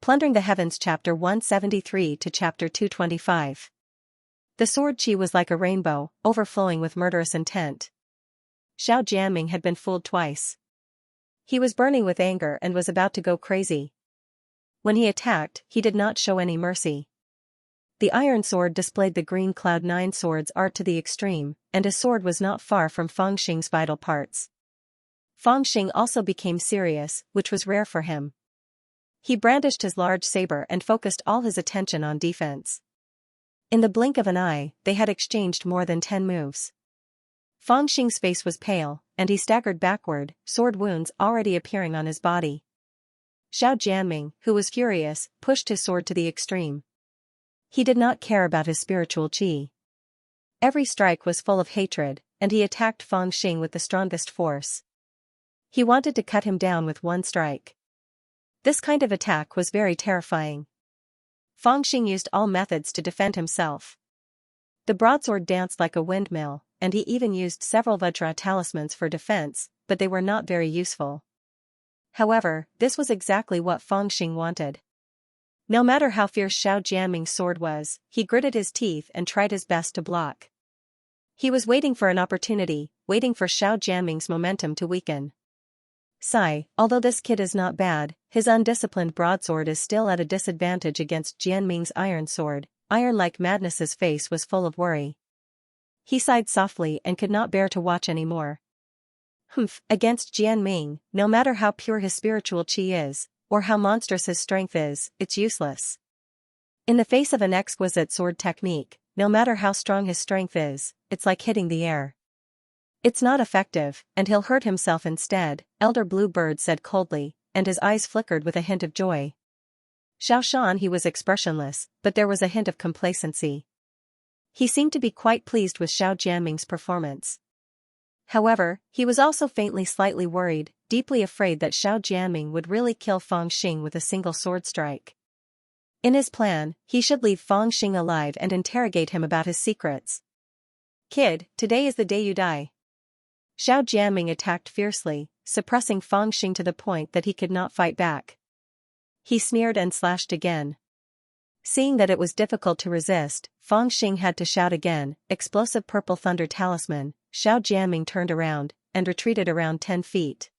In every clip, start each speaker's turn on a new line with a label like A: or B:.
A: Plundering the Heavens Chapter 173 to Chapter 225. The sword chi was like a rainbow, overflowing with murderous intent. Xiao Jianming had been fooled twice. He was burning with anger and was about to go crazy. When he attacked, he did not show any mercy. The iron sword displayed the green Cloud9 sword's art to the extreme, and his sword was not far from Fangxing's vital parts. Fangxing also became serious, which was rare for him. He brandished his large saber and focused all his attention on defense. In the blink of an eye, they had exchanged more than 10 moves. Fangxing's face was pale, and he staggered backward, sword wounds already appearing on his body. Xiao Jianming, who was furious, pushed his sword to the extreme. He did not care about his spiritual qi. Every strike was full of hatred, and he attacked Fangxing with the strongest force. He wanted to cut him down with one strike. This kind of attack was very terrifying. Fangxing used all methods to defend himself. The broadsword danced like a windmill, and he even used several Vajra talismans for defense, but they were not very useful. However, this was exactly what Fangxing wanted. No matter how fierce Xiao Jianming's sword was, he gritted his teeth and tried his best to block. He was waiting for an opportunity, waiting for Xiao Jianming's momentum to weaken. Sigh, although this kid is not bad, his undisciplined broadsword is still at a disadvantage against Jianming's iron sword. Iron like Madness's face was full of worry. He sighed softly and could not bear to watch any more. Against Jianming, no matter how pure his spiritual qi is, or how monstrous his strength is, it's useless. In the face of an exquisite sword technique, no matter how strong his strength is, it's like hitting the air. It's not effective, and he'll hurt himself instead, Elder Bluebird said coldly, and his eyes flickered with a hint of joy. Xiao Shan he was expressionless, but there was a hint of complacency. He seemed to be quite pleased with Xiao Jianming's performance. However, he was also faintly slightly worried, deeply afraid that Xiao Jianming would really kill Fangxing with a single sword strike. In his plan, he should leave Fangxing alive and interrogate him about his secrets. Kid, today is the day you die. Xiao Jianming attacked fiercely, suppressing Fangxing to the point that he could not fight back. He sneered and slashed again. Seeing that it was difficult to resist, Fangxing had to shout again, "Explosive Purple Thunder Talisman." Xiao Jianming turned around, and retreated around 10 feet.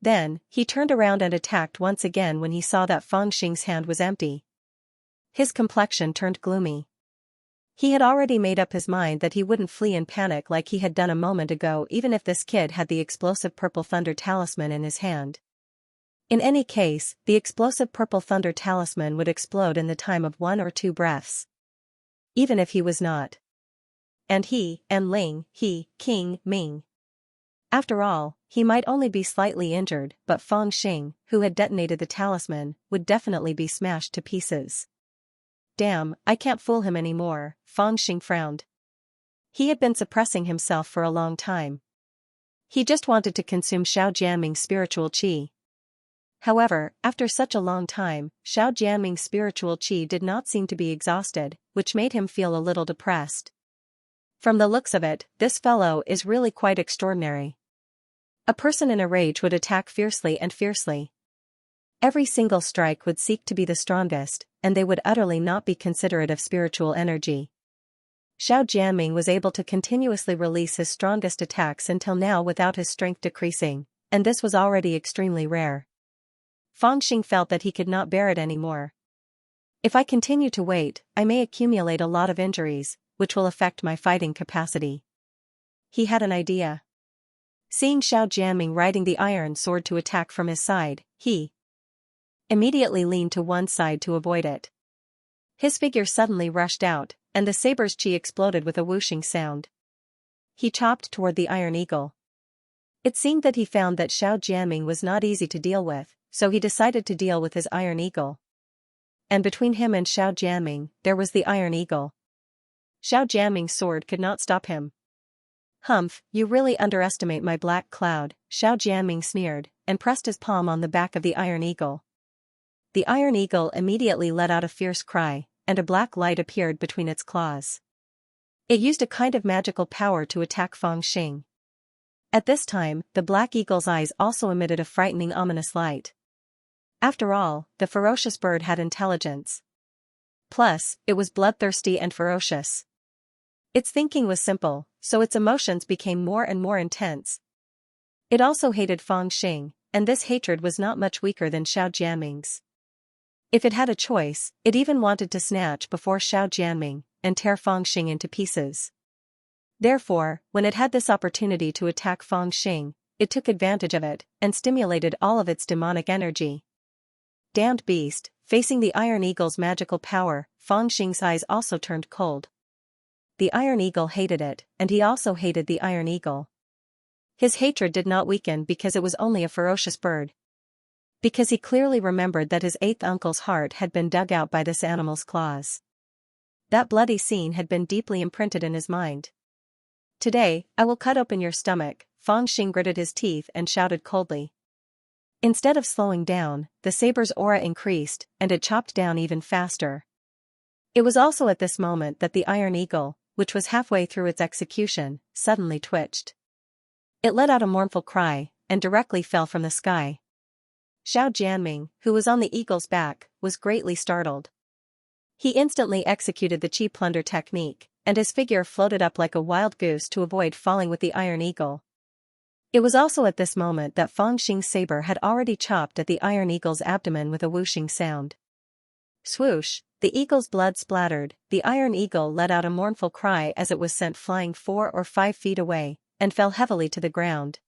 A: Then, he turned around and attacked once again when he saw that Fangxing's hand was empty. His complexion turned gloomy. He had already made up his mind that he wouldn't flee in panic like he had done a moment ago even if this kid had the explosive Purple Thunder Talisman in his hand. In any case, the explosive Purple Thunder Talisman would explode in the time of 1 or 2 breaths. Even if he was not. And he, Ling, King Ming. After all, he might only be slightly injured, but Fangxing, who had detonated the talisman, would definitely be smashed to pieces. Damn, I can't fool him anymore, Fangxing frowned. He had been suppressing himself for a long time. He just wanted to consume Xiao Jianming's spiritual qi. However, after such a long time, Xiao Jianming's spiritual qi did not seem to be exhausted, which made him feel a little depressed. From the looks of it, this fellow is really quite extraordinary. A person in a rage would attack fiercely and fiercely. Every single strike would seek to be the strongest, and they would utterly not be considerate of spiritual energy. Xiao Jianming was able to continuously release his strongest attacks until now without his strength decreasing, and this was already extremely rare. Fangxing felt that he could not bear it anymore. If I continue to wait, I may accumulate a lot of injuries, which will affect my fighting capacity. He had an idea. Seeing Xiao Jianming riding the iron sword to attack from his side, he immediately leaned to one side to avoid it. His figure suddenly rushed out, and the saber's chi exploded with a whooshing sound. He chopped toward the Iron Eagle. It seemed that he found that Xiao Jianming was not easy to deal with, so he decided to deal with his Iron Eagle. And between him and Xiao Jianming, there was the Iron Eagle. Xiao Jianming's sword could not stop him. Humph, you really underestimate my black cloud, Xiao Jianming sneered, and pressed his palm on the back of the Iron Eagle. The Iron Eagle immediately let out a fierce cry, and a black light appeared between its claws. It used a kind of magical power to attack Fangxing. At this time, the Black Eagle's eyes also emitted a frightening ominous light. After all, the ferocious bird had intelligence. Plus, it was bloodthirsty and ferocious. Its thinking was simple, so its emotions became more and more intense. It also hated Fang Xing, and this hatred was not much weaker than Xiao Jianming's. If it had a choice, it even wanted to snatch before Xiao Jianming and tear Fang Xing into pieces. Therefore, when it had this opportunity to attack Fang Xing, it took advantage of it and stimulated all of its demonic energy. Damned beast, facing the Iron Eagle's magical power, Fang Xing's eyes also turned cold. The Iron Eagle hated it, and he also hated the Iron Eagle. His hatred did not weaken because it was only a ferocious bird. Because he clearly remembered that his eighth uncle's heart had been dug out by this animal's claws. That bloody scene had been deeply imprinted in his mind. Today, I will cut open your stomach, Fang Xing gritted his teeth and shouted coldly. Instead of slowing down, the saber's aura increased, and it chopped down even faster. It was also at this moment that the Iron Eagle, which was halfway through its execution, suddenly twitched. It let out a mournful cry, and directly fell from the sky. Xiao Jianming, who was on the eagle's back, was greatly startled. He instantly executed the chi plunder technique, and his figure floated up like a wild goose to avoid falling with the Iron Eagle. It was also at this moment that Fang Xing's saber had already chopped at the Iron Eagle's abdomen with a whooshing sound. Swoosh, the eagle's blood splattered, the Iron Eagle let out a mournful cry as it was sent flying 4 or 5 feet away, and fell heavily to the ground.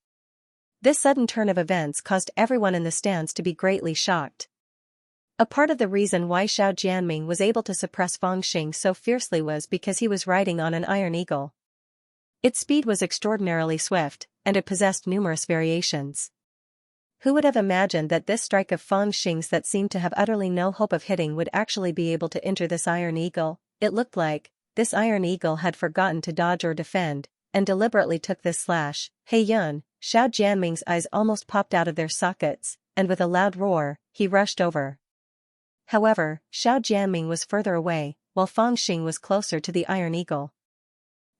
A: This sudden turn of events caused everyone in the stands to be greatly shocked. A part of the reason why Xiao Jianming was able to suppress Fang Xing so fiercely was because he was riding on an Iron Eagle. Its speed was extraordinarily swift, and it possessed numerous variations. Who would have imagined that this strike of Fang Xing's that seemed to have utterly no hope of hitting would actually be able to injure this Iron Eagle? It looked like this Iron Eagle had forgotten to dodge or defend, and deliberately took this slash. Hey Yun, Xiao Jianming's eyes almost popped out of their sockets, and with a loud roar, he rushed over. However, Xiao Jianming was further away, while Fang Xing was closer to the Iron Eagle.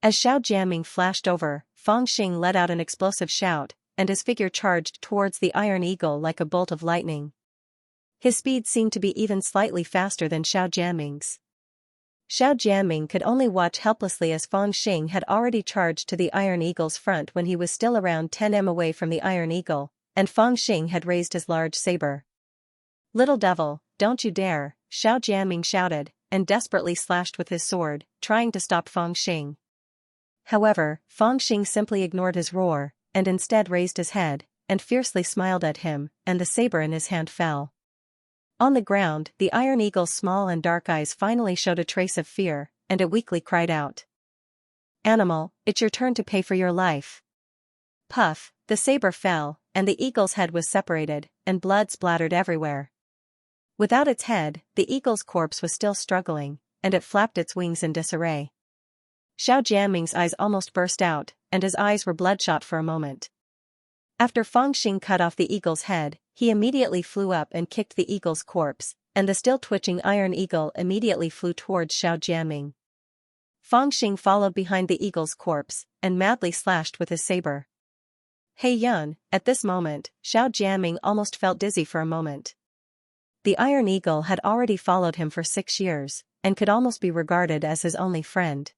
A: As Xiao Jianming flashed over, Fang Xing let out an explosive shout, and his figure charged towards the Iron Eagle like a bolt of lightning. His speed seemed to be even slightly faster than Xiao Jianming's. Xiao Jianming could only watch helplessly as Fang Xing had already charged to the Iron Eagle's front when he was still around 10 m away from the Iron Eagle, and Fang Xing had raised his large saber. Little devil, don't you dare, Xiao Jianming shouted, and desperately slashed with his sword, trying to stop Fang Xing. However, Fang Xing simply ignored his roar, and instead raised his head, and fiercely smiled at him, and the saber in his hand fell. On the ground, the Iron Eagle's small and dark eyes finally showed a trace of fear, and it weakly cried out. Animal, it's your turn to pay for your life. Puff, the saber fell, and the eagle's head was separated, and blood splattered everywhere. Without its head, the eagle's corpse was still struggling, and it flapped its wings in disarray. Xiao Jianming's eyes almost burst out, and his eyes were bloodshot for a moment. After Fang Xing cut off the eagle's head, he immediately flew up and kicked the eagle's corpse, and the still twitching Iron Eagle immediately flew towards Xiao Jianming. Fang Xing followed behind the eagle's corpse, and madly slashed with his saber. Hey Yun, at this moment, Xiao Jianming almost felt dizzy for a moment. The Iron Eagle had already followed him for 6 years, and could almost be regarded as his only friend.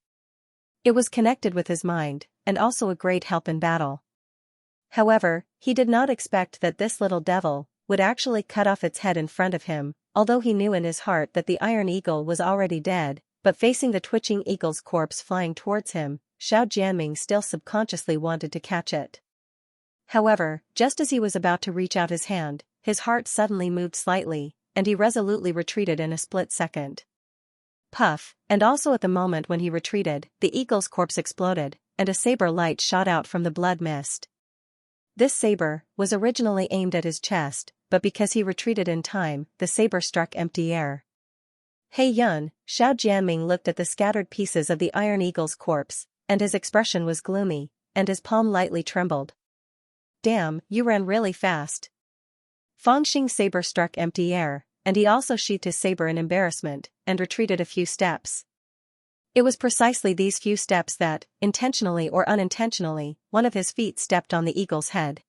A: It was connected with his mind, and also a great help in battle. However, he did not expect that this little devil would actually cut off its head in front of him, although he knew in his heart that the Iron Eagle was already dead, but facing the twitching eagle's corpse flying towards him, Xiao Jianming still subconsciously wanted to catch it. However, just as he was about to reach out his hand, his heart suddenly moved slightly, and he resolutely retreated in a split second. Puff, and also at the moment when he retreated, the eagle's corpse exploded, and a saber light shot out from the blood mist. This saber was originally aimed at his chest, but because he retreated in time, the saber struck empty air. Hey Yun, Xiao Jianming looked at the scattered pieces of the Iron Eagle's corpse, and his expression was gloomy, and his palm lightly trembled. Damn, you ran really fast. Fang Xing's saber struck empty air, and he also sheathed his saber in embarrassment, and retreated a few steps. It was precisely these few steps that, intentionally or unintentionally, one of his feet stepped on the eagle's head.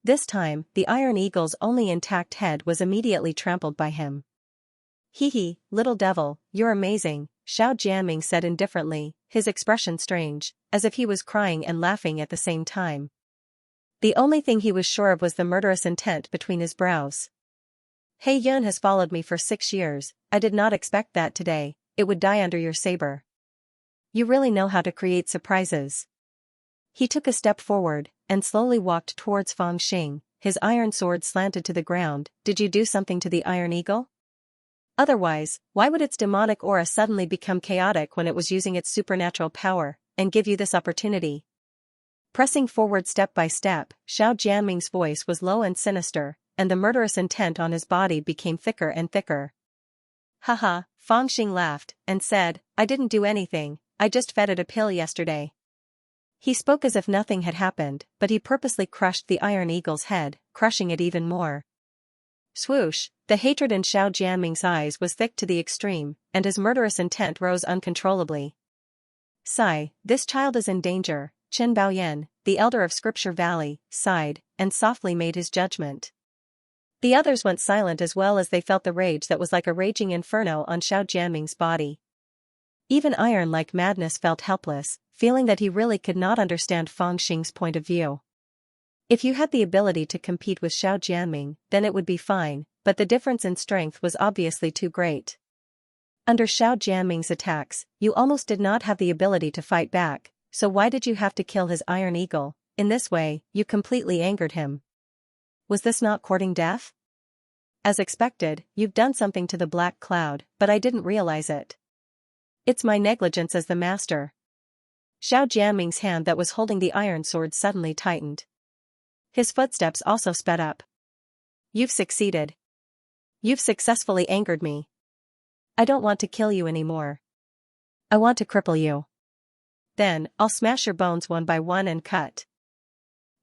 A: This time, the Iron Eagle's only intact head was immediately trampled by him. "Hee hee, little devil, you're amazing," Xiao Jianming said indifferently, his expression strange, as if he was crying and laughing at the same time. The only thing he was sure of was the murderous intent between his brows. "He Yun has followed me for 6 years, I did not expect that today, it would die under your saber. You really know how to create surprises." He took a step forward, and slowly walked towards Fang Xing, his iron sword slanted to the ground. "Did you do something to the Iron Eagle? Otherwise, why would its demonic aura suddenly become chaotic when it was using its supernatural power, and give you this opportunity?" Pressing forward step by step, Xiao Jianming's voice was low and sinister, and the murderous intent on his body became thicker and thicker. "Haha," Fang Xing laughed, and said, "I didn't do anything, I just fed it a pill yesterday." He spoke as if nothing had happened, but he purposely crushed the Iron Eagle's head, crushing it even more. Swoosh, the hatred in Xiao Jianming's eyes was thick to the extreme, and his murderous intent rose uncontrollably. "Sigh, this child is in danger," Qin Baoyan, the elder of Scripture Valley, sighed, and softly made his judgment. The others went silent as well as they felt the rage that was like a raging inferno on Xiao Jianming's body. Even iron-like madness felt helpless, feeling that he really could not understand Fang Xing's point of view. If you had the ability to compete with Xiao Jianming, then it would be fine, but the difference in strength was obviously too great. Under Xiao Jianming's attacks, you almost did not have the ability to fight back, so why did you have to kill his Iron Eagle? In this way, you completely angered him. Was this not courting death? As expected, you've done something to the Black Cloud, but I didn't realize it. It's my negligence as the master. Xiao Jianming's hand that was holding the iron sword suddenly tightened. His footsteps also sped up. "You've succeeded. You've successfully angered me. I don't want to kill you anymore. I want to cripple you. Then, I'll smash your bones one by one and cut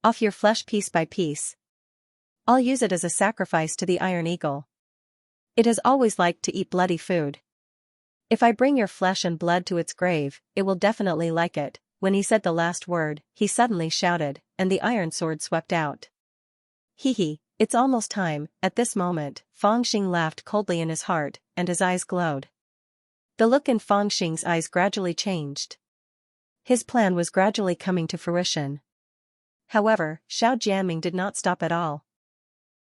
A: off your flesh piece by piece. I'll use it as a sacrifice to the Iron Eagle. It has always liked to eat bloody food. If I bring your flesh and blood to its grave, it will definitely like it." When he said the last word, he suddenly shouted, and the iron sword swept out. "Hee hee, it's almost time." At this moment, Fang Xing laughed coldly in his heart, and his eyes glowed. The look in Fang Xing's eyes gradually changed. His plan was gradually coming to fruition. However, Xiao Jianming did not stop at all.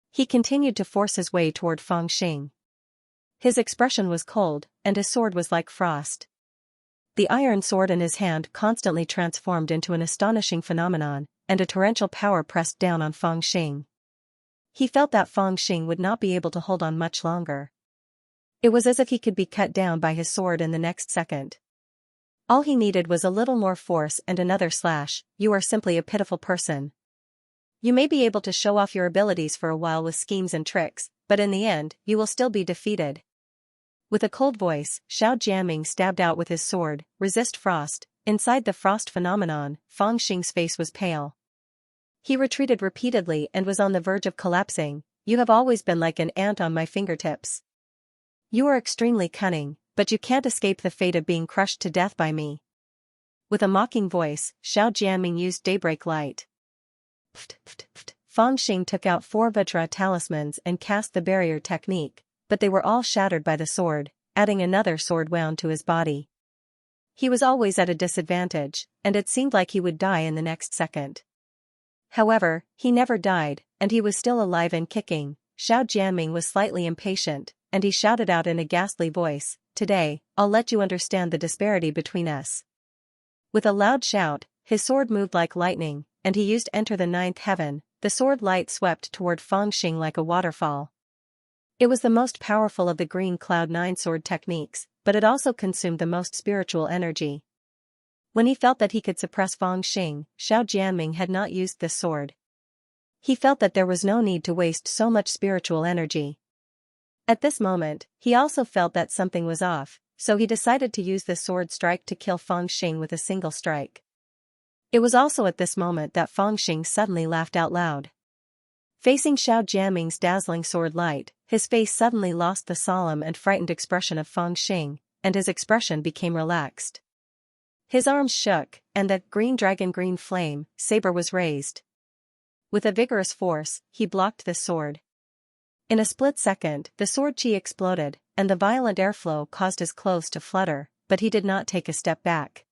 A: He continued to force his way toward Fang Xing. His expression was cold, and his sword was like frost. The iron sword in his hand constantly transformed into an astonishing phenomenon, and a torrential power pressed down on Fang Xing. He felt that Fang Xing would not be able to hold on much longer. It was as if he could be cut down by his sword in the next second. All he needed was a little more force and another slash. "You are simply a pitiful person. You may be able to show off your abilities for a while with schemes and tricks, but in the end, you will still be defeated." With a cold voice, Xiao Jianming stabbed out with his sword. "Resist frost." Inside the frost phenomenon, Fang Xing's face was pale. He retreated repeatedly and was on the verge of collapsing. "You have always been like an ant on my fingertips. You are extremely cunning, but you can't escape the fate of being crushed to death by me." With a mocking voice, Xiao Jianming used daybreak light. Pft, pft, pft. Fang Xing took out 4 Vajra talismans and cast the barrier technique, but they were all shattered by the sword, adding another sword wound to his body. He was always at a disadvantage, and it seemed like he would die in the next second. However, he never died, and he was still alive and kicking. Xiao Jianming was slightly impatient, and he shouted out in a ghastly voice, "Today, I'll let you understand the disparity between us." With a loud shout, his sword moved like lightning, and he used Enter the Ninth Heaven. The sword light swept toward Fang Xing like a waterfall. It was the most powerful of the Green Cloud 9 sword techniques, but it also consumed the most spiritual energy. When he felt that he could suppress Fang Xing, Xiao Jianming had not used this sword. He felt that there was no need to waste so much spiritual energy. At this moment, he also felt that something was off, so he decided to use the sword strike to kill Fang Xing with a single strike. It was also at this moment that Fang Xing suddenly laughed out loud. Facing Xiao Jianming's dazzling sword light, his face suddenly lost the solemn and frightened expression of Fang Xing, and his expression became relaxed. His arms shook, and the green dragon green flame saber was raised. With a vigorous force, he blocked this sword. In a split second, the sword chi exploded, and the violent airflow caused his clothes to flutter, but he did not take a step back.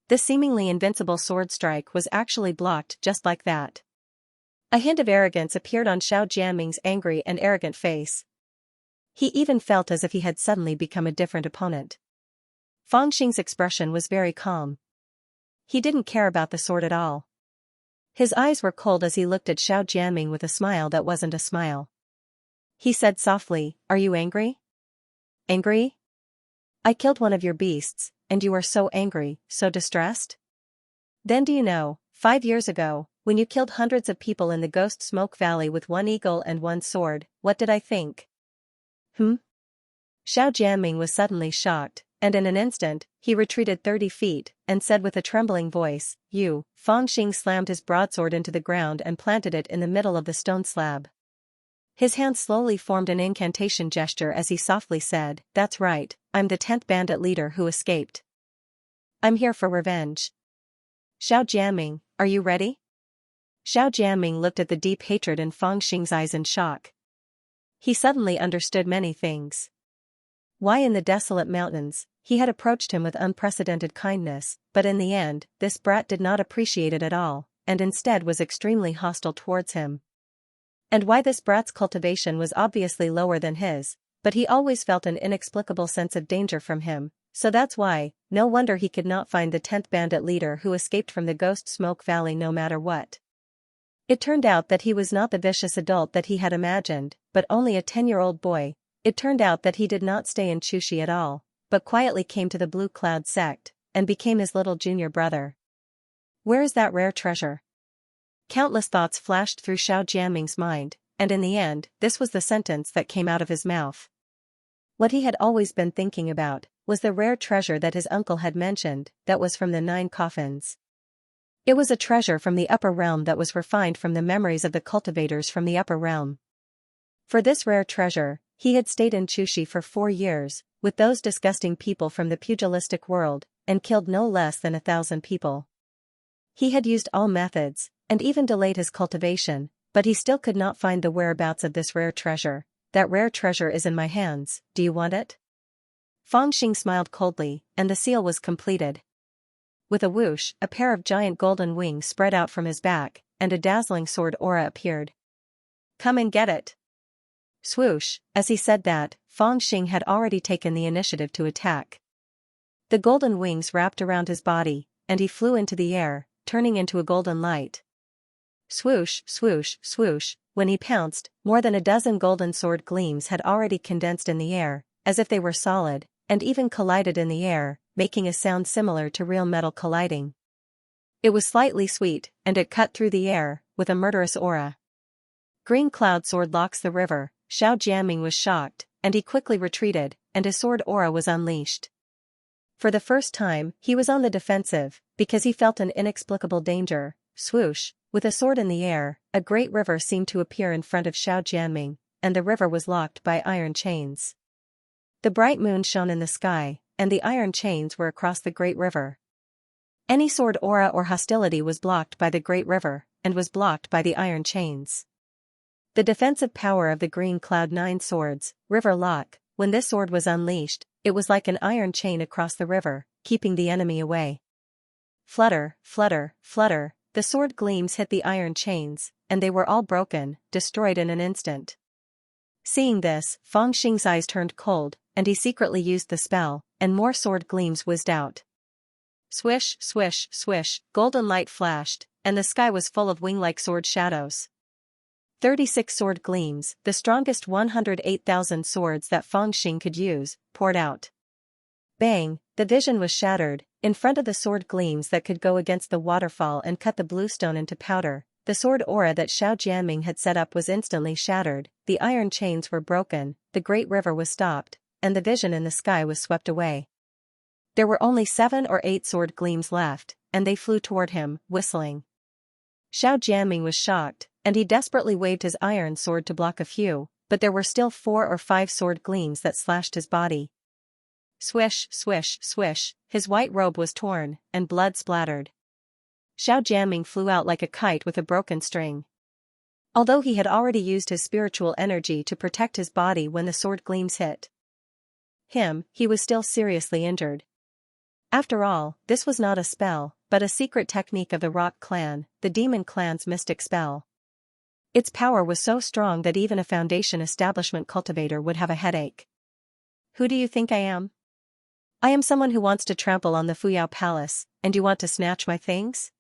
A: This seemingly invincible sword strike was actually blocked just like that. A hint of arrogance appeared on Xiao Jianming's angry and arrogant face. He even felt as if he had suddenly become a different opponent. Fang Xing's expression was very calm. He didn't care about the sword at all. His eyes were cold as he looked at Xiao Jianming with a smile that wasn't a smile. He said softly, "Are you angry?" "Angry? I killed one of your beasts, and you are so angry, so distressed? Then do you know, 5 years ago, when you killed hundreds of people in the Ghost Smoke Valley with one eagle and one sword, what did I think?" Xiao Jianming was suddenly shocked, and in an instant, he retreated 30 feet, and said with a trembling voice, "You." Fang Xing slammed his broadsword into the ground and planted it in the middle of the stone slab. His hand slowly formed an incantation gesture as he softly said, "That's right, I'm the 10th bandit leader who escaped. I'm here for revenge. Xiao Jianming, are you ready?" Xiao Jianming looked at the deep hatred in Fang Xing's eyes in shock. He suddenly understood many things. Why in the desolate mountains, he had approached him with unprecedented kindness, but in the end, this brat did not appreciate it at all, and instead was extremely hostile towards him. And why this brat's cultivation was obviously lower than his, but he always felt an inexplicable sense of danger from him, so that's why, no wonder he could not find the 10th bandit leader who escaped from the Ghost Smoke Valley no matter what. It turned out that he was not the vicious adult that he had imagined, but only a 10-year-old boy. It turned out that he did not stay in Chushi at all, but quietly came to the Blue Cloud sect, and became his little junior brother. Where is that rare treasure? Countless thoughts flashed through Xiao Jianming's mind, and in the end, this was the sentence that came out of his mouth. What he had always been thinking about was the rare treasure that his uncle had mentioned, that was from the 9 coffins. It was a treasure from the upper realm that was refined from the memories of the cultivators from the upper realm. For this rare treasure, he had stayed in Chushi for 4 years, with those disgusting people from the pugilistic world, and killed no less than 1,000 people. He had used all methods, and even delayed his cultivation, but he still could not find the whereabouts of this rare treasure. That rare treasure is in my hands, do you want it? Fang Xing smiled coldly, and the seal was completed. With a whoosh, a pair of giant golden wings spread out from his back, and a dazzling sword aura appeared. "Come and get it." Swoosh, as he said that, Fang Xing had already taken the initiative to attack. The golden wings wrapped around his body, and he flew into the air, turning into a golden light. Swoosh, swoosh, swoosh, when he pounced, more than a dozen golden sword gleams had already condensed in the air, as if they were solid, and even collided in the air, making a sound similar to real metal colliding. It was slightly sweet, and it cut through the air, with a murderous aura. Green Cloud Sword locks the river. Xiao Jianming was shocked, and he quickly retreated, and his sword aura was unleashed. For the first time, he was on the defensive, because he felt an inexplicable danger. Swoosh, with a sword in the air, a great river seemed to appear in front of Xiao Jianming, and the river was locked by iron chains. The bright moon shone in the sky, and the iron chains were across the great river. Any sword aura or hostility was blocked by the great river, and was blocked by the iron chains. The defensive power of the Green Cloud 9 swords, River Lock, when this sword was unleashed, it was like an iron chain across the river, keeping the enemy away. Flutter, flutter, flutter, the sword gleams hit the iron chains, and they were all broken, destroyed in an instant. Seeing this, Fang Xing's eyes turned cold, and he secretly used the spell, and more sword gleams whizzed out. Swish, swish, swish, golden light flashed, and the sky was full of wing-like sword shadows. 36 sword gleams, the strongest 108,000 swords that Fang Xing could use, poured out. Bang, the vision was shattered. In front of the sword gleams that could go against the waterfall and cut the bluestone into powder, the sword aura that Xiao Jianming had set up was instantly shattered, the iron chains were broken, the great river was stopped, and the vision in the sky was swept away. There were only 7 or 8 sword gleams left, and they flew toward him, whistling. Xiao Jianming was shocked, and he desperately waved his iron sword to block a few, but there were still 4 or 5 sword gleams that slashed his body. Swish, swish, swish, his white robe was torn, and blood splattered. Xiao Jianming flew out like a kite with a broken string. Although he had already used his spiritual energy to protect his body when the sword gleams hit him, he was still seriously injured. After all, this was not a spell, but a secret technique of the Rock Clan, the Demon Clan's mystic spell. Its power was so strong that even a Foundation establishment cultivator would have a headache. Who do you think I am? I am someone who wants to trample on the Fuyao Palace, and you want to snatch my things?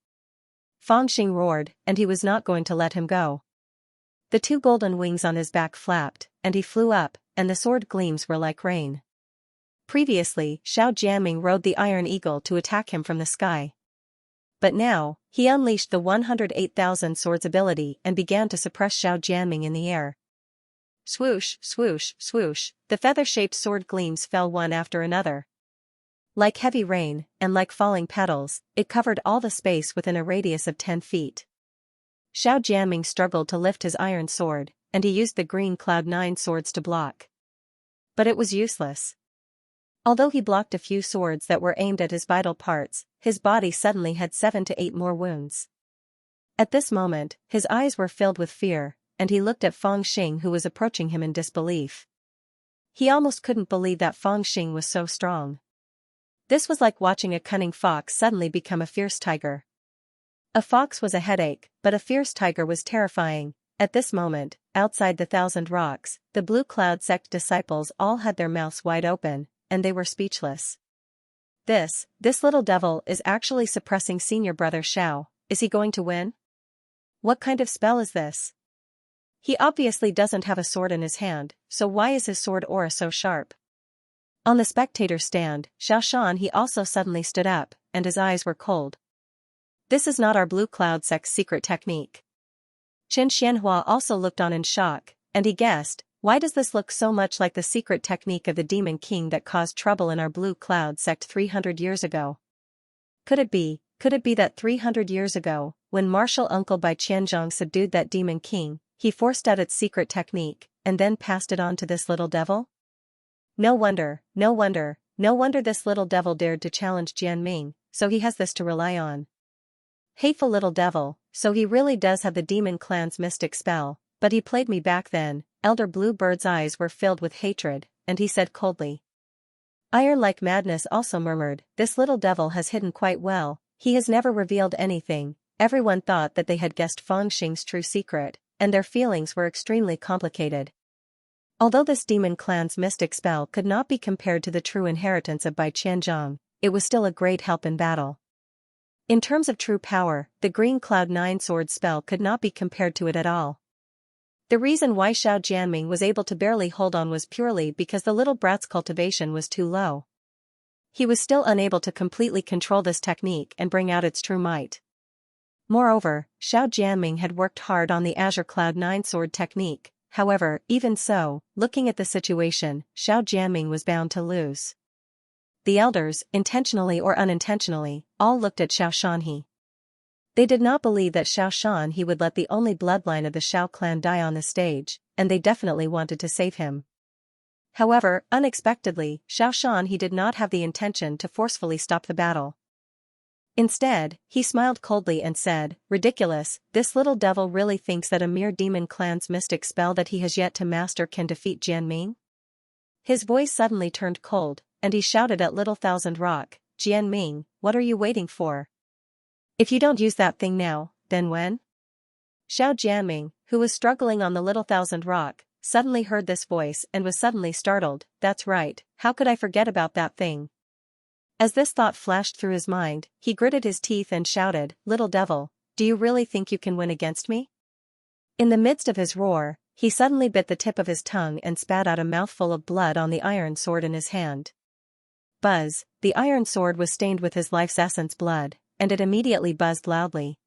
A: Fang Xing roared, and he was not going to let him go. The two golden wings on his back flapped, and he flew up, and the sword gleams were like rain. Previously, Xiao Jianming rode the Iron Eagle to attack him from the sky. But now, he unleashed the 108,000 swords ability and began to suppress Xiao Jianming in the air. Swoosh, swoosh, swoosh, the feather-shaped sword gleams fell one after another. Like heavy rain, and like falling petals, it covered all the space within a radius of 10 feet. Xiao Jianming struggled to lift his iron sword, and he used the green Cloud-9 swords to block. But it was useless. Although he blocked a few swords that were aimed at his vital parts, his body suddenly had 7 to 8 more wounds. At this moment, his eyes were filled with fear, and he looked at Fang Xing, who was approaching him in disbelief. He almost couldn't believe that Fang Xing was so strong. This was like watching a cunning fox suddenly become a fierce tiger. A fox was a headache, but a fierce tiger was terrifying. At this moment, outside the 1,000 rocks, the Blue Cloud sect disciples all had their mouths wide open, and they were speechless. This little devil is actually suppressing senior brother Xiao. Is he going to win? What kind of spell is this? He obviously doesn't have a sword in his hand, so why is his sword aura so sharp? On the spectator stand, Xiaoshan he also suddenly stood up, and his eyes were cold. This is not our Blue Cloud sect's secret technique. Qin Xianhua also looked on in shock, and he guessed, why does this look so much like the secret technique of the Demon King that caused trouble in our Blue Cloud sect 300 years ago? Could it be that 300 years ago, when martial uncle Bai Qianzhong subdued that Demon King, he forced out its secret technique, and then passed it on to this little devil? No wonder this little devil dared to challenge Jianming, so he has this to rely on. Hateful little devil, so he really does have the Demon Clan's mystic spell, but he played me back then. Elder Blue Bird's eyes were filled with hatred, and he said coldly. Iron like Madness also murmured, this little devil has hidden quite well, he has never revealed anything. Everyone thought that they had guessed Fang Xing's true secret, and their feelings were extremely complicated. Although this Demon Clan's mystic spell could not be compared to the true inheritance of Bai Qianzhong, it was still a great help in battle. In terms of true power, the Green Cloud-9 sword spell could not be compared to it at all. The reason why Xiao Jianming was able to barely hold on was purely because the little brat's cultivation was too low. He was still unable to completely control this technique and bring out its true might. Moreover, Xiao Jianming had worked hard on the Azure Cloud-9 sword technique. However, even so, looking at the situation, Xiao Jianming was bound to lose. The elders, intentionally or unintentionally, all looked at Xiao Shanhe. They did not believe that Xiao Shanhe would let the only bloodline of the Xiao clan die on the stage, and they definitely wanted to save him. However, unexpectedly, Xiao Shanhe did not have the intention to forcefully stop the battle. Instead, he smiled coldly and said, ridiculous, this little devil really thinks that a mere Demon Clan's mystic spell that he has yet to master can defeat Jianming? His voice suddenly turned cold, and he shouted at Little Thousand Rock, Jianming, what are you waiting for? If you don't use that thing now, then when? Xiao Jianming, who was struggling on the Little Thousand Rock, suddenly heard this voice and was suddenly startled. That's right, how could I forget about that thing? As this thought flashed through his mind, he gritted his teeth and shouted, little devil, do you really think you can win against me? In the midst of his roar, he suddenly bit the tip of his tongue and spat out a mouthful of blood on the iron sword in his hand. Buzz, the iron sword was stained with his life's essence blood, and it immediately buzzed loudly.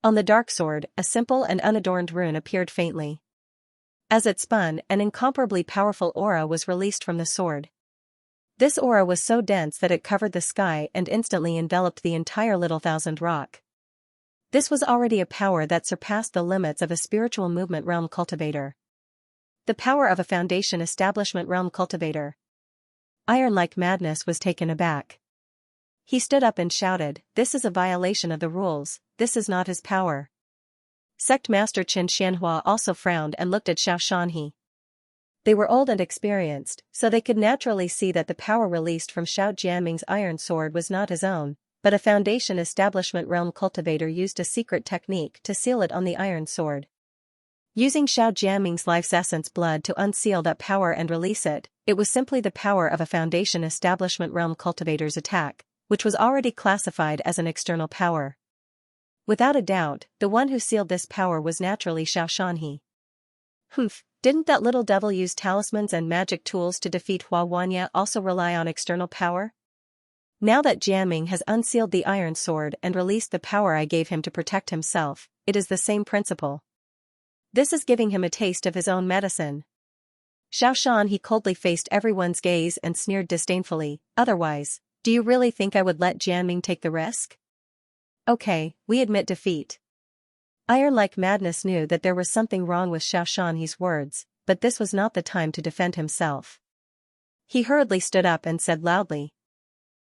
A: On the dark sword, a simple and unadorned rune appeared faintly. As it spun, an incomparably powerful aura was released from the sword. This aura was so dense that it covered the sky and instantly enveloped the entire Little Thousand Rock. This was already a power that surpassed the limits of a spiritual movement realm cultivator. The power of a foundation establishment realm cultivator. Iron like Madness was taken aback. He stood up and shouted, this is a violation of the rules, this is not his power. Sect Master Xianxia also frowned and looked at Xianxia. They were old and experienced, so they could naturally see that the power released from Xiao Jianming's iron sword was not his own, but a Foundation Establishment realm cultivator used a secret technique to seal it on the iron sword. Using Xiao Jianming's life's essence blood to unseal that power and release it, it was simply the power of a Foundation Establishment realm cultivator's attack, which was already classified as an external power. Without a doubt, the one who sealed this power was naturally Xianxia. Humph, didn't that little devil use talismans and magic tools to defeat Hua Wanya also rely on external power? Now that Jianming has unsealed the iron sword and released the power I gave him to protect himself, it is the same principle. This is giving him a taste of his own medicine. Xianxia coldly faced everyone's gaze and sneered disdainfully, otherwise, do you really think I would let Jianming take the risk? Okay, we admit defeat. Iron-like Madness knew that there was something wrong with Xianxia's words, but this was not the time to defend himself. He hurriedly stood up and said loudly.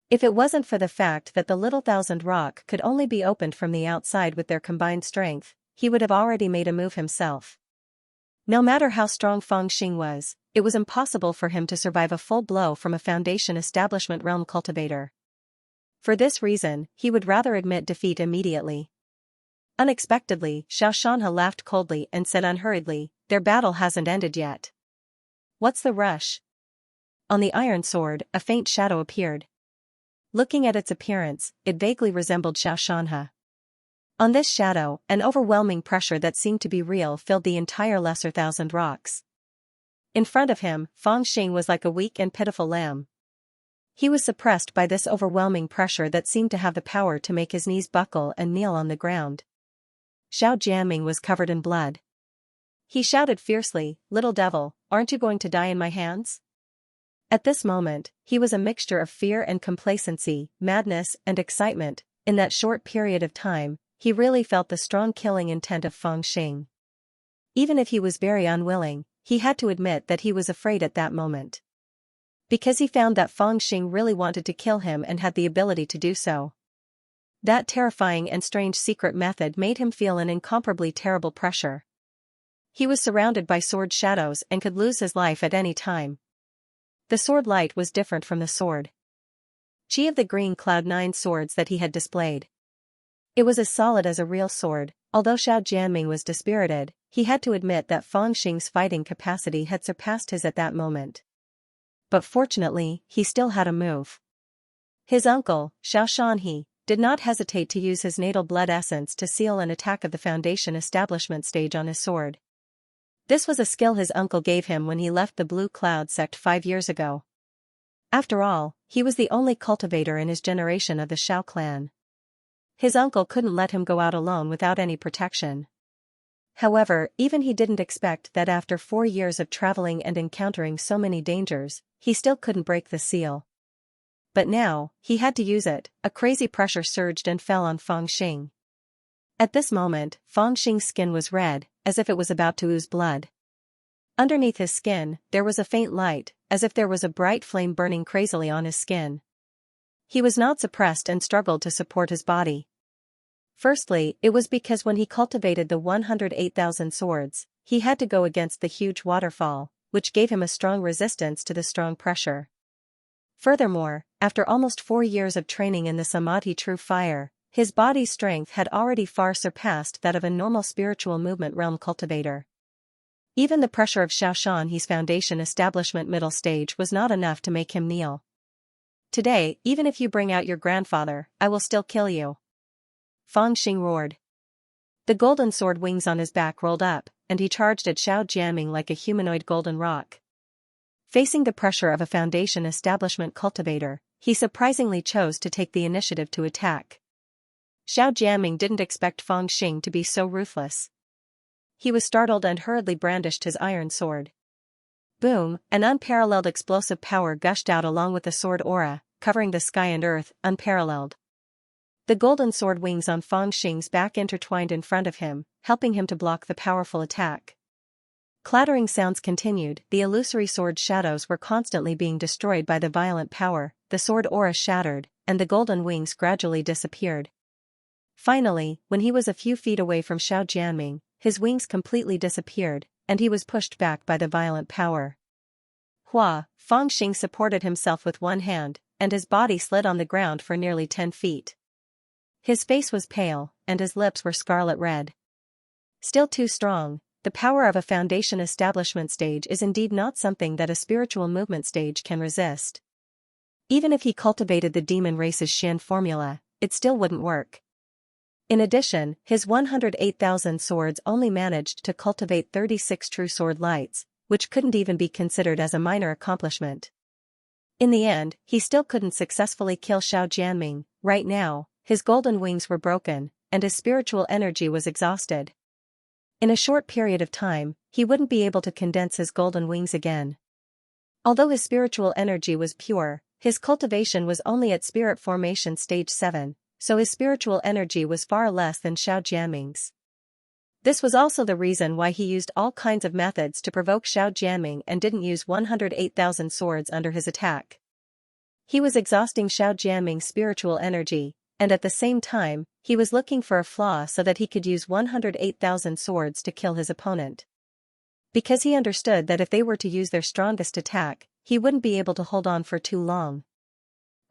A: If it wasn't for the fact that the little thousand rock could only be opened from the outside with their combined strength, he would have already made a move himself. No matter how strong Fangxing was, it was impossible for him to survive a full blow from a Foundation Establishment realm cultivator. For this reason, he would rather admit defeat immediately. Unexpectedly, Xianxia laughed coldly and said unhurriedly, their battle hasn't ended yet. What's the rush? On the iron sword, a faint shadow appeared. Looking at its appearance, it vaguely resembled Xianxia. On this shadow, an overwhelming pressure that seemed to be real filled the entire lesser thousand rocks. In front of him, Fangxing was like a weak and pitiful lamb. He was suppressed by this overwhelming pressure that seemed to have the power to make his knees buckle and kneel on the ground. Xiao Jianming was covered in blood. He shouted fiercely, "Little devil, aren't you going to die in my hands?" At this moment, he was a mixture of fear and complacency, madness and excitement. In that short period of time, he really felt the strong killing intent of Fangxing. Even if he was very unwilling, he had to admit that he was afraid at that moment. Because he found that Fangxing really wanted to kill him and had the ability to do so. That terrifying and strange secret method made him feel an incomparably terrible pressure. He was surrounded by sword shadows and could lose his life at any time. The sword light was different from the sword chi of the green Cloud-9 swords that he had displayed. It was as solid as a real sword. Although Xiao Jianming was dispirited, he had to admit that Fangxing's fighting capacity had surpassed his at that moment. But fortunately, he still had a move. His uncle, Xianxia, did not hesitate to use his natal blood essence to seal an attack of the Foundation Establishment stage on his sword. This was a skill his uncle gave him when he left the Blue Cloud sect 5 years ago. After all, he was the only cultivator in his generation of the Xiao clan. His uncle couldn't let him go out alone without any protection. However, even he didn't expect that after 4 years of traveling and encountering so many dangers, he still couldn't break the seal. But now, he had to use it. A crazy pressure surged and fell on Fangxing. At this moment, Fangxing's skin was red, as if it was about to ooze blood. Underneath his skin, there was a faint light, as if there was a bright flame burning crazily on his skin. He was not suppressed and struggled to support his body. Firstly, it was because when he cultivated the 108,000 swords, he had to go against the huge waterfall, which gave him a strong resistance to the strong pressure. Furthermore, after almost 4 years of training in the Samadhi True Fire, his body's strength had already far surpassed that of a normal spiritual movement realm cultivator. Even the pressure of Xianxia's Foundation Establishment middle stage was not enough to make him kneel. Today, even if you bring out your grandfather, I will still kill you. Fangxing roared. The golden sword wings on his back rolled up, and he charged at Xiao Jianming like a humanoid golden rock. Facing the pressure of a Foundation Establishment cultivator, he surprisingly chose to take the initiative to attack. Xiao Jianming didn't expect Fangxing to be so ruthless. He was startled and hurriedly brandished his iron sword. Boom, an unparalleled explosive power gushed out along with the sword aura, covering the sky and earth, unparalleled. The golden sword wings on Fangxing's back intertwined in front of him, helping him to block the powerful attack. Clattering sounds continued, the illusory sword shadows were constantly being destroyed by the violent power, the sword aura shattered, and the golden wings gradually disappeared. Finally, when he was a few feet away from Xiao Jianming, his wings completely disappeared, and he was pushed back by the violent power. Fang Xing supported himself with one hand, and his body slid on the ground for nearly 10 feet. His face was pale, and his lips were scarlet red. Still too strong, the power of a foundation establishment stage is indeed not something that a spiritual movement stage can resist. Even if he cultivated the demon race's Shen formula, it still wouldn't work. In addition, his 108,000 swords only managed to cultivate 36 true sword lights, which couldn't even be considered as a minor accomplishment. In the end, he still couldn't successfully kill Xiao Jianming. Right now, his golden wings were broken, and his spiritual energy was exhausted. In a short period of time, he wouldn't be able to condense his golden wings again. Although his spiritual energy was pure, his cultivation was only at spirit formation stage 7, so his spiritual energy was far less than Xiao Jianming's. This was also the reason why he used all kinds of methods to provoke Xiao Jianming and didn't use 108,000 swords under his attack. He was exhausting Xiao Jianming's spiritual energy, and at the same time, he was looking for a flaw so that he could use 108,000 swords to kill his opponent. Because he understood that if they were to use their strongest attack, he wouldn't be able to hold on for too long.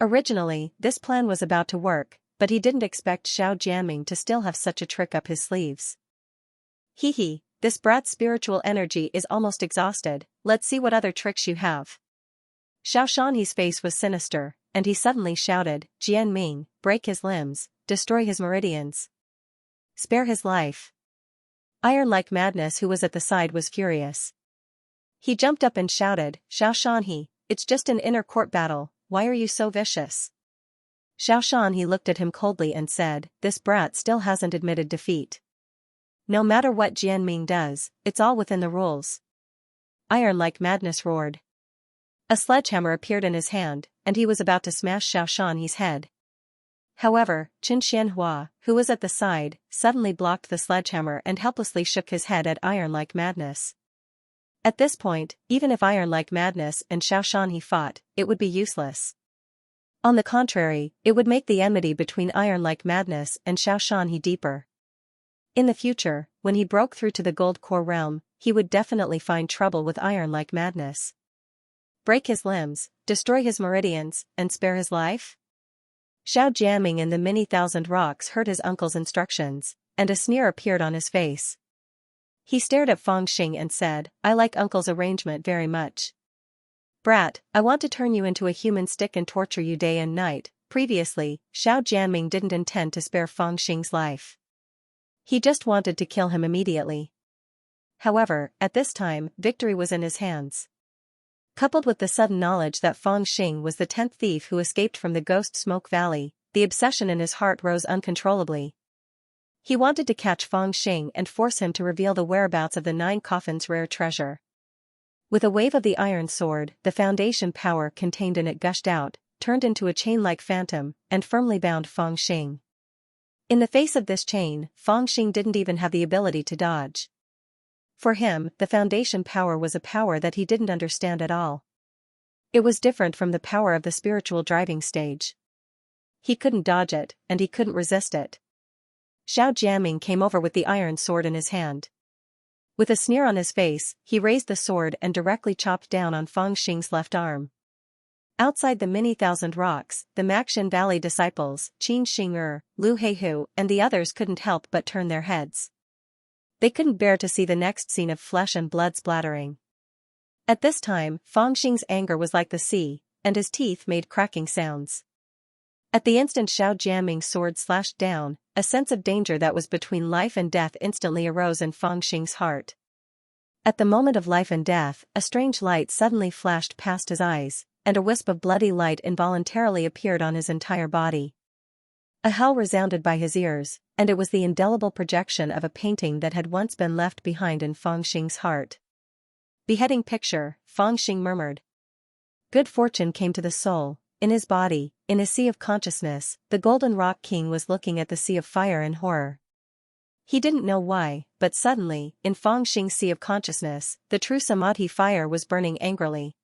A: Originally, this plan was about to work, but he didn't expect Xiao Jianming to still have such a trick up his sleeves. This brat's spiritual energy is almost exhausted, let's see what other tricks you have. Xiao Shanhe's face was sinister, and he suddenly shouted, Jianming, break his limbs, destroy his meridians. Spare his life. Iron like Madness, who was at the side, was furious. He jumped up and shouted, Xiao Shanhe, it's just an inner court battle, why are you so vicious? Xiao Shanhe looked at him coldly and said, this brat still hasn't admitted defeat. No matter what Jianming does, it's all within the rules. Iron like Madness roared. A sledgehammer appeared in his hand, and he was about to smash Xiao Shanhe's head. However, Qin Xianhua, who was at the side, suddenly blocked the sledgehammer and helplessly shook his head at Iron like Madness. At this point, even if Iron like Madness and Xiao Shanhe fought, it would be useless. On the contrary, it would make the enmity between Iron like Madness and Xiao Shanhe deeper. In the future, when he broke through to the Gold Core realm, he would definitely find trouble with Iron like Madness. Break his limbs, destroy his meridians, and spare his life? Xiao Jianming and the many thousand rocks heard his uncle's instructions, and a sneer appeared on his face. He stared at Fang Xing and said, I like uncle's arrangement very much. Brat, I want to turn you into a human stick and torture you day and night. Previously, Xiao Jianming didn't intend to spare Fang Xing's life. He just wanted to kill him immediately. However, at this time, victory was in his hands. Coupled with the sudden knowledge that Fang Xing was the 10th thief who escaped from the Ghost Smoke Valley, the obsession in his heart rose uncontrollably. He wanted to catch Fang Xing and force him to reveal the whereabouts of the 9 coffins' rare treasure. With a wave of the iron sword, the foundation power contained in it gushed out, turned into a chain-like phantom, and firmly bound Fang Xing. In the face of this chain, Fang Xing didn't even have the ability to dodge. For him, the foundation power was a power that he didn't understand at all. It was different from the power of the spiritual driving stage. He couldn't dodge it, and he couldn't resist it. Xiao Jianming came over with the iron sword in his hand. With a sneer on his face, he raised the sword and directly chopped down on Fang Xing's left arm. Outside the many thousand rocks, the Maxin Valley disciples, Qin Xing'er, Lu Heihu, and the others couldn't help but turn their heads. They couldn't bear to see the next scene of flesh and blood splattering. At this time, Fang Xing's anger was like the sea, and his teeth made cracking sounds. At the instant Xiao Jianming's sword slashed down, a sense of danger that was between life and death instantly arose in Fang Xing's heart. At the moment of life and death, a strange light suddenly flashed past his eyes, and a wisp of bloody light involuntarily appeared on his entire body. A howl resounded by his ears, and it was the indelible projection of a painting that had once been left behind in Fang Xing's heart. Beheading picture, Fang Xing murmured. Good fortune came to the soul. In his body, in his sea of consciousness, the Golden Rock King was looking at the sea of fire in horror. He didn't know why, but suddenly, in Fang Xing's sea of consciousness, the true Samadhi fire was burning angrily.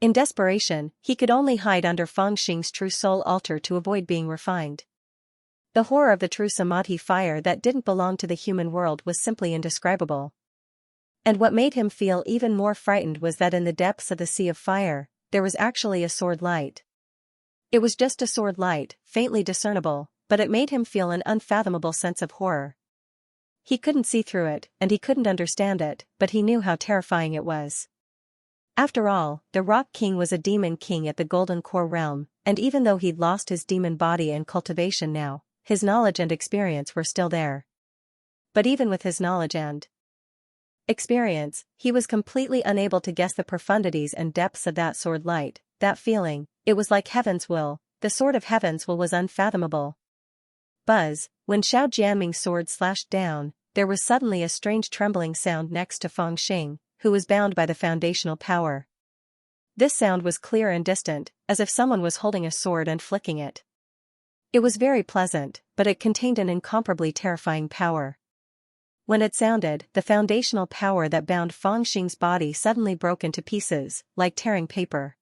A: In desperation, he could only hide under Fang Xing's true soul altar to avoid being refined. The horror of the true samadhi fire that didn't belong to the human world was simply indescribable. And what made him feel even more frightened was that in the depths of the sea of fire, there was actually a sword light. It was just a sword light, faintly discernible, but it made him feel an unfathomable sense of horror. He couldn't see through it, and he couldn't understand it, but he knew how terrifying it was. After all, the Rock King was a demon king at the Golden Core realm, and even though he'd lost his demon body and cultivation now, his knowledge and experience were still there. But even with his knowledge and experience, he was completely unable to guess the profundities and depths of that sword light, that feeling. It was like heaven's will. The sword of heaven's will was unfathomable. Buzz, when Xiao Jianming's sword slashed down, there was suddenly a strange trembling sound next to Feng Xing, who was bound by the foundational power. This sound was clear and distant, as if someone was holding a sword and flicking it. It was very pleasant, but it contained an incomparably terrifying power. When it sounded, the foundational power that bound Feng Xing's body suddenly broke into pieces, like tearing paper.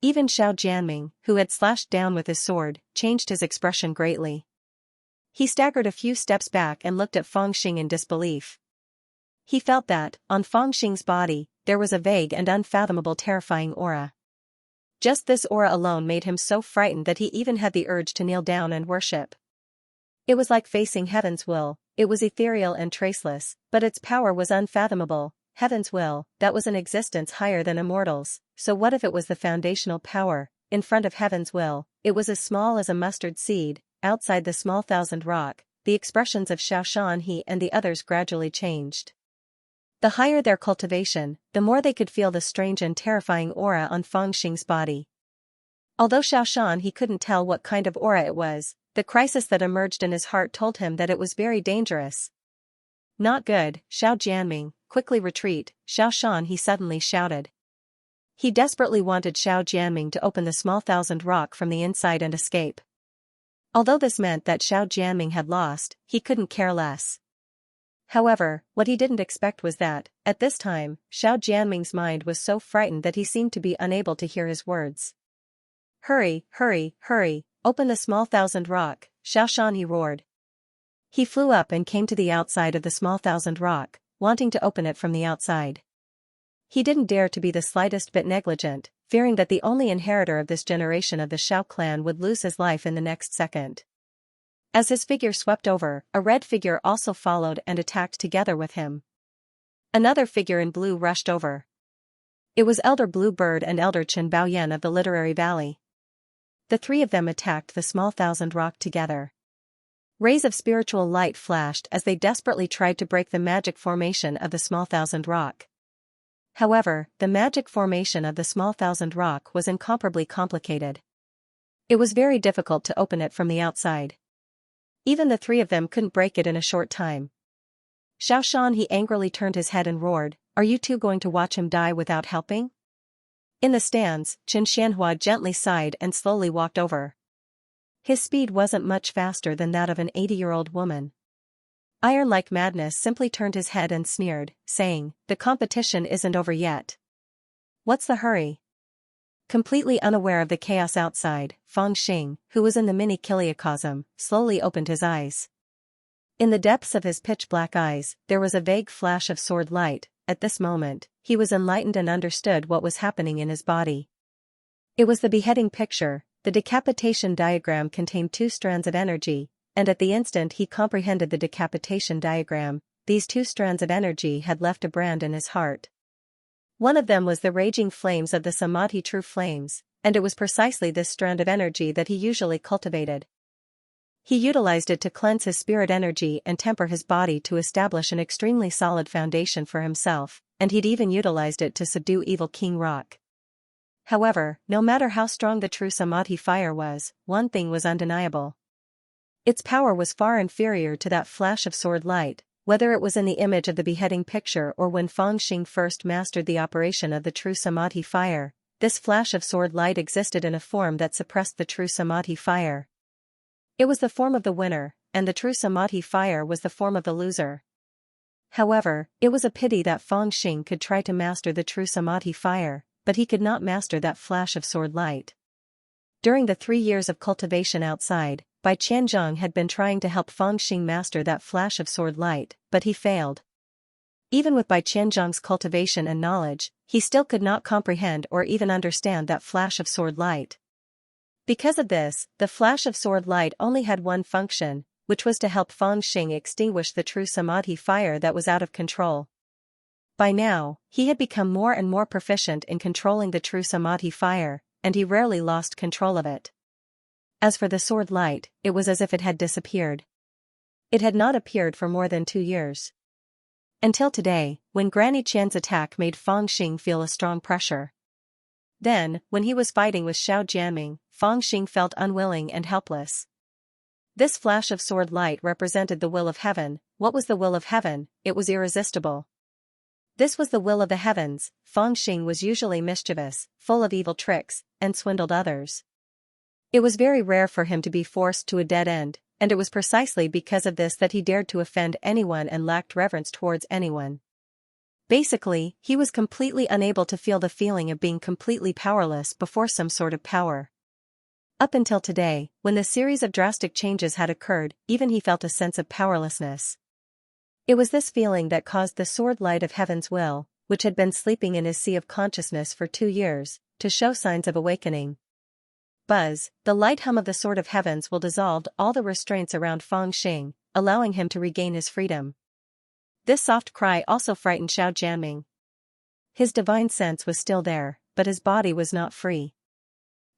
A: Even Xiao Jianming, who had slashed down with his sword, changed his expression greatly. He staggered a few steps back and looked at Feng Xing in disbelief. He felt that, on Feng Xing's body, there was a vague and unfathomable terrifying aura. Just this aura alone made him so frightened that he even had the urge to kneel down and worship. It was like facing heaven's will. It was ethereal and traceless, but its power was unfathomable. Heaven's will, that was an existence higher than immortals, so what if it was the foundational power, in front of heaven's will? It was as small as a mustard seed. Outside the small thousand rock, the expressions of Xiaoshan He and the others gradually changed. The higher their cultivation, the more they could feel the strange and terrifying aura on Feng Xing's body. Although Xiaoshan He couldn't tell what kind of aura it was, the crisis that emerged in his heart told him that it was very dangerous. Not good, Xiao Jianming, quickly retreat, Xiaoshan He suddenly shouted. He desperately wanted Xiao Jianming to open the small thousand rock from the inside and escape. Although this meant that Xiao Jianming had lost, he couldn't care less. However, what he didn't expect was that, at this time, Xiao Jianming's mind was so frightened that he seemed to be unable to hear his words. Hurry, hurry, hurry, open the small thousand rock, Xiaoshan He roared. He flew up and came to the outside of the small thousand rock, wanting to open it from the outside. He didn't dare to be the slightest bit negligent, fearing that the only inheritor of this generation of the Xiao clan would lose his life in the next second. As his figure swept over, a red figure also followed and attacked together with him. Another figure in blue rushed over. It was Elder Blue Bird and Elder Chen Baoyan of the Literary Valley. The three of them attacked the small thousand rock together. Rays of spiritual light flashed as they desperately tried to break the magic formation of the small thousand rock. However, the magic formation of the small thousand rock was incomparably complicated. It was very difficult to open it from the outside. Even the three of them couldn't break it in a short time. Xiaoshan He angrily turned his head and roared, "Are you two going to watch him die without helping?" In the stands, Qin Xianhua gently sighed and slowly walked over. His speed wasn't much faster than that of an 80-year-old woman. Iron like madness simply turned his head and sneered, saying, "The competition isn't over yet. What's the hurry?" Completely unaware of the chaos outside, Feng Xing, who was in the mini kiliocosm, slowly opened his eyes. In the depths of his pitch-black eyes, there was a vague flash of sword light. At this moment, he was enlightened and understood what was happening in his body. It was the beheading picture. The decapitation diagram contained two strands of energy, and at the instant he comprehended the decapitation diagram, these two strands of energy had left a brand in his heart. One of them was the raging flames of the Samadhi true flames, and it was precisely this strand of energy that he usually cultivated. He utilized it to cleanse his spirit energy and temper his body to establish an extremely solid foundation for himself, and he'd even utilized it to subdue evil King Rock. However, no matter how strong the true Samadhi fire was, one thing was undeniable. Its power was far inferior to that flash of sword light, whether it was in the image of the beheading picture or when Feng Xing first mastered the operation of the true Samadhi fire. This flash of sword light existed in a form that suppressed the true Samadhi fire. It was the form of the winner, and the true Samadhi fire was the form of the loser. However, it was a pity that Feng Xing could try to master the true Samadhi fire, but he could not master that flash of sword light. During the 3 years of cultivation outside, Bai Qianzhong had been trying to help Fang Xing master that flash of sword light, but he failed. Even with Bai Qianzhong's cultivation and knowledge, he still could not comprehend or even understand that flash of sword light. Because of this, the flash of sword light only had one function, which was to help Fang Xing extinguish the true samadhi fire that was out of control. By now, he had become more and more proficient in controlling the true samadhi fire, and he rarely lost control of it. As for the sword light, it was as if it had disappeared. It had not appeared for more than 2 years. Until today, when Granny Qian's attack made Fang Xing feel a strong pressure. Then, when he was fighting with Xiao Jianming, Fang Xing felt unwilling and helpless. This flash of sword light represented the will of heaven. What was the will of heaven? It was irresistible. This was the will of the heavens. Fang Xing was usually mischievous, full of evil tricks, and swindled others. It was very rare for him to be forced to a dead end, and it was precisely because of this that he dared to offend anyone and lacked reverence towards anyone. Basically, he was completely unable to feel the feeling of being completely powerless before some sort of power. Up until today, when the series of drastic changes had occurred, even he felt a sense of powerlessness. It was this feeling that caused the sword light of heaven's will, which had been sleeping in his sea of consciousness for 2 years, to show signs of awakening. Buzz, the light hum of the sword of heavens will dissolve all the restraints around Fang Xing, allowing him to regain his freedom. This soft cry also frightened Xiao Jianming. His divine sense was still there, but his body was not free.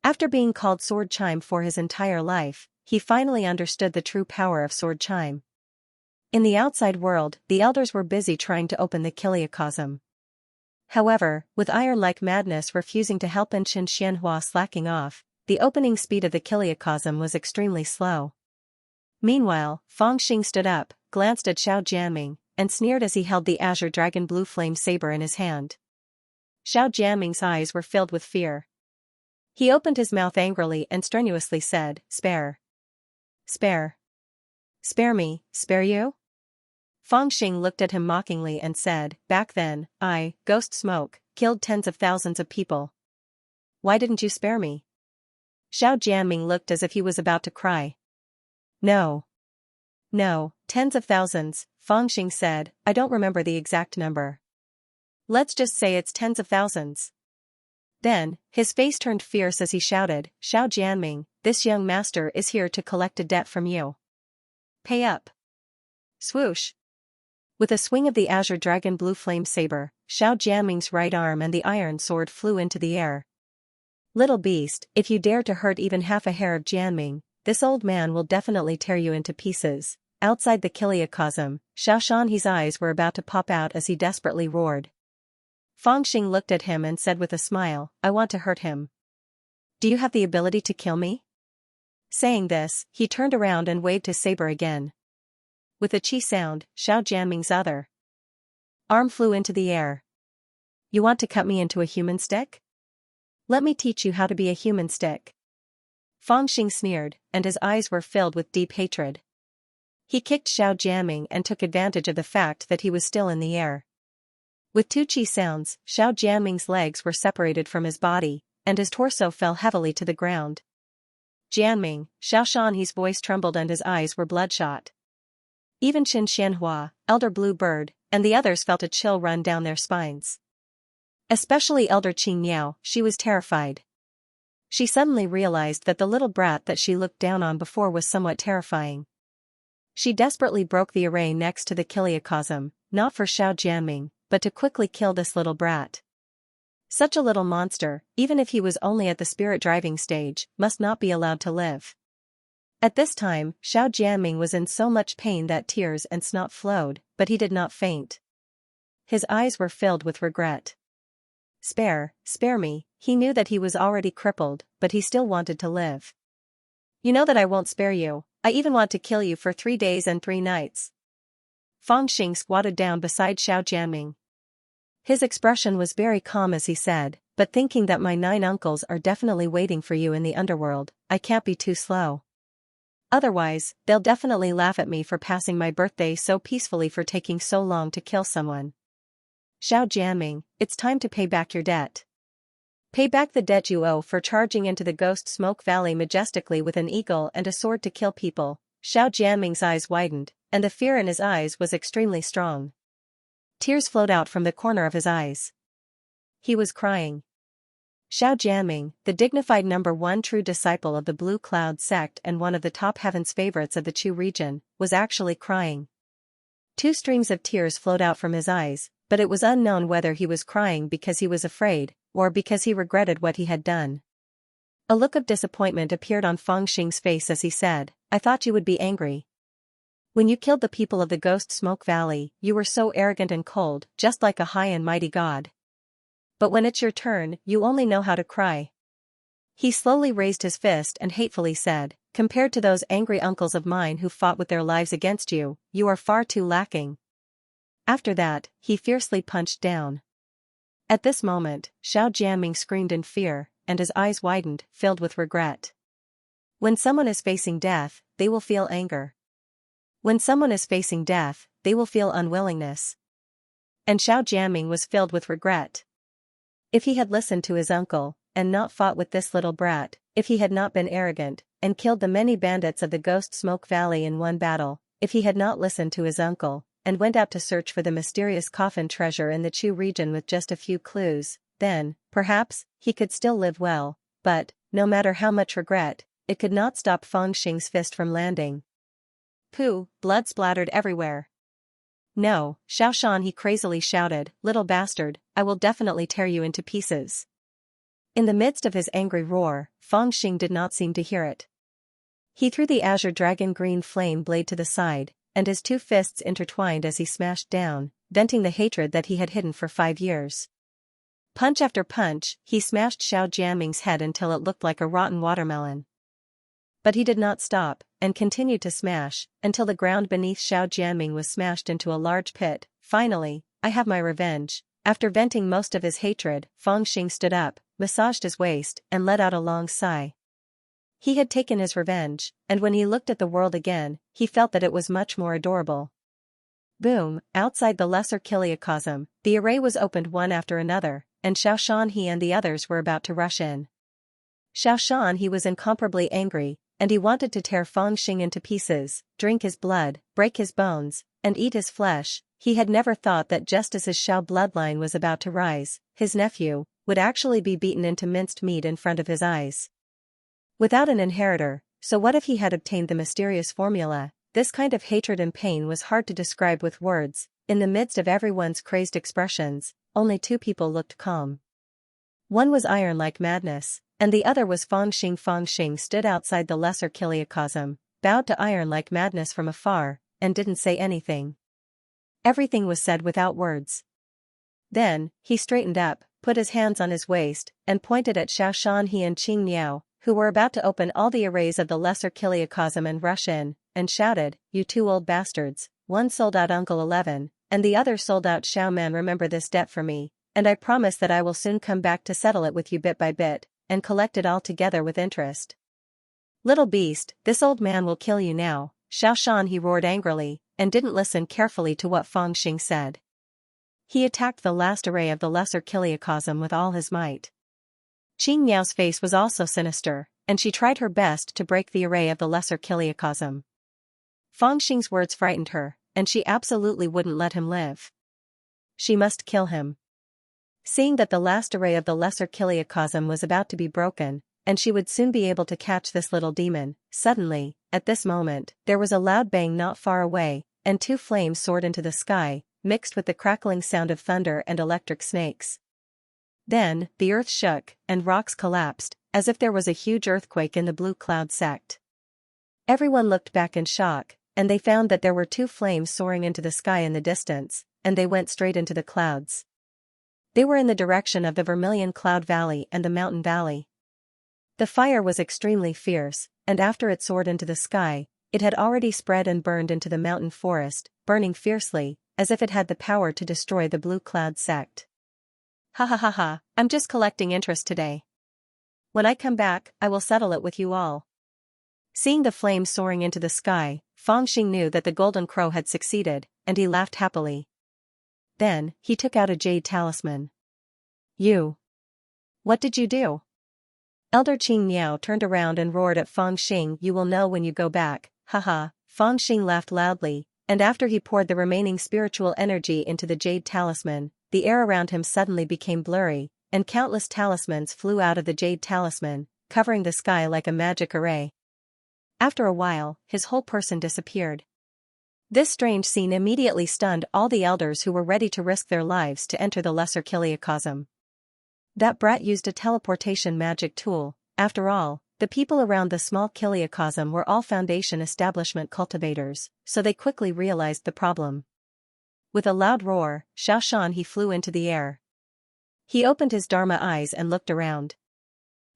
A: After being called sword chime for his entire life, he finally understood the true power of sword chime. In the outside world, the elders were busy trying to open the Kiliacosm. However, with iron-like madness refusing to help and Xianxia slacking off, the opening speed of the Kiliacosm was extremely slow. Meanwhile, Fang Xing stood up, glanced at Xiao Jianming, and sneered as he held the azure dragon blue flame saber in his hand. Xiao Jianming's eyes were filled with fear. He opened his mouth angrily and strenuously said, "Spare. Spare. Spare me, spare you?" Fang Xing looked at him mockingly and said, "Back then, I, Ghost Smoke, killed tens of thousands of people. Why didn't you spare me?" Xiao Jianming looked as if he was about to cry. No. No, tens of thousands, Fang Xing said, "I don't remember the exact number. Let's just say it's tens of thousands." Then, his face turned fierce as he shouted, "Xiao Jianming, this young master is here to collect a debt from you. Pay up." Swoosh. With a swing of the azure dragon blue flame saber, Xiao Jianming's right arm and the iron sword flew into the air. "Little beast, if you dare to hurt even half a hair of Jianming, this old man will definitely tear you into pieces." Outside the Kiliacosm, Xiaoshanhe's eyes were about to pop out as he desperately roared. Fang Xing looked at him and said with a smile, "I want to hurt him. Do you have the ability to kill me?" Saying this, he turned around and waved his saber again. With a chi sound, Xiao Jianming's other arm flew into the air. "You want to cut me into a human stick? Let me teach you how to be a human stick." Fang Xing sneered, and his eyes were filled with deep hatred. He kicked Xiao Jianming and took advantage of the fact that he was still in the air. With 2 chi sounds, Xiao Jianming's legs were separated from his body, and his torso fell heavily to the ground. "Jianming," Xiaoshanhe's voice trembled and his eyes were bloodshot. Even Xianxia, Elder Blue Bird, and the others felt a chill run down their spines. Especially Elder Qing Miao, she was terrified. She suddenly realized that the little brat that she looked down on before was somewhat terrifying. She desperately broke the array next to the Kiliacosm, not for Xiao Jianming, but to quickly kill this little brat. Such a little monster, even if he was only at the spirit driving stage, must not be allowed to live. At this time, Xiao Jianming was in so much pain that tears and snot flowed, but he did not faint. His eyes were filled with regret. Spare me, he knew that he was already crippled, but he still wanted to live. "You know that I won't spare you, I even want to kill you for 3 days and 3 nights. Fang Xing squatted down beside Xiao Jianming. His expression was very calm as he said, "But thinking that my 9 uncles are definitely waiting for you in the underworld, I can't be too slow. Otherwise, they'll definitely laugh at me for passing my birthday so peacefully for taking so long to kill someone. Xiao Jianming, it's time to pay back your debt." Pay back the debt you owe for charging into the Ghost Smoke Valley majestically with an eagle and a sword to kill people. Xiao Jianming's eyes widened, and the fear in his eyes was extremely strong. Tears flowed out from the corner of his eyes. He was crying. Xiao Jianming, the dignified #1 true disciple of the Blue Cloud sect and one of the top heaven's favorites of the Chu region, was actually crying. 2 streams of tears flowed out from his eyes, but it was unknown whether he was crying because he was afraid, or because he regretted what he had done. A look of disappointment appeared on Fangxing's face as he said, "I thought you would be angry. When you killed the people of the Ghost Smoke Valley, you were so arrogant and cold, just like a high and mighty god. But when it's your turn, you only know how to cry." He slowly raised his fist and hatefully said, "Compared to those angry uncles of mine who fought with their lives against you, you are far too lacking." After that, he fiercely punched down. At this moment, Xiao Jianming screamed in fear, and his eyes widened, filled with regret. When someone is facing death, they will feel anger. When someone is facing death, they will feel unwillingness. And Xiao Jianming was filled with regret. If he had listened to his uncle, and not fought with this little brat, if he had not been arrogant, and killed the many bandits of the Ghost Smoke Valley in one battle, if he had not listened to his uncle, and went out to search for the mysterious coffin treasure in the Chu region with just a few clues, then, perhaps, he could still live well, but, no matter how much regret, it could not stop Fangxing's fist from landing. Pooh, blood splattered everywhere. "No, Xiaoshan," he crazily shouted, "little bastard, I will definitely tear you into pieces." In the midst of his angry roar, Fangxing did not seem to hear it. He threw the azure dragon green flame blade to the side, and his 2 fists intertwined as he smashed down, venting the hatred that he had hidden for 5 years. Punch after punch, he smashed Xiao Jianming's head until it looked like a rotten watermelon. But he did not stop, and continued to smash, until the ground beneath Xiao Jianming was smashed into a large pit. Finally, "I have my revenge." After venting most of his hatred, Fangxing stood up, massaged his waist, and let out a long sigh. He had taken his revenge, and when he looked at the world again, he felt that it was much more adorable. Boom, outside the Lesser Kiliacosm, the array was opened one after another, and Xiaoshan he and the others were about to rush in. Xiaoshan he was incomparably angry, and he wanted to tear Fangxing into pieces, drink his blood, break his bones, and eat his flesh. He had never thought that just as his Xiao bloodline was about to rise, his nephew would actually be beaten into minced meat in front of his eyes. Without an inheritor, so what if he had obtained the mysterious formula? This kind of hatred and pain was hard to describe with words. In the midst of everyone's crazed expressions, only 2 people looked calm. One was iron like madness, and the other was Fangxing. Fangxing stood outside the Lesser Kiliacosm, bowed to iron like madness from afar, and didn't say anything. Everything was said without words. Then, he straightened up, put his hands on his waist, and pointed at Xiaoshan he and Qing Miao, who were about to open all the arrays of the Lesser Kiliacosm and rush in, and shouted, "You 2 old bastards, one sold out Uncle 11, and the other sold out Xiao Man. Remember this debt for me, and I promise that I will soon come back to settle it with you bit by bit, and collect it all together with interest. Little beast, this old man will kill you now." Xiaoshan he roared angrily, and didn't listen carefully to what Fangxing said. He attacked the last array of the Lesser Kiliacosm with all his might. Qing Miao's face was also sinister, and she tried her best to break the array of the Lesser Kiliacosm. Fangxing's words frightened her, and she absolutely wouldn't let him live. She must kill him. Seeing that the last array of the Lesser Kiliacosm was about to be broken, and she would soon be able to catch this little demon, suddenly, at this moment, there was a loud bang not far away, and 2 flames soared into the sky, mixed with the crackling sound of thunder and electric snakes. Then, the earth shook, and rocks collapsed, as if there was a huge earthquake in the Blue Cloud sect. Everyone looked back in shock, and they found that there were 2 flames soaring into the sky in the distance, and they went straight into the clouds. They were in the direction of the Vermilion Cloud Valley and the Mountain Valley. The fire was extremely fierce, and after it soared into the sky, it had already spread and burned into the mountain forest, burning fiercely, as if it had the power to destroy the Blue Cloud sect. "Ha ha ha ha, I'm just collecting interest today. When I come back, I will settle it with you all." Seeing the flames soaring into the sky, Fangxing knew that the Golden Crow had succeeded, and he laughed happily. Then, he took out a jade talisman. "You What did you do? Elder Qing Miao turned around and roared at Fang Xing. You will know when you go back, haha. Fang Xing laughed loudly, and after he poured the remaining spiritual energy into the jade talisman, the air around him suddenly became blurry, and countless talismans flew out of the jade talisman, covering the sky like a magic array. After a while, his whole person disappeared. This strange scene immediately stunned all the elders who were ready to risk their lives to enter the lesser Kiliacosm. That brat used a teleportation magic tool. After all, the people around the small Kiliacosm were all Foundation establishment cultivators, so they quickly realized the problem. With a loud roar, Xiaoshan he flew into the air. He opened his Dharma eyes and looked around.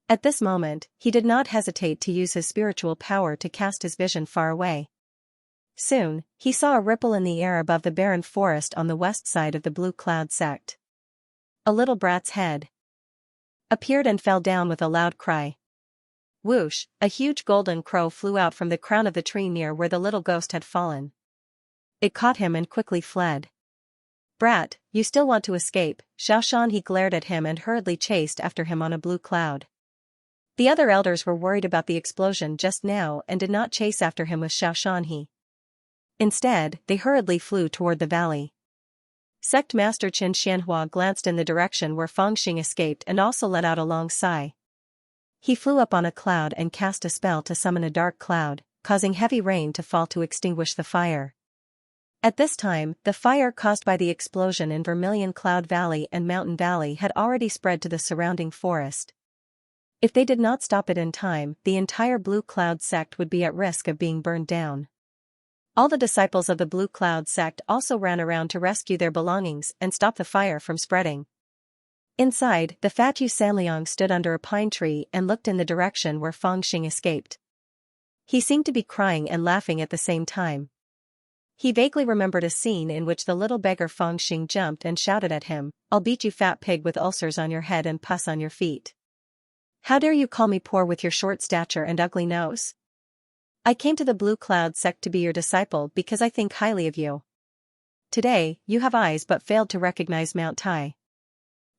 A: At this moment, he did not hesitate to use his spiritual power to cast his vision far away. Soon, he saw a ripple in the air above the barren forest on the west side of the Blue Cloud sect. A little brat's head appeared and fell down with a loud cry. Whoosh, a huge golden crow flew out from the crown of the tree near where the little ghost had fallen. It caught him and quickly fled. Brat, you still want to escape? Xiaoshan he glared at him and hurriedly chased after him on a blue cloud. The other elders were worried about the explosion just now and did not chase after him with Xiaoshan he. Instead, they hurriedly flew toward the valley. Sect Master Qin Xianhua glanced in the direction where Fang Xing escaped and also let out a long sigh. He flew up on a cloud and cast a spell to summon a dark cloud, causing heavy rain to fall to extinguish the fire. At this time, the fire caused by the explosion in Vermilion Cloud Valley and Mountain Valley had already spread to the surrounding forest. If they did not stop it in time, the entire Blue Cloud sect would be at risk of being burned down. All the disciples of the Blue Cloud sect also ran around to rescue their belongings and stop the fire from spreading. Inside, the fat Yu Sanliang stood under a pine tree and looked in the direction where Fang Xing escaped. He seemed to be crying and laughing at the same time. He vaguely remembered a scene in which the little beggar Fang Xing jumped and shouted at him, "I'll beat you, fat pig with ulcers on your head and pus on your feet. How dare you call me poor with your short stature and ugly nose? I came to the Blue Cloud sect to be your disciple because I think highly of you. Today, you have eyes but failed to recognize Mount Tai.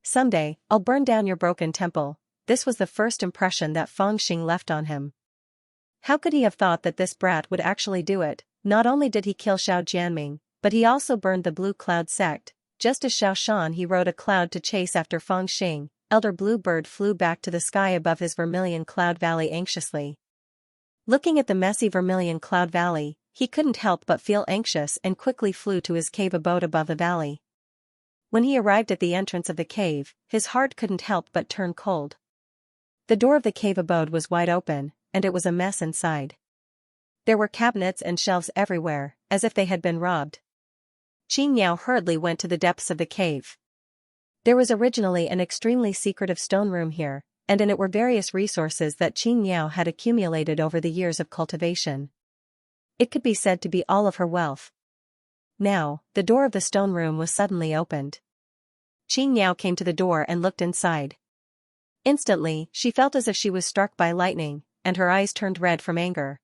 A: Someday, I'll burn down your broken temple." This was the first impression that Fang Xing left on him. How could he have thought that this brat would actually do it? Not only did he kill Xiao Jianming, but he also burned the Blue Cloud sect. Just as Xiaoshan he rode a cloud to chase after Fang Xing, Elder Bluebird flew back to the sky above his Vermilion Cloud Valley anxiously. Looking at the messy Vermilion Cloud Valley, he couldn't help but feel anxious and quickly flew to his cave abode above the valley. When he arrived at the entrance of the cave, his heart couldn't help but turn cold. The door of the cave abode was wide open, and it was a mess inside. There were cabinets and shelves everywhere, as if they had been robbed. Qing Miao hurriedly went to the depths of the cave. There was originally an extremely secretive stone room here, and in it were various resources that Qing Miao had accumulated over the years of cultivation. It could be said to be all of her wealth. Now, the door of the stone room was suddenly opened. Qing Miao came to the door and looked inside. Instantly, she felt as if she was struck by lightning, and her eyes turned red from anger.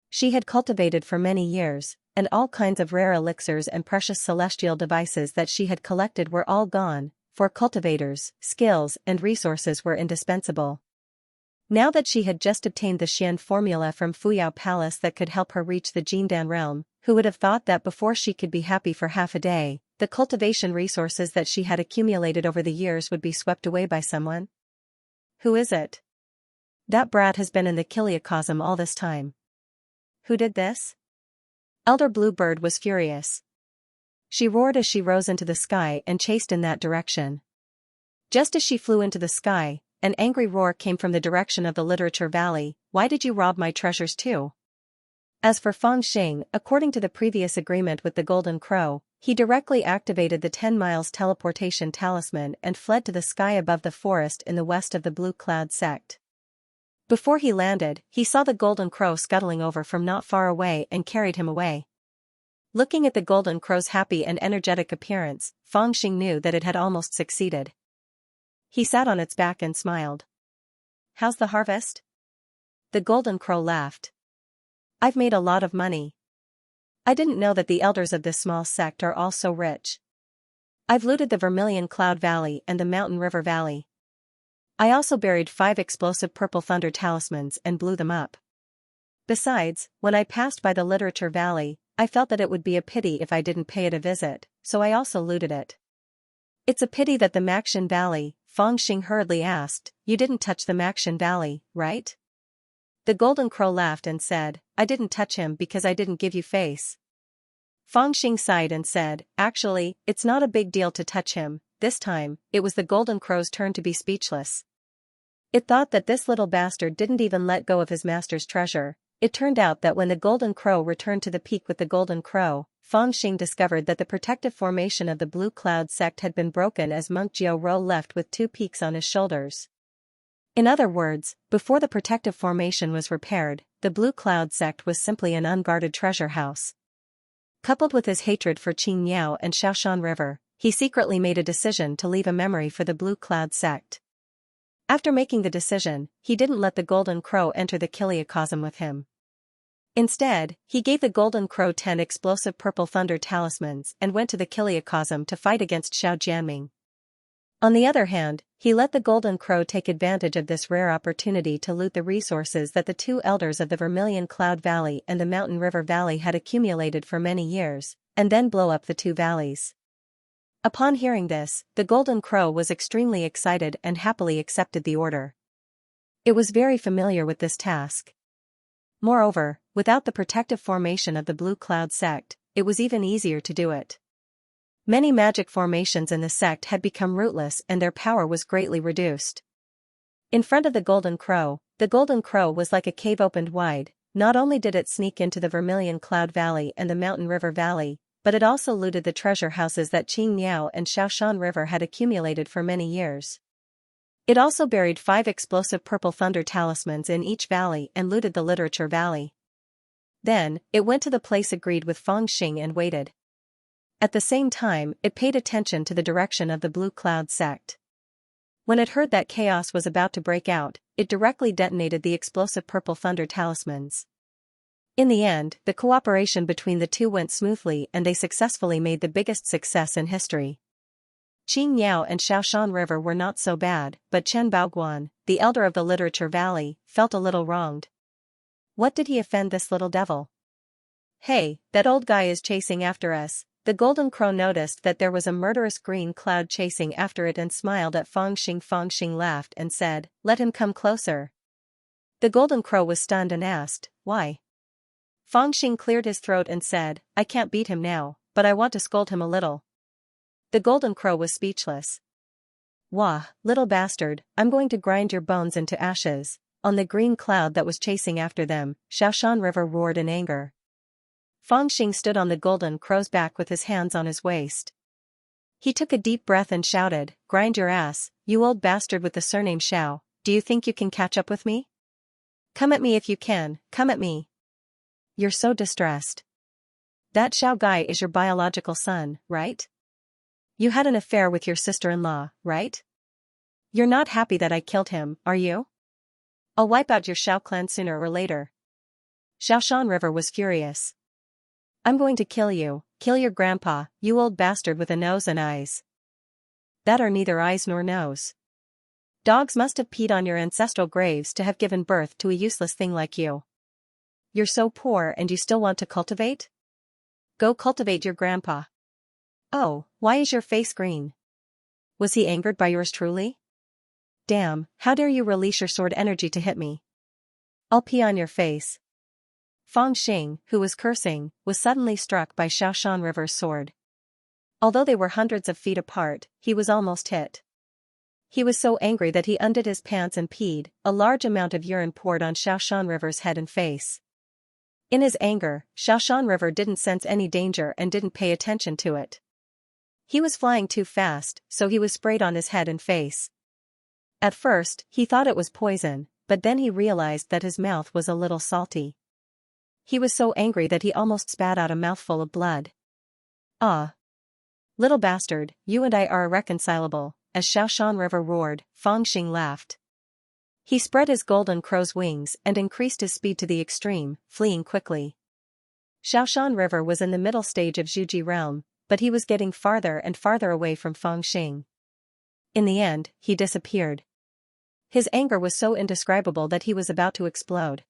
A: She had cultivated for many years, and all kinds of rare elixirs and precious celestial devices that she had collected were all gone. For cultivators, skills and resources were indispensable. Now that she had just obtained the Xian formula from Fuyao Palace that could help her reach the Jindan realm, who would have thought that before she could be happy for half a day, the cultivation resources that she had accumulated over the years would be swept away by someone? Who is it? That brat has been in the Kiliacosm all this time. Who did this? Elder Bluebird was furious. She roared as she rose into the sky and chased in that direction. Just as she flew into the sky, an angry roar came from the direction of the Literature Valley. "Why did you rob my treasures too?" As for Fang Xing, according to the previous agreement with the Golden Crow, he directly activated the 10 miles teleportation talisman and fled to the sky above the forest in the west of the Blue Cloud sect. Before he landed, he saw the Golden Crow scuttling over from not far away and carried him away. Looking at the Golden Crow's happy and energetic appearance, Fang Xing knew that it had almost succeeded. He sat on its back and smiled. "How's the harvest?" The Golden Crow laughed. "I've made a lot of money. I didn't know that the elders of this small sect are all so rich. I've looted the Vermilion Cloud Valley and the Mountain River Valley. I also buried 5 explosive purple thunder talismans and blew them up. Besides, when I passed by the Literature Valley, I felt that it would be a pity if I didn't pay it a visit, so I also looted it. It's a pity that the Maxian Valley, Feng Xing hurriedly asked, you didn't touch the Maxian Valley, right? The Golden Crow laughed and said, I didn't touch him because I didn't give you face. Feng Xing sighed and said, actually, it's not a big deal to touch him. This time, it was the Golden Crow's turn to be speechless. It thought that this little bastard didn't even let go of his master's treasure. It turned out that when the Golden Crow returned to the peak with the Golden Crow, Feng Xing discovered that the protective formation of the Blue Cloud sect had been broken as Monk Jiao Ro left with 2 peaks on his shoulders. In other words, before the protective formation was repaired, the Blue Cloud sect was simply an unguarded treasure house. Coupled with his hatred for Qing Miao and Xiaoshan River, he secretly made a decision to leave a memory for the Blue Cloud sect. After making the decision, he didn't let the Golden Crow enter the Kiliacosm with him. Instead, he gave the Golden Crow 10 explosive purple thunder talismans and went to the Kiliacosm to fight against Xiao Jianming. On the other hand, he let the Golden Crow take advantage of this rare opportunity to loot the resources that the 2 elders of the Vermilion Cloud Valley and the Mountain River Valley had accumulated for many years, and then blow up the 2 valleys. Upon hearing this, the Golden Crow was extremely excited and happily accepted the order. It was very familiar with this task. Moreover, without the protective formation of the Blue Cloud sect, it was even easier to do it. Many magic formations in the sect had become rootless and their power was greatly reduced. In front of the Golden Crow was like a cave opened wide. Not only did it sneak into the Vermilion Cloud Valley and the Mountain River Valley, but it also looted the treasure houses that Qing Miao and Xiaoshan River had accumulated for many years. It also buried 5 explosive purple thunder talismans in each valley and looted the Literature Valley. Then, it went to the place agreed with Feng Xing and waited. At the same time, it paid attention to the direction of the Blue Cloud sect. When it heard that chaos was about to break out, it directly detonated the explosive purple thunder talismans. In the end, the cooperation between the 2 went smoothly and they successfully made the biggest success in history. Qing Miao and Xiaoshan River were not so bad, but Chen Baoguan, the elder of the Literature Valley, felt a little wronged. What did he offend this little devil? Hey, that old guy is chasing after us. The Golden Crow noticed that there was a murderous green cloud chasing after it and smiled at Feng Xing. Feng Xing laughed and said, let him come closer. The Golden Crow was stunned and asked, why? Feng Xing cleared his throat and said, I can't beat him now, but I want to scold him a little. The Golden Crow was speechless. Wah, little bastard, I'm going to grind your bones into ashes. On the green cloud that was chasing after them, Xiaoshan River roared in anger. Feng Xing stood on the Golden Crow's back with his hands on his waist. He took a deep breath and shouted, grind your ass, you old bastard with the surname Xiao, do you think you can catch up with me? Come at me if you can, come at me. You're so distressed. That Xiao guy is your biological son, right? You had an affair with your sister-in-law, right? You're not happy that I killed him, are you? I'll wipe out your Xiao clan sooner or later. Xiaoshan River was furious. I'm going to kill you, kill your grandpa, you old bastard with a nose and eyes. That are neither eyes nor nose. Dogs must have peed on your ancestral graves to have given birth to a useless thing like you. You're so poor and you still want to cultivate? Go cultivate your grandpa. Oh, why is your face green? Was he angered by yours truly? Damn, how dare you release your sword energy to hit me? I'll pee on your face. Feng Xing, who was cursing, was suddenly struck by Xiaoshan River's sword. Although they were hundreds of feet apart, he was almost hit. He was so angry that he undid his pants and peed. A large amount of urine poured on Xiaoshan River's head and face. In his anger, Xiaoshan River didn't sense any danger and didn't pay attention to it. He was flying too fast, so he was sprayed on his head and face. At first, he thought it was poison, but then he realized that his mouth was a little salty. He was so angry that he almost spat out a mouthful of blood. Ah! Little bastard, you and I are irreconcilable, as Xiaoshan River roared. Feng Xing laughed. He spread his Golden Crow's wings and increased his speed to the extreme, fleeing quickly. Xiaoshan River was in the middle stage of Zhuji realm, but he was getting farther and farther away from Feng Xing. In the end, he disappeared. His anger was so indescribable that he was about to explode.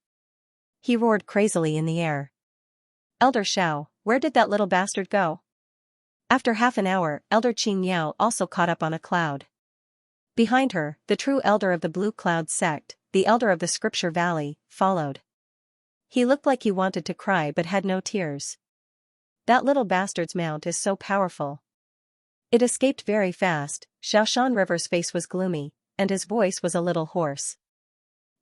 A: He roared crazily in the air. "Elder Xiao, where did that little bastard go?" After half an hour, Elder Qingmiao also caught up on a cloud. Behind her, the true elder of the Blue Cloud sect, the elder of the Scripture Valley, followed. He looked like he wanted to cry but had no tears. "That little bastard's mount is so powerful. It escaped very fast." Xiaoshan River's face was gloomy, and his voice was a little hoarse.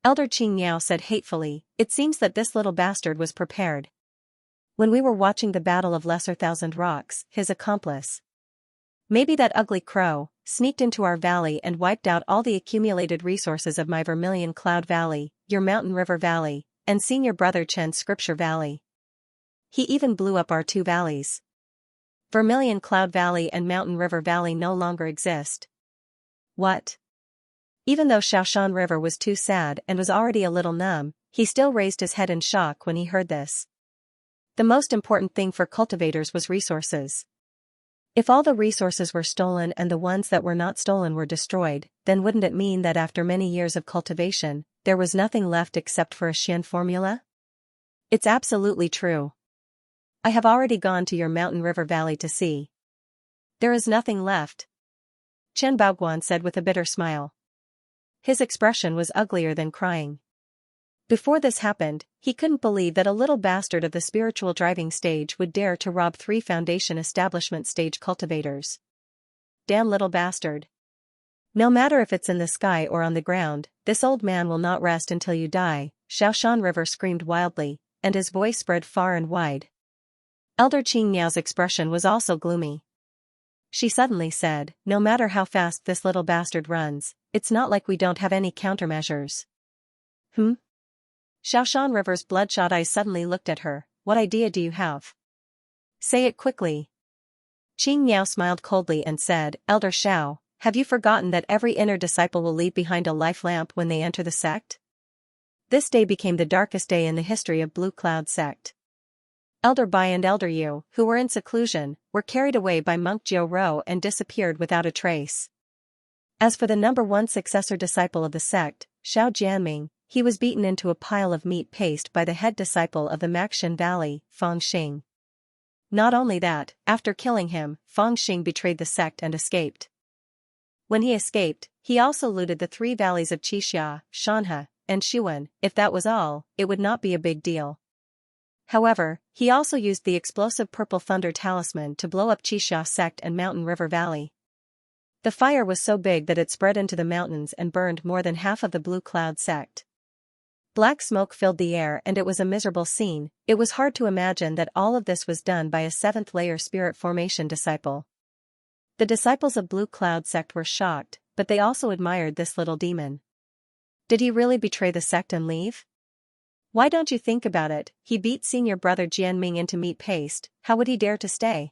A: Elder Qingmiao said hatefully, "It seems that this little bastard was prepared. When we were watching the Battle of Lesser Thousand Rocks, his accomplice. Maybe that ugly crow sneaked into our valley and wiped out all the accumulated resources of my Vermilion Cloud Valley, your Mountain River Valley, and Senior Brother Chen's Scripture Valley. He even blew up our two valleys. Vermilion Cloud Valley and Mountain River Valley no longer exist." "What?" Even though Xiaoshan River was too sad and was already a little numb, he still raised his head in shock when he heard this. The most important thing for cultivators was resources. If all the resources were stolen and the ones that were not stolen were destroyed, then wouldn't it mean that after many years of cultivation, there was nothing left except for a Xian formula? It's absolutely true. I have already gone to your Mountain River Valley to see. There is nothing left, Chen Baoguan said with a bitter smile. His expression was uglier than crying. Before this happened, he couldn't believe that a little bastard of the spiritual driving stage would dare to rob 3 foundation establishment stage cultivators. Damn little bastard. No matter if it's in the sky or on the ground, this old man will not rest until you die, Xiaoshan River screamed wildly, and his voice spread far and wide. Elder Qingmiao's expression was also gloomy. She suddenly said, "No matter how fast this little bastard runs, it's not like we don't have any countermeasures." Xiaoshan River's bloodshot eyes suddenly looked at her. "What idea do you have? Say it quickly." Qingmiao smiled coldly and said, "Elder Xiao, have you forgotten that every inner disciple will leave behind a life lamp when they enter the sect?" This day became the darkest day in the history of Blue Cloud sect. Elder Bai and Elder Yu, who were in seclusion, were carried away by monk Jiu Ro and disappeared without a trace. As for the number 1 successor disciple of the sect, Xiao Jianming, he was beaten into a pile of meat paste by the head disciple of the Maxin Valley, Fang Xing. Not only that, after killing him, Fang Xing betrayed the sect and escaped. When he escaped, he also looted the 3 valleys of Qixia, Shanhe, and Shuan. If that was all, it would not be a big deal. However, he also used the explosive Purple Thunder Talisman to blow up Qixia sect and Mountain River Valley. The fire was so big that it spread into the mountains and burned more than half of the Blue Cloud sect. Black smoke filled the air and it was a miserable scene. It was hard to imagine that all of this was done by a 7th layer spirit formation disciple. The disciples of Blue Cloud sect were shocked, but they also admired this little demon. Did he really betray the sect and leave? Why don't you think about it? He beat Senior Brother Jianming into meat paste, how would he dare to stay?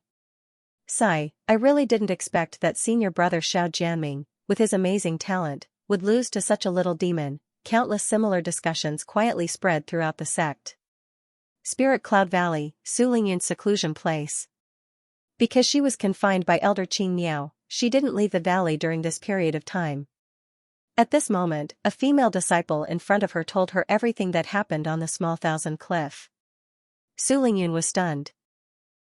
A: Sigh, I really didn't expect that Senior Brother Xiao Jianming, with his amazing talent, would lose to such a little demon. Countless similar discussions quietly spread throughout the sect. Spirit Cloud Valley, Su Lingyun's seclusion place. Because she was confined by Elder Qingmiao, she didn't leave the valley during this period of time. At this moment, a female disciple in front of her told her everything that happened on the Small Thousand Cliff. Su Lingyun was stunned.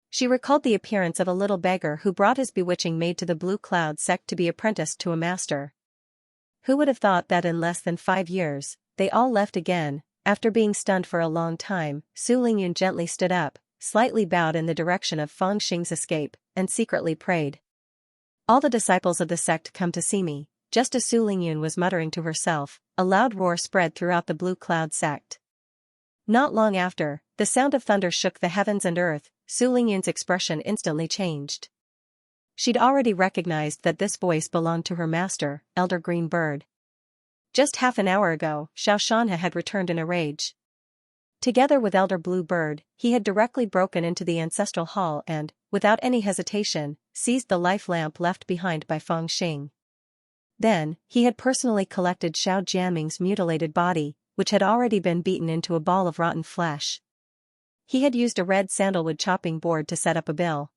A: She recalled the appearance of a little beggar who brought his bewitching maid to the Blue Cloud sect to be apprenticed to a master. Who would have thought that in less than 5 years, they all left again? After being stunned for a long time, Su Lingyun gently stood up, slightly bowed in the direction of Fang Xing's escape, and secretly prayed. "All the disciples of the sect come to see me." Just as Su Lingyun was muttering to herself, a loud roar spread throughout the Blue Cloud sect. Not long after, the sound of thunder shook the heavens and earth. Su Lingyun's expression instantly changed. She'd already recognized that this voice belonged to her master, Elder Green Bird. Just half an hour ago, Xiaoshanhe had returned in a rage. Together with Elder Blue Bird, he had directly broken into the ancestral hall and, without any hesitation, seized the life lamp left behind by Fang Xing. Then, he had personally collected Xiao Jianming's mutilated body, which had already been beaten into a ball of rotten flesh. He had used a red sandalwood chopping board to set up a bill.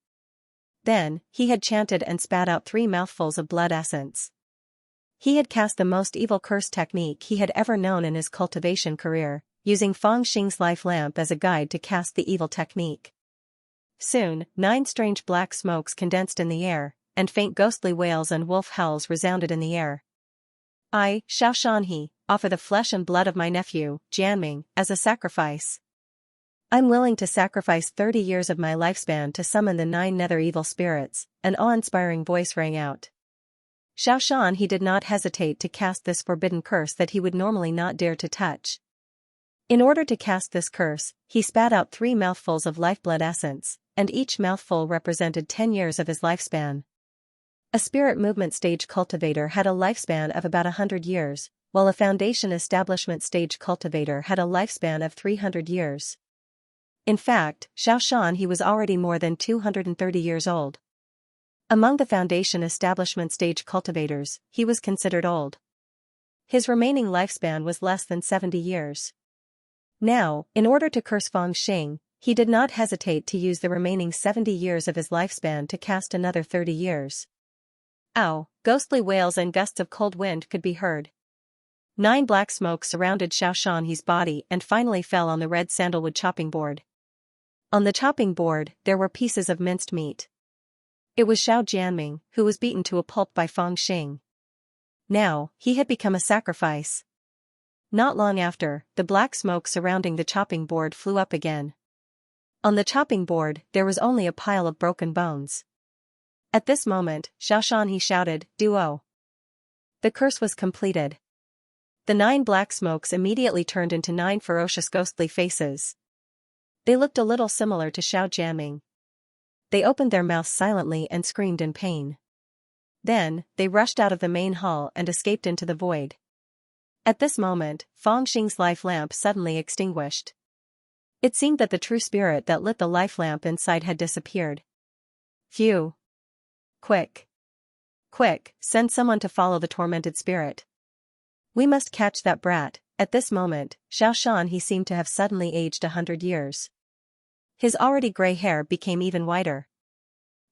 A: Then, he had chanted and spat out 3 mouthfuls of blood essence. He had cast the most evil curse technique he had ever known in his cultivation career, using Feng Xing's life lamp as a guide to cast the evil technique. Soon, 9 strange black smokes condensed in the air, and faint ghostly wails and wolf howls resounded in the air. I, Xiaoxianhe, offer the flesh and blood of my nephew, Jianming, as a sacrifice. I'm willing to sacrifice 30 years of my lifespan to summon the 9 nether evil spirits, an awe-inspiring voice rang out. Xiaoxianhe did not hesitate to cast this forbidden curse that he would normally not dare to touch. In order to cast this curse, he spat out 3 mouthfuls of lifeblood essence, and each mouthful represented 10 years of his lifespan. A spirit movement stage cultivator had a lifespan of about 100 years, while a foundation establishment stage cultivator had a lifespan of 300 years. In fact, Xiaoxianhe was already more than 230 years old. Among the foundation establishment stage cultivators, he was considered old. His remaining lifespan was less than 70 years. Now, in order to curse Feng Xing, he did not hesitate to use the remaining 70 years of his lifespan to cast another 30 years. Ow! Ghostly wails and gusts of cold wind could be heard. 9 black smokes surrounded Xiaoxianhe's body and finally fell on the red sandalwood chopping board. On the chopping board, there were pieces of minced meat. It was Xiao Jianming, who was beaten to a pulp by Feng Xing. Now, he had become a sacrifice. Not long after, the black smoke surrounding the chopping board flew up again. On the chopping board, there was only a pile of broken bones. At this moment, Xiaoxianhe shouted, "Duo!" The curse was completed. The 9 black smokes immediately turned into 9 ferocious ghostly faces. They looked a little similar to Xiao Jianming. They opened their mouths silently and screamed in pain. Then, they rushed out of the main hall and escaped into the void. At this moment, Feng Xing's life lamp suddenly extinguished. It seemed that the true spirit that lit the life lamp inside had disappeared. Phew! Quick! Quick, send someone to follow the tormented spirit. We must catch that brat. At this moment, Xiaoxianhe seemed to have suddenly aged 100 years. His already gray hair became even whiter.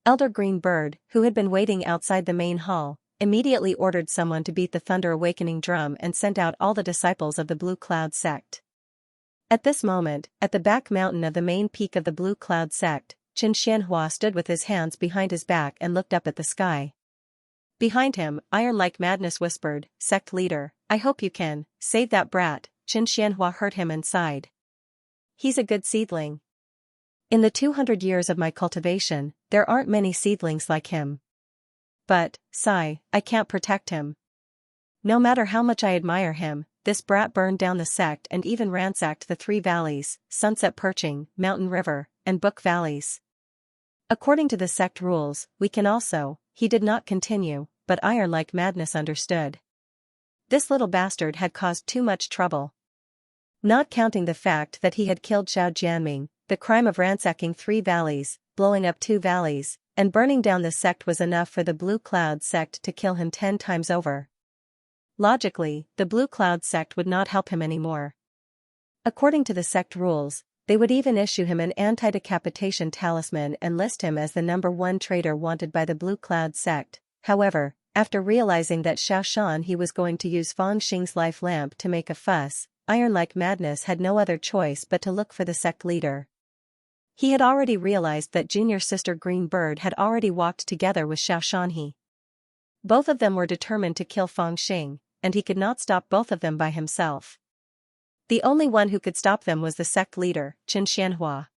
A: Elder Green Bird, who had been waiting outside the main hall, immediately ordered someone to beat the Thunder Awakening drum and sent out all the disciples of the Blue Cloud sect. At this moment, at the back mountain of the main peak of the Blue Cloud sect, Xianxia stood with his hands behind his back and looked up at the sky. Behind him, Iron Like Madness whispered, "Sect leader, I hope you can save that brat." Xianxia heard him and sighed. He's a good seedling. In the 200 years of my cultivation, there aren't many seedlings like him. But, sigh, I can't protect him. No matter how much I admire him, this brat burned down the sect and even ransacked the 3 valleys, Sunset Perching, Mountain River, and Book Valleys. According to the sect rules, we can also, he did not continue, but Iron Like Madness understood. This little bastard had caused too much trouble. Not counting the fact that he had killed Xiao Jianming, the crime of ransacking 3 valleys, blowing up 2 valleys, and burning down the sect was enough for the Blue Cloud sect to kill him 10 times over. Logically, the Blue Cloud sect would not help him anymore. According to the sect rules, they would even issue him an anti-decapitation talisman and list him as the #1 traitor wanted by the Blue Cloud sect. However, after realizing that Xiaoxianhe was going to use Feng Xing's life lamp to make a fuss, Iron Like Madness had no other choice but to look for the sect leader. He had already realized that junior sister Green Bird had already walked together with Xiaoxianhe. Both of them were determined to kill Feng Xing, and he could not stop both of them by himself. The only one who could stop them was the sect leader, Xianxia.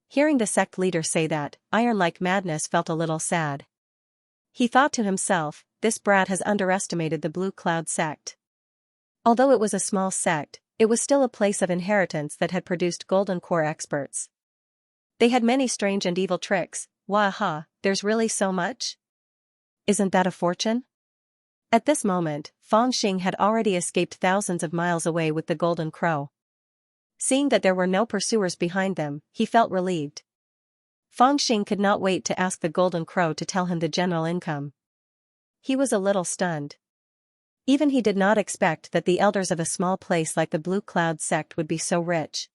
A: Hearing the sect leader say that, Iron Like Madness felt a little sad. He thought to himself, this brat has underestimated the Blue Cloud sect. Although it was a small sect, it was still a place of inheritance that had produced golden core experts. They had many strange and evil tricks. Waha, there's really so much? Isn't that a fortune? At this moment, Feng Xing had already escaped thousands of miles away with the Golden Crow. Seeing that there were no pursuers behind them, he felt relieved. Feng Xing could not wait to ask the Golden Crow to tell him the general income. He was a little stunned. Even he did not expect that the elders of a small place like the Blue Cloud sect would be so rich.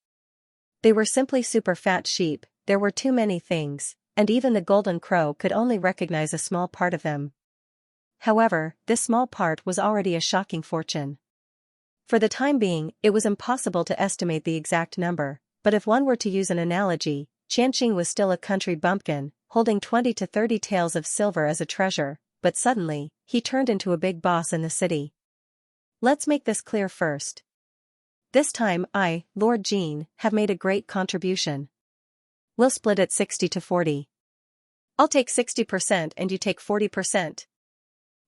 A: They were simply super fat sheep, there were too many things, and even the Golden Crow could only recognize a small part of them. However, this small part was already a shocking fortune. For the time being, it was impossible to estimate the exact number, but if one were to use an analogy, Xianxia was still a country bumpkin, holding 20 to 30 taels of silver as a treasure, but suddenly, he turned into a big boss in the city. Let's make this clear first. This time I, Lord Jean, have made a great contribution. We'll split it 60 to 40. I'll take 60% and you take 40%.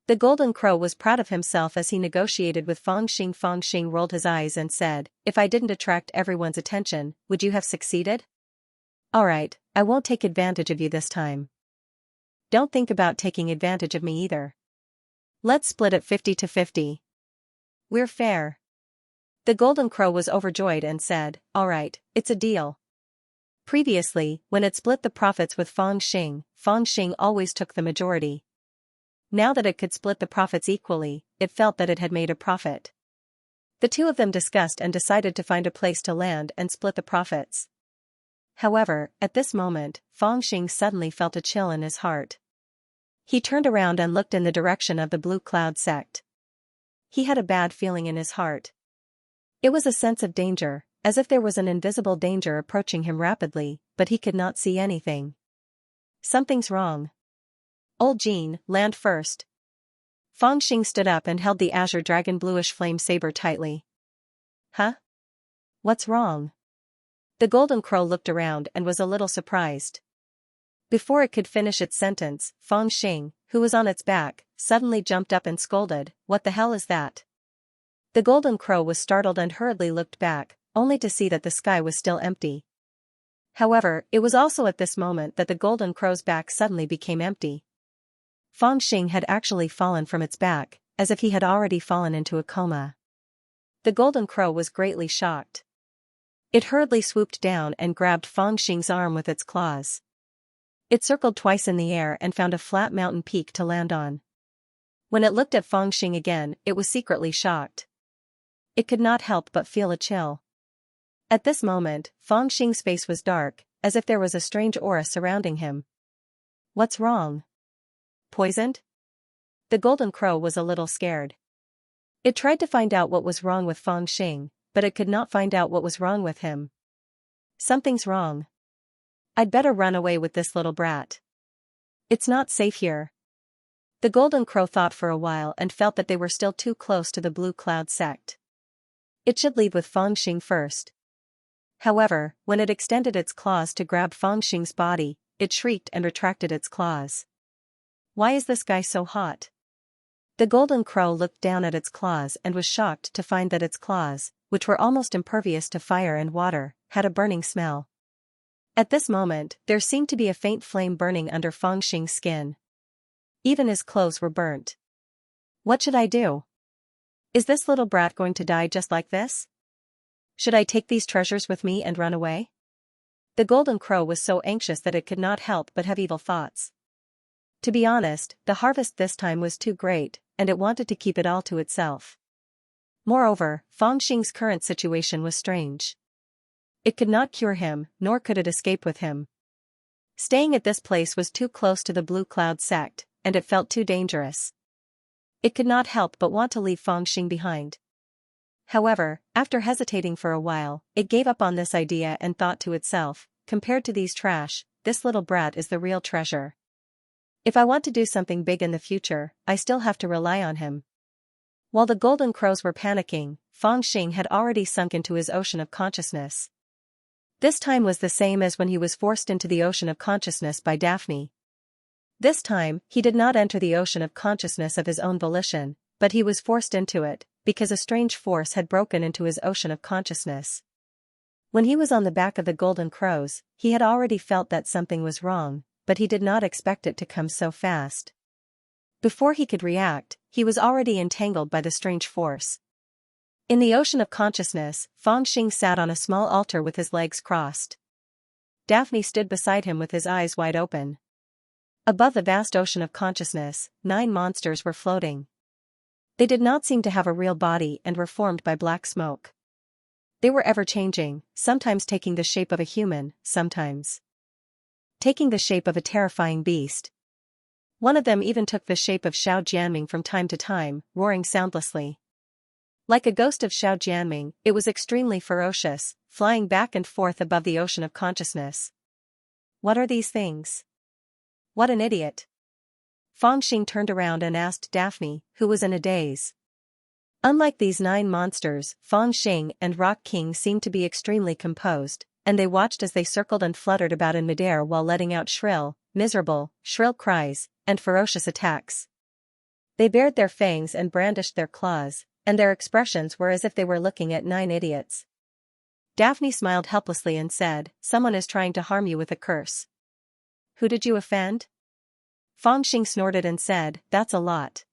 A: The Golden Crow was proud of himself as he negotiated with Fangxing. Fangxing rolled his eyes and said, "If I didn't attract everyone's attention, would you have succeeded?" "Alright, I won't take advantage of you this time." "Don't think about taking advantage of me either. Let's split it 50 to 50. We're fair." The Golden Crow was overjoyed and said, "Alright, it's a deal." Previously, when it split the profits with Fangxing, Fangxing always took the majority. Now that it could split the profits equally, it felt that it had made a profit. The two of them discussed and decided to find a place to land and split the profits. However, at this moment, Fangxing suddenly felt a chill in his heart. He turned around and looked in the direction of the Blue Cloud sect. He had a bad feeling in his heart. It was a sense of danger, as if there was an invisible danger approaching him rapidly, but he could not see anything. Something's wrong. Old Jean, land first. Fangxing stood up and held the azure dragon bluish flame saber tightly. Huh? What's wrong? The Golden Crow looked around and was a little surprised. Before it could finish its sentence, Fangxing, who was on its back, suddenly jumped up and scolded, "What the hell is that?" The Golden Crow was startled and hurriedly looked back, only to see that the sky was still empty. However, it was also at this moment that the Golden Crow's back suddenly became empty. Fangxing had actually fallen from its back, as if he had already fallen into a coma. The Golden Crow was greatly shocked. It hurriedly swooped down and grabbed Fangxing's arm with its claws. It circled twice in the air and found a flat mountain peak to land on. When it looked at Fangxing again, it was secretly shocked. It could not help but feel a chill. At this moment, Fangxing's face was dark, as if there was a strange aura surrounding him. What's wrong? Poisoned? The Golden Crow was a little scared. It tried to find out what was wrong with Fangxing, but it could not find out what was wrong with him. Something's wrong. I'd better run away with this little brat. It's not safe here. The Golden Crow thought for a while and felt that they were still too close to the Blue Cloud sect. It should leave with Fangxing first. However, when it extended its claws to grab Fangxing's body, it shrieked and retracted its claws. Why is this guy so hot? The Golden Crow looked down at its claws and was shocked to find that its claws, which were almost impervious to fire and water, had a burning smell. At this moment, there seemed to be a faint flame burning under Fangxing's skin. Even his clothes were burnt. What should I do? Is this little brat going to die just like this? Should I take these treasures with me and run away? The Golden Crow was so anxious that it could not help but have evil thoughts. To be honest, the harvest this time was too great, and it wanted to keep it all to itself. Moreover, Fangxing's current situation was strange. It could not cure him, nor could it escape with him. Staying at this place was too close to the Blue Cloud sect, and it felt too dangerous. It could not help but want to leave Fangxing behind. However, after hesitating for a while, it gave up on this idea and thought to itself, compared to these trash, this little brat is the real treasure. If I want to do something big in the future, I still have to rely on him. While the Golden Crows were panicking, Fangxing had already sunk into his ocean of consciousness. This time was the same as when he was forced into the ocean of consciousness by Daphne. This time, he did not enter the ocean of consciousness of his own volition, but he was forced into it, because a strange force had broken into his ocean of consciousness. When he was on the back of the Golden Crows, he had already felt that something was wrong, but he did not expect it to come so fast. Before he could react, he was already entangled by the strange force. In the ocean of consciousness, Fangxing sat on a small altar with his legs crossed. Daphne stood beside him with his eyes wide open. Above the vast ocean of consciousness, 9 monsters were floating. They did not seem to have a real body and were formed by black smoke. They were ever-changing, sometimes taking the shape of a human, sometimes taking the shape of a terrifying beast. One of them even took the shape of Xiao Jianming from time to time, roaring soundlessly. Like a ghost of Xiao Jianming, it was extremely ferocious, flying back and forth above the ocean of consciousness. What are these things? What an idiot. Fang Xing turned around and asked Daphne, who was in a daze. Unlike these 9 monsters, Fang Xing and Rock King seemed to be extremely composed, and they watched as they circled and fluttered about in midair while letting out shrill cries, and ferocious attacks. They bared their fangs and brandished their claws, and their expressions were as if they were looking at 9 idiots. Daphne smiled helplessly and said, "Someone is trying to harm you with a curse." "Who did you offend?" Fang Xing snorted and said, "That's a lot.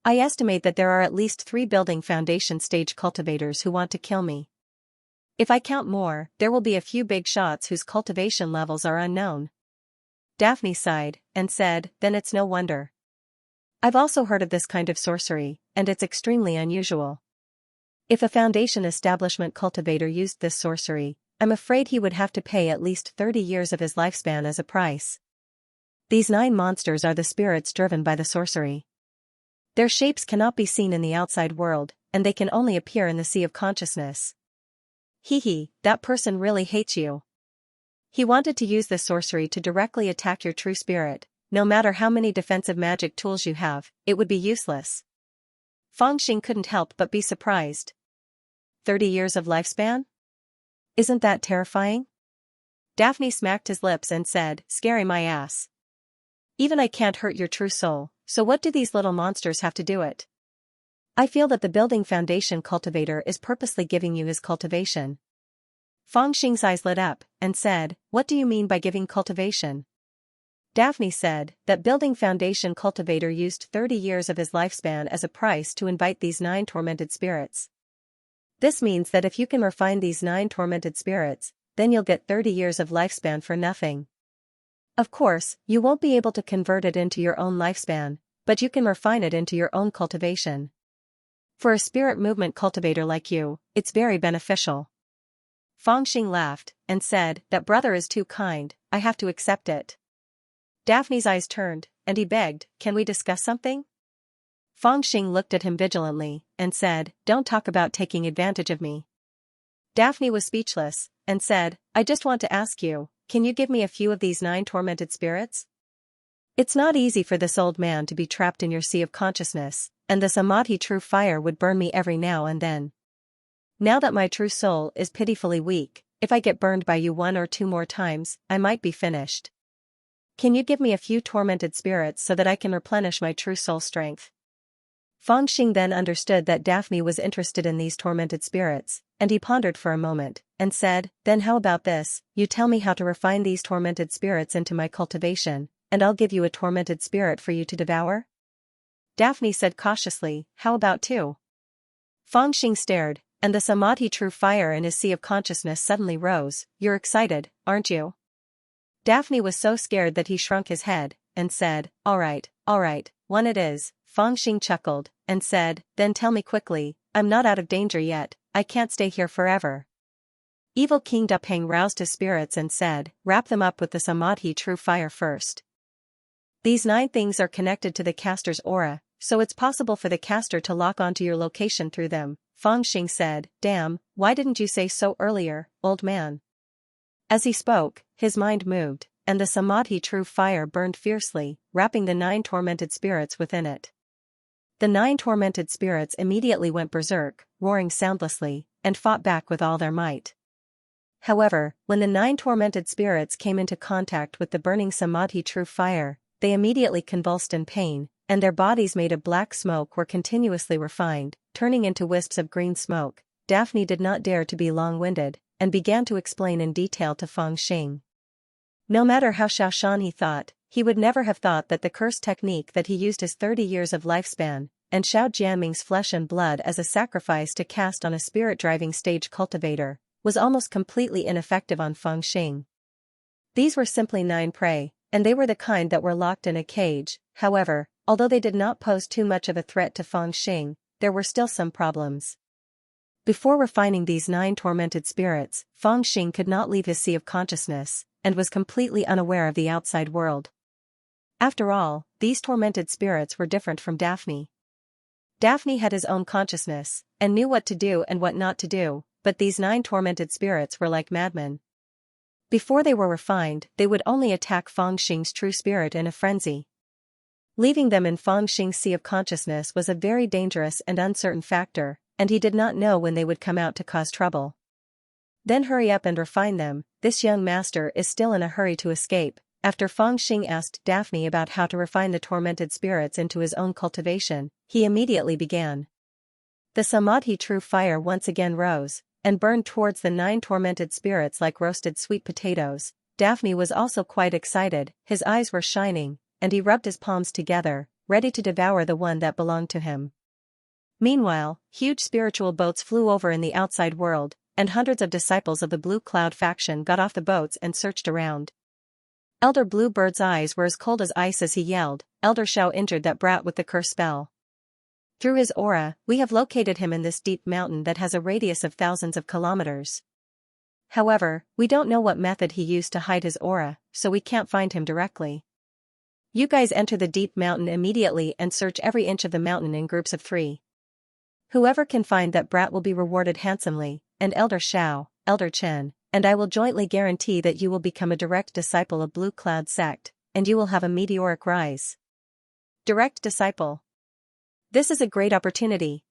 A: I estimate that there are at least 3 building foundation stage cultivators who want to kill me. If I count more, there will be a few big shots whose cultivation levels are unknown." Daphne sighed, and said, "Then it's no wonder. I've also heard of this kind of sorcery, and it's extremely unusual. If a foundation establishment cultivator used this sorcery, I'm afraid he would have to pay at least 30 years of his lifespan as a price. These 9 monsters are the spirits driven by the sorcery. Their shapes cannot be seen in the outside world, and they can only appear in the sea of consciousness. Hee, that person really hates you. He wanted to use this sorcery to directly attack your true spirit. No matter how many defensive magic tools you have, it would be useless." Fang Xing couldn't help but be surprised. 30 years of lifespan? Isn't that terrifying? Daphne smacked his lips and said, "Scary my ass. Even I can't hurt your true soul, so what do these little monsters have to do it? I feel that the building foundation cultivator is purposely giving you his cultivation." Fang Xing's eyes lit up, and said, "What do you mean by giving cultivation?" Daphne said, "That building foundation cultivator used 30 years of his lifespan as a price to invite these 9 tormented spirits. This means that if you can refine these 9 tormented spirits, then you'll get 30 years of lifespan for nothing. Of course, you won't be able to convert it into your own lifespan, but you can refine it into your own cultivation. For a spirit movement cultivator like you, it's very beneficial." Fang Xing laughed, and said, "That brother is too kind, I have to accept it." Daphne's eyes turned, and he begged, "Can we discuss something?" Fang Xing looked at him vigilantly, and said, "Don't talk about taking advantage of me." Daphne was speechless, and said, "I just want to ask you, can you give me a few of these 9 tormented spirits? It's not easy for this old man to be trapped in your sea of consciousness, and the samadhi true fire would burn me every now and then. Now that my true soul is pitifully weak, if I get burned by you 1 or 2 more times, I might be finished. Can you give me a few tormented spirits so that I can replenish my true soul strength?" Fang Xing then understood that Daphne was interested in these tormented spirits, and he pondered for a moment, and said, "Then how about this, you tell me how to refine these tormented spirits into my cultivation, and I'll give you a tormented spirit for you to devour?" Daphne said cautiously, "How about 2? Fang Xing stared, and the samadhi true fire in his sea of consciousness suddenly rose. "You're excited, aren't you?" Daphne was so scared that he shrunk his head, and said, all right, 1 it is." Fang Xing chuckled, and said, "Then tell me quickly, I'm not out of danger yet, I can't stay here forever." Evil King Dupeng roused his spirits and said, "Wrap them up with the samadhi true fire first. These 9 things are connected to the caster's aura, so it's possible for the caster to lock onto your location through them." Fang Xing said, "Damn, why didn't you say so earlier, old man?" As he spoke, his mind moved, and the samadhi true fire burned fiercely, wrapping the 9 tormented spirits within it. The 9 tormented spirits immediately went berserk, roaring soundlessly, and fought back with all their might. However, when the 9 tormented spirits came into contact with the burning samadhi true fire, they immediately convulsed in pain, and their bodies made of black smoke were continuously refined, turning into wisps of green smoke. Daphne did not dare to be long-winded, and began to explain in detail to Fang Xing. No matter how Xiaoshan he thought, he would never have thought that the curse technique that he used his 30 years of lifespan, and Xiao Jianming's flesh and blood as a sacrifice to cast on a spirit-driving stage cultivator, was almost completely ineffective on Fang Xing. These were simply 9 prey, and they were the kind that were locked in a cage. However, although they did not pose too much of a threat to Fang Xing, there were still some problems. Before refining these 9 tormented spirits, Fang Xing could not leave his sea of consciousness, and was completely unaware of the outside world. After all, these tormented spirits were different from Daphne. Daphne had his own consciousness, and knew what to do and what not to do, but these 9 tormented spirits were like madmen. Before they were refined, they would only attack Fangxing's true spirit in a frenzy. Leaving them in Fangxing's sea of consciousness was a very dangerous and uncertain factor, and he did not know when they would come out to cause trouble. Then hurry up and refine them. This young master is still in a hurry to escape. After Fangxing asked Daphne about how to refine the tormented spirits into his own cultivation, he immediately began. The Samadhi true fire once again rose, and burned towards the 9 tormented spirits like roasted sweet potatoes. Daphne was also quite excited, his eyes were shining, and he rubbed his palms together, ready to devour the one that belonged to him. Meanwhile, huge spiritual boats flew over in the outside world, and hundreds of disciples of the Blue Cloud faction got off the boats and searched around. Elder Bluebird's eyes were as cold as ice as he yelled, "Elder Xiao injured that brat with the curse spell. Through his aura, we have located him in this deep mountain that has a radius of thousands of kilometers. However, we don't know what method he used to hide his aura, so we can't find him directly. You guys enter the deep mountain immediately and search every inch of the mountain in groups of 3. Whoever can find that brat will be rewarded handsomely, and Elder Xiao, Elder Chen, and I will jointly guarantee that you will become a direct disciple of Blue Cloud sect, and you will have a meteoric rise." Direct disciple. This is a great opportunity.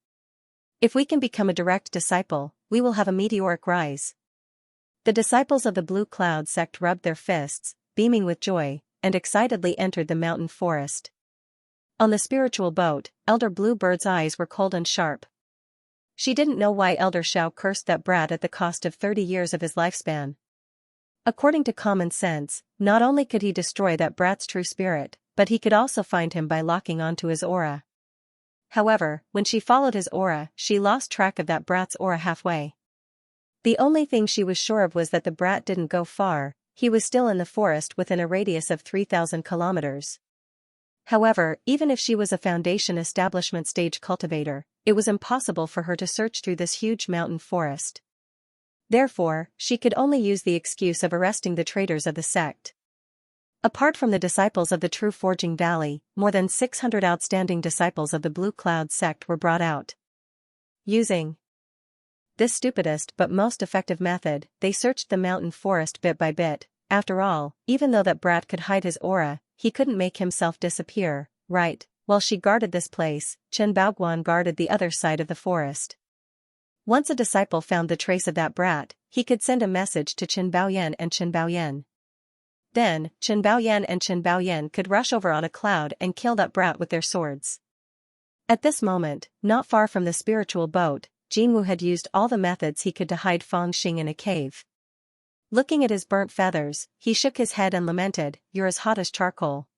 A: If we can become a direct disciple, we will have a meteoric rise. The disciples of the Blue Cloud sect rubbed their fists, beaming with joy, and excitedly entered the mountain forest. On the spiritual boat, Elder Bluebird's eyes were cold and sharp. She didn't know why Elder Xiao cursed that brat at the cost of 30 years of his lifespan. According to common sense, not only could he destroy that brat's true spirit, but he could also find him by locking onto his aura. However, when she followed his aura, she lost track of that brat's aura halfway. The only thing she was sure of was that the brat didn't go far, he was still in the forest within a radius of 3,000 kilometers. However, even if she was a Foundation establishment stage cultivator, it was impossible for her to search through this huge mountain forest. Therefore, she could only use the excuse of arresting the traitors of the sect. Apart from the disciples of the True Forging Valley, more than 600 outstanding disciples of the Blue Cloud sect were brought out. Using this stupidest but most effective method, they searched the mountain forest bit by bit. After all, even though that brat could hide his aura, he couldn't make himself disappear, right? While she guarded this place, Chen Baoguan guarded the other side of the forest. Once a disciple found the trace of that brat, he could send a message to Chen Baoyan and Chen Baoyan. Then, Chen Baoyan and Chen Baoyan could rush over on a cloud and kill that brat with their swords. At this moment, not far from the spiritual boat, Jinwu had used all the methods he could to hide Fangxing in a cave. Looking at his burnt feathers, he shook his head and lamented, "You're as hot as charcoal.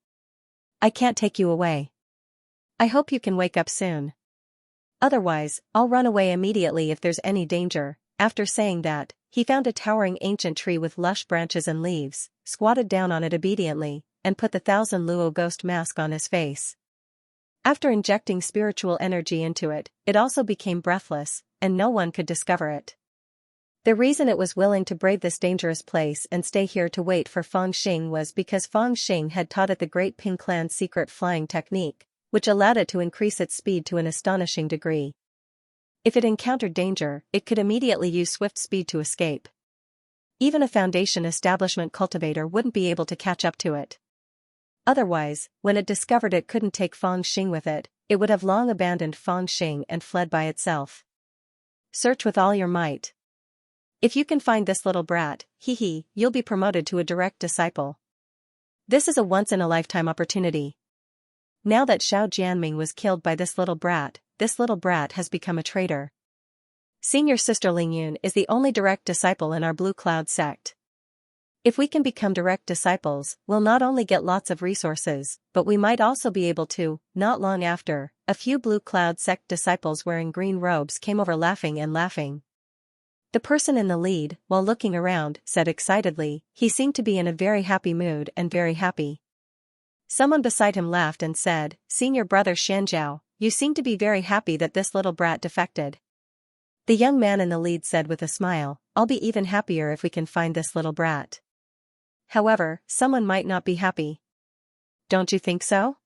A: I can't take you away. I hope you can wake up soon. Otherwise, I'll run away immediately if there's any danger." After saying that, he found a towering ancient tree with lush branches and leaves, squatted down on it obediently, and put the 1,000 Luo ghost mask on his face. After injecting spiritual energy into it, it also became breathless, and no one could discover it. The reason it was willing to brave this dangerous place and stay here to wait for Fangxing was because Fangxing had taught it the Great Ping Clan's secret flying technique, which allowed it to increase its speed to an astonishing degree. If it encountered danger, it could immediately use swift speed to escape. Even a Foundation establishment cultivator wouldn't be able to catch up to it. Otherwise, when it discovered it couldn't take Fangxing with it, it would have long abandoned Fangxing and fled by itself. Search with all your might. If you can find this little brat, you'll be promoted to a direct disciple. This is a once-in-a-lifetime opportunity. Now that Xiao Jianming was killed by this little brat has become a traitor. Senior Sister Lingyun is the only direct disciple in our Blue Cloud sect. If we can become direct disciples, we'll not only get lots of resources, but we might also be able to. Not long after, a few Blue Cloud sect disciples wearing green robes came over laughing. The person in the lead, while looking around, said excitedly, he seemed to be in a very happy mood and very happy. Someone beside him laughed and said, "Senior brother Xianzhao, you seem to be very happy that this little brat defected." The young man in the lead said with a smile, "I'll be even happier if we can find this little brat. However, someone might not be happy. don't you think so?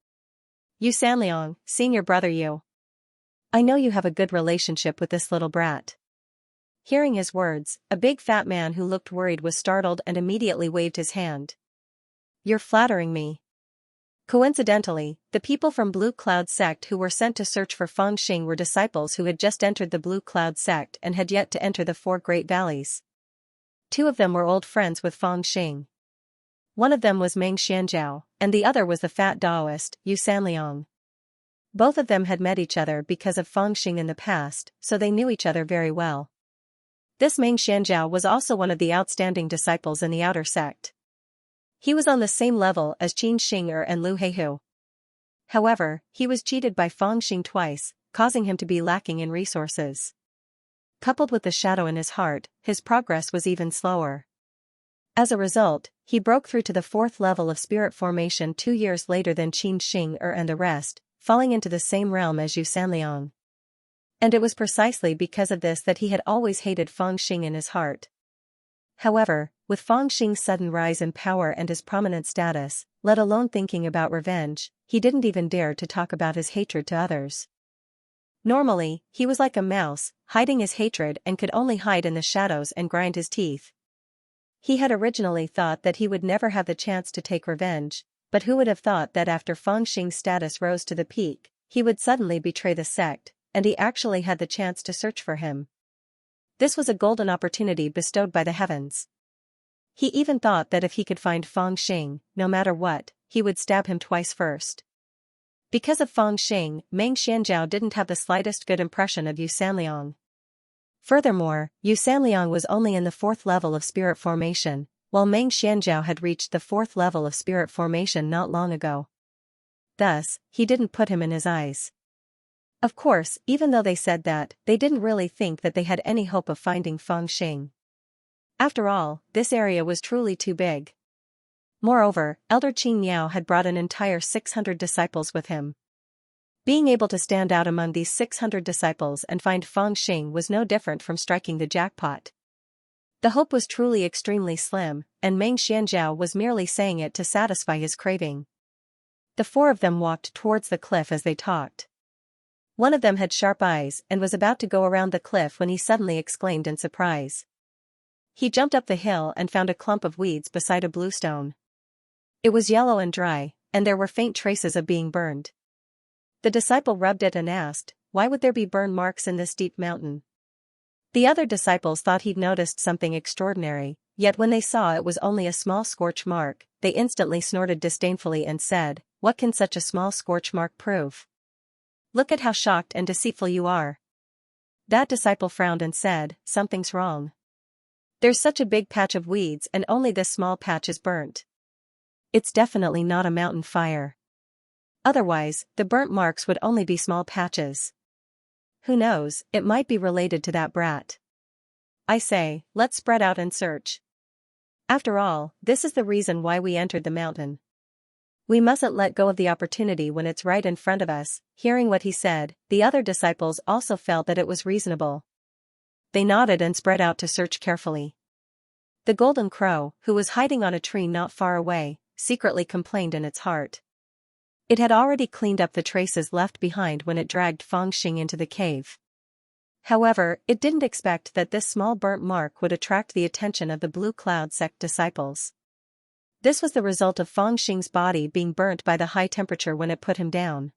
A: Yu Sanliang, seeing your brother Yu. I know you have a good relationship with this little brat. Hearing his words, a big fat man who looked worried was startled and immediately waved his hand. You're flattering me. Coincidentally, the people from Blue Cloud sect who were sent to search for Feng Xing were disciples who had just entered the Blue Cloud sect and had yet to enter the Four Great Valleys. Two of them were old friends with Feng Xing. One of them was Meng Xianzhao, and the other was the fat Daoist, Yu Sanliang. Both of them had met each other because of Feng Xing in the past, so they knew each other very well. This Meng Xianzhao was also one of the outstanding disciples in the outer sect. He was on the same level as Qin Xing'er and Lu Heihu. However, he was cheated by Feng Xing twice, causing him to be lacking in resources. Coupled with the shadow in his heart, his progress was even slower. As a result, he broke through to the 4th level of spirit formation 2 years later than Qin Xing'er and the rest, falling into the same realm as Yu Sanliang. And it was precisely because of this that he had always hated Feng Xing in his heart. However, with Feng Xing's sudden rise in power and his prominent status, let alone thinking about revenge, he didn't even dare to talk about his hatred to others. Normally, he was like a mouse, hiding his hatred and could only hide in the shadows and grind his teeth. He had originally thought that he would never have the chance to take revenge, but who would have thought that after Feng Xing's status rose to the peak, he would suddenly betray the sect, and he actually had the chance to search for him. This was a golden opportunity bestowed by the heavens. He even thought that if he could find Feng Xing, no matter what, he would stab him twice first. Because of Feng Xing, Meng Xianzhao didn't have the slightest good impression of Yu Sanliang. Furthermore, Yu Sanliang was only in the 4th level of spirit formation, while Meng Xianzhao had reached the 4th level of spirit formation not long ago. Thus, he didn't put him in his eyes. Of course, even though they said that, they didn't really think that they had any hope of finding Feng Xing. After all, this area was truly too big. Moreover, Elder Qing Miao had brought an entire 600 disciples with him. Being able to stand out among these 600 disciples and find Feng Xing was no different from striking the jackpot. The hope was truly extremely slim, and Meng Xianzhao was merely saying it to satisfy his craving. The 4 of them walked towards the cliff as they talked. One of them had sharp eyes and was about to go around the cliff when he suddenly exclaimed in surprise. He jumped up the hill and found a clump of weeds beside a bluestone. It was yellow and dry, and there were faint traces of being burned. The disciple rubbed it and asked, "Why would there be burn marks in this deep mountain?" The other disciples thought he'd noticed something extraordinary, yet when they saw it was only a small scorch mark, they instantly snorted disdainfully and said, "What can such a small scorch mark prove? Look at how shocked and deceitful you are." That disciple frowned and said, "Something's wrong. There's such a big patch of weeds and only this small patch is burnt. It's definitely not a mountain fire. Otherwise, the burnt marks would only be small patches. Who knows, it might be related to that brat. I say, let's spread out and search. After all, this is the reason why we entered the mountain. We mustn't let go of the opportunity when it's right in front of us." Hearing what he said, the other disciples also felt that it was reasonable. They nodded and spread out to search carefully. The golden crow, who was hiding on a tree not far away, secretly complained in its heart. It had already cleaned up the traces left behind when it dragged Feng Xing into the cave. However, it didn't expect that this small burnt mark would attract the attention of the Blue Cloud sect disciples. This was the result of Feng Xing's body being burnt by the high temperature when it put him down.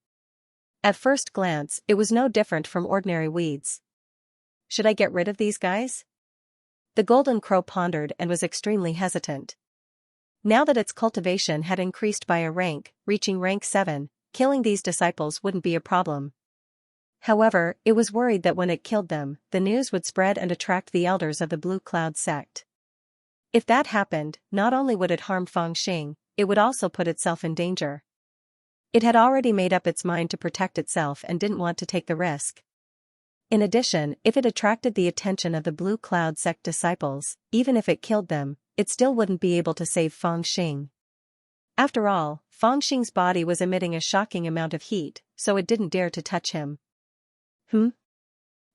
A: At first glance, it was no different from ordinary weeds. Should I get rid of these guys? The golden crow pondered and was extremely hesitant. Now that its cultivation had increased by a rank, reaching rank 7, killing these disciples wouldn't be a problem. However, it was worried that when it killed them, the news would spread and attract the elders of the Blue Cloud sect. If that happened, not only would it harm Feng Xing, it would also put itself in danger. It had already made up its mind to protect itself and didn't want to take the risk. In addition, if it attracted the attention of the Blue Cloud sect disciples, even if it killed them, it still wouldn't be able to save Feng Xing. After all, Feng Xing's body was emitting a shocking amount of heat, so it didn't dare to touch him.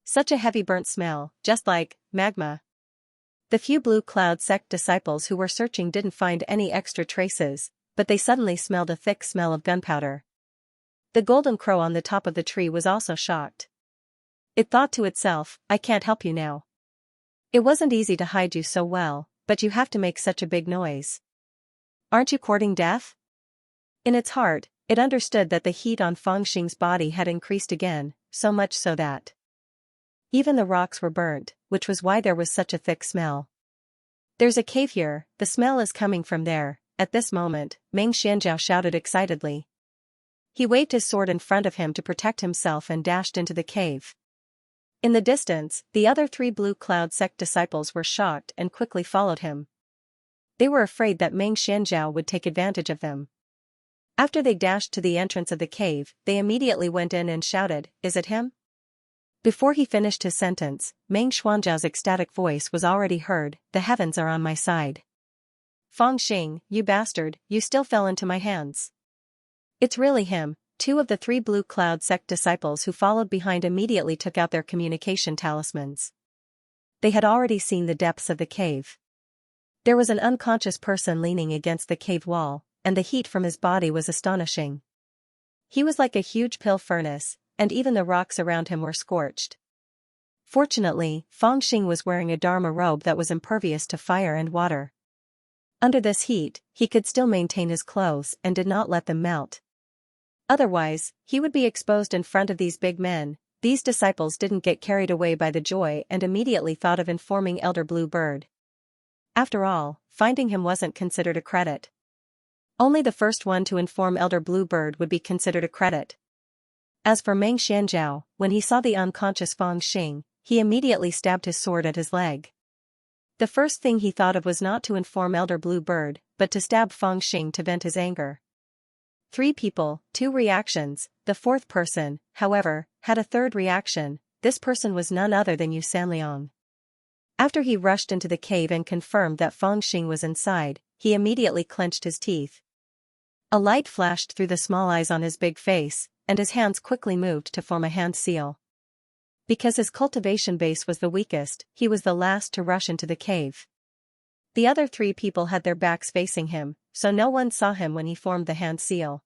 A: Such a heavy burnt smell, just like magma. The few Blue Cloud sect disciples who were searching didn't find any extra traces, but they suddenly smelled a thick smell of gunpowder. The golden crow on the top of the tree was also shocked. It thought to itself, I can't help you now. It wasn't easy to hide you so well, but you have to make such a big noise. Aren't you courting death? In its heart, it understood that the heat on Fangxing's body had increased again, so much so that even the rocks were burnt, which was why there was such a thick smell. There's a cave here, the smell is coming from there. At this moment, Meng Xianzhao shouted excitedly. He waved his sword in front of him to protect himself and dashed into the cave. In the distance, the other 3 Blue Cloud sect disciples were shocked and quickly followed him. They were afraid that Meng Xianzhao would take advantage of them. After they dashed to the entrance of the cave, they immediately went in and shouted, Is it him? Before he finished his sentence, Meng Xianzhao's ecstatic voice was already heard, The heavens are on my side. Fangxing, you bastard, you still fell into my hands. It's really him. 2 of the 3 Blue Cloud sect disciples who followed behind immediately took out their communication talismans. They had already seen the depths of the cave. There was an unconscious person leaning against the cave wall, and the heat from his body was astonishing. He was like a huge pill furnace, and even the rocks around him were scorched. Fortunately, Fangxing was wearing a dharma robe that was impervious to fire and water. Under this heat, he could still maintain his clothes and did not let them melt. Otherwise, he would be exposed in front of these big men. These disciples didn't get carried away by the joy and immediately thought of informing Elder Blue Bird. After all, finding him wasn't considered a credit. Only the first one to inform Elder Blue Bird would be considered a credit. As for Meng Xianzhao, when he saw the unconscious Fangxing, he immediately stabbed his sword at his leg. The first thing he thought of was not to inform Elder Blue Bird, but to stab Fangxing to vent his anger. 3 people, 2 reactions. The 4th person, however, had a 3rd reaction. This person was none other than Yu Sanliang. After he rushed into the cave and confirmed that Fangxing was inside, he immediately clenched his teeth. A light flashed through the small eyes on his big face, and his hands quickly moved to form a hand seal. Because his cultivation base was the weakest, he was the last to rush into the cave. The other 3 people had their backs facing him, so no one saw him when he formed the hand seal.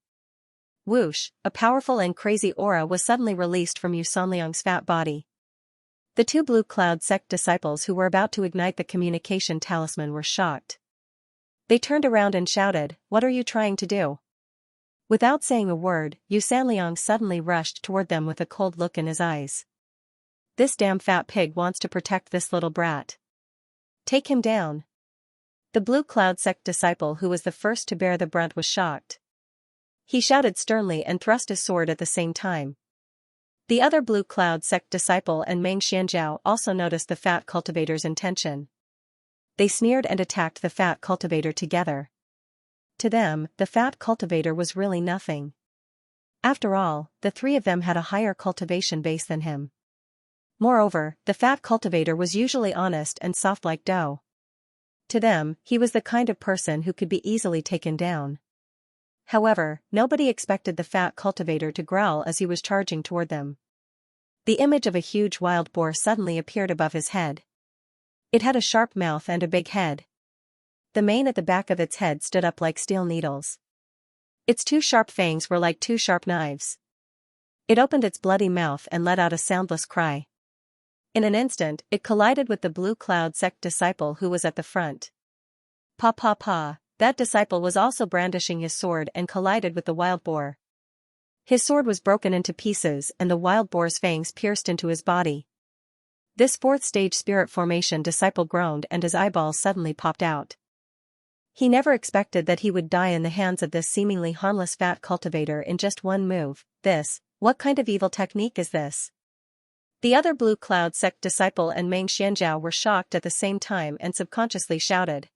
A: Whoosh, a powerful and crazy aura was suddenly released from Yu Sanliang's fat body. The 2 Blue Cloud sect disciples who were about to ignite the communication talisman were shocked. They turned around and shouted, What are you trying to do? Without saying a word, Yu Sanliang suddenly rushed toward them with a cold look in his eyes. This damn fat pig wants to protect this little brat. Take him down. The Blue Cloud sect disciple who was the first to bear the brunt was shocked. He shouted sternly and thrust his sword at the same time. The other Blue Cloud sect disciple and Meng Xianzhao also noticed the fat cultivator's intention. They sneered and attacked the fat cultivator together. To them, the fat cultivator was really nothing. After all, the 3 of them had a higher cultivation base than him. Moreover, the fat cultivator was usually honest and soft like dough. To them, he was the kind of person who could be easily taken down. However, nobody expected the fat cultivator to growl as he was charging toward them. The image of a huge wild boar suddenly appeared above his head. It had a sharp mouth and a big head. The mane at the back of its head stood up like steel needles. Its 2 sharp fangs were like 2 sharp knives. It opened its bloody mouth and let out a soundless cry. In an instant, it collided with the Blue Cloud sect disciple who was at the front. Pa pa pa, that disciple was also brandishing his sword and collided with the wild boar. His sword was broken into pieces and the wild boar's fangs pierced into his body. This 4th stage spirit formation disciple groaned and his eyeballs suddenly popped out. He never expected that he would die in the hands of this seemingly harmless fat cultivator in just one move. What kind of evil technique is this? The other Blue Cloud sect disciple and Meng Xianzhao were shocked at the same time and subconsciously shouted.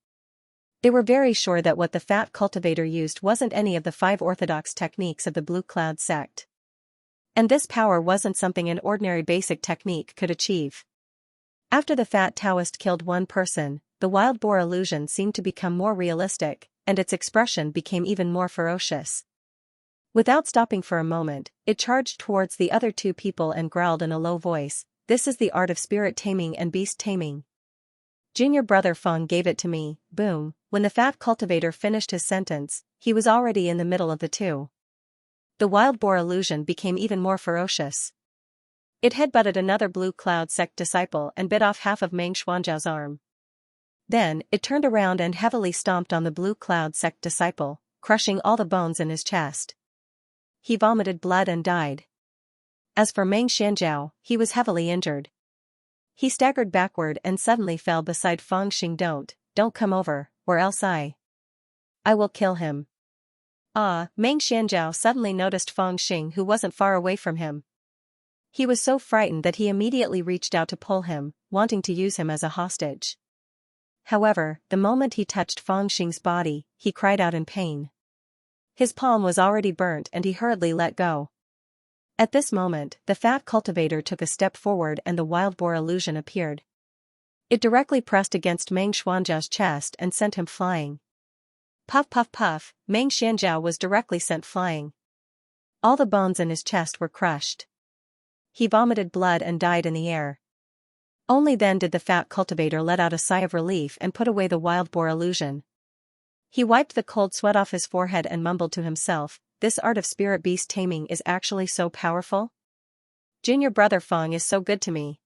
A: They were very sure that what the fat cultivator used wasn't any of the 5 orthodox techniques of the Blue Cloud sect. And this power wasn't something an ordinary basic technique could achieve. After the fat Taoist killed one person, the wild boar illusion seemed to become more realistic, and its expression became even more ferocious. Without stopping for a moment, it charged towards the other 2 people and growled in a low voice, This is the art of spirit taming and beast taming. Junior brother Feng gave it to me. Boom, When the fat cultivator finished his sentence, he was already in the middle of the two. The wild boar illusion became even more ferocious. It headbutted another blue cloud sect disciple and bit off half of Meng Xuanzhao's arm. Then, it turned around and heavily stomped on the blue cloud sect disciple, crushing all the bones in his chest. He vomited blood and died. As for Meng Xianzhao, he was heavily injured. He staggered backward and suddenly fell beside Feng Xing. Don't come over, or else I will kill him. Meng Xianzhao suddenly noticed Feng Xing, who wasn't far away from him. He was so frightened that he immediately reached out to pull him, wanting to use him as a hostage. However, the moment he touched Feng Xing's body, he cried out in pain. His palm was already burnt and he hurriedly let go. At this moment, the fat cultivator took a step forward and the wild boar illusion appeared. It directly pressed against Meng Xuanzhao's chest and sent him flying. Puff puff puff, Meng Xianzhao was directly sent flying. All the bones in his chest were crushed. He vomited blood and died in the air. Only then did the fat cultivator let out a sigh of relief and put away the wild boar illusion. He wiped the cold sweat off his forehead and mumbled to himself, "This art of spirit beast taming is actually so powerful? Junior brother Feng is so good to me."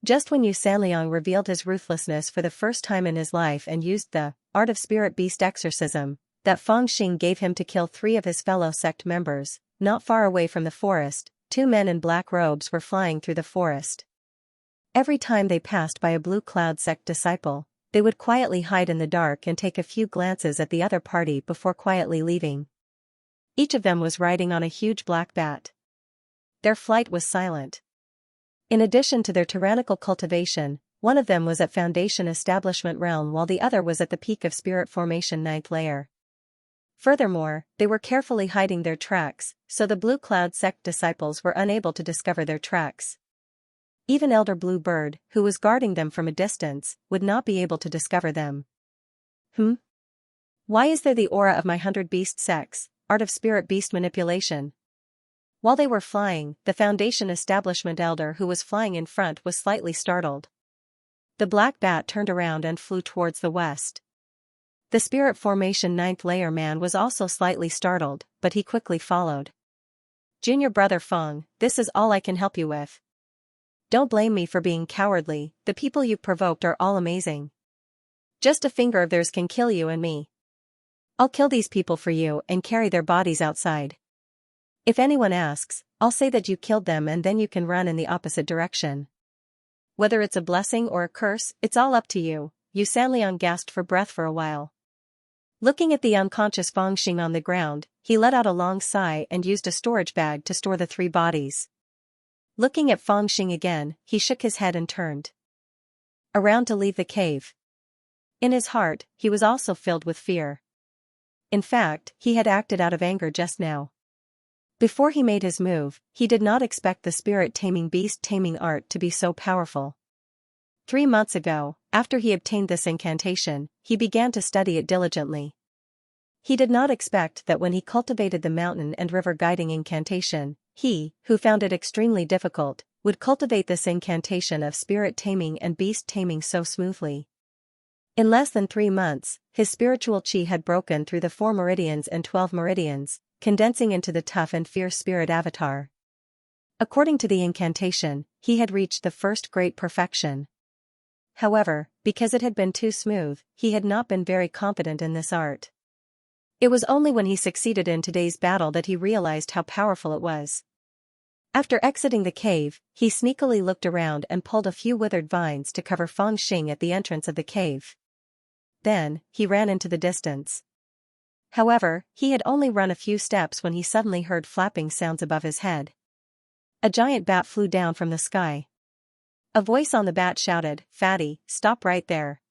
A: Just when Xianliang revealed his ruthlessness for the first time in his life and used the art of spirit beast exorcism that Feng Xing gave him to kill 3 of his fellow sect members, not far away from the forest, 2 men in black robes were flying through the forest. Every time they passed by a blue cloud sect disciple, they would quietly hide in the dark and take a few glances at the other party before quietly leaving. Each of them was riding on a huge black bat. Their flight was silent. In addition to their tyrannical cultivation, one of them was at Foundation Establishment Realm while the other was at the peak of Spirit Formation 9th layer. Furthermore, they were carefully hiding their tracks, so the Blue Cloud sect disciples were unable to discover their tracks. Even Elder Blue Bird, who was guarding them from a distance, would not be able to discover them. Why is there the aura of my 100 beast sects, art of spirit beast manipulation? While they were flying, the Foundation Establishment Elder who was flying in front was slightly startled. The black bat turned around and flew towards the west. The Spirit Formation 9th layer man was also slightly startled, but he quickly followed. "Junior brother Feng, this is all I can help you with. Don't blame me for being cowardly, the people you've provoked are all amazing. Just a finger of theirs can kill you and me. I'll kill these people for you and carry their bodies outside. If anyone asks, I'll say that you killed them and then you can run in the opposite direction. Whether it's a blessing or a curse, it's all up to you." Xianliang gasped for breath for a while. Looking at the unconscious Feng Xing on the ground, he let out a long sigh and used a storage bag to store the 3 bodies. Looking at Feng Xing again, he shook his head and turned around to leave the cave. In his heart, he was also filled with fear. In fact, he had acted out of anger just now. Before he made his move, he did not expect the spirit-taming beast-taming art to be so powerful. 3 months ago, after he obtained this incantation, he began to study it diligently. He did not expect that when he cultivated the mountain and river guiding incantation, he, who found it extremely difficult, would cultivate this incantation of spirit taming and beast taming so smoothly. In less than 3 months, his spiritual chi had broken through the 4 meridians and 12 meridians, condensing into the tough and fierce spirit avatar. According to the incantation, he had reached the first great perfection. However, because it had been too smooth, he had not been very confident in this art. It was only when he succeeded in today's battle that he realized how powerful it was. After exiting the cave, he sneakily looked around and pulled a few withered vines to cover Feng Xing at the entrance of the cave. Then, he ran into the distance. However, he had only run a few steps when he suddenly heard flapping sounds above his head. A giant bat flew down from the sky. A voice on the bat shouted, "Fatty, stop right there.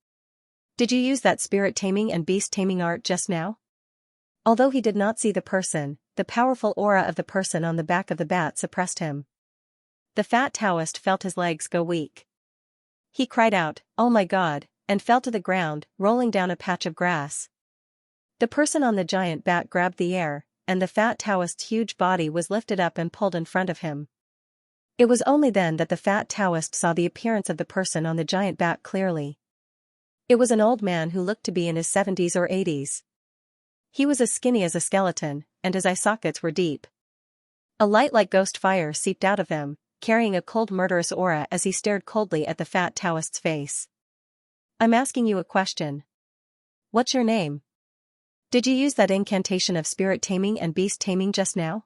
A: Did you use that spirit taming and beast taming art just now?" Although he did not see the person, the powerful aura of the person on the back of the bat suppressed him. The fat Taoist felt his legs go weak. He cried out, "Oh my God," and fell to the ground, rolling down a patch of grass. The person on the giant bat grabbed the air, and the fat Taoist's huge body was lifted up and pulled in front of him. It was only then that the fat Taoist saw the appearance of the person on the giant bat clearly. It was an old man who looked to be in his 70s or 80s. He was as skinny as a skeleton, and his eye sockets were deep. A light like ghost fire seeped out of them, carrying a cold murderous aura as he stared coldly at the fat Taoist's face. "I'm asking you a question. What's your name? Did you use that incantation of spirit taming and beast taming just now?"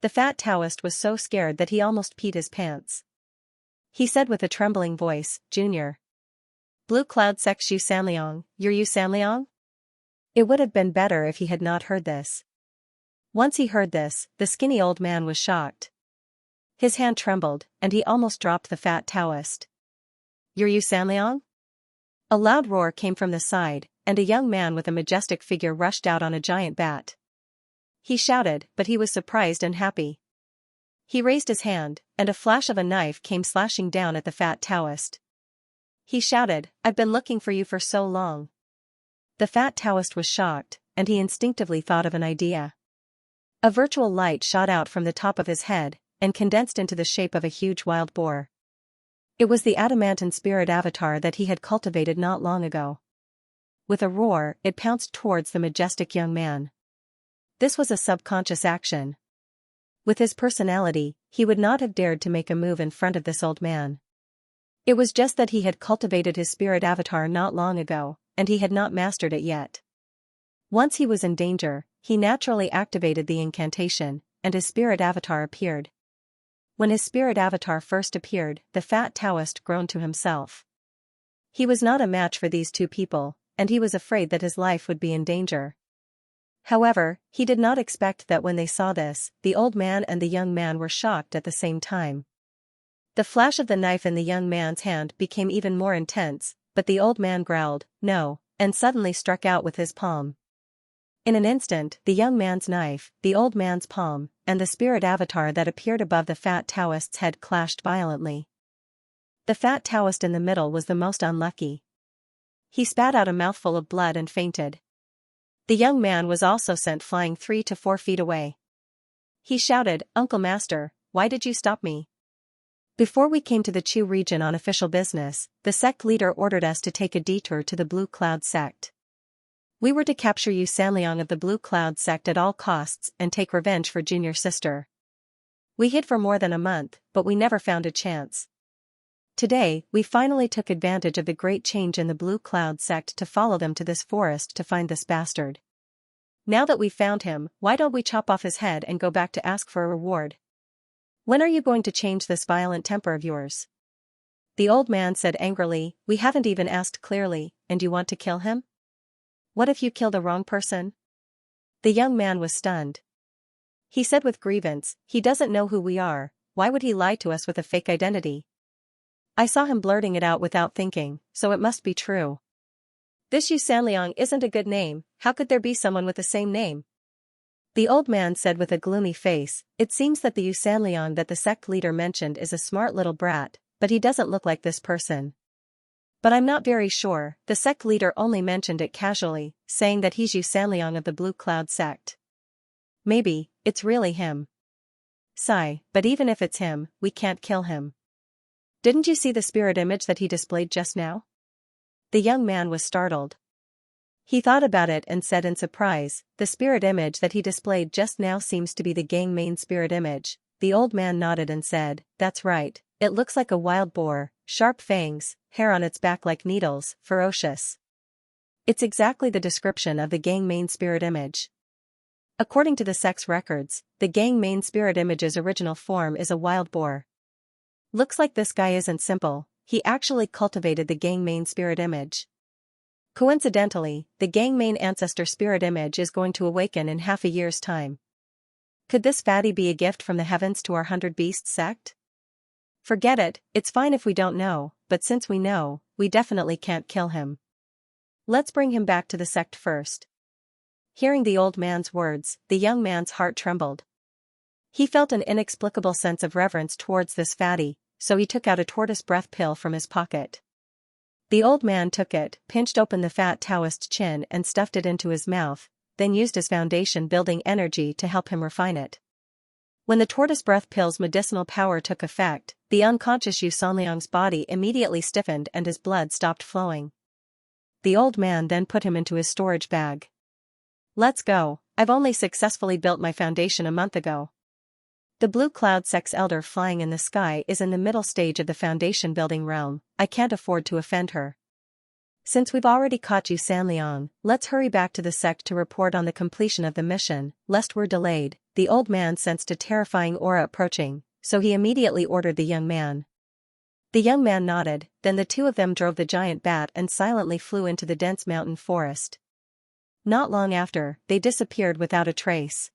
A: The fat Taoist was so scared that he almost peed his pants. He said with a trembling voice, "Junior. Blue Cloud Sect's Yu Sanliang, you're Yu Sanliang?" It would have been better if he had not heard this. Once he heard this, the skinny old man was shocked. His hand trembled, and he almost dropped the fat Taoist. "You're Yu Sanliang?" A loud roar came from the side, and a young man with a majestic figure rushed out on a giant bat. He shouted, but he was surprised and happy. He raised his hand, and a flash of a knife came slashing down at the fat Taoist. He shouted, "I've been looking for you for so long." The fat Taoist was shocked, and he instinctively thought of an idea. A virtual light shot out from the top of his head, and condensed into the shape of a huge wild boar. It was the adamantine spirit avatar that he had cultivated not long ago. With a roar, it pounced towards the majestic young man. This was a subconscious action. With his personality, he would not have dared to make a move in front of this old man. It was just that he had cultivated his spirit avatar not long ago, and he had not mastered it yet. Once he was in danger, he naturally activated the incantation, and his spirit avatar appeared. When his spirit avatar first appeared, the fat Taoist groaned to himself. He was not a match for these two people, and he was afraid that his life would be in danger. However, he did not expect that when they saw this, the old man and the young man were shocked at the same time. The flash of the knife in the young man's hand became even more intense, but the old man growled, "No," and suddenly struck out with his palm. In an instant, the young man's knife, the old man's palm, and the spirit avatar that appeared above the fat Taoist's head clashed violently. The fat Taoist in the middle was the most unlucky. He spat out a mouthful of blood and fainted. The young man was also sent flying 3 to 4 feet away. He shouted, "Uncle Master, why did you stop me? Before we came to the Chu region on official business, the sect leader ordered us to take a detour to the Blue Cloud sect. We were to capture Yu Sanliang of the Blue Cloud sect at all costs and take revenge for junior sister. We hid for more than a month, but we never found a chance. Today, we finally took advantage of the great change in the Blue Cloud sect to follow them to this forest to find this bastard. Now that we've found him, why don't we chop off his head and go back to ask for a reward? When are you going to change this violent temper of yours?" The old man said angrily, "We haven't even asked clearly, and you want to kill him? What if you kill the wrong person?" The young man was stunned. He said with grievance, "He doesn't know who we are, why would he lie to us with a fake identity? I saw him blurting it out without thinking, so it must be true. This Yu Sanliang isn't a good name, how could there be someone with the same name?" The old man said with a gloomy face, "It seems that the Yu Sanliang that the sect leader mentioned is a smart little brat, but he doesn't look like this person. But I'm not very sure, the sect leader only mentioned it casually, saying that he's Yu Sanliang of the Blue Cloud sect. Maybe, it's really him. Sigh, but even if it's him, we can't kill him. Didn't you see the spirit image that he displayed just now?" The young man was startled. He thought about it and said in surprise, "The spirit image that he displayed just now seems to be the gang main spirit image." The old man nodded and said, "That's right, it looks like a wild boar, sharp fangs, hair on its back like needles, ferocious. It's exactly the description of the gang main spirit image. According to the sect's records, the gang main spirit image's original form is a wild boar. Looks like this guy isn't simple, he actually cultivated the gang main spirit image. Coincidentally, the gang main ancestor spirit image is going to awaken in half a year's time. Could this fatty be a gift from the heavens to our 100 Beasts sect? Forget it, it's fine if we don't know, but since we know, we definitely can't kill him. Let's bring him back to the sect first." Hearing the old man's words, the young man's heart trembled. He felt an inexplicable sense of reverence towards this fatty, so he took out a tortoise breath pill from his pocket. The old man took it, pinched open the fat Taoist's chin and stuffed it into his mouth, then used his foundation-building energy to help him refine it. When the tortoise breath pill's medicinal power took effect, the unconscious Yu Sanliang's body immediately stiffened and his blood stopped flowing. the old man then put him into his storage bag. Let's go, I've only successfully built my foundation a month ago. The blue cloud sect's elder flying in the sky is in the middle stage of the foundation building realm, I can't afford to offend her. Since we've already caught you Sanliang, let's hurry back to the sect to report on the completion of the mission, lest we're delayed. The old man sensed a terrifying aura approaching, so he immediately ordered the young man. The young man nodded, then the two of them drove the giant bat and silently flew into the dense mountain forest. Not long after, they disappeared without a trace.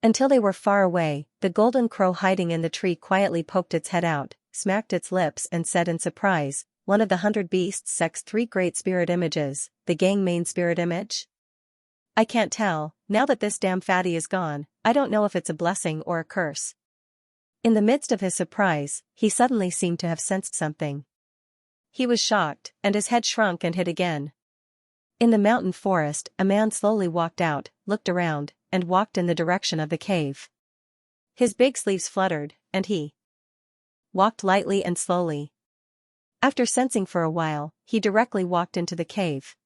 A: Until they were far away, the golden crow hiding in the tree quietly poked its head out, smacked its lips and said in surprise, "One of the 100 beasts sect's 3 great spirit images, the gang main spirit image? I can't tell, now that this damn fatty is gone, I don't know if it's a blessing or a curse." In the midst of his surprise, he suddenly seemed to have sensed something. He was shocked, and his head shrunk and hid again. In the mountain forest, a man slowly walked out, looked around, and walked in the direction of the cave. His big sleeves fluttered, and he walked lightly and slowly. After sensing for a while, he directly walked into the cave.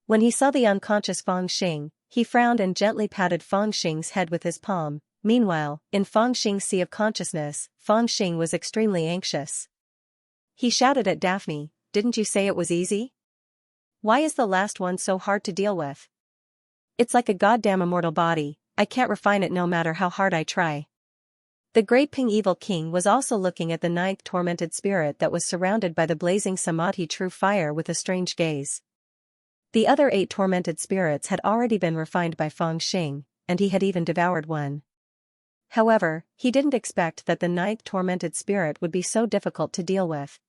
A: When he saw the unconscious Fang Xing, he frowned and gently patted Fang Xing's head with his palm. Meanwhile, in Fang Xing's sea of consciousness, Fang Xing was extremely anxious. He shouted at Daphne, "Didn't you say it was easy? Why is the last one so hard to deal with? It's like a goddamn immortal body, I can't refine it no matter how hard I try." The Great Ping Evil King was also looking at the 9th tormented spirit that was surrounded by the blazing Samadhi true fire with a strange gaze. The other 8 tormented spirits had already been refined by Fang Xing, and he had even devoured one. However, he didn't expect that the 9th tormented spirit would be so difficult to deal with.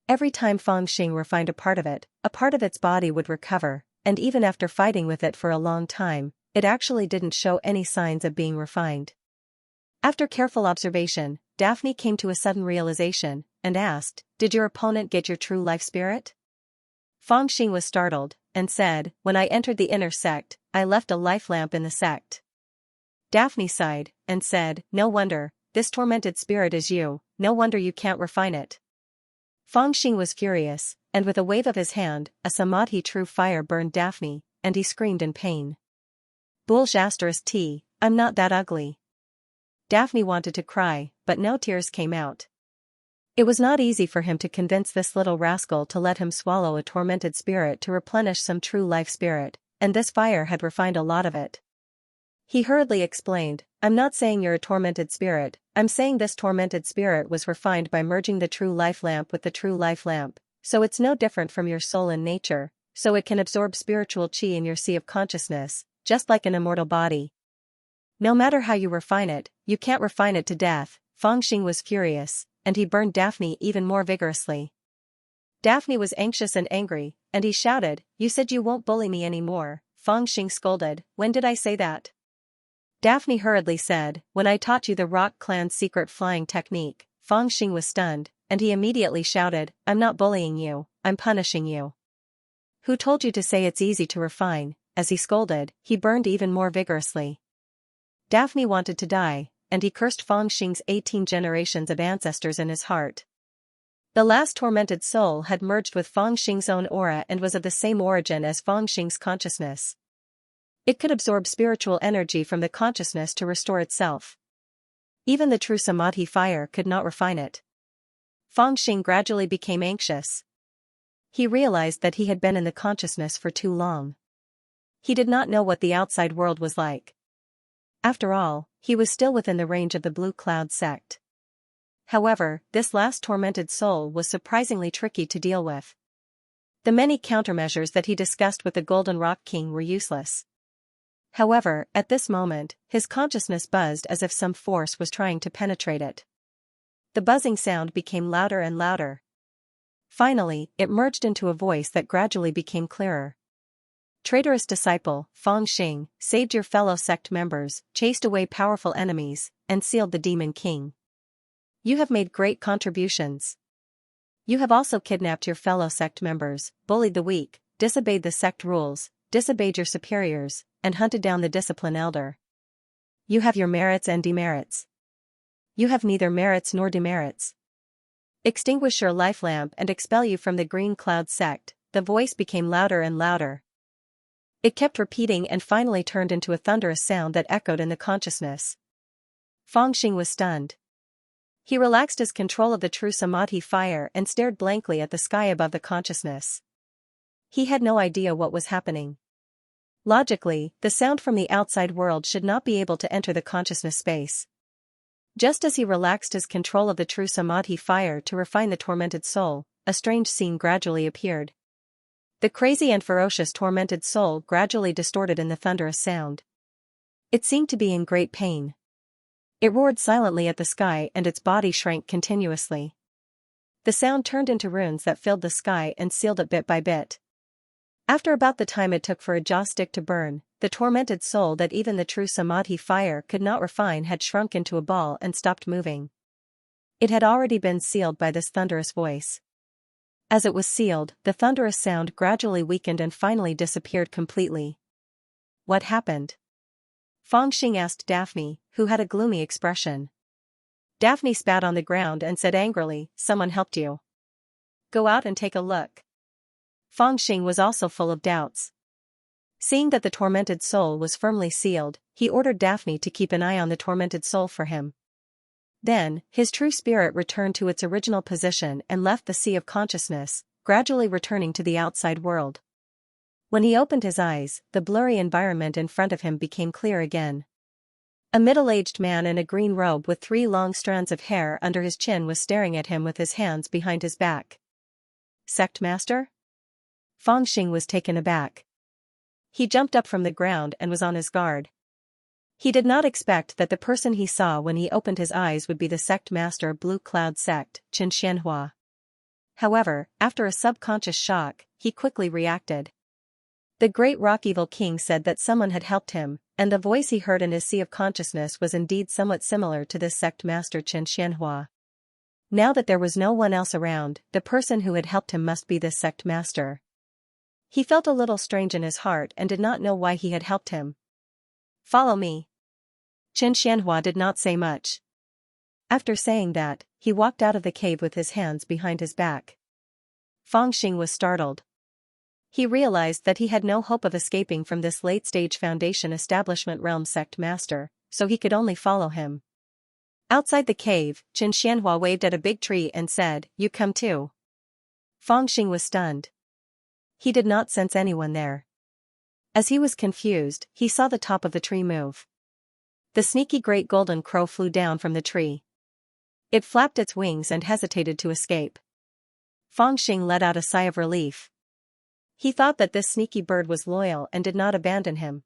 A: Every time Fang Xing refined a part of its body would recover, and even after fighting with it for a long time, it actually didn't show any signs of being refined. After careful observation, Daphne came to a sudden realization, and asked, "Did your opponent get your true life spirit?" Fang Xing was startled, and said, "When I entered the inner sect, I left a life lamp in the sect." Daphne sighed, and said, "No wonder, this tormented spirit is you, no wonder you can't refine it." Fang Xing was furious, and with a wave of his hand, a Samadhi true fire burned Daphne, and he screamed in pain. Bullsh*T, I'm not that ugly. Daphne wanted to cry, but no tears came out. It was not easy for him to convince this little rascal to let him swallow a tormented spirit to replenish some true life spirit, and this fire had refined a lot of it. He hurriedly explained, "I'm not saying you're a tormented spirit, I'm saying this tormented spirit was refined by merging the true life lamp with the true life lamp, so it's no different from your soul in nature, so it can absorb spiritual chi in your sea of consciousness, just like an immortal body. No matter how you refine it, you can't refine it to death." Fang Xing was furious, and he burned Daphne even more vigorously. Daphne was anxious and angry, and he shouted, "You said you won't bully me anymore." Fang Xing scolded, "When did I say that?" Daphne hurriedly said, "When I taught you the Rock Clan's secret flying technique." Fang Xing was stunned, and he immediately shouted, "I'm not bullying you, I'm punishing you. Who told you to say it's easy to refine?" As he scolded, he burned even more vigorously. Daphne wanted to die, and he cursed Fang Xing's 18 generations of ancestors in his heart. The last tormented soul had merged with Fang Xing's own aura and was of the same origin as Fang Xing's consciousness. It could absorb spiritual energy from the consciousness to restore itself. Even the true Samadhi fire could not refine it. Fang Xing gradually became anxious. He realized that he had been in the consciousness for too long. He did not know what the outside world was like. After all, he was still within the range of the Blue Cloud sect. However, this last tormented soul was surprisingly tricky to deal with. The many countermeasures that he discussed with the Golden Rock King were useless. However, at this moment, his consciousness buzzed as if some force was trying to penetrate it. The buzzing sound became louder and louder. Finally, it merged into a voice that gradually became clearer. "Traitorous disciple, Fang Xing, saved your fellow sect members, chased away powerful enemies, and sealed the Demon King. You have made great contributions. You have also kidnapped your fellow sect members, bullied the weak, disobeyed the sect rules, disobeyed your superiors, and hunted down the discipline elder. You have your merits and demerits. You have neither merits nor demerits. Extinguish your life lamp and expel you from the Green Cloud sect. the voice became louder and louder. It kept repeating and finally turned into a thunderous sound that echoed in the consciousness. Fangxing was stunned. He relaxed his control of the true samadhi fire and stared blankly at the sky above the consciousness. He had no idea what was happening. Logically, the sound from the outside world should not be able to enter the consciousness space. Just as he relaxed his control of the true samadhi fire to refine the tormented soul, a strange scene gradually appeared. The crazy and ferocious tormented soul gradually distorted in the thunderous sound. It seemed to be in great pain. It roared silently at the sky and its body shrank continuously. The sound turned into runes that filled the sky and sealed it bit by bit. After about the time it took for a jaw stick to burn, the tormented soul that even the true samadhi fire could not refine had shrunk into a ball and stopped moving. It had already been sealed by this thunderous voice. As it was sealed, the thunderous sound gradually weakened and finally disappeared completely. What happened? Fangxing asked Daphne, who had a gloomy expression. Daphne spat on the ground and said angrily, "Someone helped you. Go out and take a look." Fangxing was also full of doubts. Seeing that the tormented soul was firmly sealed, he ordered Daphne to keep an eye on the tormented soul for him. Then, his true spirit returned to its original position and left the sea of consciousness, gradually returning to the outside world. When he opened his eyes, the blurry environment in front of him became clear again. A middle-aged man in a green robe with 3 long strands of hair under his chin was staring at him with his hands behind his back. Sect Master? Fangxing was taken aback. He jumped up from the ground and was on his guard. He did not expect that the person he saw when he opened his eyes would be the sect master of Blue Cloud Sect, Xianxia. However, after a subconscious shock, he quickly reacted. The great rock evil king said that someone had helped him, and the voice he heard in his sea of consciousness was indeed somewhat similar to this sect master Xianxia. Now that there was no one else around, the person who had helped him must be this sect master. He felt a little strange in his heart and did not know why he had helped him. "Follow me." Xianxia did not say much. After saying that, he walked out of the cave with his hands behind his back. Fangxing was startled. He realized that he had no hope of escaping from this late-stage Foundation Establishment Realm sect master, so he could only follow him. Outside the cave, Xianxia waved at a big tree and said, "You come too." Fangxing was stunned. He did not sense anyone there. As he was confused, he saw the top of the tree move. The sneaky great golden crow flew down from the tree. It flapped its wings and hesitated to escape. Fangxing let out a sigh of relief. He thought that this sneaky bird was loyal and did not abandon him.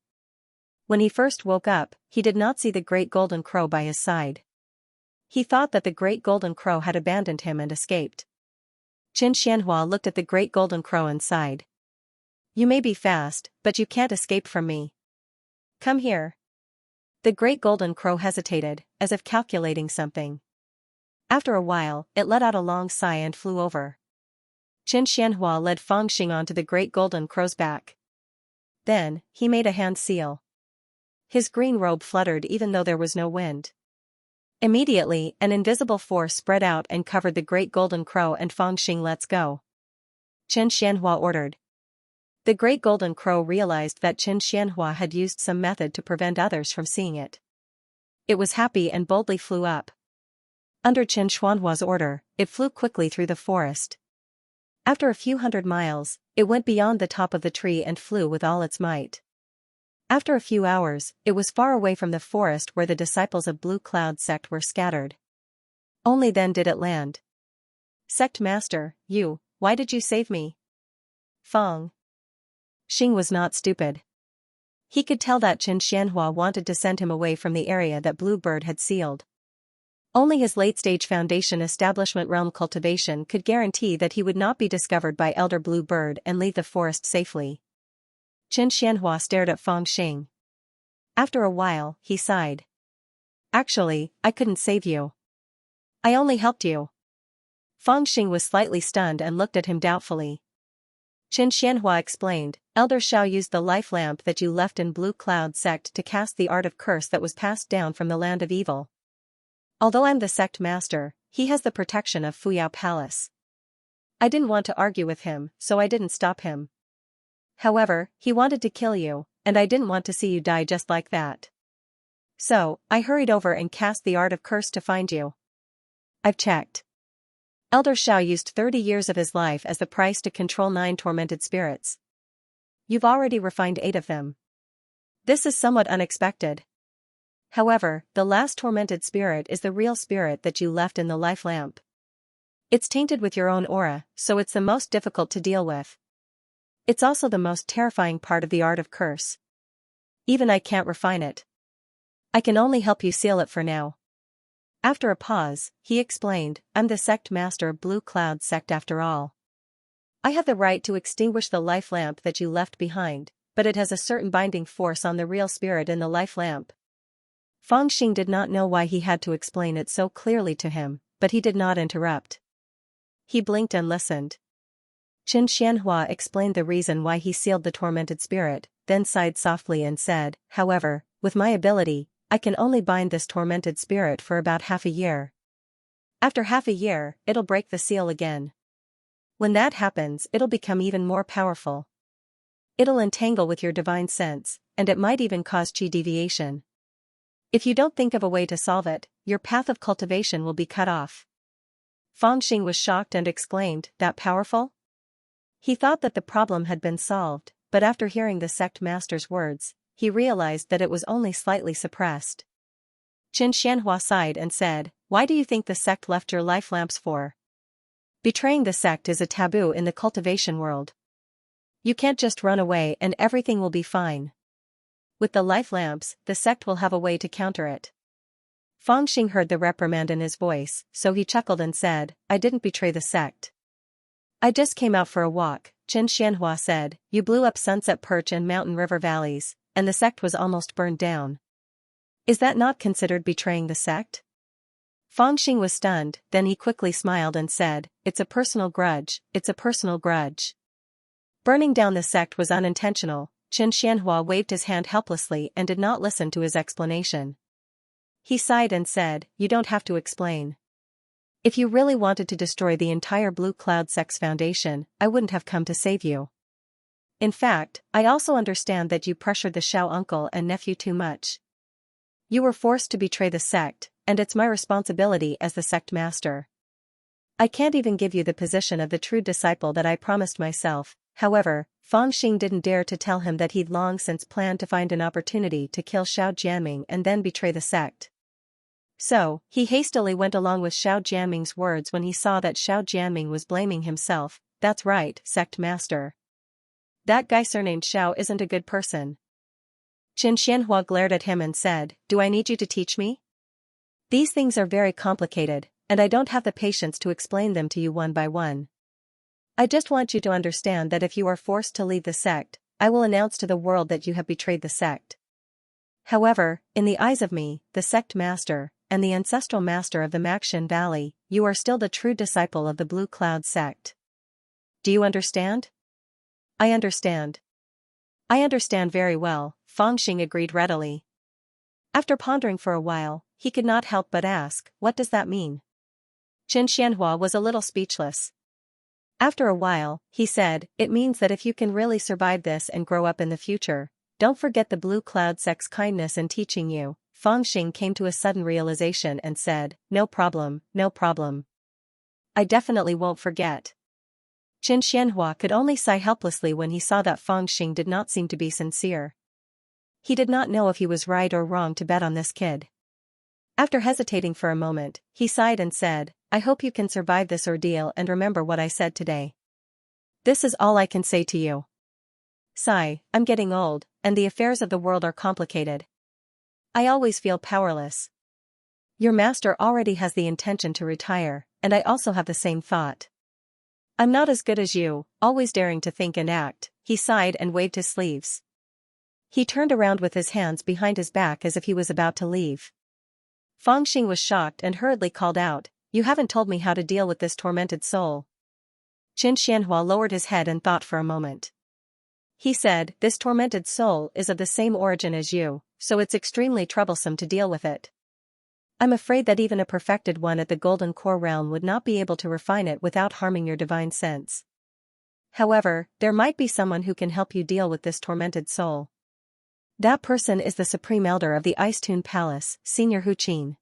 A: When he first woke up, he did not see the great golden crow by his side. He thought that the great golden crow had abandoned him and escaped. Xianxia looked at the great golden crow and sighed. "You may be fast, but you can't escape from me. Come here." The great golden crow hesitated, as if calculating something. After a while, it let out a long sigh and flew over. Xianxia led Fangxing onto the great golden crow's back. Then, he made a hand seal. His green robe fluttered even though there was no wind. Immediately, an invisible force spread out and covered the great golden crow and Fangxing. "Let's go," Xianxia ordered. The great golden crow realized that Xianxia had used some method to prevent others from seeing it. It was happy and boldly flew up. Under Xianxia's order, it flew quickly through the forest. After a few hundred miles, it went beyond the top of the tree and flew with all its might. After a few hours, it was far away from the forest where the disciples of Blue Cloud Sect were scattered. Only then did it land. "Sect Master, why did you save me?" Fangxing was not stupid. He could tell that Xianxia wanted to send him away from the area that Blue Bird had sealed. Only his late-stage Foundation Establishment Realm Cultivation could guarantee that he would not be discovered by Elder Blue Bird and leave the forest safely. Xianxia stared at Fangxing. After a while, he sighed. "Actually, I couldn't save you. I only helped you." Fangxing was slightly stunned and looked at him doubtfully. Xianxia explained, "Elder Shao used the life lamp that you left in Blue Cloud Sect to cast the art of curse that was passed down from the land of evil. Although I'm the sect master, he has the protection of Fuyao Palace. I didn't want to argue with him, so I didn't stop him. However, he wanted to kill you, and I didn't want to see you die just like that. So, I hurried over and cast the art of curse to find you. I've checked. Elder Xiao used 30 years of his life as the price to control 9 tormented spirits. You've already refined 8 of them. This is somewhat unexpected. However, the last tormented spirit is the real spirit that you left in the life lamp. It's tainted with your own aura, so it's the most difficult to deal with. It's also the most terrifying part of the art of curse. Even I can't refine it. I can only help you seal it for now. After a pause, he explained, I'm the sect master of Blue Cloud sect after all. I have the right to extinguish the life lamp that you left behind, but it has a certain binding force on the real spirit in the life lamp. Fangxing did not know why he had to explain it so clearly to him, but he did not interrupt. He blinked and listened. Xianxia explained the reason why he sealed the tormented spirit, then sighed softly and said, however, with my ability, I can only bind this tormented spirit for about half a year. After half a year, it'll break the seal again. When that happens, it'll become even more powerful. It'll entangle with your divine sense, and it might even cause chi deviation. If you don't think of a way to solve it, your path of cultivation will be cut off. Fangxing was shocked and exclaimed, that powerful? He thought that the problem had been solved, but after hearing the sect master's words, he realized that it was only slightly suppressed. Xianxia sighed and said, why do you think the sect left your life lamps for? Betraying the sect is a taboo in the cultivation world. You can't just run away and everything will be fine. With the life lamps, the sect will have a way to counter it. Fangxing heard the reprimand in his voice, so he chuckled and said, I didn't betray the sect. I just came out for a walk, Xianxia said, you blew up Sunset Perch and Mountain River valleys, and the sect was almost burned down. Is that not considered betraying the sect? Fangxing was stunned, then he quickly smiled and said, it's a personal grudge, it's a personal grudge. Burning down the sect was unintentional. Xianxia waved his hand helplessly and did not listen to his explanation. He sighed and said, you don't have to explain. If you really wanted to destroy the entire Blue Cloud sect's foundation, I wouldn't have come to save you. In fact, I also understand that you pressured the Xiao uncle and nephew too much. You were forced to betray the sect, and it's my responsibility as the sect master. I can't even give you the position of the true disciple that I promised myself. However, Fangxing didn't dare to tell him that he'd long since planned to find an opportunity to kill Xiao Jianming and then betray the sect. So, he hastily went along with Xiao Jianming's words when he saw that Xiao Jianming was blaming himself. That's right, sect master. That guy surnamed Xiao isn't a good person. Xianxia glared at him and said, do I need you to teach me? These things are very complicated, and I don't have the patience to explain them to you one by one. I just want you to understand that if you are forced to leave the sect, I will announce to the world that you have betrayed the sect. However, in the eyes of me, the sect master, and the ancestral master of the Maxin Valley, you are still the true disciple of the Blue Cloud sect. Do you understand? I understand. I understand very well, Fangxing agreed readily. After pondering for a while, he could not help but ask, what does that mean? Xianxia was a little speechless. After a while, he said, it means that if you can really survive this and grow up in the future, don't forget the Blue Cloud sect's kindness in teaching you. Fangxing came to a sudden realization and said, no problem, no problem. I definitely won't forget. Xianxia could only sigh helplessly when he saw that Fangxing did not seem to be sincere. He did not know if he was right or wrong to bet on this kid. After hesitating for a moment, he sighed and said, I hope you can survive this ordeal and remember what I said today. This is all I can say to you. Sigh, I'm getting old, and the affairs of the world are complicated. I always feel powerless. Your master already has the intention to retire, and I also have the same thought. I'm not as good as you, always daring to think and act, he sighed and waved his sleeves. He turned around with his hands behind his back as if he was about to leave. Fangxing was shocked and hurriedly called out, you haven't told me how to deal with this tormented soul. Xianxia lowered his head and thought for a moment. He said, this tormented soul is of the same origin as you, so it's extremely troublesome to deal with it. I'm afraid that even a perfected one at the Golden Core realm would not be able to refine it without harming your divine sense. However, there might be someone who can help you deal with this tormented soul. That person is the Supreme Elder of the Ice Tune Palace, Senior Huqin.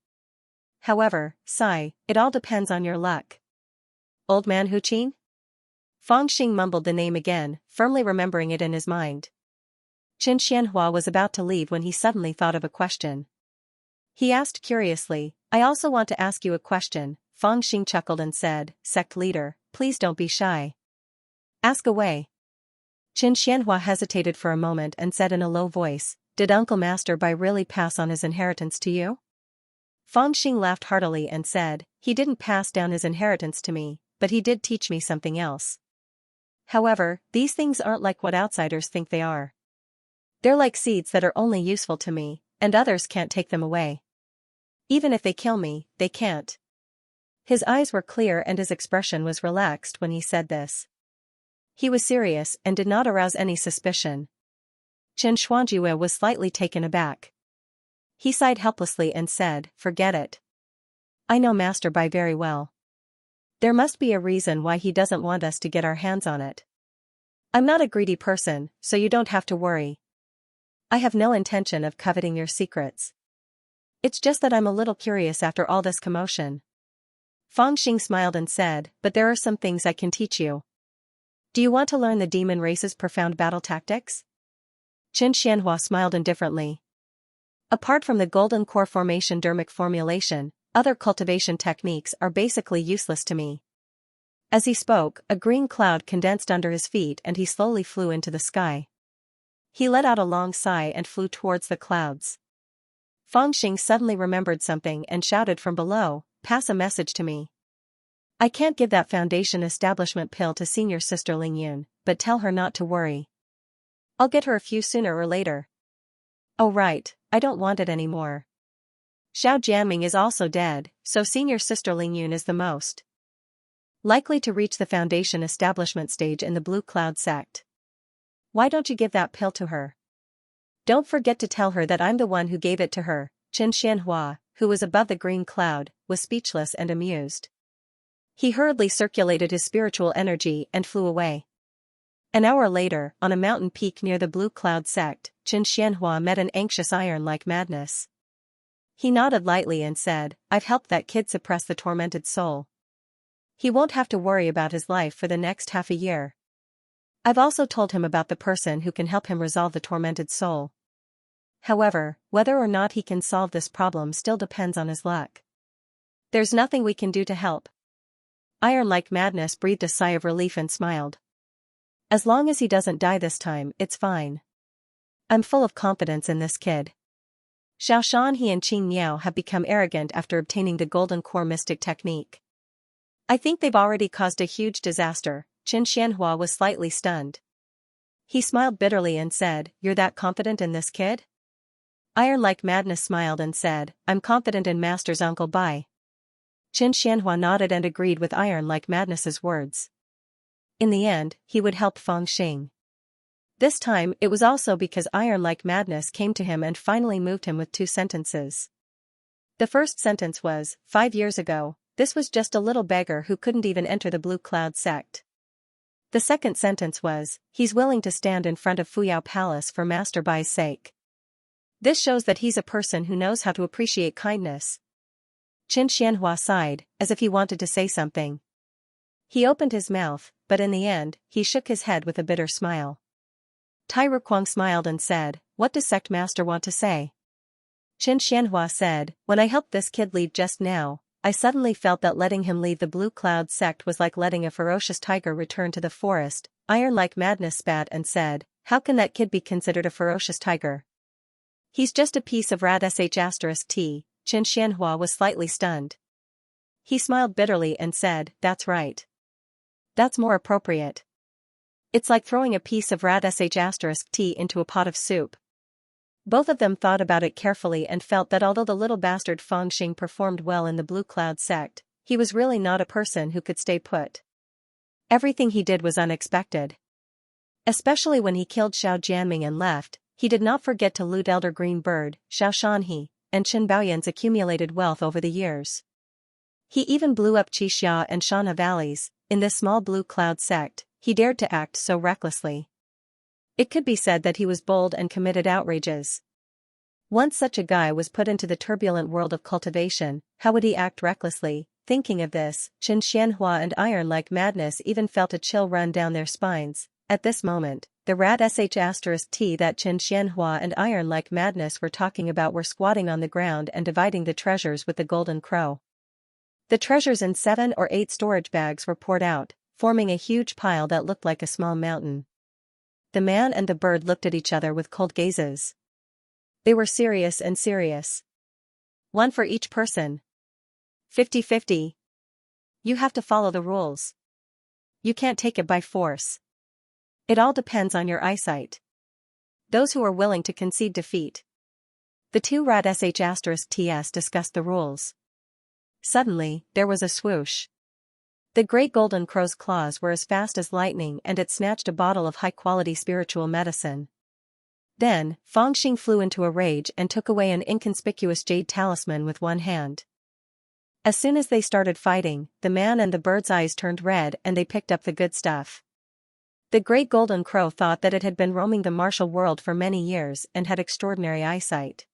A: However, Sai, it all depends on your luck. Old Man Huqin? Feng Xing mumbled the name again, firmly remembering it in his mind. Qin Xianhua was about to leave when he suddenly thought of a question. He asked curiously, I also want to ask you a question. Feng Xing chuckled and said, Sect leader, please don't be shy. Ask away. Qin Xianhua hesitated for a moment and said in a low voice, Did Uncle Master Bai really pass on his inheritance to you? Feng Xing laughed heartily and said, He didn't pass down his inheritance to me, but he did teach me something else. However, these things aren't like what outsiders think they are. They're like seeds that are only useful to me, and others can't take them away. Even if they kill me, they can't. His eyes were clear and his expression was relaxed when he said this. He was serious and did not arouse any suspicion. Chen Xuanjue was slightly taken aback. He sighed helplessly and said, Forget it. I know Master Bai very well. There must be a reason why he doesn't want us to get our hands on it. I'm not a greedy person, so you don't have to worry. I have no intention of coveting your secrets. It's just that I'm a little curious after all this commotion. Feng Xing smiled and said, But there are some things I can teach you. Do you want to learn the demon race's profound battle tactics? Qin Xianhua smiled indifferently. Apart from the Golden Core formation dermic formulation, other cultivation techniques are basically useless to me. As he spoke, a green cloud condensed under his feet and he slowly flew into the sky. He let out a long sigh and flew towards the clouds. Feng Xing suddenly remembered something and shouted from below, Pass a message to me. I can't give that foundation establishment pill to senior sister Ling Yun, but tell her not to worry. I'll get her a few sooner or later. Oh right, I don't want it anymore. Xiao Jianming is also dead, so senior sister Ling Yun is the most likely to reach the foundation establishment stage in the Blue Cloud sect. Why don't you give that pill to her? Don't forget to tell her that I'm the one who gave it to her. Qin Xianhua, who was above the green cloud, was speechless and amused. He hurriedly circulated his spiritual energy and flew away. An hour later, on a mountain peak near the Blue Cloud sect, Qin Xianhua met an anxious Iron like Madness. He nodded lightly and said, I've helped that kid suppress the tormented soul. He won't have to worry about his life for the next half a year. I've also told him about the person who can help him resolve the tormented soul. However, whether or not he can solve this problem still depends on his luck. There's nothing we can do to help. Iron like Madness breathed a sigh of relief and smiled. As long as he doesn't die this time, it's fine. I'm full of confidence in this kid. Xiao Shanhe and Qing Niao have become arrogant after obtaining the Golden Core mystic technique. I think they've already caused a huge disaster. Qin Xianhua was slightly stunned. He smiled bitterly and said, You're that confident in this kid? Iron like Madness smiled and said, I'm confident in Master's Uncle Bai. Qin Xianhua nodded and agreed with Iron like Madness's words. In the end, he would help Feng Xing. This time it was also because Iron like Madness came to him and finally moved him with 2 sentences. The first sentence was, 5 years ago, this was just a little beggar who couldn't even enter the Blue Cloud sect. The second sentence was, he's willing to stand in front of Fuyao Palace for Master Bai's sake. This shows that he's a person who knows how to appreciate kindness. Qin Xianhua sighed, as if he wanted to say something. He opened his mouth, but in the end, he shook his head with a bitter smile. Tai Ruquang smiled and said, What does Sect Master want to say? Qin Xianhua said, When I helped this kid leave just now, I suddenly felt that letting him leave the Blue Cloud sect was like letting a ferocious tiger return to the forest. Iron like Madness spat and said, How can that kid be considered a ferocious tiger? He's just a piece of rat sh*t. Qin Xianhua was slightly stunned. He smiled bitterly and said, That's right. That's more appropriate. It's like throwing a piece of rat sh*t into a pot of soup. Both of them thought about it carefully and felt that although the little bastard Feng Xing performed well in the Blue Cloud sect, he was really not a person who could stay put. Everything he did was unexpected. Especially when he killed Xiao Jianming and left, he did not forget to loot Elder Green Bird, Xiao Shanhe, and Qin Baoyan's accumulated wealth over the years. He even blew up Xianxia and Shanha valleys. In this small blue cloud sect, he dared to act so recklessly. It could be said that he was bold and committed outrages. Once such a guy was put into the turbulent world of cultivation, how would he act recklessly? Thinking of this, Qin Xianhua and Iron like madness even felt a chill run down their spines. At this moment, the rat sh*t that Qin Xianhua and Iron like madness were talking about were squatting on the ground and dividing the treasures with the golden crow. The treasures in 7 or 8 storage bags were poured out, forming a huge pile that looked like a small mountain. The man and the bird looked at each other with cold gazes. They were serious and serious. One for each person. 50-50. You have to follow the rules. You can't take it by force. It all depends on your eyesight. Those who are willing to concede defeat. The two rat sh*ts discussed the rules. Suddenly, there was a swoosh. The great golden crow's claws were as fast as lightning and it snatched a bottle of high-quality spiritual medicine. Then, Fangxing flew into a rage and took away an inconspicuous jade talisman with one hand. As soon as they started fighting, the man and the bird's eyes turned red and they picked up the good stuff. The great golden crow thought that it had been roaming the martial world for many years and had extraordinary eyesight.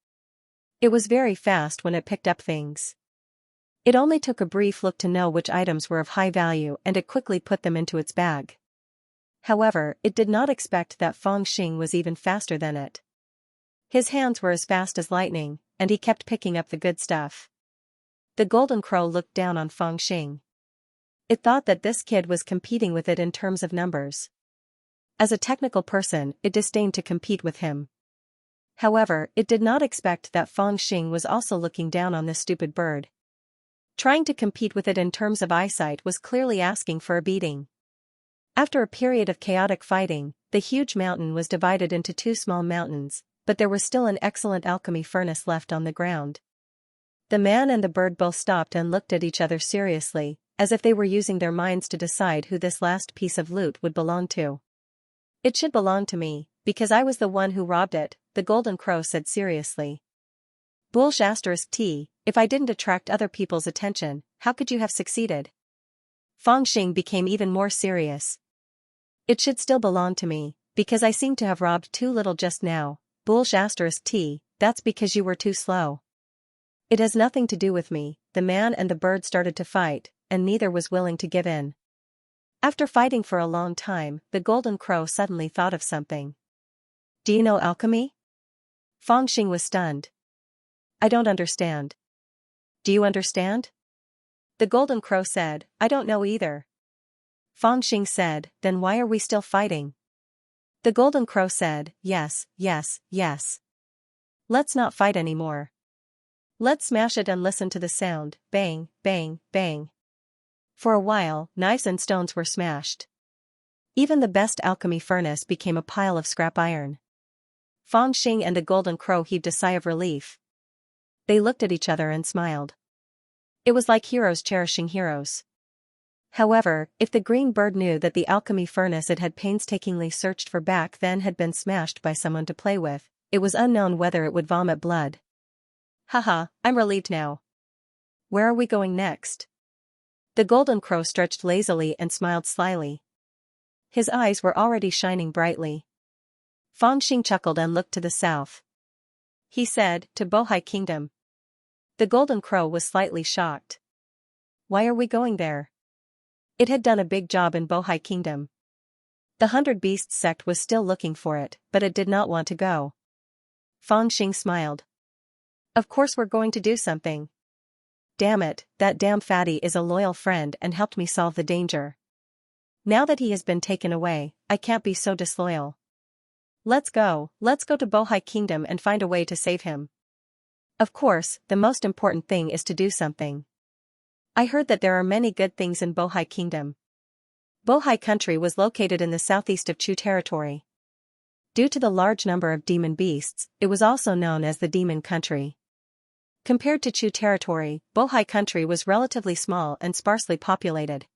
A: It was very fast when it picked up things. It only took a brief look to know which items were of high value and it quickly put them into its bag. However, it did not expect that Fangxing was even faster than it. His hands were as fast as lightning, and he kept picking up the good stuff. The golden crow looked down on Fangxing. It thought that this kid was competing with it in terms of numbers. As a technical person, it disdained to compete with him. However, it did not expect that Fangxing was also looking down on this stupid bird. Trying to compete with it in terms of eyesight was clearly asking for a beating. After a period of chaotic fighting, the huge mountain was divided into 2 small mountains, but there was still an excellent alchemy furnace left on the ground. The man and the bird both stopped and looked at each other seriously, as if they were using their minds to decide who this last piece of loot would belong to. It should belong to me, because I was the one who robbed it, the golden crow said seriously. Bullsh*t, if I didn't attract other people's attention, how could you have succeeded? Fangxing became even more serious. It should still belong to me, because I seem to have robbed too little just now. Bullsh*t, that's because you were too slow. It has nothing to do with me. The man and the bird started to fight, and neither was willing to give in. After fighting for a long time, the golden crow suddenly thought of something. Do you know alchemy? Fangxing was stunned. I don't understand. Do you understand? The golden crow said, I don't know either. Fangxing said, then why are we still fighting? The golden crow said, yes, yes, yes. Let's not fight anymore. Let's smash it and listen to the sound, bang, bang, bang. For a while, knives and stones were smashed. Even the best alchemy furnace became a pile of scrap iron. Fangxing and the golden crow heaved a sigh of relief. They looked at each other and smiled. It was like heroes cherishing heroes. However, if the green bird knew that the alchemy furnace it had painstakingly searched for back then had been smashed by someone to play with, it was unknown whether it would vomit blood. Haha, I'm relieved now. Where are we going next? The golden crow stretched lazily and smiled slyly. His eyes were already shining brightly. Fangxing chuckled and looked to the south. He said, to Bohai Kingdom. The golden crow was slightly shocked. Why are we going there? It had done a big job in Bohai Kingdom. The 100 Beasts sect was still looking for it, but it did not want to go. Fangxing smiled. Of course we're going to do something. Damn it, that damn fatty is a loyal friend and helped me solve the danger. Now that he has been taken away, I can't be so disloyal. Let's go to Bohai Kingdom and find a way to save him. Of course, the most important thing is to do something. I heard that there are many good things in Bohai Kingdom. Bohai country was located in the southeast of Chu territory. Due to the large number of demon beasts, it was also known as the Demon Country. Compared to Chu territory, Bohai country was relatively small and sparsely populated.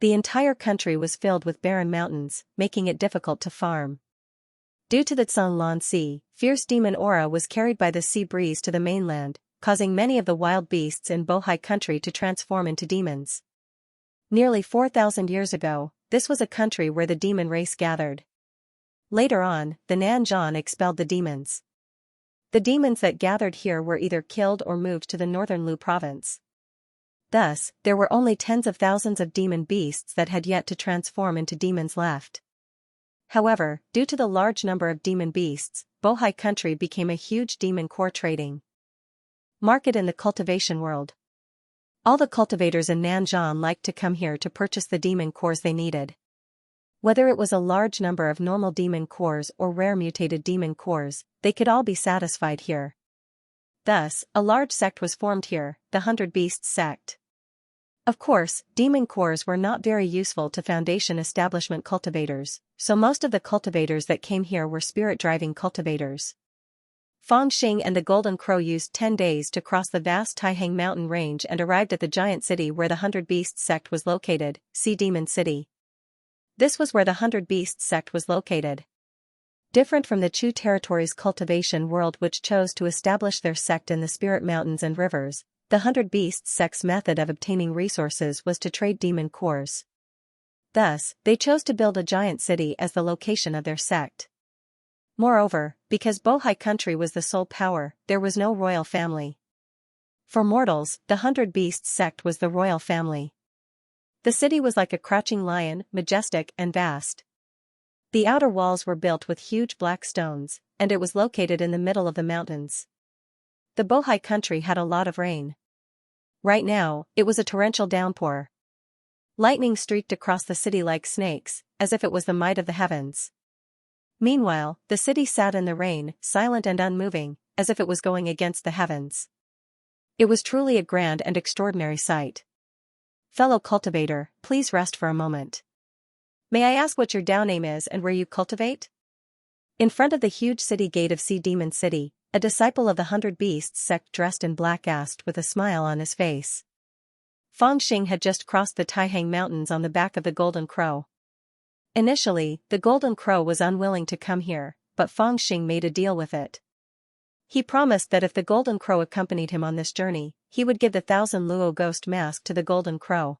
A: The entire country was filled with barren mountains, making it difficult to farm. Due to the Cunlan Sea, fierce demon aura was carried by the sea breeze to the mainland, causing many of the wild beasts in Bohai country to transform into demons. Nearly 4,000 years ago, this was a country where the demon race gathered. Later on, the Nanzhan expelled the demons. The demons that gathered here were either killed or moved to the northern Lu province. Thus, there were only tens of thousands of demon beasts that had yet to transform into demons left. However, due to the large number of demon beasts, Bohai country became a huge demon core trading market in the cultivation world. All the cultivators in Nanzhan liked to come here to purchase the demon cores they needed. Whether it was a large number of normal demon cores or rare mutated demon cores, they could all be satisfied here. Thus, a large sect was formed here, the 100 Beasts sect. Of course, demon cores were not very useful to Foundation establishment cultivators, so most of the cultivators that came here were spirit-driving cultivators. Fangxing and the Golden Crow used 10 days to cross the vast Taihang mountain range and arrived at the giant city where the 100 Beasts sect was located, Sea Demon City. This was where the 100 Beasts sect was located. Different from the Chu territory's cultivation world which chose to establish their sect in the spirit mountains and rivers, the 100 Beasts sect's method of obtaining resources was to trade demon cores. Thus, they chose to build a giant city as the location of their sect. Moreover, because Bohai country was the sole power, there was no royal family. For mortals, the 100 Beasts sect was the royal family. The city was like a crouching lion, majestic and vast. The outer walls were built with huge black stones, and it was located in the middle of the mountains. The Bohai country had a lot of rain. Right now, it was a torrential downpour. Lightning streaked across the city like snakes, as if it was the might of the heavens. Meanwhile, the city sat in the rain, silent and unmoving, as if it was going against the heavens. It was truly a grand and extraordinary sight. Fellow cultivator, please rest for a moment. May I ask what your Dao name is and where you cultivate? In front of the huge city gate of Sea Demon City, a disciple of the 100 Beasts sect dressed in black asked with a smile on his face. Fangxing had just crossed the Taihang mountains on the back of the Golden Crow. Initially, the Golden Crow was unwilling to come here, but Fangxing made a deal with it. He promised that if the Golden Crow accompanied him on this journey, he would give the 1,000 Luo ghost mask to the Golden Crow.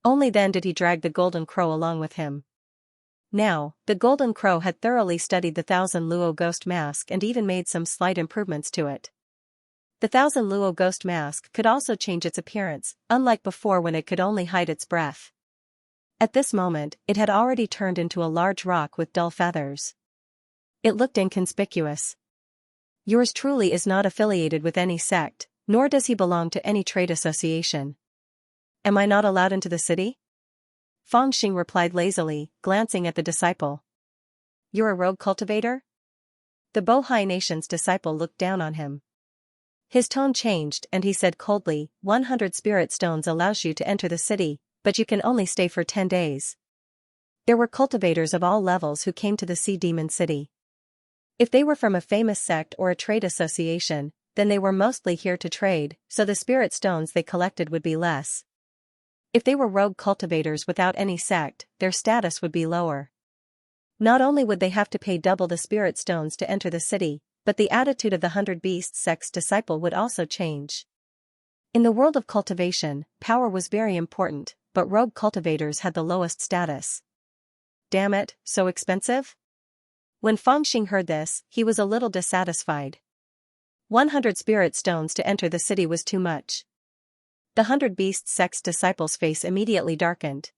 A: Only then did he drag the Golden Crow along with him. Now, the Golden Crow had thoroughly studied the 1,000 Luo ghost mask and even made some slight improvements to it. The 1,000 Luo ghost mask could also change its appearance, unlike before when it could only hide its breath. At this moment, it had already turned into a large rock with dull feathers. It looked inconspicuous. Yours truly is not affiliated with any sect, nor does he belong to any trade association. Am I not allowed into the city? Fangxing replied lazily, glancing at the disciple. You're a rogue cultivator? The Bohai nation's disciple looked down on him. His tone changed and he said coldly, 100 spirit stones allows you to enter the city, but you can only stay for 10 days. There were cultivators of all levels who came to the Sea Demon City. If they were from a famous sect or a trade association, then they were mostly here to trade, so the spirit stones they collected would be less. If they were rogue cultivators without any sect, their status would be lower. Not only would they have to pay double the spirit stones to enter the city, but the attitude of the 100 Beasts sect's disciple would also change. In the world of cultivation, power was very important, but rogue cultivators had the lowest status. Damn it, so expensive? When Fangxing heard this, he was a little dissatisfied. 100 spirit stones to enter the city was too much. The 100 Beasts sect's disciple's face immediately darkened.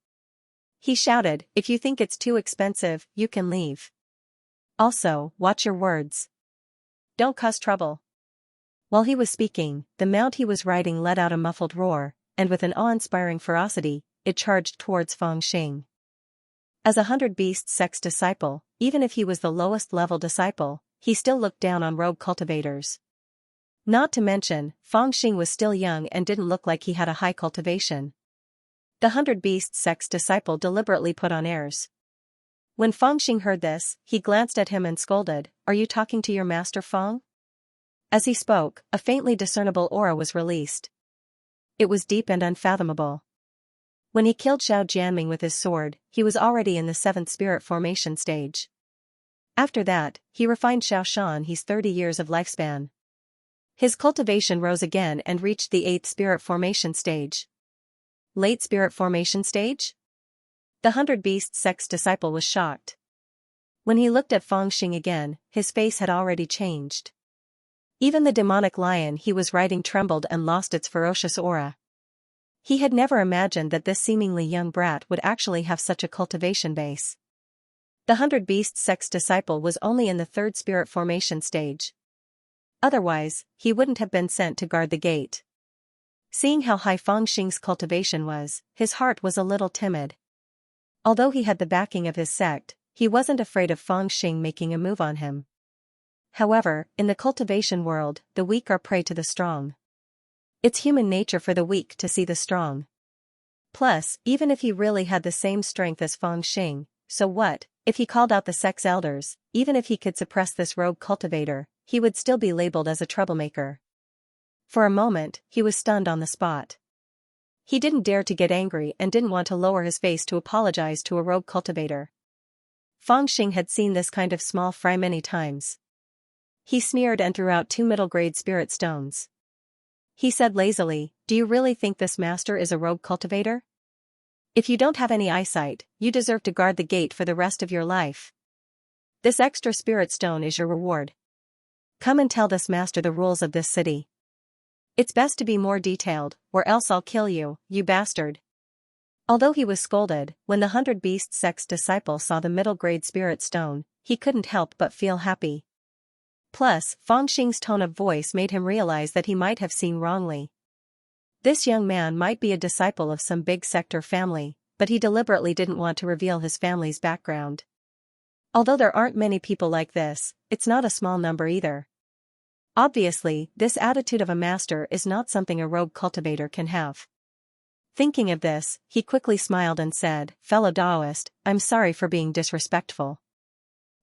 A: He shouted, if you think it's too expensive, you can leave. Also, watch your words. Don't cause trouble. While he was speaking, the mount he was riding let out a muffled roar, and with an awe-inspiring ferocity, it charged towards Fangxing. As a 100 Beasts sect's disciple, even if he was the lowest level disciple, he still looked down on rogue cultivators. Not to mention, Fangxing was still young and didn't look like he had a high cultivation. The 100 Beasts sect's disciple deliberately put on airs. When Fangxing heard this, he glanced at him and scolded, are you talking to your master Fang? As he spoke, a faintly discernible aura was released. It was deep and unfathomable. When he killed Xiao Jianming with his sword, he was already in the 7th spirit formation stage. After that, he refined Xianxia's 30 years of lifespan. His cultivation rose again and reached the 8th spirit formation stage. Late spirit formation stage? The 100 Beasts sect's disciple was shocked. When he looked at Fangxing again, his face had already changed. Even the demonic lion he was riding trembled and lost its ferocious aura. He had never imagined that this seemingly young brat would actually have such a cultivation base. The 100 Beasts sect's disciple was only in the 3rd spirit formation stage. Otherwise, he wouldn't have been sent to guard the gate. Seeing how high Fangxing's cultivation was, his heart was a little timid. Although he had the backing of his sect, he wasn't afraid of Fangxing making a move on him. However, in the cultivation world, the weak are prey to the strong. It's human nature for the weak to see the strong. Plus, even if he really had the same strength as Fangxing, so what, if he called out the sect's elders, even if he could suppress this rogue cultivator, he would still be labeled as a troublemaker. For a moment, he was stunned on the spot. He didn't dare to get angry and didn't want to lower his face to apologize to a rogue cultivator. Fangxing had seen this kind of small fry many times. He sneered and threw out 2 middle-grade spirit stones. He said lazily, "Do you really think this master is a rogue cultivator? If you don't have any eyesight, you deserve to guard the gate for the rest of your life. This extra spirit stone is your reward. Come and tell this master the rules of this city. It's best to be more detailed, or else I'll kill you, you bastard." Although he was scolded, when the 100 Beasts sect's disciple saw the middle-grade spirit stone, he couldn't help but feel happy. Plus, Fangxing's tone of voice made him realize that he might have seen wrongly. This young man might be a disciple of some big sector family, but he deliberately didn't want to reveal his family's background. Although there aren't many people like this, it's not a small number either. Obviously, this attitude of a master is not something a rogue cultivator can have. Thinking of this, he quickly smiled and said, "Fellow Taoist, I'm sorry for being disrespectful.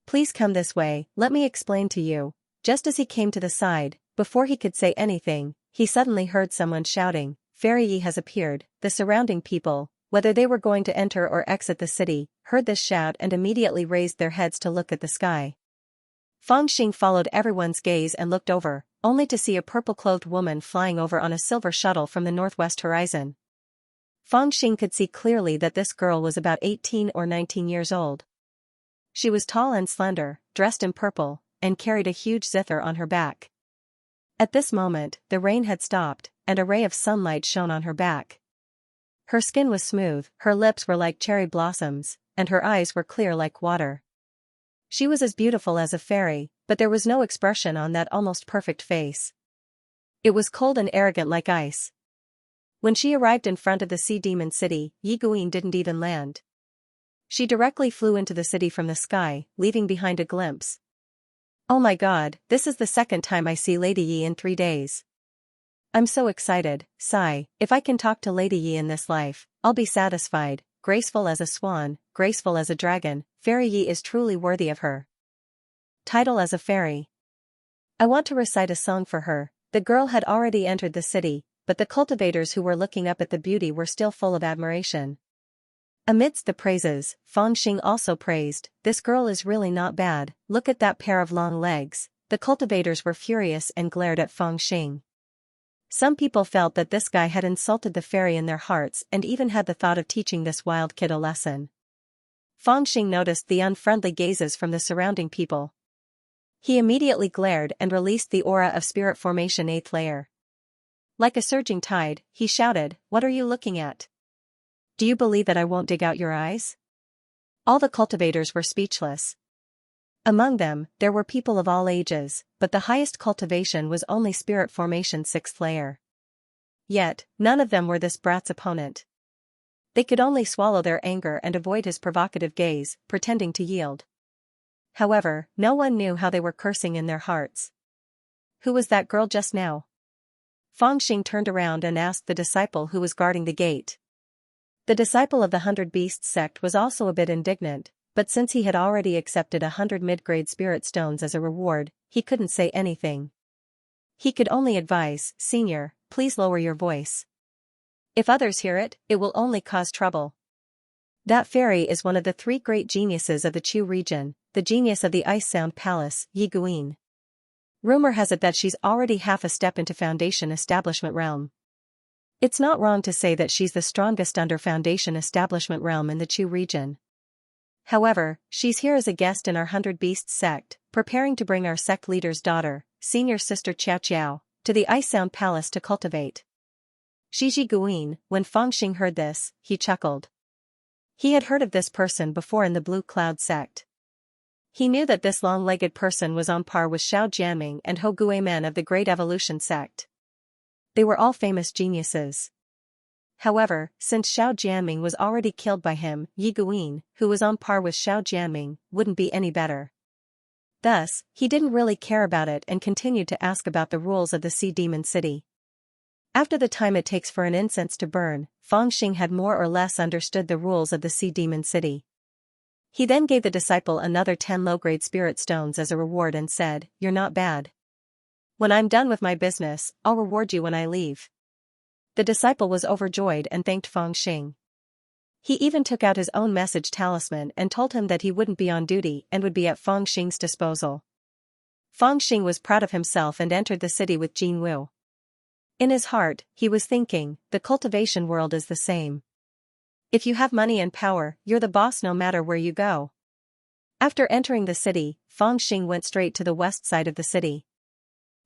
A: Please come this way, let me explain to you." Just as he came to the side, before he could say anything, he suddenly heard someone shouting, "Fairy Yi has appeared." The surrounding people, whether they were going to enter or exit the city, heard this shout and immediately raised their heads to look at the sky. Fangxing followed everyone's gaze and looked over, only to see a purple-clothed woman flying over on a silver shuttle from the northwest horizon. Fangxing could see clearly that this girl was about 18 or 19 years old. She was tall and slender, dressed in purple, and carried a huge zither on her back. At this moment, the rain had stopped, and a ray of sunlight shone on her back. Her skin was smooth, her lips were like cherry blossoms, and her eyes were clear like water. She was as beautiful as a fairy, but there was no expression on that almost perfect face. It was cold and arrogant like ice. When she arrived in front of the Sea Demon City, Yi Guin didn't even land. She directly flew into the city from the sky, leaving behind a glimpse. "Oh my god, this is the second time I see Lady Yi in 3 days. I'm so excited, sigh, if I can talk to Lady Yi in this life, I'll be satisfied." Graceful as a swan, graceful as a dragon, Fairy Yi is truly worthy of her title as a fairy. I want to recite a song for her. The girl had already entered the city, but the cultivators who were looking up at the beauty were still full of admiration. Amidst the praises, Fangxing also praised, "This girl is really not bad, look at that pair of long legs." The cultivators were furious and glared at Fangxing. Some people felt that this guy had insulted the fairy in their hearts and even had the thought of teaching this wild kid a lesson. Fangxing noticed the unfriendly gazes from the surrounding people. He immediately glared and released the aura of spirit formation 8th layer. Like a surging tide, he shouted, "What are you looking at? Do you believe that I won't dig out your eyes?" All the cultivators were speechless. Among them, there were people of all ages, but the highest cultivation was only spirit formation 6th layer. Yet, none of them were this brat's opponent. They could only swallow their anger and avoid his provocative gaze, pretending to yield. However, no one knew how they were cursing in their hearts. "Who was that girl just now?" Fangxing turned around and asked the disciple who was guarding the gate. The disciple of the 100 Beasts sect was also a bit indignant, but since he had already accepted 100 mid-grade spirit stones as a reward, he couldn't say anything. He could only advise, "Senior, please lower your voice. If others hear it, it will only cause trouble." That fairy is one of the three great geniuses of the Chu region, the genius of the Ice Sound Palace, Yi Guin. Rumor has it that she's already half a step into Foundation Establishment realm. It's not wrong to say that she's the strongest under Foundation Establishment realm in the Chu region. However, she's here as a guest in our 100 Beasts sect, preparing to bring our sect leader's daughter, senior sister Xiao, to the Ice Sound Palace to cultivate. Yi Guin, when Fangxing heard this, he chuckled. He had heard of this person before in the Blue Cloud sect. He knew that this long-legged person was on par with Xiao Jianming and Hou Guimen of the Great Evolution sect. They were all famous geniuses. However, since Xiao Jianming was already killed by him, Yi Guin, who was on par with Xiao Jianming, wouldn't be any better. Thus, he didn't really care about it and continued to ask about the rules of the Sea Demon City. After the time it takes for an incense to burn, Fangxing had more or less understood the rules of the Sea Demon City. He then gave the disciple another 10 low-grade spirit stones as a reward and said, "You're not bad. When I'm done with my business, I'll reward you when I leave." The disciple was overjoyed and thanked Fangxing. He even took out his own message talisman and told him that he wouldn't be on duty and would be at Fangxing's disposal. Fangxing was proud of himself and entered the city with Jin Wu. In his heart, he was thinking, the cultivation world is the same. If you have money and power, you're the boss no matter where you go. After entering the city, Fangxing went straight to the west side of the city.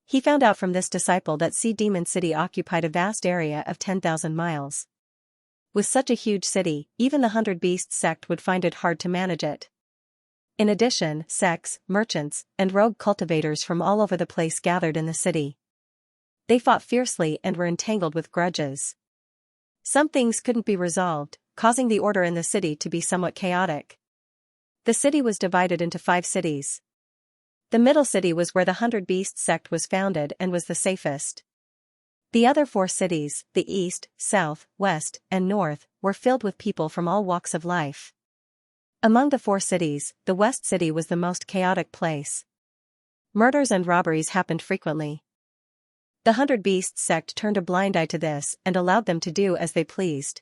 A: He found out from this disciple that Sea Demon City occupied a vast area of 10,000 miles. With such a huge city, even the 100 Beasts sect would find it hard to manage it. In addition, sects, merchants, and rogue cultivators from all over the place gathered in the city. They fought fiercely and were entangled with grudges. Some things couldn't be resolved, causing the order in the city to be somewhat chaotic. The city was divided into 5 cities. The middle city was where the 100 Beasts sect was founded and was the safest. The other 4 cities, the east, south, west, and north, were filled with people from all walks of life. Among the 4 cities, the west city was the most chaotic place. Murders and robberies happened frequently. The 100 Beasts sect turned a blind eye to this and allowed them to do as they pleased.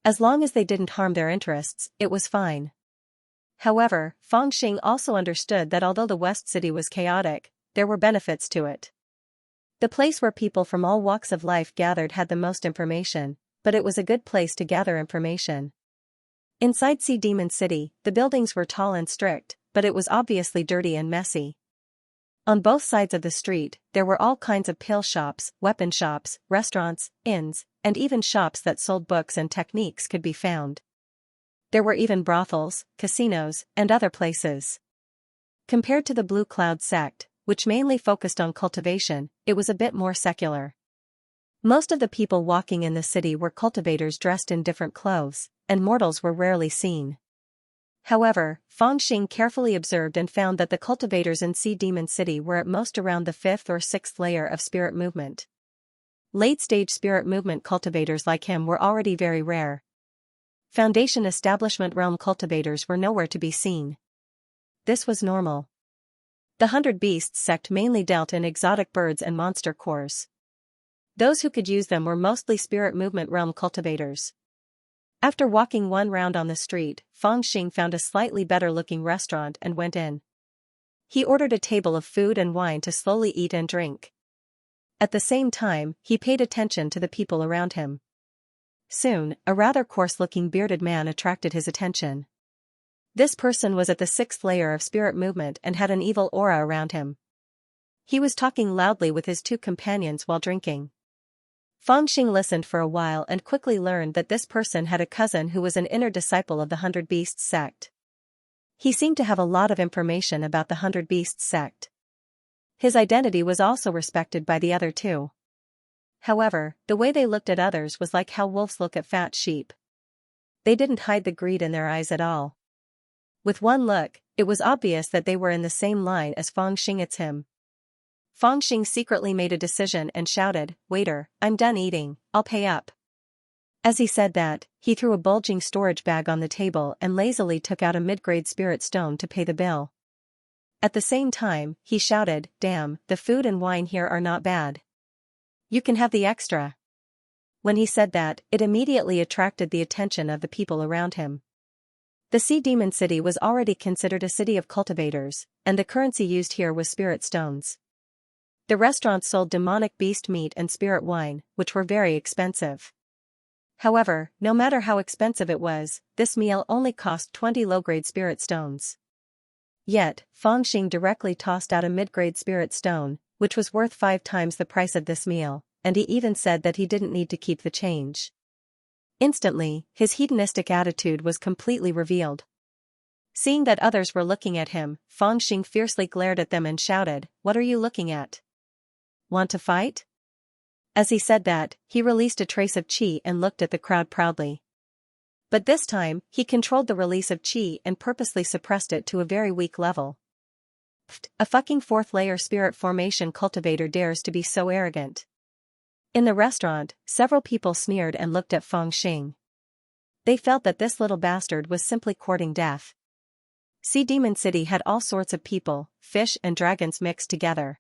A: As long as they didn't harm their interests, it was fine. However, Fangxing also understood that although the West City was chaotic, there were benefits to it. The place where people from all walks of life gathered had the most information, but it was a good place to gather information. Inside Sea Demon City, the buildings were tall and strict, but it was obviously dirty and messy. On both sides of the street, there were all kinds of pill shops, weapon shops, restaurants, inns, and even shops that sold books and techniques could be found. There were even brothels, casinos, and other places. Compared to the Blue Cloud sect, which mainly focused on cultivation, it was a bit more secular. Most of the people walking in the city were cultivators dressed in different clothes, and mortals were rarely seen. However, Fangxing carefully observed and found that the cultivators in Sea Demon City were at most around the 5th or 6th layer of spirit movement. Late-stage spirit movement cultivators like him were already very rare. Foundation Establishment realm cultivators were nowhere to be seen. This was normal. The 100 Beasts sect mainly dealt in exotic birds and monster cores. Those who could use them were mostly spirit movement realm cultivators. After walking one round on the street, Fangxing found a slightly better-looking restaurant and went in. He ordered a table of food and wine to slowly eat and drink. At the same time, he paid attention to the people around him. Soon, a rather coarse-looking bearded man attracted his attention. This person was at the 6th layer of spirit movement and had an evil aura around him. He was talking loudly with his 2 companions while drinking. Fangxing listened for a while and quickly learned that this person had a cousin who was an inner disciple of the 100 Beasts sect. He seemed to have a lot of information about the 100 Beasts sect. His identity was also respected by the other 2. However, the way they looked at others was like how wolves look at fat sheep. They didn't hide the greed in their eyes at all. With one look, it was obvious that they were in the same line as Fangxing. It's him. Fangxing secretly made a decision and shouted, "Waiter, I'm done eating, I'll pay up." As he said that, he threw a bulging storage bag on the table and lazily took out a mid-grade spirit stone to pay the bill. At the same time, he shouted, "Damn, the food and wine here are not bad. You can have the extra." When he said that, it immediately attracted the attention of the people around him. The Sea Demon City was already considered a city of cultivators, and the currency used here was spirit stones. The restaurant sold demonic beast meat and spirit wine, which were very expensive. However, no matter how expensive it was, this meal only cost 20 low-grade spirit stones. Yet, Feng Xing directly tossed out a mid-grade spirit stone, which was worth 5 times the price of this meal, and he even said that he didn't need to keep the change. Instantly, his hedonistic attitude was completely revealed. Seeing that others were looking at him, Feng Xing fiercely glared at them and shouted, "What are you looking at? Want to fight?" As he said that, he released a trace of qi and looked at the crowd proudly. But this time, he controlled the release of qi and purposely suppressed it to a very weak level. Pfft, a fucking 4th layer spirit formation cultivator dares to be so arrogant. In the restaurant, several people sneered and looked at Feng Xing. They felt that this little bastard was simply courting death. Sea Demon City had all sorts of people, fish and dragons mixed together.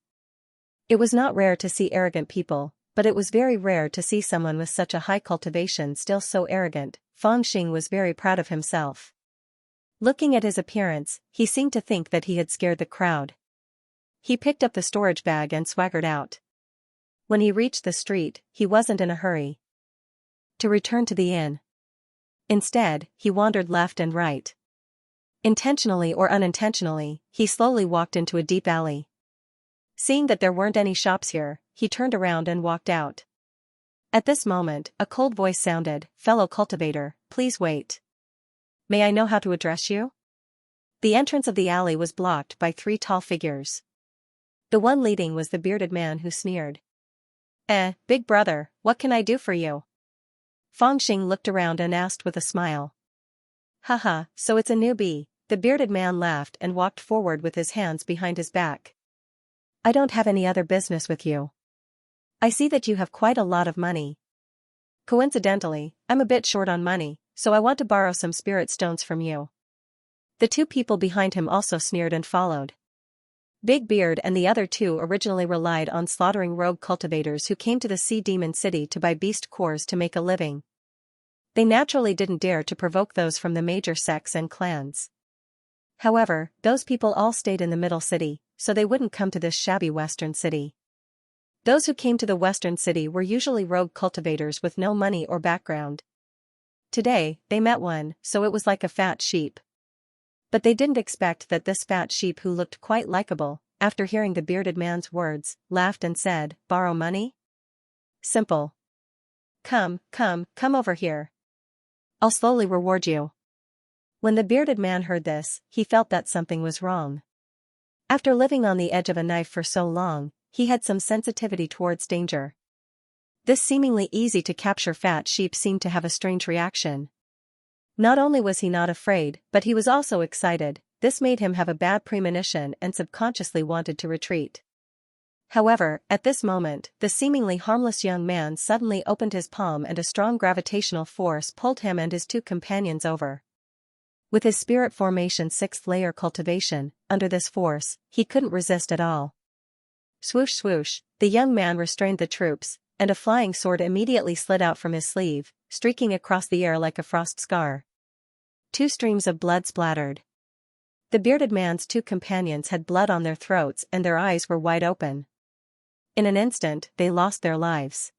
A: It was not rare to see arrogant people, but it was very rare to see someone with such a high cultivation still so arrogant. Feng Xing was very proud of himself. Looking at his appearance, he seemed to think that he had scared the crowd. He picked up the storage bag and swaggered out. When he reached the street, he wasn't in a hurry to return to the inn. Instead, he wandered left and right. Intentionally or unintentionally, he slowly walked into a deep alley. Seeing that there weren't any shops here, he turned around and walked out. At this moment, a cold voice sounded, "Fellow cultivator, please wait. May I know how to address you?" The entrance of the alley was blocked by 3 tall figures. The one leading was the bearded man who sneered. Big brother, what can I do for you?" Feng Xing looked around and asked with a smile. "Haha, so it's a newbie." The bearded man laughed and walked forward with his hands behind his back. "I don't have any other business with you. I see that you have quite a lot of money. Coincidentally, I'm a bit short on money, so I want to borrow some spirit stones from you." The 2 people behind him also sneered and followed. Big Beard and the other 2 originally relied on slaughtering rogue cultivators who came to the Sea Demon City to buy beast cores to make a living. They naturally didn't dare to provoke those from the major sects and clans. However, those people all stayed in the middle city, so they wouldn't come to this shabby western city. Those who came to the western city were usually rogue cultivators with no money or background. Today, they met one, so it was like a fat sheep. But they didn't expect that this fat sheep, who looked quite likable, after hearing the bearded man's words, laughed and said, "Borrow money? Simple. Come over here. I'll slowly reward you." When the bearded man heard this, he felt that something was wrong. After living on the edge of a knife for so long, he had some sensitivity towards danger. This seemingly easy to capture fat sheep seemed to have a strange reaction. Not only was he not afraid, but he was also excited. This made him have a bad premonition and subconsciously wanted to retreat. However, at this moment, the seemingly harmless young man suddenly opened his palm and a strong gravitational force pulled him and his 2 companions over. With his spirit formation 6th layer cultivation, under this force, he couldn't resist at all. Swoosh swoosh, the young man restrained the troops, and a flying sword immediately slid out from his sleeve, streaking across the air like a frost scar. 2 streams of blood splattered. The bearded man's 2 companions had blood on their throats and their eyes were wide open. In an instant, they lost their lives.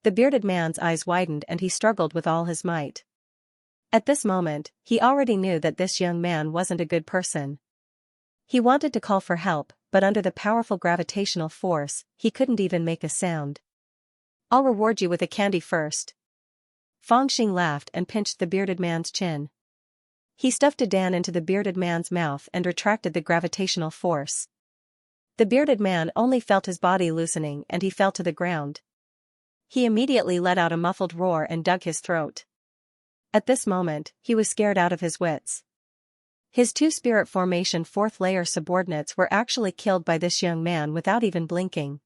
A: The bearded man's eyes widened and he struggled with all his might. At this moment, he already knew that this young man wasn't a good person. He wanted to call for help, but under the powerful gravitational force, he couldn't even make a sound. "I'll reward you with a candy first." Feng Xing laughed and pinched the bearded man's chin. He stuffed a dan into the bearded man's mouth and retracted the gravitational force. The bearded man only felt his body loosening and he fell to the ground. He immediately let out a muffled roar and dug his throat. At this moment, he was scared out of his wits. His 2 spirit formation 4th layer subordinates were actually killed by this young man without even blinking.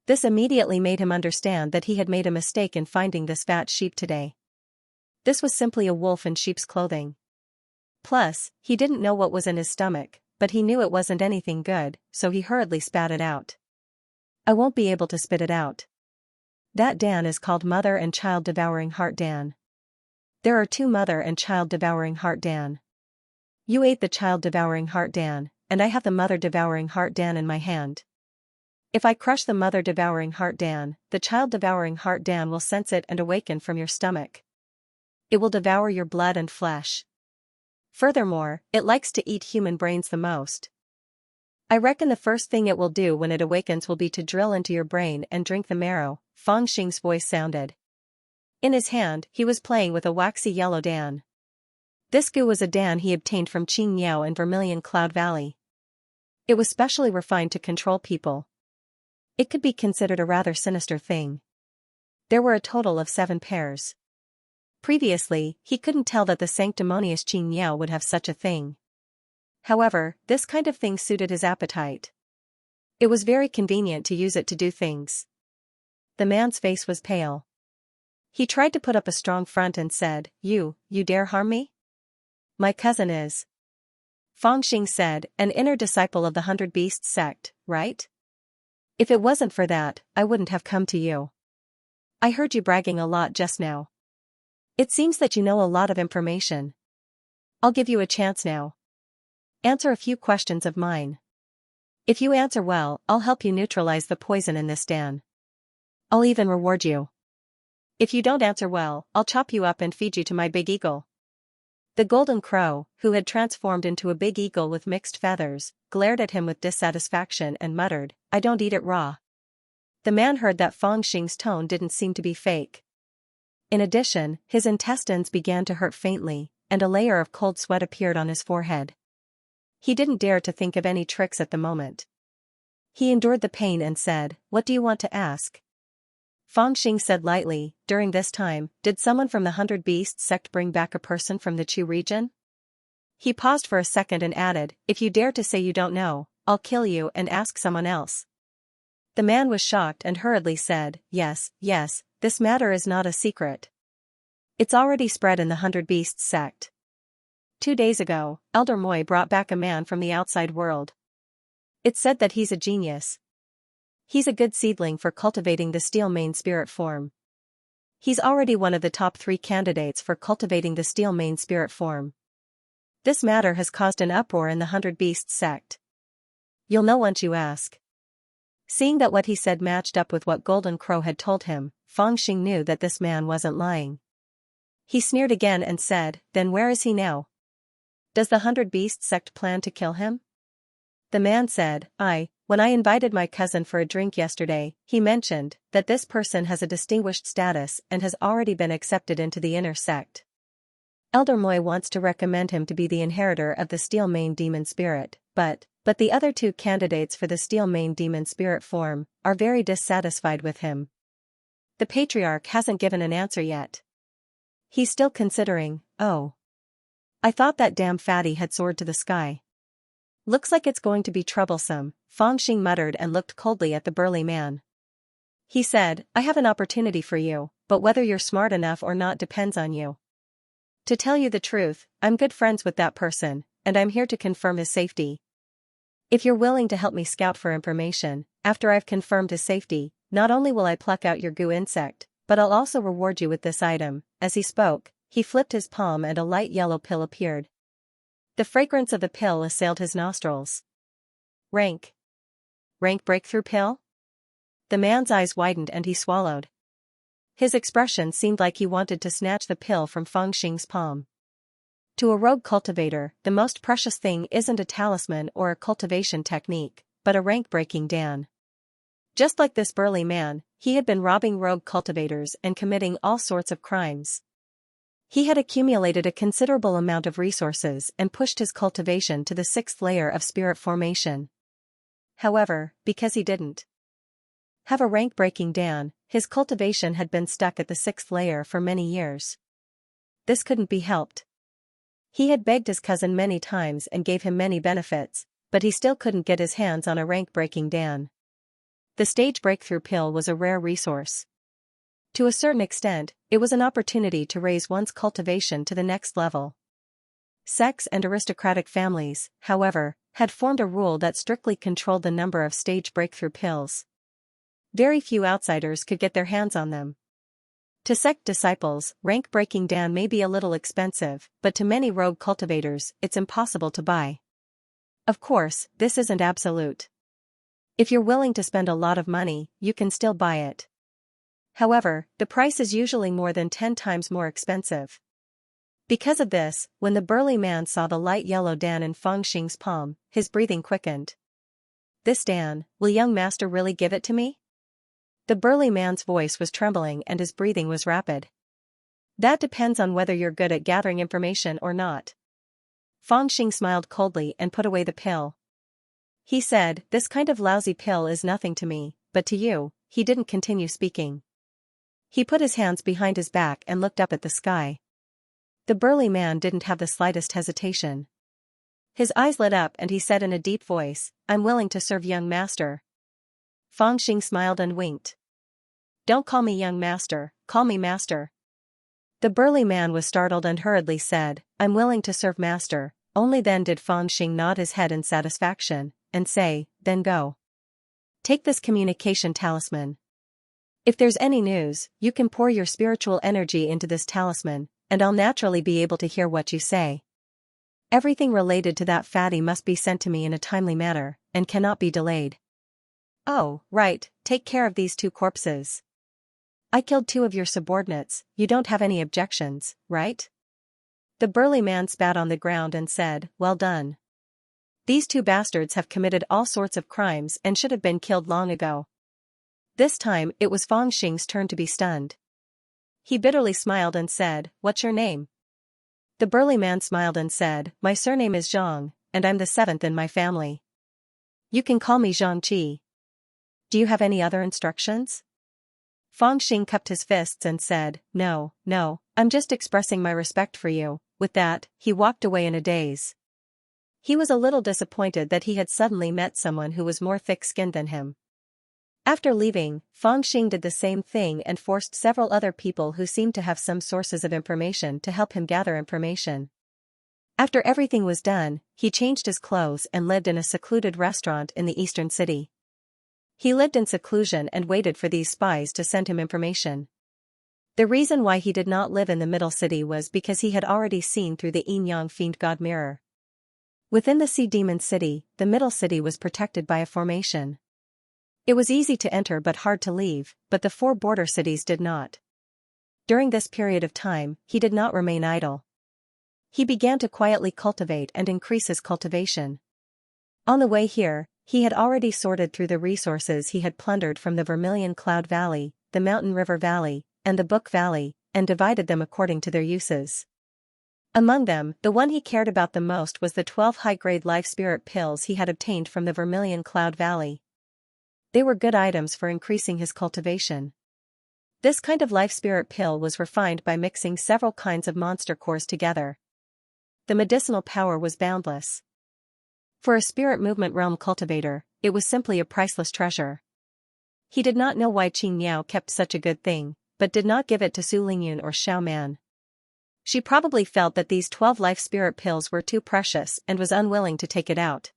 A: This immediately made him understand that he had made a mistake in finding this fat sheep today. This was simply a wolf in sheep's clothing. Plus, he didn't know what was in his stomach, but he knew it wasn't anything good, so he hurriedly spat it out. "I won't be able to spit it out." That Dan is called Mother and Child Devouring Heart Dan. There are two Mother and Child Devouring Heart Dan. You ate the Child Devouring Heart Dan, and I have the Mother Devouring Heart Dan in my hand. If I crush the Mother Devouring Heart Dan, the Child Devouring Heart Dan will sense it and awaken from your stomach. It will devour your blood and flesh. Furthermore, it likes to eat human brains the most. I reckon the first thing it will do when it awakens will be to drill into your brain and drink the marrow, Fang Xing's voice sounded. In his hand, he was playing with a waxy yellow Dan. This goo was a Dan he obtained from Xianxia in Vermilion Cloud Valley. It was specially refined to control people. It could be considered a rather sinister thing. There were a total of 7 pairs. Previously, he couldn't tell that the sanctimonious Xianxia would have such a thing. However, this kind of thing suited his appetite. It was very convenient to use it to do things. The man's face was pale. He tried to put up a strong front and said, You dare harm me? My cousin is. Fang Xing said, an inner disciple of the 100 Beasts sect, right? If it wasn't for that, I wouldn't have come to you. I heard you bragging a lot just now. It seems that you know a lot of information. I'll give you a chance now. Answer a few questions of mine. If you answer well, I'll help you neutralize the poison in this Dan. I'll even reward you. If you don't answer well, I'll chop you up and feed you to my big eagle. The golden crow, who had transformed into a big eagle with mixed feathers, glared at him with dissatisfaction and muttered, I don't eat it raw. The man heard that Fang Xing's tone didn't seem to be fake. In addition, his intestines began to hurt faintly, and a layer of cold sweat appeared on his forehead. He didn't dare to think of any tricks at the moment. He endured the pain and said, What do you want to ask? Fang Xing said lightly, During this time, did someone from the 100 Beasts sect bring back a person from the Chu region? He paused for a second and added, If you dare to say you don't know, I'll kill you and ask someone else. The man was shocked and hurriedly said, Yes, this matter is not a secret. It's already spread in the 100 Beasts sect. 2 days ago, Elder Moy brought back a man from the outside world. It's said that he's a genius. He's a good seedling for cultivating the steel main spirit form. He's already one of the top 3 candidates for cultivating the steel main spirit form. This matter has caused an uproar in the 100 Beasts sect. You'll know once you ask. Seeing that what he said matched up with what Golden Crow had told him, Fang Xing knew that this man wasn't lying. He sneered again and said, Then where is he now? Does the 100 Beasts sect plan to kill him? The man said, When I invited my cousin for a drink yesterday, he mentioned that this person has a distinguished status and has already been accepted into the inner sect. Elder Moy wants to recommend him to be the inheritor of the Steel Mane Demon Spirit, but the other 2 candidates for the Steel Mane Demon Spirit form are very dissatisfied with him. The Patriarch hasn't given an answer yet. He's still considering. Oh. I thought that damn fatty had soared to the sky. Looks like it's going to be troublesome, Fang Xing muttered and looked coldly at the burly man. He said, I have an opportunity for you, but whether you're smart enough or not depends on you. To tell you the truth, I'm good friends with that person, and I'm here to confirm his safety. If you're willing to help me scout for information, after I've confirmed his safety, not only will I pluck out your goo insect, but I'll also reward you with this item. As he spoke, he flipped his palm and a light yellow pill appeared. The fragrance of the pill assailed his nostrils. Rank breakthrough pill? The man's eyes widened and he swallowed. His expression seemed like he wanted to snatch the pill from Fang Xing's palm. To a rogue cultivator, the most precious thing isn't a talisman or a cultivation technique, but a rank-breaking Dan. Just like this burly man, he had been robbing rogue cultivators and committing all sorts of crimes. He had accumulated a considerable amount of resources and pushed his cultivation to the 6th layer of spirit formation. However, because he didn't have a rank-breaking Dan, his cultivation had been stuck at the 6th layer for many years. This couldn't be helped. He had begged his cousin many times and gave him many benefits, but he still couldn't get his hands on a rank-breaking Dan. The stage breakthrough pill was a rare resource. To a certain extent, it was an opportunity to raise one's cultivation to the next level. Sects and aristocratic families, however, had formed a rule that strictly controlled the number of stage breakthrough pills. Very few outsiders could get their hands on them. To sect disciples, rank-breaking Dan may be a little expensive, but to many rogue cultivators, it's impossible to buy. Of course, this isn't absolute. If you're willing to spend a lot of money, you can still buy it. However, the price is usually more than 10 times more expensive. Because of this, when the burly man saw the light yellow Dan in Fangxing's palm, his breathing quickened. This Dan, will young master really give it to me? The burly man's voice was trembling and his breathing was rapid. That depends on whether you're good at gathering information or not. Fangxing smiled coldly and put away the pill. He said, this kind of lousy pill is nothing to me, but to you. He didn't continue speaking. He put his hands behind his back and looked up at the sky. The burly man didn't have the slightest hesitation. His eyes lit up and he said in a deep voice, I'm willing to serve young master. Fangxing smiled and winked. Don't call me young master, call me master. The burly man was startled and hurriedly said, I'm willing to serve master. Only then did Fangxing nod his head in satisfaction, and say, then go. Take this communication talisman. If there's any news, you can pour your spiritual energy into this talisman, and I'll naturally be able to hear what you say. Everything related to that fatty must be sent to me in a timely manner, and cannot be delayed. Oh, right, take care of these 2 corpses. I killed 2 of your subordinates, you don't have any objections, right? The burly man spat on the ground and said, well done. These 2 bastards have committed all sorts of crimes and should have been killed long ago. This time it was Fangxing's turn to be stunned. He bitterly smiled and said, what's your name? The burly man smiled and said, my surname is Zhang, and I'm the 7th in my family. You can call me Xianxia. Do you have any other instructions? Fangxing cupped his fists and said, no, I'm just expressing my respect for you. With that, he walked away in a daze. He was a little disappointed that he had suddenly met someone who was more thick-skinned than him. After leaving, Fangxing did the same thing and forced several other people who seemed to have some sources of information to help him gather information. After everything was done, he changed his clothes and lived in a secluded restaurant in the eastern city. He lived in seclusion and waited for these spies to send him information. The reason why he did not live in the middle city was because he had already seen through the Yin-Yang Fiend God mirror. Within the Sea Demon City, the middle city was protected by a formation. It was easy to enter but hard to leave, but the 4 border cities did not. During this period of time, he did not remain idle. He began to quietly cultivate and increase his cultivation. On the way here, he had already sorted through the resources he had plundered from the Vermilion Cloud Valley, the Mountain River Valley, and the Book Valley, and divided them according to their uses. Among them, the one he cared about the most was the 12 high-grade life spirit pills he had obtained from the Vermilion Cloud Valley. They were good items for increasing his cultivation. This kind of life spirit pill was refined by mixing several kinds of monster cores together. The medicinal power was boundless. For a spirit movement realm cultivator, it was simply a priceless treasure. He did not know why Qing Miao kept such a good thing, but did not give it to Su Lingyun or Xiao Man. She probably felt that these 12 life spirit pills were too precious and was unwilling to take it out.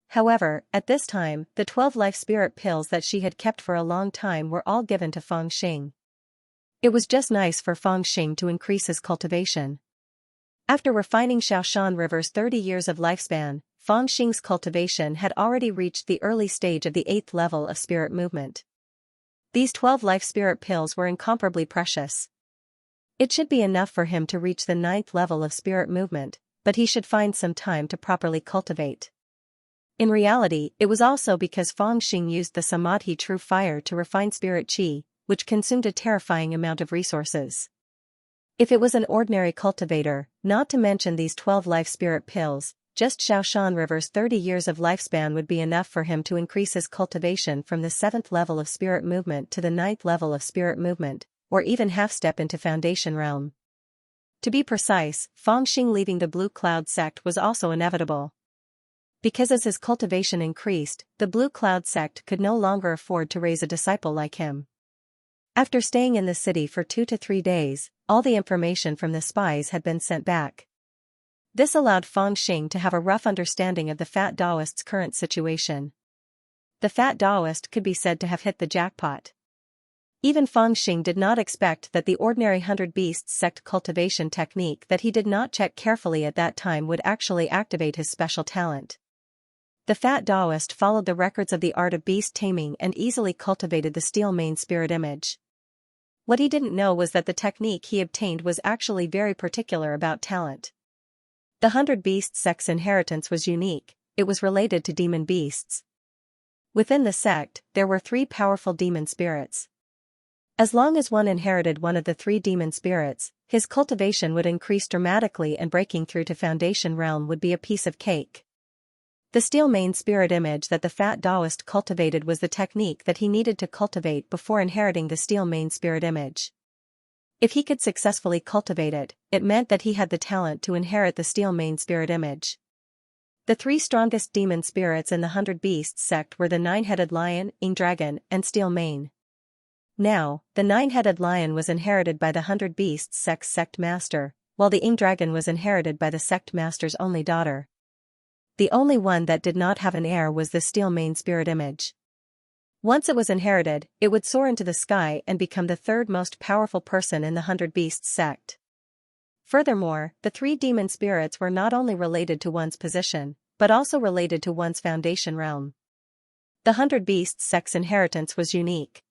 A: However, at this time, the 12 life spirit pills that she had kept for a long time were all given to Fangxing. It was just nice for Fangxing to increase his cultivation. After refining Shaoshan River's 30 years of lifespan, Fangxing's cultivation had already reached the early stage of the 8th level of spirit movement. These 12 life spirit pills were incomparably precious. It should be enough for him to reach the 9th level of spirit movement, but he should find some time to properly cultivate. In reality, it was also because Fangxing used the Samadhi True Fire to refine spirit qi, which consumed a terrifying amount of resources. If it was an ordinary cultivator, not to mention these 12 life spirit pills, just Shaoshan River's 30 years of lifespan would be enough for him to increase his cultivation from the 7th level of spirit movement to the 9th level of spirit movement, or even half-step into Foundation realm. To be precise, Fangxing leaving the Blue Cloud sect was also inevitable. Because as his cultivation increased, the Blue Cloud sect could no longer afford to raise a disciple like him. After staying in the city for 2 to 3 days, all the information from the spies had been sent back. This allowed Fangxing to have a rough understanding of the Fat Taoist's current situation. the fat Taoist could be said to have hit the jackpot. Even Fangxing did not expect that the ordinary 100 Beasts sect cultivation technique that he did not check carefully at that time would actually activate his special talent. The fat Taoist followed the records of the art of beast taming and easily cultivated the steel main spirit image. What he didn't know was that the technique he obtained was actually very particular about talent. The 100 Beasts sect's inheritance was unique, it was related to demon beasts. Within the sect, there were 3 powerful demon spirits. As long as one inherited one of the 3 demon spirits, his cultivation would increase dramatically and breaking through to foundation realm would be a piece of cake. The steel main spirit image that the fat Taoist cultivated was the technique that he needed to cultivate before inheriting the steel main spirit image. If he could successfully cultivate it, it meant that he had the talent to inherit the steel main spirit image. The 3 strongest demon spirits in the 100 Beasts sect were the 9-headed lion, Ing Dragon, and steel main. Now, the 9-headed lion was inherited by the 100 Beasts sect's sect master, while the Ing Dragon was inherited by the sect master's only daughter. The only one that did not have an heir was the steel main spirit image. Once it was inherited, it would soar into the sky and become the 3rd most powerful person in the 100 Beasts sect. Furthermore, the 3 demon spirits were not only related to one's position, but also related to one's foundation realm. The 100 Beasts sect's inheritance was unique.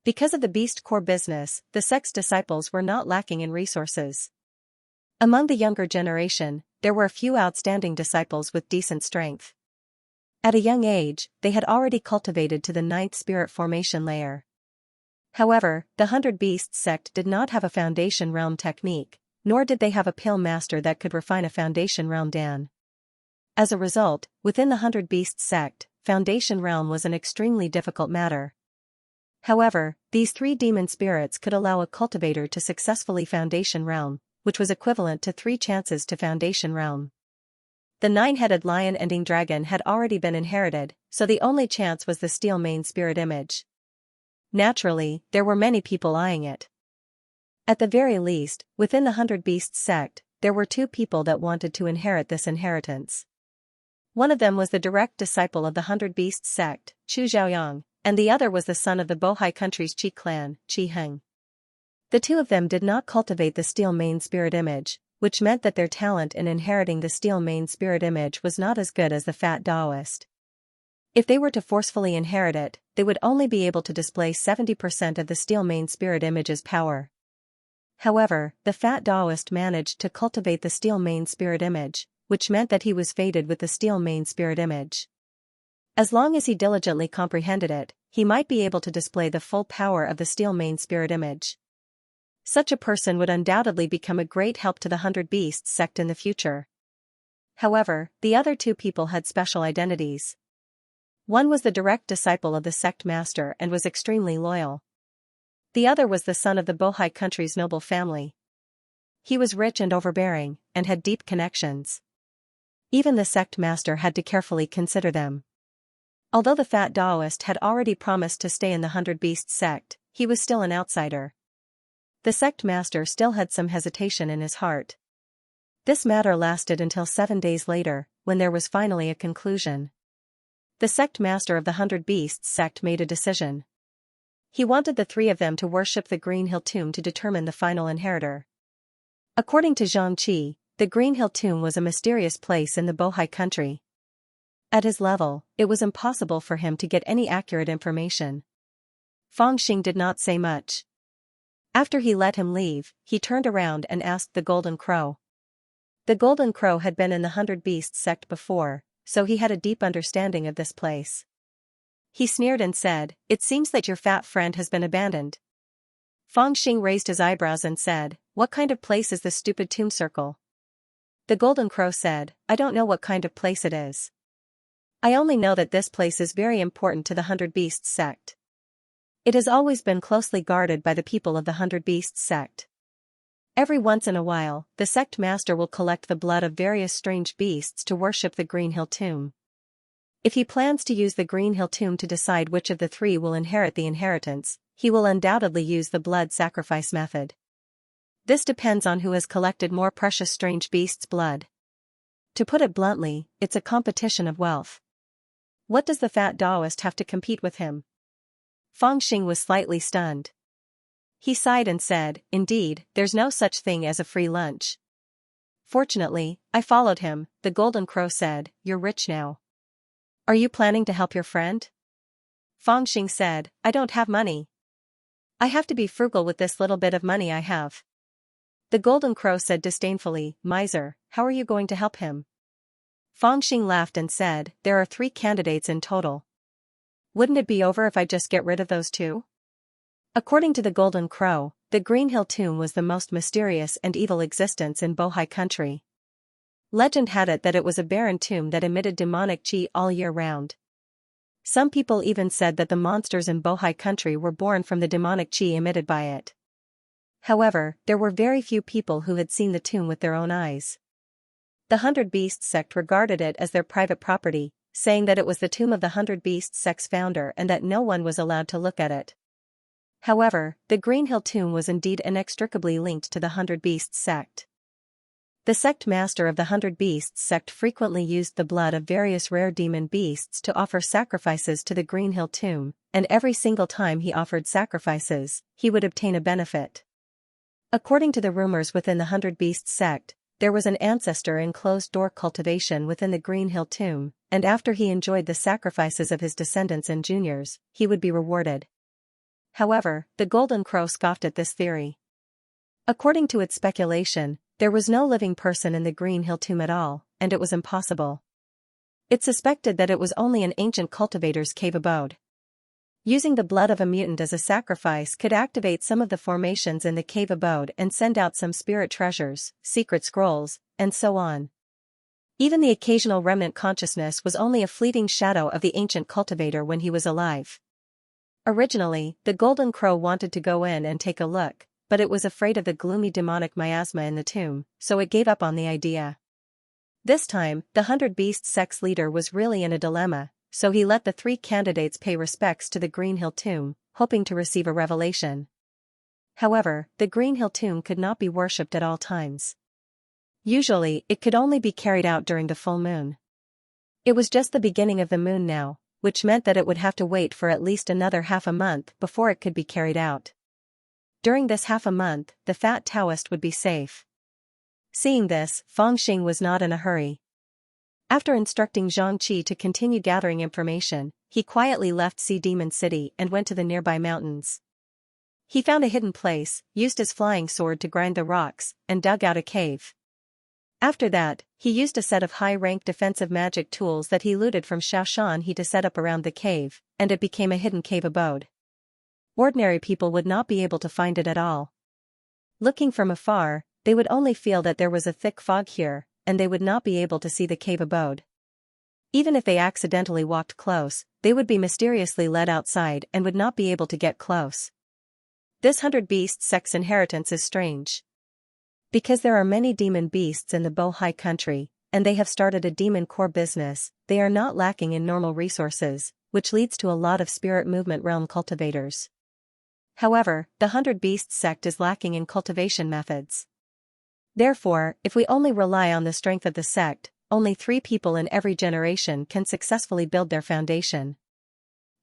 A: Because of the beast core business, the sect's disciples were not lacking in resources. Among the younger generation, there were a few outstanding disciples with decent strength. At a young age, they had already cultivated to the 9th spirit formation layer. However, the 100 Beasts sect did not have a foundation realm technique, nor did they have a pill master that could refine a foundation realm dan. As a result, within the 100 Beasts sect, foundation realm was an extremely difficult matter. However, these 3 demon spirits could allow a cultivator to successfully foundation realm, which was equivalent to 3 chances to foundation realm. The 9-headed lion and Ing Dragon had already been inherited, so the only chance was the steel main spirit image. Naturally, there were many people eyeing it. At the very least, within the 100 Beasts sect, there were 2 people that wanted to inherit this inheritance. One of them was the direct disciple of the 100 Beasts sect, Chu Zhaoyang, and the other was the son of the Bohai country's Qi clan, Qi Heng. The 2 of them did not cultivate the steel main spirit image, which meant that their talent in inheriting the steel main spirit image was not as good as the fat Taoist. If they were to forcefully inherit it, they would only be able to display 70% of the steel main spirit image's power. However, the fat Taoist managed to cultivate the steel main spirit image, which meant that he was fated with the steel main spirit image. As long as he diligently comprehended it, he might be able to display the full power of the steel main spirit image. Such a person would undoubtedly become a great help to the 100 Beasts sect in the future. However, the other 2 people had special identities. One was the direct disciple of the sect master and was extremely loyal. The other was the son of the Bohai country's noble family. He was rich and overbearing, and had deep connections. Even the sect master had to carefully consider them. Although the fat Taoist had already promised to stay in the 100 Beasts sect, he was still an outsider. The sect master still had some hesitation in his heart. This matter lasted until 7 days later, when there was finally a conclusion. The sect master of the 100 Beasts sect made a decision. He wanted the 3 of them to worship the Green Hill Tomb to determine the final inheritor. According to Xianxia, the Green Hill Tomb was a mysterious place in the Bohai country. At his level, it was impossible for him to get any accurate information. Fangxing did not say much. After he let him leave, he turned around and asked the Golden Crow. The Golden Crow had been in the 100 Beasts sect before, so he had a deep understanding of this place. He sneered and said, "It seems that your fat friend has been abandoned." Fangxing raised his eyebrows and said, "What kind of place is this stupid tomb circle?" The Golden Crow said, "I don't know what kind of place it is. I only know that this place is very important to the 100 Beasts sect. It has always been closely guarded by the people of the 100 Beasts sect. Every once in a while, the sect master will collect the blood of various strange beasts to worship the Green Hill Tomb. If he plans to use the Green Hill Tomb to decide which of the 3 will inherit the inheritance, he will undoubtedly use the blood sacrifice method. This depends on who has collected more precious strange beasts' blood. To put it bluntly, it's a competition of wealth. What does the fat Taoist have to compete with him? Fangxing was slightly stunned. He sighed and said, "Indeed, there's no such thing as a free lunch." "Fortunately, I followed him," the Golden Crow said. "You're rich now. Are you planning to help your friend?" Fangxing said, "I don't have money. I have to be frugal with this little bit of money I have." The Golden Crow said disdainfully, "Miser, how are you going to help him?" Fangxing laughed and said, "There are 3 candidates in total. Wouldn't it be over if I just get rid of those 2? According to the Golden Crow, the Green Hill Tomb was the most mysterious and evil existence in Bohai country. Legend had it that it was a barren tomb that emitted demonic chi all year round. Some people even said that the monsters in Bohai country were born from the demonic chi emitted by it. However, there were very few people who had seen the tomb with their own eyes. The Hundred Beasts sect regarded it as their private property, saying that it was the tomb of the Hundred Beasts sect's founder and that no one was allowed to look at it. However, the Green Hill Tomb was indeed inextricably linked to the Hundred Beasts sect. The sect master of the Hundred Beasts sect frequently used the blood of various rare demon beasts to offer sacrifices to the Green Hill Tomb, and every single time he offered sacrifices, he would obtain a benefit. According to the rumors within the Hundred Beasts sect, there was an ancestor in closed-door cultivation within the Green Hill Tomb, and after he enjoyed the sacrifices of his descendants and juniors, he would be rewarded. However, the Golden Crow scoffed at this theory. According to its speculation, there was no living person in the Green Hill Tomb at all, and it was impossible. It suspected that it was only an ancient cultivator's cave abode. Using the blood of a mutant as a sacrifice could activate some of the formations in the cave abode and send out some spirit treasures, secret scrolls, and so on. Even the occasional remnant consciousness was only a fleeting shadow of the ancient cultivator when he was alive. Originally, the Golden Crow wanted to go in and take a look, but it was afraid of the gloomy demonic miasma in the tomb, so it gave up on the idea. This time, the Hundred Beasts sect's leader was really in a dilemma, so he let the 3 candidates pay respects to the Green Hill Tomb, hoping to receive a revelation. However, the Green Hill Tomb could not be worshipped at all times. Usually, it could only be carried out during the full moon. It was just the beginning of the moon now, which meant that it would have to wait for at least another half a month before it could be carried out. During this half a month, the fat Taoist would be safe. Seeing this, Fangxing was not in a hurry. After instructing Xianxia to continue gathering information, he quietly left Sea Demon City and went to the nearby mountains. He found a hidden place, used his flying sword to grind the rocks, and dug out a cave. After that, he used a set of high-rank defensive magic tools that he looted from Xianxia to set up around the cave, and it became a hidden cave abode. Ordinary people would not be able to find it at all. Looking from afar, they would only feel that there was a thick fog here, and they would not be able to see the cave abode. Even if they accidentally walked close, they would be mysteriously led outside and would not be able to get close. This Hundred Beasts sect's inheritance is strange. Because there are many demon beasts in the Bohai country, and they have started a demon core business, they are not lacking in normal resources, which leads to a lot of spirit movement realm cultivators. However, the Hundred Beasts sect is lacking in cultivation methods. Therefore, if we only rely on the strength of the sect, only 3 people in every generation can successfully build their foundation.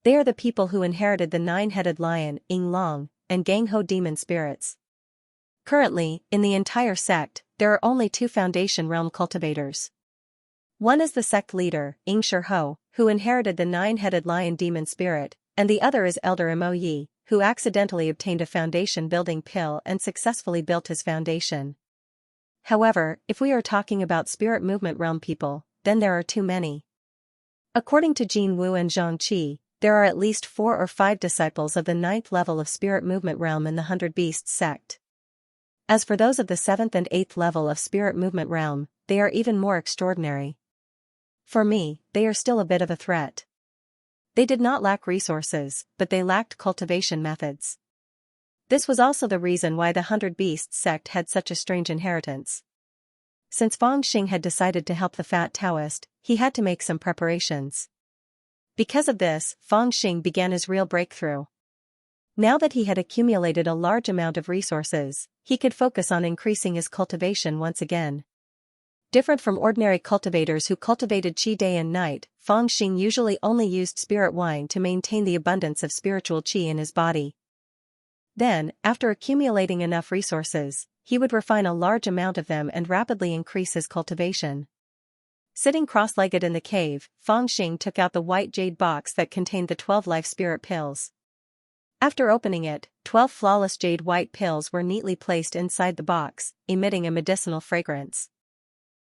A: They are the people who inherited the 9-headed lion, Ying Long, and Gang Ho demon spirits. Currently, in the entire sect, there are only 2 foundation realm cultivators. One is the sect leader, Ying Ho, who inherited the 9-headed lion demon spirit, and the other is Elder Mo Yi, who accidentally obtained a foundation building pill and successfully built his foundation. However, if we are talking about spirit movement realm people, then there are too many. According to Jin Wu and Zhang Qi, there are at least 4 or 5 disciples of the 9th level of spirit movement realm in the Hundred Beasts sect. As for those of the 7th and 8th level of spirit movement realm, they are even more extraordinary. For me, they are still a bit of a threat. They did not lack resources, but they lacked cultivation methods. This was also the reason why the Hundred Beasts sect had such a strange inheritance. Since Fangxing had decided to help the fat Taoist, he had to make some preparations. Because of this, Fangxing began his real breakthrough. Now that he had accumulated a large amount of resources, he could focus on increasing his cultivation once again. Different from ordinary cultivators who cultivated qi day and night, Feng Xing usually only used spirit wine to maintain the abundance of spiritual qi in his body. Then, after accumulating enough resources, he would refine a large amount of them and rapidly increase his cultivation. Sitting cross-legged in the cave, Feng Xing took out the white jade box that contained the 12 life spirit pills. After opening it, 12 flawless jade white pills were neatly placed inside the box, emitting a medicinal fragrance.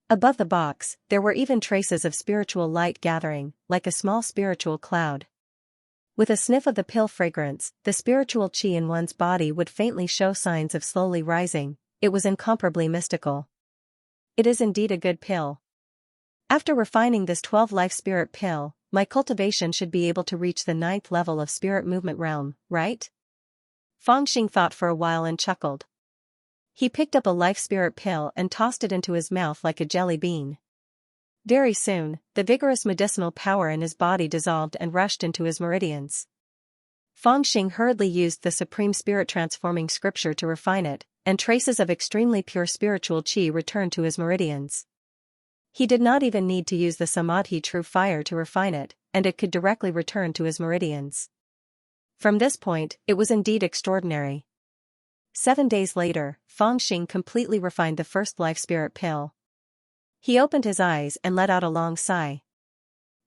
A: Above the box, there were even traces of spiritual light gathering, like a small spiritual cloud. With a sniff of the pill fragrance, the spiritual qi in one's body would faintly show signs of slowly rising. It was incomparably mystical. It is indeed a good pill. After refining this 12 life spirit pill, my cultivation should be able to reach the 9th level of spirit movement realm, right? Feng Xing thought for a while and chuckled. He picked up a life spirit pill and tossed it into his mouth like a jelly bean. Very soon, the vigorous medicinal power in his body dissolved and rushed into his meridians. Feng Xing hurriedly used the Supreme Spirit Transforming Scripture to refine it, and traces of extremely pure spiritual qi returned to his meridians. He did not even need to use the Samadhi True Fire to refine it, and it could directly return to his meridians. From this point, it was indeed extraordinary. 7 days later, Feng Xing completely refined the first life spirit pill. He opened his eyes and let out a long sigh.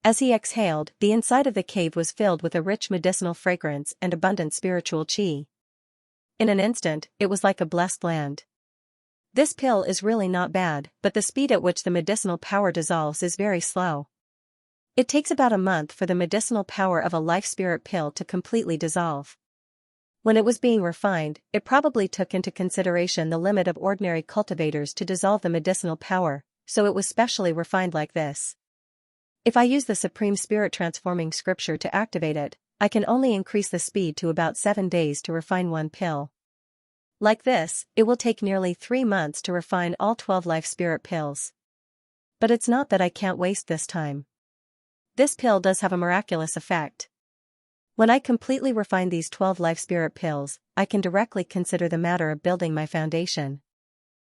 A: As he exhaled, the inside of the cave was filled with a rich medicinal fragrance and abundant spiritual qi. In an instant, it was like a blessed land. This pill is really not bad, but the speed at which the medicinal power dissolves is very slow. It takes about a month for the medicinal power of a life spirit pill to completely dissolve. When it was being refined, it probably took into consideration the limit of ordinary cultivators to dissolve the medicinal power, so it was specially refined like this. If I use the Supreme Spirit Transforming Scripture to activate it, I can only increase the speed to about 7 days to refine one pill. Like this, it will take nearly 3 months to refine all 12 life spirit pills. But it's not that I can't waste this time. This pill does have a miraculous effect. When I completely refine these 12 life spirit pills, I can directly consider the matter of building my foundation.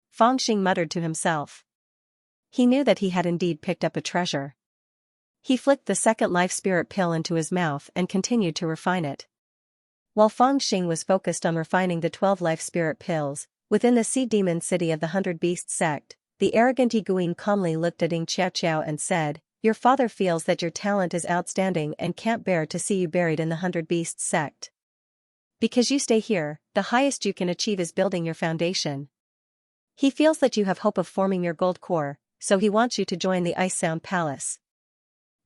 A: Feng Xing muttered to himself. He knew that he had indeed picked up a treasure. He flicked the second life spirit pill into his mouth and continued to refine it. While Feng Xing was focused on refining the 12 life spirit pills, within the sea demon city of the 100 Beasts sect, the arrogant Yiguin calmly looked at Xianxia and said, "Your father feels that your talent is outstanding and can't bear to see you buried in the 100 Beasts sect. Because you stay here, the highest you can achieve is building your foundation. He feels that you have hope of forming your gold core, so he wants you to join the Ice Sound Palace.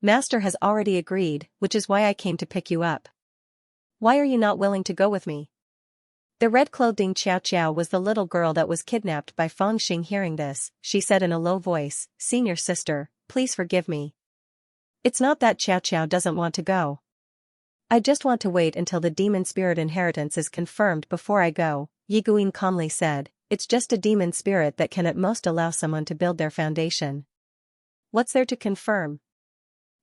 A: Master has already agreed, which is why I came to pick you up. Why are you not willing to go with me?" The red-clothed Xiao was the little girl that was kidnapped by Feng Xing. Hearing this, she said in a low voice, "Senior sister, please forgive me. It's not that Xiao doesn't want to go. I just want to wait until the demon spirit inheritance is confirmed before I go," Yiguin calmly said. "It's just a demon spirit that can at most allow someone to build their foundation. What's there to confirm?"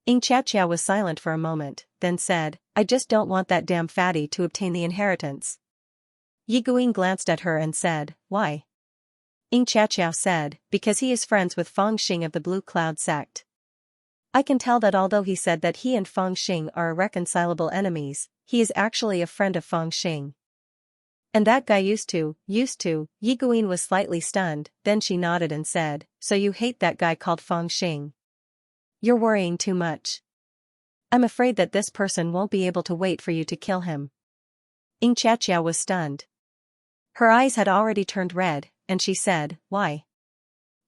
A: Xiao was silent for a moment, then said, "I just don't want that damn fatty to obtain the inheritance." Yiguin glanced at her and said, "Why?" Xiao said, "Because he is friends with Feng Xing of the Blue Cloud sect. I can tell that although he said that he and Feng Xing are irreconcilable enemies, he is actually a friend of Feng Xing. And that guy used to, Yiguin was slightly stunned, then she nodded and said, "So you hate that guy called Feng Xing? You're worrying too much. I'm afraid that this person won't be able to wait for you to kill him." Xiao was stunned. Her eyes had already turned red, and she said, "Why?"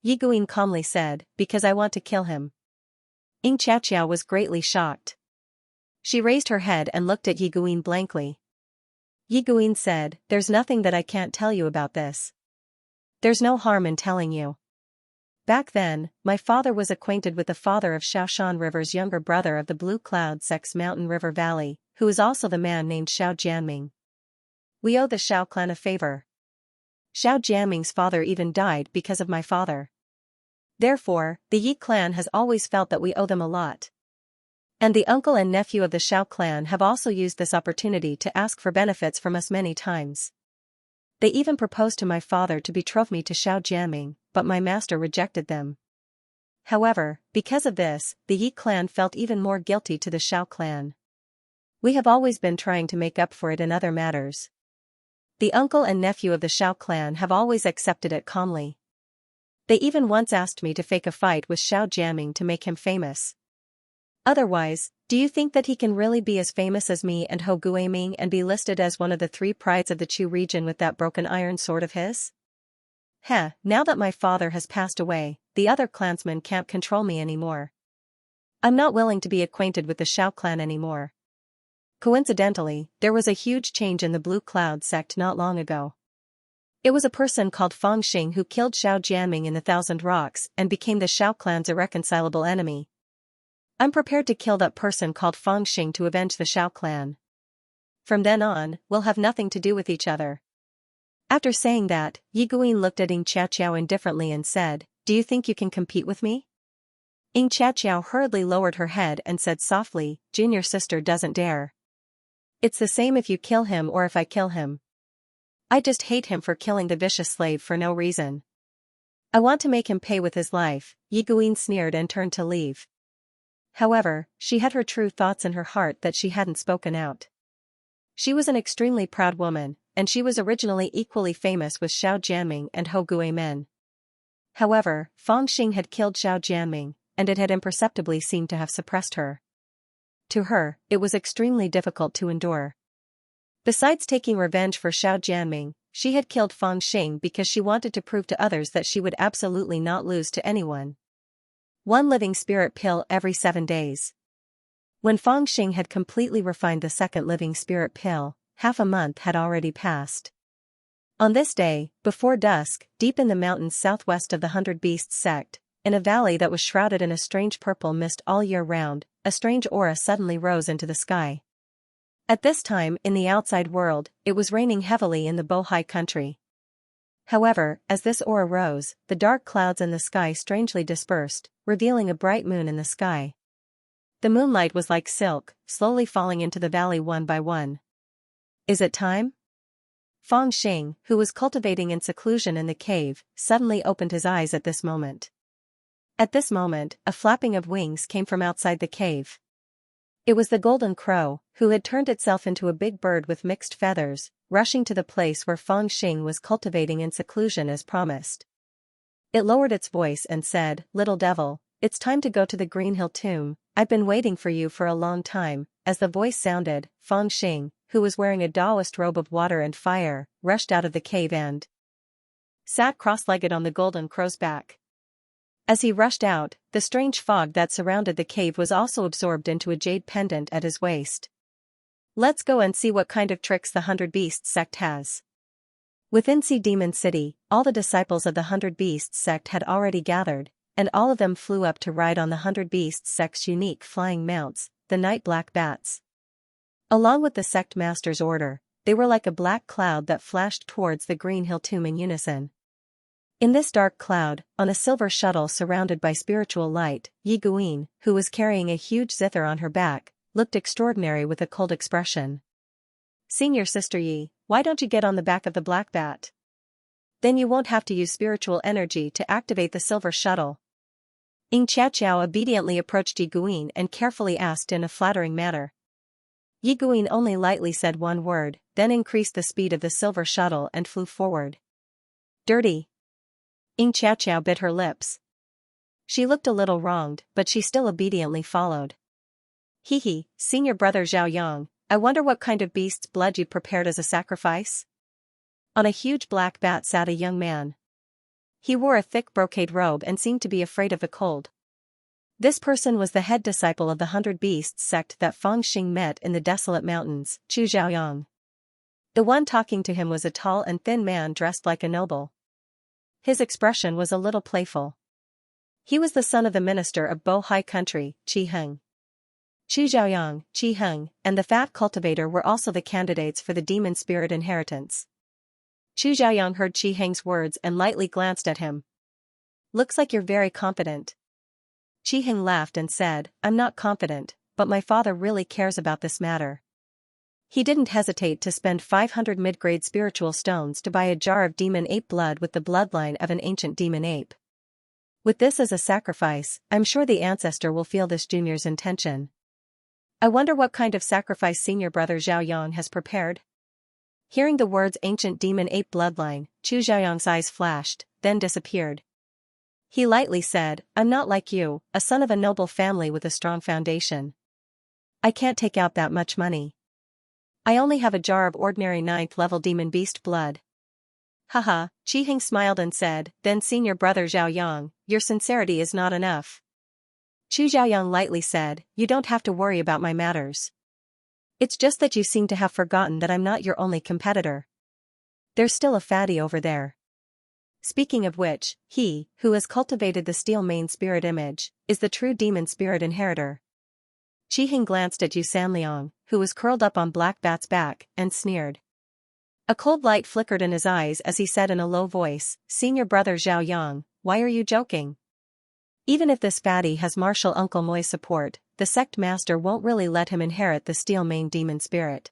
A: Yiguin calmly said, "Because I want to kill him." Xiao was greatly shocked. She raised her head and looked at Yiguin blankly. Yiguin said, "There's nothing that I can't tell you about this. There's no harm in telling you. Back then, my father was acquainted with the father of Shaoshan River's younger brother of the Blue Cloud sect's Mountain River Valley, who is also the man named Xiao Jianming. We owe the Xiao clan a favor. Xiao Jianming's father even died because of my father. Therefore, the Yi clan has always felt that we owe them a lot. And the uncle and nephew of the Xiao clan have also used this opportunity to ask for benefits from us many times. They even proposed to my father to betroth me to Xiao Jianming, but my master rejected them. However, because of this, the Yi clan felt even more guilty to the Xiao clan. We have always been trying to make up for it in other matters. The uncle and nephew of the Xiao clan have always accepted it calmly. They even once asked me to fake a fight with Xiao Jiaming to make him famous. Otherwise, do you think that he can really be as famous as me and Hou Guiming and be listed as one of the 3 prides of the Chu region with that broken iron sword of his? Heh, now that my father has passed away, the other clansmen can't control me anymore. I'm not willing to be acquainted with the Xiao clan anymore. Coincidentally, there was a huge change in the Blue Cloud sect not long ago. It was a person called Fang Xing who killed Xiao Jiaming in the Thousand Rocks and became the Xiao clan's irreconcilable enemy. I'm prepared to kill that person called Fang Xing to avenge the Xiao clan. From then on, we'll have nothing to do with each other. After saying that, Yi Guin looked at Xianxia indifferently and said, "Do you think you can compete with me?" Xianxia hurriedly lowered her head and said softly, "Junior sister doesn't dare. It's the same if you kill him or if I kill him. I just hate him for killing the vicious slave for no reason. I want to make him pay with his life." Yi Guin sneered and turned to leave. However, she had her true thoughts in her heart that she hadn't spoken out. She was an extremely proud woman, and she was originally equally famous with Xiao Jiaming and Hou Guimen. However, Fang Xing had killed Xiao Jiaming, and it had imperceptibly seemed to have suppressed her. To her, it was extremely difficult to endure. Besides taking revenge for Xiao Jiaming, she had killed Fang Xing because she wanted to prove to others that she would absolutely not lose to anyone. 1 living spirit pill every 7 days. When Fang Xing had completely refined the 2nd living spirit pill, half a month had already passed. On this day, before dusk, deep in the mountains southwest of the 100 Beasts sect, in a valley that was shrouded in a strange purple mist all year round, a strange aura suddenly rose into the sky. At this time in the outside world, it was raining heavily in the Bohai country. However, as this aura rose, the dark clouds in the sky strangely dispersed, revealing a bright moon in the sky. The moonlight was like silk, slowly falling into the valley one by one. "Is it time?" Fang Xing, who was cultivating in seclusion in the cave, suddenly opened his eyes at this moment. At this moment, a flapping of wings came from outside the cave. It was the golden crow, who had turned itself into a big bird with mixed feathers, rushing to the place where Fang Xing was cultivating in seclusion as promised. It lowered its voice and said, "Little devil, it's time to go to the Green Hill Tomb. I've been waiting for you for a long time." As the voice sounded, Fang Xing, who was wearing a Taoist robe of water and fire, rushed out of the cave and sat cross-legged on the golden crow's back. As he rushed out, the strange fog that surrounded the cave was also absorbed into a jade pendant at his waist. "Let's go and see what kind of tricks the 100 Beasts sect has." Within Sea Demon City, all the disciples of the 100 Beasts sect had already gathered, and all of them flew up to ride on the 100 Beasts sect's unique flying mounts, the night black bats. Along with the sect master's order, they were like a black cloud that flashed towards the Green Hill Tomb in unison. In this dark cloud, on a silver shuttle surrounded by spiritual light, Yi Guin, who was carrying a huge zither on her back, looked extraordinary with a cold expression. "Senior Sister Yi, why don't you get on the back of the black bat? Then you won't have to use spiritual energy to activate the silver shuttle." Xianxia obediently approached Yi Guin and carefully asked in a flattering manner. Yi Guin only lightly said one word, then increased the speed of the silver shuttle and flew forward. "Dirty." Xianxia bit her lips. She looked a little wronged, but she still obediently followed. "Hee, senior brother Zhao Yang, I wonder what kind of beast's blood you prepared as a sacrifice?" On a huge black bat sat a young man. He wore a thick brocade robe and seemed to be afraid of the cold. This person was the head disciple of the 100 Beasts sect that Fang Xing met in the desolate mountains, Chu Zhaoyang. The one talking to him was a tall and thin man dressed like a noble. His expression was a little playful. He was the son of the minister of Bohai country, Qi Heng. Chu Zhaoyang, Qi Heng, and the fat cultivator were also the candidates for the demon spirit inheritance. Chu Zhaoyang heard Qi Heng's words and lightly glanced at him. "Looks like you're very confident." Qi Heng laughed and said, "I'm not confident, but my father really cares about this matter." He didn't hesitate to spend 500 mid-grade spiritual stones to buy a jar of demon ape blood with the bloodline of an ancient demon ape. With this as a sacrifice, I'm sure the ancestor will feel this junior's intention. I wonder what kind of sacrifice senior brother Xiaoyang has prepared? Hearing the words ancient demon ape bloodline, Chu Xiaoyang's eyes flashed, then disappeared. He lightly said, I'm not like you, a son of a noble family with a strong foundation. I can't take out that much money. I only have a jar of ordinary 9th level demon beast blood. Haha, Qi Hing smiled and said, then senior brother Xiaoyang, your sincerity is not enough. Chu Xiaoyang lightly said, you don't have to worry about my matters. It's just that you seem to have forgotten that I'm not your only competitor. There's still a fatty over there. Speaking of which, he, who has cultivated the steel main spirit image, is the true demon spirit inheritor. Qi Hing glanced at Yu Sanliang, who was curled up on Black Bat's back, and sneered. A cold light flickered in his eyes as he said in a low voice, senior brother Xiaoyang, why are you joking? Even if this fatty has martial Uncle Moi's support, the sect master won't really let him inherit the steel main demon spirit.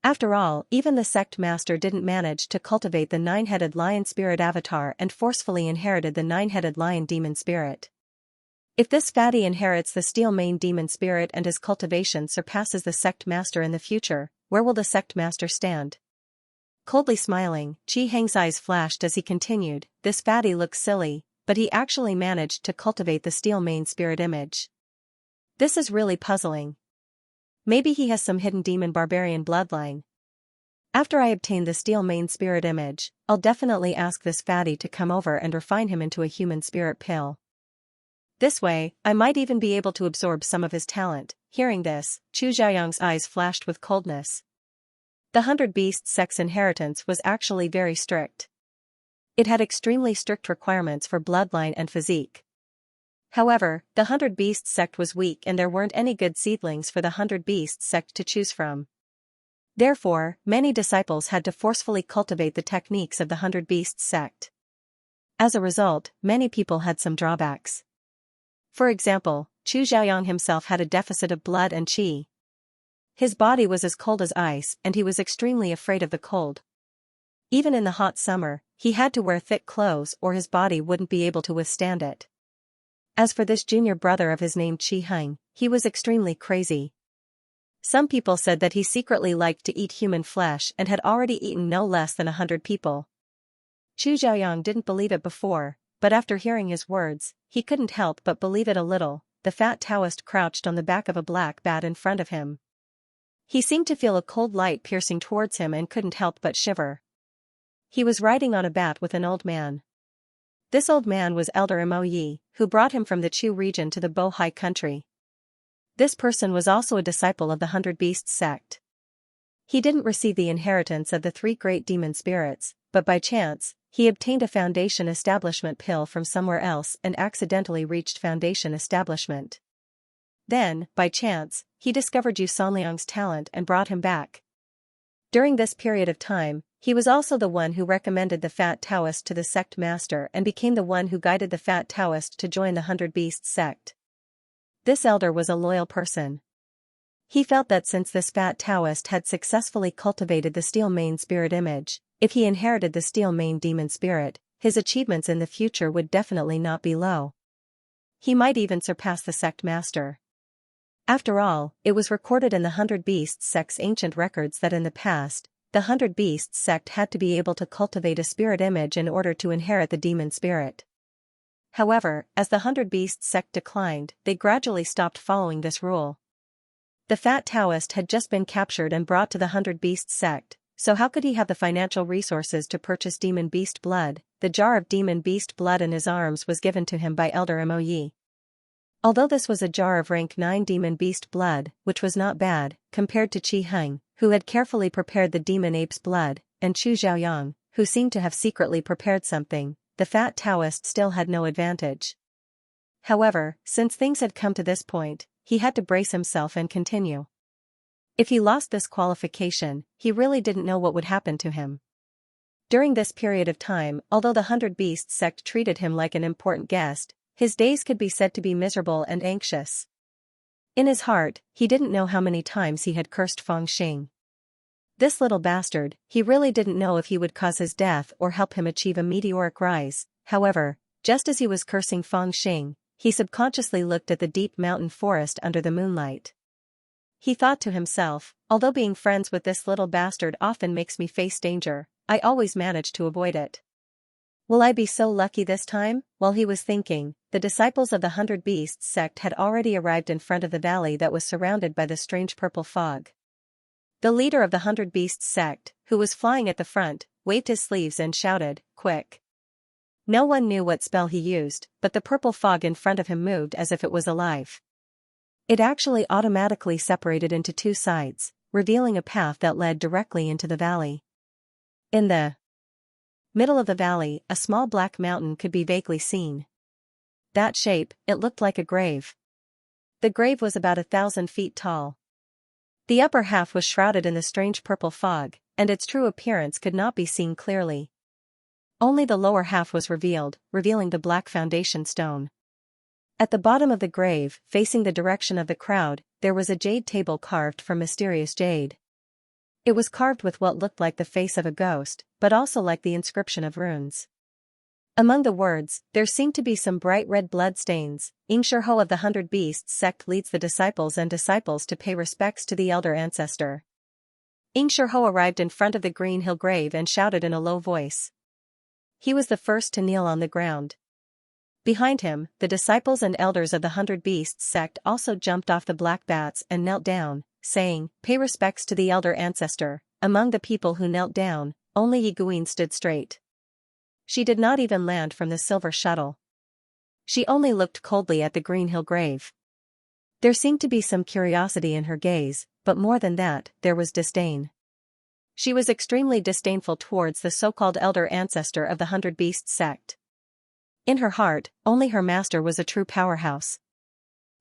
A: After all, even the sect master didn't manage to cultivate the 9-headed lion spirit avatar and forcefully inherited the 9-headed lion demon spirit. If this fatty inherits the steel main demon spirit and his cultivation surpasses the sect master in the future, where will the sect master stand? Coldly smiling, Qi Heng's eyes flashed as he continued, this fatty looks silly, but he actually managed to cultivate the steel main spirit image. This is really puzzling. Maybe he has some hidden demon barbarian bloodline. After I obtain the steel main spirit image, I'll definitely ask this fatty to come over and refine him into a human spirit pill. This way, I might even be able to absorb some of his talent. Hearing this, Chu Xiaoyang's eyes flashed with coldness. The 100 Beasts sect's inheritance was actually very strict. It had extremely strict requirements for bloodline and physique. However, the 100 Beasts sect was weak and there weren't any good seedlings for the 100 Beasts sect to choose from. Therefore, many disciples had to forcefully cultivate the techniques of the 100 Beasts sect. As a result, many people had some drawbacks. For example, Chu Xiaoyang himself had a deficit of blood and qi. His body was as cold as ice and he was extremely afraid of the cold. Even in the hot summer, he had to wear thick clothes or his body wouldn't be able to withstand it. As for this junior brother of his named Qi Heng, he was extremely crazy. Some people said that he secretly liked to eat human flesh and had already eaten no less than 100 people. Chu Xiaoyang didn't believe it before, but after hearing his words, he couldn't help but believe it a little. The fat Taoist crouched on the back of a black bat in front of him. He seemed to feel a cold light piercing towards him and couldn't help but shiver. He was riding on a bat with an old man. This old man was Elder Mo Yi, who brought him from the Chu region to the Bohai country. This person was also a disciple of the 100 Beasts sect. He didn't receive the inheritance of the 3 great demon spirits, but by chance, he obtained a foundation establishment pill from somewhere else and accidentally reached foundation establishment. Then, by chance, he discovered Yu Sanliang's talent and brought him back. During this period of time, he was also the one who recommended the fat Taoist to the sect master and became the one who guided the fat Taoist to join the 100 Beasts sect. This elder was a loyal person. He felt that since this fat Taoist had successfully cultivated the steel main spirit image, if he inherited the steel main demon spirit, his achievements in the future would definitely not be low. He might even surpass the sect master. After all, it was recorded in the 100 Beasts sect's ancient records that in the past, the 100 Beasts sect had to be able to cultivate a spirit image in order to inherit the demon spirit. However, as the 100 Beasts sect declined, they gradually stopped following this rule. The fat Taoist had just been captured and brought to the 100 Beasts sect, so how could he have the financial resources to purchase demon beast blood? The jar of demon beast blood in his arms was given to him by Elder Mo Yi. Although this was a jar of rank 9 demon beast blood, which was not bad, compared to Qi Heng, who had carefully prepared the demon ape's blood, and Chu Xiaoyang, who seemed to have secretly prepared something, the fat Taoist still had no advantage. However, since things had come to this point, he had to brace himself and continue. If he lost this qualification, he really didn't know what would happen to him. During this period of time, although the 100 Beasts sect treated him like an important guest, his days could be said to be miserable and anxious. In his heart, he didn't know how many times he had cursed Feng Xing. This little bastard, he really didn't know if he would cause his death or help him achieve a meteoric rise. However, Just as he was cursing Feng Xing, he subconsciously looked at the deep mountain forest under the moonlight. He thought to himself, although being friends with this little bastard often makes me face danger, I always manage to avoid it. Will I be so lucky this time? While he was thinking, the disciples of the 100 Beasts sect had already arrived in front of the valley that was surrounded by the strange purple fog. The leader of the 100 Beasts sect, who was flying at the front, waved his sleeves and shouted, "Quick!" No one knew what spell he used, but the purple fog in front of him moved as if it was alive. It actually automatically separated into two sides, revealing a path that led directly into the valley. In the middle of the valley, a small black mountain could be vaguely seen. That shape, it looked like a grave. The grave was about 1,000 feet tall. The upper half was shrouded in the strange purple fog, and its true appearance could not be seen clearly. Only the lower half was revealed, revealing the black foundation stone. At the bottom of the grave, facing the direction of the crowd, there was a jade table carved from mysterious jade. It was carved with what looked like the face of a ghost, but also like the inscription of runes. Among the words, there seemed to be some bright red blood stains. Xianxia of the 100 Beasts sect leads the disciples to pay respects to the elder ancestor. Xianxia arrived in front of the Green Hill grave and shouted in a low voice. He was the first to kneel on the ground. Behind him, the disciples and elders of the 100 Beasts sect also jumped off the black bats and knelt down, saying, "Pay respects to the elder ancestor." Among the people who knelt down, only Yiguin stood straight. She did not even land from the silver shuttle. She only looked coldly at the Green Hill grave. There seemed to be some curiosity in her gaze, but more than that, there was disdain. She was extremely disdainful towards the so-called elder ancestor of the 100 Beasts sect. In her heart, only her master was a true powerhouse.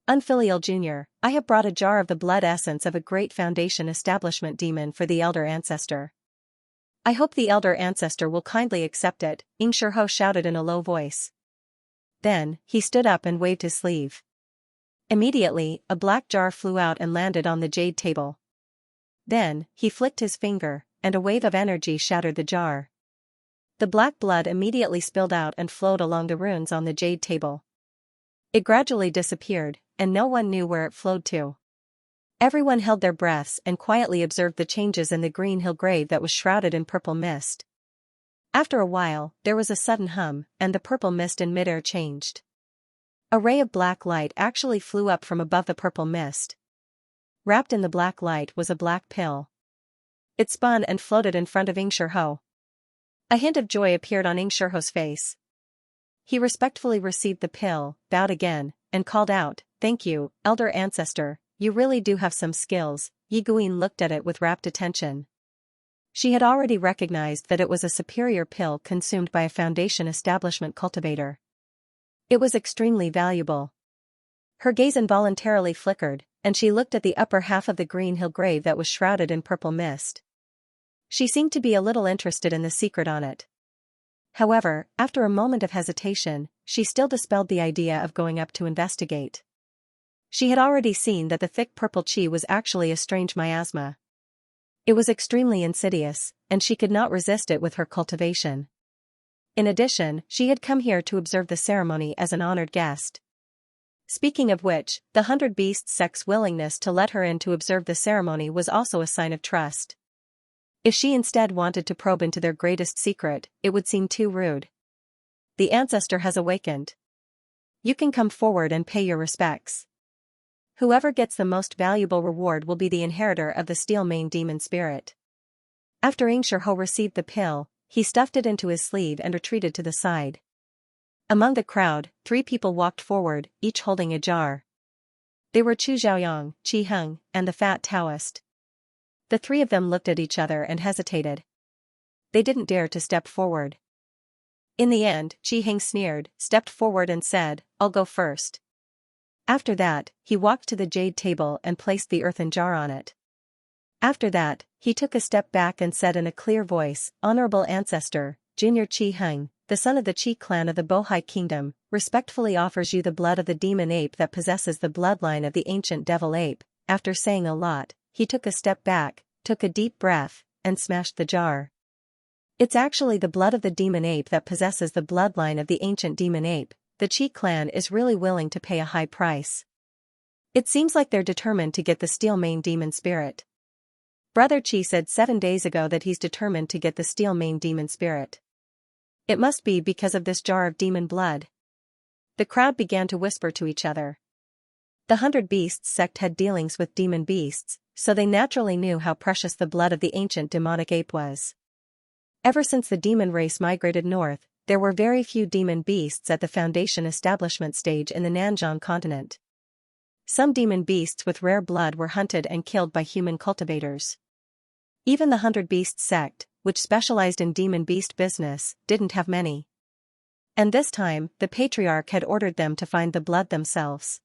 A: "Unfilial Jr., I have brought a jar of the blood essence of a great foundation establishment demon for the elder ancestor. I hope the elder ancestor will kindly accept it," Xianxia shouted in a low voice. Then, he stood up and waved his sleeve. Immediately, a black jar flew out and landed on the jade table. Then, he flicked his finger, and a wave of energy shattered the jar. The black blood immediately spilled out and flowed along the runes on the jade table. It gradually disappeared, and no one knew where it flowed to. Everyone held their breaths and quietly observed the changes in the Green Hill grave that was shrouded in purple mist. After a while, there was a sudden hum, and the purple mist in midair changed. A ray of black light actually flew up from above the purple mist. Wrapped in the black light was a black pill. It spun and floated in front of Xianxia. A hint of joy appeared on Xianxia's face. He respectfully received the pill, bowed again, and called out, "Thank you, elder ancestor, you really do have some skills." Yiguin looked at it with rapt attention. She had already recognized that it was a superior pill consumed by a foundation establishment cultivator. It was extremely valuable. Her gaze involuntarily flickered, and she looked at the upper half of the Green Hill grave that was shrouded in purple mist. She seemed to be a little interested in the secret on it. However, after a moment of hesitation, she still dispelled the idea of going up to investigate. She had already seen that the thick purple qi was actually a strange miasma. It was extremely insidious, and she could not resist it with her cultivation. In addition, she had come here to observe the ceremony as an honored guest. Speaking of which, the 100 Beasts sect's willingness to let her in to observe the ceremony was also a sign of trust. If she instead wanted to probe into their greatest secret, it would seem too rude. "The ancestor has awakened. You can come forward and pay your respects. Whoever gets the most valuable reward will be the inheritor of the Steel Mane Demon Spirit." After Xianxia received the pill, he stuffed it into his sleeve and retreated to the side. Among the crowd, 3 people walked forward, each holding a jar. They were Chu Xiaoyang, Qi Heng, and the fat Taoist. The 3 of them looked at each other and hesitated. They didn't dare to step forward. In the end, Qi Heng sneered, stepped forward and said, "I'll go first." After that, he walked to the jade table and placed the earthen jar on it. After that, he took a step back and said in a clear voice, "Honorable ancestor, Junior Qi Heng, the son of the Qi clan of the Bohai Kingdom, respectfully offers you the blood of the demon ape that possesses the bloodline of the ancient devil ape." After saying a lot, he took a step back, took a deep breath, and smashed the jar. It's actually the blood of the demon ape that possesses the bloodline of the ancient demon ape. The Qi clan is really willing to pay a high price. It seems like they're determined to get the steel mane demon spirit. Brother Qi said 7 days ago that he's determined to get the steel mane demon spirit. It must be because of this jar of demon blood. The crowd began to whisper to each other. The 100 Beasts sect had dealings with demon beasts, so they naturally knew how precious the blood of the ancient demonic ape was. Ever since the demon race migrated north, there were very few demon beasts at the Foundation establishment stage in the Nanzhang continent. Some demon beasts with rare blood were hunted and killed by human cultivators. Even the 100 Beasts sect, which specialized in demon beast business, didn't have many. And this time, the patriarch had ordered them to find the blood themselves.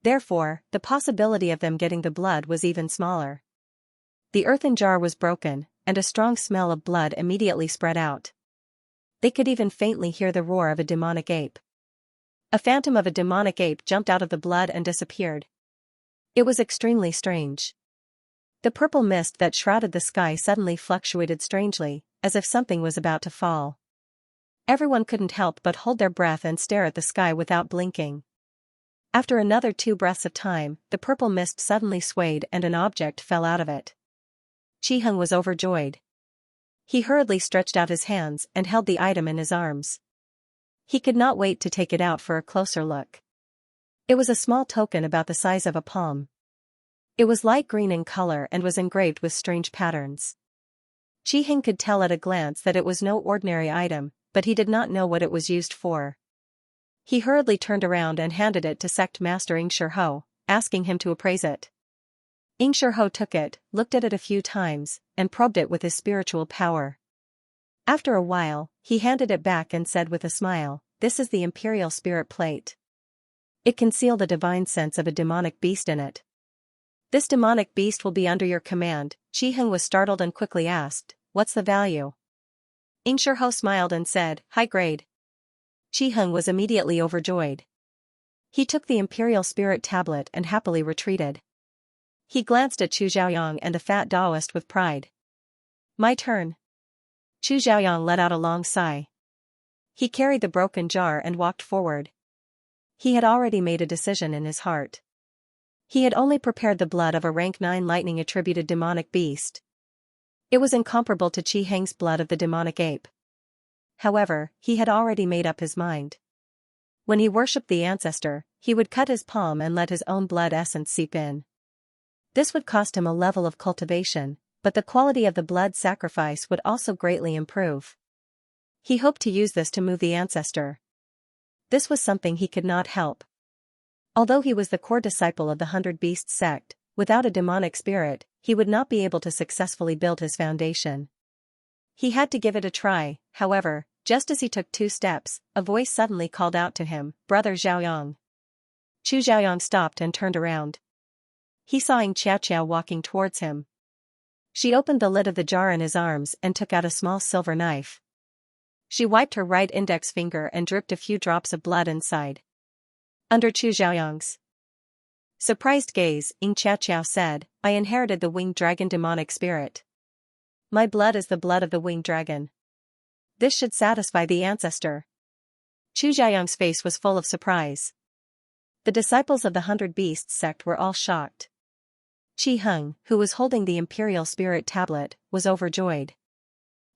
A: Therefore, the possibility of them getting the blood was even smaller. The earthen jar was broken, and a strong smell of blood immediately spread out. They could even faintly hear the roar of a demonic ape. A phantom of a demonic ape jumped out of the blood and disappeared. It was extremely strange. The purple mist that shrouded the sky suddenly fluctuated strangely, as if something was about to fall. Everyone couldn't help but hold their breath and stare at the sky without blinking. After another 2 breaths of time, the purple mist suddenly swayed and an object fell out of it. Qi Heng was overjoyed. He hurriedly stretched out his hands and held the item in his arms. He could not wait to take it out for a closer look. It was a small token about the size of a palm. It was light green in color and was engraved with strange patterns. Qi Heng could tell at a glance that it was no ordinary item, but he did not know what it was used for. He hurriedly turned around and handed it to Sect Master Xianxia, asking him to appraise it. Xianxia took it, looked at it a few times, and probed it with his spiritual power. After a while, he handed it back and said with a smile, "This is the Imperial Spirit Plate. It concealed a divine sense of a demonic beast in it. This demonic beast will be under your command." Qi Heng was startled and quickly asked, "What's the value?" Xianxia smiled and said, "High grade." Qi Heng was immediately overjoyed. He took the Imperial Spirit Tablet and happily retreated. He glanced at Chu Xiaoyang and the fat Taoist with pride. "My turn." Chu Xiaoyang let out a long sigh. He carried the broken jar and walked forward. He had already made a decision in his heart. He had only prepared the blood of a rank 9 lightning-attributed demonic beast. It was incomparable to Qi Heng's blood of the demonic ape. However, he had already made up his mind. When he worshipped the ancestor, he would cut his palm and let his own blood essence seep in. This would cost him a level of cultivation, but the quality of the blood sacrifice would also greatly improve. He hoped to use this to move the ancestor. This was something he could not help. Although he was the core disciple of the 100 Beasts sect, without a demonic spirit, he would not be able to successfully build his foundation. He had to give it a try. However, just as he took 2 steps, a voice suddenly called out to him, "Brother Xiaoyang." Chu Xiaoyang stopped and turned around. He saw Xianxia walking towards him. She opened the lid of the jar in his arms and took out a small silver knife. She wiped her right index finger and dripped a few drops of blood inside. Under Chu Xiaoyang's surprised gaze, Xianxia said, "I inherited the winged dragon demonic spirit. My blood is the blood of the winged dragon. This should satisfy the ancestor." Chu Xiaoyang's face was full of surprise. The disciples of the 100 Beasts sect were all shocked. Qi Heng, who was holding the Imperial Spirit Tablet, was overjoyed.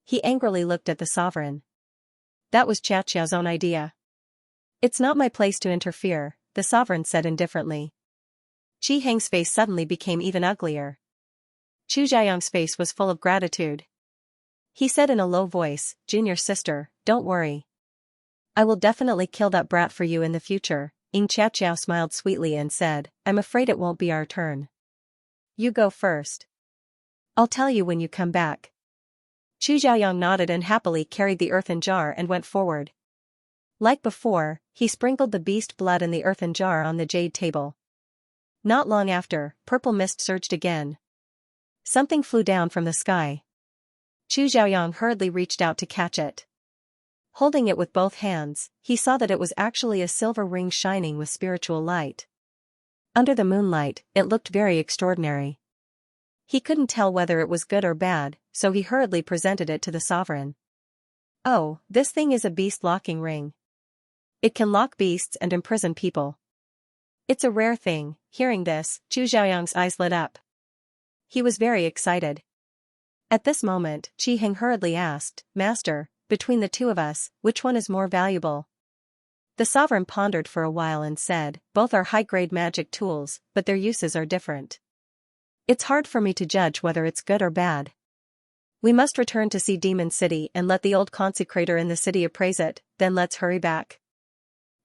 A: He angrily looked at the sovereign. That was Xiaoxiao's own idea. "It's not my place to interfere," the sovereign said indifferently. Qi Heng's face suddenly became even uglier. Chu Xiaoyang's face was full of gratitude. He said in a low voice, "Junior sister, don't worry. I will definitely kill that brat for you in the future." Xiaoxiao smiled sweetly and said, "I'm afraid it won't be our turn. You go first. I'll tell you when you come back." Chu Xiaoyang nodded and happily carried the earthen jar and went forward. Like before, he sprinkled the beast blood in the earthen jar on the jade table. Not long after, purple mist surged again. Something flew down from the sky. Chu Xiaoyang hurriedly reached out to catch it. Holding it with both hands, he saw that it was actually a silver ring shining with spiritual light. Under the moonlight, it looked very extraordinary. He couldn't tell whether it was good or bad, so he hurriedly presented it to the sovereign. Oh, this thing is a beast locking ring. It can lock beasts and imprison people. It's a rare thing. Hearing this, Chu Xiaoyang's eyes lit up. He was very excited. At this moment, Qi Heng hurriedly asked, Master, between the two of us, which one is more valuable? The sovereign pondered for a while and said, both are high-grade magic tools, but their uses are different. It's hard for me to judge whether it's good or bad. We must return to see Demon City and let the old consecrator in the city appraise it, then let's hurry back.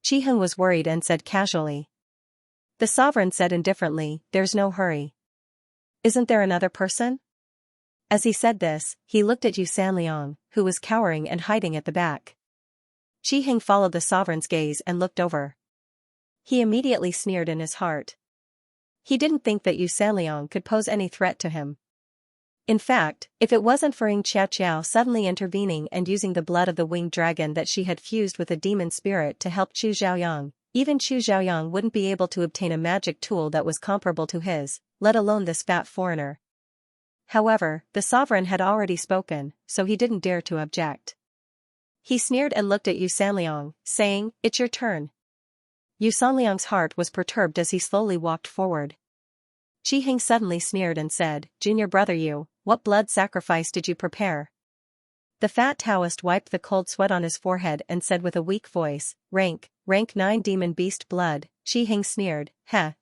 A: Qi Heng was worried and said casually. The sovereign said indifferently, there's no hurry. Isn't there another person? As he said this, he looked at Yu Sanliang, who was cowering and hiding at the back. Qi Heng followed the sovereign's gaze and looked over. He immediately sneered in his heart. He didn't think that Yu Sanliang could pose any threat to him. In fact, if it wasn't for Xianxia suddenly intervening and using the blood of the winged dragon that she had fused with a demon spirit to help Chu Xiaoyang, even Chu Xiaoyang wouldn't be able to obtain a magic tool that was comparable to his, let alone this fat foreigner. However, the sovereign had already spoken, so he didn't dare to object. He sneered and looked at Yu Sanliang, saying, it's your turn. Yu Sanliang's heart was perturbed as he slowly walked forward. Qi Heng suddenly sneered and said, Junior brother Yu, what blood sacrifice did you prepare? The fat Taoist wiped the cold sweat on his forehead and said with a weak voice, rank 9 demon beast blood. Qi Heng sneered,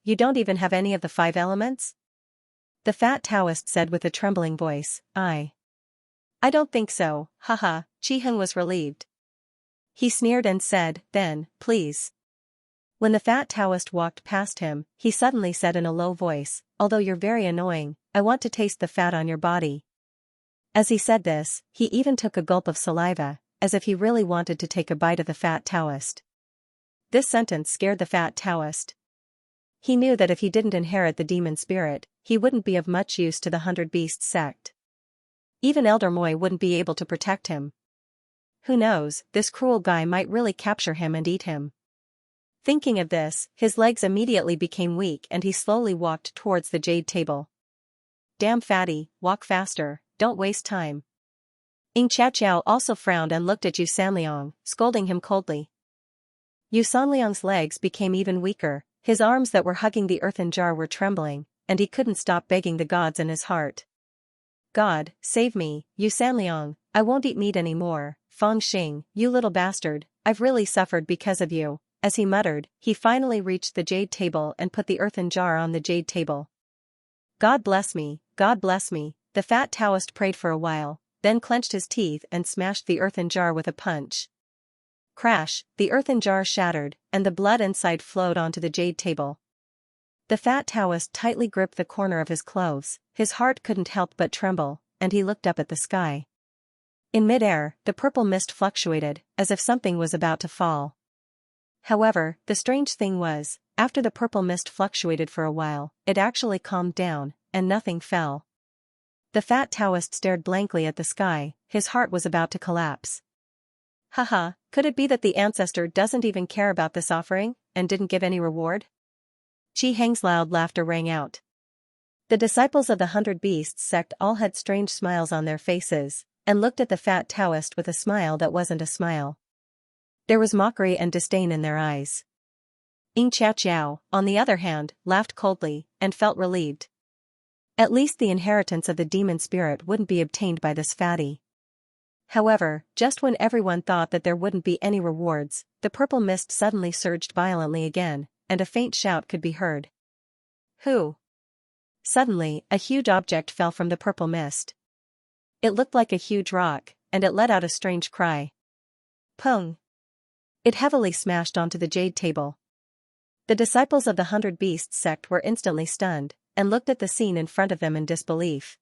A: you don't even have any of the 5 elements? The fat Taoist said with a trembling voice, I don't think so, haha. Qi Heng was relieved. He sneered and said, then, please. When the fat Taoist walked past him, he suddenly said in a low voice, although you're very annoying, I want to taste the fat on your body. As he said this, he even took a gulp of saliva, as if he really wanted to take a bite of the fat Taoist. This sentence scared the fat Taoist. He knew that if he didn't inherit the demon spirit, he wouldn't be of much use to the 100 Beasts sect. Even Elder Moi wouldn't be able to protect him. Who knows, this cruel guy might really capture him and eat him. Thinking of this, his legs immediately became weak and he slowly walked towards the jade table. Damn fatty, walk faster, don't waste time. Xianxia also frowned and looked at Yu Sanliang, scolding him coldly. Yu Sanliang's legs became even weaker, his arms that were hugging the earthen jar were trembling, and he couldn't stop begging the gods in his heart. God, save me, Yu Sanliang, I won't eat meat anymore, Fang Xing, you little bastard, I've really suffered because of you. As he muttered, he finally reached the jade table and put the earthen jar on the jade table. God bless me, the fat Taoist prayed for a while, then clenched his teeth and smashed the earthen jar with a punch. Crash, the earthen jar shattered, and the blood inside flowed onto the jade table. The fat Taoist tightly gripped the corner of his clothes, his heart couldn't help but tremble, and he looked up at the sky. In midair, the purple mist fluctuated, as if something was about to fall. However, the strange thing was, after the purple mist fluctuated for a while, it actually calmed down, and nothing fell. The fat Taoist stared blankly at the sky, his heart was about to collapse. Haha, could it be that the ancestor doesn't even care about this offering, and didn't give any reward? Qi Heng's loud laughter rang out. The disciples of the 100 Beasts sect all had strange smiles on their faces, and looked at the fat Taoist with a smile that wasn't a smile. There was mockery and disdain in their eyes. Xianxia, on the other hand, laughed coldly, and felt relieved. At least the inheritance of the demon spirit wouldn't be obtained by this fatty. However, just when everyone thought that there wouldn't be any rewards, the purple mist suddenly surged violently again, and a faint shout could be heard. Who? Suddenly, a huge object fell from the purple mist. It looked like a huge rock, and it let out a strange cry. Pung! It heavily smashed onto the jade table. The disciples of the 100 Beasts sect were instantly stunned, and looked at the scene in front of them in disbelief.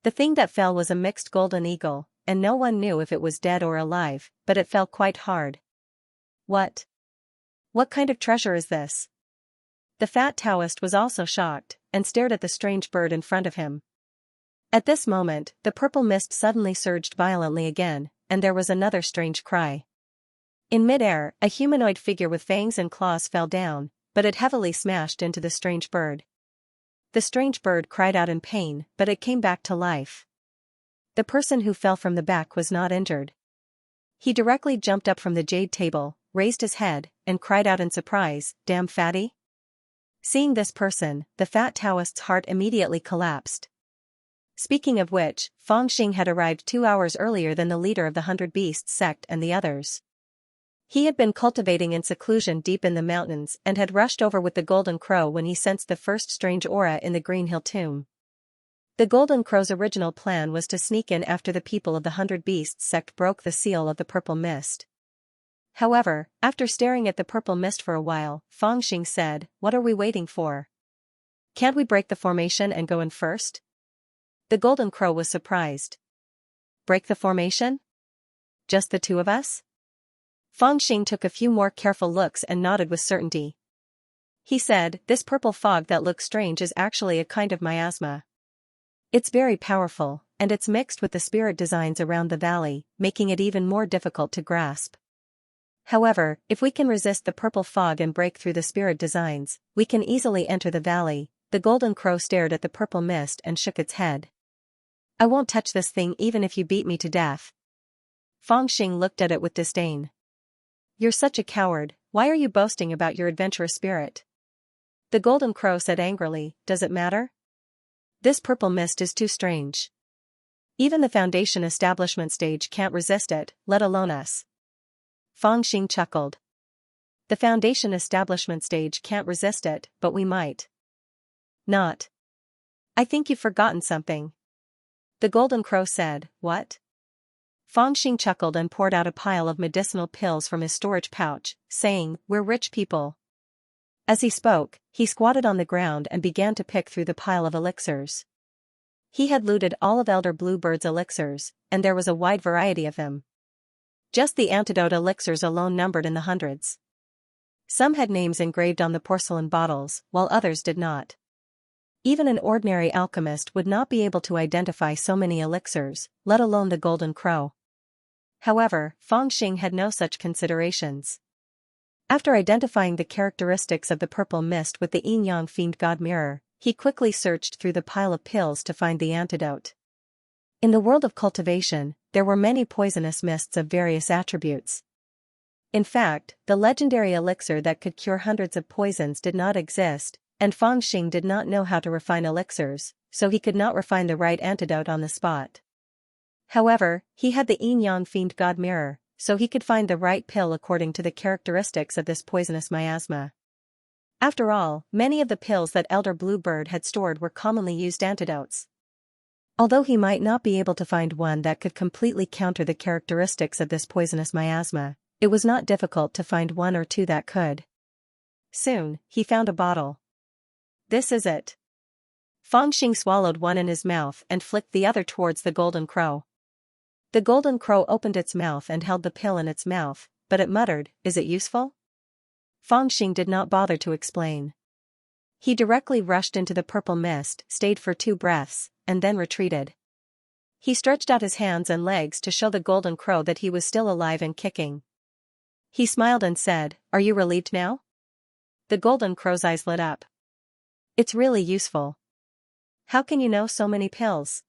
A: The thing that fell was a mixed golden eagle, and no one knew if it was dead or alive, but it fell quite hard. What? What kind of treasure is this? The fat Taoist was also shocked, and stared at the strange bird in front of him. At this moment, the purple mist suddenly surged violently again, and there was another strange cry. In midair, a humanoid figure with fangs and claws fell down, but it heavily smashed into the strange bird. The strange bird cried out in pain, but it came back to life. The person who fell from the back was not injured. He directly jumped up from the jade table, raised his head, and cried out in surprise, "Damn fatty?" Seeing this person, the fat Taoist's heart immediately collapsed. Speaking of which, Feng Xing had arrived 2 hours earlier than the leader of the 100 Beasts sect and the others. He had been cultivating in seclusion deep in the mountains and had rushed over with the Golden Crow when he sensed the first strange aura in the Green Hill tomb. The Golden Crow's original plan was to sneak in after the people of the 100 Beasts sect broke the seal of the purple mist. However, after staring at the purple mist for a while, Feng Xing said, "What are we waiting for? Can't we break the formation and go in first?" The Golden Crow was surprised. "Break the formation? Just the two of us?" Feng Xing took a few more careful looks and nodded with certainty. He said, "This purple fog that looks strange is actually a kind of miasma. It's very powerful, and it's mixed with the spirit designs around the valley, making it even more difficult to grasp. However, if we can resist the purple fog and break through the spirit designs, we can easily enter the valley." The Golden Crow stared at the purple mist and shook its head. "I won't touch this thing even if you beat me to death." Feng Xing looked at it with disdain. "You're such a coward, why are you boasting about your adventurous spirit?" The Golden Crow said angrily, "Does it matter? This purple mist is too strange. Even the Foundation establishment stage can't resist it, let alone us." Feng Xing chuckled. "The Foundation establishment stage can't resist it, but we might." "Not. I think you've forgotten something." The Golden Crow said, "What?" Feng Xing chuckled and poured out a pile of medicinal pills from his storage pouch, saying, "We're rich people." As he spoke, he squatted on the ground and began to pick through the pile of elixirs. He had looted all of Elder Bluebird's elixirs, and there was a wide variety of them. Just the antidote elixirs alone numbered in the hundreds. Some had names engraved on the porcelain bottles, while others did not. Even an ordinary alchemist would not be able to identify so many elixirs, let alone the Golden Crow. However, Feng Xing had no such considerations. After identifying the characteristics of the purple mist with the Yin-Yang Fiend God Mirror, he quickly searched through the pile of pills to find the antidote. In the world of cultivation, there were many poisonous mists of various attributes. In fact, the legendary elixir that could cure hundreds of poisons did not exist, and Feng Xing did not know how to refine elixirs, so he could not refine the right antidote on the spot. However, he had the Yin-Yang Fiend God Mirror, so he could find the right pill according to the characteristics of this poisonous miasma. After all, many of the pills that Elder Bluebird had stored were commonly used antidotes. Although he might not be able to find one that could completely counter the characteristics of this poisonous miasma, it was not difficult to find one or two that could. Soon, he found a bottle. "This is it." Feng Xing swallowed one in his mouth and flicked the other towards the Golden Crow. The Golden Crow opened its mouth and held the pill in its mouth, but it muttered, "Is it useful?" Feng Xing did not bother to explain. He directly rushed into the purple mist, stayed for 2 breaths, and then retreated. He stretched out his hands and legs to show the Golden Crow that he was still alive and kicking. He smiled and said, "Are you relieved now?" The Golden Crow's eyes lit up. "It's really useful." "How can you know so many pills?"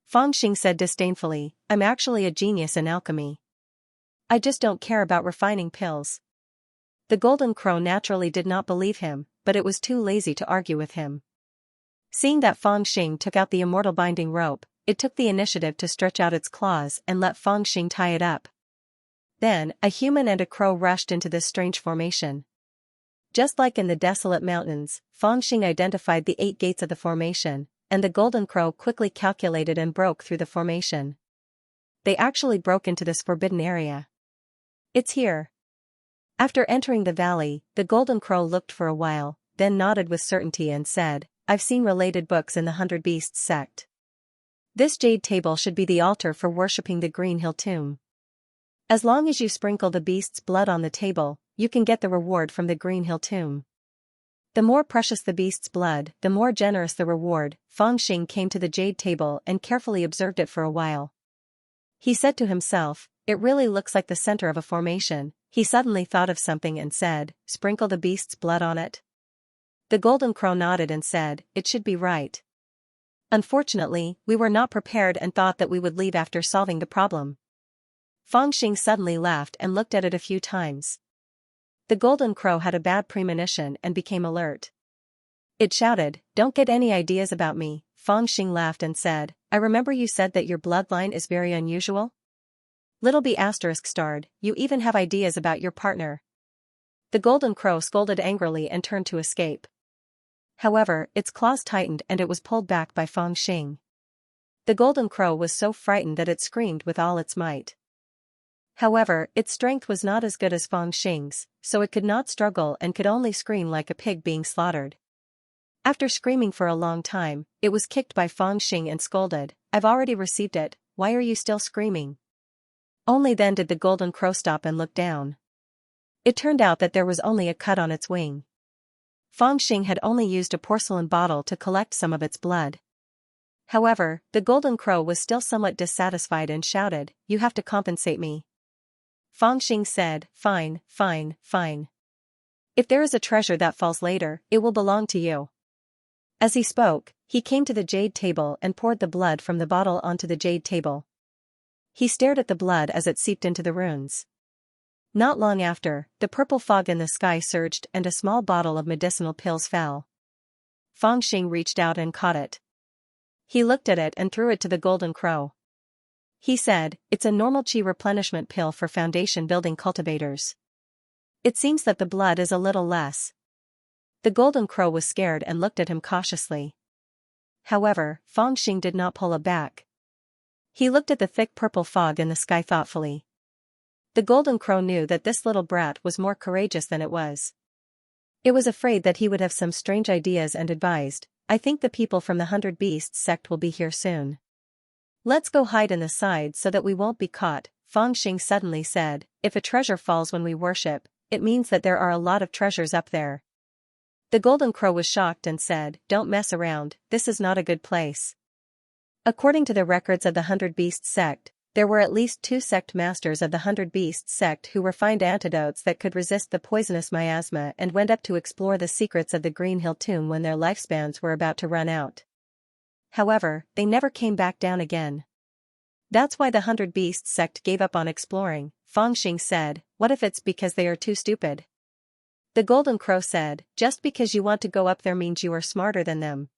A: Feng Xing said disdainfully, "I'm actually a genius in alchemy. I just don't care about refining pills." The Golden Crow naturally did not believe him, but it was too lazy to argue with him. Seeing that Feng Xing took out the immortal binding rope, it took the initiative to stretch out its claws and let Feng Xing tie it up. Then, a human and a crow rushed into this strange formation. Just like in the desolate mountains, Feng Xing identified the 8 gates of the formation, and the Golden Crow quickly calculated and broke through the formation. They actually broke into this forbidden area. "It's here." After entering the valley, the Golden Crow looked for a while, then nodded with certainty and said, "I've seen related books in the 100 Beasts sect. This jade table should be the altar for worshipping the Green Hill tomb. As long as you sprinkle the beast's blood on the table, you can get the reward from the Green Hill tomb. The more precious the beast's blood, the more generous the reward." Feng Xing came to the jade table and carefully observed it for a while. He said to himself, "It really looks like the center of a formation." He suddenly thought of something and said, "Sprinkle the beast's blood on it." The golden crow nodded and said, "It should be right. Unfortunately, we were not prepared and thought that we would leave after solving the problem." Fang Xing suddenly laughed and looked at it a few times. The golden crow had a bad premonition and became alert. It shouted, "Don't get any ideas about me." Fang Xing laughed and said, "I remember you said that your bloodline is very unusual? Little b*** starred, you even have ideas about your partner." The golden crow scolded angrily and turned to escape. However, its claws tightened and it was pulled back by Fang Xing. The golden crow was so frightened that it screamed with all its might. However, its strength was not as good as Fang Xing's, so it could not struggle and could only scream like a pig being slaughtered. After screaming for a long time, it was kicked by Fang Xing and scolded, "I've already received it, why are you still screaming?" Only then did the golden crow stop and look down. It turned out that there was only a cut on its wing. Fang Xing had only used a porcelain bottle to collect some of its blood. However, the golden crow was still somewhat dissatisfied and shouted, "You have to compensate me." Fang Xing said, "Fine, fine, fine. If there is a treasure that falls later, it will belong to you." As he spoke, he came to the jade table and poured the blood from the bottle onto the jade table. He stared at the blood as it seeped into the runes. Not long after, the purple fog in the sky surged and a small bottle of medicinal pills fell. Fang Xing reached out and caught it. He looked at it and threw it to the golden crow. He said, "It's a normal chi replenishment pill for foundation building cultivators. It seems that the blood is a little less." The golden crow was scared and looked at him cautiously. However, Fang Xing did not pull it back. He looked at the thick purple fog in the sky thoughtfully. The golden crow knew that this little brat was more courageous than it was. It was afraid that he would have some strange ideas and advised, "I think the people from the 100 Beasts sect will be here soon. Let's go hide in the side so that we won't be caught." Fang Xing suddenly said, "If a treasure falls when we worship, it means that there are a lot of treasures up there." The golden crow was shocked and said, "Don't mess around, this is not a good place." According to the records of the 100 Beasts sect, there were at least 2 sect masters of the 100 Beasts sect who refined antidotes that could resist the poisonous miasma and went up to explore the secrets of the Green Hill tomb when their lifespans were about to run out. However, they never came back down again. That's why the 100 Beasts sect gave up on exploring. Fang Xing said, "What if it's because they are too stupid?" The golden crow said, "Just because you want to go up there means you are smarter than them."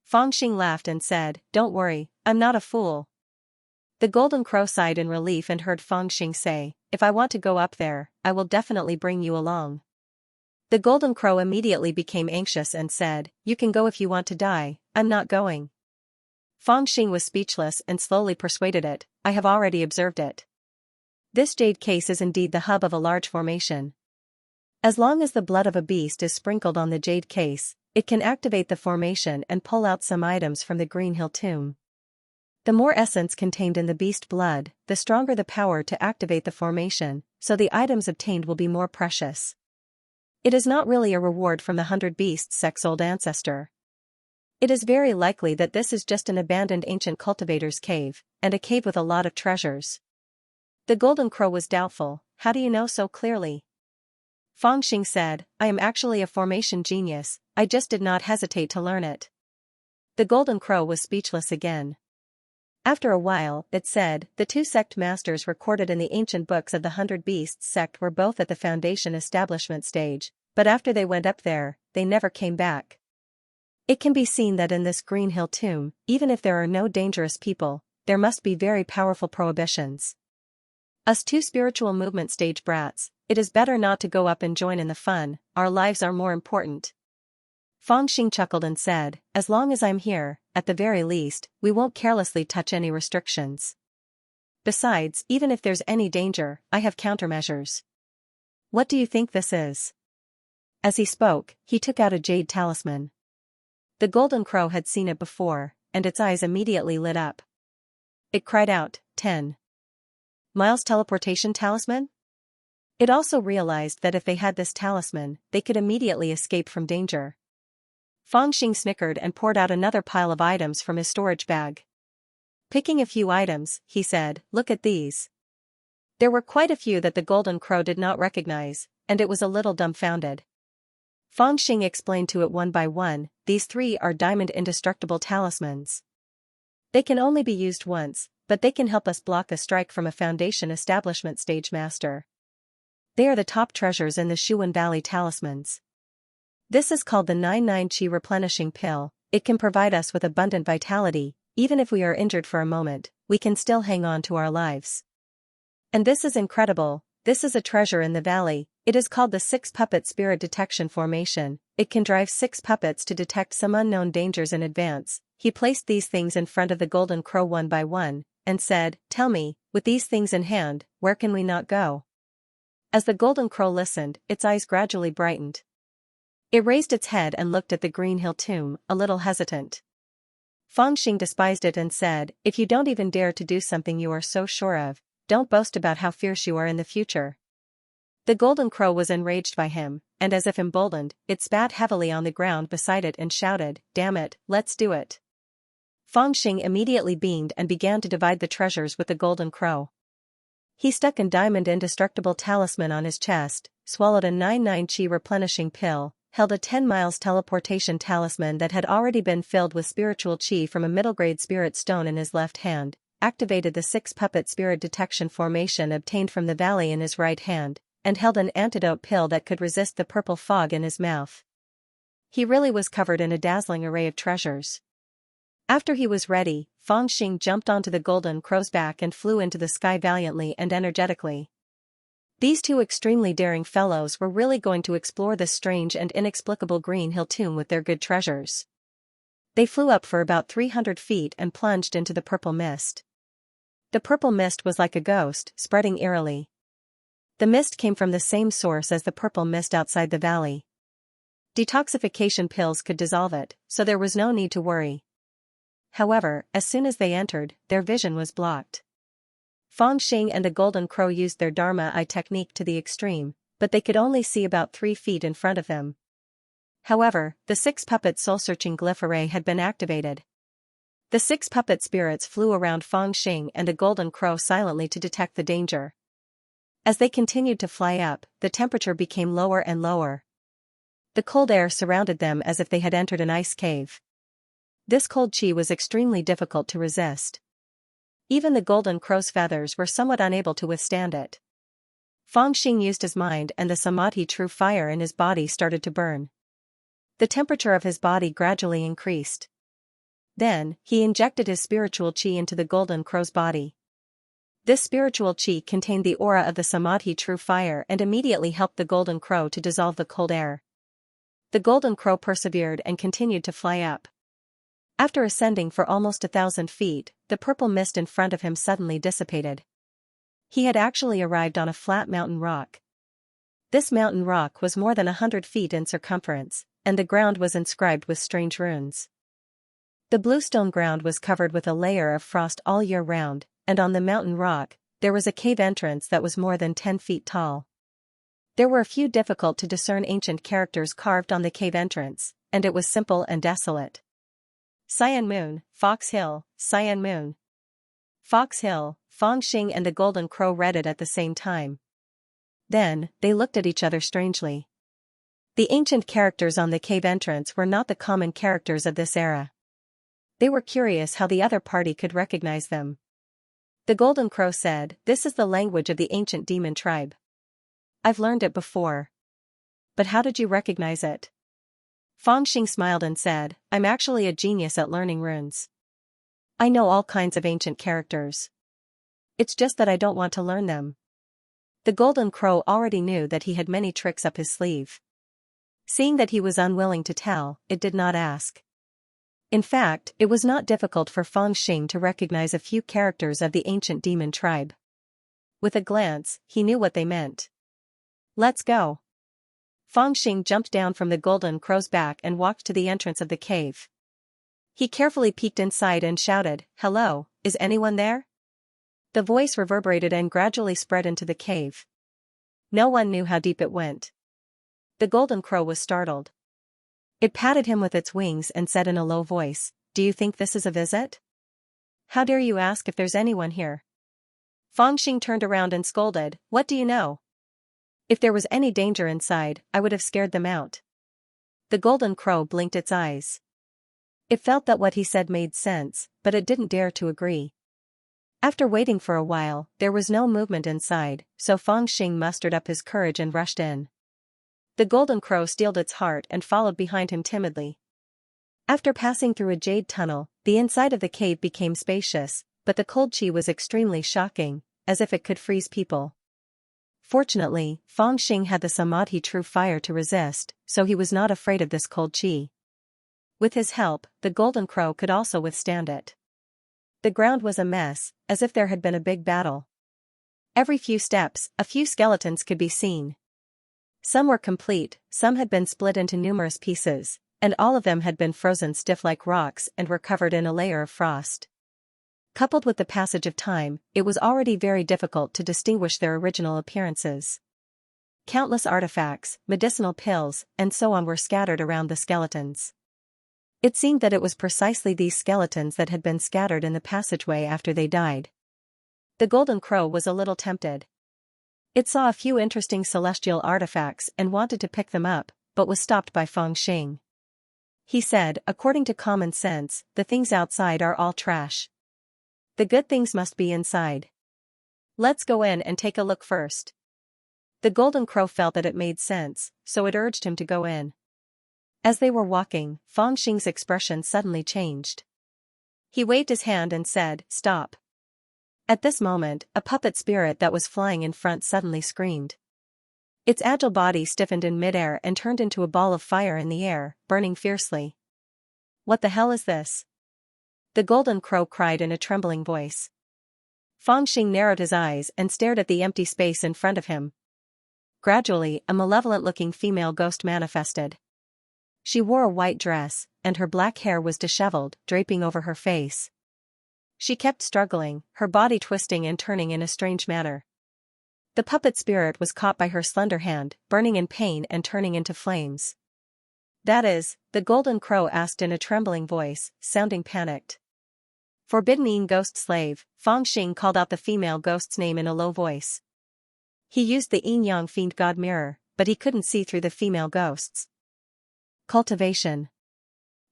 A: Fang Xing laughed and said, "Don't worry, I'm not a fool." The golden crow sighed in relief and heard Fang Xing say, "If I want to go up there, I will definitely bring you along." The golden crow immediately became anxious and said, "You can go if you want to die, I'm not going." Fang Xing was speechless and slowly persuaded it, "I have already observed it. This jade case is indeed the hub of a large formation. As long as the blood of a beast is sprinkled on the jade case, it can activate the formation and pull out some items from the Green Hill tomb. The more essence contained in the beast blood, the stronger the power to activate the formation, so the items obtained will be more precious. It is not really a reward from the 100 Beasts sect's old ancestor. It is very likely that this is just an abandoned ancient cultivator's cave, and a cave with a lot of treasures." The golden crow was doubtful, "How do you know so clearly?" Fang Xing said, "I am actually a formation genius, I just did not hesitate to learn it." The golden crow was speechless again. After a while, it said, "The 2 sect masters recorded in the ancient books of the 100 Beasts sect were both at the foundation establishment stage, but after they went up there, they never came back. It can be seen that in this Green Hill tomb, even if there are no dangerous people, there must be very powerful prohibitions. Us 2 spiritual movement stage brats, it is better not to go up and join in the fun, our lives are more important." Fang Xing chuckled and said, "As long as I'm here, at the very least, we won't carelessly touch any restrictions. Besides, even if there's any danger, I have countermeasures. What do you think this is?" As he spoke, he took out a jade talisman. The golden crow had seen it before, and its eyes immediately lit up. It cried out, 10 miles teleportation talisman? It also realized that if they had this talisman, they could immediately escape from danger. Fang Xing snickered and poured out another pile of items from his storage bag. Picking a few items, he said, "Look at these." There were quite a few that the golden crow did not recognize, and it was a little dumbfounded. Feng Xing explained to it one by one, these three are diamond indestructible talismans. They can only be used once, but they can help us block a strike from a Foundation establishment stage master. They are the top treasures in the Shuan Valley talismans. This is called the 99 Qi replenishing pill. It can provide us with abundant vitality, even if we are injured for a moment, we can still hang on to our lives. And this is incredible, this is a treasure in the valley. It is called the 6 Puppet Spirit Detection Formation. It can drive 6 puppets to detect some unknown dangers in advance. He placed these things in front of the Golden Crow one by one, and said, "Tell me, with these things in hand, where can we not go?" As the Golden Crow listened, its eyes gradually brightened. It raised its head and looked at the Green Hill tomb, a little hesitant. Feng Xing despised it and said, "If you don't even dare to do something you are so sure of, don't boast about how fierce you are in the future." The Golden Crow was enraged by him, and as if emboldened, it spat heavily on the ground beside it and shouted, "Damn it, let's do it." Feng Xing immediately beamed and began to divide the treasures with the Golden Crow. He stuck a diamond indestructible talisman on his chest, swallowed a 99 Qi replenishing pill, held a 10 miles teleportation talisman that had already been filled with spiritual Qi from a middle-grade spirit stone in his left hand, activated the 6 Puppet Spirit Detection Formation obtained from the valley in his right hand, and held an antidote pill that could resist the purple fog in his mouth. He really was covered in a dazzling array of treasures. After he was ready, Feng Xing jumped onto the Golden Crow's back and flew into the sky valiantly and energetically. These two extremely daring fellows were really going to explore this strange and inexplicable Green Hill tomb with their good treasures. They flew up for about 300 feet and plunged into the purple mist. The purple mist was like a ghost, spreading eerily. The mist came from the same source as the purple mist outside the valley. Detoxification pills could dissolve it, so there was no need to worry. However, as soon as they entered, their vision was blocked. Feng Xing and the Golden Crow used their Dharma Eye technique to the extreme, but they could only see about 3 feet in front of them. However, the 6 Puppet soul-searching glyph array had been activated. The 6 puppet spirits flew around Feng Xing and the Golden Crow silently to detect the danger. As they continued to fly up, the temperature became lower and lower. The cold air surrounded them as if they had entered an ice cave. This cold Qi was extremely difficult to resist. Even the Golden Crow's feathers were somewhat unable to withstand it. Feng Xing used his mind and the Samadhi true fire in his body started to burn. The temperature of his body gradually increased. Then, he injected his spiritual Qi into the Golden Crow's body. This spiritual Qi contained the aura of the Samadhi true fire and immediately helped the Golden Crow to dissolve the cold air. The Golden Crow persevered and continued to fly up. After ascending for almost 1,000 feet, the purple mist in front of him suddenly dissipated. He had actually arrived on a flat mountain rock. This mountain rock was more than 100 feet in circumference, and the ground was inscribed with strange runes. The bluestone ground was covered with a layer of frost all year round, and on the mountain rock, there was a cave entrance that was more than 10 feet tall. There were a few difficult to discern ancient characters carved on the cave entrance, and it was simple and desolate. Cyan Moon, Fox Hill, Cyan Moon. Fox Hill, Feng Xing and the Golden Crow read it at the same time. Then, they looked at each other strangely. The ancient characters on the cave entrance were not the common characters of this era. They were curious how the other party could recognize them. The Golden Crow said, "This is the language of the ancient demon tribe. I've learned it before. But how did you recognize it?" Feng Xing smiled and said, "I'm actually a genius at learning runes. I know all kinds of ancient characters. It's just that I don't want to learn them." The Golden Crow already knew that he had many tricks up his sleeve. Seeing that he was unwilling to tell, it did not ask. In fact, it was not difficult for Feng Xing to recognize a few characters of the ancient demon tribe. With a glance, he knew what they meant. "Let's go." Feng Xing jumped down from the Golden Crow's back and walked to the entrance of the cave. He carefully peeked inside and shouted, "Hello, is anyone there?" The voice reverberated and gradually spread into the cave. No one knew how deep it went. The Golden Crow was startled. It patted him with its wings and said in a low voice, "Do you think this is a visit? How dare you ask if there's anyone here?" Feng Xing turned around and scolded, "What do you know? If there was any danger inside, I would have scared them out." The golden crow blinked its eyes. It felt that what he said made sense, but it didn't dare to agree. After waiting for a while, there was no movement inside, so Feng Xing mustered up his courage and rushed in. The golden crow steeled its heart and followed behind him timidly. After passing through a jade tunnel, the inside of the cave became spacious, but the cold chi was extremely shocking, as if it could freeze people. Fortunately, Feng Xing had the samadhi true fire to resist, so he was not afraid of this cold chi. With his help, the golden crow could also withstand it. The ground was a mess, as if there had been a big battle. Every few steps, a few skeletons could be seen. Some were complete, some had been split into numerous pieces, and all of them had been frozen stiff like rocks and were covered in a layer of frost. Coupled with the passage of time, it was already very difficult to distinguish their original appearances. Countless artifacts, medicinal pills, and so on were scattered around the skeletons. It seemed that it was precisely these skeletons that had been scattered in the passageway after they died. The golden crow was a little tempted. It saw a few interesting celestial artifacts and wanted to pick them up, but was stopped by Feng Xing. He said, according to common sense, the things outside are all trash. The good things must be inside. Let's go in and take a look first. The golden crow felt that it made sense, so it urged him to go in. As they were walking, Feng Xing's expression suddenly changed. He waved his hand and said, "Stop." At this moment, a puppet spirit that was flying in front suddenly screamed. Its agile body stiffened in midair and turned into a ball of fire in the air, burning fiercely. "What the hell is this?" the golden crow cried in a trembling voice. Feng Xing narrowed his eyes and stared at the empty space in front of him. Gradually, a malevolent-looking female ghost manifested. She wore a white dress, and her black hair was disheveled, draping over her face. She kept struggling, her body twisting and turning in a strange manner. The puppet spirit was caught by her slender hand, burning in pain and turning into flames. "That is," the golden crow asked in a trembling voice, sounding panicked. "Forbidden ghost slave," Feng Xing called out the female ghost's name in a low voice. He used the yin-yang fiend god mirror, but he couldn't see through the female ghosts. Cultivation.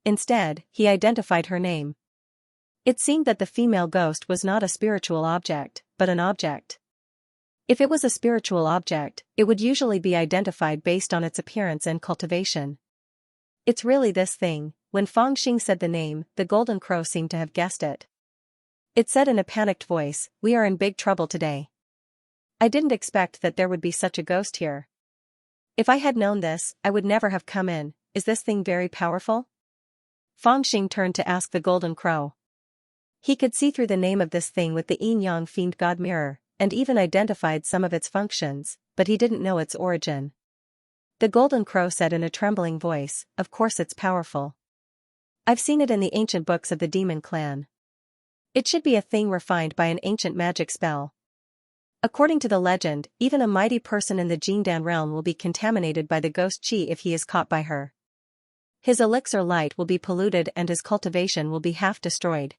A: Instead, he identified her name. It seemed that the female ghost was not a spiritual object, but an object. If it was a spiritual object, it would usually be identified based on its appearance and cultivation. "It's really this thing." When Feng Xing said the name, the golden crow seemed to have guessed it. It said in a panicked voice, "We are in big trouble today. I didn't expect that there would be such a ghost here. If I had known this, I would never have come in. Is this thing very powerful?" Feng Xing turned to ask the golden crow. He could see through the name of this thing with the yin-yang fiend god mirror, and even identified some of its functions, but he didn't know its origin. The golden crow said in a trembling voice, "Of course it's powerful. I've seen it in the ancient books of the demon clan. It should be a thing refined by an ancient magic spell. According to the legend, even a mighty person in the Jindan realm will be contaminated by the ghost chi if he is caught by her. His elixir light will be polluted and his cultivation will be half destroyed.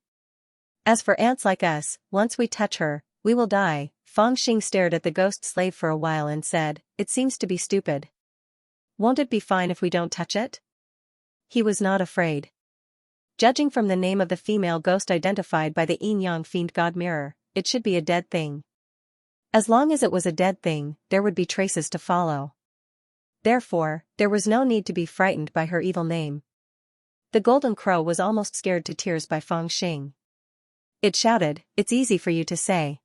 A: As for ants like us, once we touch her, we will die." Feng Xing stared at the ghost slave for a while and said, "It seems to be stupid. Won't it be fine if we don't touch it?" He was not afraid. Judging from the name of the female ghost identified by the yin-yang fiend god mirror, it should be a dead thing. As long as it was a dead thing, there would be traces to follow. Therefore, there was no need to be frightened by her evil name. The golden crow was almost scared to tears by Feng Xing. It shouted, "It's easy for you to say.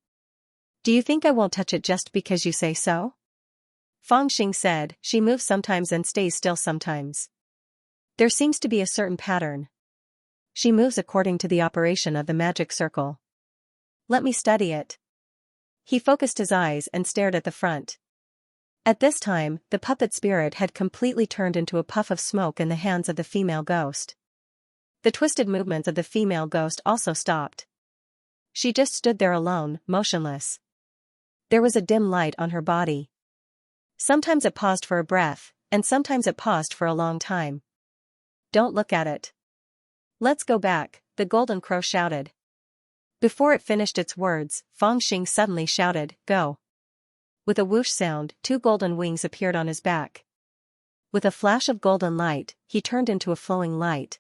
A: Do you think I won't touch it just because you say so?" Feng Xing said, "She moves sometimes and stays still sometimes. There seems to be a certain pattern. She moves according to the operation of the magic circle. Let me study it." He focused his eyes and stared at the front. At this time, the puppet spirit had completely turned into a puff of smoke in the hands of the female ghost. The twisted movements of the female ghost also stopped. She just stood there alone, motionless. There was a dim light on her body. Sometimes it paused for a breath, and sometimes it paused for a long time. "Don't look at it. Let's go back," the golden crow shouted. Before it finished its words, Feng Xing suddenly shouted, "Go." With a whoosh sound, two golden wings appeared on his back. With a flash of golden light, he turned into a flowing light.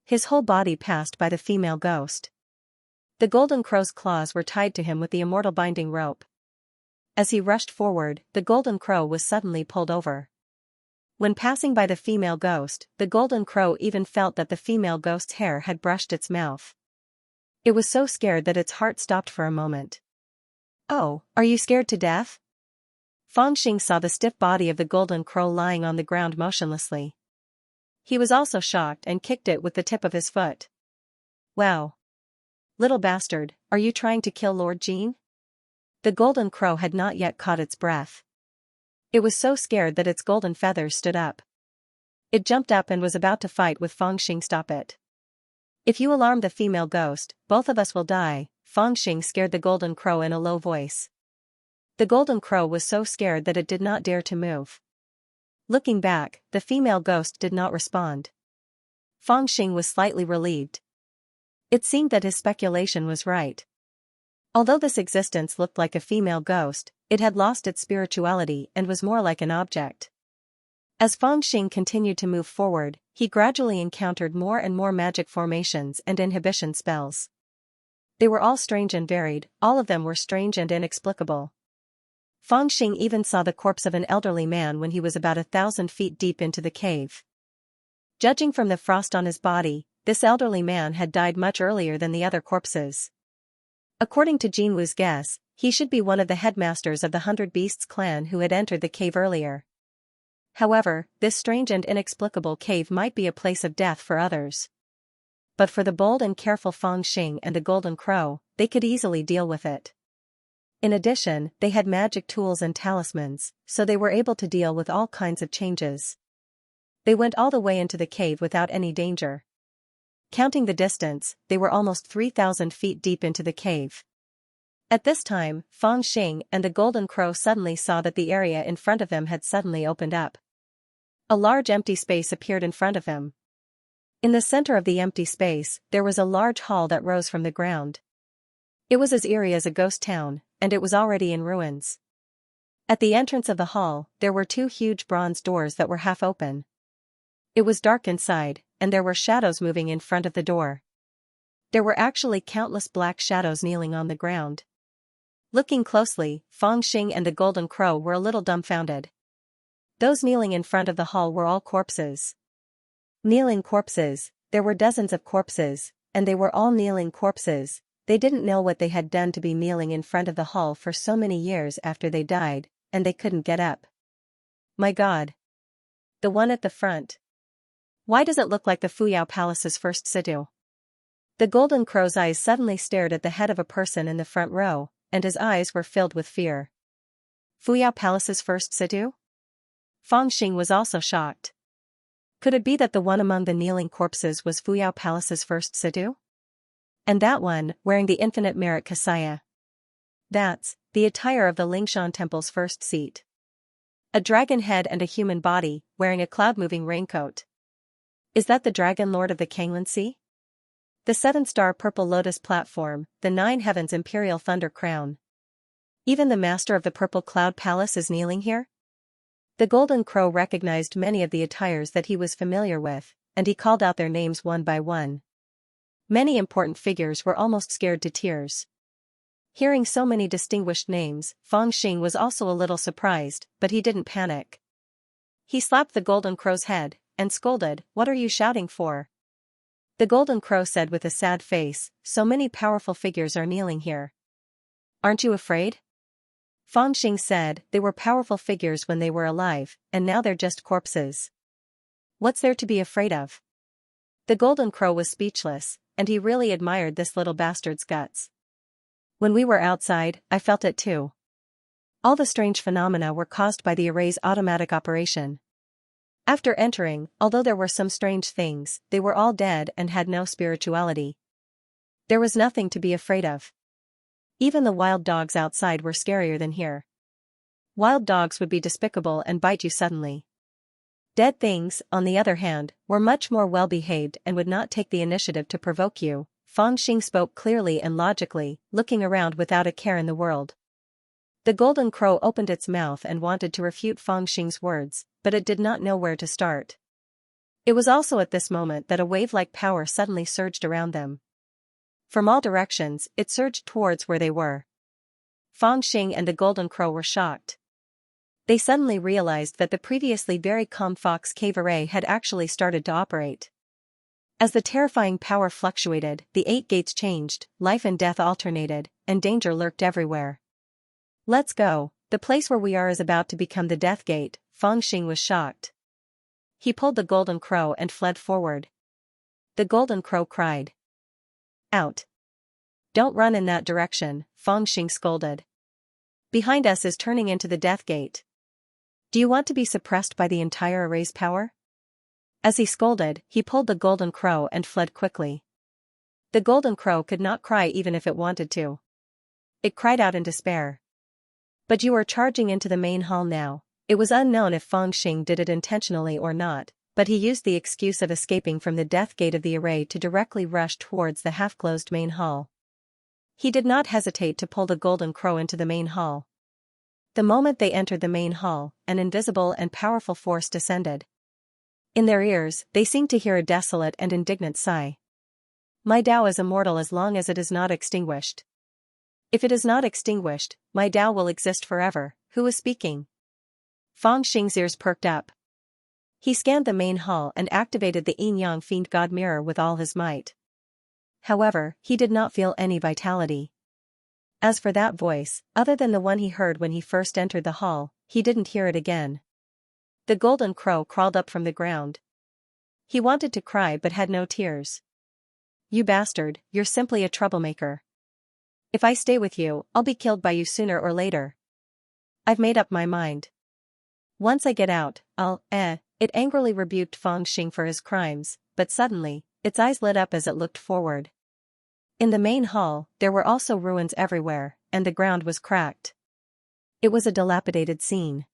A: His whole body passed by the female ghost. The golden crow's claws were tied to him with the immortal binding rope. As he rushed forward, the golden crow was suddenly pulled over. When passing by the female ghost, the golden crow even felt that the female ghost's hair had brushed its mouth. It was so scared that its heart stopped for a moment. "Oh, are you scared to death?" Fangxing saw the stiff body of the golden crow lying on the ground motionlessly. He was also shocked and kicked it with the tip of his foot. "Wow. Little bastard, are you trying to kill Lord Jean?" The golden crow had not yet caught its breath. It was so scared that its golden feathers stood up. It jumped up and was about to fight with Fangxing. "Stop it. If you alarm the female ghost, both of us will die," Fangxing scared the golden crow in a low voice. The golden crow was so scared that it did not dare to move. Looking back, the female ghost did not respond. Fangxing was slightly relieved. It seemed that his speculation was right. Although this existence looked like a female ghost, it had lost its spirituality and was more like an object. As Fangxing continued to move forward, he gradually encountered more and more magic formations and inhibition spells. They were all strange and varied, all of them were strange and inexplicable. Fangxing even saw the corpse of an elderly man when he was about 1,000 feet deep into the cave. Judging from the frost on his body, this elderly man had died much earlier than the other corpses. According to Jin Wu's guess, he should be one of the headmasters of the 100 Beasts clan who had entered the cave earlier. However, this strange and inexplicable cave might be a place of death for others. But for the bold and careful Fangxing and the golden crow, they could easily deal with it. In addition, they had magic tools and talismans, so they were able to deal with all kinds of changes. They went all the way into the cave without any danger. Counting the distance, they were almost 3,000 feet deep into the cave. At this time, Fangxing and the golden crow suddenly saw that the area in front of them had suddenly opened up. A large empty space appeared in front of him. In the center of the empty space, there was a large hall that rose from the ground. It was as eerie as a ghost town, and it was already in ruins. At the entrance of the hall, there were 2 huge bronze doors that were half open. It was dark inside, and there were shadows moving in front of the door. There were actually countless black shadows kneeling on the ground. Looking closely, Fangxing and the golden crow were a little dumbfounded. Those kneeling in front of the hall were all corpses. Kneeling corpses, there were dozens of corpses, and they were all kneeling corpses. They didn't know what they had done to be kneeling in front of the hall for so many years after they died, and they couldn't get up. My God! The one at the front. Why does it look like the Fuyao Palace's first situ? The golden crow's eyes suddenly stared at the head of a person in the front row, and his eyes were filled with fear. Fuyao Palace's first situ? Fangxing was also shocked. Could it be that the one among the kneeling corpses was Fuyao Palace's first situ? And that one, wearing the infinite merit Xianxia. That's the attire of the Lingshan Temple's first seat. A dragon head and a human body, wearing a cloud-moving raincoat. Is that the Dragon Lord of the Kanglan Sea? The 7-star purple lotus platform, the 9 heavens imperial thunder crown. Even the master of the purple cloud palace is kneeling here? The golden crow recognized many of the attires that he was familiar with, and he called out their names one by one. Many important figures were almost scared to tears. Hearing so many distinguished names, Fangxing was also a little surprised, but he didn't panic. He slapped the golden crow's head, and scolded, "What are you shouting for?" The golden crow said with a sad face, "So many powerful figures are kneeling here. Aren't you afraid?" Fangxing said, "They were powerful figures when they were alive, and now they're just corpses. What's there to be afraid of?" The golden crow was speechless, and he really admired this little bastard's guts. When we were outside, I felt it too. All the strange phenomena were caused by the array's automatic operation. After entering, although there were some strange things, they were all dead and had no spirituality. There was nothing to be afraid of. Even the wild dogs outside were scarier than here. Wild dogs would be despicable and bite you suddenly. Dead things, on the other hand, were much more well-behaved and would not take the initiative to provoke you. Fangxing spoke clearly and logically, looking around without a care in the world. The golden crow opened its mouth and wanted to refute Fangxing's words, but it did not know where to start. It was also at this moment that a wave-like power suddenly surged around them. From all directions, it surged towards where they were. Feng Xing and the Golden Crow were shocked. They suddenly realized that the previously very calm Fox Cave Array had actually started to operate. As the terrifying power fluctuated, the 8 gates changed, life and death alternated, and danger lurked everywhere. "Let's go, the place where we are is about to become the Death Gate," Feng Xing was shocked. He pulled the Golden Crow and fled forward. The Golden Crow cried. "Out! Don't run in that direction," Feng Xing scolded. "Behind us is turning into the Death Gate. Do you want to be suppressed by the entire array's power?" As he scolded, he pulled the Golden Crow and fled quickly. The Golden Crow could not cry even if it wanted to. It cried out in despair. "But you are charging into the main hall now." It was unknown if Feng Xing did it intentionally or not, but he used the excuse of escaping from the Death Gate of the array to directly rush towards the half-closed main hall. He did not hesitate to pull the Golden Crow into the main hall. The moment they entered the main hall, an invisible and powerful force descended. In their ears, they seemed to hear a desolate and indignant sigh. "My Tao is immortal as long as it is not extinguished. If it is not extinguished, my Tao will exist forever." Who was speaking? Feng Xing's ears perked up. He scanned the main hall and activated the Yin-Yang Fiend God Mirror with all his might. However, he did not feel any vitality. As for that voice, other than the one he heard when he first entered the hall, he didn't hear it again. The Golden Crow crawled up from the ground. He wanted to cry but had no tears. "You bastard, you're simply a troublemaker. If I stay with you, I'll be killed by you sooner or later. I've made up my mind. Once I get out, I'll, It angrily rebuked Feng Xing for his crimes, but suddenly, its eyes lit up as it looked forward. In the main hall, there were also ruins everywhere, and the ground was cracked. It was a dilapidated scene.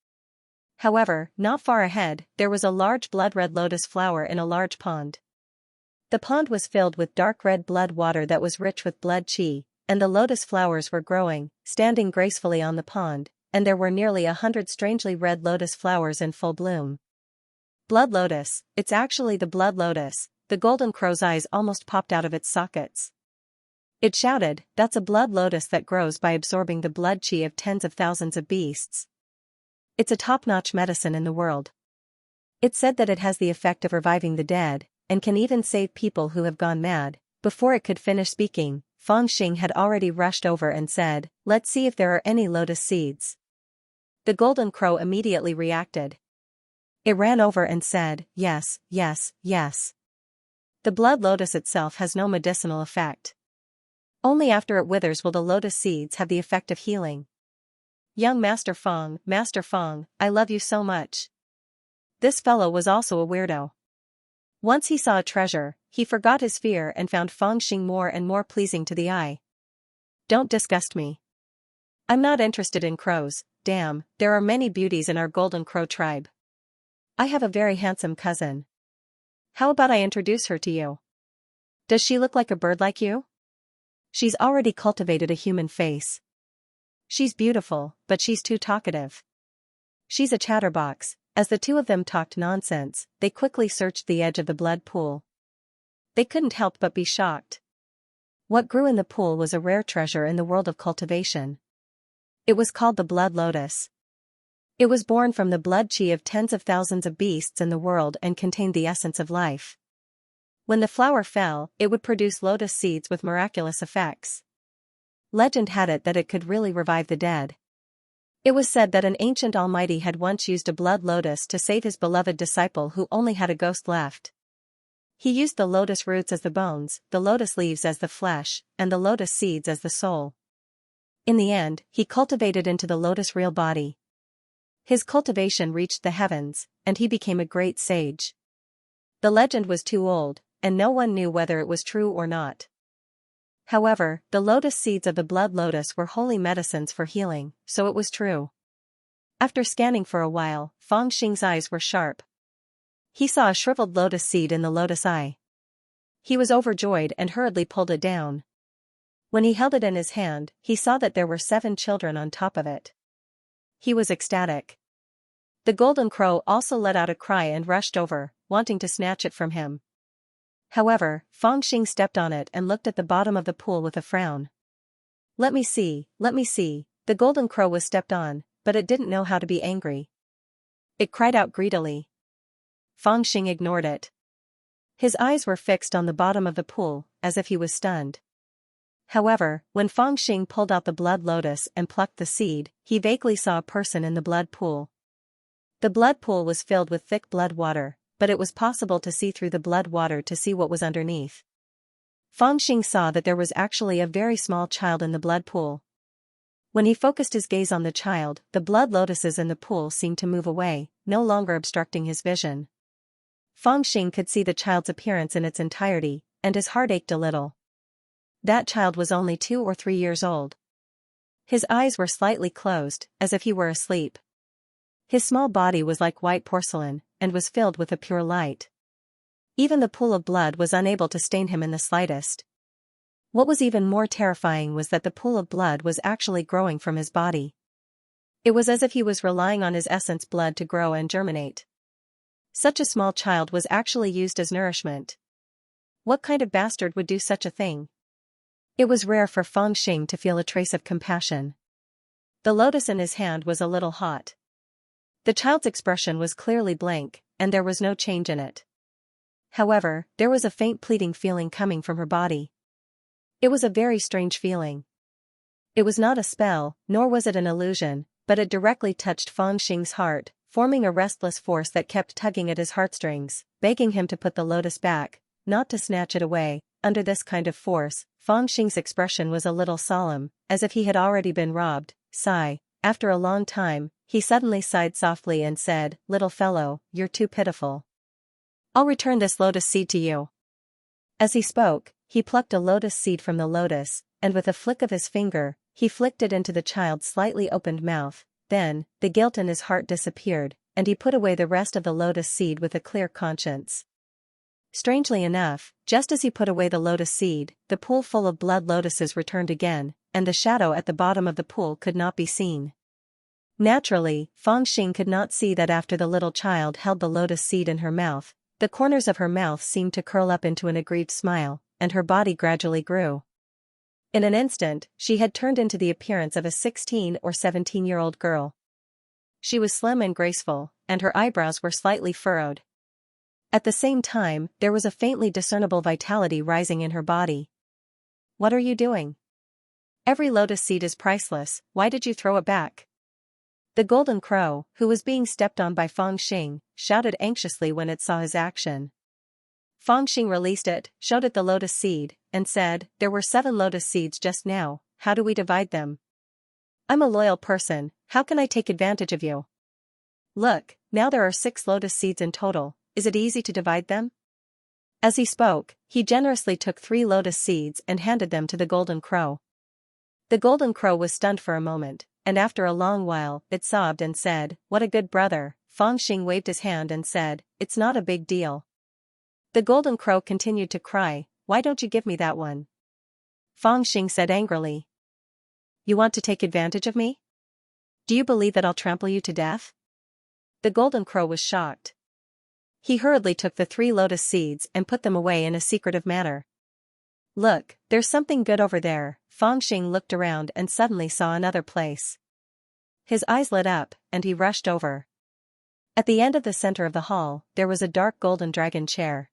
A: However, not far ahead, there was a large blood-red lotus flower in a large pond. The pond was filled with dark red blood water that was rich with blood qi, and the lotus flowers were growing, standing gracefully on the pond, and there were nearly 100 strangely red lotus flowers in full bloom. "Blood lotus, it's actually the blood lotus," the Golden Crow's eyes almost popped out of its sockets. It shouted, "That's a blood lotus that grows by absorbing the blood qi of tens of thousands of beasts. It's a top-notch medicine in the world. It said that it has the effect of reviving the dead, and can even save people who have gone mad." Before it could finish speaking, Feng Xing had already rushed over and said, "Let's see if there are any lotus seeds." The Golden Crow immediately reacted. It ran over and said, "Yes, yes, yes." The blood lotus itself has no medicinal effect. Only after it withers will the lotus seeds have the effect of healing. "Young Master Feng, I love you so much." This fellow was also a weirdo. Once he saw a treasure, he forgot his fear and found Feng Xing more and more pleasing to the eye. "Don't disgust me. I'm not interested in crows. Damn, there are many beauties in our Golden Crow tribe. I have a very handsome cousin. How about I introduce her to you? Does she look like a bird like you? She's already cultivated a human face. She's beautiful, but she's too talkative. She's a chatterbox." As the two of them talked nonsense, they quickly searched the edge of the blood pool. They couldn't help but be shocked. What grew in the pool was a rare treasure in the world of cultivation. It was called the blood lotus. It was born from the blood qi of tens of thousands of beasts in the world and contained the essence of life. When the flower fell, it would produce lotus seeds with miraculous effects. Legend had it that it could really revive the dead. It was said that an ancient almighty had once used a blood lotus to save his beloved disciple who only had a ghost left. He used the lotus roots as the bones, the lotus leaves as the flesh, and the lotus seeds as the soul. In the end, he cultivated into the lotus real body. His cultivation reached the heavens, and he became a great sage. The legend was too old, and no one knew whether it was true or not. However, the lotus seeds of the blood lotus were holy medicines for healing, so it was true. After scanning for a while, Feng Xing's eyes were sharp. He saw a shriveled lotus seed in the lotus eye. He was overjoyed and hurriedly pulled it down. When he held it in his hand, he saw that there were 7 children on top of it. He was ecstatic. The golden crow also let out a cry and rushed over, wanting to snatch it from him. However, Fangxing stepped on it and looked at the bottom of the pool with a frown. Let me see, let me see. The golden crow was stepped on, but it didn't know how to be angry. It cried out greedily. Fangxing ignored it. His eyes were fixed on the bottom of the pool, as if he was stunned. However, when Fangxing pulled out the blood lotus and plucked the seed, he vaguely saw a person in the blood pool. The blood pool was filled with thick blood water, but it was possible to see through the blood water to see what was underneath. Fangxing saw that there was actually a very small child in the blood pool. When he focused his gaze on the child, the blood lotuses in the pool seemed to move away, no longer obstructing his vision. Fangxing could see the child's appearance in its entirety, and his heart ached a little. That child was only 2 or 3 years old. His eyes were slightly closed, as if he were asleep. His small body was like white porcelain, and was filled with a pure light. Even the pool of blood was unable to stain him in the slightest. What was even more terrifying was that the pool of blood was actually growing from his body. It was as if he was relying on his essence blood to grow and germinate. Such a small child was actually used as nourishment. What kind of bastard would do such a thing? It was rare for Fangxing to feel a trace of compassion. The lotus in his hand was a little hot. The child's expression was clearly blank, and there was no change in it. However, there was a faint pleading feeling coming from her body. It was a very strange feeling. It was not a spell, nor was it an illusion, but it directly touched Fangxing's heart, forming a restless force that kept tugging at his heartstrings, begging him to put the lotus back, not to snatch it away. Under this kind of force, Fangxing's expression was a little solemn, as if he had already been robbed. Sigh. After a long time, he suddenly sighed softly and said, "Little fellow, you're too pitiful. I'll return this lotus seed to you." As he spoke, he plucked a lotus seed from the lotus, and with a flick of his finger, he flicked it into the child's slightly opened mouth. Then, the guilt in his heart disappeared, and he put away the rest of the lotus seed with a clear conscience. Strangely enough, just as he put away the lotus seed, the pool full of blood lotuses returned again, and the shadow at the bottom of the pool could not be seen. Naturally, Fangxing could not see that after the little child held the lotus seed in her mouth, the corners of her mouth seemed to curl up into an aggrieved smile, and her body gradually grew. In an instant, she had turned into the appearance of a 16 or 17-year-old girl. She was slim and graceful, and her eyebrows were slightly furrowed. At the same time, there was a faintly discernible vitality rising in her body. "What are you doing? Every lotus seed is priceless, why did you throw it back?" The golden crow, who was being stepped on by Fangxing, shouted anxiously when it saw his action. Fangxing released it, showed it the lotus seed, and said, "There were 7 lotus seeds just now, how do we divide them? I'm a loyal person, how can I take advantage of you? Look, now there are 6 lotus seeds in total, is it easy to divide them?" As he spoke, he generously took 3 lotus seeds and handed them to the golden crow. The golden crow was stunned for a moment, and after a long while, it sobbed and said, "What a good brother." Fangxing waved his hand and said, "It's not a big deal." The golden crow continued to cry, "Why don't you give me that one?" Fangxing said angrily, "You want to take advantage of me? Do you believe that I'll trample you to death?" The golden crow was shocked. He hurriedly took the 3 lotus seeds and put them away in a secretive manner. "Look, there's something good over there." Fangxing looked around and suddenly saw another place. His eyes lit up, and he rushed over. At the end of the center of the hall, there was a dark golden dragon chair.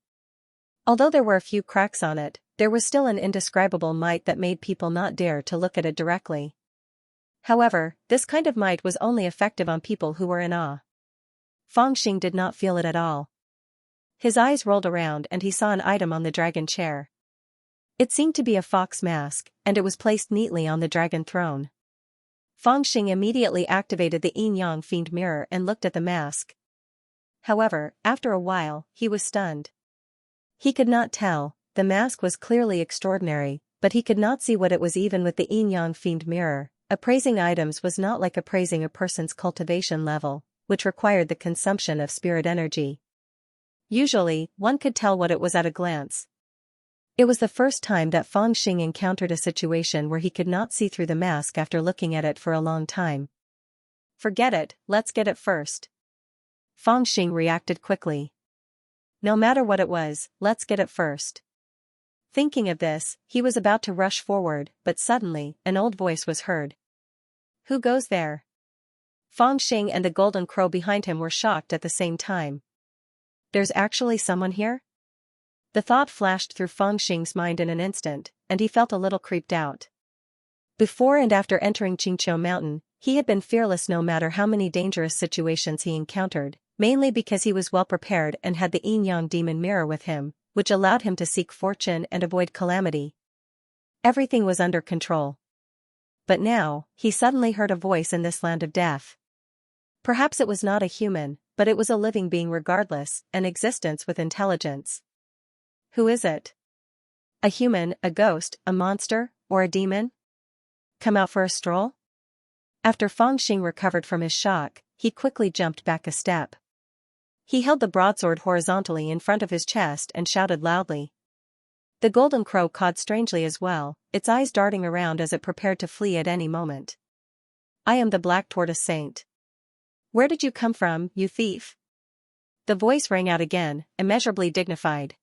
A: Although there were a few cracks on it, there was still an indescribable might that made people not dare to look at it directly. However, this kind of might was only effective on people who were in awe. Fangxing did not feel it at all. His eyes rolled around and he saw an item on the dragon chair. It seemed to be a fox mask, and it was placed neatly on the dragon throne. Fangxing immediately activated the yin-yang fiend mirror and looked at the mask. However, after a while, he was stunned. He could not tell, the mask was clearly extraordinary, but he could not see what it was even with the yin-yang fiend mirror. Appraising items was not like appraising a person's cultivation level, which required the consumption of spirit energy. Usually, one could tell what it was at a glance. It was the first time that Fangxing encountered a situation where he could not see through the mask after looking at it for a long time. "Forget it, let's get it first." Feng Xing reacted quickly. No matter what it was, let's get it first. Thinking of this, he was about to rush forward, but suddenly, an old voice was heard. Who goes there? Feng Xing and the golden crow behind him were shocked at the same time. There's actually someone here? The thought flashed through Feng Xing's mind in an instant, and he felt a little creeped out. Before and after entering Qingqiu Mountain, he had been fearless no matter how many dangerous situations he encountered, mainly because he was well prepared and had the yin-yang demon mirror with him, which allowed him to seek fortune and avoid calamity. Everything was under control. But now, he suddenly heard a voice in this land of death. Perhaps it was not a human, but it was a living being regardless, an existence with intelligence. Who is it? A human, a ghost, a monster, or a demon? Come out for a stroll? After Feng Xing recovered from his shock, he quickly jumped back a step. He held the broadsword horizontally in front of his chest and shouted loudly. The golden crow cawed strangely as well, its eyes darting around as it prepared to flee at any moment. I am the Black Tortoise Saint. Where did you come from, you thief? The voice rang out again, immeasurably dignified.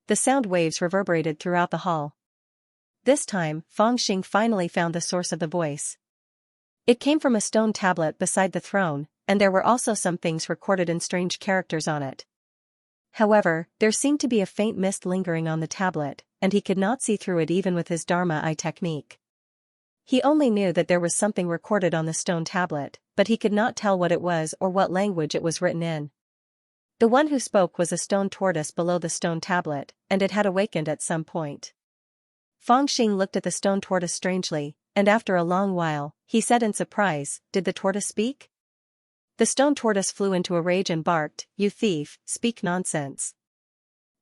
A: The sound waves reverberated throughout the hall. This time, Feng Xing finally found the source of the voice. It came from a stone tablet beside the throne, and there were also some things recorded in strange characters on it. However, there seemed to be a faint mist lingering on the tablet, and he could not see through it even with his Dharma eye technique. He only knew that there was something recorded on the stone tablet, but he could not tell what it was or what language it was written in. The one who spoke was a stone tortoise below the stone tablet, and it had awakened at some point. Feng Xing looked at the stone tortoise strangely, and after a long while, he said in surprise, "Did the tortoise speak?" The stone tortoise flew into a rage and barked, "You thief, speak nonsense.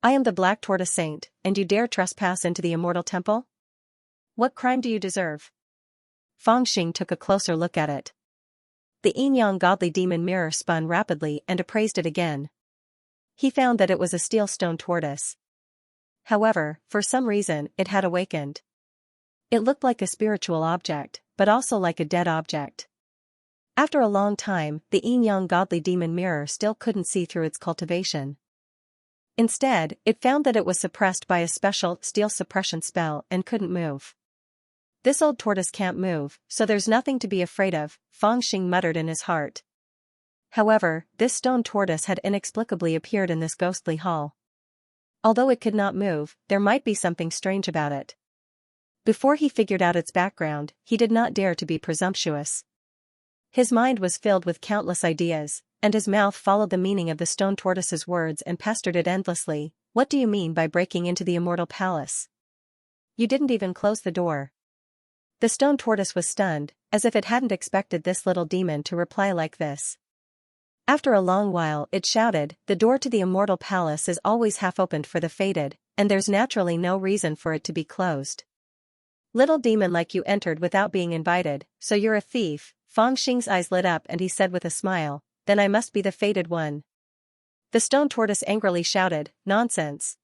A: I am the Black Tortoise Saint, and you dare trespass into the immortal temple? What crime do you deserve?" Feng Xing took a closer look at it. The yin-yang godly demon mirror spun rapidly and appraised it again. He found that it was a steel stone tortoise. However, for some reason, it had awakened. It looked like a spiritual object, but also like a dead object. After a long time, the yin-yang godly demon mirror still couldn't see through its cultivation. Instead, it found that it was suppressed by a special steel suppression spell and couldn't move. This old tortoise can't move, so there's nothing to be afraid of, Feng Xing muttered in his heart. However, this stone tortoise had inexplicably appeared in this ghostly hall. Although it could not move, there might be something strange about it. Before he figured out its background, he did not dare to be presumptuous. His mind was filled with countless ideas, and his mouth followed the meaning of the stone tortoise's words and pestered it endlessly. What do you mean by breaking into the immortal palace? You didn't even close the door. The stone tortoise was stunned, as if it hadn't expected this little demon to reply like this. After a long while it shouted, the door to the immortal palace is always half opened for the fated, and there's naturally no reason for it to be closed. Little demon, like you entered without being invited, so you're a thief. Feng Xing's eyes lit up and he said with a smile, then I must be the fated one. The stone tortoise angrily shouted, nonsense.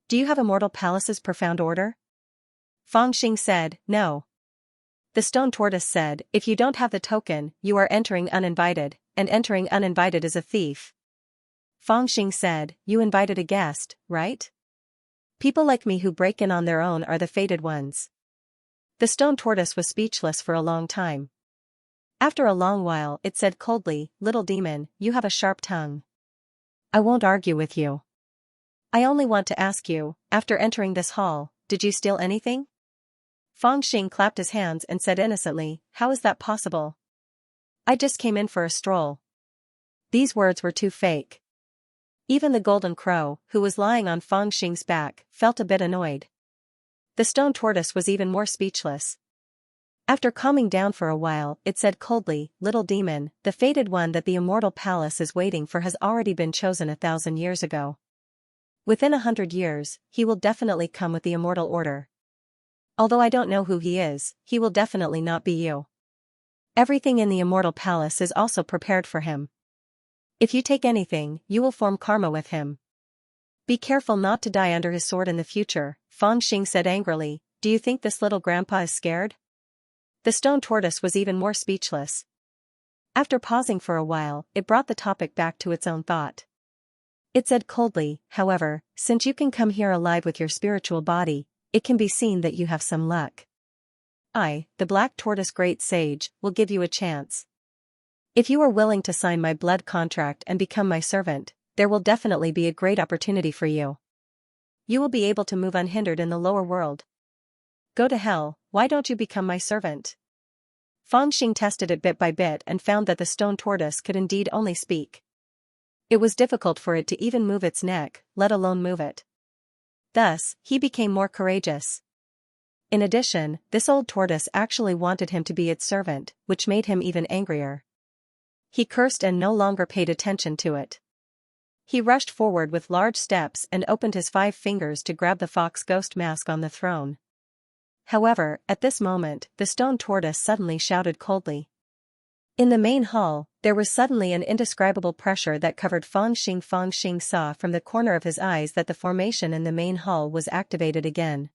A: Do you have immortal palace's profound order? Feng Xing said, no. The stone tortoise said, if you don't have the token, you are entering uninvited, and entering uninvited is a thief. Feng Xing said, you invited a guest, right? People like me who break in on their own are the fated ones. The stone tortoise was speechless for a long time. After a long while it said coldly, little demon, you have a sharp tongue. I won't argue with you. I only want to ask you, after entering this hall, did you steal anything? Feng Xing clapped his hands and said innocently, how is that possible? I just came in for a stroll. These words were too fake. Even the golden crow, who was lying on Feng Xing's back, felt a bit annoyed. The stone tortoise was even more speechless. After calming down for a while, it said coldly, little demon, the fated one that the immortal palace is waiting for has already been chosen 1,000 years ago. Within 100 years, he will definitely come with the immortal order. Although I don't know who he is, he will definitely not be you. Everything in the immortal palace is also prepared for him. If you take anything, you will form karma with him. Be careful not to die under his sword in the future, Feng Xing said angrily, do you think this little grandpa is scared? The stone tortoise was even more speechless. After pausing for a while, it brought the topic back to its own thought. It said coldly, however, since you can come here alive with your spiritual body, it can be seen that you have some luck. I, the Black Tortoise Great Sage, will give you a chance. If you are willing to sign my blood contract and become my servant, there will definitely be a great opportunity for you. You will be able to move unhindered in the lower world. Go to hell, why don't you become my servant? Fangxing tested it bit by bit and found that the stone tortoise could indeed only speak. It was difficult for it to even move its neck, let alone move it. Thus, he became more courageous. In addition, this old tortoise actually wanted him to be its servant, which made him even angrier. He cursed and no longer paid attention to it. He rushed forward with large steps and opened his 5 fingers to grab the fox ghost mask on the throne. However, at this moment, the stone tortoise suddenly shouted coldly. In the main hall, there was suddenly an indescribable pressure that covered Fangxing. Fangxing saw from the corner of his eyes that the formation in the main hall was activated again.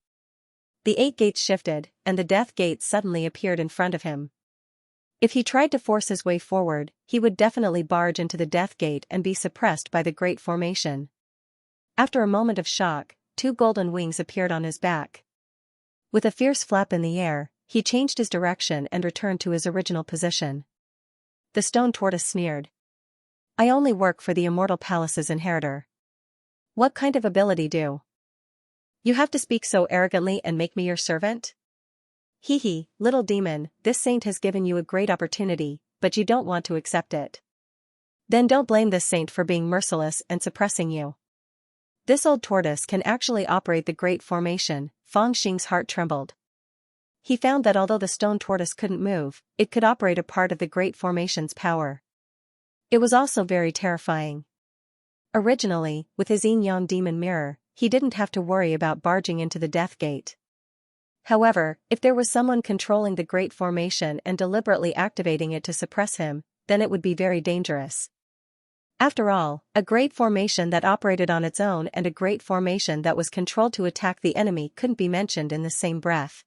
A: The 8 gates shifted, and the death gate suddenly appeared in front of him. If he tried to force his way forward, he would definitely barge into the death gate and be suppressed by the great formation. After a moment of shock, 2 golden wings appeared on his back. With a fierce flap in the air, he changed his direction and returned to his original position. The stone tortoise sneered. I only work for the Immortal Palace's inheritor. What kind of ability do you have to speak so arrogantly and make me your servant? Hee hee, little demon, this saint has given you a great opportunity, but you don't want to accept it. Then don't blame this saint for being merciless and suppressing you. This old tortoise can actually operate the great formation. Fangxing's heart trembled. He found that although the stone tortoise couldn't move, it could operate a part of the great formation's power. It was also very terrifying. Originally, with his yin-yang demon mirror, he didn't have to worry about barging into the death gate. However, if there was someone controlling the great formation and deliberately activating it to suppress him, then it would be very dangerous. After all, a great formation that operated on its own and a great formation that was controlled to attack the enemy couldn't be mentioned in the same breath.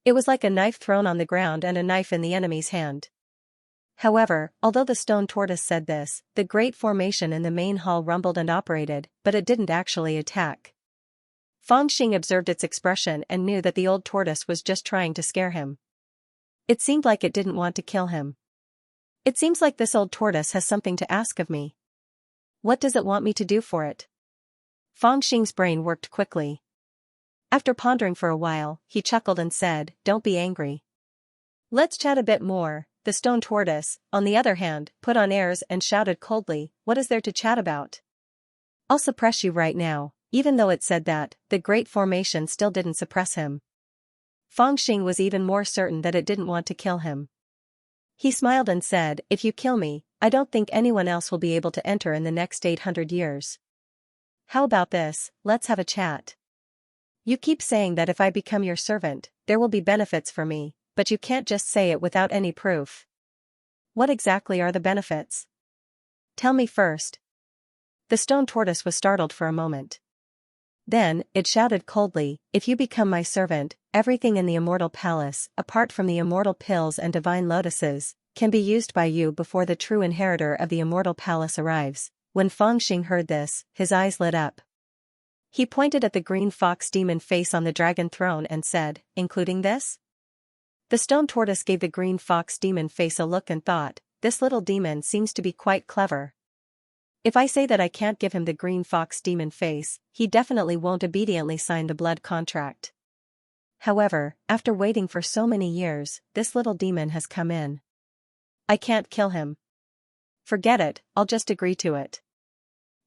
A: It was like a knife thrown on the ground and a knife in the enemy's hand. However, although the stone tortoise said this, the great formation in the main hall rumbled and operated, but it didn't actually attack. Fangxing observed its expression and knew that the old tortoise was just trying to scare him. It seemed like it didn't want to kill him. It seems like this old tortoise has something to ask of me. What does it want me to do for it? Fangxing's brain worked quickly. After pondering for a while, he chuckled and said, "Don't be angry. Let's chat a bit more." The stone tortoise, on the other hand, put on airs and shouted coldly, "What is there to chat about? I'll suppress you right now." Even though it said that, the great formation still didn't suppress him. Fangxing was even more certain that it didn't want to kill him. He smiled and said, "If you kill me, I don't think anyone else will be able to enter in the next 800 years. How about this, let's have a chat. You keep saying that if I become your servant, there will be benefits for me, but you can't just say it without any proof. What exactly are the benefits? Tell me first." The stone tortoise was startled for a moment. Then, it shouted coldly, "If you become my servant, everything in the Immortal Palace, apart from the immortal pills and divine lotuses, can be used by you before the true inheritor of the Immortal Palace arrives." When Fangxing heard this, his eyes lit up. He pointed at the green fox demon face on the dragon throne and said, "Including this?" The stone tortoise gave the green fox demon face a look and thought, "This little demon seems to be quite clever. If I say that I can't give him the green fox demon face, he definitely won't obediently sign the blood contract. However, after waiting for so many years, this little demon has come in. I can't kill him. Forget it, I'll just agree to it.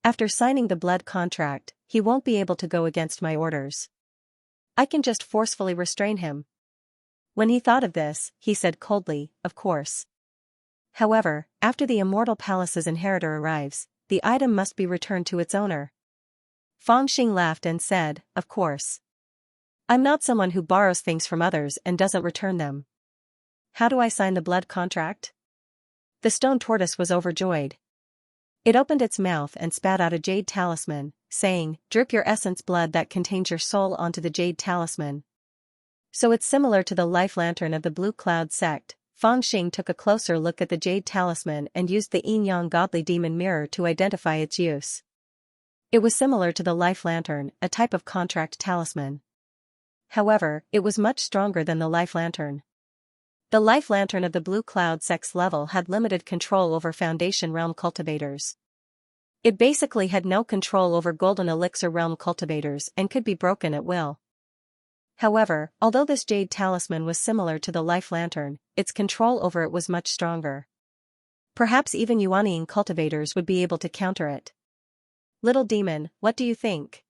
A: After signing the blood contract, he won't be able to go against my orders. I can just forcefully restrain him." When he thought of this, he said coldly, "Of course. However, after the Immortal Palace's inheritor arrives, the item must be returned to its owner." Fangxing laughed and said, "Of course. I'm not someone who borrows things from others and doesn't return them. How do I sign the blood contract?" The stone tortoise was overjoyed. It opened its mouth and spat out a jade talisman, saying, "Drip your essence blood that contains your soul onto the jade talisman." So it's similar to the life lantern of the Blue Cloud sect. Fang Xing took a closer look at the jade talisman and used the yin-yang godly demon mirror to identify its use. It was similar to the life lantern, a type of contract talisman. However, it was much stronger than the life lantern. The life lantern of the Blue Cloud Sect's level had limited control over Foundation Realm cultivators. It basically had no control over Golden Elixir Realm cultivators and could be broken at will. However, although this jade talisman was similar to the life lantern, its control over it was much stronger. Perhaps even Yuaniing cultivators would be able to counter it. Little demon, what do you think?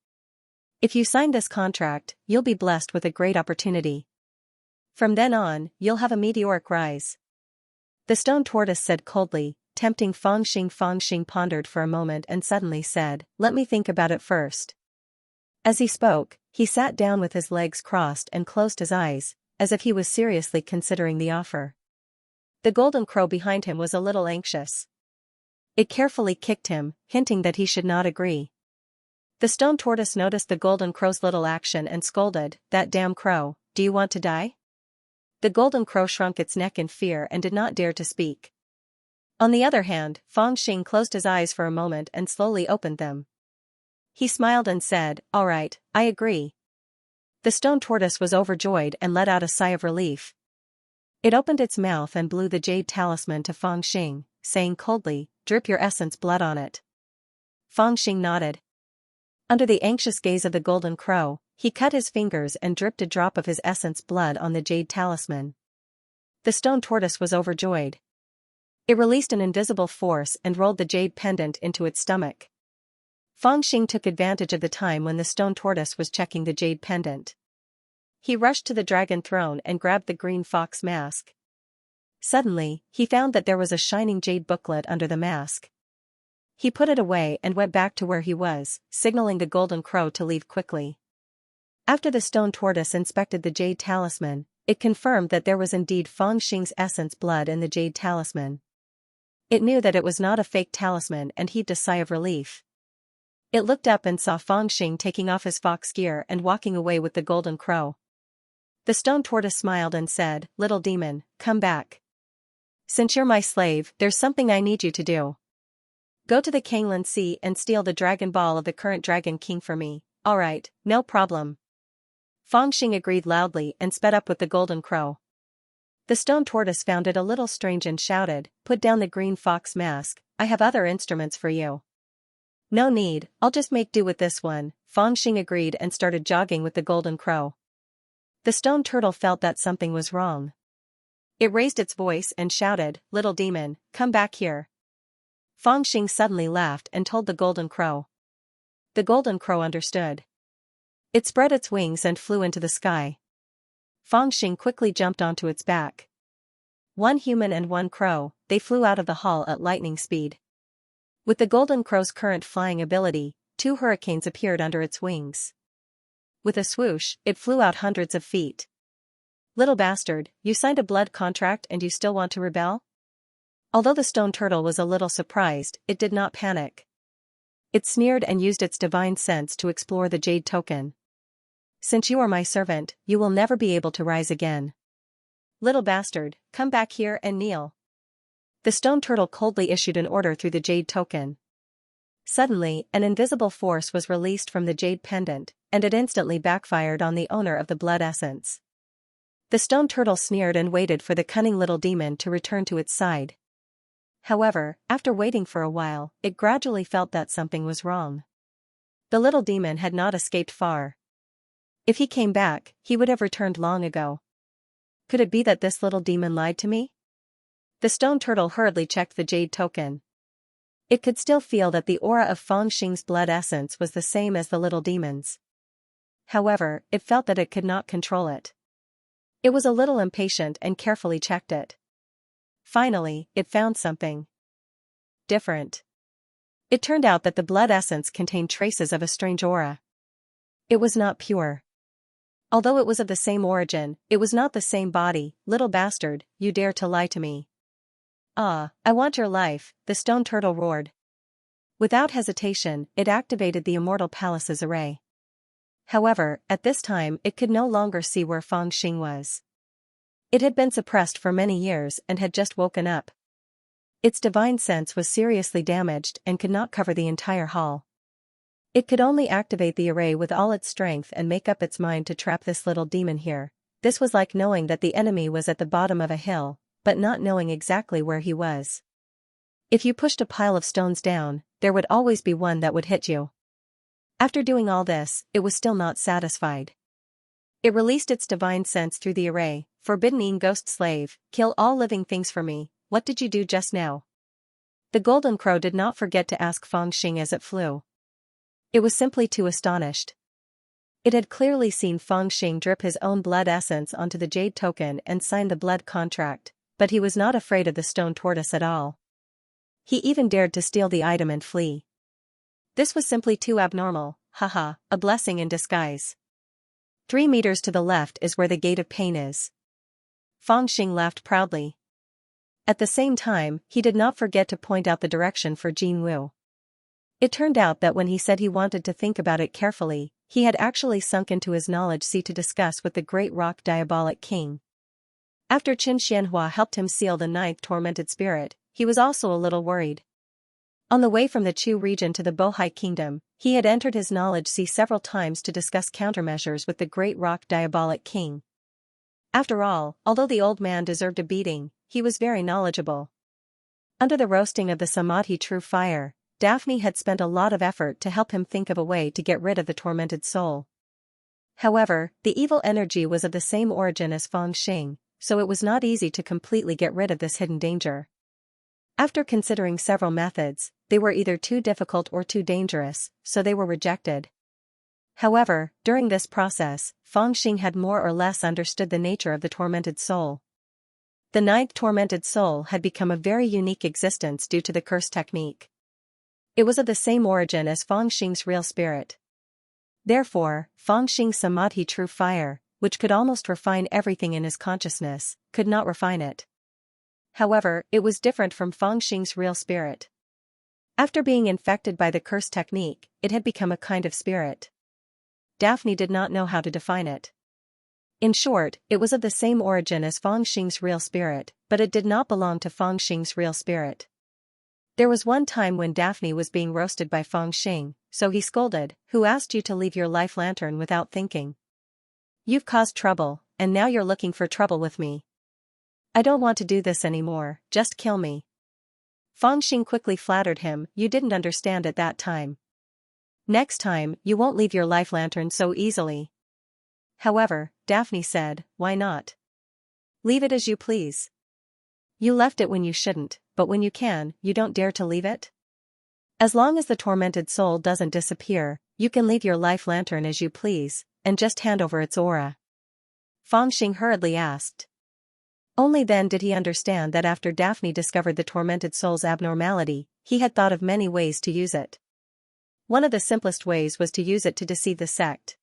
A: If you sign this contract, you'll be blessed with a great opportunity. From then on, you'll have a meteoric rise. The stone tortoise said coldly, tempting Fang Xing. Fang Xing pondered for a moment and suddenly said, "Let me think about it first." As he spoke, he sat down with his legs crossed and closed his eyes, as if he was seriously considering the offer. The golden crow behind him was a little anxious. It carefully kicked him, hinting that he should not agree. The stone tortoise noticed the golden crow's little action and scolded, "That damn crow, do you want to die?" The golden crow shrunk its neck in fear and did not dare to speak. On the other hand, Fang Xing closed his eyes for a moment and slowly opened them. He smiled and said, "All right, I agree." The stone tortoise was overjoyed and let out a sigh of relief. It opened its mouth and blew the jade talisman to Fang Xing, saying coldly, "Drip your essence blood on it." Fang Xing nodded. Under the anxious gaze of the golden crow, he cut his fingers and dripped a drop of his essence blood on the jade talisman. The stone tortoise was overjoyed. It released an invisible force and rolled the jade pendant into its stomach. Fang Xing took advantage of the time when the stone tortoise was checking the jade pendant. He rushed to the dragon throne and grabbed the green fox mask. Suddenly, he found that there was a shining jade booklet under the mask. He put it away and went back to where he was, signaling the golden crow to leave quickly. After the stone tortoise inspected the jade talisman, it confirmed that there was indeed Fang Xing's essence blood in the jade talisman. It knew that it was not a fake talisman and heaved a sigh of relief. It looked up and saw Fang Xing taking off his fox gear and walking away with the golden crow. The stone tortoise smiled and said, "Little demon, come back. Since you're my slave, there's something I need you to do. Go to the Kanglan Sea and steal the dragon ball of the current dragon king for me." "Alright, no problem." Fang Xing agreed loudly and sped up with the golden crow. The stone tortoise found it a little strange and shouted, "Put down the green fox mask, I have other instruments for you." "No need, I'll just make do with this one," Fang Xing agreed and started jogging with the golden crow. The stone turtle felt that something was wrong. It raised its voice and shouted, "Little demon, come back here." Fang Xing suddenly laughed and told the golden crow. The golden crow understood. It spread its wings and flew into the sky. Fang Xing quickly jumped onto its back. One human and one crow, they flew out of the hall at lightning speed. With the golden crow's current flying ability, 2 hurricanes appeared under its wings. With a swoosh, it flew out hundreds of feet. "Little bastard, you signed a blood contract and you still want to rebel?" Although the stone turtle was a little surprised, it did not panic. It sneered and used its divine sense to explore the jade token. "Since you are my servant, you will never be able to rise again. Little bastard, come back here and kneel." The stone turtle coldly issued an order through the jade token. Suddenly, an invisible force was released from the jade pendant, and it instantly backfired on the owner of the blood essence. The stone turtle sneered and waited for the cunning little demon to return to its side. However, after waiting for a while, it gradually felt that something was wrong. The little demon had not escaped far. If he came back, he would have returned long ago. Could it be that this little demon lied to me? The stone turtle hurriedly checked the jade token. It could still feel that the aura of Fang Xing's blood essence was the same as the little demon's. However, it felt that it could not control it. It was a little impatient and carefully checked it. Finally, it found something different. It turned out that the blood essence contained traces of a strange aura. It was not pure. Although it was of the same origin, it was not the same body. "Little bastard, you dare to lie to me." "Ah, I want your life," the stone turtle roared. Without hesitation, it activated the Immortal Palace's array. However, at this time it could no longer see where Fang Xing was. It had been suppressed for many years and had just woken up. Its divine sense was seriously damaged and could not cover the entire hall. It could only activate the array with all its strength and make up its mind to trap this little demon here. This was like knowing that the enemy was at the bottom of a hill, but not knowing exactly where he was. If you pushed a pile of stones down, there would always be one that would hit you. After doing all this, it was still not satisfied. It released its divine sense through the array. Forbidden ghost slave, kill all living things for me. What did you do just now? The golden crow did not forget to ask Fangxing as it flew. It was simply too astonished. It had clearly seen Fangxing drip his own blood essence onto the jade token and sign the blood contract, but he was not afraid of the stone tortoise at all. He even dared to steal the item and flee. This was simply too abnormal, haha, a blessing in disguise. 3 meters to the left is where the gate of pain is. Fangxing laughed proudly. At the same time, he did not forget to point out the direction for Jin Wu. It turned out that when he said he wanted to think about it carefully, he had actually sunk into his knowledge sea to discuss with the great rock diabolic king. After Qin Xianxia helped him seal the 9th tormented spirit, he was also a little worried. On the way from the Chu region to the Bohai kingdom, he had entered his knowledge sea several times to discuss countermeasures with the great rock diabolic king. After all, although the old man deserved a beating, he was very knowledgeable. Under the roasting of the Samadhi true fire, Daphne had spent a lot of effort to help him think of a way to get rid of the tormented soul. However, the evil energy was of the same origin as Fangxing, so it was not easy to completely get rid of this hidden danger. After considering several methods, they were either too difficult or too dangerous, so they were rejected. However, during this process, Fangxing had more or less understood the nature of the tormented soul. The 9th tormented soul had become a very unique existence due to the curse technique. It was of the same origin as Fangxing's real spirit. Therefore, Fangxing's Samadhi true fire, which could almost refine everything in his consciousness, could not refine it. However, it was different from Fangxing's real spirit. After being infected by the curse technique, it had become a kind of spirit. Daphne did not know how to define it. In short, it was of the same origin as Fangxing's real spirit, but it did not belong to Fangxing's real spirit. There was one time when Daphne was being roasted by Fangxing, so he scolded, "Who asked you to leave your life lantern without thinking? You've caused trouble, and now you're looking for trouble with me. I don't want to do this anymore, just kill me." Fangxing quickly flattered him, "You didn't understand at that time. Next time, you won't leave your life lantern so easily." However, Daphne said, "Why not? Leave it as you please. You left it when you shouldn't, but when you can, you don't dare to leave it? As long as the tormented soul doesn't disappear, you can leave your life lantern as you please, and just hand over its aura." Fangxing hurriedly asked. Only then did he understand that after Daphne discovered the tormented soul's abnormality, he had thought of many ways to use it. One of the simplest ways was to use it to deceive the sect.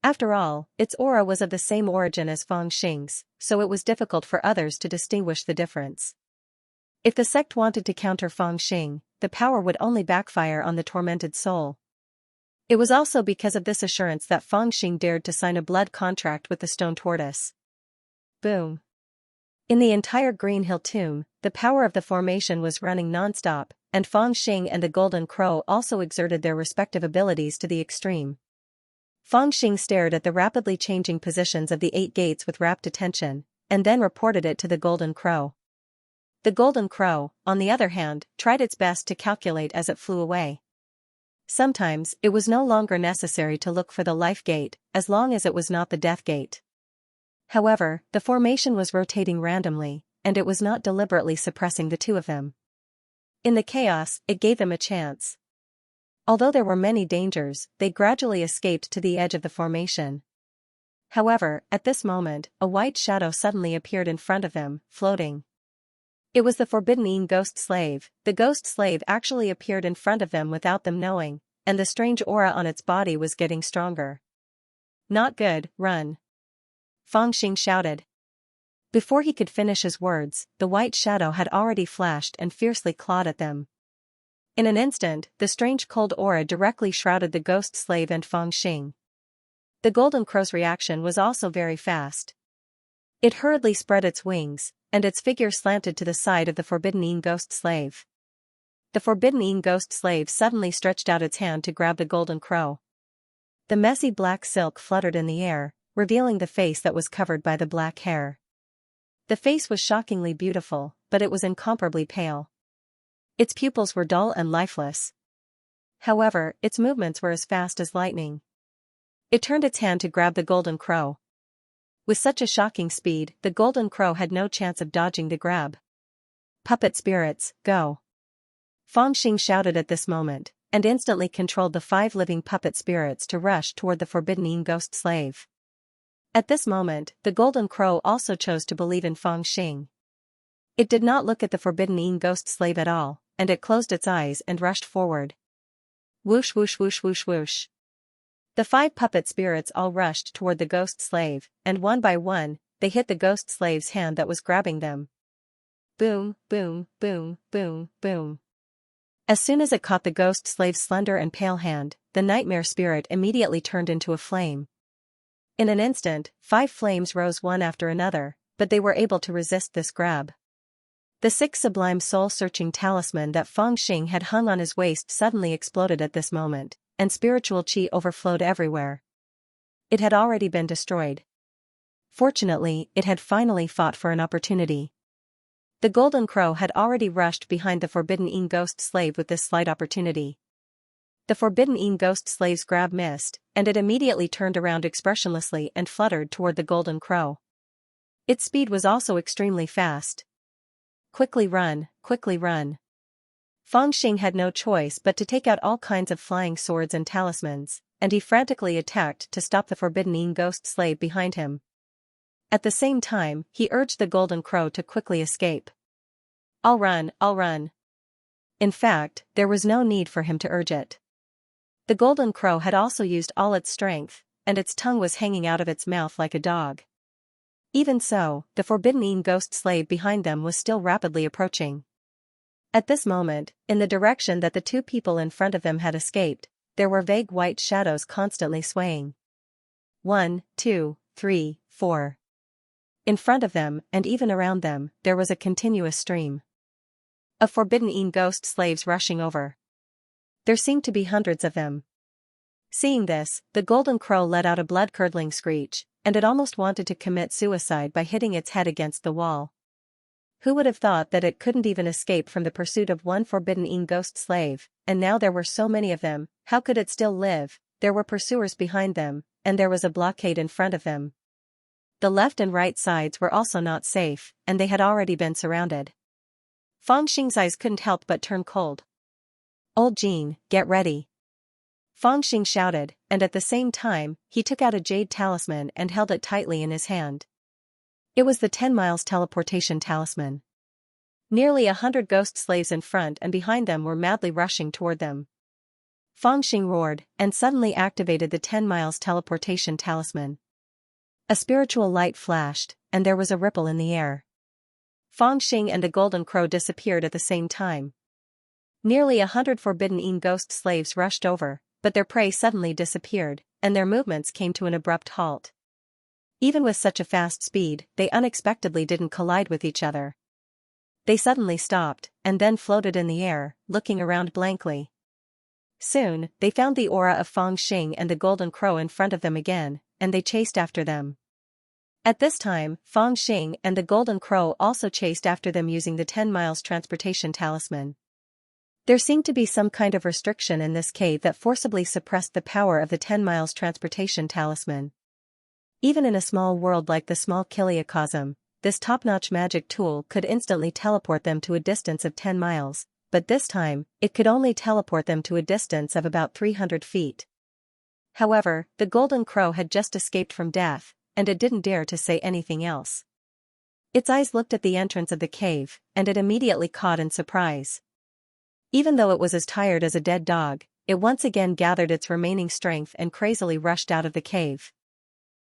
A: After all, its aura was of the same origin as Fangxing's, so it was difficult for others to distinguish the difference. If the sect wanted to counter Fangxing, the power would only backfire on the tormented soul. It was also because of this assurance that Fangxing dared to sign a blood contract with the stone tortoise. Boom. In the entire Green Hill tomb, the power of the formation was running non-stop, and Fangxing and the Golden Crow also exerted their respective abilities to the extreme. Fangxing stared at the rapidly changing positions of the 8 gates with rapt attention, and then reported it to the Golden Crow. The Golden Crow, on the other hand, tried its best to calculate as it flew away. Sometimes, it was no longer necessary to look for the life gate, as long as it was not the death gate. However, the formation was rotating randomly, and it was not deliberately suppressing the 2 of them. In the chaos, it gave them a chance. Although there were many dangers, they gradually escaped to the edge of the formation. However, at this moment, a white shadow suddenly appeared in front of them, floating. It was the forbidden ghost slave. The ghost slave actually appeared in front of them without them knowing, and the strange aura on its body was getting stronger. "Not good, run!" Fangxing shouted. Before he could finish his words, the white shadow had already flashed and fiercely clawed at them. In an instant, the strange cold aura directly shrouded the ghost slave and Fangxing. The Golden Crow's reaction was also very fast. It hurriedly spread its wings, and its figure slanted to the side of the forbidden ghost slave. The forbidden ghost slave suddenly stretched out its hand to grab the golden crow. The messy black silk fluttered in the air, revealing the face that was covered by the black hair. The face was shockingly beautiful, but it was incomparably pale. Its pupils were dull and lifeless. However, its movements were as fast as lightning. It turned its hand to grab the golden crow. With such a shocking speed, the golden crow had no chance of dodging the grab. "Puppet spirits, go!" Feng Xing shouted at this moment, and instantly controlled the 5 living puppet spirits to rush toward the forbidden ghost slave. At this moment, the golden crow also chose to believe in Feng Xing. It did not look at the forbidden ghost slave at all, and it closed its eyes and rushed forward. Whoosh whoosh whoosh whoosh whoosh. The 5 puppet spirits all rushed toward the ghost slave, and one by one, they hit the ghost slave's hand that was grabbing them. Boom, boom, boom, boom, boom. As soon as it caught the ghost slave's slender and pale hand, the nightmare spirit immediately turned into a flame. In an instant, 5 flames rose one after another, but they were able to resist this grab. The 6 sublime soul-searching talisman that Feng Xing had hung on his waist suddenly exploded at this moment, and spiritual qi overflowed everywhere. It had already been destroyed. Fortunately, it had finally fought for an opportunity. The golden crow had already rushed behind the forbidden ghost slave with this slight opportunity. The forbidden ghost slave's grab missed, and it immediately turned around expressionlessly and fluttered toward the golden crow. Its speed was also extremely fast. Quickly run, quickly run. Feng Xing had no choice but to take out all kinds of flying swords and talismans, and he frantically attacked to stop the forbidden ghost slave behind him. At the same time, he urged the golden crow to quickly escape. I'll run, I'll run. In fact, there was no need for him to urge it. The golden crow had also used all its strength, and its tongue was hanging out of its mouth like a dog. Even so, the forbidden ghost slave behind them was still rapidly approaching. At this moment, in the direction that the 2 people in front of them had escaped, there were vague white shadows constantly swaying. 1, 2, 3, 4. In front of them, and even around them, there was a continuous stream of forbidden ghost slaves rushing over. There seemed to be hundreds of them. Seeing this, the golden crow let out a blood-curdling screech, and it almost wanted to commit suicide by hitting its head against the wall. Who would have thought that it couldn't even escape from the pursuit of one forbidden ghost slave, and now there were so many of them? How could it still live? There were pursuers behind them, and there was a blockade in front of them. The left and right sides were also not safe, and they had already been surrounded. Feng Xing's eyes couldn't help but turn cold. "Old Jean, get ready!" Feng Xing shouted, and at the same time, he took out a jade talisman and held it tightly in his hand. It was the 10 miles teleportation talisman. Nearly 100 ghost slaves in front and behind them were madly rushing toward them. Feng Xing roared, and suddenly activated the 10 miles teleportation talisman. A spiritual light flashed, and there was a ripple in the air. Feng Xing and the golden crow disappeared at the same time. Nearly 100 forbidden ghost slaves rushed over, but their prey suddenly disappeared, and their movements came to an abrupt halt. Even with such a fast speed, they unexpectedly didn't collide with each other. They suddenly stopped, and then floated in the air, looking around blankly. Soon, they found the aura of Feng Xing and the golden crow in front of them again, and they chased after them. At this time, Feng Xing and the golden crow also chased after them using the 10 miles transportation talisman. There seemed to be some kind of restriction in this cave that forcibly suppressed the power of the 10 miles transportation talisman. Even in a small world like the small Kiliacosm, this top-notch magic tool could instantly teleport them to a distance of 10 miles, but this time, it could only teleport them to a distance of about 300 feet. However, the golden crow had just escaped from death, and it didn't dare to say anything else. Its eyes looked at the entrance of the cave, and it immediately caught in surprise. Even though it was as tired as a dead dog, it once again gathered its remaining strength and crazily rushed out of the cave.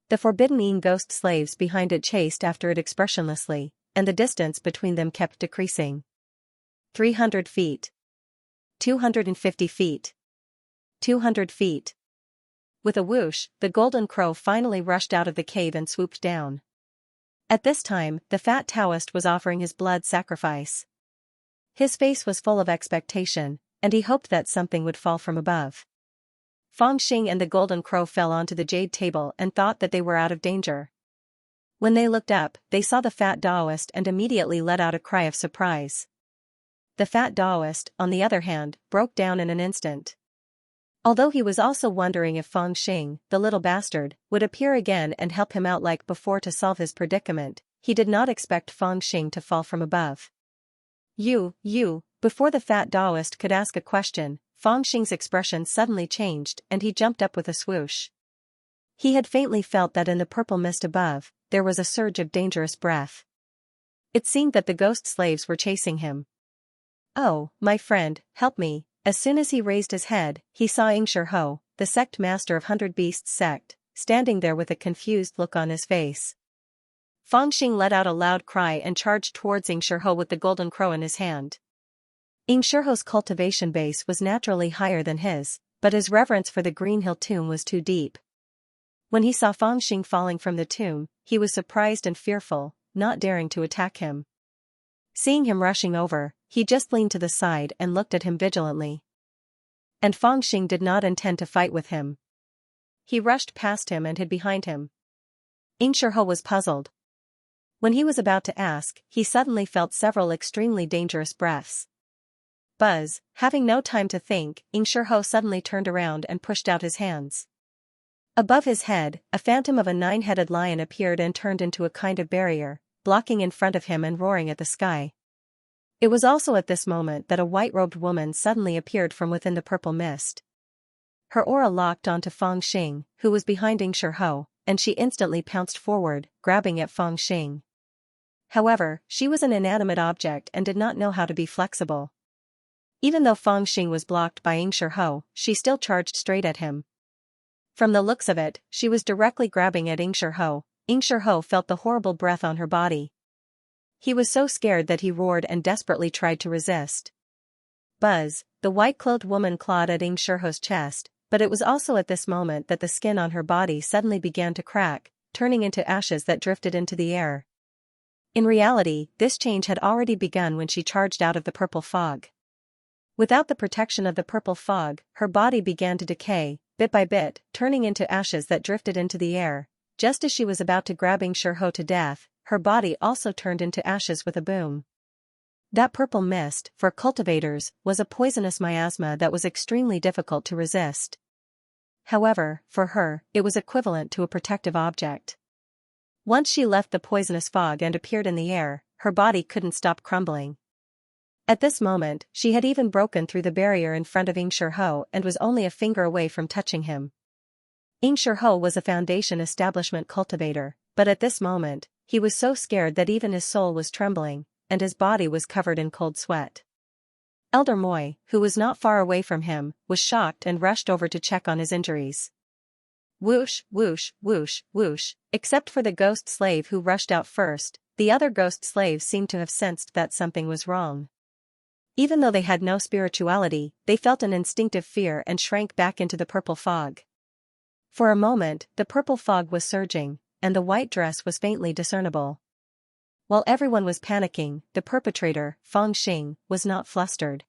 A: The forbidden ghost slaves behind it chased after it expressionlessly, and the distance between them kept decreasing. 300 feet. 250 feet. 200 feet. With a whoosh, the golden crow finally rushed out of the cave and swooped down. At this time, the fat Taoist was offering his blood sacrifice. His face was full of expectation, and he hoped that something would fall from above. Feng Xing and the golden crow fell onto the jade table and thought that they were out of danger. When they looked up, they saw the fat Taoist and immediately let out a cry of surprise. The fat Taoist, on the other hand, broke down in an instant. Although he was also wondering if Feng Xing, the little bastard, would appear again and help him out like before to solve his predicament, he did not expect Feng Xing to fall from above. You, before the fat Taoist could ask a question, Feng Xing's expression suddenly changed and he jumped up with a swoosh. He had faintly felt that in the purple mist above, there was a surge of dangerous breath. It seemed that the ghost slaves were chasing him. Oh, my friend, help me. As soon as he raised his head, he saw Xianxia, the sect master of 100 Beasts sect, standing there with a confused look on his face. Feng Xing let out a loud cry and charged towards Xianxia with the golden crow in his hand. Xianxia's cultivation base was naturally higher than his, but his reverence for the Green Hill tomb was too deep. When he saw Feng Xing falling from the tomb, he was surprised and fearful, not daring to attack him. Seeing him rushing over, he just leaned to the side and looked at him vigilantly. And Feng Xing did not intend to fight with him. He rushed past him and hid behind him. Xianxia was puzzled. When he was about to ask, he suddenly felt several extremely dangerous breaths. Buzz, having no time to think, Xianxia suddenly turned around and pushed out his hands. Above his head, a phantom of a 9-headed lion appeared and turned into a kind of barrier, blocking in front of him and roaring at the sky. It was also at this moment that a white-robed woman suddenly appeared from within the purple mist. Her aura locked onto Feng Xing, who was behind Xianxia, and she instantly pounced forward, grabbing at Feng Xing. However, she was an inanimate object and did not know how to be flexible. Even though Feng Xing was blocked by Xianxia, she still charged straight at him. From the looks of it, she was directly grabbing at Xianxia. Xianxia felt the horrible breath on her body. He was so scared that he roared and desperately tried to resist. Buzz, the white-clothed woman clawed at Xianxia's chest, but it was also at this moment that the skin on her body suddenly began to crack, turning into ashes that drifted into the air. In reality, this change had already begun when she charged out of the purple fog. Without the protection of the purple fog, her body began to decay, bit by bit, turning into ashes that drifted into the air. Just as she was about to grab Xianxia to death, her body also turned into ashes with a boom. That purple mist, for cultivators, was a poisonous miasma that was extremely difficult to resist. However, for her, it was equivalent to a protective object. Once she left the poisonous fog and appeared in the air, her body couldn't stop crumbling. At this moment, she had even broken through the barrier in front of Xianxia and was only a finger away from touching him. Xianxia was a foundation establishment cultivator, but at this moment, he was so scared that even his soul was trembling, and his body was covered in cold sweat. Elder Moy, who was not far away from him, was shocked and rushed over to check on his injuries. Whoosh, whoosh, whoosh, whoosh, except for the ghost slave who rushed out first, the other ghost slaves seemed to have sensed that something was wrong. Even though they had no spirituality, they felt an instinctive fear and shrank back into the purple fog. For a moment, the purple fog was surging, and the white dress was faintly discernible. While everyone was panicking, the perpetrator, Feng Xing, was not flustered.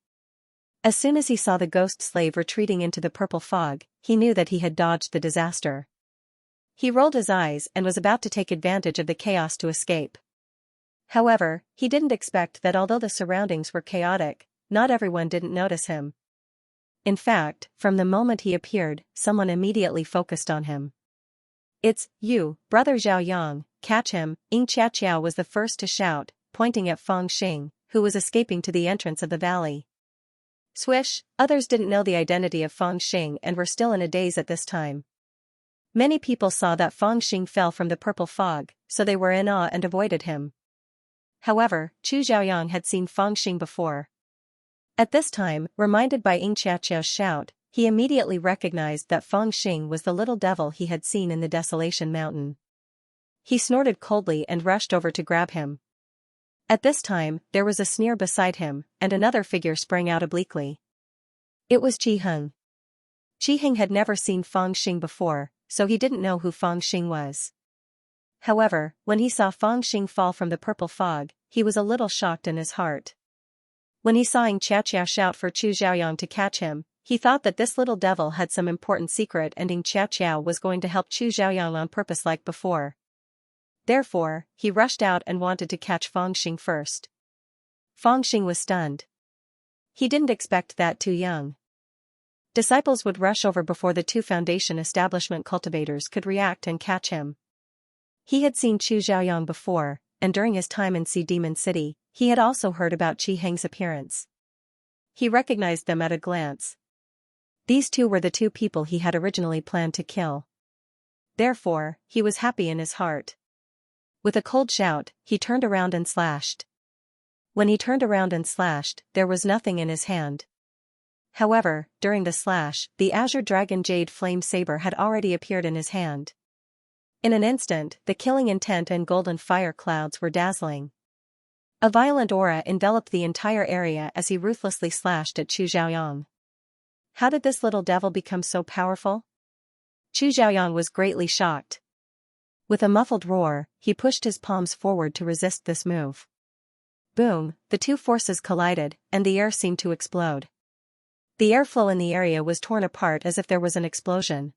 A: As soon as he saw the ghost slave retreating into the purple fog, he knew that he had dodged the disaster. He rolled his eyes and was about to take advantage of the chaos to escape. However, he didn't expect that although the surroundings were chaotic, not everyone didn't notice him. In fact, from the moment he appeared, someone immediately focused on him. "It's you, Brother Zhao Yang, catch him," Xianxia was the first to shout, pointing at Feng Xing, who was escaping to the entrance of the valley. Swish, others didn't know the identity of Feng Xing and were still in a daze at this time. Many people saw that Feng Xing fell from the purple fog, so they were in awe and avoided him. However, Chu Xiaoyang had seen Feng Xing before. At this time, reminded by Xiaoxiao's shout, he immediately recognized that Feng Xing was the little devil he had seen in the Desolation Mountain. He snorted coldly and rushed over to grab him. At this time, there was a sneer beside him, and another figure sprang out obliquely. It was Qiheng. Qiheng had never seen Feng Xing before, so he didn't know who Feng Xing was. However, when he saw Fangxing fall from the purple fog, he was a little shocked in his heart. When he saw Xianxia shout for Chu Xiaoyang to catch him, he thought that this little devil had some important secret and Xianxia was going to help Chu Xiaoyang on purpose like before. Therefore, he rushed out and wanted to catch Fangxing first. Fangxing was stunned. He didn't expect that too young. Disciples would rush over before the two Foundation establishment cultivators could react and catch him. He had seen Chu Xiaoyang before, and during his time in Sea Demon City, he had also heard about Qi Heng's appearance. He recognized them at a glance. These two were the two people he had originally planned to kill. Therefore, he was happy in his heart. With a cold shout, he turned around and slashed. When he turned around and slashed, there was nothing in his hand. However, during the slash, the Azure Dragon Jade Flame Saber had already appeared in his hand. In an instant, the killing intent and golden fire clouds were dazzling. A violent aura enveloped the entire area as he ruthlessly slashed at Chu Xiaoyang. How did this little devil become so powerful? Chu Xiaoyang was greatly shocked. With a muffled roar, he pushed his palms forward to resist this move. Boom, the two forces collided, and the air seemed to explode. The airflow in the area was torn apart as if there was an explosion.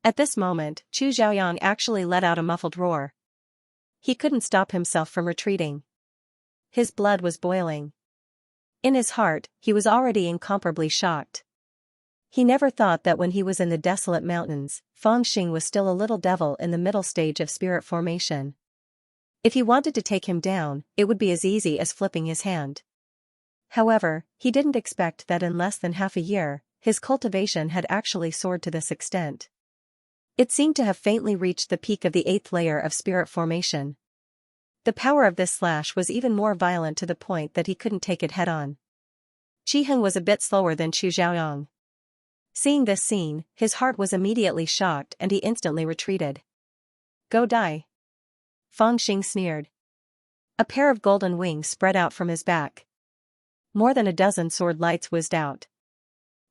A: At this moment, Chu Xiaoyang actually let out a muffled roar. He couldn't stop himself from retreating. His blood was boiling. In his heart, he was already incomparably shocked. He never thought that when he was in the desolate mountains, Fangxing was still a little devil in the middle stage of spirit formation. If he wanted to take him down, it would be as easy as flipping his hand. However, he didn't expect that in less than half a year, his cultivation had actually soared to this extent. It seemed to have faintly reached the peak of the 8th layer of spirit formation. The power of this slash was even more violent to the point that he couldn't take it head-on. Qi Heng was a bit slower than Chu Xiaoyang. Seeing this scene, his heart was immediately shocked and he instantly retreated. Go die. Fangxing sneered. A pair of golden wings spread out from his back. More than a dozen sword lights whizzed out.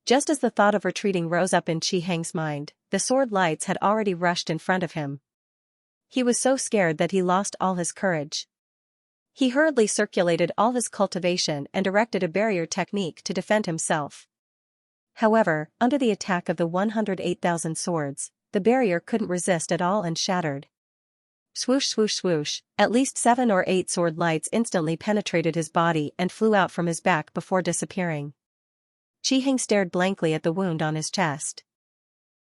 A: Just as the thought of retreating rose up in Qi Heng's mind, the sword lights had already rushed in front of him. He was so scared that he lost all his courage. He hurriedly circulated all his cultivation and erected a barrier technique to defend himself. However, under the attack of the 108,000 swords, the barrier couldn't resist at all and shattered. Swoosh swoosh swoosh, at least 7 or 8 sword lights instantly penetrated his body and flew out from his back before disappearing. Qi Heng stared blankly at the wound on his chest.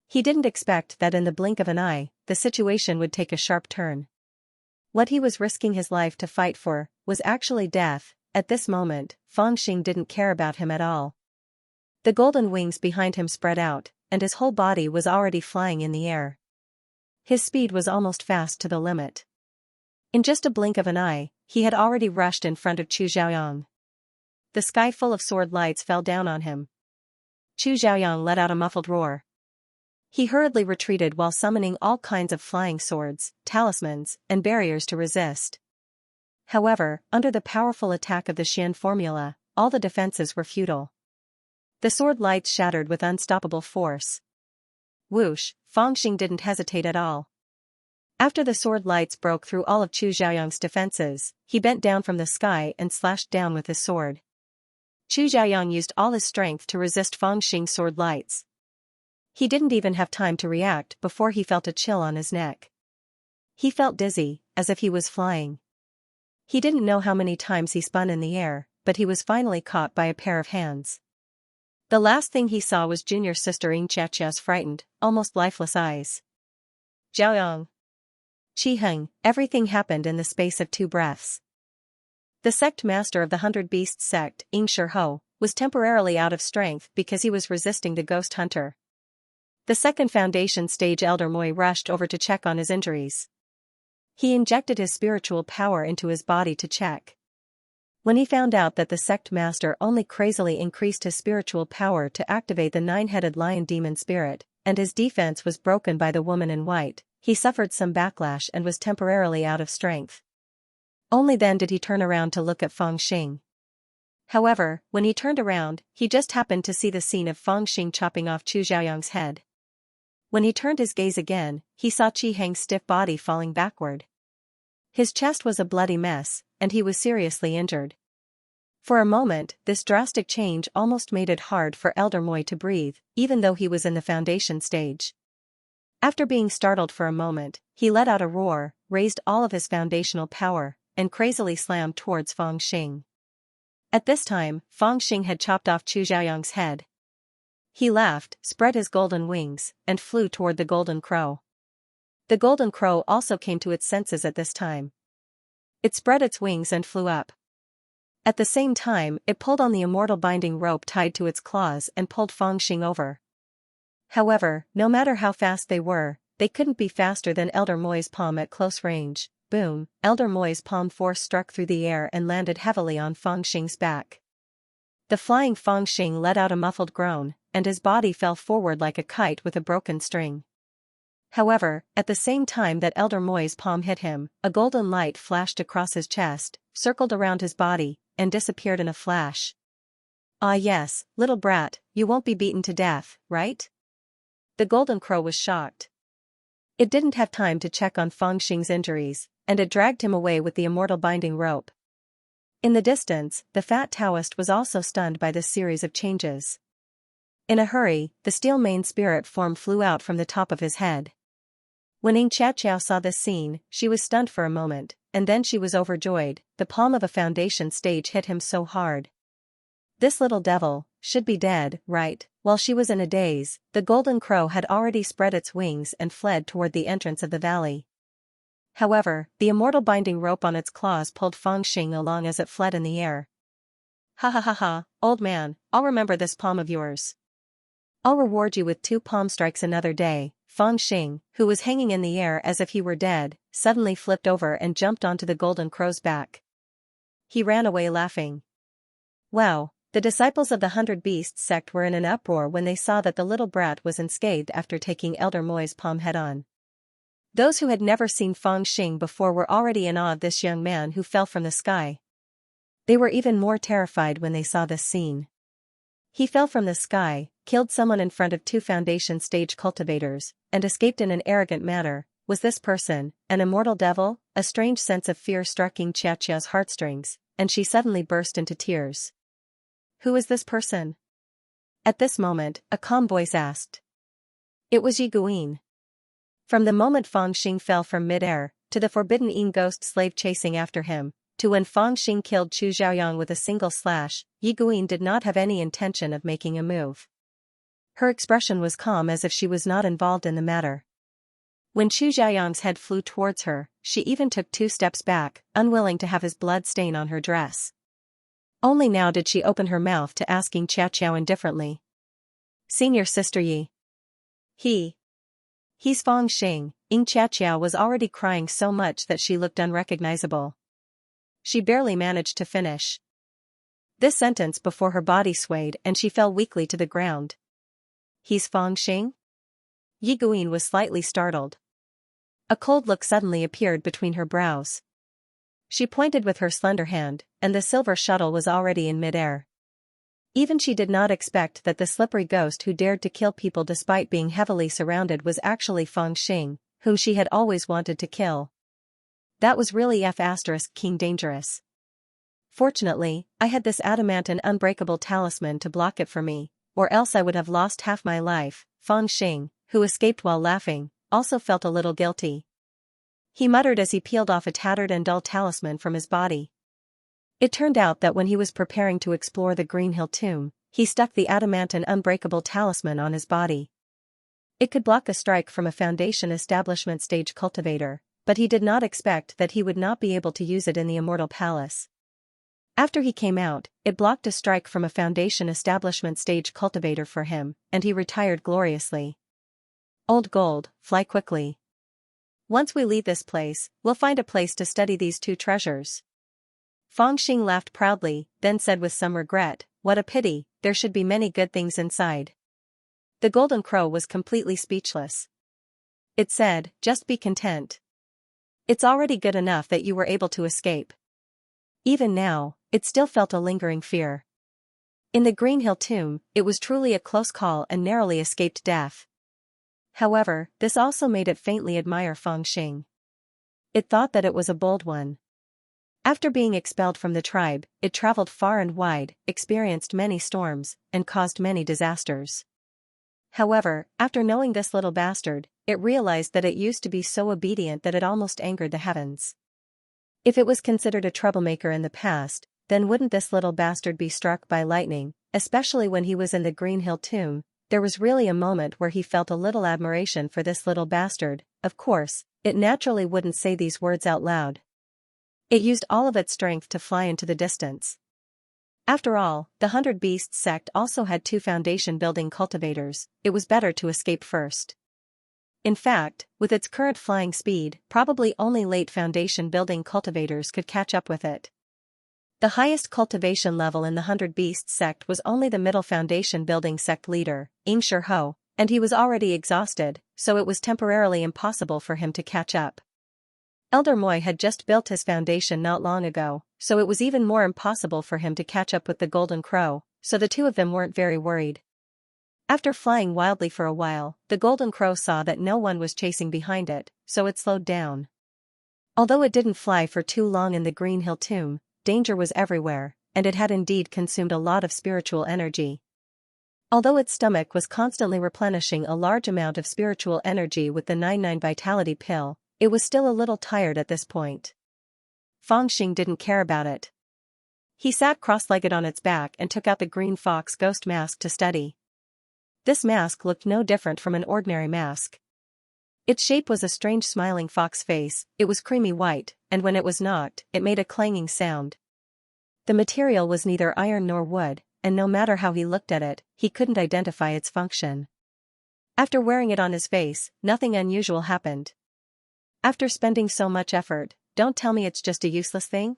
A: He didn't expect that in the blink of an eye, the situation would take a sharp turn. What he was risking his life to fight for, was actually death. At this moment, Fangxing didn't care about him at all. The golden wings behind him spread out, and his whole body was already flying in the air. His speed was almost fast to the limit. In just a blink of an eye, he had already rushed in front of Chu Xiaoyang. The sky full of sword lights fell down on him. Chu Xiaoyang let out a muffled roar. He hurriedly retreated while summoning all kinds of flying swords, talismans, and barriers to resist. However, under the powerful attack of the Xian formula, all the defenses were futile. The sword lights shattered with unstoppable force. Whoosh, Fangxing didn't hesitate at all. After the sword lights broke through all of Chu Xiaoyang's defenses, he bent down from the sky and slashed down with his sword. Chu Xiaoyang used all his strength to resist Fangxing's sword lights. He didn't even have time to react before he felt a chill on his neck. He felt dizzy, as if he was flying. He didn't know how many times he spun in the air, but he was finally caught by a pair of hands. The last thing he saw was junior sister Xianxia's frightened, almost lifeless eyes. Xiaoyang. Qi Heng, everything happened in the space of 2 breaths. The sect master of the 100 Beasts sect, Ho, was temporarily out of strength because he was resisting the ghost hunter. The second Foundation stage Elder Moi rushed over to check on his injuries. He injected his spiritual power into his body to check. When he found out that the sect master only crazily increased his spiritual power to activate the 9-headed lion demon spirit, and his defense was broken by the woman in white, he suffered some backlash and was temporarily out of strength. Only then did he turn around to look at Fangxing. However, when he turned around, he just happened to see the scene of Fangxing chopping off Chu Xiaoyang's head. When he turned his gaze again, he saw Qi Hang's stiff body falling backward. His chest was a bloody mess, and he was seriously injured. For a moment, this drastic change almost made it hard for Elder Moi to breathe, even though he was in the foundation stage. After being startled for a moment, he let out a roar, raised all of his foundational power, and crazily slammed towards Feng Xing. At this time, Feng Xing had chopped off Chu Xiaoyang's head. He laughed, spread his golden wings, and flew toward the golden crow. The golden crow also came to its senses at this time. It spread its wings and flew up. At the same time, it pulled on the immortal binding rope tied to its claws and pulled Feng Xing over. However, no matter how fast they couldn't be faster than Elder Moi's palm at close range. Boom, Elder Moi's palm force struck through the air and landed heavily on Feng Xing's back. The flying Feng Xing let out a muffled groan, and his body fell forward like a kite with a broken string. However, at the same time that Elder Moi's palm hit him, a golden light flashed across his chest, circled around his body, and disappeared in a flash. "Ah yes, little brat, you won't be beaten to death, right?" The golden crow was shocked. It didn't have time to check on Feng Xing's injuries, and it dragged him away with the immortal binding rope. In the distance, the fat Taoist was also stunned by this series of changes. In a hurry, the steel-maned spirit form flew out from the top of his head. When Xianxia saw this scene, she was stunned for a moment, and then she was overjoyed. The palm of a foundation stage hit him so hard. This little devil should be dead, right? While she was in a daze, the golden crow had already spread its wings and fled toward the entrance of the valley. However, the immortal binding rope on its claws pulled Feng Xing along as it fled in the air. "Ha ha ha ha, old man, I'll remember this palm of yours. I'll reward you with 2 palm strikes another day." Feng Xing, who was hanging in the air as if he were dead, suddenly flipped over and jumped onto the golden crow's back. He ran away laughing. Wow, the disciples of the 100 Beasts sect were in an uproar when they saw that the little brat was unscathed after taking Elder Moi's palm head-on. Those who had never seen Feng Xing before were already in awe of this young man who fell from the sky. They were even more terrified when they saw this scene. He fell from the sky, killed someone in front of 2 foundation stage cultivators, and escaped in an arrogant manner. Was this person an immortal devil? A strange sense of fear struck Xianxia's heartstrings, and she suddenly burst into tears. "Who is this person?" At this moment, a calm voice asked. It was Yi Guin. From the moment Feng Xing fell from mid-air, to the forbidden Yin ghost slave chasing after him, to when Feng Xing killed Chu Xiaoyang with a single slash, Yi Guin did not have any intention of making a move. Her expression was calm as if she was not involved in the matter. When Chu Xiaoyang's head flew towards her, she even took 2 steps back, unwilling to have his blood stain on her dress. Only now did she open her mouth to asking Xiao indifferently. "Senior Sister Yi." He's Feng Xing." Xiao was already crying so much that she looked unrecognizable. She barely managed to finish this sentence before her body swayed and she fell weakly to the ground. "He's Feng Xing?" Yi Guin was slightly startled. A cold look suddenly appeared between her brows. She pointed with her slender hand, and the silver shuttle was already in mid-air. Even she did not expect that the slippery ghost who dared to kill people despite being heavily surrounded was actually Feng Xing, whom she had always wanted to kill. That was really King dangerous. Fortunately, I had this adamant and unbreakable talisman to block it for me, or else I would have lost half my life. Feng Xing, who escaped while laughing, also felt a little guilty. He muttered as he peeled off a tattered and dull talisman from his body. It turned out that when he was preparing to explore the Green Hill tomb, he stuck the adamant and unbreakable talisman on his body. It could block a strike from a foundation establishment stage cultivator, but he did not expect that he would not be able to use it in the Immortal Palace. After he came out, it blocked a strike from a foundation establishment stage cultivator for him, and he retired gloriously. Old gold, fly quickly. Once we leave this place, we'll find a place to study these 2 treasures. Feng Xing laughed proudly, then said with some regret, "What a pity, there should be many good things inside." The golden crow was completely speechless. It said, "Just be content. It's already good enough that you were able to escape." Even now, it still felt a lingering fear. In the Green Hill tomb, it was truly a close call and narrowly escaped death. However, this also made it faintly admire Fangxing. It thought that it was a bold one. After being expelled from the tribe, it traveled far and wide, experienced many storms, and caused many disasters. However, after knowing this little bastard, it realized that it used to be so obedient that it almost angered the heavens. If it was considered a troublemaker in the past, then wouldn't this little bastard be struck by lightning, especially when he was in the Green Hill tomb? There was really a moment where he felt a little admiration for this little bastard. Of course, it naturally wouldn't say these words out loud. It used all of its strength to fly into the distance. After all, the 100 Beasts sect also had 2 foundation-building cultivators. It was better to escape first. In fact, with its current flying speed, probably only late foundation-building cultivators could catch up with it. The highest cultivation level in the 100 Beasts sect was only the middle foundation-building sect leader, Xianxia, and he was already exhausted, so it was temporarily impossible for him to catch up. Elder Moi had just built his foundation not long ago, so it was even more impossible for him to catch up with the Golden Crow, so the two of them weren't very worried. After flying wildly for a while, the Golden Crow saw that no one was chasing behind it, so it slowed down. Although it didn't fly for too long in the Green Hill tomb, danger was everywhere, and it had indeed consumed a lot of spiritual energy. Although its stomach was constantly replenishing a large amount of spiritual energy with the 99 vitality pill, it was still a little tired at this point. Fangxing didn't care about it. He sat cross-legged on its back and took out the green fox ghost mask to study. This mask looked no different from an ordinary mask. Its shape was a strange smiling fox face. It was creamy white, and when it was knocked, it made a clanging sound. The material was neither iron nor wood, and no matter how he looked at it, he couldn't identify its function. After wearing it on his face, nothing unusual happened. After spending so much effort, don't tell me it's just a useless thing?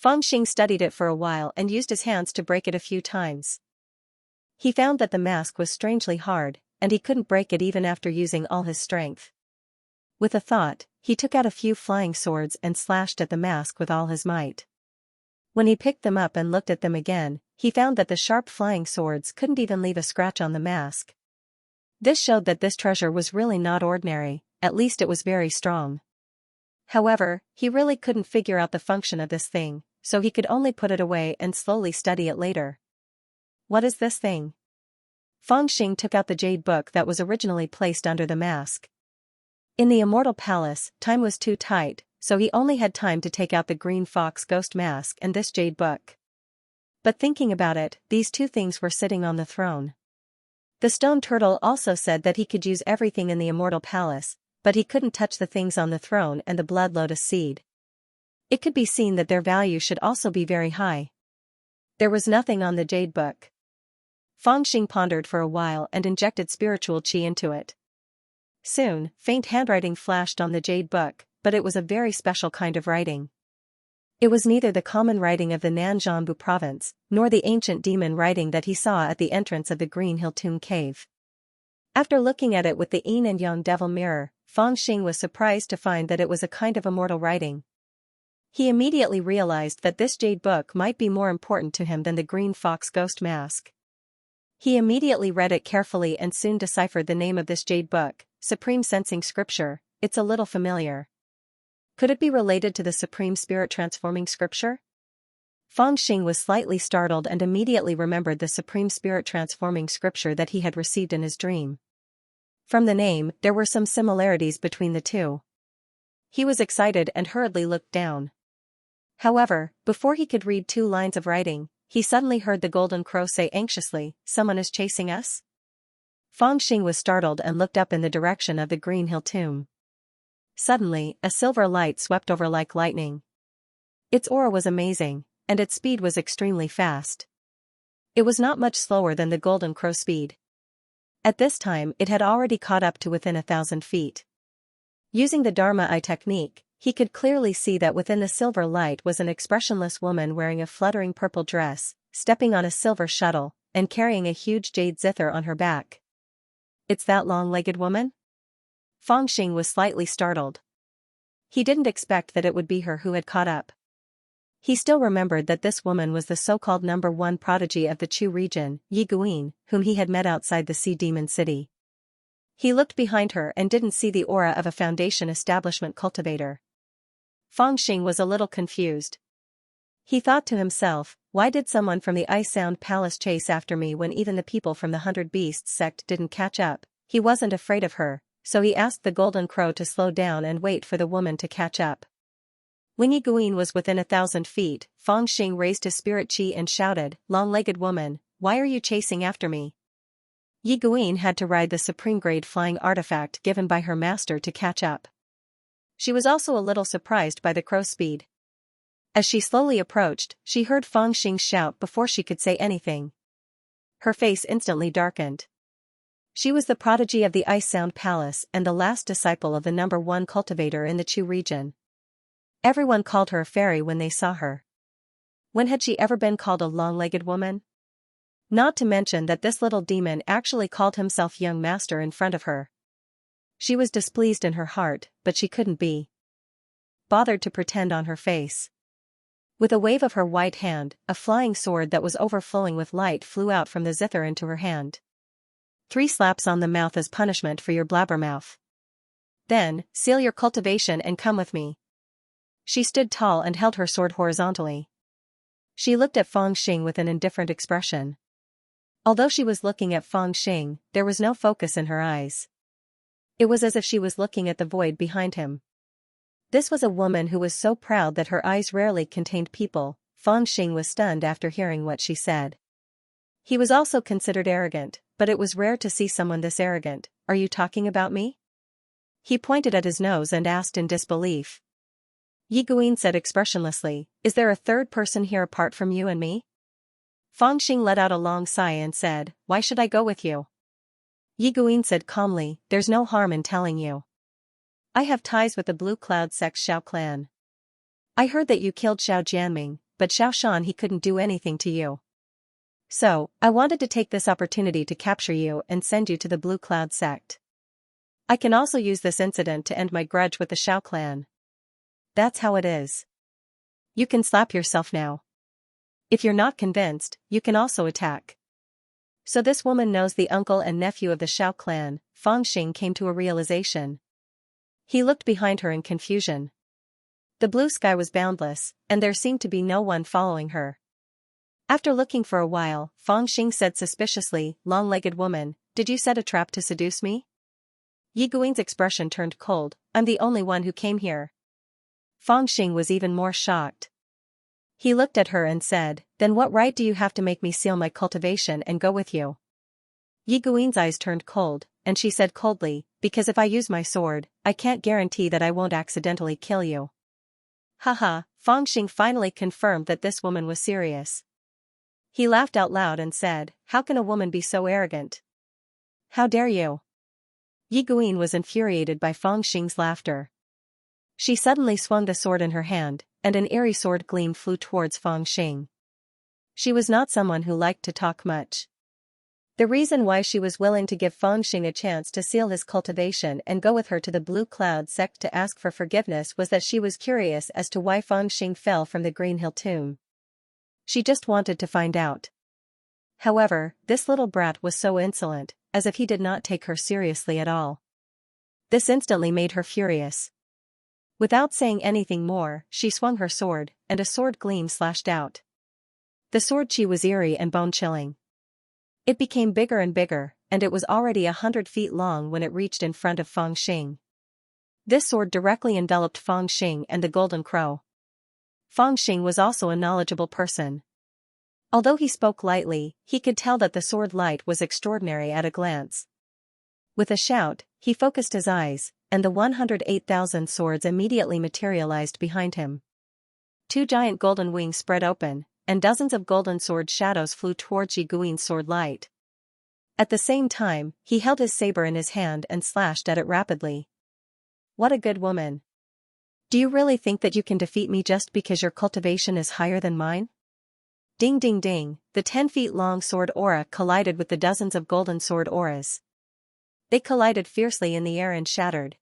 A: Fangxing studied it for a while and used his hands to break it a few times. He found that the mask was strangely hard, and he couldn't break it even after using all his strength. With a thought, he took out a few flying swords and slashed at the mask with all his might. When he picked them up and looked at them again, he found that the sharp flying swords couldn't even leave a scratch on the mask. This showed that this treasure was really not ordinary, at least it was very strong. However, he really couldn't figure out the function of this thing, so he could only put it away and slowly study it later. What is this thing? Fangxing took out the jade book that was originally placed under the mask. In the Immortal Palace, time was too tight, so he only had time to take out the green fox ghost mask and this jade book. But thinking about it, these two things were sitting on the throne. The stone turtle also said that he could use everything in the Immortal Palace, but he couldn't touch the things on the throne and the blood lotus seed. It could be seen that their value should also be very high. There was nothing on the jade book. Fangxing pondered for a while and injected spiritual qi into it. Soon, faint handwriting flashed on the jade book, but it was a very special kind of writing. It was neither the common writing of the Nanjiangbu province, nor the ancient demon writing that he saw at the entrance of the Green Hill Tomb cave. After looking at it with the yin and yang devil mirror, Fangxing was surprised to find that it was a kind of immortal writing. He immediately realized that this jade book might be more important to him than the green fox ghost mask. He immediately read it carefully and soon deciphered the name of this jade book, Supreme Sensing Scripture. It's a little familiar. Could it be related to the Supreme Spirit Transforming Scripture? Fangxing was slightly startled and immediately remembered the Supreme Spirit Transforming Scripture that he had received in his dream. From the name, there were some similarities between the two. He was excited and hurriedly looked down. However, before he could read 2 lines of writing, he suddenly heard the Golden Crow say anxiously, "Someone is chasing us?" Fangxing was startled and looked up in the direction of the Green Hill Tomb. Suddenly, a silver light swept over like lightning. Its aura was amazing, and its speed was extremely fast. It was not much slower than the Golden Crow speed. At this time it had already caught up to within 1,000 feet. Using the Dharma Eye technique, he could clearly see that within the silver light was an expressionless woman wearing a fluttering purple dress, stepping on a silver shuttle, and carrying a huge jade zither on her back. It's that long-legged woman? Fangxing was slightly startled. He didn't expect that it would be her who had caught up. He still remembered that this woman was the so-called number 1 prodigy of the Chu region, Yi Guin, whom he had met outside the Sea Demon City. He looked behind her and didn't see the aura of a Foundation establishment cultivator. Fangxing was a little confused. He thought to himself, why did someone from the Ice Sound Palace chase after me when even the people from the 100 Beasts sect didn't catch up? He wasn't afraid of her, so he asked the Golden Crow to slow down and wait for the woman to catch up. When Yi Guin was within 1,000 feet, Fangxing raised his spirit chi and shouted, "Long-legged woman, why are you chasing after me?" Yi Guin had to ride the supreme-grade flying artifact given by her master to catch up. She was also a little surprised by the crow's speed. As she slowly approached, she heard Fangxing shout before she could say anything. Her face instantly darkened. She was the prodigy of the Ice Sound Palace and the last disciple of the #1 cultivator in the Chu region. Everyone called her a fairy when they saw her. When had she ever been called a long-legged woman? Not to mention that this little demon actually called himself young master in front of her. She was displeased in her heart, but she couldn't be bothered to pretend on her face. With a wave of her white hand, a flying sword that was overflowing with light flew out from the zither into her hand. 3 slaps on the mouth as punishment for your blabbermouth. Then, seal your cultivation and come with me. She stood tall and held her sword horizontally. She looked at Fangxing with an indifferent expression. Although she was looking at Fangxing, there was no focus in her eyes. It was as if she was looking at the void behind him. This was a woman who was so proud that her eyes rarely contained people. Fangxing was stunned after hearing what she said. He was also considered arrogant, but it was rare to see someone this arrogant. "Are you talking about me?" He pointed at his nose and asked in disbelief. Yi Guin said expressionlessly, "Is there a third person here apart from you and me?" Fangxing let out a long sigh and said, "Why should I go with you?" Yi Guin said calmly, "There's no harm in telling you. I have ties with the Blue Cloud Sect Xiao clan. I heard that you killed Xiao Jianming, but Xiao Shan he couldn't do anything to you. So, I wanted to take this opportunity to capture you and send you to the Blue Cloud Sect. I can also use this incident to end my grudge with the Xiao clan. That's how it is. You can slap yourself now. If you're not convinced, you can also attack." So this woman knows the uncle and nephew of the Xiao clan. Fangxing came to a realization. He looked behind her in confusion. The blue sky was boundless, and there seemed to be no one following her. After looking for a while, Fangxing said suspiciously, "Long-legged woman, did you set a trap to seduce me?" Yi Guin's expression turned cold. "I'm the only one who came here." Fangxing was even more shocked. He looked at her and said, "Then what right do you have to make me seal my cultivation and go with you?" Yi Guin's eyes turned cold, and she said coldly, "Because if I use my sword, I can't guarantee that I won't accidentally kill you." Haha, Fangxing finally confirmed that this woman was serious. He laughed out loud and said, "How can a woman be so arrogant? How dare you?" Yi Guin was infuriated by Fangxing's laughter. She suddenly swung the sword in her hand, and an airy sword gleam flew towards Fangxing. She was not someone who liked to talk much. The reason why she was willing to give Fangxing a chance to seal his cultivation and go with her to the Blue Cloud Sect to ask for forgiveness was that she was curious as to why Fangxing fell from the Green Hill tomb. She just wanted to find out. However, this little brat was so insolent, as if he did not take her seriously at all. This instantly made her furious. Without saying anything more, she swung her sword, and a sword gleam slashed out. The sword chi was eerie and bone-chilling. It became bigger and bigger, and it was already 100 feet long when it reached in front of Fangxing. This sword directly enveloped Fangxing and the Golden Crow. Fangxing was also a knowledgeable person. Although he spoke lightly, he could tell that the sword light was extraordinary at a glance. With a shout, he focused his eyes, and the 108,000 swords immediately materialized behind him. 2 giant golden wings spread open, and dozens of golden sword shadows flew towards Yi Guin's sword light. At the same time, he held his saber in his hand and slashed at it rapidly. "What a good woman. Do you really think that you can defeat me just because your cultivation is higher than mine?" Ding ding ding, the 10 feet long sword aura collided with the dozens of golden sword auras. They collided fiercely in the air and shattered.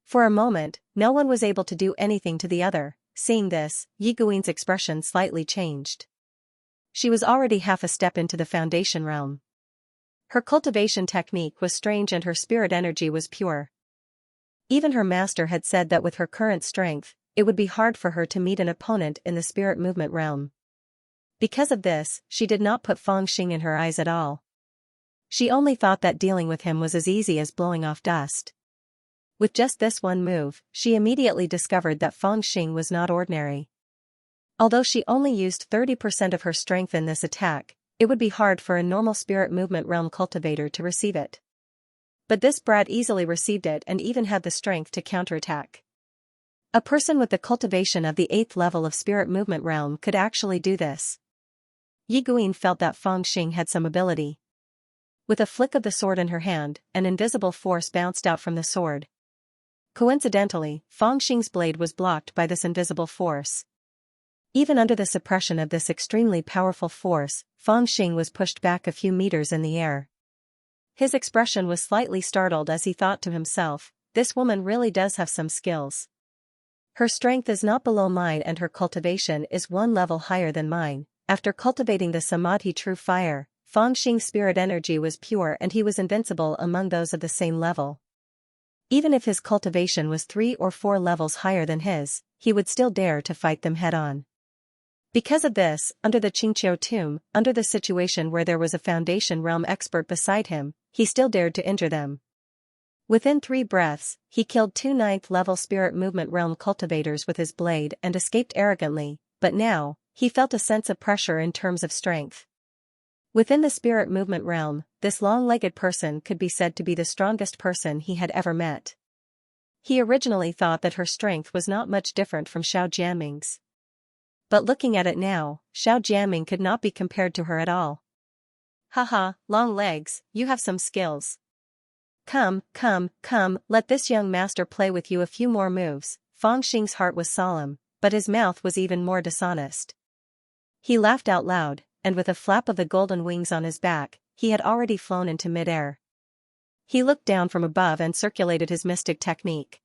A: For a moment, no one was able to do anything to the other. Seeing this, Yi Guin's expression slightly changed. She was already half a step into the Foundation realm. Her cultivation technique was strange and her spirit energy was pure. Even her master had said that with her current strength, it would be hard for her to meet an opponent in the spirit movement realm. Because of this, she did not put Fangxing in her eyes at all. She only thought that dealing with him was as easy as blowing off dust. With just this one move, she immediately discovered that Fangxing was not ordinary. Although she only used 30% of her strength in this attack, it would be hard for a normal spirit movement realm cultivator to receive it. But this brat easily received it and even had the strength to counterattack. A person with the cultivation of the 8th level of spirit movement realm could actually do this. Yi Guin felt that Fangxing had some ability. With a flick of the sword in her hand, an invisible force bounced out from the sword. Coincidentally, Fangxing's blade was blocked by this invisible force. Even under the suppression of this extremely powerful force, Fangxing was pushed back a few meters in the air. His expression was slightly startled as he thought to himself, this woman really does have some skills. Her strength is not below mine and her cultivation is one level higher than mine. After cultivating the Samadhi true fire, Fangxing's spirit energy was pure and he was invincible among those of the same level. Even if his cultivation was 3 or 4 levels higher than his, he would still dare to fight them head-on. Because of this, under the Qingqiu tomb, under the situation where there was a Foundation realm expert beside him, he still dared to injure them. Within 3 breaths, he killed 2 9th-level spirit movement realm cultivators with his blade and escaped arrogantly, but now, he felt a sense of pressure in terms of strength. Within the spirit movement realm, this long-legged person could be said to be the strongest person he had ever met. He originally thought that her strength was not much different from Xiao Jianming's. But looking at it now, Xiao Jianming could not be compared to her at all. Haha, long legs, you have some skills. Come, let this young master play with you a few more moves. Fangxing's heart was solemn, but his mouth was even more dishonest. He laughed out loud, and with a flap of the golden wings on his back, he had already flown into mid-air. He looked down from above and circulated his mystic technique.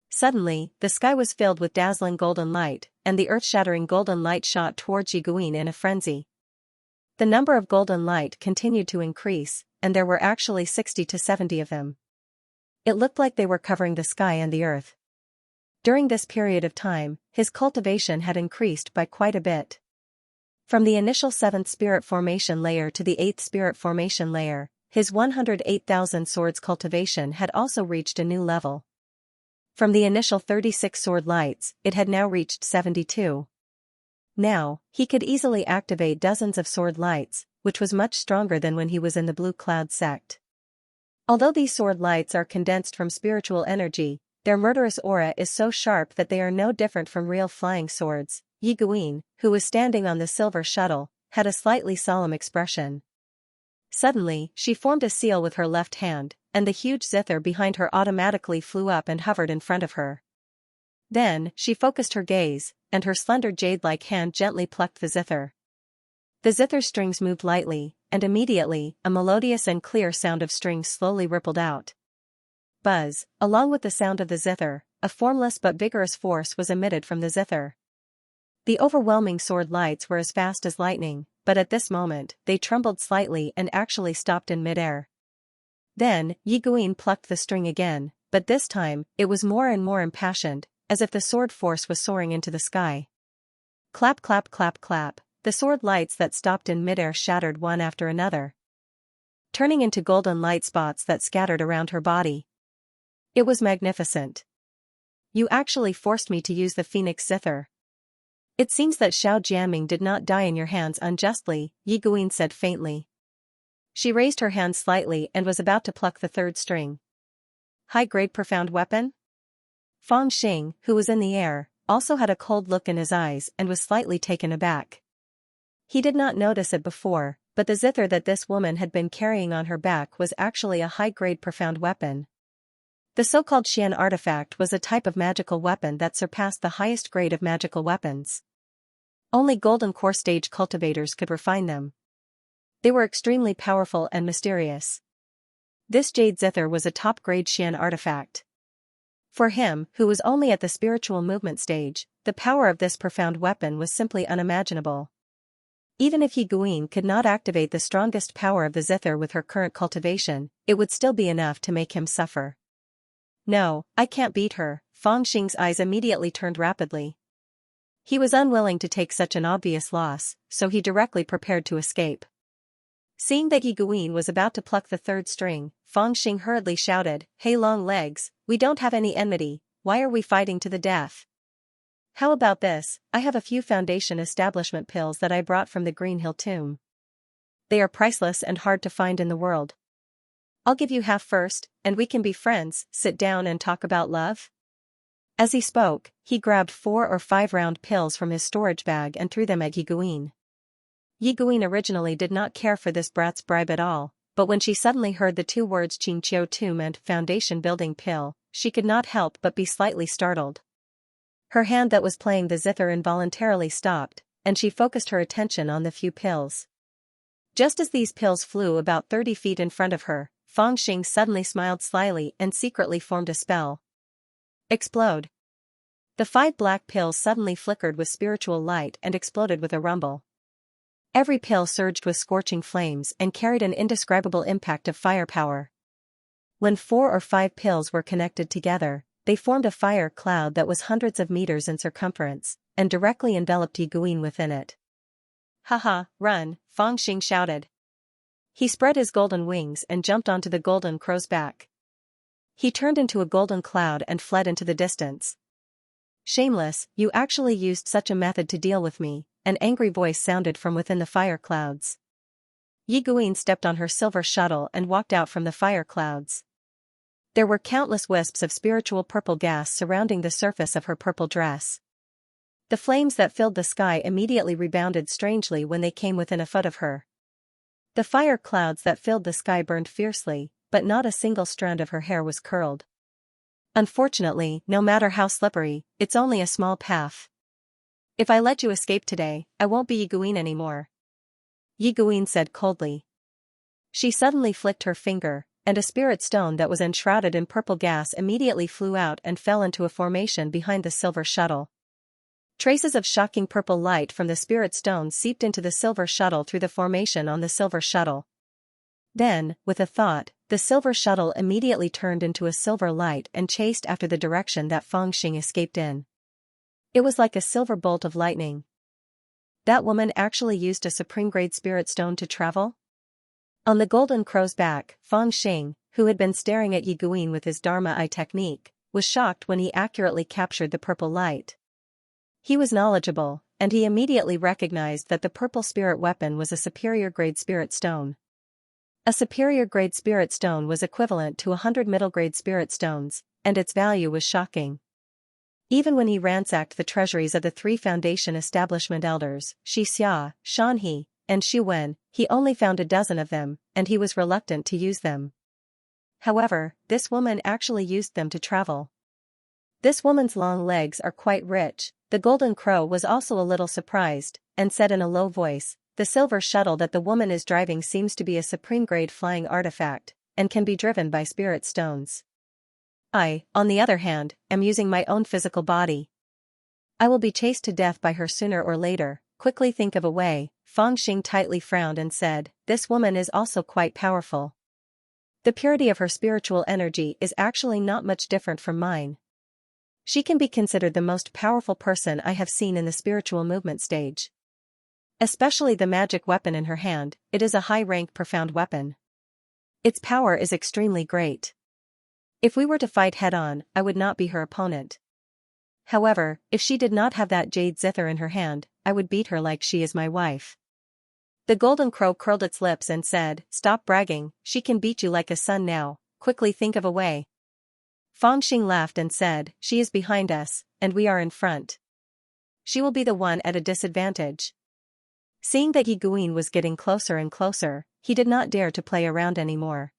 A: Suddenly, the sky was filled with dazzling golden light, and the earth-shattering golden light shot towards Yi Guin in a frenzy. The number of golden light continued to increase, and there were actually 60 to 70 of them. It looked like they were covering the sky and the earth. During this period of time, his cultivation had increased by quite a bit. From the initial 7th spirit formation layer to the 8th spirit formation layer, his 108,000 swords cultivation had also reached a new level. From the initial 36 sword lights, it had now reached 72. Now, he could easily activate dozens of sword lights, which was much stronger than when he was in the Blue Cloud sect. Although these sword lights are condensed from spiritual energy, their murderous aura is so sharp that they are no different from real flying swords. Yi Guin, who was standing on the silver shuttle, had a slightly solemn expression. Suddenly, she formed a seal with her left hand, and the huge zither behind her automatically flew up and hovered in front of her. Then, she focused her gaze, and her slender jade-like hand gently plucked the zither. The zither strings moved lightly, and immediately, a melodious and clear sound of strings slowly rippled out. Buzz, along with the sound of the zither, a formless but vigorous force was emitted from the zither. The overwhelming sword lights were as fast as lightning, but at this moment, they trembled slightly and actually stopped in mid-air. Then, Yi Guin plucked the string again, but this time, it was more and more impassioned, as if the sword force was soaring into the sky. Clap clap clap clap, the sword lights that stopped in mid-air shattered one after another, turning into golden light spots that scattered around her body. It was magnificent. You actually forced me to use the Phoenix Zither. It seems that Xiao Jianming did not die in your hands unjustly, Yi Guin said faintly. She raised her hand slightly and was about to pluck the 3rd string. High-grade profound weapon? Fangxing, who was in the air, also had a cold look in his eyes and was slightly taken aback. He did not notice it before, but the zither that this woman had been carrying on her back was actually a high-grade profound weapon. The so-called Xian artifact was a type of magical weapon that surpassed the highest grade of magical weapons. Only golden core stage cultivators could refine them. They were extremely powerful and mysterious. This jade zither was a top-grade Xian artifact. For him, who was only at the spiritual movement stage, the power of this profound weapon was simply unimaginable. Even if Yiguin could not activate the strongest power of the zither with her current cultivation, it would still be enough to make him suffer. No, I can't beat her. Fangxing's eyes immediately turned rapidly. He was unwilling to take such an obvious loss, so he directly prepared to escape. Seeing that Yiguin was about to pluck the third string, Fangxing hurriedly shouted, "Hey long legs, we don't have any enmity, why are we fighting to the death? How about this, I have a few foundation establishment pills that I brought from the Green Hill tomb. They are priceless and hard to find in the world. I'll give you half first, and we can be friends, sit down and talk about love." As he spoke, he grabbed 4 or 5 round pills from his storage bag and threw them at Yiguin. Yiguin originally did not care for this brat's bribe at all, but when she suddenly heard the 2 words Qingqiu tomb and foundation building pill, she could not help but be slightly startled. Her hand that was playing the zither involuntarily stopped, and she focused her attention on the few pills. Just as these pills flew about 30 feet in front of her, Fangxing suddenly smiled slyly and secretly formed a spell. Explode. The 5 black pills suddenly flickered with spiritual light and exploded with a rumble. Every pill surged with scorching flames and carried an indescribable impact of firepower. When 4 or 5 pills were connected together, they formed a fire cloud that was hundreds of meters in circumference, and directly enveloped Yiguin within it. "Haha, run," Fangxing shouted. He spread his golden wings and jumped onto the golden crow's back. He turned into a golden cloud and fled into the distance. "Shameless, you actually used such a method to deal with me," an angry voice sounded from within the fire clouds. Yiguin stepped on her silver shuttle and walked out from the fire clouds. There were countless wisps of spiritual purple gas surrounding the surface of her purple dress. The flames that filled the sky immediately rebounded strangely when they came within a foot of her. The fire clouds that filled the sky burned fiercely, but not a single strand of her hair was curled. "Unfortunately, no matter how slippery, it's only a small path. If I let you escape today, I won't be Yiguin anymore," Yiguin said coldly. She suddenly flicked her finger, and a spirit stone that was enshrouded in purple gas immediately flew out and fell into a formation behind the silver shuttle. Traces of shocking purple light from the spirit stone seeped into the silver shuttle through the formation on the silver shuttle. Then, with a thought, the silver shuttle immediately turned into a silver light and chased after the direction that Fangxing escaped in. It was like a silver bolt of lightning. That woman actually used a supreme-grade spirit stone to travel? On the golden crow's back, Fangxing, who had been staring at Yiguin with his Dharma eye technique, was shocked when he accurately captured the purple light. He was knowledgeable, and he immediately recognized that the purple spirit weapon was a superior-grade spirit stone. A superior-grade spirit stone was equivalent to 100 middle-grade spirit stones, and its value was shocking. Even when he ransacked the treasuries of the 3 foundation establishment elders, Xianxia, Shanhe, and Shuwen, he only found a dozen of them, and he was reluctant to use them. However, this woman actually used them to travel. This woman's long legs are quite rich. The golden crow was also a little surprised, and said in a low voice, "The silver shuttle that the woman is driving seems to be a supreme-grade flying artifact, and can be driven by spirit stones. I, on the other hand, am using my own physical body. I will be chased to death by her sooner or later. Quickly think of a way." Fangxing tightly frowned and said, "This woman is also quite powerful. The purity of her spiritual energy is actually not much different from mine. She can be considered the most powerful person I have seen in the spiritual movement stage. Especially the magic weapon in her hand, it is a high-rank profound weapon. Its power is extremely great. If we were to fight head-on, I would not be her opponent. However, if she did not have that jade zither in her hand, I would beat her like she is my wife." The golden crow curled its lips and said, "Stop bragging, she can beat you like a son now, quickly think of a way." Fangxing laughed and said, "She is behind us, and we are in front. She will be the one at a disadvantage." Seeing that Yiguin was getting closer and closer, he did not dare to play around anymore.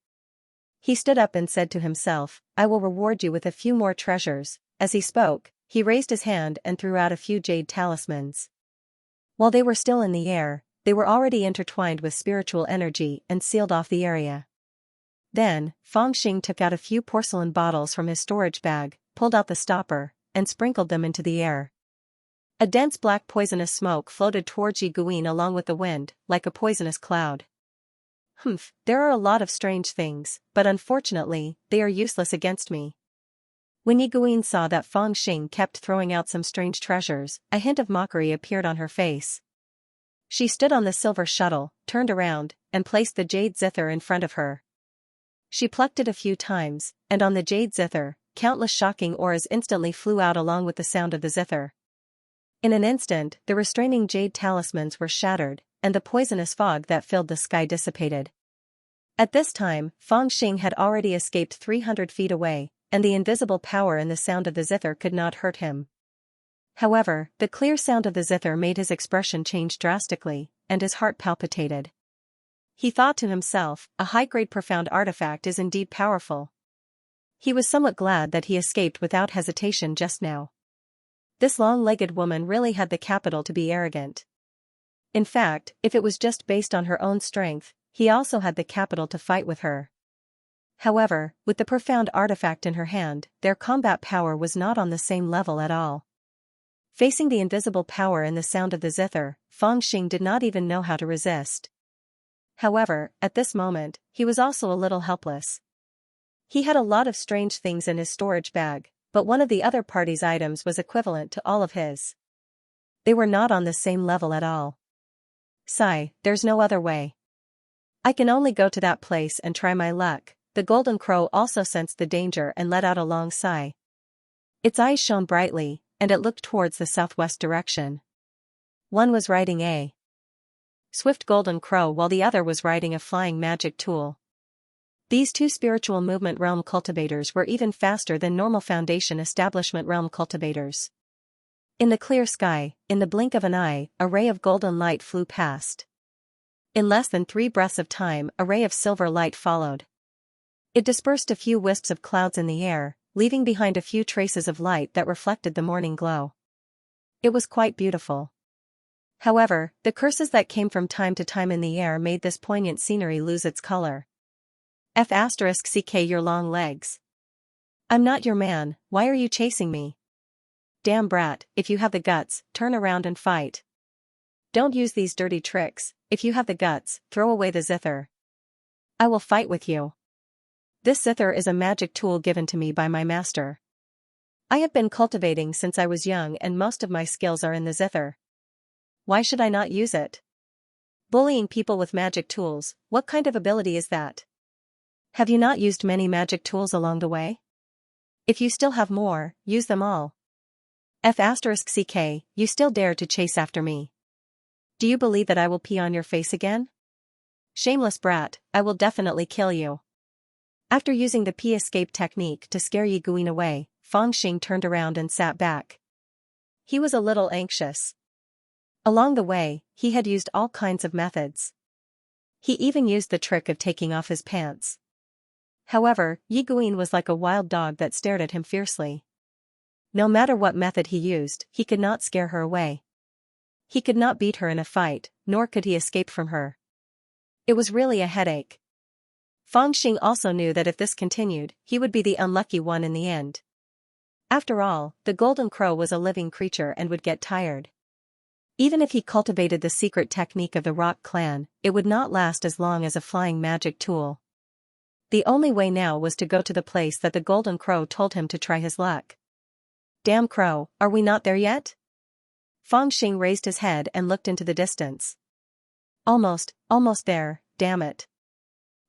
A: He stood up and said to himself, "I will reward you with a few more treasures." As he spoke, he raised his hand and threw out a few jade talismans. While they were still in the air, they were already intertwined with spiritual energy and sealed off the area. Then, Fangxing took out a few porcelain bottles from his storage bag, pulled out the stopper, and sprinkled them into the air. A dense black poisonous smoke floated towards Yiguin along with the wind, like a poisonous cloud. There are a lot of strange things, but unfortunately, they are useless against me. When Yiguin saw that Fang Xing kept throwing out some strange treasures, a hint of mockery appeared on her face. She stood on the silver shuttle, turned around, and placed the jade zither in front of her. She plucked it a few times, and on the jade zither, countless shocking auras instantly flew out along with the sound of the zither. In an instant, the restraining jade talismans were shattered, and the poisonous fog that filled the sky dissipated. At this time, Fang Xing had already escaped 300 feet away, and the invisible power in the sound of the zither could not hurt him. However, the clear sound of the zither made his expression change drastically, and his heart palpitated. He thought to himself, a high-grade profound artifact is indeed powerful. He was somewhat glad that he escaped without hesitation just now. This long-legged woman really had the capital to be arrogant. In fact, if it was just based on her own strength, he also had the capital to fight with her. However, with the profound artifact in her hand, their combat power was not on the same level at all. Facing the invisible power in the sound of the zither, Fang Xing did not even know how to resist. However, at this moment, he was also a little helpless. He had a lot of strange things in his storage bag, but one of the other party's items was equivalent to all of his. They were not on the same level at all. Sigh, there's no other way. I can only go to that place and try my luck. The golden crow also sensed the danger and let out a long sigh. Its eyes shone brightly, and it looked towards the southwest direction. One was riding a swift golden crow while the other was riding a flying magic tool. These two spiritual movement realm cultivators were even faster than normal Foundation establishment realm cultivators. In the clear sky, in the blink of an eye, a ray of golden light flew past. In less than 3 breaths of time, a ray of silver light followed. It dispersed a few wisps of clouds in the air, leaving behind a few traces of light that reflected the morning glow. It was quite beautiful. However, the curses that came from time to time in the air made this poignant scenery lose its color. *CK your long legs. I'm not your man, why are you chasing me? Damn brat, if you have the guts, turn around and fight. Don't use these dirty tricks, if you have the guts, throw away the zither. I will fight with you. This zither is a magic tool given to me by my master. I have been cultivating since I was young and most of my skills are in the zither. Why should I not use it? Bullying people with magic tools, what kind of ability is that? Have you not used many magic tools along the way? If you still have more, use them all. *CK, you still dare to chase after me. Do you believe that I will pee on your face again? Shameless brat, I will definitely kill you. After using the pee escape technique to scare Yiguin away, Fang Xing turned around and sat back. He was a little anxious. Along the way, he had used all kinds of methods. He even used the trick of taking off his pants. However, Yiguin was like a wild dog that stared at him fiercely. No matter what method he used, he could not scare her away. He could not beat her in a fight, nor could he escape from her. It was really a headache. Fang Xing also knew that if this continued, he would be the unlucky one in the end. After all, the golden crow was a living creature and would get tired. Even if he cultivated the secret technique of the Rock Clan, it would not last as long as a flying magic tool. The only way now was to go to the place that the golden crow told him to try his luck. Damn crow, are we not there yet? Fang Xing raised his head and looked into the distance. Almost there, damn it.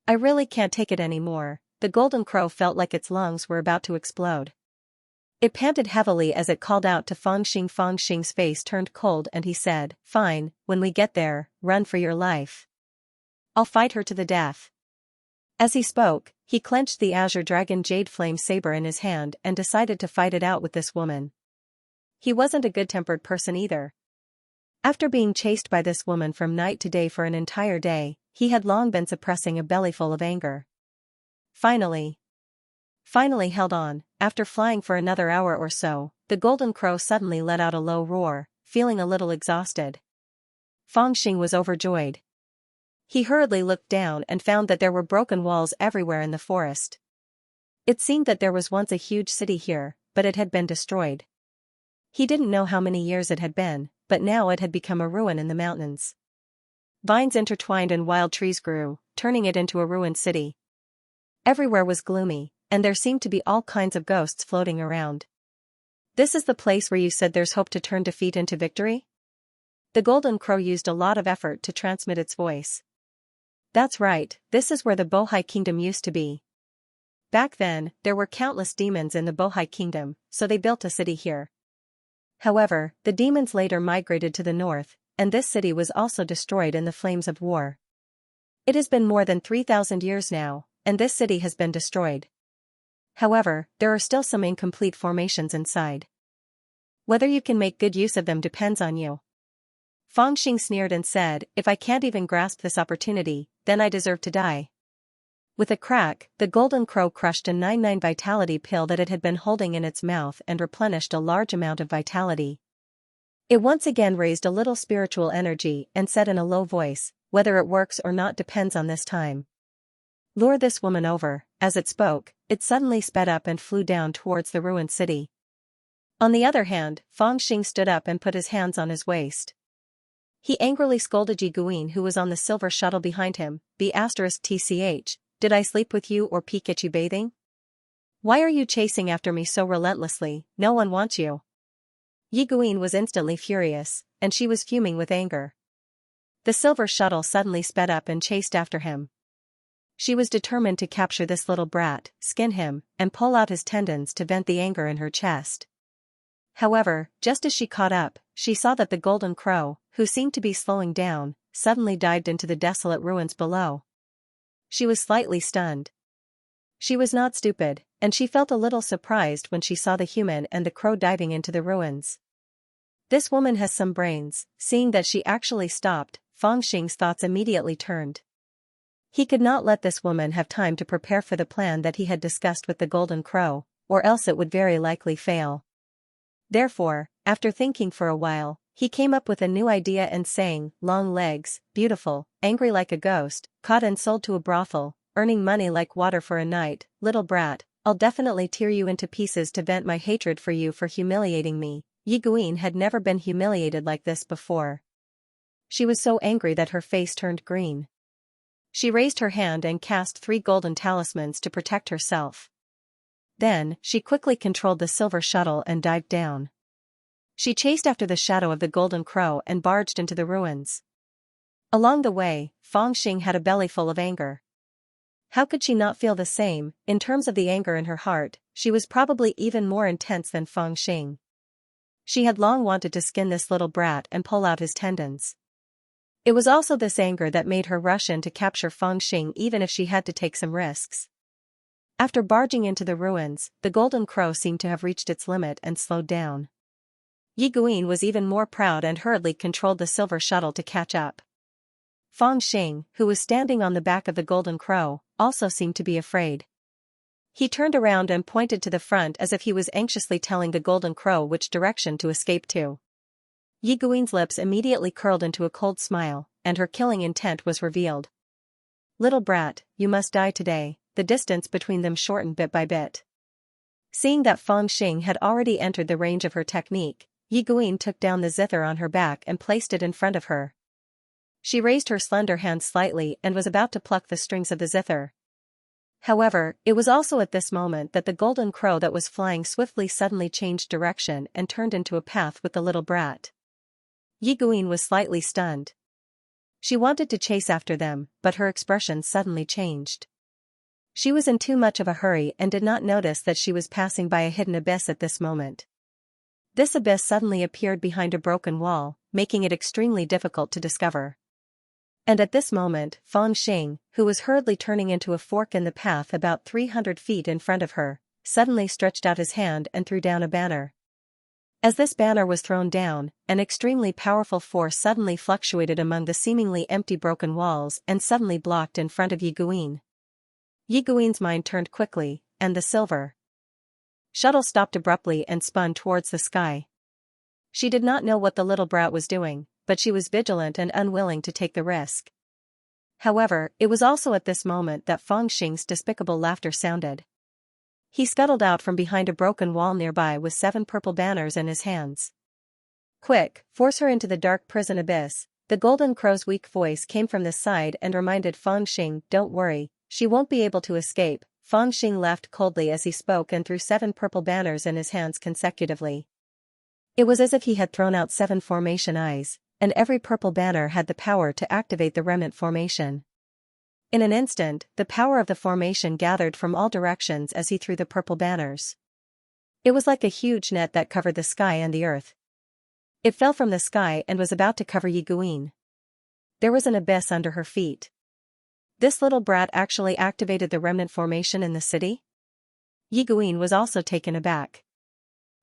A: I really can't take it anymore. The golden crow felt like its lungs were about to explode. It panted heavily as it called out to Fang Xing. Fang Xing's face turned cold and he said, "Fine, when we get there, run for your life. I'll fight her to the death." As he spoke, he clenched the Azure Dragon Jade Flame Saber in his hand and decided to fight it out with this woman. He wasn't a good-tempered person either. After being chased by this woman from night to day for an entire day, he had long been suppressing a bellyful of anger. Finally held on, after flying for another hour or so, the golden crow suddenly let out a low roar, feeling a little exhausted. Fang Xing was overjoyed. He hurriedly looked down and found that there were broken walls everywhere in the forest. It seemed that there was once a huge city here, but it had been destroyed. He didn't know how many years it had been, but now it had become a ruin in the mountains. Vines intertwined and wild trees grew, turning it into a ruined city. Everywhere was gloomy, and there seemed to be all kinds of ghosts floating around. "This is the place where you said there's hope to turn defeat into victory?" The golden crow used a lot of effort to transmit its voice. "That's right, this is where the Bohai kingdom used to be. Back then, there were countless demons in the Bohai kingdom, so they built a city here. However, the demons later migrated to the north, and this city was also destroyed in the flames of war. It has been more than 3,000 years now, and this city has been destroyed. However, there are still some incomplete formations inside. Whether you can make good use of them depends on you." Fang Xing sneered and said, "If I can't even grasp this opportunity, then I deserve to die." With a crack, the golden crow crushed a 99 vitality pill that it had been holding in its mouth and replenished a large amount of vitality. It once again raised a little spiritual energy and said in a low voice, "Whether it works or not depends on this time. Lure this woman over." As it spoke, it suddenly sped up and flew down towards the ruined city. On the other hand, Fang Xing stood up and put his hands on his waist. He angrily scolded Yi Guin, who was on the silver shuttle behind him. "Tch, did I sleep with you or peek at you bathing? Why are you chasing after me so relentlessly? No one wants you." Yi Guin was instantly furious, and she was fuming with anger. The silver shuttle suddenly sped up and chased after him. She was determined to capture this little brat, skin him, and pull out his tendons to vent the anger in her chest. However, just as she caught up, she saw that the golden crow, who seemed to be slowing down, suddenly dived into the desolate ruins below. She was slightly stunned. She was not stupid, and she felt a little surprised when she saw the human and the crow diving into the ruins. This woman has some brains. Seeing that she actually stopped, Fang Xing's thoughts immediately turned. He could not let this woman have time to prepare for the plan that he had discussed with the golden crow, or else it would very likely fail. Therefore, after thinking for a while, he came up with a new idea and saying, "Long legs, beautiful, angry like a ghost, caught and sold to a brothel, earning money like water for a night, little brat, I'll definitely tear you into pieces to vent my hatred for you for humiliating me." Yi Guin had never been humiliated like this before. She was so angry that her face turned green. She raised her hand and cast 3 golden talismans to protect herself. Then, she quickly controlled the silver shuttle and dived down. She chased after the shadow of the golden crow and barged into the ruins. Along the way, Fang Xing had a belly full of anger. How could she not feel the same? In terms of the anger in her heart, she was probably even more intense than Fang Xing. She had long wanted to skin this little brat and pull out his tendons. It was also this anger that made her rush in to capture Fang Xing even if she had to take some risks. After barging into the ruins, the golden crow seemed to have reached its limit and slowed down. Yi Guin was even more proud and hurriedly controlled the silver shuttle to catch up. Fang Xing, who was standing on the back of the golden crow, also seemed to be afraid. He turned around and pointed to the front as if he was anxiously telling the golden crow which direction to escape to. Yi Guin's lips immediately curled into a cold smile, and her killing intent was revealed. "Little brat, you must die today." The distance between them shortened bit by bit. Seeing that Fang Xing had already entered the range of her technique, Yi Guin took down the zither on her back and placed it in front of her. She raised her slender hand slightly and was about to pluck the strings of the zither. However, it was also at this moment that the golden crow that was flying swiftly suddenly changed direction and turned into a path with the little brat. Yi Guin was slightly stunned. She wanted to chase after them, but her expression suddenly changed. She was in too much of a hurry and did not notice that she was passing by a hidden abyss at this moment. This abyss suddenly appeared behind a broken wall, making it extremely difficult to discover. And at this moment, Fang Xing, who was hurriedly turning into a fork in the path about 300 feet in front of her, suddenly stretched out his hand and threw down a banner. As this banner was thrown down, an extremely powerful force suddenly fluctuated among the seemingly empty broken walls and suddenly blocked in front of Yi Guin. Yi Guin's mind turned quickly, and the silver shuttle stopped abruptly and spun towards the sky. She did not know what the little brat was doing, but she was vigilant and unwilling to take the risk. However, it was also at this moment that Fang Xing's despicable laughter sounded. He scuttled out from behind a broken wall nearby with 7 purple banners in his hands. Quick, force her into the dark prison abyss. The Golden Crow's weak voice came from this side and reminded Fangxing, don't worry, she won't be able to escape. Fangxing laughed coldly as he spoke and threw 7 purple banners in his hands consecutively. It was as if he had thrown out 7 formation eyes, and every purple banner had the power to activate the remnant formation. In an instant, the power of the formation gathered from all directions as he threw the purple banners. It was like a huge net that covered the sky and the earth. It fell from the sky and was about to cover Yiguin. There was an abyss under her feet. This little brat actually activated the remnant formation in the city? Yiguin was also taken aback.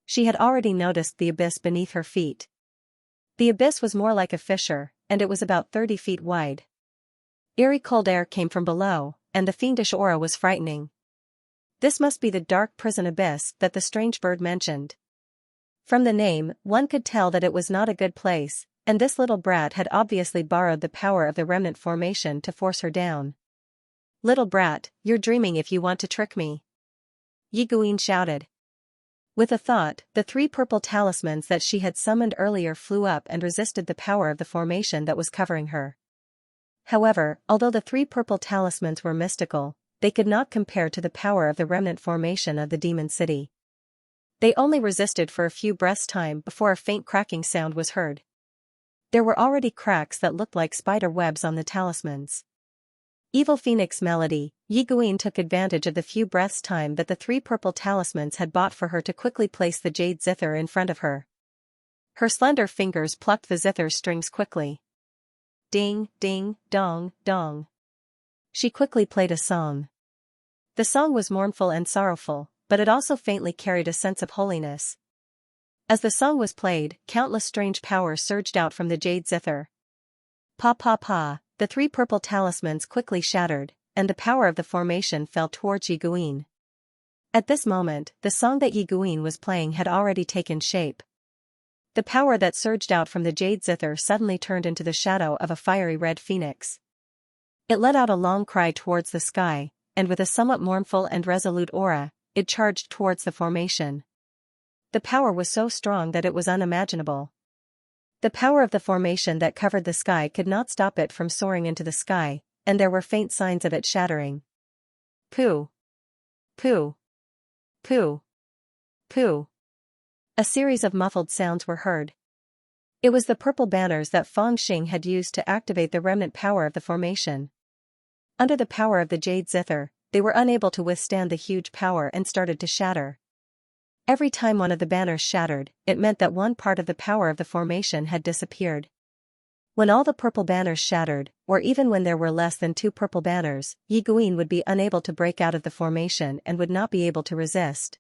A: She had already noticed the abyss beneath her feet. The abyss was more like a fissure, and it was about 30 feet wide. Eerie cold air came from below, and the fiendish aura was frightening. This must be the dark prison abyss that the strange bird mentioned. From the name, one could tell that it was not a good place, and this little brat had obviously borrowed the power of the remnant formation to force her down. Little brat, you're dreaming if you want to trick me. Yiguin shouted. With a thought, the 3 purple talismans that she had summoned earlier flew up and resisted the power of the formation that was covering her. However, although the 3 purple talismans were mystical, they could not compare to the power of the remnant formation of the demon city. They only resisted for a few breaths' time before a faint cracking sound was heard. There were already cracks that looked like spider webs on the talismans. Evil Phoenix Melody, Yiguin took advantage of the few breaths' time that the 3 purple talismans had bought for her to quickly place the jade zither in front of her. Her slender fingers plucked the zither strings quickly. Ding, ding, dong, dong. She quickly played a song. The song was mournful and sorrowful, but it also faintly carried a sense of holiness. As the song was played, countless strange powers surged out from the jade zither. Pa pa pa, the 3 purple talismans quickly shattered, and the power of the formation fell towards Yiguin. At this moment, the song that Yiguin was playing had already taken shape. The power that surged out from the jade zither suddenly turned into the shadow of a fiery red phoenix. It let out a long cry towards the sky, and with a somewhat mournful and resolute aura, it charged towards the formation. The power was so strong that it was unimaginable. The power of the formation that covered the sky could not stop it from soaring into the sky, and there were faint signs of it shattering. Pooh! Pooh! Pooh! Pooh! A series of muffled sounds were heard. It was the purple banners that Fangxing had used to activate the remnant power of the formation. Under the power of the jade zither, they were unable to withstand the huge power and started to shatter. Every time one of the banners shattered, it meant that one part of the power of the formation had disappeared. When all the purple banners shattered, or even when there were less than 2 purple banners, Yiguin would be unable to break out of the formation and would not be able to resist.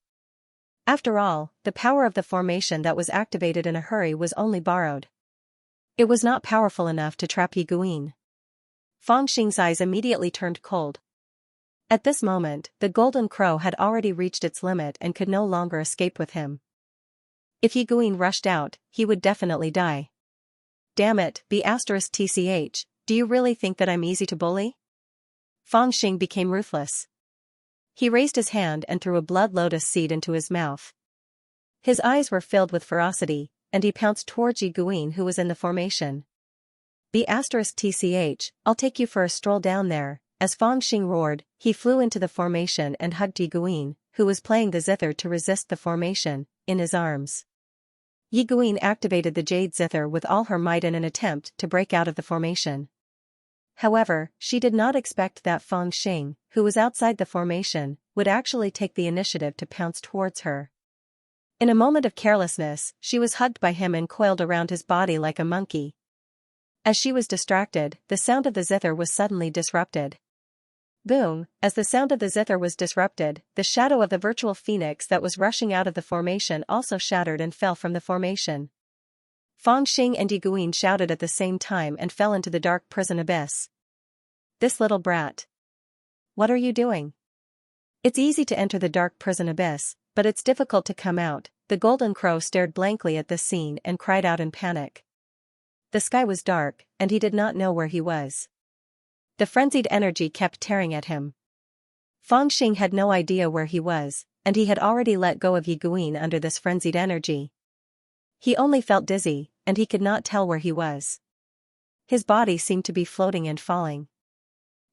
A: After all, the power of the formation that was activated in a hurry was only borrowed. It was not powerful enough to trap Yiguin. Fangxing's eyes immediately turned cold. At this moment, the Golden Crow had already reached its limit and could no longer escape with him. If Yiguin rushed out, he would definitely die. Damn it, B*TCH, do you really think that I'm easy to bully? Fangxing became ruthless. He raised his hand and threw a blood lotus seed into his mouth. His eyes were filled with ferocity, and he pounced towards Yiguin who was in the formation. B*TCH, I'll take you for a stroll down there. As Fangxing roared, he flew into the formation and hugged Yiguin, who was playing the zither to resist the formation, in his arms. Yiguin activated the jade zither with all her might in an attempt to break out of the formation. However, she did not expect that Fangxing, who was outside the formation, would actually take the initiative to pounce towards her. In a moment of carelessness, she was hugged by him and coiled around his body like a monkey. As she was distracted, the sound of the zither was suddenly disrupted. Boom! As the sound of the zither was disrupted, the shadow of the virtual phoenix that was rushing out of the formation also shattered and fell from the formation. Fangxing and Yiguin shouted at the same time and fell into the dark prison abyss. This little brat. What are you doing? It's easy to enter the dark prison abyss, but it's difficult to come out. The Golden Crow stared blankly at this scene and cried out in panic. The sky was dark, and he did not know where he was. The frenzied energy kept tearing at him. Fangxing had no idea where he was, and he had already let go of Yiguin under this frenzied energy. He only felt dizzy, and he could not tell where he was. His body seemed to be floating and falling.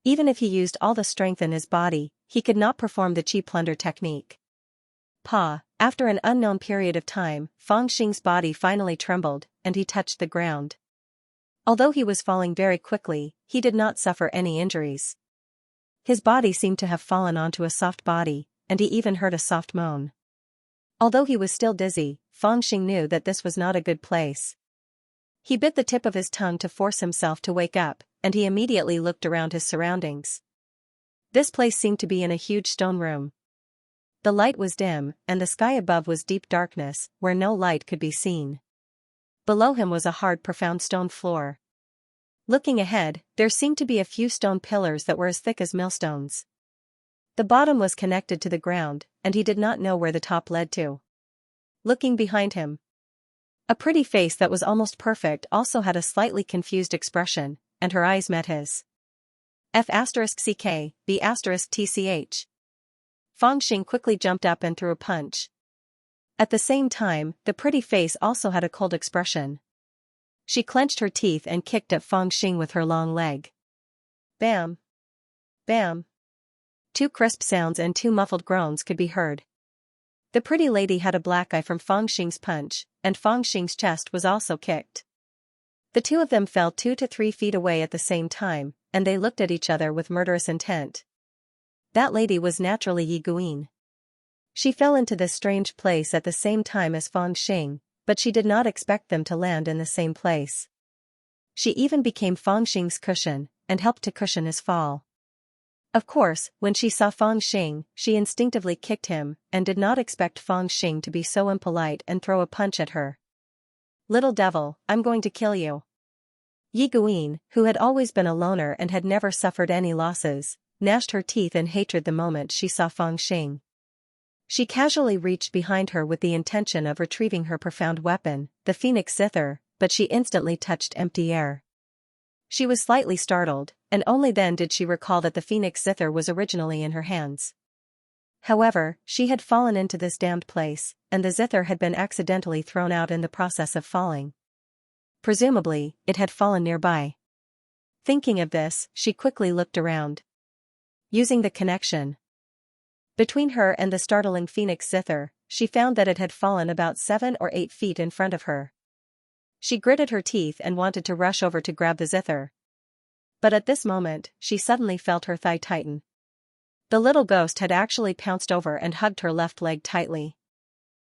A: Even if he used all the strength in his body, he could not perform the chi plunder technique. After an unknown period of time, Fangxing's body finally trembled, and he touched the ground. Although he was falling very quickly, he did not suffer any injuries. His body seemed to have fallen onto a soft body, and he even heard a soft moan. Although he was still dizzy, Fangxing knew that this was not a good place. He bit the tip of his tongue to force himself to wake up, and he immediately looked around his surroundings. This place seemed to be in a huge stone room. The light was dim, and the sky above was deep darkness, where no light could be seen. Below him was a hard, profound stone floor. Looking ahead, there seemed to be a few stone pillars that were as thick as millstones. The bottom was connected to the ground, and he did not know where the top led to. Looking behind him, a pretty face that was almost perfect also had a slightly confused expression, and her eyes met his. F*CK, B*TCH. Fangxing quickly jumped up and threw a punch. At the same time, the pretty face also had a cold expression. She clenched her teeth and kicked at Fangxing with her long leg. Bam! Bam! 2 crisp sounds and 2 muffled groans could be heard. The pretty lady had a black eye from Fangxing's punch, and Fangxing's chest was also kicked. The two of them fell 2 to 3 feet away at the same time, and they looked at each other with murderous intent. That lady was naturally Yiguin. She fell into this strange place at the same time as Fangxing, but she did not expect them to land in the same place. She even became Fangxing's cushion, and helped to cushion his fall. Of course, when she saw Fangxing, she instinctively kicked him, and did not expect Fangxing to be so impolite and throw a punch at her. Little devil, I'm going to kill you. Yiguin, who had always been a loner and had never suffered any losses, gnashed her teeth in hatred the moment she saw Fangxing. She casually reached behind her with the intention of retrieving her profound weapon, the Phoenix Zither, but she instantly touched empty air. She was slightly startled, and only then did she recall that the Phoenix Zither was originally in her hands. However, she had fallen into this damned place, and the Zither had been accidentally thrown out in the process of falling. Presumably, it had fallen nearby. Thinking of this, she quickly looked around. Using the connection between her and the startling Phoenix Zither, she found that it had fallen about 7 or 8 feet in front of her. She gritted her teeth and wanted to rush over to grab the Zither. But at this moment, she suddenly felt her thigh tighten. The little ghost had actually pounced over and hugged her left leg tightly.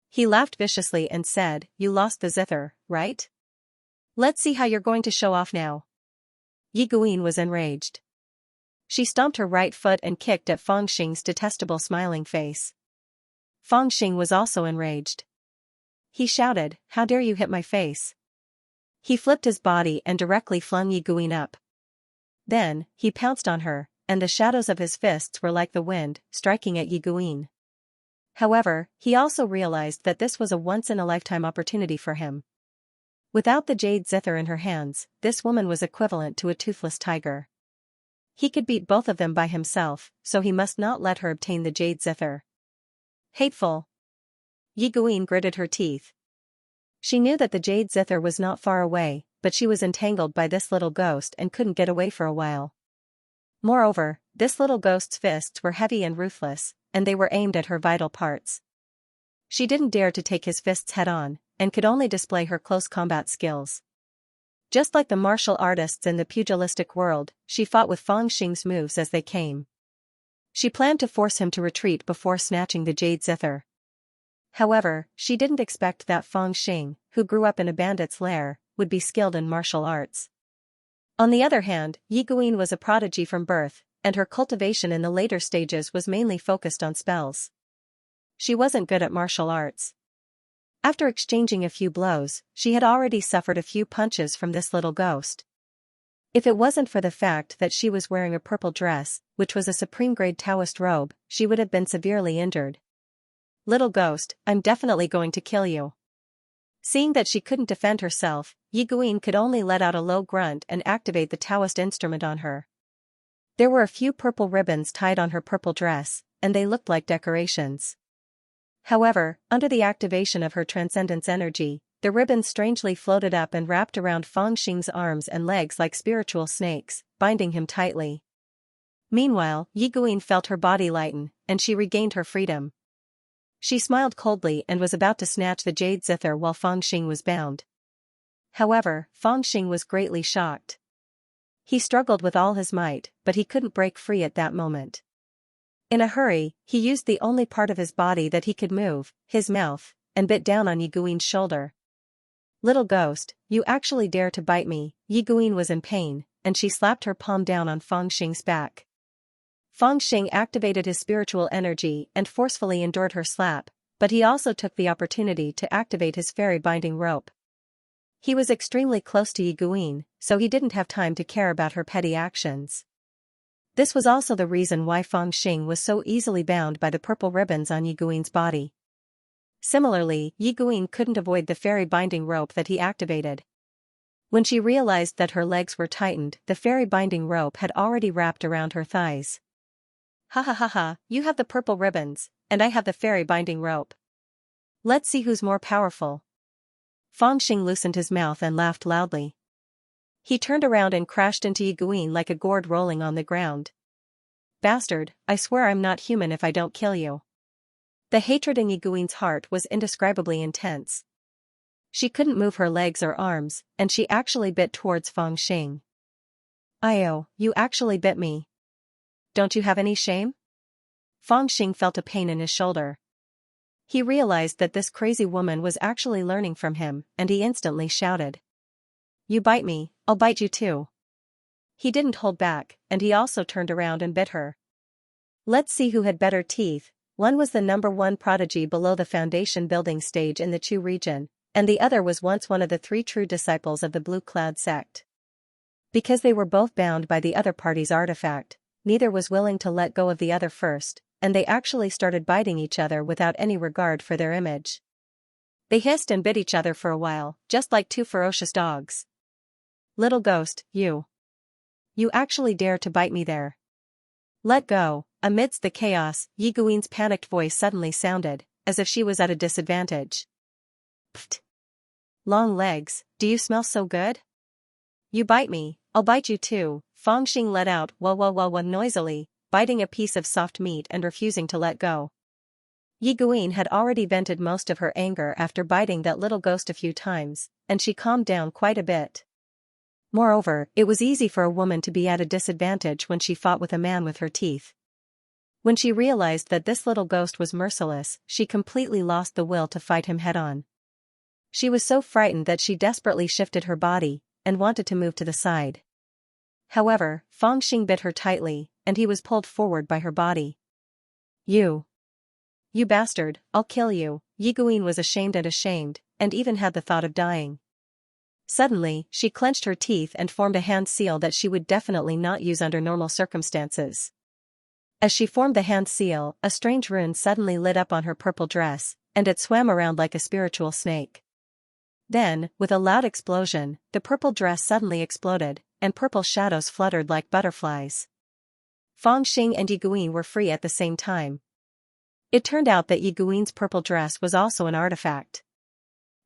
A: He laughed viciously and said, "You lost the Zither, right? Let's see how you're going to show off now." Yiguin was enraged. She stomped her right foot and kicked at Fangxing's detestable smiling face. Fangxing was also enraged. He shouted, "How dare you hit my face?" He flipped his body and directly flung Yiguin up. Then, he pounced on her, and the shadows of his fists were like the wind, striking at Yiguin. However, he also realized that this was a once-in-a-lifetime opportunity for him. Without the jade zither in her hands, this woman was equivalent to a toothless tiger. He could beat both of them by himself, so he must not let her obtain the jade zither. Hateful! Yiguin gritted her teeth. She knew that the jade zither was not far away, but she was entangled by this little ghost and couldn't get away for a while. Moreover, this little ghost's fists were heavy and ruthless, and they were aimed at her vital parts. She didn't dare to take his fists head-on, and could only display her close combat skills. Just like the martial artists in the pugilistic world, she fought with Fangxing's moves as they came. She planned to force him to retreat before snatching the jade zither. However, she didn't expect that Fangxing, who grew up in a bandit's lair, would be skilled in martial arts. On the other hand, Yiguin was a prodigy from birth, and her cultivation in the later stages was mainly focused on spells. She wasn't good at martial arts. After exchanging a few blows, she had already suffered a few punches from this little ghost. If it wasn't for the fact that she was wearing a purple dress, which was a supreme-grade Taoist robe, she would have been severely injured. "Little ghost, I'm definitely going to kill you." Seeing that she couldn't defend herself, Yiguin could only let out a low grunt and activate the Taoist instrument on her. There were a few purple ribbons tied on her purple dress, and they looked like decorations. However, under the activation of her transcendence energy, the ribbons strangely floated up and wrapped around Fangxing's arms and legs like spiritual snakes, binding him tightly. Meanwhile, Yiguin felt her body lighten, and she regained her freedom. She smiled coldly and was about to snatch the jade zither while Fangxing was bound. However, Fangxing was greatly shocked. He struggled with all his might, but he couldn't break free at that moment. In a hurry, he used the only part of his body that he could move, his mouth, and bit down on Yiguin's shoulder. "Little ghost, you actually dare to bite me." Yiguin was in pain, and she slapped her palm down on Fangxing's back. Fangxing activated his spiritual energy and forcefully endured her slap, but he also took the opportunity to activate his fairy binding rope. He was extremely close to Yiguin, so he didn't have time to care about her petty actions. This was also the reason why Fangxing was so easily bound by the purple ribbons on Yiguin's body. Similarly, Yiguin couldn't avoid the fairy binding rope that he activated. When she realized that her legs were tightened, the fairy binding rope had already wrapped around her thighs. "Ha ha ha ha, you have the purple ribbons, and I have the fairy binding rope. Let's see who's more powerful." Fangxing loosened his mouth and laughed loudly. He turned around and crashed into Yiguin like a gourd rolling on the ground. "Bastard, I swear I'm not human if I don't kill you." The hatred in Yiguin's heart was indescribably intense. She couldn't move her legs or arms, and she actually bit towards Fangxing. "Io, you actually bit me. Don't you have any shame?" Fangxing felt a pain in his shoulder. He realized that this crazy woman was actually learning from him, and he instantly shouted, "You bite me, I'll bite you too." He didn't hold back, and he also turned around and bit her. Let's see who had better teeth. One was the #1 prodigy below the foundation building stage in the Chu region, and the other was once one of the 3 true disciples of the Blue Cloud sect. Because they were both bound by the other party's artifact, neither was willing to let go of the other first, and they actually started biting each other without any regard for their image. They hissed and bit each other for a while, just like 2 ferocious dogs. "Little ghost, you actually dare to bite me there. Let go." Amidst the chaos, Yiguin's panicked voice suddenly sounded, as if she was at a disadvantage. "Pfft! Long legs, do you smell so good? You bite me, I'll bite you too." Fangxing let out wah wah wah wah noisily, biting a piece of soft meat and refusing to let go. Yiguin had already vented most of her anger after biting that little ghost a few times, and she calmed down quite a bit. Moreover, it was easy for a woman to be at a disadvantage when she fought with a man with her teeth. When she realized that this little ghost was merciless, she completely lost the will to fight him head-on. She was so frightened that she desperately shifted her body, and wanted to move to the side. However, Fangxing bit her tightly, and he was pulled forward by her body. You bastard, I'll kill you." Yiguin was ashamed and even had the thought of dying. Suddenly, she clenched her teeth and formed a hand seal that she would definitely not use under normal circumstances. As she formed the hand seal, a strange rune suddenly lit up on her purple dress, and it swam around like a spiritual snake. Then, with a loud explosion, the purple dress suddenly exploded, and purple shadows fluttered like butterflies. Fangxing and Yiguin were free at the same time. It turned out that Yiguin's purple dress was also an artifact.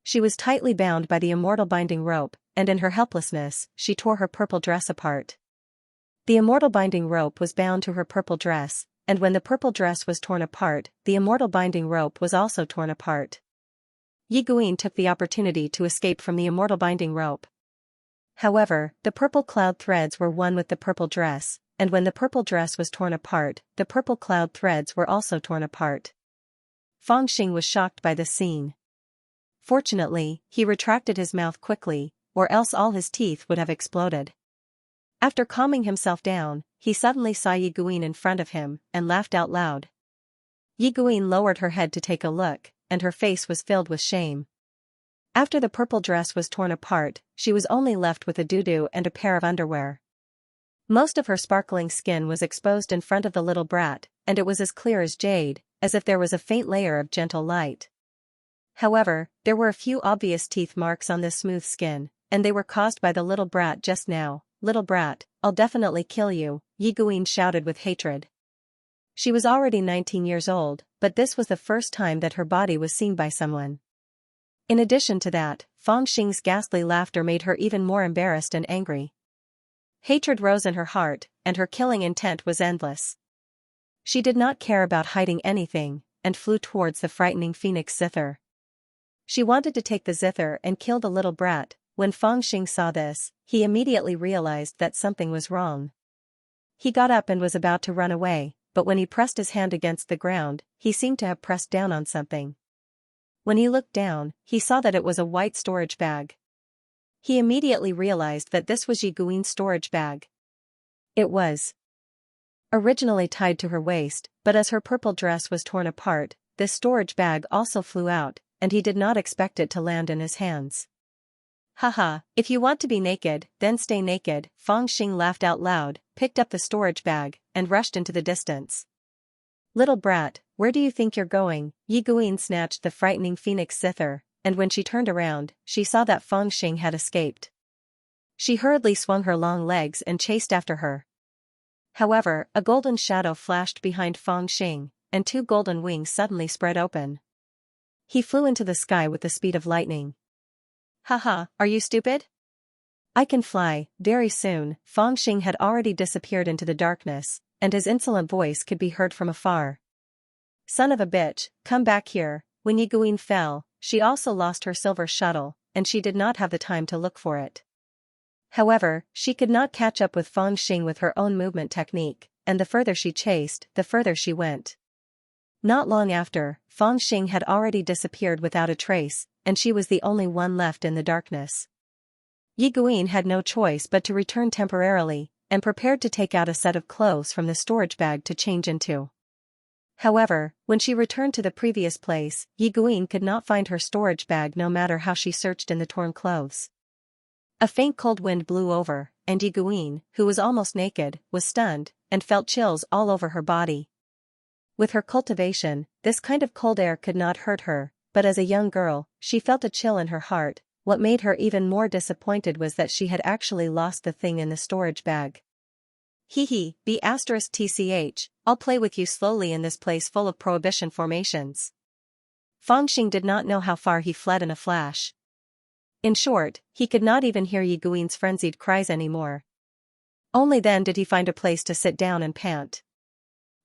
A: She was tightly bound by the immortal binding rope, and in her helplessness, she tore her purple dress apart. The immortal binding rope was bound to her purple dress, and when the purple dress was torn apart, the immortal binding rope was also torn apart. Yiguin took the opportunity to escape from the immortal binding rope. However, the purple cloud threads were one with the purple dress, and when the purple dress was torn apart, the purple cloud threads were also torn apart. Fangxing was shocked by this scene. Fortunately, he retracted his mouth quickly, or else all his teeth would have exploded. After calming himself down, he suddenly saw Yiguin in front of him, and laughed out loud. Yiguin lowered her head to take a look, and her face was filled with shame. After the purple dress was torn apart, she was only left with a doo-doo and a pair of underwear. Most of her sparkling skin was exposed in front of the little brat, and it was as clear as jade, as if there was a faint layer of gentle light. However, there were a few obvious teeth marks on this smooth skin, and they were caused by the little brat just now. "Little brat, I'll definitely kill you," Yiguin shouted with hatred. She was already 19 years old, but this was the first time that her body was seen by someone. In addition to that, Fang Xing's ghastly laughter made her even more embarrassed and angry. Hatred rose in her heart, and her killing intent was endless. She did not care about hiding anything, and flew towards the frightening phoenix zither. She wanted to take the zither and kill the little brat. When Fang Xing saw this, he immediately realized that something was wrong. He got up and was about to run away, but when he pressed his hand against the ground, he seemed to have pressed down on something. When he looked down, he saw that it was a white storage bag. He immediately realized that this was Yi Guin's storage bag. It was originally tied to her waist, but as her purple dress was torn apart, this storage bag also flew out, and he did not expect it to land in his hands. Haha, if you want to be naked, then stay naked, Fang Xing laughed out loud, picked up the storage bag, and rushed into the distance. Little brat, where do you think you're going? Yi Guin snatched the frightening phoenix zither, and when she turned around, she saw that Fang Xing had escaped. She hurriedly swung her long legs and chased after her. However, a golden shadow flashed behind Fang Xing, and 2 golden wings suddenly spread open. He flew into the sky with the speed of lightning. Haha, are you stupid? I can fly. Very soon, Fang Xing had already disappeared into the darkness, and his insolent voice could be heard from afar. Son of a bitch, come back here. When Yi Guin fell, she also lost her silver shuttle, and she did not have the time to look for it. However, she could not catch up with Fang Xing with her own movement technique, and the further she chased, the further she went. Not long after, Fang Xing had already disappeared without a trace, and she was the only one left in the darkness. Yi Guin had no choice but to return temporarily, and prepared to take out a set of clothes from the storage bag to change into. However, when she returned to the previous place, Yi Guin could not find her storage bag no matter how she searched in the torn clothes. A faint cold wind blew over, and Yi Guin, who was almost naked, was stunned, and felt chills all over her body. With her cultivation, this kind of cold air could not hurt her, but as a young girl, she felt a chill in her heart. What made her even more disappointed was that she had actually lost the thing in the storage bag. Hee B*TCH, I'll play with you slowly in this place full of prohibition formations. Fang Xing did not know how far he fled in a flash. In short, he could not even hear Yi Guin's frenzied cries anymore. Only then did he find a place to sit down and pant.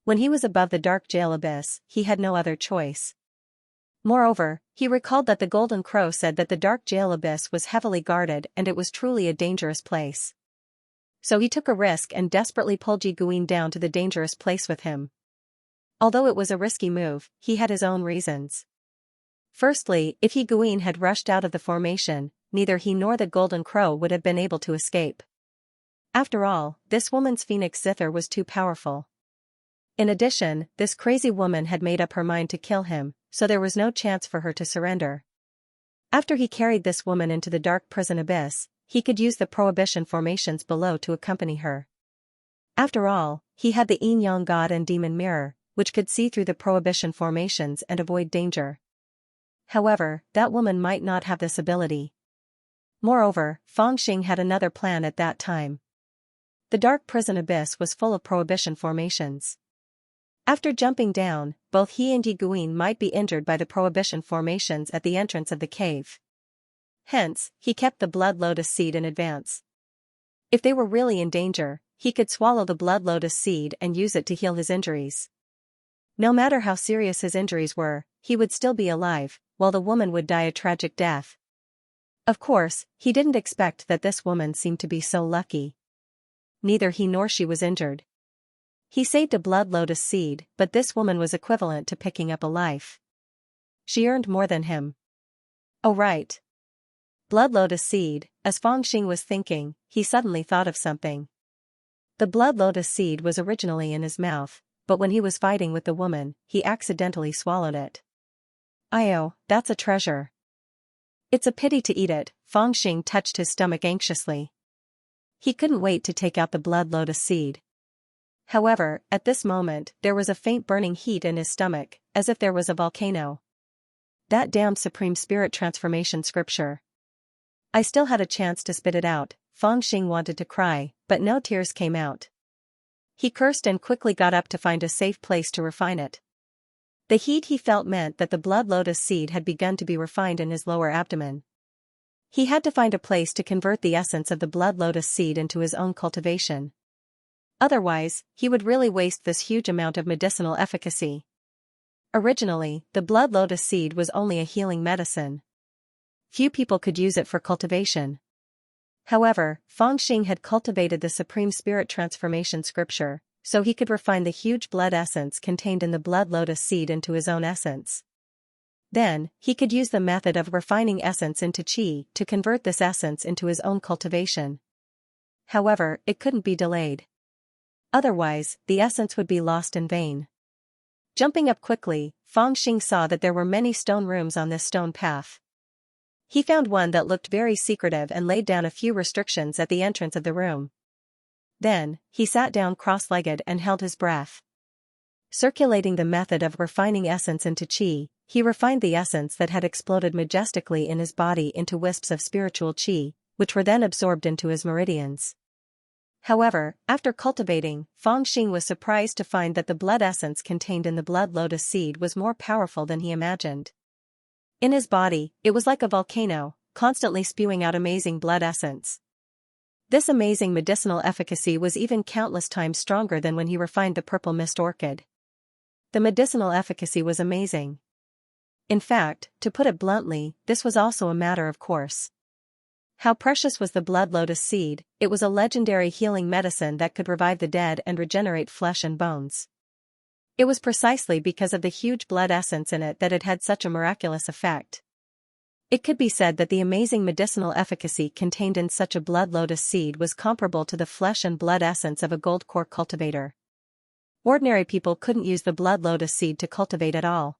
A: When he was above the dark jail abyss, he had no other choice. Moreover, he recalled that the Golden Crow said that the dark jail abyss was heavily guarded and it was truly a dangerous place. So he took a risk and desperately pulled Yi Guin down to the dangerous place with him. Although it was a risky move, he had his own reasons. Firstly, if Yi Guin had rushed out of the formation, neither he nor the Golden Crow would have been able to escape. After all, this woman's phoenix zither was too powerful. In addition, this crazy woman had made up her mind to kill him, so there was no chance for her to surrender. After he carried this woman into the dark prison abyss, he could use the prohibition formations below to accompany her. After all, he had the yin-yang god and demon mirror, which could see through the prohibition formations and avoid danger. However, that woman might not have this ability. Moreover, Fang Xing had another plan at that time. The dark prison abyss was full of prohibition formations. After jumping down, both he and Yi Guin might be injured by the prohibition formations at the entrance of the cave. Hence, he kept the blood lotus seed in advance. If they were really in danger, he could swallow the blood lotus seed and use it to heal his injuries. No matter how serious his injuries were, he would still be alive, while the woman would die a tragic death. Of course, he didn't expect that this woman seemed to be so lucky. Neither he nor she was injured. He saved a blood lotus seed, but this woman was equivalent to picking up a life. She earned more than him. Oh right. Blood lotus seed, as Fang Xing was thinking, he suddenly thought of something. The blood lotus seed was originally in his mouth, but when he was fighting with the woman, he accidentally swallowed it. Io, that's a treasure. It's a pity to eat it. Fang Xing touched his stomach anxiously. He couldn't wait to take out the blood lotus seed. However, at this moment, there was a faint burning heat in his stomach, as if there was a volcano. That damned Supreme Spirit transformation scripture. I still had a chance to spit it out. Fang Xing wanted to cry, but no tears came out. He cursed and quickly got up to find a safe place to refine it. The heat he felt meant that the blood lotus seed had begun to be refined in his lower abdomen. He had to find a place to convert the essence of the blood lotus seed into his own cultivation. Otherwise, he would really waste this huge amount of medicinal efficacy. Originally, the blood lotus seed was only a healing medicine. Few people could use it for cultivation. However, Feng Xing had cultivated the Supreme Spirit Transformation scripture, so he could refine the huge blood essence contained in the blood lotus seed into his own essence. Then, he could use the method of refining essence into qi to convert this essence into his own cultivation. However, it couldn't be delayed. Otherwise, the essence would be lost in vain. Jumping up quickly, Feng Xing saw that there were many stone rooms on this stone path. He found one that looked very secretive and laid down a few restrictions at the entrance of the room. Then, he sat down cross-legged and held his breath. Circulating the method of refining essence into qi, he refined the essence that had exploded majestically in his body into wisps of spiritual qi, which were then absorbed into his meridians. However, after cultivating, Feng Xing was surprised to find that the blood essence contained in the blood lotus seed was more powerful than he imagined. In his body, it was like a volcano, constantly spewing out amazing blood essence. This amazing medicinal efficacy was even countless times stronger than when he refined the purple mist orchid. The medicinal efficacy was amazing. In fact, to put it bluntly, this was also a matter of course. How precious was the blood lotus seed? It was a legendary healing medicine that could revive the dead and regenerate flesh and bones. It was precisely because of the huge blood essence in it that it had such a miraculous effect. It could be said that the amazing medicinal efficacy contained in such a blood lotus seed was comparable to the flesh and blood essence of a gold core cultivator. Ordinary people couldn't use the blood lotus seed to cultivate at all.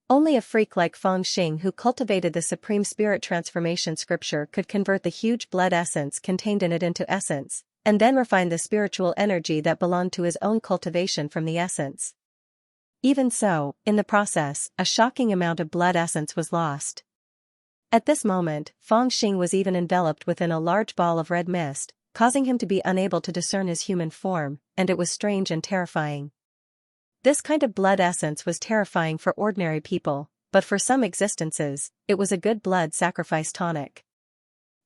A: Only a freak like Feng Xing who cultivated the Supreme Spirit Transformation scripture could convert the huge blood essence contained in it into essence, and then refine the spiritual energy that belonged to his own cultivation from the essence. Even so, in the process, a shocking amount of blood essence was lost. At this moment, Feng Xing was even enveloped within a large ball of red mist, causing him to be unable to discern his human form, and it was strange and terrifying. This kind of blood essence was terrifying for ordinary people, but for some existences, it was a good blood sacrifice tonic.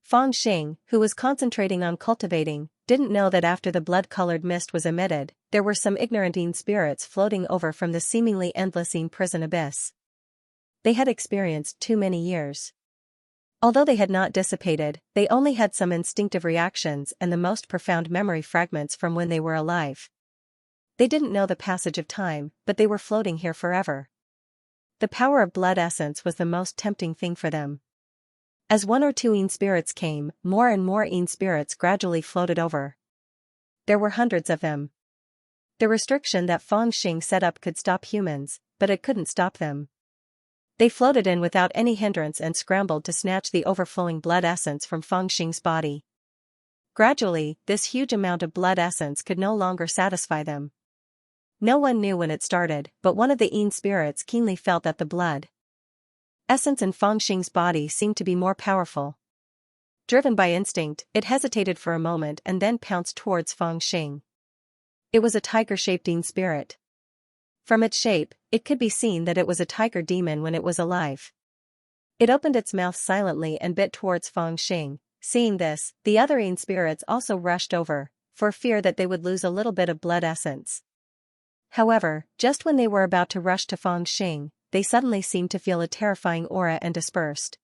A: Feng Xing, who was concentrating on cultivating, didn't know that after the blood-colored mist was emitted, there were some ignorant spirits floating over from the seemingly endless prison abyss. They had experienced too many years. Although they had not dissipated, they only had some instinctive reactions and the most profound memory fragments from when they were alive. They didn't know the passage of time, but they were floating here forever. The power of blood essence was the most tempting thing for them. As one or two spirits came, more and more spirits gradually floated over. There were hundreds of them. The restriction that Feng Xing set up could stop humans, but it couldn't stop them. They floated in without any hindrance and scrambled to snatch the overflowing blood essence from Feng Xing's body. Gradually, this huge amount of blood essence could no longer satisfy them. No one knew when it started, but one of the spirits keenly felt that the blood essence in Feng Xing's body seemed to be more powerful. Driven by instinct, it hesitated for a moment and then pounced towards Feng Xing. It was a tiger-shaped spirit. From its shape, it could be seen that it was a tiger demon when it was alive. It opened its mouth silently and bit towards Feng Xing. Seeing this, the other spirits also rushed over, for fear that they would lose a little bit of blood essence. However, just when they were about to rush to Feng Xing, they suddenly seemed to feel a terrifying aura and dispersed.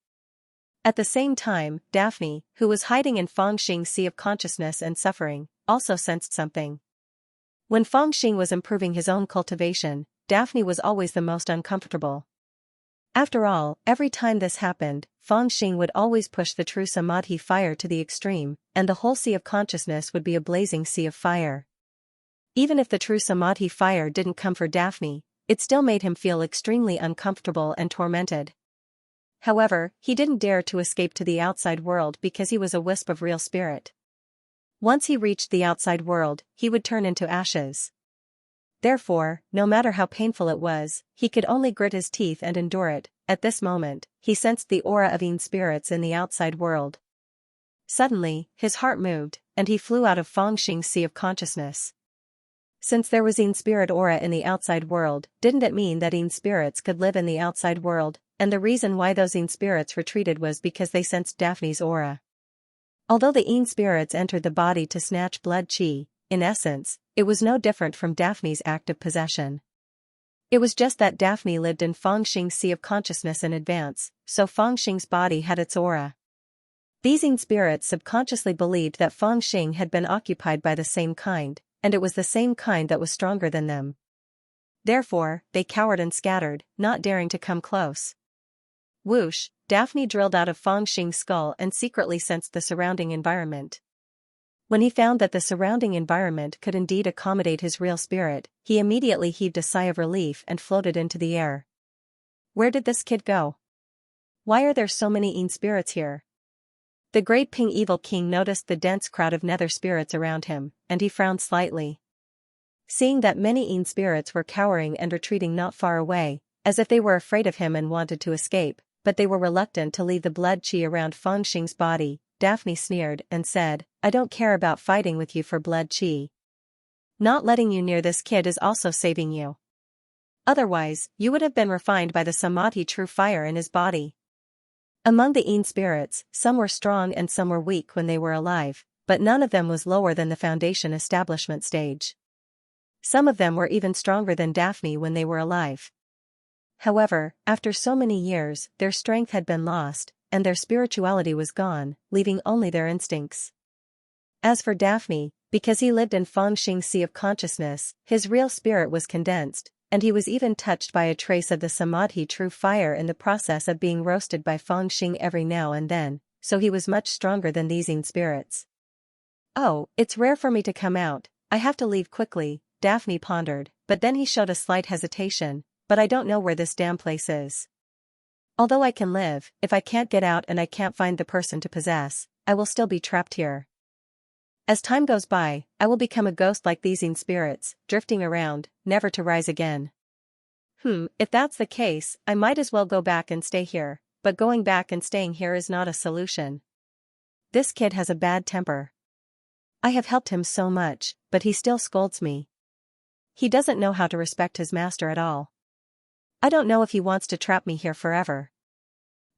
A: At the same time, Daphne, who was hiding in Feng Xing's sea of consciousness and suffering, also sensed something. When Feng Xing was improving his own cultivation, Daphne was always the most uncomfortable. After all, every time this happened, Feng Xing would always push the true samadhi fire to the extreme, and the whole sea of consciousness would be a blazing sea of fire. Even if the true samadhi fire didn't come for Daphne, it still made him feel extremely uncomfortable and tormented. However, he didn't dare to escape to the outside world because he was a wisp of real spirit. Once he reached the outside world, he would turn into ashes. Therefore, no matter how painful it was, he could only grit his teeth and endure it. At this moment, he sensed the aura of spirits in the outside world. Suddenly, his heart moved, and he flew out of Feng Xing's sea of consciousness. Since there was spirit aura in the outside world, didn't it mean that spirits could live in the outside world, and the reason why those spirits retreated was because they sensed Daphne's aura. Although the spirits entered the body to snatch blood chi, in essence, it was no different from Daphne's act of possession. It was just that Daphne lived in Fangxing's sea of consciousness in advance, so Fangxing's body had its aura. These spirits subconsciously believed that Fangxing had been occupied by the same kind, and it was the same kind that was stronger than them. Therefore, they cowered and scattered, not daring to come close. Whoosh, Daphne drilled out of Fangxing's skull and secretly sensed the surrounding environment. When he found that the surrounding environment could indeed accommodate his real spirit, he immediately heaved a sigh of relief and floated into the air. Where did this kid go? Why are there so many spirits here? The great Ping Evil King noticed the dense crowd of nether spirits around him, and he frowned slightly. Seeing that many spirits were cowering and retreating not far away, as if they were afraid of him and wanted to escape, but they were reluctant to leave the blood chi around Fangxing's body, Daphne sneered and said, I don't care about fighting with you for blood chi. Not letting you near this kid is also saving you. Otherwise, you would have been refined by the samadhi true fire in his body. Among the spirits, some were strong and some were weak when they were alive, but none of them was lower than the foundation establishment stage. Some of them were even stronger than Daphne when they were alive. However, after so many years, their strength had been lost, and their spirituality was gone, leaving only their instincts. As for Daphne, because he lived in Fangxing's sea of consciousness, his real spirit was condensed, and he was even touched by a trace of the samadhi true fire in the process of being roasted by Fangxing every now and then, so he was much stronger than these spirits. Oh, it's rare for me to come out, I have to leave quickly, Daphne pondered, but then he showed a slight hesitation, but I don't know where this damn place is. Although I can live, if I can't get out and I can't find the person to possess, I will still be trapped here. As time goes by, I will become a ghost like these spirits, drifting around, never to rise again. If that's the case, I might as well go back and stay here, but going back and staying here is not a solution. This kid has a bad temper. I have helped him so much, but he still scolds me. He doesn't know how to respect his master at all. I don't know if he wants to trap me here forever.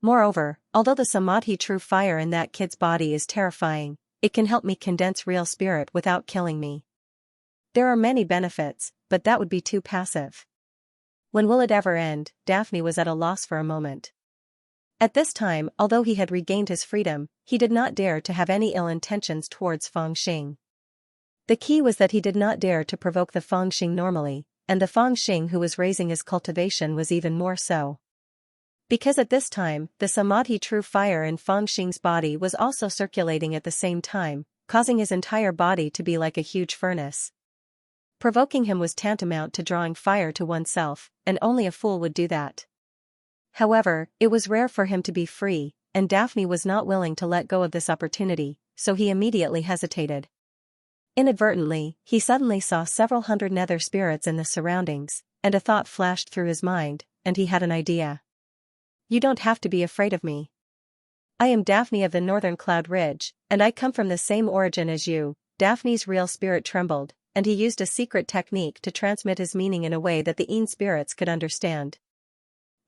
A: Moreover, although the samadhi true fire in that kid's body is terrifying, it can help me condense real spirit without killing me. There are many benefits, but that would be too passive. When will it ever end? Daphne was at a loss for a moment. At this time, although he had regained his freedom, he did not dare to have any ill intentions towards Fangxing. The key was that he did not dare to provoke the Fangxing normally, and the Fangxing who was raising his cultivation was even more so. Because at this time, the samadhi true fire in Fangxing's body was also circulating at the same time, causing his entire body to be like a huge furnace. Provoking him was tantamount to drawing fire to oneself, and only a fool would do that. However, it was rare for him to be free, and Daphne was not willing to let go of this opportunity, so he immediately hesitated. Inadvertently, he suddenly saw several hundred nether spirits in the surroundings, and a thought flashed through his mind, and he had an idea. You don't have to be afraid of me. I am Daphne of the Northern Cloud Ridge, and I come from the same origin as you. Daphne's real spirit trembled, and he used a secret technique to transmit his meaning in a way that the spirits could understand.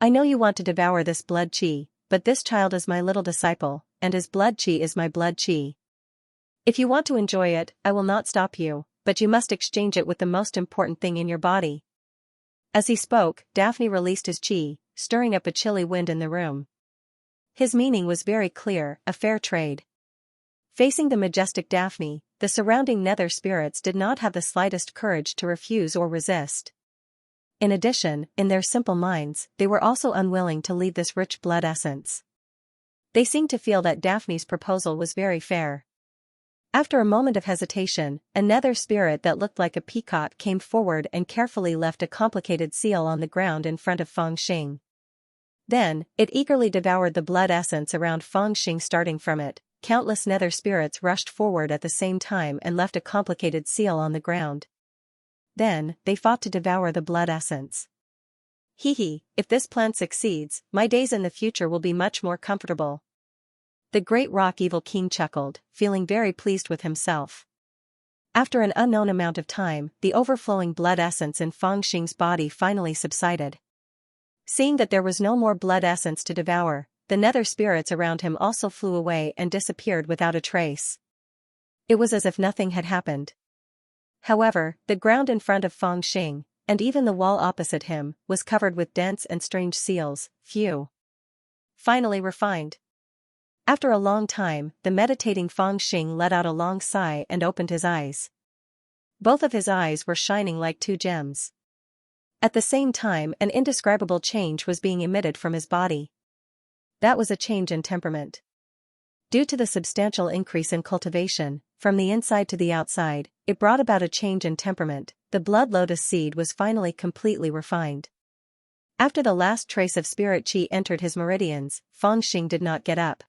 A: I know you want to devour this blood chi, but this child is my little disciple, and his blood chi is my blood chi. If you want to enjoy it, I will not stop you, but you must exchange it with the most important thing in your body. As he spoke, Daphne released his chi, stirring up a chilly wind in the room. His meaning was very clear, a fair trade. Facing the majestic Daphne, the surrounding nether spirits did not have the slightest courage to refuse or resist. In addition, in their simple minds, they were also unwilling to leave this rich blood essence. They seemed to feel that Daphne's proposal was very fair. After a moment of hesitation, a nether spirit that looked like a peacock came forward and carefully left a complicated seal on the ground in front of Fangxing. Then, it eagerly devoured the blood essence around Fangxing. Starting from it, countless nether spirits rushed forward at the same time and left a complicated seal on the ground. Then, they fought to devour the blood essence. If this plan succeeds, my days in the future will be much more comfortable. The great rock evil king chuckled, feeling very pleased with himself. After an unknown amount of time, the overflowing blood essence in Fangxing's body finally subsided. Seeing that there was no more blood essence to devour, the nether spirits around him also flew away and disappeared without a trace. It was as if nothing had happened. However, the ground in front of Fangxing, and even the wall opposite him, was covered with dense and strange seals, few. Finally refined. After a long time, the meditating Fangxing let out a long sigh and opened his eyes. Both of his eyes were shining like two gems. At the same time, an indescribable change was being emitted from his body. That was a change in temperament. Due to the substantial increase in cultivation, from the inside to the outside, it brought about a change in temperament. The blood lotus seed was finally completely refined. After the last trace of spirit qi entered his meridians, Fangxing did not get up.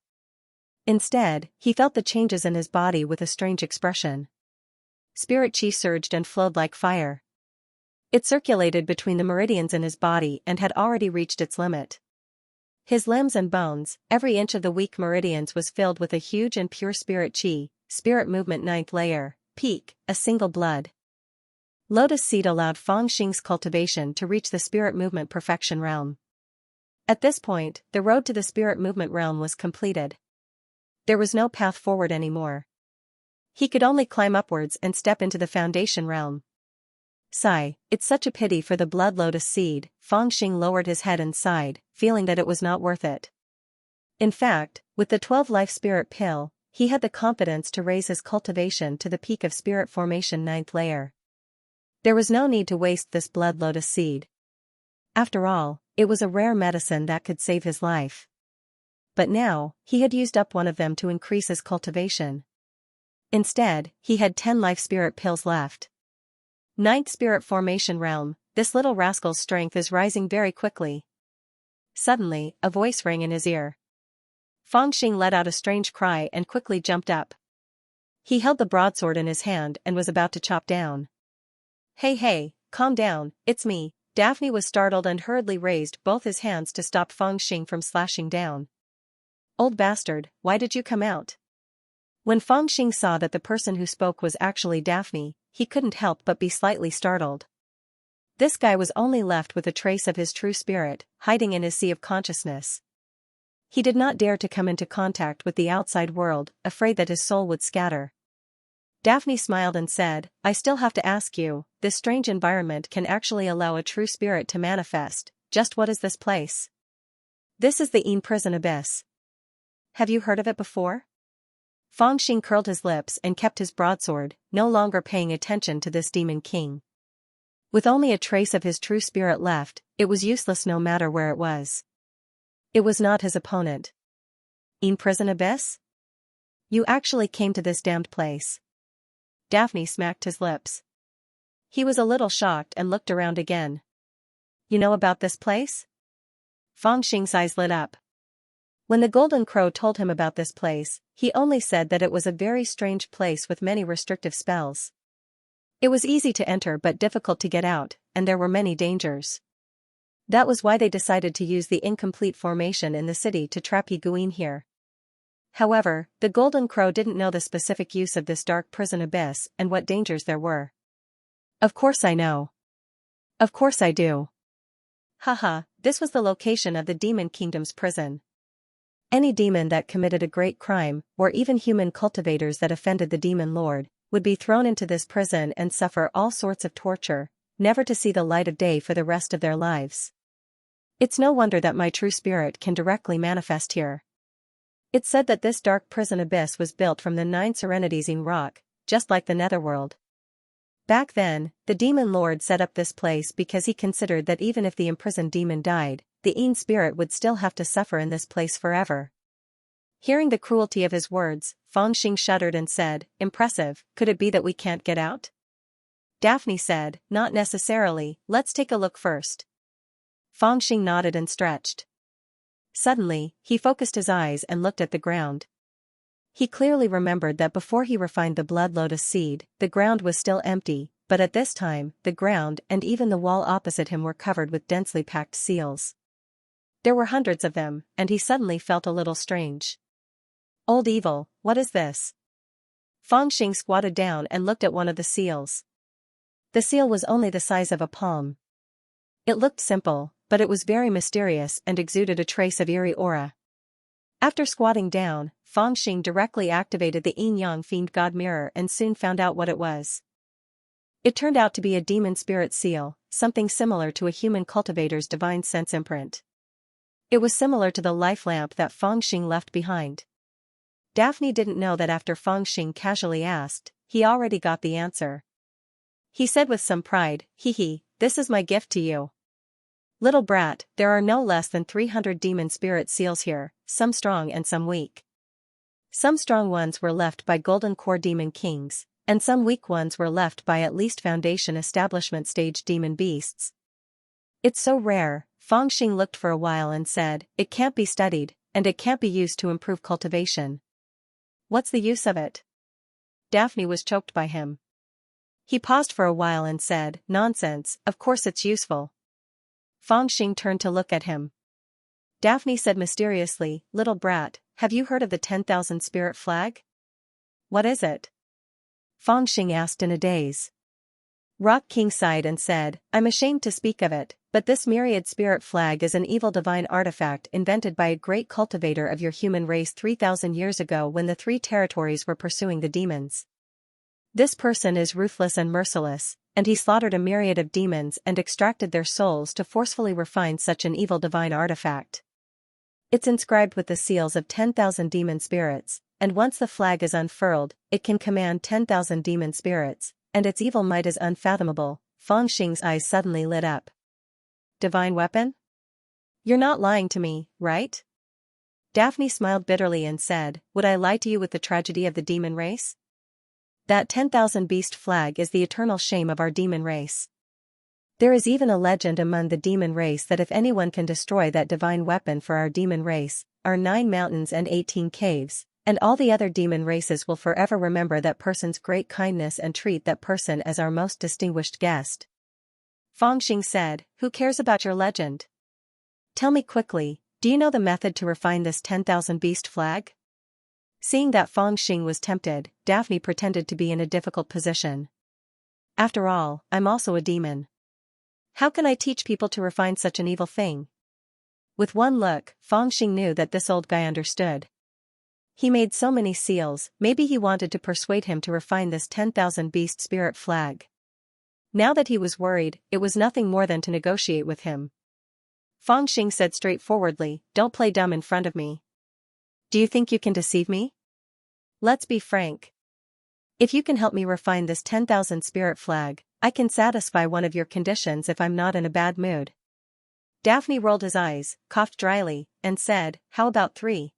A: Instead, he felt the changes in his body with a strange expression. Spirit qi surged and flowed like fire. It circulated between the meridians in his body and had already reached its limit. His limbs and bones, every inch of the weak meridians was filled with a huge and pure spirit qi, spirit movement 9th layer, peak, a single blood. Lotus seed allowed Fangxing's cultivation to reach the spirit movement perfection realm. At this point, the road to the spirit movement realm was completed. There was no path forward anymore. He could only climb upwards and step into the foundation realm. Sigh, it's such a pity for the blood lotus seed. Fangxing lowered his head and sighed, feeling that it was not worth it. In fact, with the 12 life spirit pill, he had the confidence to raise his cultivation to the peak of spirit formation 9th layer. There was no need to waste this blood lotus seed. After all, it was a rare medicine that could save his life. But now, he had used up one of them to increase his cultivation. Instead, he had 10 life spirit pills left. 9th spirit formation realm, this little rascal's strength is rising very quickly. Suddenly, a voice rang in his ear. Fangxing let out a strange cry and quickly jumped up. He held the broadsword in his hand and was about to chop down. Hey, calm down, it's me. Daphne was startled and hurriedly raised both his hands to stop Fangxing from slashing down. Old bastard, why did you come out? When Fangxing saw that the person who spoke was actually Daphne, he couldn't help but be slightly startled. This guy was only left with a trace of his true spirit, hiding in his sea of consciousness. He did not dare to come into contact with the outside world, afraid that his soul would scatter. Daphne smiled and said, I still have to ask you, this strange environment can actually allow a true spirit to manifest. Just what is this place? This is the prison abyss. Have you heard of it before? Fangxing curled his lips and kept his broadsword, no longer paying attention to this demon king. With only a trace of his true spirit left, it was useless no matter where it was. It was not his opponent. Prison abyss? You actually came to this damned place. Daphne smacked his lips. He was a little shocked and looked around again. You know about this place? Fangxing's eyes lit up. When the Golden Crow told him about this place, he only said that it was a very strange place with many restrictive spells. It was easy to enter but difficult to get out, and there were many dangers. That was why they decided to use the incomplete formation in the city to trap Yi Guin here. However, the Golden Crow didn't know the specific use of this dark prison abyss and what dangers there were. Of course I know. Of course I do. Haha, this was the location of the Demon Kingdom's prison. Any demon that committed a great crime, or even human cultivators that offended the demon lord, would be thrown into this prison and suffer all sorts of torture, never to see the light of day for the rest of their lives. It's no wonder that my true spirit can directly manifest here. It's said that this dark prison abyss was built from the 9 serenities in rock, just like the netherworld. Back then, the demon lord set up this place because he considered that even if the imprisoned demon died, the Yin spirit would still have to suffer in this place forever. Hearing the cruelty of his words, Fangxing shuddered and said, Impressive, could it be that we can't get out? Daphne said, Not necessarily, let's take a look first. Fangxing nodded and stretched. Suddenly, he focused his eyes and looked at the ground. He clearly remembered that before he refined the blood lotus seed, the ground was still empty, but at this time, the ground and even the wall opposite him were covered with densely packed seals. There were hundreds of them, and he suddenly felt a little strange. Old evil, what is this? Fangxing squatted down and looked at one of the seals. The seal was only the size of a palm. It looked simple, but it was very mysterious and exuded a trace of eerie aura. After squatting down, Fangxing directly activated the Yin-Yang Fiend God Mirror and soon found out what it was. It turned out to be a demon spirit seal, something similar to a human cultivator's divine sense imprint. It was similar to the life lamp that Fangxing left behind. Daphne didn't know that after Fangxing casually asked, he already got the answer. He said with some pride, "Hee, this is my gift to you. Little brat, there are no less than 300 demon spirit seals here, some strong and some weak. Some strong ones were left by Golden Core Demon Kings, and some weak ones were left by at least Foundation Establishment stage demon beasts. It's so rare." Fangxing looked for a while and said, "It can't be studied, and it can't be used to improve cultivation." "What's the use of it?" Daphne was choked by him. He paused for a while and said, "Nonsense, of course it's useful." Fangxing turned to look at him. Daphne said mysteriously, "Little brat, have you heard of the 10,000 spirit flag?" "What is it?" Fangxing asked in a daze. Rock King sighed and said, "I'm ashamed to speak of it, but this myriad spirit flag is an evil divine artifact invented by a great cultivator of your human race 3,000 years ago when the three territories were pursuing the demons. This person is ruthless and merciless, and he slaughtered a myriad of demons and extracted their souls to forcefully refine such an evil divine artifact. It's inscribed with the seals of 10,000 demon spirits, and once the flag is unfurled, it can command 10,000 demon spirits, and its evil might is unfathomable." Fangxing's eyes suddenly lit up. "Divine weapon? You're not lying to me, right?" Daphne smiled bitterly and said, "Would I lie to you with the tragedy of the demon race? That 10,000 beast flag is the eternal shame of our demon race. There is even a legend among the demon race that if anyone can destroy that divine weapon for our demon race, our 9 mountains and 18 caves, and all the other demon races will forever remember that person's great kindness and treat that person as our most distinguished guest." Fangxing said, "Who cares about your legend? Tell me quickly, do you know the method to refine this 10,000 beast flag?" Seeing that Fangxing was tempted, Daphne pretended to be in a difficult position. "After all, I'm also a demon. How can I teach people to refine such an evil thing?" With one look, Fangxing knew that this old guy understood. He made so many seals, maybe he wanted to persuade him to refine this 10,000 beast spirit flag. Now that he was worried, it was nothing more than to negotiate with him. Fangxing said straightforwardly, "Don't play dumb in front of me. Do you think you can deceive me? Let's be frank. If you can help me refine this 10,000 spirit flag, I can satisfy one of your conditions if I'm not in a bad mood." Daphne rolled his eyes, coughed dryly, and said, "How about 3?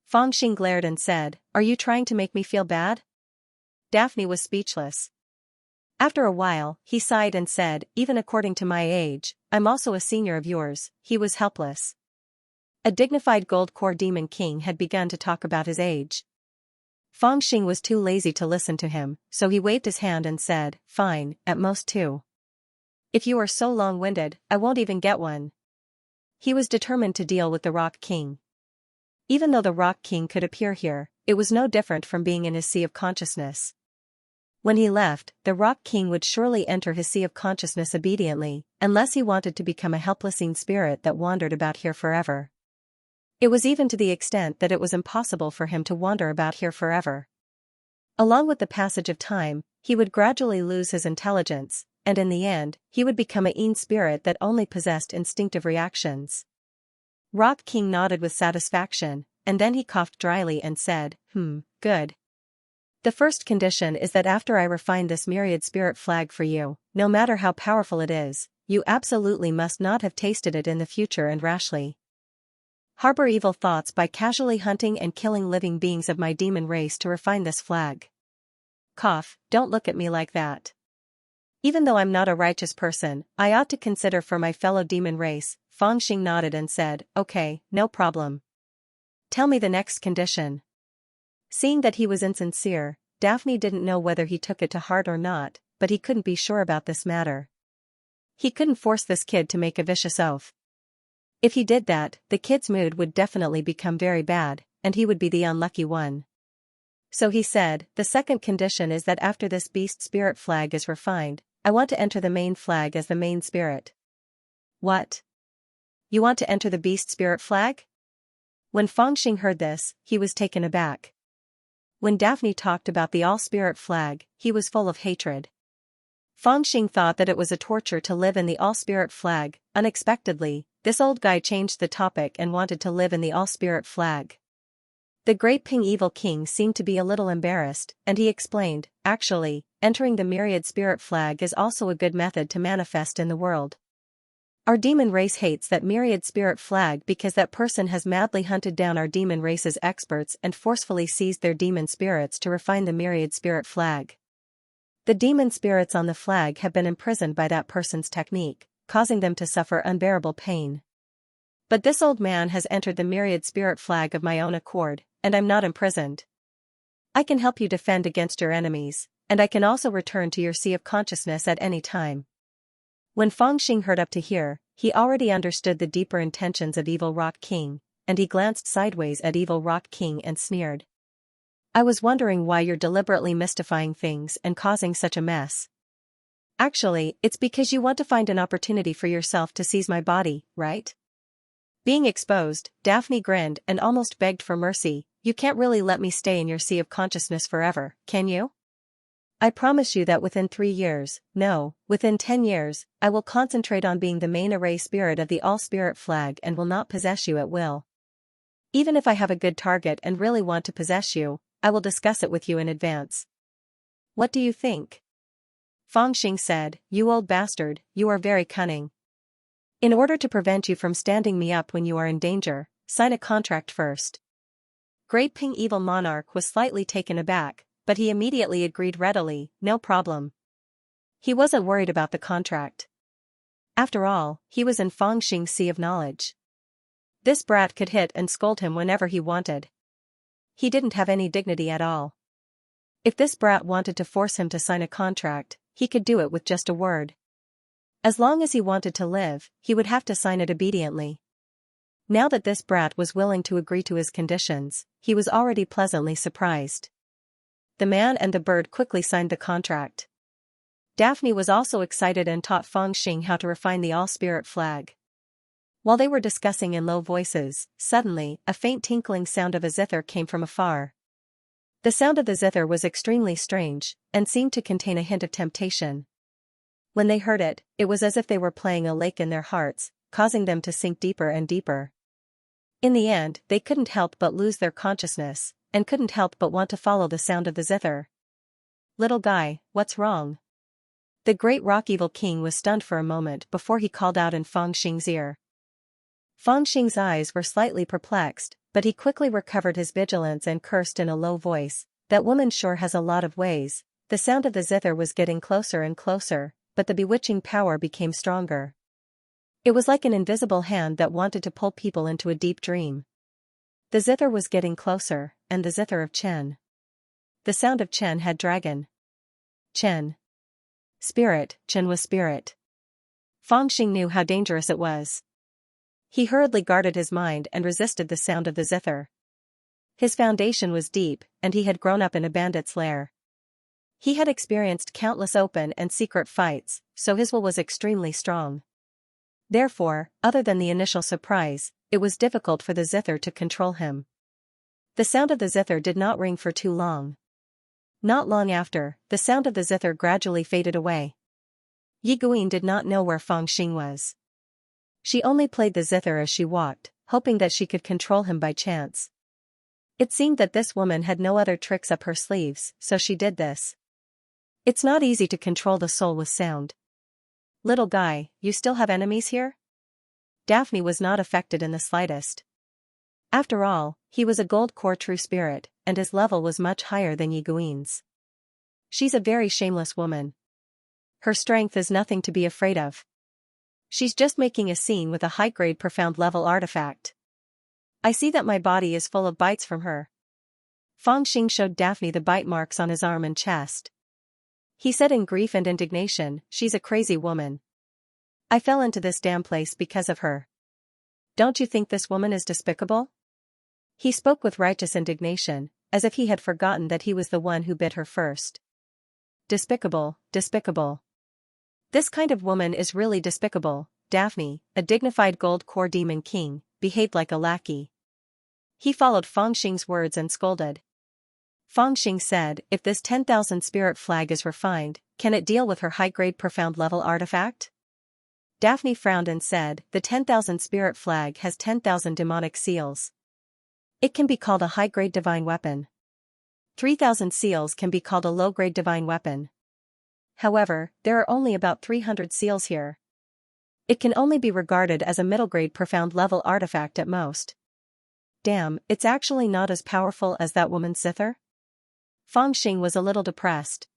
A: Fangxing glared and said, "Are you trying to make me feel bad?" Daphne was speechless. After a while, he sighed and said, "Even according to my age, I'm also a senior of yours." He was helpless. A dignified Gold Core Demon King had begun to talk about his age. Fangxing was too lazy to listen to him, so he waved his hand and said, "Fine, at most 2. If you are so long-winded, I won't even get one." He was determined to deal with the Rock King. Even though the Rock King could appear here, it was no different from being in his sea of consciousness. When he left, the Rock King would surely enter his sea of consciousness obediently, unless he wanted to become a helpless spirit that wandered about here forever. It was even to the extent that it was impossible for him to wander about here forever. Along with the passage of time, he would gradually lose his intelligence, and in the end, he would become a spirit that only possessed instinctive reactions. Rock King nodded with satisfaction, and then he coughed dryly and said, Good. The first condition is that after I refine this myriad spirit flag for you, no matter how powerful it is, you absolutely must not have tasted it in the future and rashly harbor evil thoughts by casually hunting and killing living beings of my demon race to refine this flag. Cough, don't look at me like that. Even though I'm not a righteous person, I ought to consider for my fellow demon race. Fangxing nodded and said, "Okay, no problem. Tell me the next condition." Seeing that he was insincere, Daphne didn't know whether he took it to heart or not, but he couldn't be sure about this matter. He couldn't force this kid to make a vicious oath. If he did that, the kid's mood would definitely become very bad, and he would be the unlucky one. So he said, the second condition is that after this beast spirit flag is refined, I want to enter the main flag as the main spirit. What? You want to enter the beast spirit flag? When Fangxing heard this, he was taken aback. When Daphne talked about the all-spirit flag, he was full of hatred. Fangxing thought that it was a torture to live in the all-spirit flag. Unexpectedly, this old guy changed the topic and wanted to live in the all-spirit flag. The great Ping Evil King seemed to be a little embarrassed, and he explained, actually, entering the myriad spirit flag is also a good method to manifest in the world. Our demon race hates that myriad spirit flag because that person has madly hunted down our demon race's experts and forcefully seized their demon spirits to refine the myriad spirit flag. The demon spirits on the flag have been imprisoned by that person's technique, causing them to suffer unbearable pain. But this old man has entered the myriad spirit flag of my own accord, and I'm not imprisoned. I can help you defend against your enemies, and I can also return to your sea of consciousness at any time. When Fangxing heard up to here, he already understood the deeper intentions of Evil Rock King, and he glanced sideways at Evil Rock King and sneered. I was wondering why you're deliberately mystifying things and causing such a mess. Actually, it's because you want to find an opportunity for yourself to seize my body, right? Being exposed, Daphne grinned and almost begged for mercy. You can't really let me stay in your sea of consciousness forever, can you? I promise you that within 3 years, no, within 10 years, I will concentrate on being the main array spirit of the all-spirit flag and will not possess you at will. Even if I have a good target and really want to possess you, I will discuss it with you in advance. What do you think? Fangxing said, you old bastard, you are very cunning. In order to prevent you from standing me up when you are in danger, sign a contract first. Great Ping Evil Monarch was slightly taken aback, but he immediately agreed readily, no problem. He wasn't worried about the contract. After all, he was in Fangxing's sea of knowledge. This brat could hit and scold him whenever he wanted. He didn't have any dignity at all. If this brat wanted to force him to sign a contract, he could do it with just a word. As long as he wanted to live, he would have to sign it obediently. Now that this brat was willing to agree to his conditions, he was already pleasantly surprised. The man and the bird quickly signed the contract. Daphne was also excited and taught Fangxing how to refine the all-spirit flag. While they were discussing in low voices, suddenly, a faint tinkling sound of a zither came from afar. The sound of the zither was extremely strange, and seemed to contain a hint of temptation. When they heard it, it was as if they were playing a lake in their hearts, causing them to sink deeper and deeper. In the end, they couldn't help but lose their consciousness, and couldn't help but want to follow the sound of the zither. Little guy, what's wrong? The great rock evil king was stunned for a moment before he called out in Fangxing's ear. Fangxing's eyes were slightly perplexed, but he quickly recovered his vigilance and cursed in a low voice, that woman sure has a lot of ways. The sound of the zither was getting closer and closer, but the bewitching power became stronger. It was like an invisible hand that wanted to pull people into a deep dream. The zither was getting closer, and the zither of Chen. The sound of Chen had dragon. Chen. Spirit, Chen was spirit. Fangxing knew how dangerous it was. He hurriedly guarded his mind and resisted the sound of the zither. His foundation was deep, and he had grown up in a bandit's lair. He had experienced countless open and secret fights, so his will was extremely strong. Therefore, other than the initial surprise, it was difficult for the zither to control him. The sound of the zither did not ring for too long. Not long after, the sound of the zither gradually faded away. Yi Guin did not know where Fangxing was. She only played the zither as she walked, hoping that she could control him by chance. It seemed that this woman had no other tricks up her sleeves, so she did this. It's not easy to control the soul with sound. Little guy, you still have enemies here? Daphne was not affected in the slightest. After all, he was a gold core true spirit, and his level was much higher than Yi Guin's. She's a very shameless woman. Her strength is nothing to be afraid of. She's just making a scene with a high-grade profound level artifact. I see that my body is full of bites from her. Fangxing showed Daphne the bite marks on his arm and chest. He said in grief and indignation, she's a crazy woman. I fell into this damn place because of her. Don't you think this woman is despicable? He spoke with righteous indignation, as if he had forgotten that he was the one who bit her first. Despicable, despicable. This kind of woman is really despicable. Daphne, a dignified gold core demon king, behaved like a lackey. He followed Fangxing's words and scolded. Fangxing said, if this 10,000 spirit flag is refined, can it deal with her high-grade profound level artifact? Daphne frowned and said, the 10,000 spirit flag has 10,000 demonic seals. It can be called a high-grade divine weapon. 3,000 seals can be called a low-grade divine weapon. However, there are only about 300 seals here. It can only be regarded as a middle-grade profound level artifact at most. Damn, it's actually not as powerful as that woman's zither? Fangxing was a little depressed.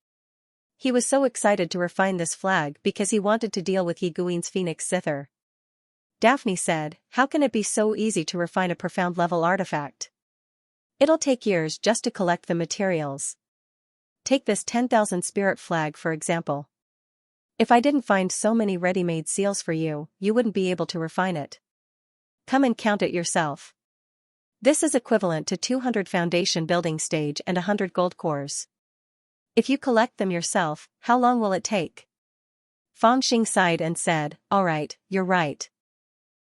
A: He was so excited to refine this flag because he wanted to deal with Yiguin's phoenix zither. Daphne said, how can it be so easy to refine a profound level artifact? It'll take years just to collect the materials. Take this 10,000 spirit flag for example. If I didn't find so many ready-made seals for you, you wouldn't be able to refine it. Come and count it yourself. This is equivalent to 200 foundation building stage and 100 gold cores. If you collect them yourself, how long will it take? Fangxing sighed and said, all right, you're right.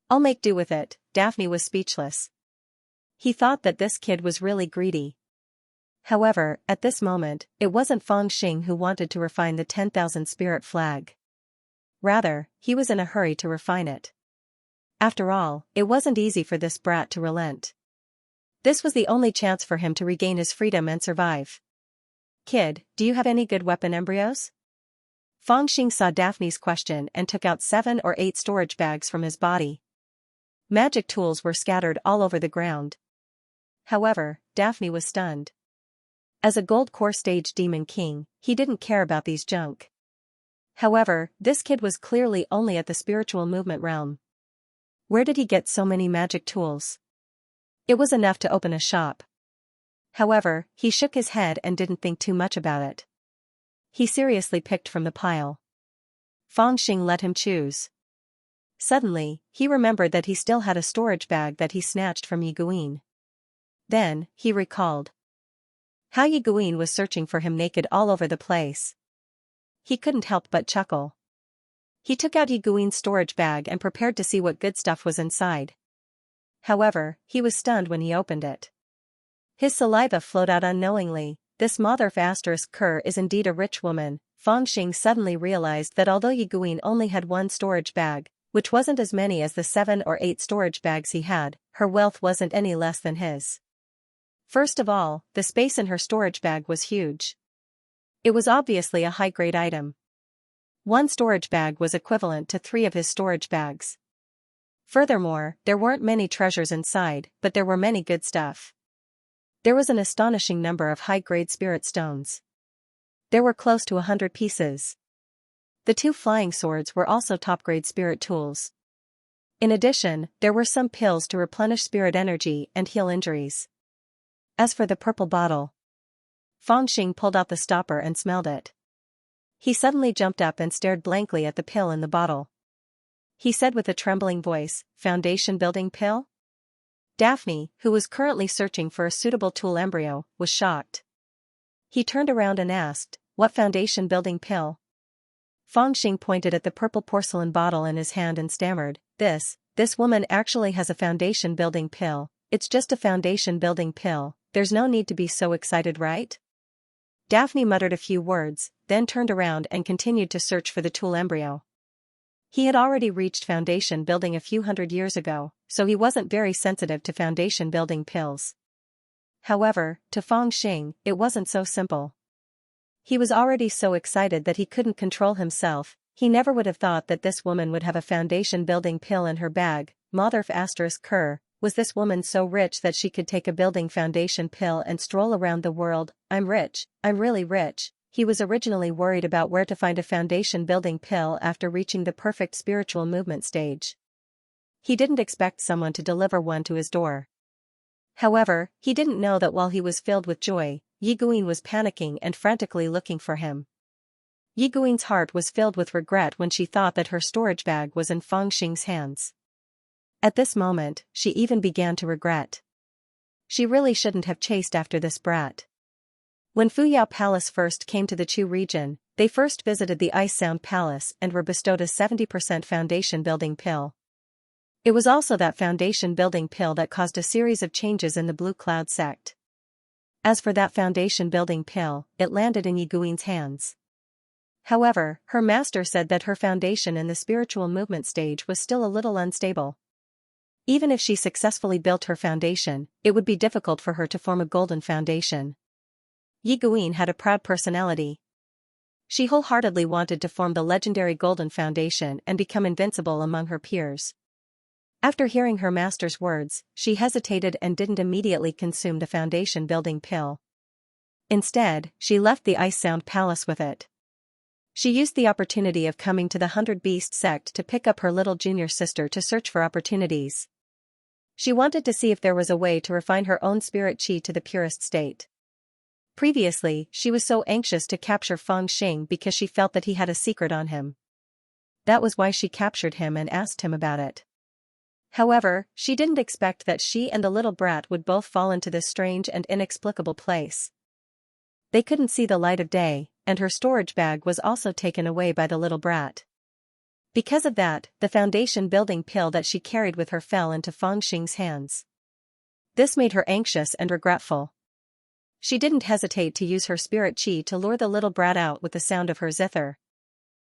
A: I'll make do with it. Daphne was speechless. He thought that this kid was really greedy. However, at this moment, it wasn't Fangxing who wanted to refine the 10,000 spirit flag. Rather, he was in a hurry to refine it. After all, it wasn't easy for this brat to relent. This was the only chance for him to regain his freedom and survive. Kid, do you have any good weapon embryos? Fangxing saw Daphne's question and took out 7 or 8 storage bags from his body. Magic tools were scattered all over the ground. However, Daphne was stunned. As a gold core stage demon king, he didn't care about these junk. However, this kid was clearly only at the spiritual movement realm. Where did he get so many magic tools? It was enough to open a shop. However, he shook his head and didn't think too much about it. He seriously picked from the pile. Fangxing let him choose. Suddenly, he remembered that he still had a storage bag that he snatched from Yiguin. Then, he recalled how Yiguin was searching for him naked all over the place. He couldn't help but chuckle. He took out Yiguin's storage bag and prepared to see what good stuff was inside. However, he was stunned when he opened it. His saliva flowed out unknowingly. This mother of Kerr is indeed a rich woman. Fangxing suddenly realized that although Yiguin only had 1 storage bag, which wasn't as many as the 7 or 8 storage bags he had, her wealth wasn't any less than his. First of all, the space in her storage bag was huge. It was obviously a high-grade item. 1 storage bag was equivalent to 3 of his storage bags. Furthermore, there weren't many treasures inside, but there were many good stuff. There was an astonishing number of high-grade spirit stones. There were close to 100 pieces. The 2 flying swords were also top-grade spirit tools. In addition, there were some pills to replenish spirit energy and heal injuries. As for the purple bottle, Fangxing pulled out the stopper and smelled it. He suddenly jumped up and stared blankly at the pill in the bottle. He said with a trembling voice, foundation building pill? Daphne, who was currently searching for a suitable tool embryo, was shocked. He turned around and asked, what foundation building pill? Fangxing pointed at the purple porcelain bottle in his hand and stammered, this woman actually has a foundation building pill. It's just a foundation building pill, there's no need to be so excited, right? Daphne muttered a few words, then turned around and continued to search for the tool embryo. He had already reached foundation building a few hundred years ago, so he wasn't very sensitive to foundation building pills. However, to Fangxing, it wasn't so simple. He was already so excited that he couldn't control himself. He never would have thought that this woman would have a foundation building pill in her bag. Mother of Kerr, was this woman so rich that she could take a building foundation pill and stroll around the world? I'm rich, I'm really rich. He was originally worried about where to find a foundation building pill after reaching the perfect spiritual movement stage. He didn't expect someone to deliver one to his door. However, he didn't know that while he was filled with joy, Yiguin was panicking and frantically looking for him. Yiguin's heart was filled with regret when she thought that her storage bag was in Fangxing's hands. At this moment, she even began to regret. She really shouldn't have chased after this brat. When Fuyao Palace first came to the Chu region, they first visited the Ice Sound Palace and were bestowed a 70% foundation building pill. It was also that foundation building pill that caused a series of changes in the Blue Cloud sect. As for that foundation building pill, it landed in Yi Guin's hands. However, her master said that her foundation in the spiritual movement stage was still a little unstable. Even if she successfully built her foundation, it would be difficult for her to form a golden foundation. Yi Guin had a proud personality. She wholeheartedly wanted to form the legendary golden foundation and become invincible among her peers. After hearing her master's words, she hesitated and didn't immediately consume the foundation building pill. Instead, she left the Ice Sound Palace with it. She used the opportunity of coming to the 100 Beast sect to pick up her little junior sister to search for opportunities. She wanted to see if there was a way to refine her own spirit qi to the purest state. Previously, she was so anxious to capture Feng Xing because she felt that he had a secret on him. That was why she captured him and asked him about it. However, she didn't expect that she and the little brat would both fall into this strange and inexplicable place. They couldn't see the light of day, and her storage bag was also taken away by the little brat. Because of that, the foundation building pill that she carried with her fell into Feng Xing's hands. This made her anxious and regretful. She didn't hesitate to use her spirit qi to lure the little brat out with the sound of her zither.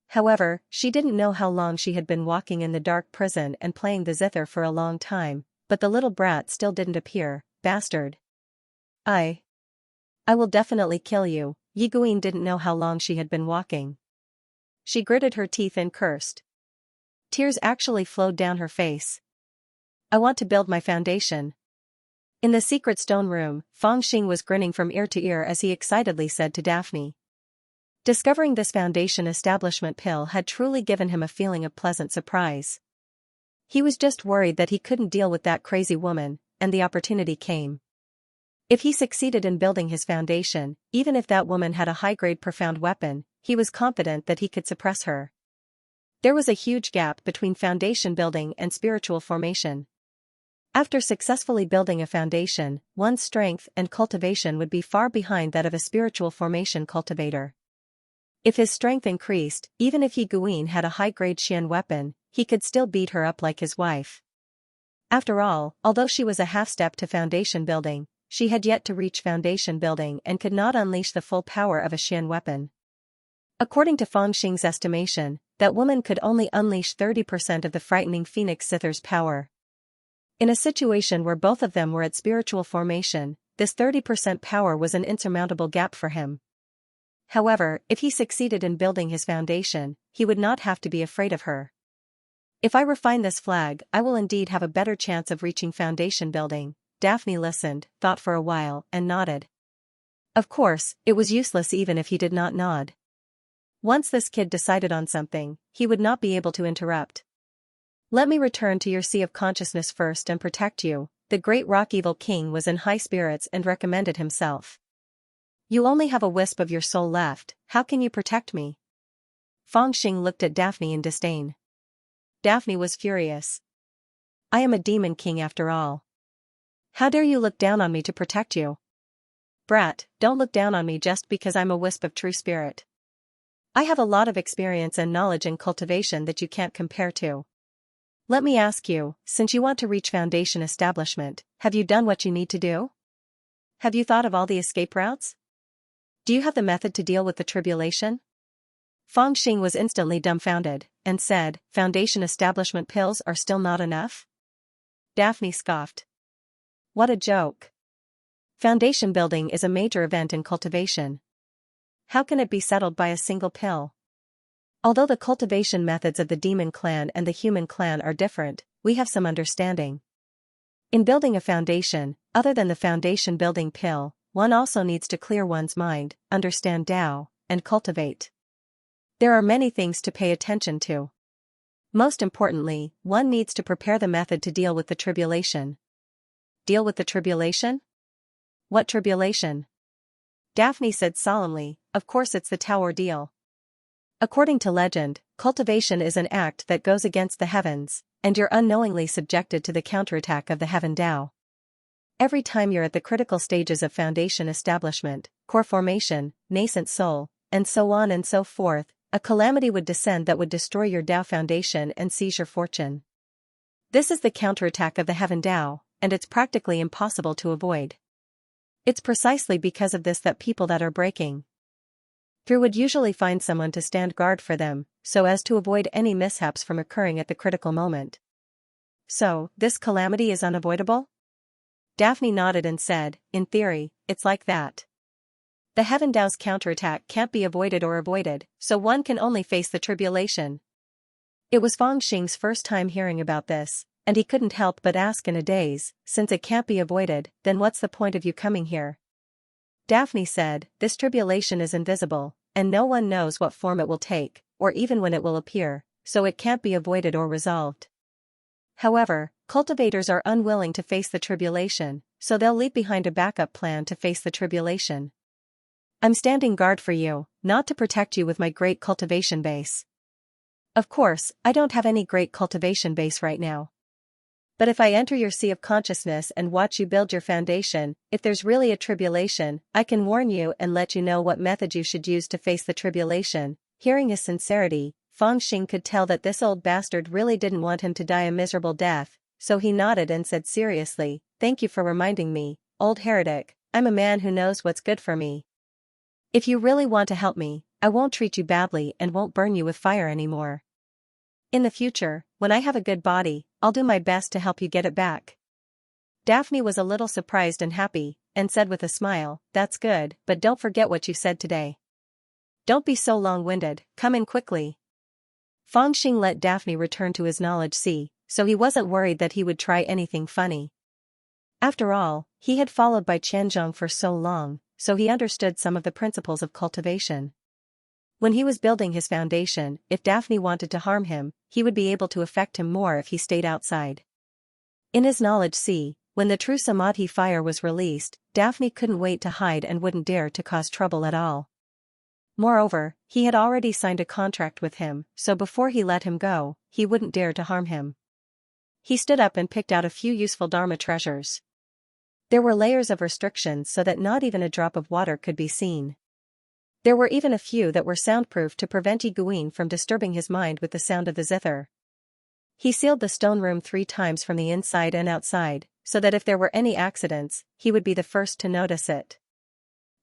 A: However, she didn't know how long she had been walking in the dark prison and playing the zither for a long time, but the little brat still didn't appear. Bastard. I will definitely kill you. Yi Guin didn't know how long she had been walking. She gritted her teeth and cursed. Tears actually flowed down her face. I want to build my foundation. In the secret stone room, Feng Xing was grinning from ear to ear as he excitedly said to Daphne. Discovering this foundation establishment pill had truly given him a feeling of pleasant surprise. He was just worried that he couldn't deal with that crazy woman, and the opportunity came. If he succeeded in building his foundation, even if that woman had a high-grade profound weapon, he was confident that he could suppress her. There was a huge gap between foundation building and spiritual formation. After successfully building a foundation, one's strength and cultivation would be far behind that of a spiritual formation cultivator. If his strength increased, even if Yi Guin had a high-grade Xian weapon, he could still beat her up like his wife. After all, although she was a half-step to foundation building, she had yet to reach foundation building and could not unleash the full power of a Xian weapon. According to Feng Xing's estimation, that woman could only unleash 30% of the frightening Phoenix Sither's power. In a situation where both of them were at spiritual formation, this 30% power was an insurmountable gap for him. However, if he succeeded in building his foundation, he would not have to be afraid of her. If I refine this flag, I will indeed have a better chance of reaching foundation building. Daphne listened, thought for a while, and nodded. Of course, it was useless even if he did not nod. Once this kid decided on something, he would not be able to interrupt. Let me return to your sea of consciousness first and protect you. The great rock evil king was in high spirits and recommended himself. You only have a wisp of your soul left, how can you protect me? Feng Xing looked at Daphne in disdain. Daphne was furious. I am a demon king after all. How dare you look down on me to protect you? Brat, don't look down on me just because I'm a wisp of true spirit. I have a lot of experience and knowledge in cultivation that you can't compare to. Let me ask you, since you want to reach foundation establishment, have you done what you need to do? Have you thought of all the escape routes? Do you have the method to deal with the tribulation? Feng Xing was instantly dumbfounded, and said, foundation establishment pills are still not enough? Daphne scoffed. What a joke. Foundation building is a major event in cultivation. How can it be settled by a single pill? Although the cultivation methods of the demon clan and the human clan are different, we have some understanding. In building a foundation, other than the foundation building pill, one also needs to clear one's mind, understand Tao, and cultivate. There are many things to pay attention to. Most importantly, one needs to prepare the method to deal with the tribulation. Deal with the tribulation? What tribulation? Daphne said solemnly, of course it's the Tao ordeal. According to legend, cultivation is an act that goes against the heavens, and you're unknowingly subjected to the counterattack of the heaven Tao. Every time you're at the critical stages of foundation establishment, core formation, nascent soul, and so on and so forth, a calamity would descend that would destroy your Tao foundation and seize your fortune. This is the counterattack of the Heaven Tao, and it's practically impossible to avoid. It's precisely because of this that people that are breaking through would usually find someone to stand guard for them, so as to avoid any mishaps from occurring at the critical moment. So, this calamity is unavoidable? Daphne nodded and said, in theory, it's like that. The Heaven Tao's counterattack can't be avoided or avoided, so one can only face the tribulation. It was Fang Xing's first time hearing about this, and he couldn't help but ask in a daze, since it can't be avoided, then what's the point of you coming here? Daphne said, this tribulation is invisible, and no one knows what form it will take, or even when it will appear, so it can't be avoided or resolved. However, cultivators are unwilling to face the tribulation, so they'll leave behind a backup plan to face the tribulation. I'm standing guard for you, not to protect you with my great cultivation base. Of course, I don't have any great cultivation base right now. But if I enter your sea of consciousness and watch you build your foundation, if there's really a tribulation, I can warn you and let you know what method you should use to face the tribulation. Hearing his sincerity, Fang Xing could tell that this old bastard really didn't want him to die a miserable death, so he nodded and said seriously, thank you for reminding me, old heretic, I'm a man who knows what's good for me. If you really want to help me, I won't treat you badly and won't burn you with fire anymore. In the future, when I have a good body, I'll do my best to help you get it back. Daphne was a little surprised and happy, and said with a smile, that's good, but don't forget what you said today. Don't be so long-winded, come in quickly. Fang Xing let Daphne return to his knowledge sea, so he wasn't worried that he would try anything funny. After all, he had followed by Qianzhong for so long, so he understood some of the principles of cultivation. When he was building his foundation, if Daphne wanted to harm him, he would be able to affect him more if he stayed outside. In his knowledge sea, when the true Samadhi fire was released, Daphne couldn't wait to hide and wouldn't dare to cause trouble at all. Moreover, he had already signed a contract with him, so before he let him go, he wouldn't dare to harm him. He stood up and picked out a few useful Dharma treasures. There were layers of restrictions so that not even a drop of water could be seen. There were even a few that were soundproof to prevent Yiguin from disturbing his mind with the sound of the zither. He sealed the stone room 3 times from the inside and outside, so that if there were any accidents, he would be the first to notice it.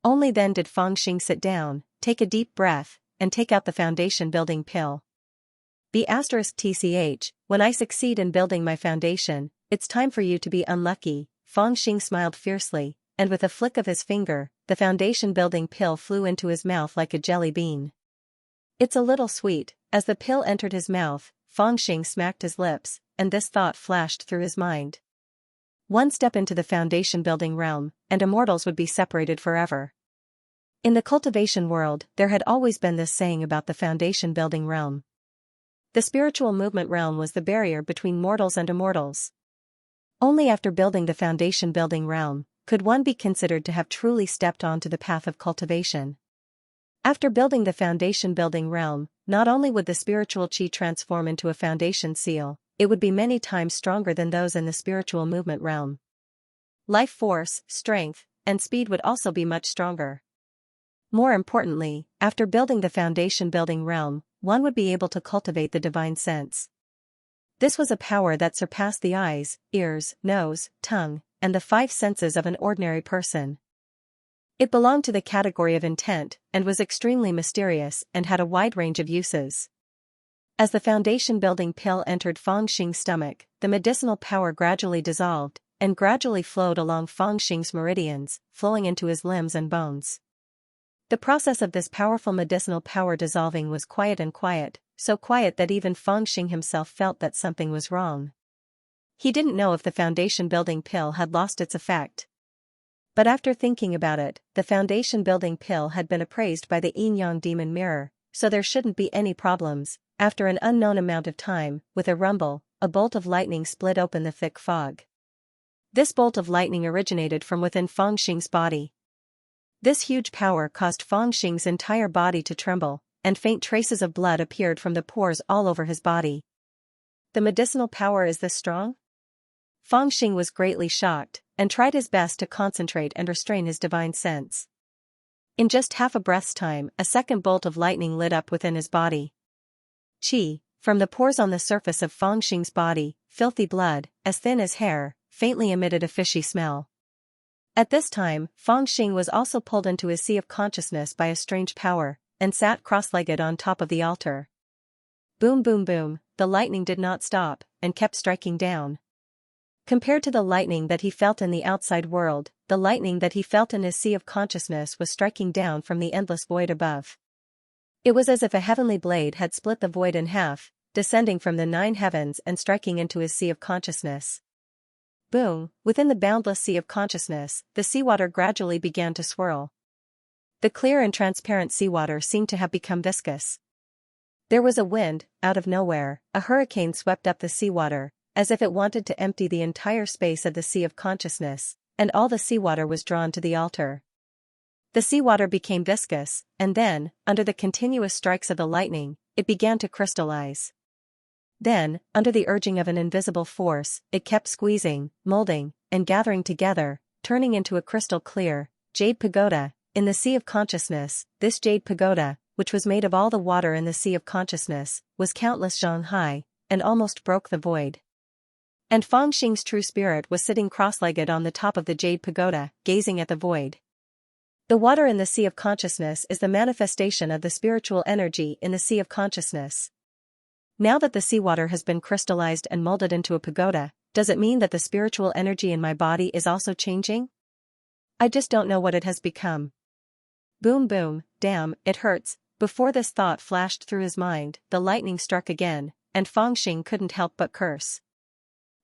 A: Only then did Fang Xing sit down, take a deep breath, and take out the foundation building pill. *TCH, when I succeed in building my foundation, it's time for you to be unlucky. Fang Xing smiled fiercely, and with a flick of his finger, the foundation building pill flew into his mouth like a jelly bean. It's a little sweet. As the pill entered his mouth, Fang Xing smacked his lips, and this thought flashed through his mind. One step into the foundation building realm, and immortals would be separated forever. In the cultivation world, there had always been this saying about the foundation building realm. The spiritual movement realm was the barrier between mortals and immortals. Only after building the foundation building realm could one be considered to have truly stepped onto the path of cultivation. After building the foundation building realm, not only would the spiritual chi transform into a foundation seal, it would be many times stronger than those in the spiritual movement realm. Life force, strength, and speed would also be much stronger. More importantly, after building the foundation building realm, one would be able to cultivate the divine sense. This was a power that surpassed the eyes, ears, nose, tongue, and the 5 senses of an ordinary person. It belonged to the category of intent, and was extremely mysterious and had a wide range of uses. As the foundation-building pill entered Fang Xing's stomach, the medicinal power gradually dissolved, and gradually flowed along Fang Xing's meridians, flowing into his limbs and bones. The process of this powerful medicinal power dissolving was quiet, so quiet that even Fang Xing himself felt that something was wrong. He didn't know if the foundation-building pill had lost its effect. But after thinking about it, the foundation-building pill had been appraised by the yin-yang demon mirror, so there shouldn't be any problems. After an unknown amount of time, with a rumble, a bolt of lightning split open the thick fog. This bolt of lightning originated from within Fang Xing's body. This huge power caused Fang Xing's entire body to tremble, and faint traces of blood appeared from the pores all over his body. The medicinal power is this strong? Fang Xing was greatly shocked, and tried his best to concentrate and restrain his divine sense. In just half a breath's time, a second bolt of lightning lit up within his body. Qi, from the pores on the surface of Fangxing's body, filthy blood, as thin as hair, faintly emitted a fishy smell. At this time, Fangxing was also pulled into his sea of consciousness by a strange power, and sat cross-legged on top of the altar. Boom boom boom, the lightning did not stop, and kept striking down. Compared to the lightning that he felt in the outside world, the lightning that he felt in his sea of consciousness was striking down from the endless void above. It was as if a heavenly blade had split the void in half, descending from the 9 heavens and striking into his sea of consciousness. Boom, within the boundless sea of consciousness, the seawater gradually began to swirl. The clear and transparent seawater seemed to have become viscous. There was a wind, out of nowhere, a hurricane swept up the seawater, as if it wanted to empty the entire space of the sea of consciousness, and all the seawater was drawn to the altar. The seawater became viscous, and then, under the continuous strikes of the lightning, it began to crystallize. Then, under the urging of an invisible force, it kept squeezing, molding, and gathering together, turning into a crystal-clear, jade pagoda. In the sea of consciousness, this jade pagoda, which was made of all the water in the sea of consciousness, was countless zhang high, and almost broke the void. And Fangxing's true spirit was sitting cross-legged on the top of the jade pagoda, gazing at the void. The water in the sea of consciousness is the manifestation of the spiritual energy in the sea of consciousness. Now that the seawater has been crystallized and molded into a pagoda, does it mean that the spiritual energy in my body is also changing? I just don't know what it has become. Boom boom, damn, it hurts. Before this thought flashed through his mind, the lightning struck again, and Fangxing couldn't help but curse.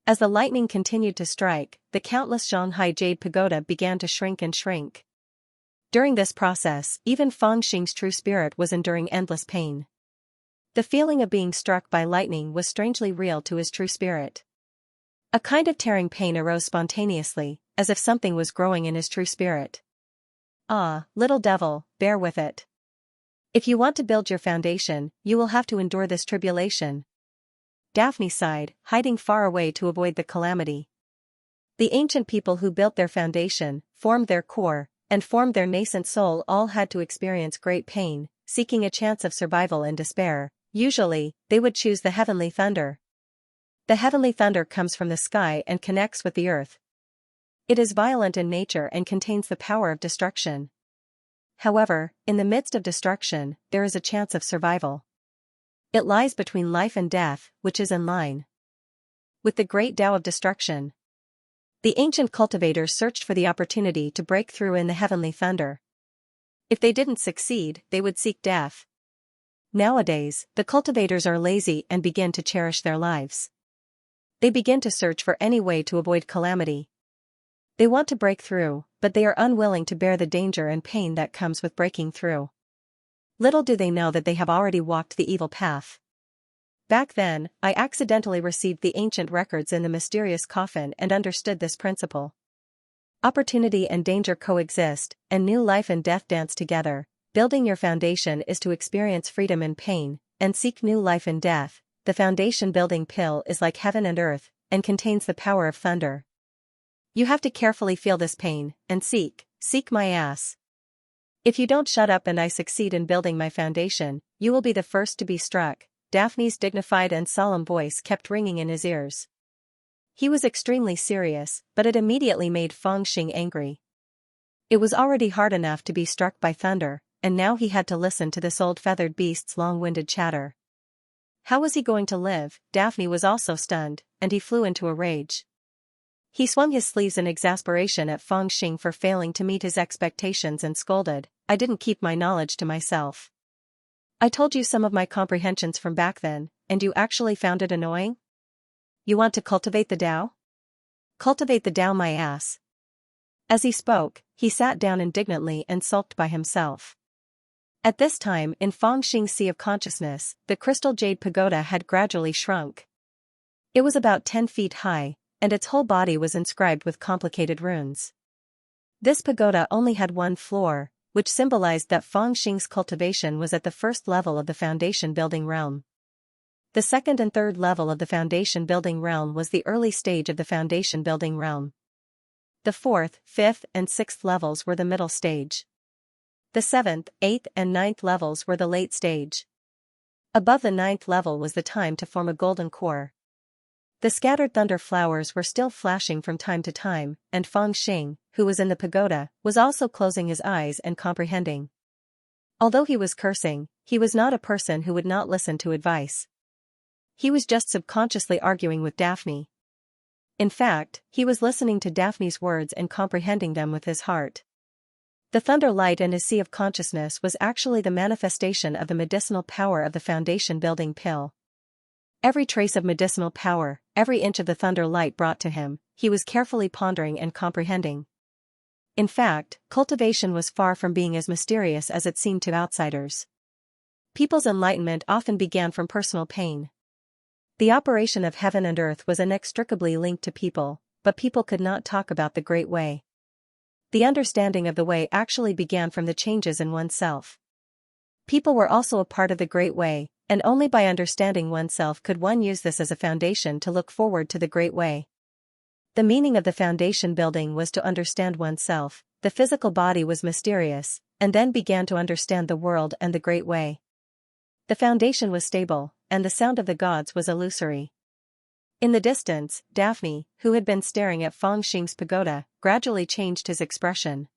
A: As the lightning continued to strike, the countless Shanghai jade pagoda began to shrink and shrink. During this process, even Fangxing's true spirit was enduring endless pain. The feeling of being struck by lightning was strangely real to his true spirit. A kind of tearing pain arose spontaneously, as if something was growing in his true spirit. Ah, little devil, bear with it. If you want to build your foundation, you will have to endure this tribulation. Daphne sighed, hiding far away to avoid the calamity. The ancient people who built their foundation, formed their core, and formed their nascent soul all had to experience great pain, seeking a chance of survival in despair. Usually, they would choose the heavenly thunder. The heavenly thunder comes from the sky and connects with the earth. It is violent in nature and contains the power of destruction. However, in the midst of destruction, there is a chance of survival. It lies between life and death, which is in line with the great Tao of destruction. The ancient cultivators searched for the opportunity to break through in the heavenly thunder. If they didn't succeed, they would seek death. Nowadays, the cultivators are lazy and begin to cherish their lives. They begin to search for any way to avoid calamity. They want to break through, but they are unwilling to bear the danger and pain that comes with breaking through. Little do they know that they have already walked the evil path. Back then, I accidentally received the ancient records in the mysterious coffin and understood this principle. Opportunity and danger coexist, and new life and death dance together. Building your foundation is to experience freedom in pain, and seek new life in death. The foundation building pill is like heaven and earth, and contains the power of thunder. You have to carefully feel this pain, and seek my ass. If you don't shut up and I succeed in building my foundation, you will be the first to be struck. Daphne's dignified and solemn voice kept ringing in his ears. He was extremely serious, but it immediately made Fangxing angry. It was already hard enough to be struck by thunder, and now he had to listen to this old feathered beast's long-winded chatter. How was he going to live? Daphne was also stunned, and he flew into a rage. He swung his sleeves in exasperation at Fangxing for failing to meet his expectations and scolded, "I didn't keep my knowledge to myself. I told you some of my comprehensions from back then, and you actually found it annoying? You want to cultivate the Tao? Cultivate the Tao my ass." As he spoke, he sat down indignantly and sulked by himself. At this time in Fangxing's sea of consciousness, the crystal jade pagoda had gradually shrunk. It was about 10 feet high, and its whole body was inscribed with complicated runes. This pagoda only had one floor, which symbolized that Fangxing's cultivation was at the first level of the foundation building realm. The second and third level of the foundation building realm was the early stage of the foundation building realm. The 4th, 5th, and 6th levels were the middle stage. The 7th, 8th, and 9th levels were the late stage. Above the 9th level was the time to form a golden core. The scattered thunder flowers were still flashing from time to time, and Feng Xing, who was in the pagoda, was also closing his eyes and comprehending. Although he was cursing, he was not a person who would not listen to advice. He was just subconsciously arguing with Daphne. In fact, he was listening to Daphne's words and comprehending them with his heart. The thunder light in his sea of consciousness was actually the manifestation of the medicinal power of the foundation-building pill. Every trace of medicinal power, every inch of the thunder light brought to him, he was carefully pondering and comprehending. In fact, cultivation was far from being as mysterious as it seemed to outsiders. People's enlightenment often began from personal pain. The operation of heaven and earth was inextricably linked to people, but people could not talk about the Great Way. The understanding of the way actually began from the changes in oneself. People were also a part of the Great Way, and only by understanding oneself could one use this as a foundation to look forward to the Great Way. The meaning of the foundation building was to understand oneself. The physical body was mysterious, and then began to understand the world and the Great Way. The foundation was stable, and the sound of the gods was illusory. In the distance, Daphne, who had been staring at Feng Xing's pagoda, gradually changed his expression.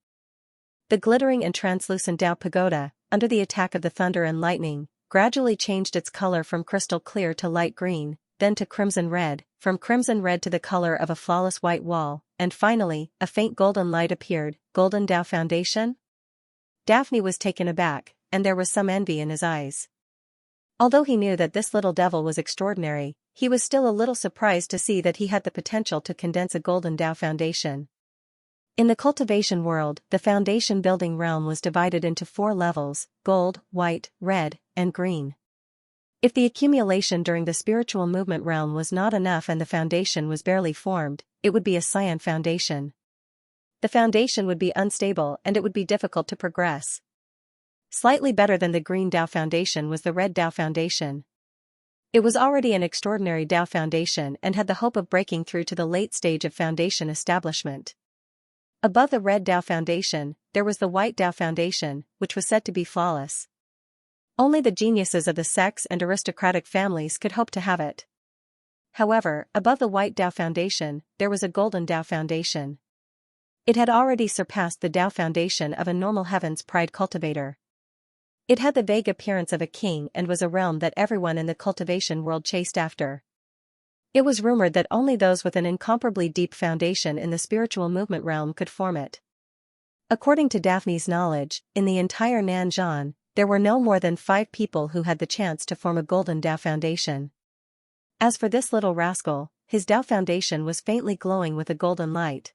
A: The glittering and translucent Dao pagoda, under the attack of the thunder and lightning, gradually changed its color from crystal clear to light green, then to crimson red, from crimson red to the color of a flawless white wall, and finally, a faint golden light appeared. Golden Dao Foundation? Daphne was taken aback, and there was some envy in his eyes. Although he knew that this little devil was extraordinary, he was still a little surprised to see that he had the potential to condense a golden Dao foundation. In the cultivation world, the foundation building realm was divided into 4 levels: gold, white, red, and green. If the accumulation during the spiritual movement realm was not enough and the foundation was barely formed, it would be a cyan foundation. The foundation would be unstable and it would be difficult to progress. Slightly better than the green Dao foundation was the red Dao foundation. It was already an extraordinary Dao foundation and had the hope of breaking through to the late stage of foundation establishment. Above the red Dao foundation, there was the white Dao foundation, which was said to be flawless. Only the geniuses of the sects and aristocratic families could hope to have it. However, above the white Dao foundation, there was a golden Dao foundation. It had already surpassed the Dao foundation of a normal heaven's pride cultivator. It had the vague appearance of a king and was a realm that everyone in the cultivation world chased after. It was rumored that only those with an incomparably deep foundation in the spiritual movement realm could form it. According to Daphne's knowledge, in the entire Nanzhan, there were no more than 5 people who had the chance to form a golden Dao foundation. As for this little rascal, his Dao foundation was faintly glowing with a golden light.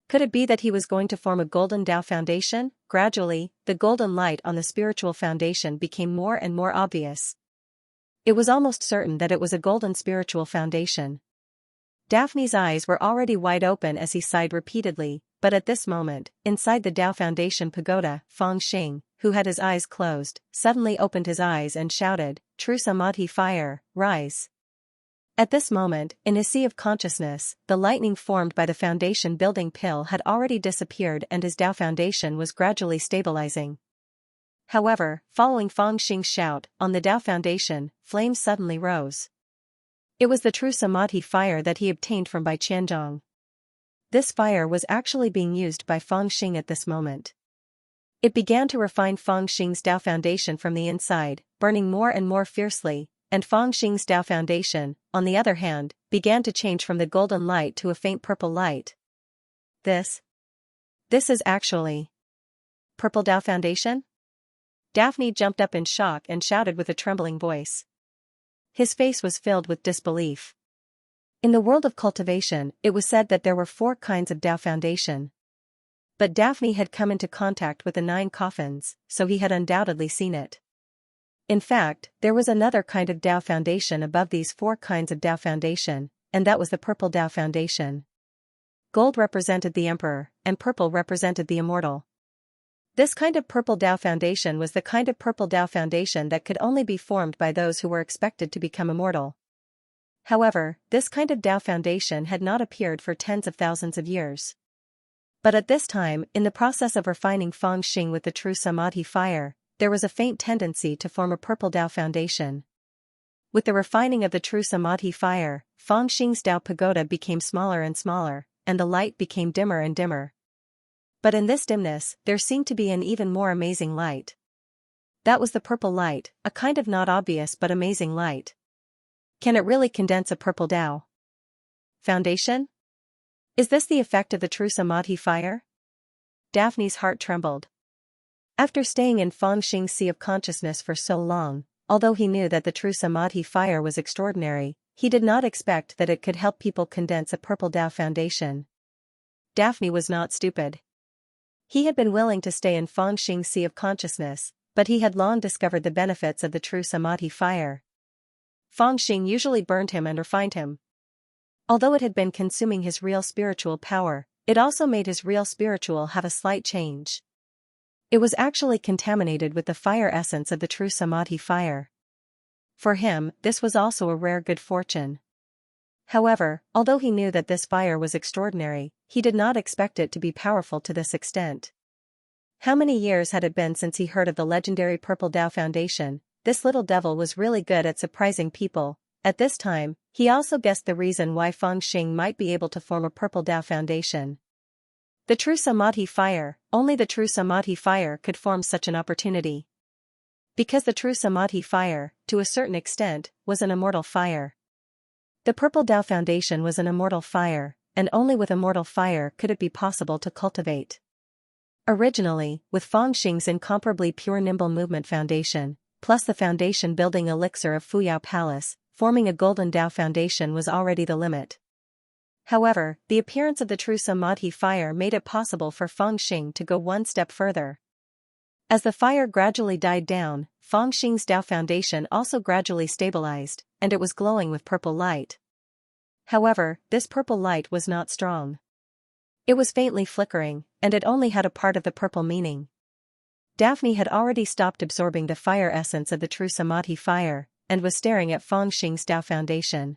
A: Could it be that he was going to form a golden Dao foundation? Gradually, the golden light on the spiritual foundation became more and more obvious. It was almost certain that it was a golden spiritual foundation. Daphne's eyes were already wide open as he sighed repeatedly, but at this moment, inside the Dao Foundation pagoda, Feng Xing, who had his eyes closed, suddenly opened his eyes and shouted, "True Samadhi fire, rise." At this moment, in his sea of consciousness, the lightning formed by the foundation building pill had already disappeared and his Dao foundation was gradually stabilizing. However, following Feng Xing's shout, on the Dao foundation, flames suddenly rose. It was the true Samadhi fire that he obtained from Bai Qianzhong. This fire was actually being used by Feng Xing at this moment. It began to refine Feng Xing's Dao foundation from the inside, burning more and more fiercely, and Feng Xing's Dao foundation, on the other hand, began to change from the golden light to a faint purple light. This is actually Purple Dao Foundation? Daphne jumped up in shock and shouted with a trembling voice. His face was filled with disbelief. In the world of cultivation, it was said that there were 4 kinds of Dao foundation. But Daphne had come into contact with the 9 coffins, so he had undoubtedly seen it. In fact, there was another kind of Dao foundation above these 4 kinds of Dao foundation, and that was the Purple Dao Foundation. Gold represented the Emperor, and purple represented the Immortal. This kind of Purple Dao Foundation was the kind of Purple Dao Foundation that could only be formed by those who were expected to become immortal. However, this kind of Dao Foundation had not appeared for tens of thousands of years. But at this time, in the process of refining Feng Xing with the true Samadhi fire, there was a faint tendency to form a purple Tao foundation. With the refining of the true Samadhi fire, Feng Xing's Tao pagoda became smaller and smaller, and the light became dimmer and dimmer. But in this dimness, there seemed to be an even more amazing light. That was the purple light, a kind of not obvious but amazing light. Can it really condense a purple Tao foundation? Is this the effect of the true Samadhi fire? Daphne's heart trembled. After staying in Feng Xing's sea of consciousness for so long, although he knew that the true Samadhi fire was extraordinary, he did not expect that it could help people condense a purple Tao foundation. Daphne was not stupid. He had been willing to stay in Feng Xing's sea of consciousness, but he had long discovered the benefits of the true Samadhi fire. Feng Xing usually burned him and refined him. Although it had been consuming his real spiritual power, it also made his real spiritual have a slight change. It was actually contaminated with the fire essence of the true Samadhi fire. For him, this was also a rare good fortune. However, although he knew that this fire was extraordinary, he did not expect it to be powerful to this extent. How many years had it been since he heard of the legendary Purple Tao Foundation? This little devil was really good at surprising people. At this time, he also guessed the reason why Feng Xing might be able to form a Purple Tao Foundation. The true Samadhi fire, only the true Samadhi fire could form such an opportunity. Because the true Samadhi fire, to a certain extent, was an immortal fire. The Purple Tao Foundation was an immortal fire, and only with immortal fire could it be possible to cultivate. Originally, with Feng Xing's incomparably pure nimble movement foundation, plus the foundation building elixir of Fuyao Palace, forming a golden Tao foundation was already the limit. However, the appearance of the true Samadhi fire made it possible for Feng Xing to go one step further. As the fire gradually died down, Feng Xing's Tao foundation also gradually stabilized, and it was glowing with purple light. However, this purple light was not strong. It was faintly flickering, and it only had a part of the purple meaning. Daphne had already stopped absorbing the fire essence of the true Samadhi fire, and was staring at Feng Xing's Tao foundation.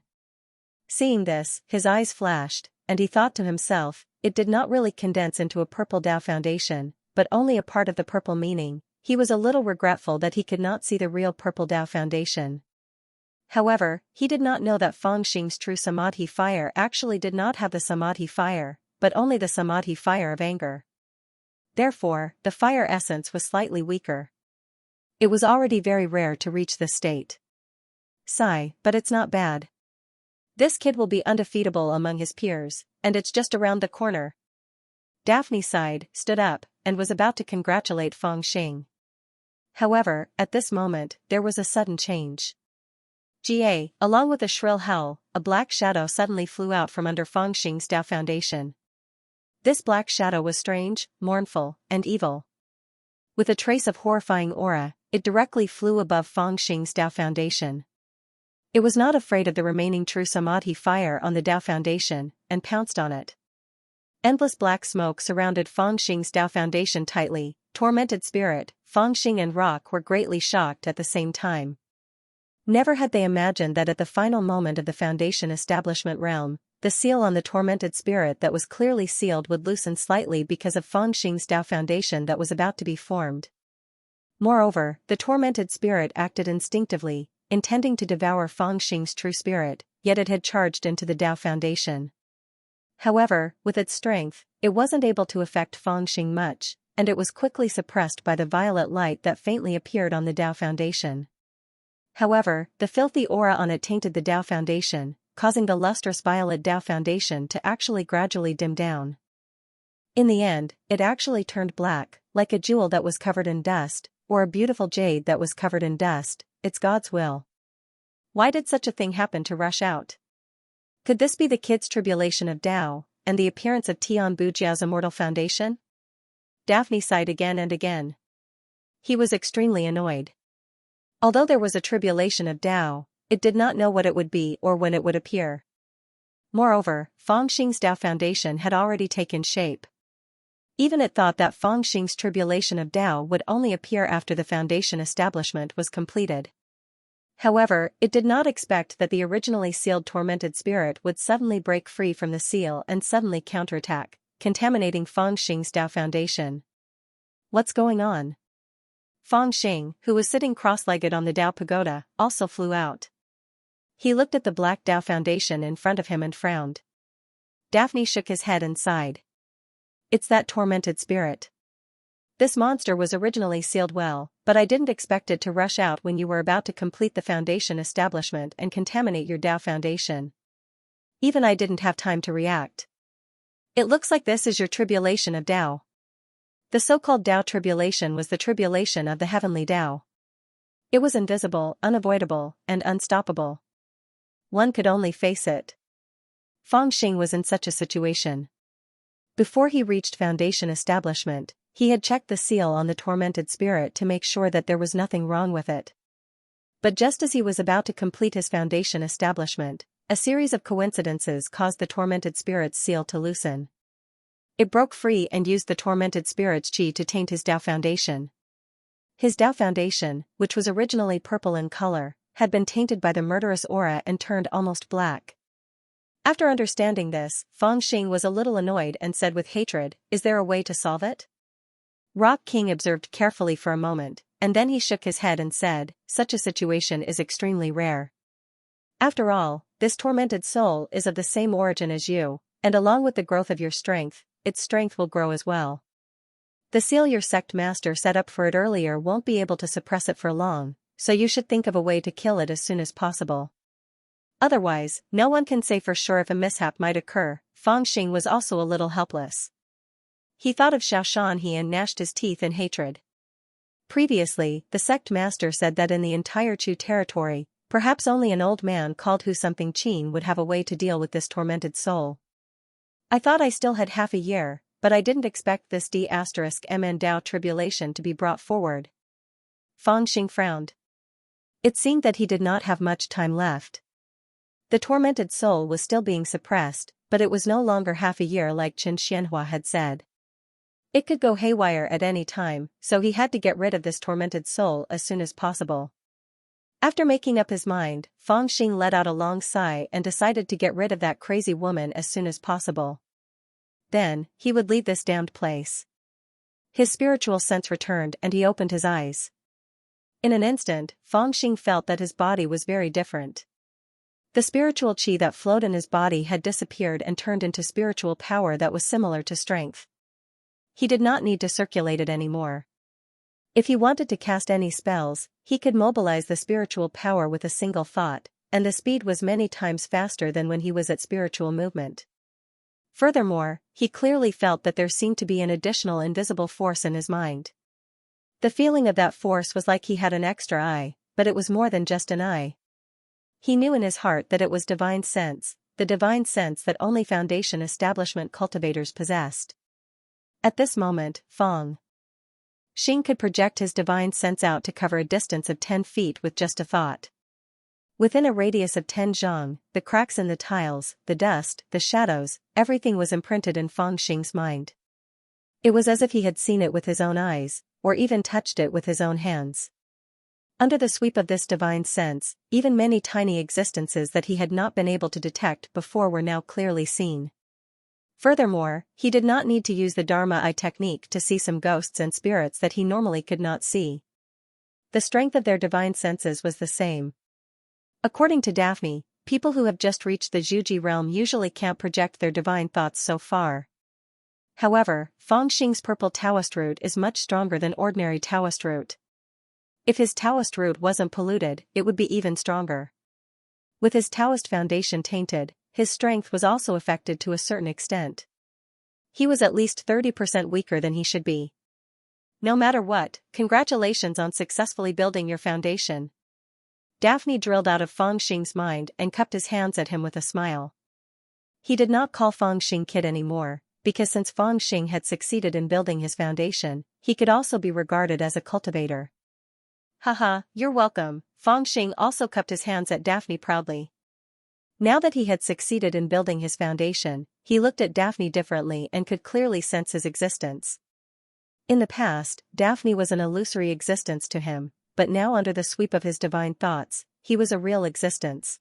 A: Seeing this, his eyes flashed, and he thought to himself, it did not really condense into a purple Tao foundation, but only a part of the purple meaning. He was a little regretful that he could not see the real purple Tao foundation. However, he did not know that Feng Xing's true Samadhi fire actually did not have the Samadhi fire, but only the Samadhi fire of anger. Therefore, the fire essence was slightly weaker. It was already very rare to reach this state. Sigh, but it's not bad. This kid will be undefeatable among his peers, and it's just around the corner. Daphne sighed, stood up, and was about to congratulate Feng Xing. However, at this moment, there was a sudden change. Along with a shrill howl, a black shadow suddenly flew out from under Feng Xing's Tao foundation. This black shadow was strange, mournful, and evil. With a trace of horrifying aura, it directly flew above Feng Xing's Tao foundation. It was not afraid of the remaining true Samadhi fire on the Tao foundation, and pounced on it. Endless black smoke surrounded Feng Xing's Tao foundation tightly. Tormented spirit, Feng Xing and Rock were greatly shocked at the same time. Never had they imagined that at the final moment of the foundation establishment realm, the seal on the tormented spirit that was clearly sealed would loosen slightly because of Feng Xing's Tao foundation that was about to be formed. Moreover, the tormented spirit acted instinctively, intending to devour Feng Xing's true spirit, yet it had charged into the Tao foundation. However, with its strength, it wasn't able to affect Feng Xing much, and it was quickly suppressed by the violet light that faintly appeared on the Tao foundation. However, the filthy aura on it tainted the Tao foundation, causing the lustrous violet Tao foundation to actually gradually dim down. In the end, it actually turned black, like a jewel that was covered in dust, or a beautiful jade that was covered in dust. It's God's will. Why did such a thing happen to rush out? Could this be the kid's tribulation of Tao, and the appearance of Tian Bujiao's immortal foundation? Daphne sighed again and again. He was extremely annoyed. Although there was a tribulation of Tao, it did not know what it would be or when it would appear. Moreover, Feng Xing's Tao foundation had already taken shape. Even it thought that Feng Xing's tribulation of Tao would only appear after the foundation establishment was completed. However, it did not expect that the originally sealed tormented spirit would suddenly break free from the seal and suddenly counterattack. contaminating Fang Xing's Dao foundation. What's going on? Fang Xing, who was sitting cross-legged on the Dao pagoda, also flew out. He looked at the black Dao foundation in front of him and frowned. Daphne shook his head and sighed. It's that tormented spirit. This monster was originally sealed well, but I didn't expect it to rush out when you were about to complete the foundation establishment and contaminate your Dao foundation. Even I didn't have time to react. It looks like this is your tribulation of Dao. The so-called Dao tribulation was the tribulation of the heavenly Dao. It was invisible, unavoidable, and unstoppable. One could only face it. Fang Xing was in such a situation. Before he reached foundation establishment, he had checked the seal on the tormented spirit to make sure that there was nothing wrong with it. But just as he was about to complete his foundation establishment, a series of coincidences caused the tormented spirit's seal to loosen. It broke free and used the tormented spirit's qi to taint his Dao foundation. His Dao foundation, which was originally purple in color, had been tainted by the murderous aura and turned almost black. After understanding this, Fang Xing was a little annoyed and said with hatred, "Is there a way to solve it?" Rock King observed carefully for a moment, and then he shook his head and said, "Such a situation is extremely rare. After all, this tormented soul is of the same origin as you, and along with the growth of your strength, its strength will grow as well. The seal your sect master set up for it earlier won't be able to suppress it for long, so you should think of a way to kill it as soon as possible. Otherwise, no one can say for sure if a mishap might occur." Fang Xing was also a little helpless. He thought of Xianxia and gnashed his teeth in hatred. Previously, the sect master said that in the entire Chu territory, perhaps only an old man called Hu something Qin would have a way to deal with this tormented soul. I thought I still had half a year, but I didn't expect this D***MN Dao tribulation to be brought forward. Fang Xing frowned. It seemed that he did not have much time left. The tormented soul was still being suppressed, but it was no longer half a year like Xianxia had said. It could go haywire at any time, so he had to get rid of this tormented soul as soon as possible. After making up his mind, Fang Xing let out a long sigh and decided to get rid of that crazy woman as soon as possible. Then, he would leave this damned place. His spiritual sense returned and he opened his eyes. In an instant, Fang Xing felt that his body was very different. The spiritual qi that flowed in his body had disappeared and turned into spiritual power that was similar to strength. He did not need to circulate it anymore. If he wanted to cast any spells, he could mobilize the spiritual power with a single thought, and the speed was many times faster than when he was at spiritual movement. Furthermore, he clearly felt that there seemed to be an additional invisible force in his mind. The feeling of that force was like he had an extra eye, but it was more than just an eye. He knew in his heart that it was divine sense, the divine sense that only foundation establishment cultivators possessed. At this moment, Fang Xing could project his divine sense out to cover a distance of 10 feet with just a thought. Within a radius of 10 zhang, the cracks in the tiles, the dust, the shadows, everything was imprinted in Fang Xing's mind. It was as if he had seen it with his own eyes, or even touched it with his own hands. Under the sweep of this divine sense, even many tiny existences that he had not been able to detect before were now clearly seen. Furthermore, he did not need to use the Dharma Eye technique to see some ghosts and spirits that he normally could not see. The strength of their divine senses was the same. According to Daphne, people who have just reached the Zhuji realm usually can't project their divine thoughts so far. However, Fang Xing's purple Taoist root is much stronger than ordinary Taoist root. If his Taoist root wasn't polluted, it would be even stronger. With his Taoist foundation tainted, his strength was also affected to a certain extent. He was at least 30% weaker than he should be. No matter what, congratulations on successfully building your foundation. Daphne drilled out of Fang Xing's mind and cupped his hands at him with a smile. He did not call Fang Xing kid anymore, because since Fang Xing had succeeded in building his foundation, he could also be regarded as a cultivator. Haha, you're welcome. Fang Xing also cupped his hands at Daphne proudly. Now that he had succeeded in building his foundation, he looked at Daphne differently and could clearly sense his existence. In the past, Daphne was an illusory existence to him, but now under the sweep of his divine thoughts, he was a real existence.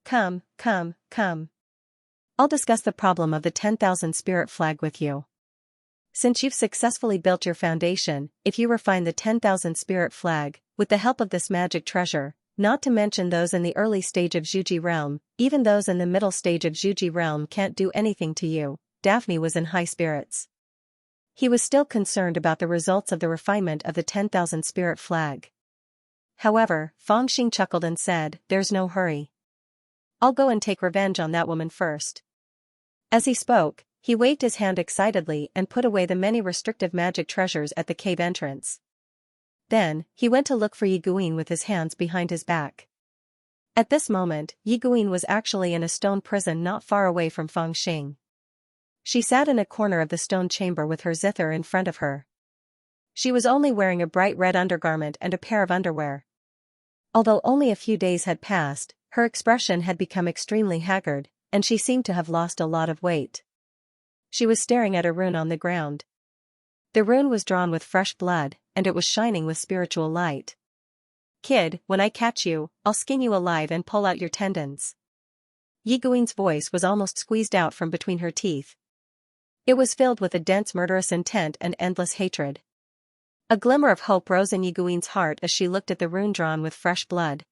A: Come, come, come. I'll discuss the problem of the 10,000 spirit flag with you. Since you've successfully built your foundation, if you refine the 10,000 spirit flag, with the help of this magic treasure, not to mention those in the early stage of Zhuji realm, even those in the middle stage of Zhuji realm can't do anything to you. Daphne was in high spirits. He was still concerned about the results of the refinement of the 10,000 spirit flag. However, Fangxing chuckled and said, "There's no hurry. I'll go and take revenge on that woman first." As he spoke, he waved his hand excitedly and put away the many restrictive magic treasures at the cave entrance. Then, he went to look for Yiguin with his hands behind his back. At this moment, Yiguin was actually in a stone prison not far away from Fangxing. She sat in a corner of the stone chamber with her zither in front of her. She was only wearing a bright red undergarment and a pair of underwear. Although only a few days had passed, her expression had become extremely haggard, and she seemed to have lost a lot of weight. She was staring at a rune on the ground. The rune was drawn with fresh blood, and it was shining with spiritual light. "Kid, when I catch you, I'll skin you alive and pull out your tendons." Yiguin's voice was almost squeezed out from between her teeth. It was filled with a dense murderous intent and endless hatred. A glimmer of hope rose in Yiguin's heart as she looked at the rune drawn with fresh blood.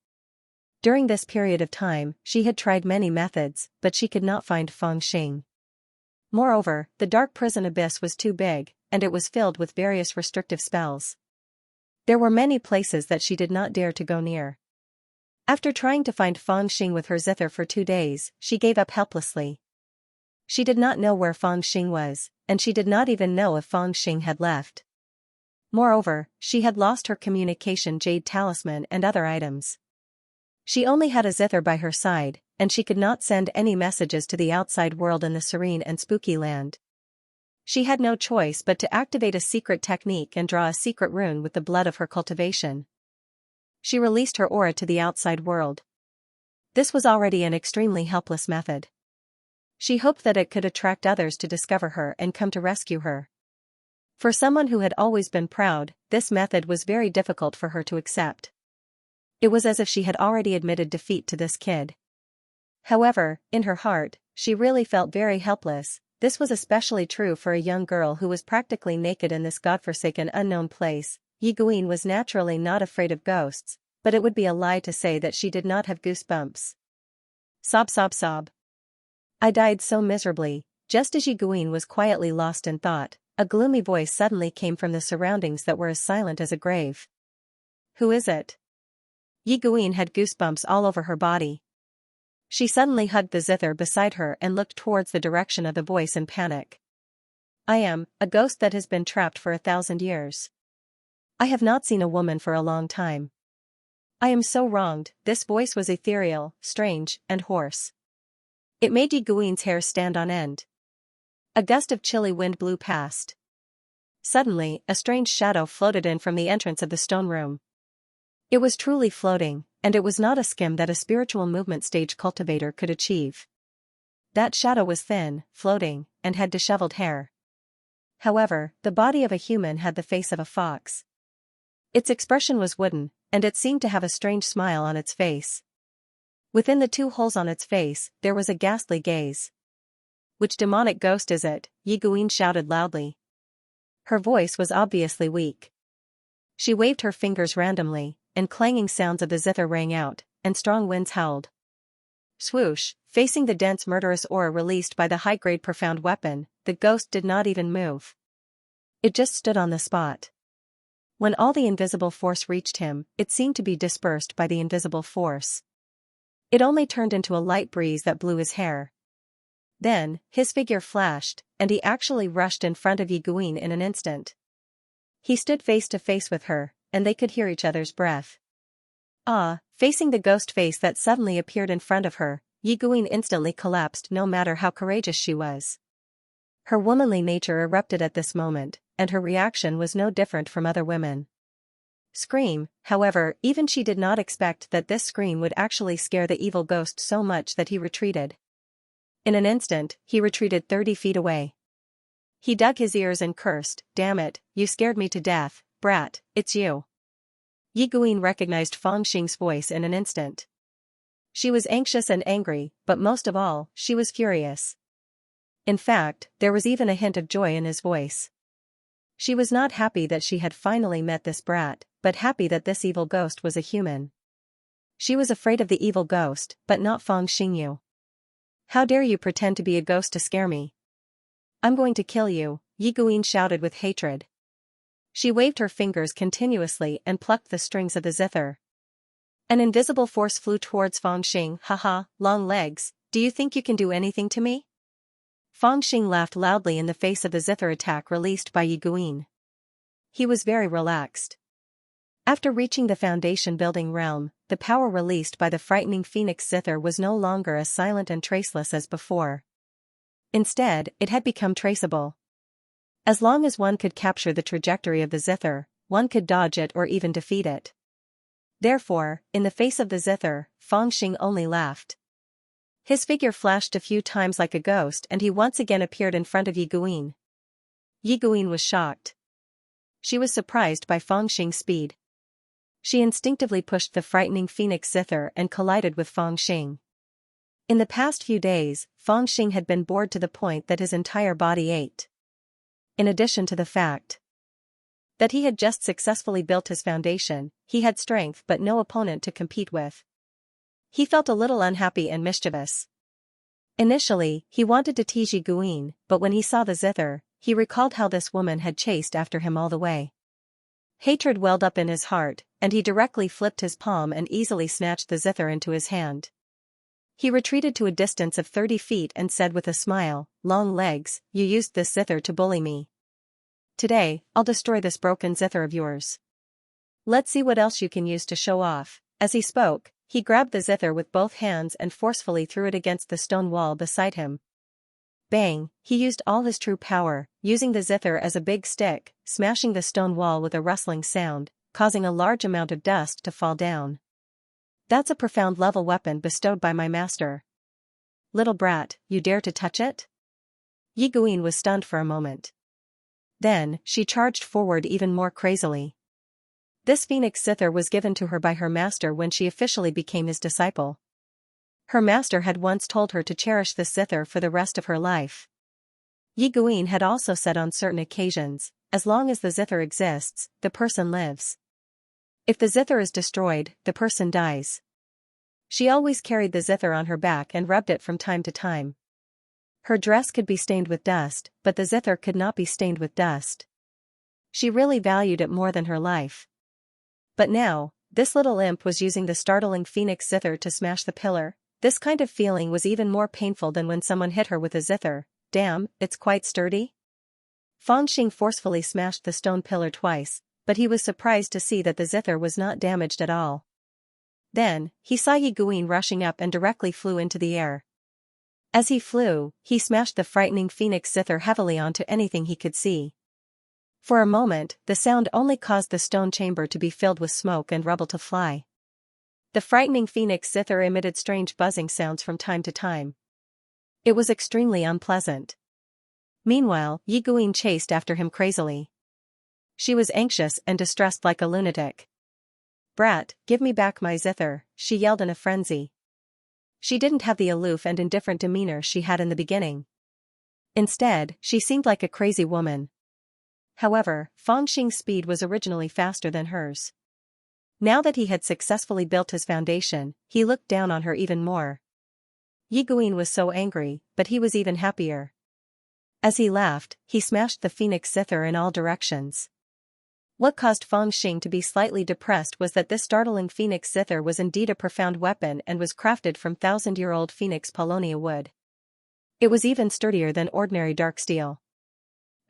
A: During this period of time, she had tried many methods, but she could not find Fangxing. Moreover, the dark prison abyss was too big, and it was filled with various restrictive spells. There were many places that she did not dare to go near. After trying to find Fangxing with her zither for 2 days, she gave up helplessly. She did not know where Fangxing was, and she did not even know if Fangxing had left. Moreover, she had lost her communication jade talisman and other items. She only had a zither by her side, and she could not send any messages to the outside world in the serene and spooky land. She had no choice but to activate a secret technique and draw a secret rune with the blood of her cultivation. She released her aura to the outside world. This was already an extremely helpless method. She hoped that it could attract others to discover her and come to rescue her. For someone who had always been proud, this method was very difficult for her to accept. It was as if she had already admitted defeat to this kid. However, in her heart, she really felt very helpless. This was especially true for a young girl who was practically naked in this godforsaken unknown place. Yiguin was naturally not afraid of ghosts, but it would be a lie to say that she did not have goosebumps. Sob sob sob. I died so miserably. Just as Yiguin was quietly lost in thought, a gloomy voice suddenly came from the surroundings that were as silent as a grave. "Who is it?" Yiguin had goosebumps all over her body. She suddenly hugged the zither beside her and looked towards the direction of the voice in panic. "I am a ghost that has been trapped for 1,000 years. I have not seen a woman for a long time. I am so wronged." This voice was ethereal, strange, and hoarse. It made Yiguin's hair stand on end. A gust of chilly wind blew past. Suddenly, a strange shadow floated in from the entrance of the stone room. It was truly floating, and it was not a skim that a spiritual movement stage cultivator could achieve. That shadow was thin, floating, and had disheveled hair. However, the body of a human had the face of a fox. Its expression was wooden, and it seemed to have a strange smile on its face. Within the 2 holes on its face, there was a ghastly gaze. "Which demonic ghost is it?" Yiguin shouted loudly. Her voice was obviously weak. She waved her fingers randomly, and clanging sounds of the zither rang out, and strong winds howled. Swoosh, facing the dense murderous aura released by the high-grade profound weapon, the ghost did not even move. It just stood on the spot. When all the invisible force reached him, it seemed to be dispersed by the invisible force. It only turned into a light breeze that blew his hair. Then, his figure flashed, and he actually rushed in front of Yiguin in an instant. He stood face to face with her, and they could hear each other's breath. Facing the ghost face that suddenly appeared in front of her, Yiguin instantly collapsed no matter how courageous she was. Her womanly nature erupted at this moment, and her reaction was no different from other women. Scream, however, even she did not expect that this scream would actually scare the evil ghost so much that he retreated. In an instant, he retreated 30 feet away. He dug his ears and cursed, "Damn it, you scared me to death, brat, it's you." Yiguin recognized Fangxing's voice in an instant. She was anxious and angry, but most of all, she was furious. In fact, there was even a hint of joy in his voice. She was not happy that she had finally met this brat, but happy that this evil ghost was a human. She was afraid of the evil ghost, but not Feng Xingyu. How dare you pretend to be a ghost to scare me? I'm going to kill you, Yi Guin shouted with hatred. She waved her fingers continuously and plucked the strings of the zither. An invisible force flew towards Feng Xing. Haha, long legs, do you think you can do anything to me? Feng Xing laughed loudly in the face of the zither attack released by Yi Guin. He was very relaxed. After reaching the foundation building realm, the power released by the frightening phoenix zither was no longer as silent and traceless as before. Instead, it had become traceable. As long as one could capture the trajectory of the zither, one could dodge it or even defeat it. Therefore, in the face of the zither, Feng Xing only laughed. His figure flashed a few times like a ghost and he once again appeared in front of Yi Guin. Yi Guin was shocked. She was surprised by Feng Xing's speed. She instinctively pushed the frightening phoenix zither and collided with Feng Xing. In the past few days, Feng Xing had been bored to the point that his entire body ached. In addition to the fact that he had just successfully built his foundation, he had strength but no opponent to compete with. He felt a little unhappy and mischievous. Initially, he wanted to tease Yi Guin, but when he saw the zither, he recalled how this woman had chased after him all the way. Hatred welled up in his heart, and he directly flipped his palm and easily snatched the zither into his hand. He retreated to a distance of 30 feet and said with a smile, "Long legs, you used this zither to bully me. Today, I'll destroy this broken zither of yours. Let's see what else you can use to show off." As he spoke, he grabbed the zither with both hands and forcefully threw it against the stone wall beside him. Bang, he used all his true power, using the zither as a big stick, smashing the stone wall with a rustling sound, causing a large amount of dust to fall down. That's a profound level weapon bestowed by my master. Little brat, you dare to touch it? Yi Guin was stunned for a moment. Then, she charged forward even more crazily. This phoenix zither was given to her by her master when she officially became his disciple. Her master had once told her to cherish this zither for the rest of her life. Yi Guin had also said on certain occasions, as long as the zither exists, the person lives. If the zither is destroyed, the person dies. She always carried the zither on her back and rubbed it from time to time. Her dress could be stained with dust, but the zither could not be stained with dust. She really valued it more than her life. But now, this little imp was using the startling phoenix zither to smash the pillar. This kind of feeling was even more painful than when someone hit her with a zither. Damn, it's quite sturdy. Feng Xing forcefully smashed the stone pillar twice, but he was surprised to see that the zither was not damaged at all. Then, he saw Yi Guin rushing up and directly flew into the air. As he flew, he smashed the frightening phoenix zither heavily onto anything he could see. For a moment, the sound only caused the stone chamber to be filled with smoke and rubble to fly. The frightening phoenix zither emitted strange buzzing sounds from time to time. It was extremely unpleasant. Meanwhile, Yi Guin chased after him crazily. She was anxious and distressed like a lunatic. "Brat, give me back my zither," she yelled in a frenzy. She didn't have the aloof and indifferent demeanor she had in the beginning. Instead, she seemed like a crazy woman. However, Feng Xing's speed was originally faster than hers. Now that he had successfully built his foundation, he looked down on her even more. Yi Guin was so angry, but he was even happier. As he laughed, he smashed the phoenix zither in all directions. What caused Feng Xing to be slightly depressed was that this startling phoenix zither was indeed a profound weapon and was crafted from 1,000-year-old phoenix paulownia wood. It was even sturdier than ordinary dark steel.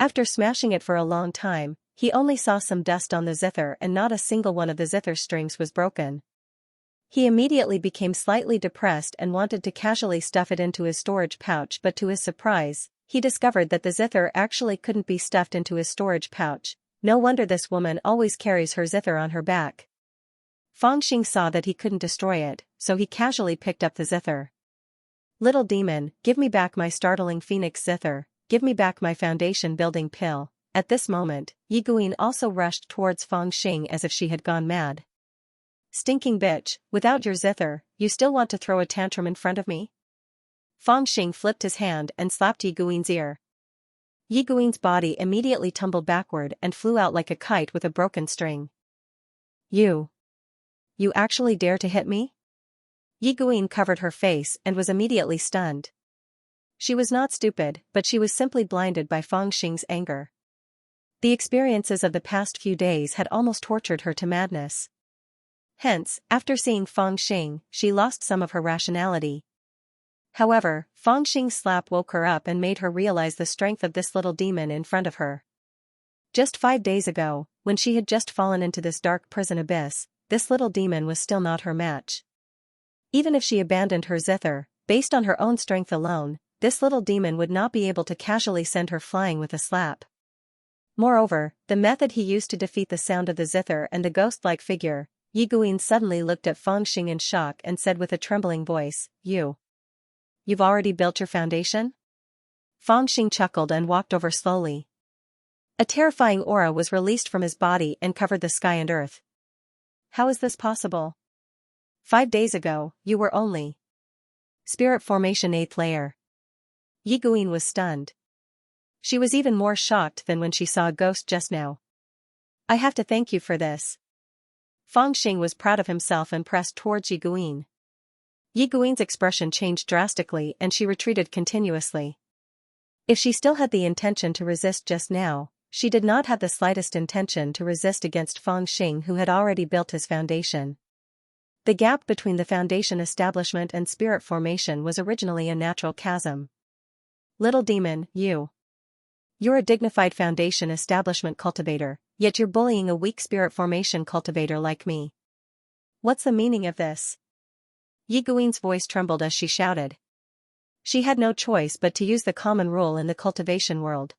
A: After smashing it for a long time, he only saw some dust on the zither and not a single one of the zither strings was broken. He immediately became slightly depressed and wanted to casually stuff it into his storage pouch, but to his surprise, he discovered that the zither actually couldn't be stuffed into his storage pouch. No wonder this woman always carries her zither on her back. Feng Xing saw that he couldn't destroy it, so he casually picked up the zither. "Little demon, give me back my startling phoenix zither, give me back my foundation building pill." At this moment, Yi Guin also rushed towards Feng Xing as if she had gone mad. Stinking bitch, without your zither, you still want to throw a tantrum in front of me? Fangxing flipped his hand and slapped Yi Guin's ear. Yi Guin's body immediately tumbled backward and flew out like a kite with a broken string. You actually dare to hit me? Yi Guin covered her face and was immediately stunned. She was not stupid, but she was simply blinded by Fangxing's anger. The experiences of the past few days had almost tortured her to madness. Hence, after seeing Fangxing, she lost some of her rationality. However, Fangxing's slap woke her up and made her realize the strength of this little demon in front of her. Just 5 days ago, when she had just fallen into this dark prison abyss, this little demon was still not her match. Even if she abandoned her zither, based on her own strength alone, this little demon would not be able to casually send her flying with a slap. Moreover, the method he used to defeat the sound of the zither and the ghost-like figure, Yi Guin suddenly looked at Fangxing in shock and said with a trembling voice, You've already built your foundation? Fangxing chuckled and walked over slowly. A terrifying aura was released from his body and covered the sky and earth. How is this possible? 5 days ago, you were only Spirit Formation 8th layer. Yi Guin was stunned. She was even more shocked than when she saw a ghost just now. I have to thank you for this. Fangxing was proud of himself and pressed towards Yi Guin. Yi Guin's expression changed drastically and she retreated continuously. If she still had the intention to resist just now, she did not have the slightest intention to resist against Fangxing, who had already built his foundation. The gap between the foundation establishment and spirit formation was originally a natural chasm. Little demon, You're a dignified foundation establishment cultivator, yet you're bullying a weak spirit formation cultivator like me. What's the meaning of this? Yi Guin's voice trembled as she shouted. She had no choice but to use the common rule in the cultivation world.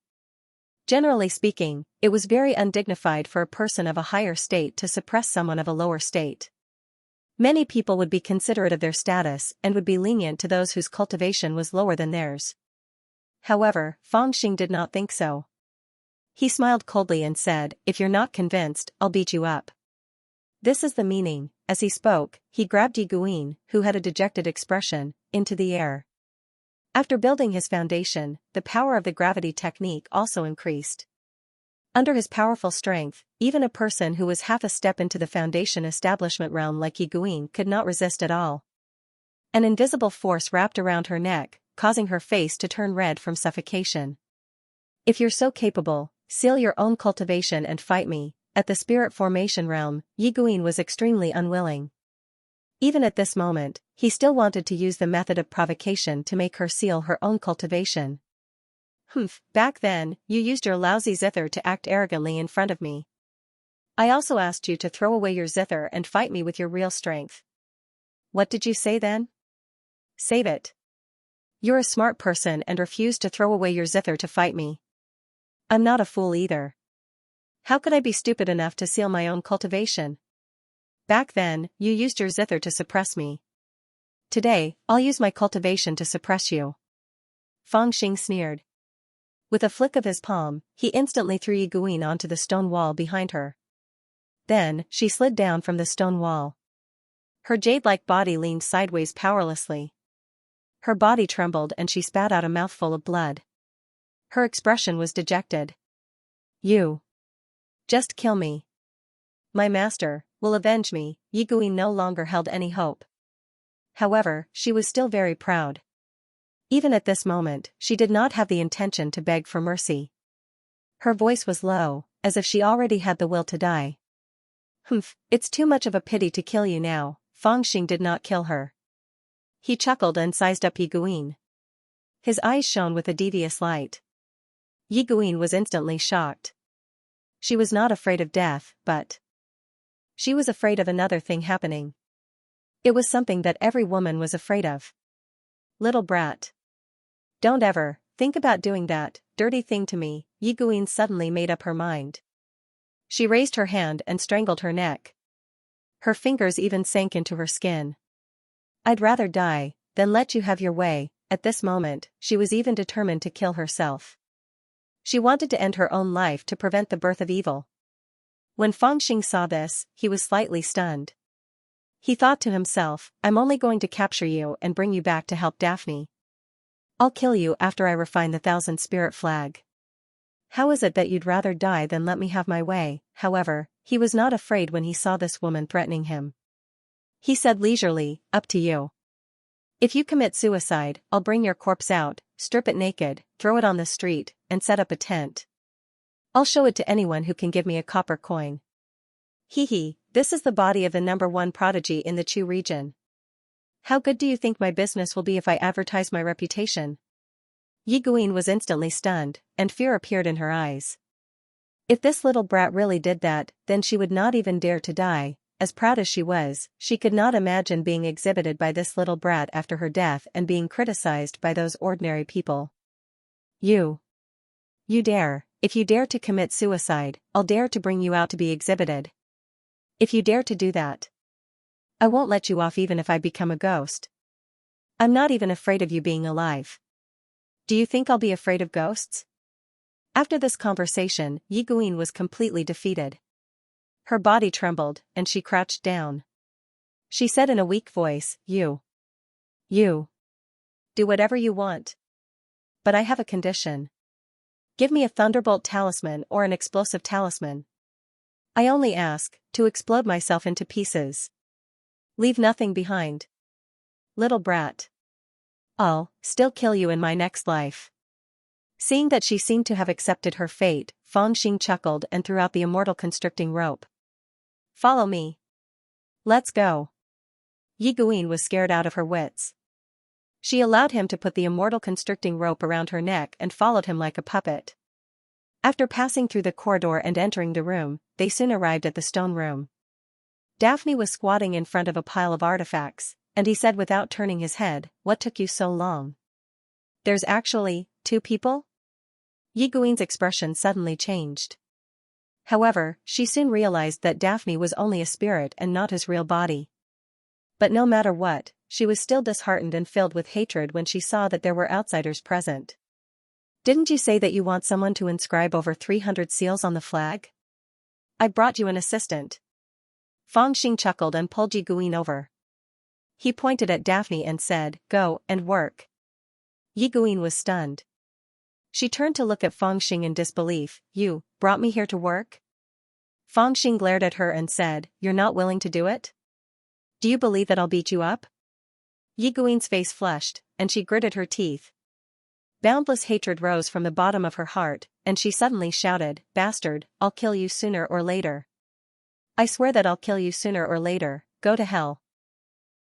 A: Generally speaking, it was very undignified for a person of a higher state to suppress someone of a lower state. Many people would be considerate of their status and would be lenient to those whose cultivation was lower than theirs. However, Fangxing did not think so. He smiled coldly and said, If you're not convinced, I'll beat you up. This is the meaning. As he spoke, he grabbed Yi Guin, who had a dejected expression, into the air. After building his foundation, the power of the gravity technique also increased. Under his powerful strength, even a person who was half a step into the foundation establishment realm like Yi Guin could not resist at all. An invisible force wrapped around her neck, causing her face to turn red from suffocation. If you're so capable, seal your own cultivation and fight me. At the spirit formation realm, Yi Guin was extremely unwilling. Even at this moment, he still wanted to use the method of provocation to make her seal her own cultivation. Back then, you used your lousy zither to act arrogantly in front of me. I also asked you to throw away your zither and fight me with your real strength. What did you say then? Save it. You're a smart person and refused to throw away your zither to fight me. I'm not a fool either. How could I be stupid enough to seal my own cultivation? Back then, you used your zither to suppress me. Today, I'll use my cultivation to suppress you. Fangxing sneered. With a flick of his palm, he instantly threw Yi Guin onto the stone wall behind her. Then, she slid down from the stone wall. Her jade-like body leaned sideways powerlessly. Her body trembled and she spat out a mouthful of blood. Her expression was dejected. You just kill me. My master will avenge me. Yi Guin no longer held any hope. However, she was still very proud. Even at this moment, she did not have the intention to beg for mercy. Her voice was low, as if she already had the will to die. It's too much of a pity to kill you now. Fangxing did not kill her. He chuckled and sized up Yi Guin. His eyes shone with a devious light. Yi Guin was instantly shocked. She was not afraid of death, but she was afraid of another thing happening. It was something that every woman was afraid of. Little brat. Don't ever think about doing that dirty thing to me. Yi Guin suddenly made up her mind. She raised her hand and strangled her neck. Her fingers even sank into her skin. I'd rather die than let you have your way. At this moment, she was even determined to kill herself. She wanted to end her own life to prevent the birth of evil. When Fangxing saw this, he was slightly stunned. He thought to himself, I'm only going to capture you and bring you back to help Daphne. I'll kill you after I refine the 1,000-spirit flag. How is it that you'd rather die than let me have my way? However, he was not afraid when he saw this woman threatening him. He said leisurely, up to you. If you commit suicide, I'll bring your corpse out, strip it naked, throw it on the street, and set up a tent. I'll show it to anyone who can give me a copper coin. Hee, this is the body of the #1 prodigy in the Chu region. How good do you think my business will be if I advertise my reputation? Yi Guin was instantly stunned, and fear appeared in her eyes. If this little brat really did that, then she would not even dare to die. As proud as she was, she could not imagine being exhibited by this little brat after her death and being criticized by those ordinary people. You dare. If you dare to commit suicide, I'll dare to bring you out to be exhibited. If you dare to do that, I won't let you off even if I become a ghost. I'm not even afraid of you being alive. Do you think I'll be afraid of ghosts? After this conversation, Yi Guin was completely defeated. Her body trembled, and she crouched down. She said in a weak voice, You. Do whatever you want. But I have a condition. Give me a thunderbolt talisman or an explosive talisman. I only ask, to explode myself into pieces. Leave nothing behind. Little brat. I'll still kill you in my next life. Seeing that she seemed to have accepted her fate, Fangxing chuckled and threw out the immortal constricting rope. Follow me. Let's go. Yi Guin was scared out of her wits. She allowed him to put the immortal constricting rope around her neck and followed him like a puppet. After passing through the corridor and entering the room, they soon arrived at the stone room. Daphne was squatting in front of a pile of artifacts, and he said without turning his head, What took you so long? There's actually 2 people? Yi Guin's expression suddenly changed. However, she soon realized that Daphne was only a spirit and not his real body. But no matter what, she was still disheartened and filled with hatred when she saw that there were outsiders present. Didn't you say that you want someone to inscribe over 300 seals on the flag? I brought you an assistant. Fangxing chuckled and pulled Yi Guin over. He pointed at Daphne and said, Go and work. Yi Guin was stunned. She turned to look at Fangxing in disbelief. You brought me here to work? Fangxing glared at her and said, You're not willing to do it? Do you believe that I'll beat you up? Yi Guin's face flushed, and she gritted her teeth. Boundless hatred rose from the bottom of her heart, and she suddenly shouted, Bastard, I'll kill you sooner or later. I swear that I'll kill you sooner or later, go to hell.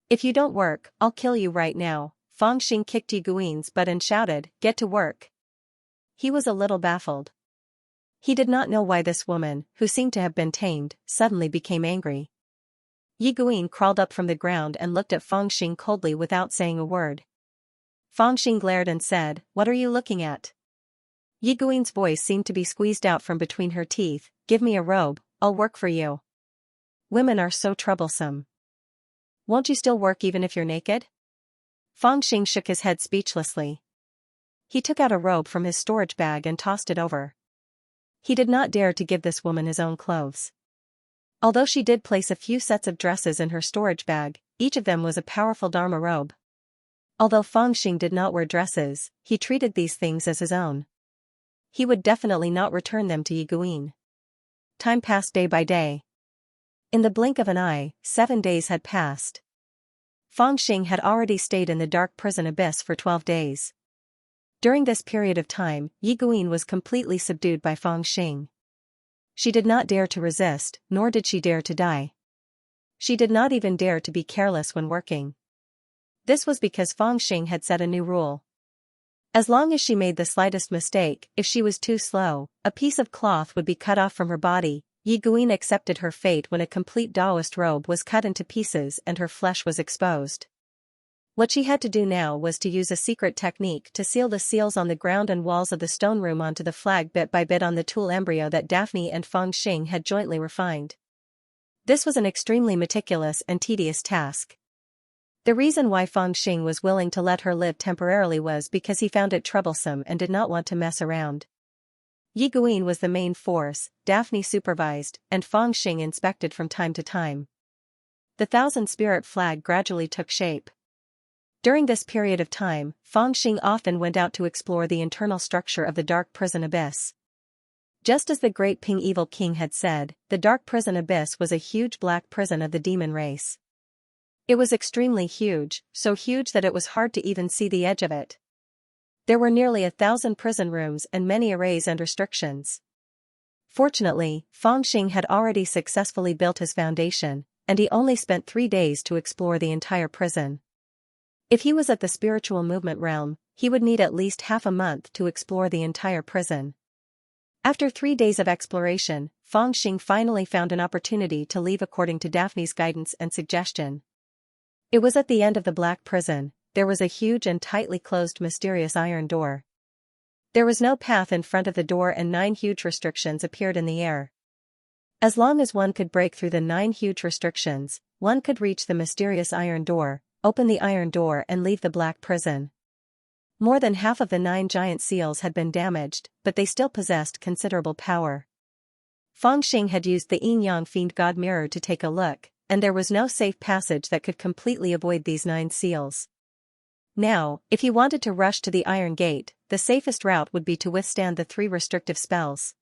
A: If you don't work, I'll kill you right now. Fangxing kicked Yi Guin's butt and shouted, Get to work. He was a little baffled. He did not know why this woman, who seemed to have been tamed, suddenly became angry. Yi Guin crawled up from the ground and looked at Fangxing coldly without saying a word. Fangxing glared and said, What are you looking at? Yi Guin's voice seemed to be squeezed out from between her teeth, Give me a robe, I'll work for you. Women are so troublesome. Won't you still work even if you're naked? Fangxing shook his head speechlessly. He took out a robe from his storage bag and tossed it over. He did not dare to give this woman his own clothes. Although she did place a few sets of dresses in her storage bag, each of them was a powerful Dharma robe. Although Fangxing did not wear dresses, he treated these things as his own. He would definitely not return them to Yi Guin. Time passed day by day. In the blink of an eye, 7 days had passed. Fangxing had already stayed in the dark prison abyss for 12 days. During this period of time, Yi Guin was completely subdued by Fangxing. She did not dare to resist, nor did she dare to die. She did not even dare to be careless when working. This was because Fangxing had set a new rule. As long as she made the slightest mistake, if she was too slow, a piece of cloth would be cut off from her body. Yi Guin accepted her fate when a complete Taoist robe was cut into pieces and her flesh was exposed. What she had to do now was to use a secret technique to seal the seals on the ground and walls of the stone room onto the flag bit by bit on the tool embryo that Daphne and Fangxing had jointly refined. This was an extremely meticulous and tedious task. The reason why Fangxing was willing to let her live temporarily was because he found it troublesome and did not want to mess around. Yi Guin was the main force, Daphne supervised, and Fangxing inspected from time to time. the thousand-spirit flag gradually took shape. During this period of time, Fangxing often went out to explore the internal structure of the dark prison abyss. Just as the great Ping Evil King had said, the dark prison abyss was a huge black prison of the demon race. It was extremely huge, so huge that it was hard to even see the edge of it. There were nearly 1,000 prison rooms and many arrays and restrictions. Fortunately, Fangxing had already successfully built his foundation, and he only spent 3 days to explore the entire prison. If he was at the spiritual movement realm, he would need at least half a month to explore the entire prison. After 3 days of exploration, Fangxing finally found an opportunity to leave according to Daphne's guidance and suggestion. It was at the end of the black prison. There was a huge and tightly closed mysterious iron door. There was no path in front of the door and 9 huge restrictions appeared in the air. As long as one could break through the 9 huge restrictions, one could reach the mysterious iron door, open the iron door and leave the black prison. More than half of the 9 giant seals had been damaged, but they still possessed considerable power. Fangxing had used the Yin-Yang Fiend God Mirror to take a look, and there was no safe passage that could completely avoid these 9 seals. Now, if he wanted to rush to the Iron Gate, the safest route would be to withstand the 3 restrictive spells.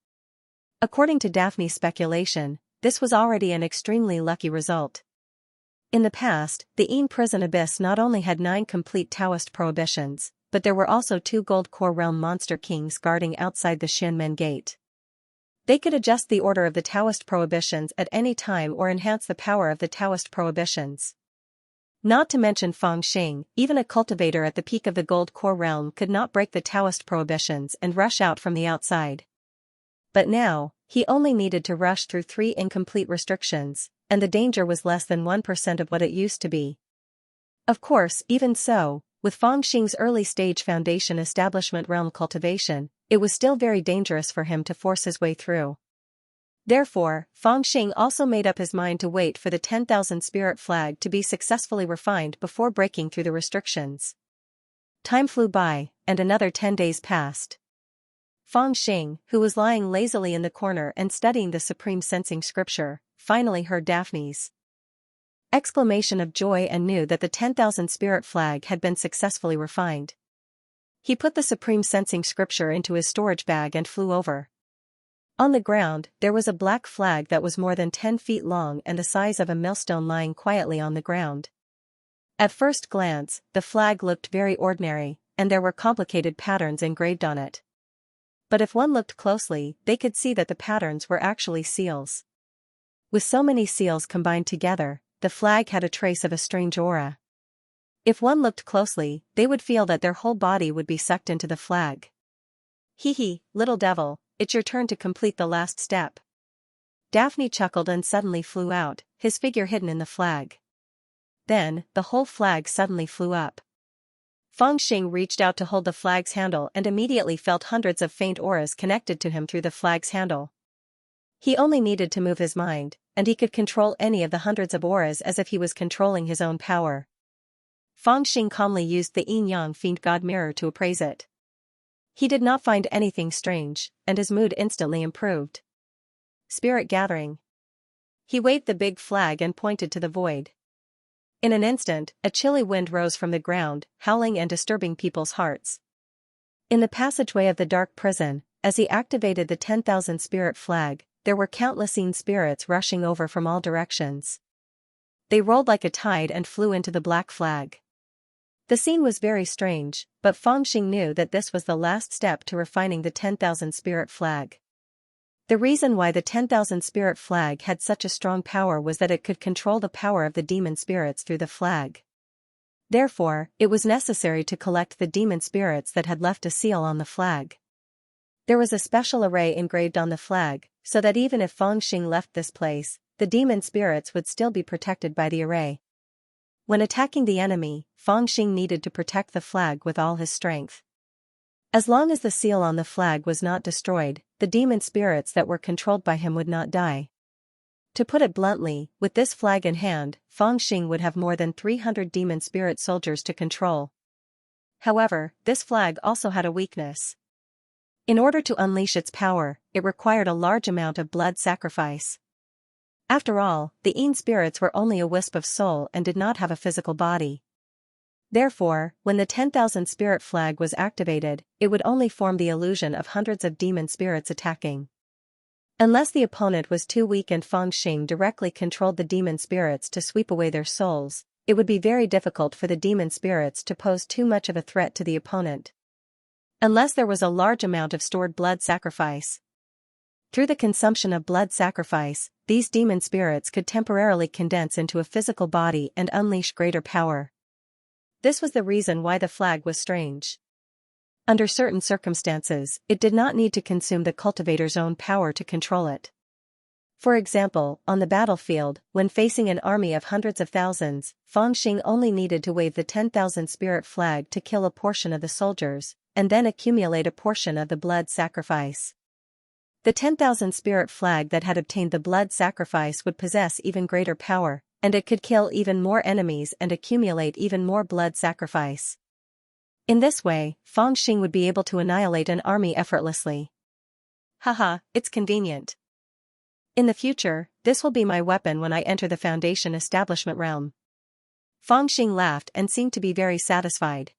A: According to Daphne's speculation, this was already an extremely lucky result. In the past, the Yin Prison Abyss not only had 9 complete Taoist prohibitions, but there were also 2 Gold Core Realm Monster Kings guarding outside the Xianmen Gate. They could adjust the order of the Taoist prohibitions at any time or enhance the power of the Taoist prohibitions. Not to mention Fangxing, even a cultivator at the peak of the Gold Core Realm could not break the Taoist prohibitions and rush out from the outside. But now, he only needed to rush through 3 incomplete restrictions, and the danger was less than 1% of what it used to be. Of course, even so, with Fangxing's early-stage foundation establishment realm cultivation, it was still very dangerous for him to force his way through. Therefore, Fangxing also made up his mind to wait for the 10,000 spirit flag to be successfully refined before breaking through the restrictions. Time flew by, and another 10 days passed. Fangxing, who was lying lazily in the corner and studying the supreme sensing scripture, finally heard Daphne's exclamation of joy and knew that the 10,000 spirit flag had been successfully refined. He put the supreme sensing scripture into his storage bag and flew over. On the ground, there was a black flag that was more than 10 feet long and the size of a millstone lying quietly on the ground. At first glance, the flag looked very ordinary, and there were complicated patterns engraved on it. But if one looked closely, they could see that the patterns were actually seals. With so many seals combined together, the flag had a trace of a strange aura. If one looked closely, they would feel that their whole body would be sucked into the flag. Hee hee, little devil, it's your turn to complete the last step. Daphne chuckled and suddenly flew out, his figure hidden in the flag. Then, the whole flag suddenly flew up. Fangxing reached out to hold the flag's handle and immediately felt hundreds of faint auras connected to him through the flag's handle. He only needed to move his mind, and he could control any of the hundreds of auras as if he was controlling his own power. Fangxing calmly used the Yin-Yang Fiend God Mirror to appraise it. He did not find anything strange, and his mood instantly improved. Spirit gathering. He waved the big flag and pointed to the void. In an instant, a chilly wind rose from the ground, howling and disturbing people's hearts. In the passageway of the dark prison, as he activated the 10,000 spirit flag, there were countless Yin spirits rushing over from all directions. They rolled like a tide and flew into the black flag. The scene was very strange, but Fangxing knew that this was the last step to refining the 10,000 spirit flag. The reason why the 10,000 spirit flag had such a strong power was that it could control the power of the demon spirits through the flag. Therefore, it was necessary to collect the demon spirits that had left a seal on the flag. There was a special array engraved on the flag, so that even if Fangxing left this place, the demon spirits would still be protected by the array. When attacking the enemy, Fangxing needed to protect the flag with all his strength. As long as the seal on the flag was not destroyed, the demon spirits that were controlled by him would not die. To put it bluntly, with this flag in hand, Fangxing would have more than 300 demon spirit soldiers to control. However, this flag also had a weakness. In order to unleash its power, it required a large amount of blood sacrifice. After all, the Yin spirits were only a wisp of soul and did not have a physical body. Therefore, when the 10,000 spirit flag was activated, it would only form the illusion of hundreds of demon spirits attacking. Unless the opponent was too weak and Feng Xing directly controlled the demon spirits to sweep away their souls, it would be very difficult for the demon spirits to pose too much of a threat to the opponent. Unless there was a large amount of stored blood sacrifice. Through the consumption of blood sacrifice, these demon spirits could temporarily condense into a physical body and unleash greater power. This was the reason why the flag was strange. Under certain circumstances, it did not need to consume the cultivator's own power to control it. For example, on the battlefield, when facing an army of hundreds of thousands, Feng Xing only needed to wave the 10,000 spirit flag to kill a portion of the soldiers, and then accumulate a portion of the blood sacrifice. The 10,000 spirit flag that had obtained the blood sacrifice would possess even greater power, and it could kill even more enemies and accumulate even more blood sacrifice. In this way, Feng Xing would be able to annihilate an army effortlessly. Haha, it's convenient. In the future, this will be my weapon when I enter the Foundation establishment realm. Feng Xing laughed and seemed to be very satisfied.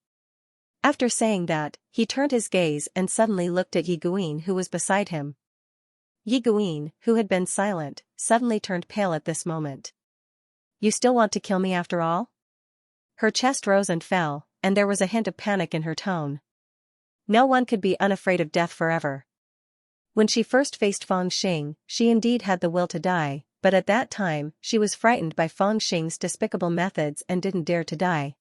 A: After saying that, he turned his gaze and suddenly looked at Yi Guin, who was beside him. Yi Guin, who had been silent, suddenly turned pale at this moment. You still want to kill me after all? Her chest rose and fell, and there was a hint of panic in her tone. No one could be unafraid of death forever. When she first faced Feng Xing, she indeed had the will to die, but at that time, she was frightened by Feng Xing's despicable methods and didn't dare to die.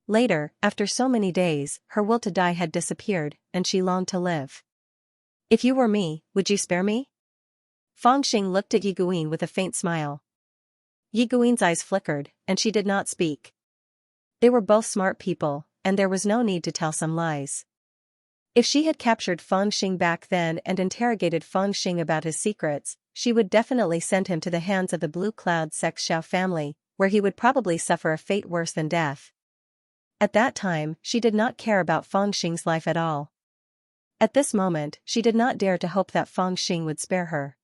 A: Later, after so many days, her will to die had disappeared, and she longed to live. If you were me, would you spare me? Feng Xing looked at Yi Guin with a faint smile. Yi Guin's eyes flickered, and she did not speak. They were both smart people, and there was no need to tell some lies. If she had captured Feng Xing back then and interrogated Feng Xing about his secrets, she would definitely send him to the hands of the Blue Cloud Xianxia family, where he would probably suffer a fate worse than death. At that time, she did not care about Feng Xing's life at all. At this moment, she did not dare to hope that Feng Xing would spare her.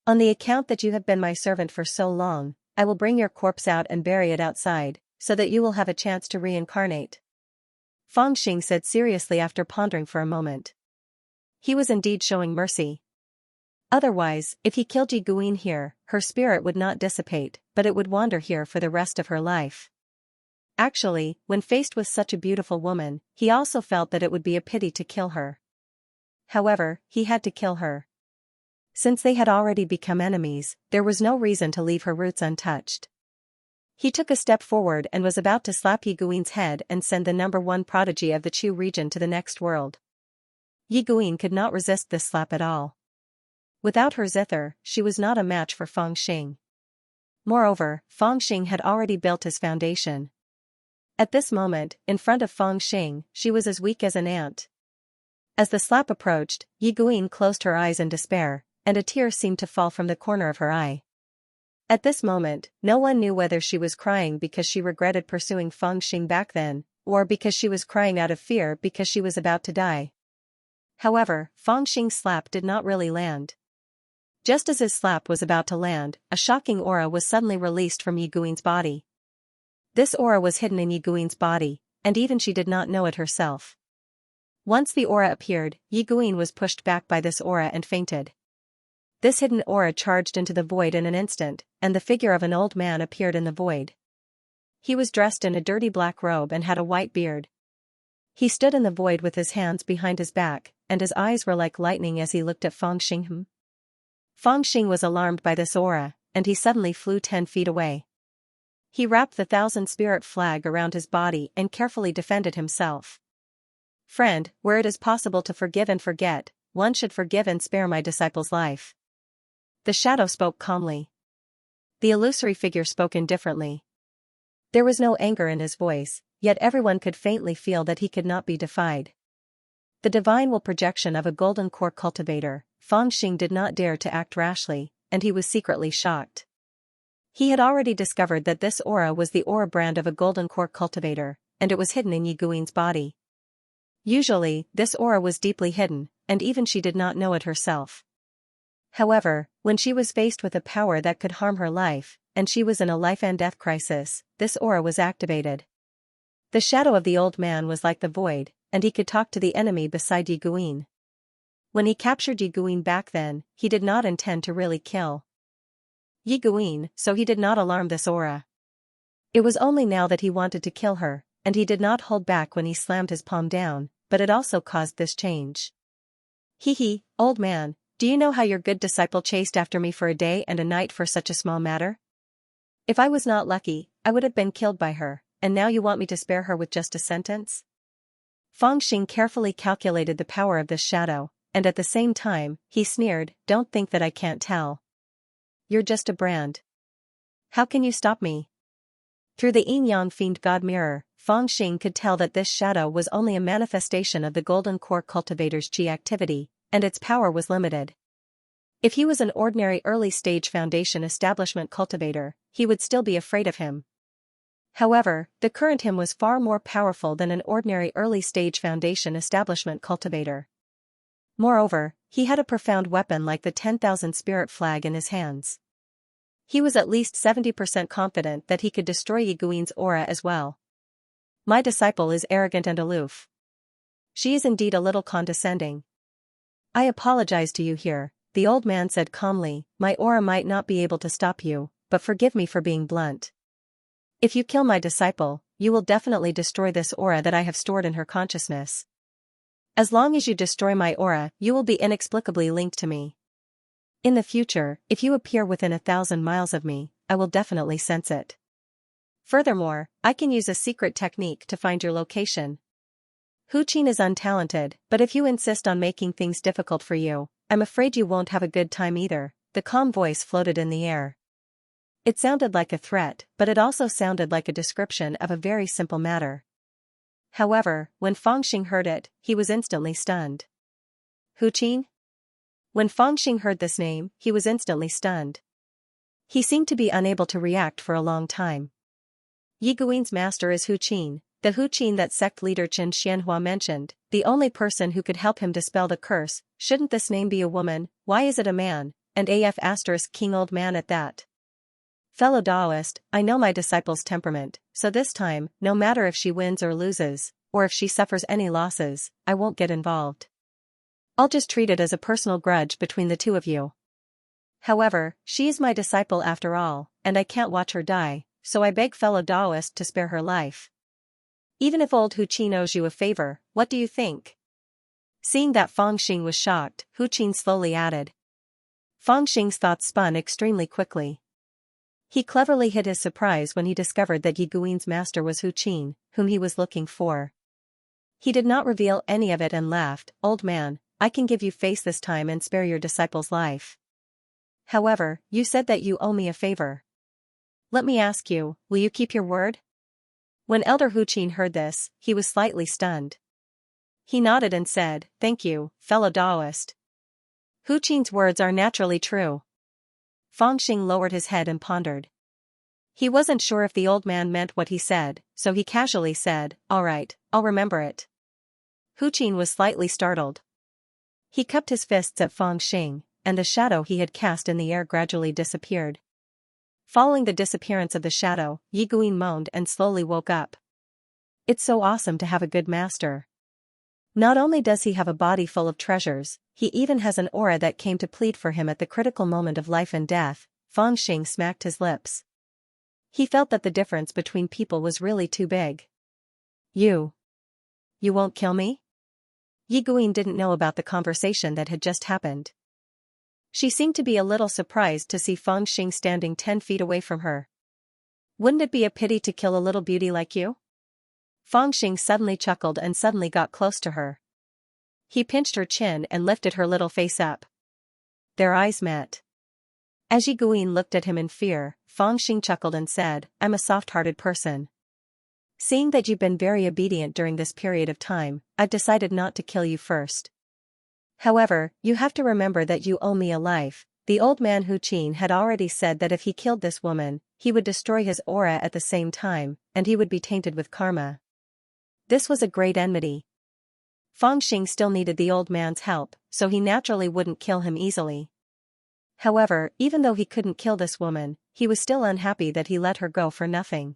A: On the account that you have been my servant for so long, I will bring your corpse out and bury it outside, so that you will have a chance to reincarnate. Feng Xing said seriously after pondering for a moment. He was indeed showing mercy. Otherwise, if he killed Yi Guin here, her spirit would not dissipate, but it would wander here for the rest of her life. Actually, when faced with such a beautiful woman, he also felt that it would be a pity to kill her. However, he had to kill her. Since they had already become enemies, there was no reason to leave her roots untouched. He took a step forward and was about to slap Yi Guin's head and send the #1 prodigy of the Chu region to the next world. Yi Guin could not resist this slap at all. Without her zither, she was not a match for Feng Xing. Moreover, Feng Xing had already built his foundation. At this moment, in front of Feng Xing, she was as weak as an ant. As the slap approached, Yi Guin closed her eyes in despair, and a tear seemed to fall from the corner of her eye. At this moment, no one knew whether she was crying because she regretted pursuing Feng Xing back then, or because she was crying out of fear because she was about to die. However, Feng Xing's slap did not really land. Just as his slap was about to land, a shocking aura was suddenly released from Yi Guin's body. This aura was hidden in Yi Guin's body, and even she did not know it herself. Once the aura appeared, Yi Guin was pushed back by this aura and fainted. This hidden aura charged into the void in an instant, and the figure of an old man appeared in the void. He was dressed in a dirty black robe and had a white beard. He stood in the void with his hands behind his back, and his eyes were like lightning as he looked at Feng Xing. Feng Xing was alarmed by this aura, and he suddenly flew 10 feet away. He wrapped the 1,000 spirit flag around his body and carefully defended himself. Friend, where it is possible to forgive and forget, one should forgive and spare my disciple's life. The shadow spoke calmly. The illusory figure spoke indifferently. There was no anger in his voice, yet everyone could faintly feel that he could not be defied. The divine will projection of a golden core cultivator, Feng Xing did not dare to act rashly, and he was secretly shocked. He had already discovered that this aura was the aura brand of a golden core cultivator, and it was hidden in Yi Guin's body. Usually, this aura was deeply hidden, and even she did not know it herself. However, when she was faced with a power that could harm her life, and she was in a life-and-death crisis, this aura was activated. The shadow of the old man was like the void, and he could talk to the enemy beside Yi Guin. When he captured Yi Guin back then, he did not intend to really kill Yi Guin, so he did not alarm this aura. It was only now that he wanted to kill her, and he did not hold back when he slammed his palm down, but it also caused this change. Hee, old man, do you know how your good disciple chased after me for a day and a night for such a small matter? If I was not lucky, I would have been killed by her, and now you want me to spare her with just a sentence? Fang Xing carefully calculated the power of this shadow, and at the same time, he sneered, don't think that I can't tell. You're just a brand. How can you stop me? Through the yin-yang fiend god mirror, Fang Xing could tell that this shadow was only a manifestation of the golden core cultivator's chi activity, and its power was limited. If he was an ordinary early-stage foundation establishment cultivator, he would still be afraid of him. However, the current him was far more powerful than an ordinary early-stage foundation establishment cultivator. Moreover, he had a profound weapon like the 10,000 spirit flag in his hands. He was at least 70% confident that he could destroy Yi Guin's aura as well. My disciple is arrogant and aloof. She is indeed a little condescending. I apologize to you here, the old man said calmly, my aura might not be able to stop you, but forgive me for being blunt. If you kill my disciple, you will definitely destroy this aura that I have stored in her consciousness. As long as you destroy my aura, you will be inexplicably linked to me. In the future, if you appear within 1,000 miles of me, I will definitely sense it. Furthermore, I can use a secret technique to find your location. Hu Qin is untalented, but if you insist on making things difficult for you, I'm afraid you won't have a good time either, the calm voice floated in the air. It sounded like a threat, but it also sounded like a description of a very simple matter. However, when Fang Xing heard it, he was instantly stunned. Hu Qin? When Fang Xing heard this name, he was instantly stunned. He seemed to be unable to react for a long time. Yi Guin's master is Hu Qin, the Hu Qin that sect leader Xianxia mentioned, the only person who could help him dispel the curse. Shouldn't this name be a woman? Why is it a man, and king old man at that? Fellow Taoist, I know my disciple's temperament, so this time, no matter if she wins or loses, or if she suffers any losses, I won't get involved. I'll just treat it as a personal grudge between the two of you. However, she is my disciple after all, and I can't watch her die, so I beg fellow Taoist to spare her life. Even if old Hu Qin owes you a favor, what do you think? Seeing that Fang Xing was shocked, Hu Qin slowly added. Fang Xing's thoughts spun extremely quickly. He cleverly hid his surprise when he discovered that Yi Guin's master was Hu Qin, whom he was looking for. He did not reveal any of it and laughed, old man, I can give you face this time and spare your disciple's life. However, you said that you owe me a favor. Let me ask you, will you keep your word? When Elder Hu Qin heard this, he was slightly stunned. He nodded and said, thank you, fellow Taoist. Hu Qin's words are naturally true. Fang Xing lowered his head and pondered. He wasn't sure if the old man meant what he said, so he casually said, all right, I'll remember it. Hu Qin was slightly startled. He cupped his fists at Fang Xing, and the shadow he had cast in the air gradually disappeared. Following the disappearance of the shadow, Yi Guin moaned and slowly woke up. It's so awesome to have a good master. Not only does he have a body full of treasures, he even has an aura that came to plead for him at the critical moment of life and death. Fang Xing smacked his lips. He felt that the difference between people was really too big. You won't kill me? Yi Guin didn't know about the conversation that had just happened. She seemed to be a little surprised to see Fang Xing standing 10 feet away from her. Wouldn't it be a pity to kill a little beauty like you? Fang Xing suddenly chuckled and suddenly got close to her. He pinched her chin and lifted her little face up. Their eyes met. As Yi Guin looked at him in fear, Fang Xing chuckled and said, I'm a soft-hearted person. Seeing that you've been very obedient during this period of time, I've decided not to kill you first. However, you have to remember that you owe me a life. The old man Hu Qin had already said that if he killed this woman, he would destroy his aura at the same time, and he would be tainted with karma. This was a great enmity. Fang Xing still needed the old man's help, so he naturally wouldn't kill him easily. However, even though he couldn't kill this woman, he was still unhappy that he let her go for nothing.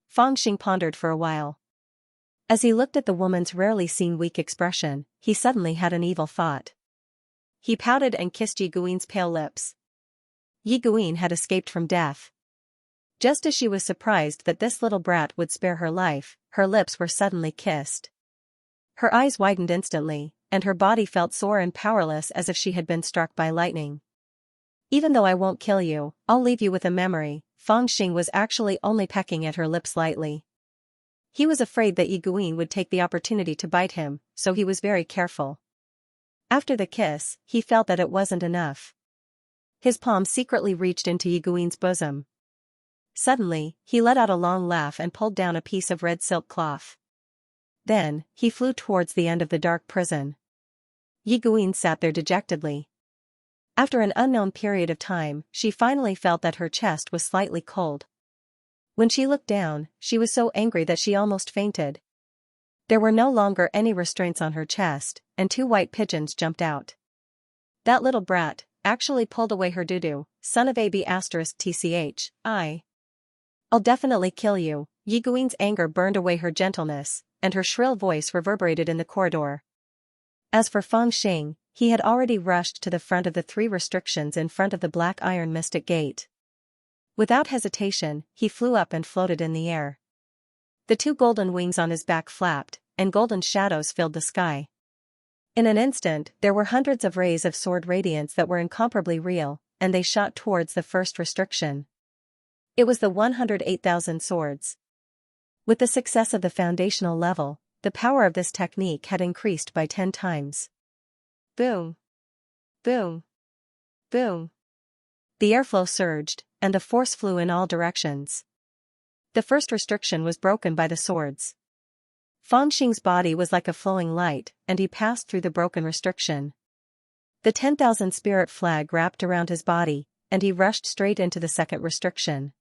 A: Fangxing pondered for a while. As he looked at the woman's rarely seen weak expression, he suddenly had an evil thought. He pouted and kissed Yi Guin's pale lips. Yi Guin had escaped from death. Just as she was surprised that this little brat would spare her life, her lips were suddenly kissed. Her eyes widened instantly, and her body felt sore and powerless as if she had been struck by lightning. Even though I won't kill you, I'll leave you with a memory. Fangxing was actually only pecking at her lips lightly. He was afraid that Yi Guin would take the opportunity to bite him, so he was very careful. After the kiss, he felt that it wasn't enough. His palm secretly reached into Yi Guin's bosom. Suddenly, he let out a long laugh and pulled down a piece of red silk cloth. Then, he flew towards the end of the dark prison. Yi Guin sat there dejectedly. After an unknown period of time, she finally felt that her chest was slightly cold. When she looked down, she was so angry that she almost fainted. There were no longer any restraints on her chest, and 2 white pigeons jumped out. That little brat actually pulled away her doo-doo, son of AB*****. I'll definitely kill you. Yi Guin's anger burned away her gentleness, and her shrill voice reverberated in the corridor. As for Fangxing, he had already rushed to the front of the 3 restrictions in front of the black iron mystic gate. Without hesitation, he flew up and floated in the air. The 2 golden wings on his back flapped, and golden shadows filled the sky. In an instant, there were hundreds of rays of sword radiance that were incomparably real, and they shot towards the first restriction. It was the 108,000 swords. With the success of the foundational level, the power of this technique had increased by 10 times. Boom! Boom! Boom! The airflow surged, and the force flew in all directions. The first restriction was broken by the swords. Fangxing's body was like a flowing light, and he passed through the broken restriction. The 10,000 spirit flag wrapped around his body, and he rushed straight into the second restriction.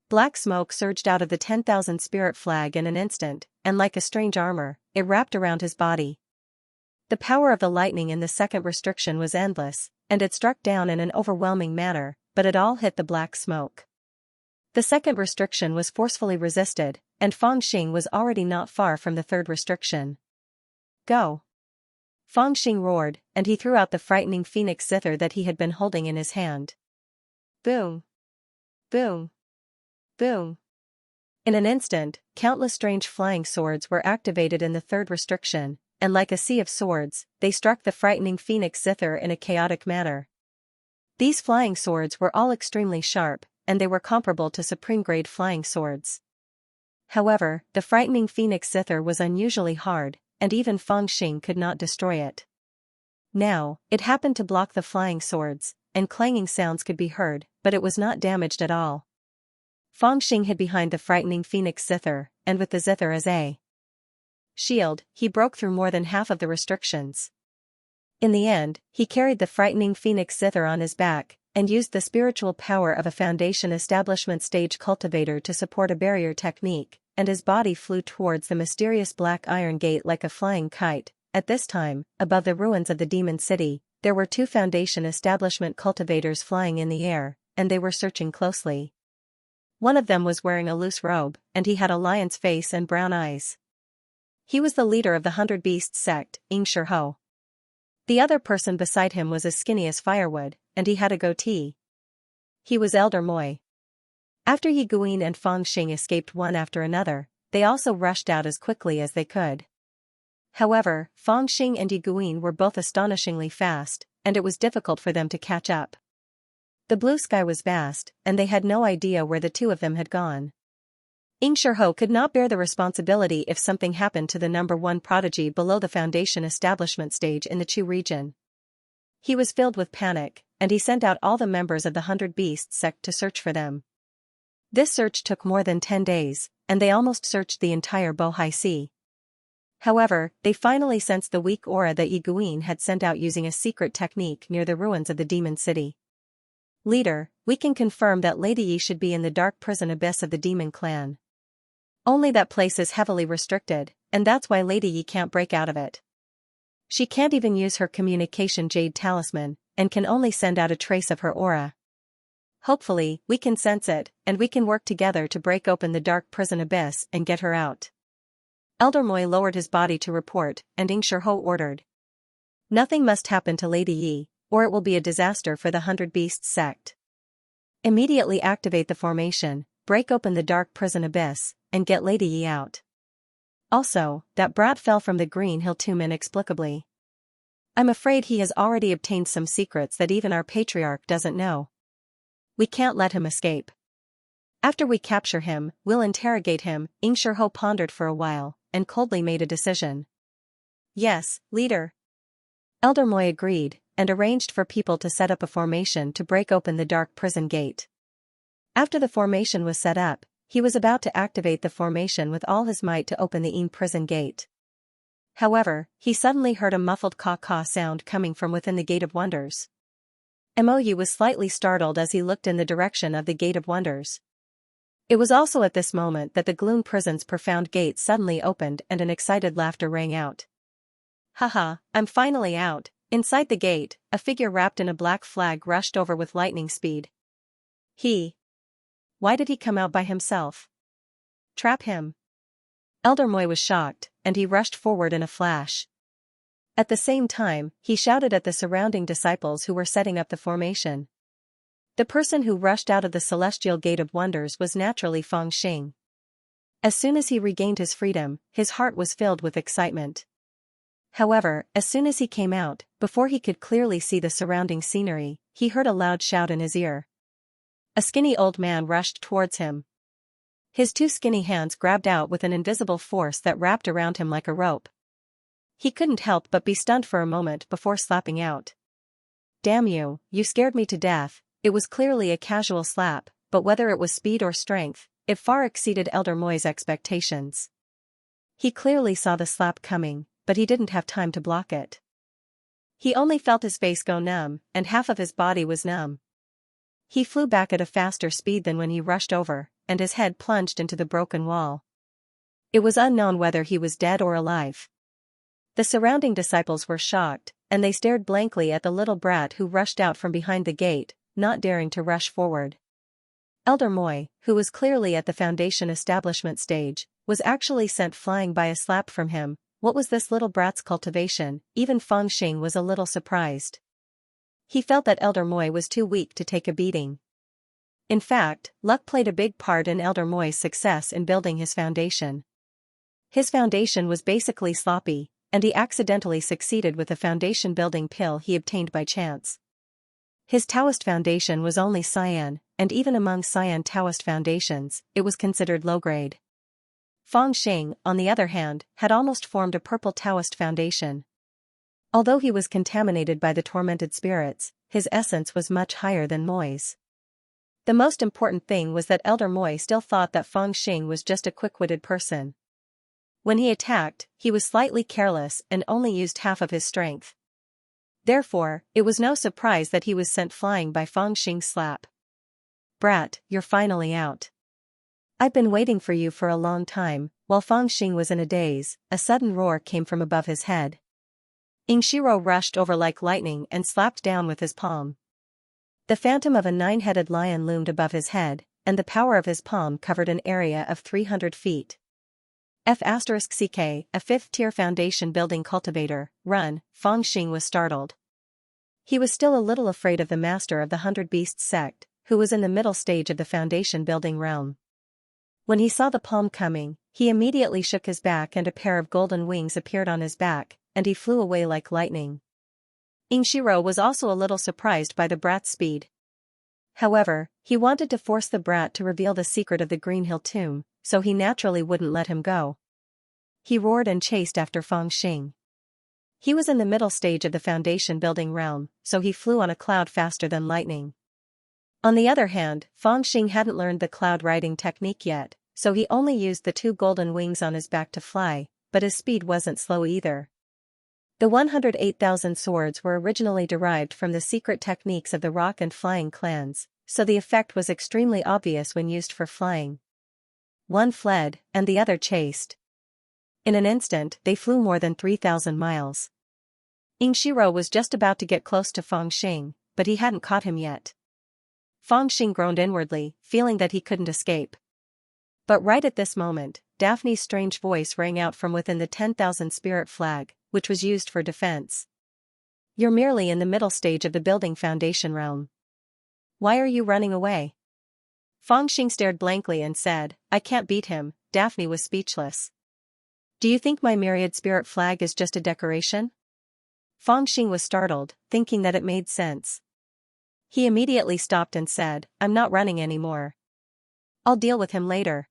A: Black smoke surged out of the 10,000 spirit flag in an instant, and like a strange armor, it wrapped around his body. The power of the lightning in the second restriction was endless, and it struck down in an overwhelming manner, but it all hit the black smoke. The second restriction was forcefully resisted, and Fangxing was already not far from the third restriction. Go! Fangxing roared, and he threw out the frightening phoenix zither that he had been holding in his hand. Boom! Boom! Boom! In an instant, countless strange flying swords were activated in the third restriction, and like a sea of swords, they struck the frightening phoenix zither in a chaotic manner. These flying swords were all extremely sharp, and they were comparable to supreme-grade flying swords. However, the frightening phoenix zither was unusually hard, and even Fangxing could not destroy it. Now, it happened to block the flying swords, and clanging sounds could be heard, but it was not damaged at all. Fangxing hid behind the frightening phoenix zither, and with the zither as a shield, he broke through more than half of the restrictions. In the end, he carried the frightening phoenix zither on his back, and used the spiritual power of a foundation establishment stage cultivator to support a barrier technique, and his body flew towards the mysterious black iron gate like a flying kite. At this time, above the ruins of the demon city, there were 2 foundation establishment cultivators flying in the air, and they were searching closely. One of them was wearing a loose robe, and he had a lion's face and brown eyes. He was the leader of the 100 Beasts sect, Xianxia. The other person beside him was as skinny as firewood, and he had a goatee. He was Elder Moi. After Yi Guin and Fangxing escaped one after another, they also rushed out as quickly as they could. However, Fangxing and Yi Guin were both astonishingly fast, and it was difficult for them to catch up. The blue sky was vast, and they had no idea where the 2 of them had gone. Xianxia could not bear the responsibility if something happened to the number 1 prodigy below the foundation establishment stage in the Chu region. He was filled with panic, and he sent out all the members of the 100 Beasts sect to search for them. This search took more than 10 days, and they almost searched the entire Bohai Sea. However, they finally sensed the weak aura that Yi Guin had sent out using a secret technique near the ruins of the demon city. Leader, we can confirm that Lady Yi should be in the dark prison abyss of the demon clan. Only that place is heavily restricted, and that's why Lady Yi can't break out of it. She can't even use her communication jade talisman, and can only send out a trace of her aura. Hopefully, we can sense it, and we can work together to break open the dark prison abyss and get her out. Elder Moi lowered his body to report, and Xianxia ordered. Nothing must happen to Lady Yi, or it will be a disaster for the 100 Beasts sect. Immediately activate the formation, break open the dark prison abyss, and get Lady Yi out. Also, that brat fell from the Green Hill tomb inexplicably. I'm afraid he has already obtained some secrets that even our patriarch doesn't know. We can't let him escape. After we capture him, we'll interrogate him. Xianxia pondered for a while, and coldly made a decision. Yes, leader. Elder Moi agreed, and arranged for people to set up a formation to break open the dark prison gate. After the formation was set up, he was about to activate the formation with all his might to open the prison gate. However, he suddenly heard a muffled caw-caw sound coming from within the Gate of Wonders. Mou was slightly startled as he looked in the direction of the Gate of Wonders. It was also at this moment that the Gloom Prison's profound gate suddenly opened and an excited laughter rang out. Haha, I'm finally out. Inside the gate, a figure wrapped in a black flag rushed over with lightning speed. Why did he come out by himself? Trap him. Elder Moi was shocked, and he rushed forward in a flash. At the same time, he shouted at the surrounding disciples who were setting up the formation. The person who rushed out of the Celestial Gate of Wonders was naturally Fangxing. As soon as he regained his freedom, his heart was filled with excitement. However, as soon as he came out, before he could clearly see the surrounding scenery, he heard a loud shout in his ear. A skinny old man rushed towards him. His two skinny hands grabbed out with an invisible force that wrapped around him like a rope. He couldn't help but be stunned for a moment before slapping out. Damn you, you scared me to death. It was clearly a casual slap, but whether it was speed or strength, it far exceeded Elder Moi's expectations. He clearly saw the slap coming, but he didn't have time to block it. He only felt his face go numb, and half of his body was numb. He flew back at a faster speed than when he rushed over, and his head plunged into the broken wall. It was unknown whether he was dead or alive. The surrounding disciples were shocked, and they stared blankly at the little brat who rushed out from behind the gate, not daring to rush forward. Elder Moi, who was clearly at the Foundation establishment stage, was actually sent flying by a slap from him. What was this little brat's cultivation? Even Fangxing was a little surprised. He felt that Elder Moi was too weak to take a beating. In fact, luck played a big part in Elder Moi's success in building his foundation. His foundation was basically sloppy, and he accidentally succeeded with a foundation building pill he obtained by chance. His Taoist foundation was only cyan, and even among cyan Taoist foundations, it was considered low-grade. Fangxing, on the other hand, had almost formed a purple Taoist foundation. Although he was contaminated by the tormented spirits, his essence was much higher than Moi's. The most important thing was that Elder Moi still thought that Fangxing was just a quick-witted person. When he attacked, he was slightly careless and only used half of his strength. Therefore, it was no surprise that he was sent flying by Fangxing's slap. Brat, you're finally out. I've been waiting for you for a long time. While Fangxing was in a daze, a sudden roar came from above his head. Xianxia rushed over like lightning and slapped down with his palm. The phantom of a 9-headed lion loomed above his head, and the power of his palm covered an area of 300 feet. F*CK, a 5th-tier foundation building cultivator, run. Fangxing was startled. He was still a little afraid of the master of the 100 Beasts sect, who was in the middle stage of the foundation building realm. When he saw the palm coming, he immediately shook his back and a pair of golden wings appeared on his back, and he flew away like lightning. Xianxia was also a little surprised by the brat's speed. However, he wanted to force the brat to reveal the secret of the Green Hill tomb, so he naturally wouldn't let him go. He roared and chased after Fangxing. He was in the middle stage of the foundation building realm, so he flew on a cloud faster than lightning. On the other hand, Fangxing hadn't learned the cloud riding technique yet, so he only used the 2 golden wings on his back to fly, but his speed wasn't slow either. The 108,000 swords were originally derived from the secret techniques of the rock and flying clans, so the effect was extremely obvious when used for flying. One fled, and the other chased. In an instant, they flew more than 3,000 miles. Xianxia was just about to get close to Fangxing, but he hadn't caught him yet. Fangxing groaned inwardly, feeling that he couldn't escape. But right at this moment, Daphne's strange voice rang out from within the 10,000 spirit flag, which was used for defense. You're merely in the middle stage of the building foundation realm. Why are you running away? Fangxing stared blankly and said, I can't beat him. Daphne was speechless. Do you think my myriad spirit flag is just a decoration? Fangxing was startled, thinking that it made sense. He immediately stopped and said, I'm not running anymore. I'll deal with him later.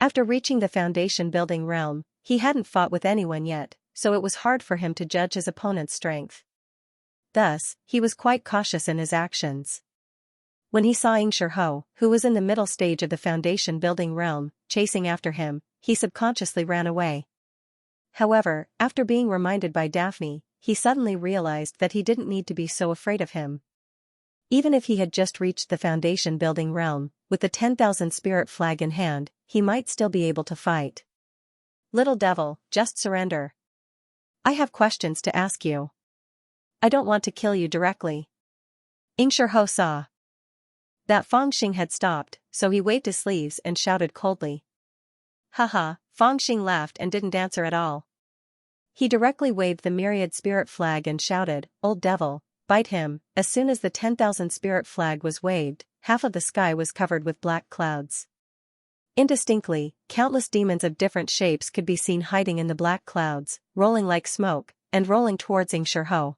A: After reaching the foundation building realm, he hadn't fought with anyone yet, so it was hard for him to judge his opponent's strength. Thus, he was quite cautious in his actions. When he saw Xianxia, who was in the middle stage of the foundation building realm, chasing after him, he subconsciously ran away. However, after being reminded by Daphne, he suddenly realized that he didn't need to be so afraid of him. Even if he had just reached the foundation building realm, with the 10,000 spirit flag in hand, he might still be able to fight. Little devil, just surrender. I have questions to ask you. I don't want to kill you directly. Xianxia saw that Fangxing had stopped, so he waved his sleeves and shouted coldly. Haha, Fangxing laughed and didn't answer at all. He directly waved the myriad spirit flag and shouted, Old devil, bite him. As soon as the 10,000 spirit flag was waved, half of the sky was covered with black clouds. Indistinctly, countless demons of different shapes could be seen hiding in the black clouds, rolling like smoke, and rolling towards Xianxia.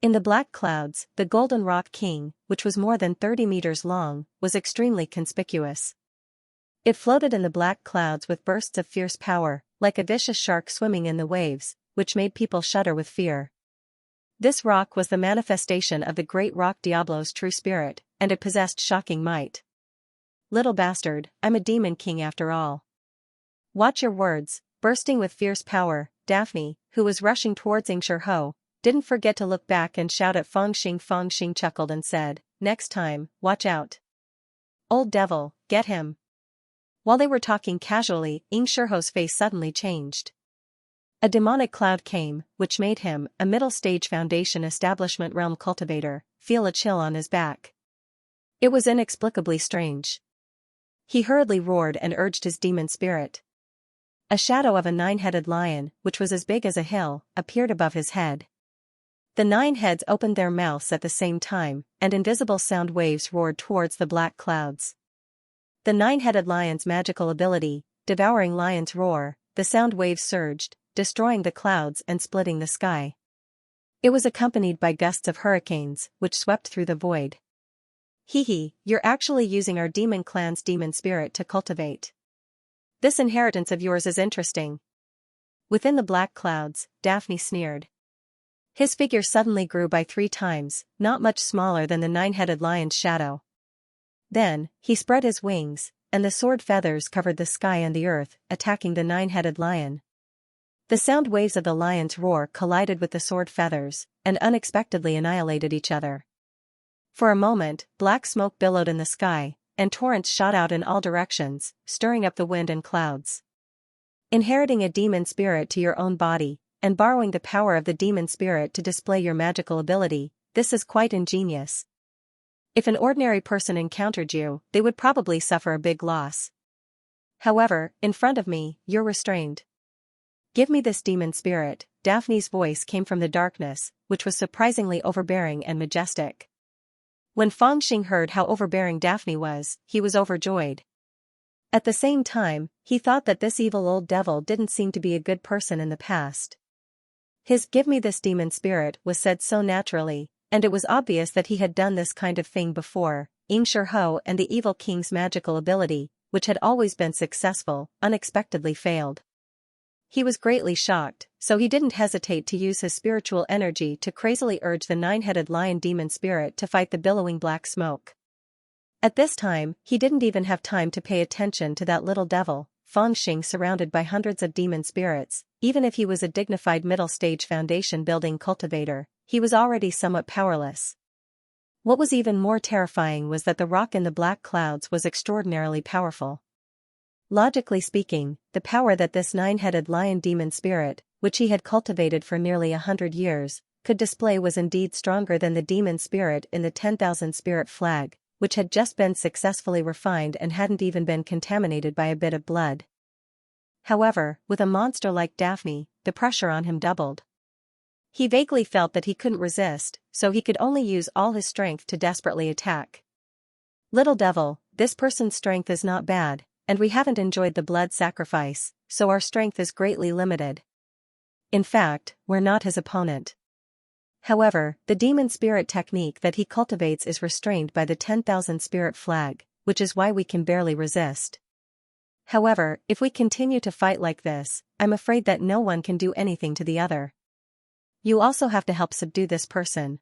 A: In the black clouds, the Golden Rock King, which was more than 30 meters long, was extremely conspicuous. It floated in the black clouds with bursts of fierce power, like a vicious shark swimming in the waves, which made people shudder with fear. This rock was the manifestation of the great rock Diablo's true spirit, and it possessed shocking might. Little bastard, I'm a demon king after all. Watch your words. Bursting with fierce power, Daphne, who was rushing towards Xianxia, didn't forget to look back and shout at Fangxing. Fangxing chuckled and said, next time, watch out. Old devil, get him. While they were talking casually, Xianxia's face suddenly changed. A demonic cloud came, which made him, a middle-stage foundation establishment realm cultivator, feel a chill on his back. It was inexplicably strange. He hurriedly roared and urged his demon spirit. A shadow of a 9-headed lion, which was as big as a hill, appeared above his head. The 9 heads opened their mouths at the same time, and invisible sound waves roared towards the black clouds. The 9-headed lion's magical ability, Devouring Lion's Roar, the sound waves surged, destroying the clouds and splitting the sky. It was accompanied by gusts of hurricanes, which swept through the void. Hee, you're actually using our demon clan's demon spirit to cultivate. This inheritance of yours is interesting. Within the black clouds, Daphne sneered. His figure suddenly grew by 3 times, not much smaller than the 9-headed lion's shadow. Then, he spread his wings, and the sword feathers covered the sky and the earth, attacking the 9-headed lion. The sound waves of the lion's roar collided with the sword feathers, and unexpectedly annihilated each other. For a moment, black smoke billowed in the sky, and torrents shot out in all directions, stirring up the wind and clouds. Inheriting a demon spirit to your own body, and borrowing the power of the demon spirit to display your magical ability, this is quite ingenious. If an ordinary person encountered you, they would probably suffer a big loss. However, in front of me, you're restrained. Give me this demon spirit. Daphne's voice came from the darkness, which was surprisingly overbearing and majestic. When Fangxing heard how overbearing Daphne was, he was overjoyed. At the same time, he thought that this evil old devil didn't seem to be a good person in the past. His "give me this demon spirit" was said so naturally, and it was obvious that he had done this kind of thing before. Xianxia and the evil king's magical ability, which had always been successful, unexpectedly failed. He was greatly shocked, so he didn't hesitate to use his spiritual energy to crazily urge the 9-headed lion demon spirit to fight the billowing black smoke. At this time, he didn't even have time to pay attention to that little devil, Fangxing, surrounded by hundreds of demon spirits. Even if he was a dignified middle-stage foundation-building cultivator, he was already somewhat powerless. What was even more terrifying was that the rock in the black clouds was extraordinarily powerful. Logically speaking, the power that this 9-headed lion demon spirit, which he had cultivated for nearly 100 years, could display was indeed stronger than the demon spirit in the 10,000 spirit flag, which had just been successfully refined and hadn't even been contaminated by a bit of blood. However, with a monster like Daphne, the pressure on him doubled. He vaguely felt that he couldn't resist, so he could only use all his strength to desperately attack. Little devil, this person's strength is not bad, and we haven't enjoyed the blood sacrifice, so our strength is greatly limited. In fact, we're not his opponent. However, the demon spirit technique that he cultivates is restrained by the 10,000 spirit flag, which is why we can barely resist. However, if we continue to fight like this, I'm afraid that no one can do anything to the other. You also have to help subdue this person.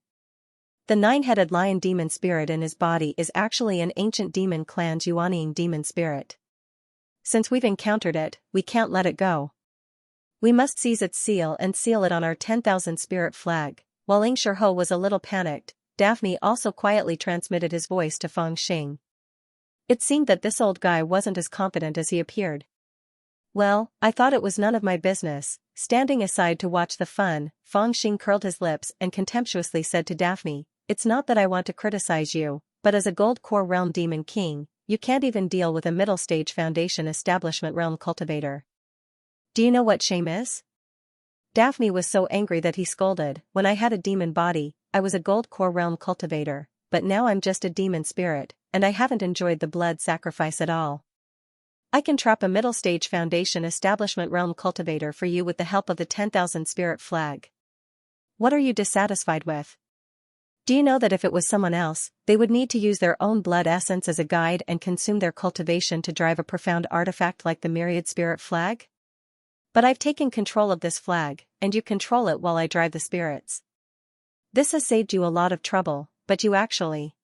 A: The 9-headed lion demon spirit in his body is actually an ancient demon clan's Yuanying demon spirit. Since we've encountered it, we can't let it go. We must seize its seal and seal it on our 10,000 spirit flag. While Xianxia was a little panicked, Daphne also quietly transmitted his voice to Feng Xing. It seemed that this old guy wasn't as confident as he appeared. Well, I thought it was none of my business. Standing aside to watch the fun, Feng Xing curled his lips and contemptuously said to Daphne, "It's not that I want to criticize you, but as a Gold Core Realm Demon King, you can't even deal with a Middle Stage Foundation Establishment Realm Cultivator. Do you know what shame is?" Daphne was so angry that he scolded, "When I had a demon body, I was a Gold Core Realm Cultivator, but now I'm just a demon spirit, and I haven't enjoyed the blood sacrifice at all. I can trap a Middle Stage Foundation Establishment Realm Cultivator for you with the help of the 10,000 spirit flag. What are you dissatisfied with? Do you know that if it was someone else, they would need to use their own blood essence as a guide and consume their cultivation to drive a profound artifact like the Myriad Spirit Flag? But I've taken control of this flag, and you control it while I drive the spirits. This has saved you a lot of trouble, but you actually..."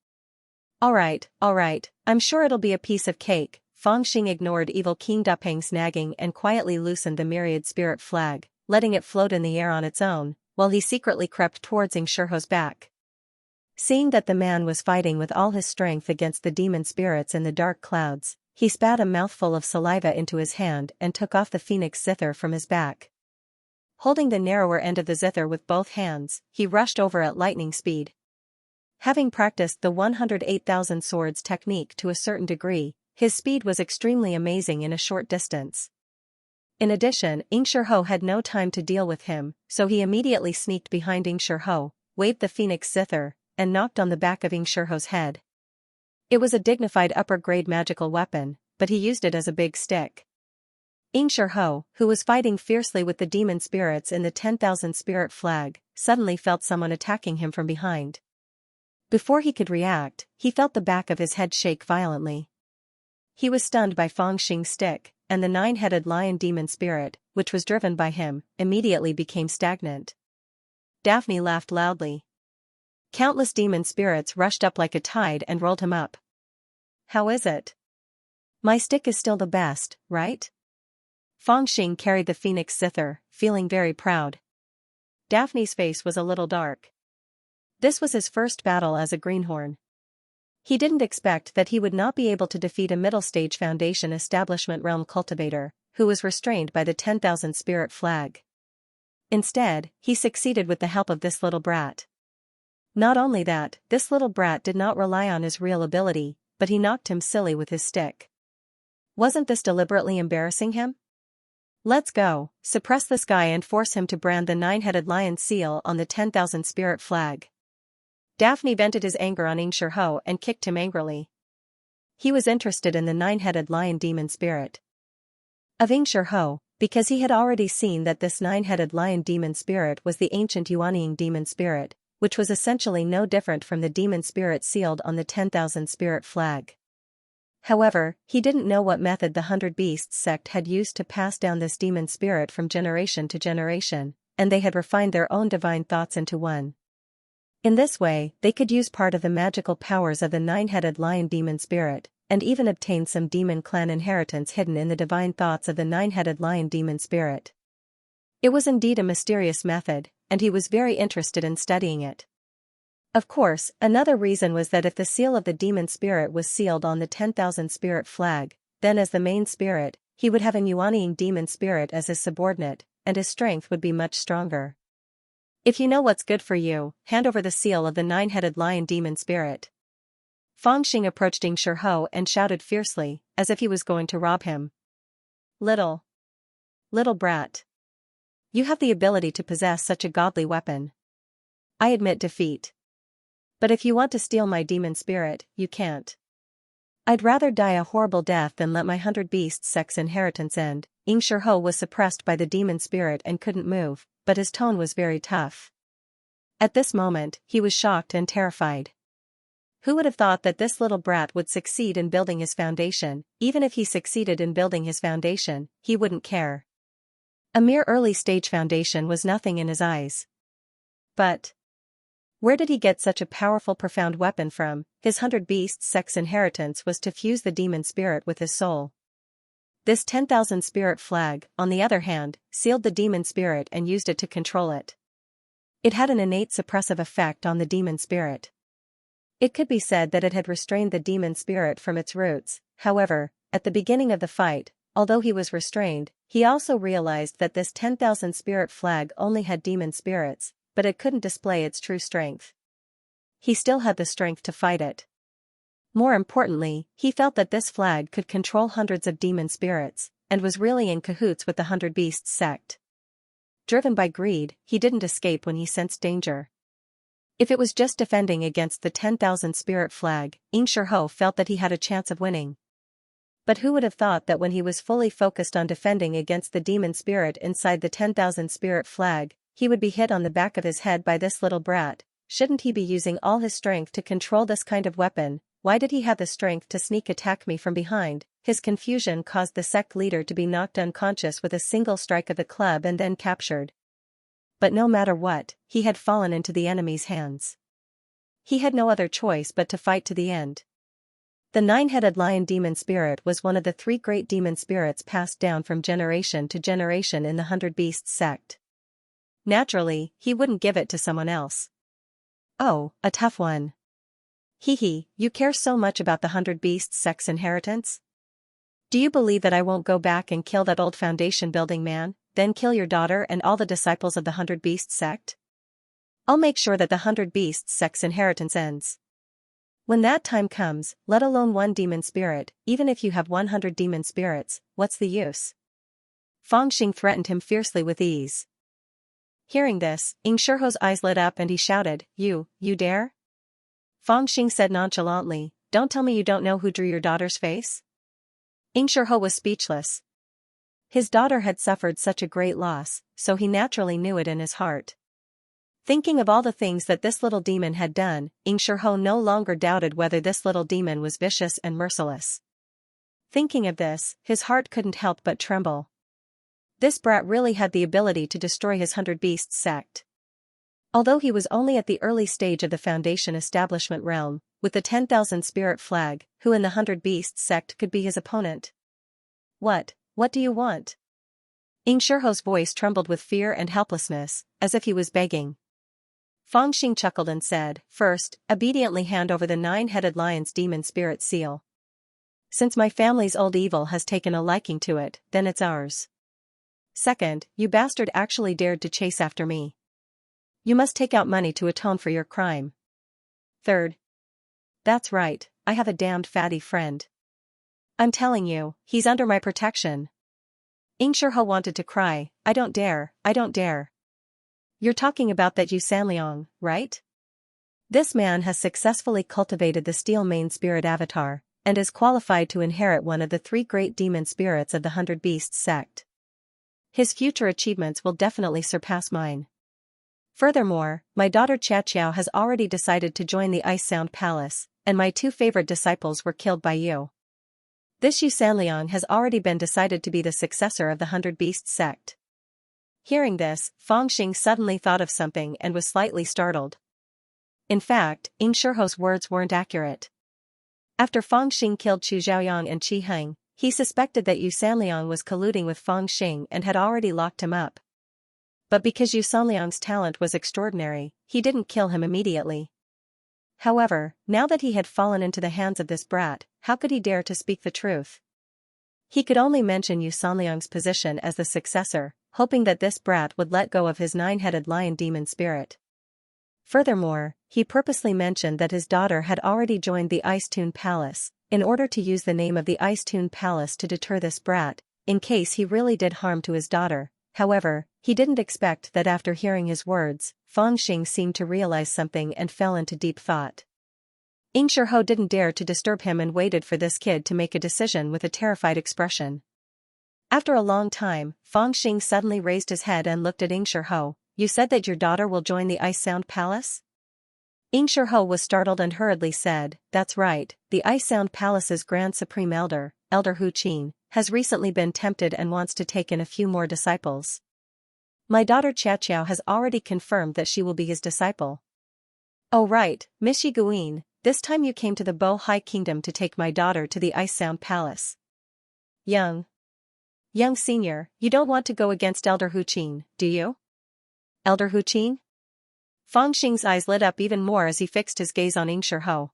A: Alright, I'm sure it'll be a piece of cake." Feng Xing ignored evil King Dupang's nagging and quietly loosened the Myriad Spirit Flag, letting it float in the air on its own, while he secretly crept towards Xianxia's back. Seeing that the man was fighting with all his strength against the demon spirits in the dark clouds, he spat a mouthful of saliva into his hand and took off the phoenix zither from his back. Holding the narrower end of the zither with both hands, he rushed over at lightning speed. Having practiced the 108,000 swords technique to a certain degree, his speed was extremely amazing in a short distance. In addition, Xianxia had no time to deal with him, so he immediately sneaked behind Xianxia, waved the phoenix zither, and knocked on the back of Xianxia's head. It was a dignified upper-grade magical weapon, but he used it as a big stick. Xianxia, who was fighting fiercely with the demon spirits in the 10,000 spirit flag, suddenly felt someone attacking him from behind. Before he could react, he felt the back of his head shake violently. He was stunned by Feng Xing's stick, and the 9-headed lion demon spirit, which was driven by him, immediately became stagnant. Daphne laughed loudly. Countless demon spirits rushed up like a tide and rolled him up. "How is it? My stick is still the best, right?" Feng Xing carried the phoenix zither, feeling very proud. Daphne's face was a little dark. This was his first battle as a greenhorn. He didn't expect that he would not be able to defeat a Middle Stage Foundation Establishment Realm Cultivator, who was restrained by the 10,000 spirit flag. Instead, he succeeded with the help of this little brat. Not only that, this little brat did not rely on his real ability, but he knocked him silly with his stick. Wasn't this deliberately embarrassing him? Let's go, suppress this guy and force him to brand the 9-headed lion seal on the 10,000 spirit flag. Daphne vented his anger on Xianxia and kicked him angrily. He was interested in the 9-headed lion demon spirit of Xianxia, because he had already seen that this 9-headed lion demon spirit was the ancient Yuanying demon spirit, which was essentially no different from the demon spirit sealed on the 10,000 spirit flag. However, he didn't know what method the 100 Beasts sect had used to pass down this demon spirit from generation to generation, and they had refined their own divine thoughts into one. In this way, they could use part of the magical powers of the 9-headed lion demon spirit, and even obtain some demon clan inheritance hidden in the divine thoughts of the 9-headed lion demon spirit. It was indeed a mysterious method, and he was very interested in studying it. Of course, another reason was that if the seal of the demon spirit was sealed on the 10,000 spirit flag, then as the main spirit, he would have a Yuanying demon spirit as his subordinate, and his strength would be much stronger. If you know what's good for you, hand over the seal of the nine-headed lion demon spirit. Fangxing approached Xianxia and shouted fiercely, as if he was going to rob him. Little brat. You have the ability to possess such a godly weapon. I admit defeat. But if you want to steal my demon spirit, you can't. I'd rather die a horrible death than let my 100 beasts sex inheritance end. Xianxia was suppressed by the demon spirit and couldn't move, but his tone was very tough. At this moment, he was shocked and terrified. Who would have thought that this little brat would succeed in building his foundation? Even if he succeeded in building his foundation, he wouldn't care. A mere early-stage foundation was nothing in his eyes. But where did he get such a powerful profound weapon from? His 100 beasts sex inheritance was to fuse the demon spirit with his soul. This 10,000 spirit flag, on the other hand, sealed the demon spirit and used it to control it. It had an innate suppressive effect on the demon spirit. It could be said that it had restrained the demon spirit from its roots. However, at the beginning of the fight, although he was restrained, he also realized that this 10,000 spirit flag only had demon spirits, but it couldn't display its true strength. He still had the strength to fight it. More importantly, he felt that this flag could control hundreds of demon spirits, and was really in cahoots with the 100 Beasts sect. Driven by greed, he didn't escape when he sensed danger. If it was just defending against the 10,000 spirit flag, Xianxia felt that he had a chance of winning. But who would have thought that when he was fully focused on defending against the demon spirit inside the 10,000 spirit flag, he would be hit on the back of his head by this little brat? Shouldn't he be using all his strength to control this kind of weapon? Why did he have the strength to sneak attack me from behind? His confusion caused the sect leader to be knocked unconscious with a single strike of the club and then captured. But no matter what, he had fallen into the enemy's hands. He had no other choice but to fight to the end. The nine-headed lion demon spirit was one of the 3 great demon spirits passed down from generation to generation in the 100 Beasts sect. Naturally, he wouldn't give it to someone else. Oh, a tough one. Hee, you care so much about the 100 Beasts sect's inheritance? Do you believe that I won't go back and kill that old foundation building man, then kill your daughter and all the disciples of the 100 Beasts sect? I'll make sure that the 100 Beasts sect's inheritance ends. When that time comes, let alone one demon spirit, even if you have 100 demon spirits, what's the use? Fangxing threatened him fiercely with ease. Hearing this, Xianxia's eyes lit up and he shouted, You dare? Fangxing said nonchalantly, Don't tell me you don't know who drew your daughter's face? Xianxia was speechless. His daughter had suffered such a great loss, so he naturally knew it in his heart. Thinking of all the things that this little demon had done, Xianxia no longer doubted whether this little demon was vicious and merciless. Thinking of this, his heart couldn't help but tremble. This brat really had the ability to destroy his 100 Beasts sect. Although he was only at the early stage of the Foundation establishment realm, with the 10,000 spirit flag, who in the 100 Beasts sect could be his opponent? What do you want? Xianxia's voice trembled with fear and helplessness, as if he was begging. Fangxing chuckled and said, First, obediently hand over the 9-headed lion's demon spirit seal. Since my family's old evil has taken a liking to it, then it's ours. Second, you bastard actually dared to chase after me. You must take out money to atone for your crime. Third. That's right, I have a damned fatty friend. I'm telling you, he's under my protection. Xianxia wanted to cry, I don't dare. You're talking about that Xianxia, right? This man has successfully cultivated the steel main spirit avatar, and is qualified to inherit one of the 3 great demon spirits of the 100 Beasts sect. His future achievements will definitely surpass mine. Furthermore, my daughter Xianxia has already decided to join the Ice Sound Palace, and my 2 favorite disciples were killed by you. This Xianxia has already been decided to be the successor of the 100 Beasts sect. Hearing this, Fangxing suddenly thought of something and was slightly startled. In fact, Xianxia's words weren't accurate. After Fangxing killed Qu Zhaoyang and Qi Heng, he suspected that Xianxia was colluding with Fangxing and had already locked him up. But because Xianxia's talent was extraordinary, he didn't kill him immediately. However, now that he had fallen into the hands of this brat, how could he dare to speak the truth? He could only mention Xianxia's position as the successor, hoping that this brat would let go of his 9-headed lion demon spirit. Furthermore, he purposely mentioned that his daughter had already joined the Ice Toon Palace, in order to use the name of the Ice Toon Palace to deter this brat, in case he really did harm to his daughter. However, he didn't expect that after hearing his words, Fangxing seemed to realize something and fell into deep thought. Xianxia didn't dare to disturb him and waited for this kid to make a decision with a terrified expression. After a long time, Fangxing suddenly raised his head and looked at Xianxia. "You said that your daughter will join the Ice Sound Palace?" Xianxia was startled and hurriedly said, "That's right, the Ice Sound Palace's Grand Supreme Elder, Elder Hu Qin, has recently been tempted and wants to take in a few more disciples. My daughter Xiaoqiao has already confirmed that she will be his disciple." "Oh right, Miss Yiguin, this time you came to the Bo High Kingdom to take my daughter to the Ice Sound Palace. Young senior, you don't want to go against Elder Hu Qin, do you?" "Elder Hu Qin?" Fangxing's eyes lit up even more as he fixed his gaze on Xianxia.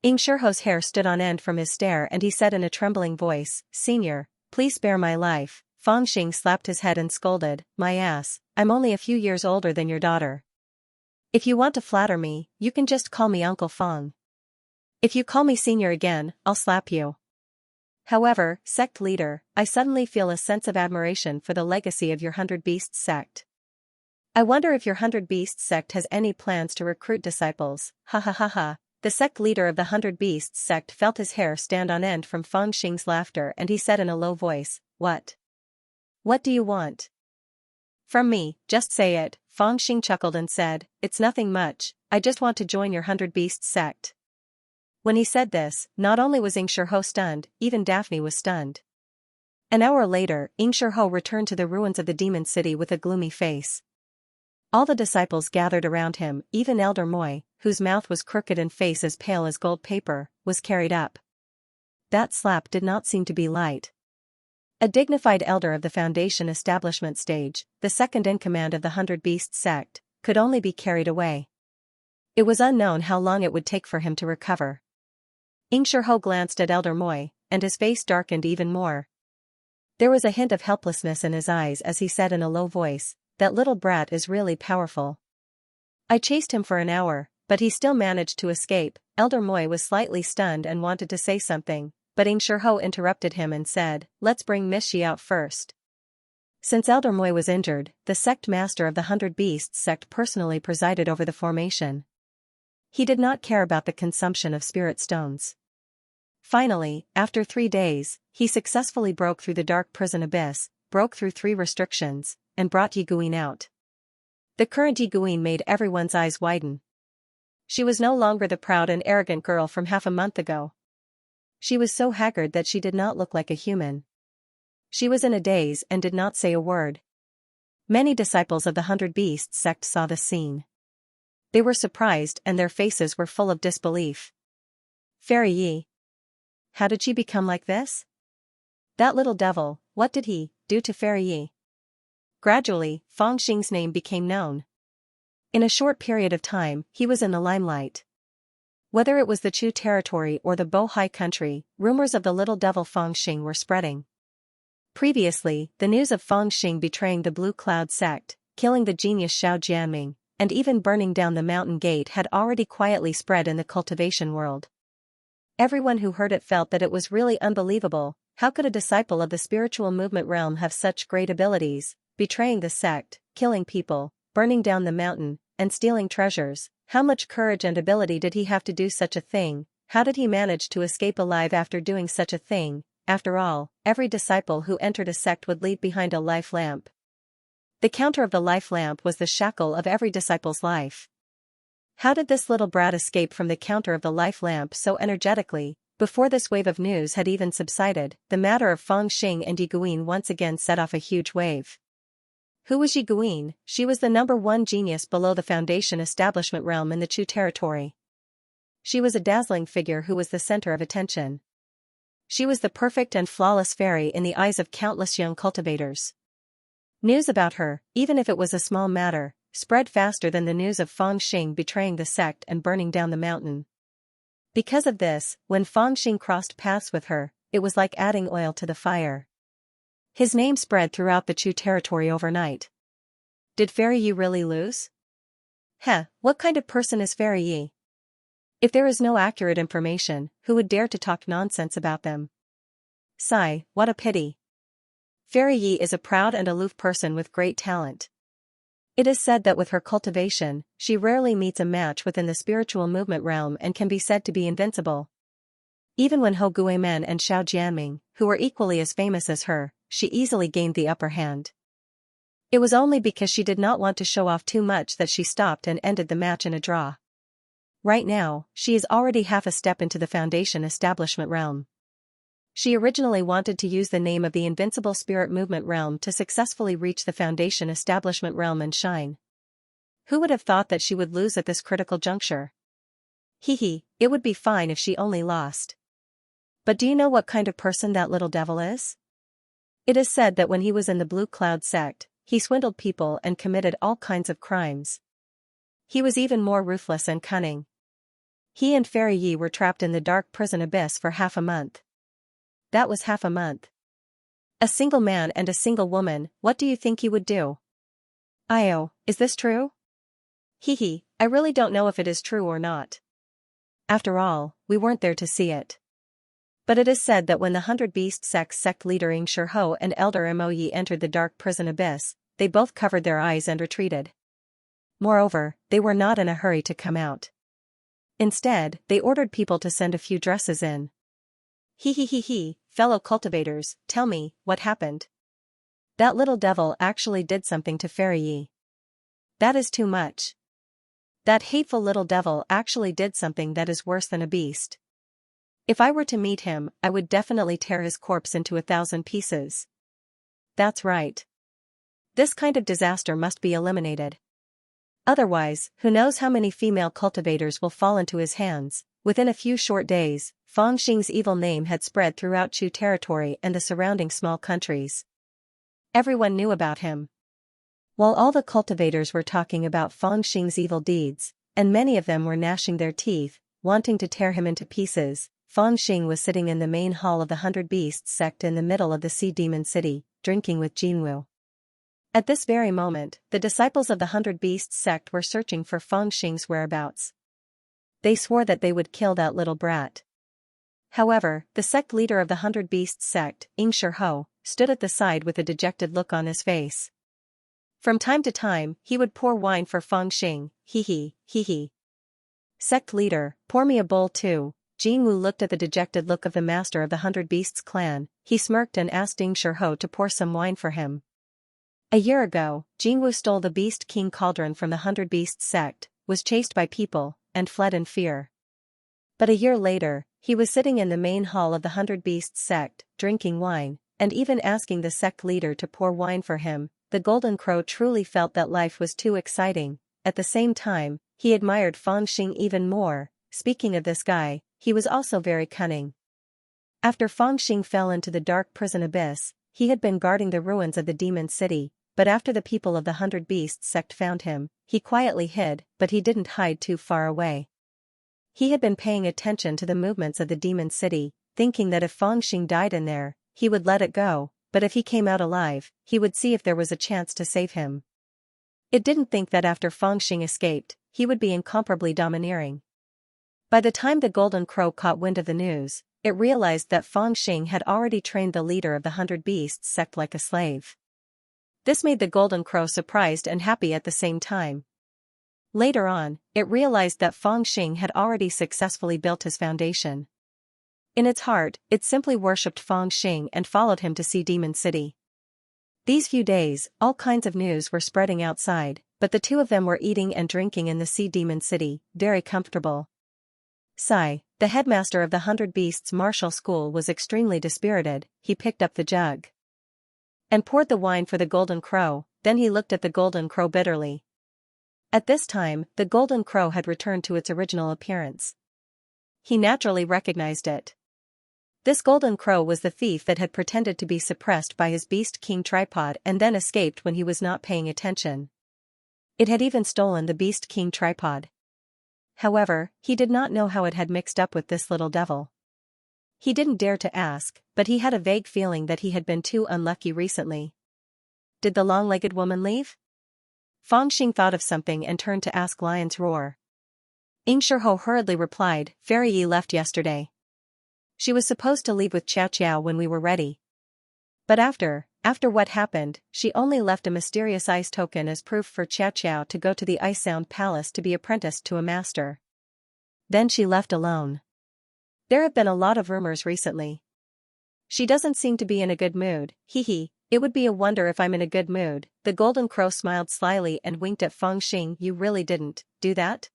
A: Xianxia's hair stood on end from his stare and he said in a trembling voice, "Senior, please spare my life." Fangxing slapped his head and scolded, "My ass, I'm only a few years older than your daughter. If you want to flatter me, you can just call me Uncle Fang. If you call me senior again, I'll slap you. However, sect leader, I suddenly feel a sense of admiration for the legacy of your 100 Beasts sect. I wonder if your 100 Beasts sect has any plans to recruit disciples." Ha ha ha ha. The sect leader of the 100 Beasts sect felt his hair stand on end from Fangxing's laughter and he said in a low voice, "What? What do you want?" "From me, just say it." Fangxing chuckled and said, "It's nothing much, I just want to join your 100 Beasts sect." When he said this, not only was Xianxia stunned, even Daphne was stunned. An hour later, Xianxia returned to the ruins of the demon city with a gloomy face. All the disciples gathered around him, even Elder Moi, whose mouth was crooked and face as pale as gold paper, was carried up. That slap did not seem to be light. A dignified elder of the Foundation establishment stage, the second in command of the 100 Beasts sect, could only be carried away. It was unknown how long it would take for him to recover. Xianxia glanced at Elder Moi, and his face darkened even more. There was a hint of helplessness in his eyes as he said in a low voice, "That little brat is really powerful. I chased him for an hour, but he still managed to escape." Elder Moi was slightly stunned and wanted to say something, but Xianxia interrupted him and said, "Let's bring Miss Yi out first." Since Elder Moi was injured, the sect master of the 100 Beasts sect personally presided over the formation. He did not care about the consumption of spirit stones. Finally, after 3 days, he successfully broke through the dark prison abyss, broke through 3 restrictions, and brought Yiguin out. The current Yiguin made everyone's eyes widen. She was no longer the proud and arrogant girl from half a month ago. She was so haggard that she did not look like a human. She was in a daze and did not say a word. Many disciples of the 100 Beasts sect saw the scene. They were surprised and their faces were full of disbelief. "Fairy Yi. How did she become like this? That little devil, what did he do to Fairy Yi?" Gradually, Fangxing's name became known. In a short period of time, he was in the limelight. Whether it was the Chu territory or the Bo Hai country, rumors of the little devil Fangxing were spreading. Previously, the news of Fangxing betraying the Blue Cloud sect, killing the genius Xiao Jianming, and even burning down the mountain gate had already quietly spread in the cultivation world. Everyone who heard it felt that it was really unbelievable. How could a disciple of the spiritual movement realm have such great abilities, betraying the sect, killing people, burning down the mountain, and stealing treasures? How much courage and ability did he have to do such a thing? How did he manage to escape alive after doing such a thing? After all, every disciple who entered a sect would leave behind a life lamp. The counter of the life lamp was the shackle of every disciple's life. How did this little brat escape from the counter of the life lamp so energetically? Before this wave of news had even subsided, the matter of Fangxing and Yiguin once again set off a huge wave. Who was Yiguin? She was the #1 genius below the Foundation establishment realm in the Chu territory. She was a dazzling figure who was the center of attention. She was the perfect and flawless fairy in the eyes of countless young cultivators. News about her, even if it was a small matter, spread faster than the news of Fangxing betraying the sect and burning down the mountain. Because of this, when Fangxing crossed paths with her, it was like adding oil to the fire. His name spread throughout the Chu territory overnight. Did Fairy Yi really lose? Heh, what kind of person is Fairy Yi? If there is no accurate information, who would dare to talk nonsense about them? Sigh, what a pity. Fairy Yi is a proud and aloof person with great talent. It is said that with her cultivation, she rarely meets a match within the spiritual movement realm and can be said to be invincible. Even when Hou Guimen and Xiao Jianming, who were equally as famous as her, she easily gained the upper hand. It was only because she did not want to show off too much that she stopped and ended the match in a draw. Right now, she is already half a step into the Foundation establishment realm. She originally wanted to use the name of the Invincible Spirit Movement realm to successfully reach the Foundation establishment realm and shine. Who would have thought that she would lose at this critical juncture? Hee, it would be fine if she only lost. But do you know what kind of person that little devil is? It is said that when he was in the Blue Cloud sect, he swindled people and committed all kinds of crimes. He was even more ruthless and cunning. He and Fairy Yi were trapped in the dark prison abyss for half a month. That was half a month. A single man and a single woman, what do you think he would do? Io, is this true? I really don't know if it is true or not. After all, we weren't there to see it. But it is said that when the 100 Beast sect leader Xianxia and Elder Mo Yi entered the dark prison abyss, they both covered their eyes and retreated. Moreover, they were not in a hurry to come out. Instead, they ordered people to send a few dresses in. Fellow cultivators, tell me, what happened? That little devil actually did something to Fairy Yi. That is too much. That hateful little devil actually did something that is worse than a beast. If I were to meet him, I would definitely tear his corpse into 1,000 pieces. That's right. This kind of disaster must be eliminated. Otherwise, who knows how many female cultivators will fall into his hands. Within a few short days, Fang Xing's evil name had spread throughout Chu territory and the surrounding small countries. Everyone knew about him. While all the cultivators were talking about Fang Xing's evil deeds, and many of them were gnashing their teeth, wanting to tear him into pieces, Fang Xing was sitting in the main hall of the 100 Beasts sect in the middle of the Sea Demon City, drinking with Jinwu. At this very moment, the disciples of the 100 Beasts sect were searching for Fang Xing's whereabouts. They swore that they would kill that little brat. However, the sect leader of the 100 Beasts sect, Xianxia, stood at the side with a dejected look on his face. From time to time, he would pour wine for Fang Xing, hee. Sect leader, pour me a bowl too. Jinwu looked at the dejected look of the master of the 100 Beasts clan. He smirked and asked Xianxia to pour some wine for him. A year ago, Jinwu stole the Beast King Cauldron from the 100 Beasts sect, was chased by people, and fled in fear. But a year later, he was sitting in the main hall of the 100 Beasts sect, drinking wine, and even asking the sect leader to pour wine for him. The Golden Crow truly felt that life was too exciting. At the same time, he admired Fang Xing even more. Speaking of this guy, he was also very cunning. After Fang Xing fell into the dark prison abyss, he had been guarding the ruins of the demon city, but after the people of the 100 Beasts sect found him, he quietly hid, but he didn't hide too far away. He had been paying attention to the movements of the demon city, thinking that if Fang Xing died in there, he would let it go, but if he came out alive, he would see if there was a chance to save him. It didn't think that after Fang Xing escaped, he would be incomparably domineering. By the time the Golden Crow caught wind of the news, it realized that Fang Xing had already trained the leader of the 100 Beasts sect like a slave. This made the Golden Crow surprised and happy at the same time. Later on, it realized that Fang Xing had already successfully built his foundation. In its heart, it simply worshipped Fang Xing and followed him to Sea Demon City. These few days, all kinds of news were spreading outside, but the two of them were eating and drinking in the Sea Demon City, very comfortable. Sai, the headmaster of the 100 Beasts martial school, was extremely dispirited. He picked up the jug and poured the wine for the Golden Crow. Then he looked at the Golden Crow bitterly. At this time, the Golden Crow had returned to its original appearance. He naturally recognized it. This Golden Crow was the thief that had pretended to be suppressed by his Beast King tripod and then escaped when he was not paying attention. It had even stolen the Beast King tripod. However, he did not know how it had mixed up with this little devil. He didn't dare to ask, but he had a vague feeling that he had been too unlucky recently. Did the long-legged woman leave? Fangxing thought of something and turned to ask Lion's Roar. Xianxia hurriedly replied, Fairy Yi left yesterday. She was supposed to leave with Xiao when we were ready. But after what happened, she only left a mysterious ice token as proof for Xiao to go to the Ice Sound Palace to be apprenticed to a master. Then she left alone. There have been a lot of rumors recently. She doesn't seem to be in a good mood, hee. It would be a wonder if I'm in a good mood. The Golden Crow smiled slyly and winked at Fangxing. You really didn't do that?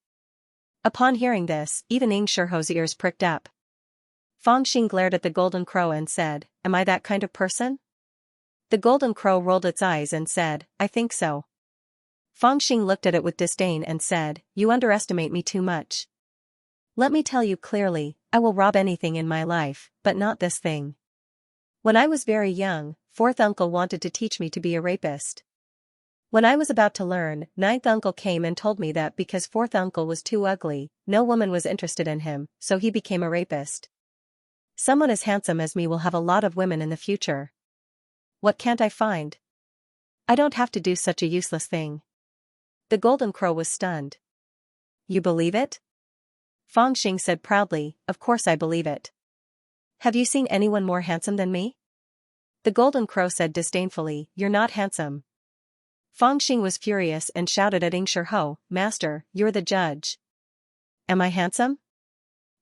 A: Upon hearing this, even Xianxia's ears pricked up. Fangxing glared at the Golden Crow and said, Am I that kind of person? The Golden Crow rolled its eyes and said, I think so. Fangxing looked at it with disdain and said, You underestimate me too much. Let me tell you clearly, I will rob anything in my life, but not this thing. When I was very young, fourth uncle wanted to teach me to be a rapist. When I was about to learn, ninth uncle came and told me that because fourth uncle was too ugly, no woman was interested in him, so he became a rapist. Someone as handsome as me will have a lot of women in the future. What can't I find? I don't have to do such a useless thing. The Golden Crow was stunned. You believe it? Fangxing said proudly, Of course I believe it. Have you seen anyone more handsome than me? The Golden Crow said disdainfully, You're not handsome. Fangxing was furious and shouted at Xianxia, Master, you're the judge. Am I handsome?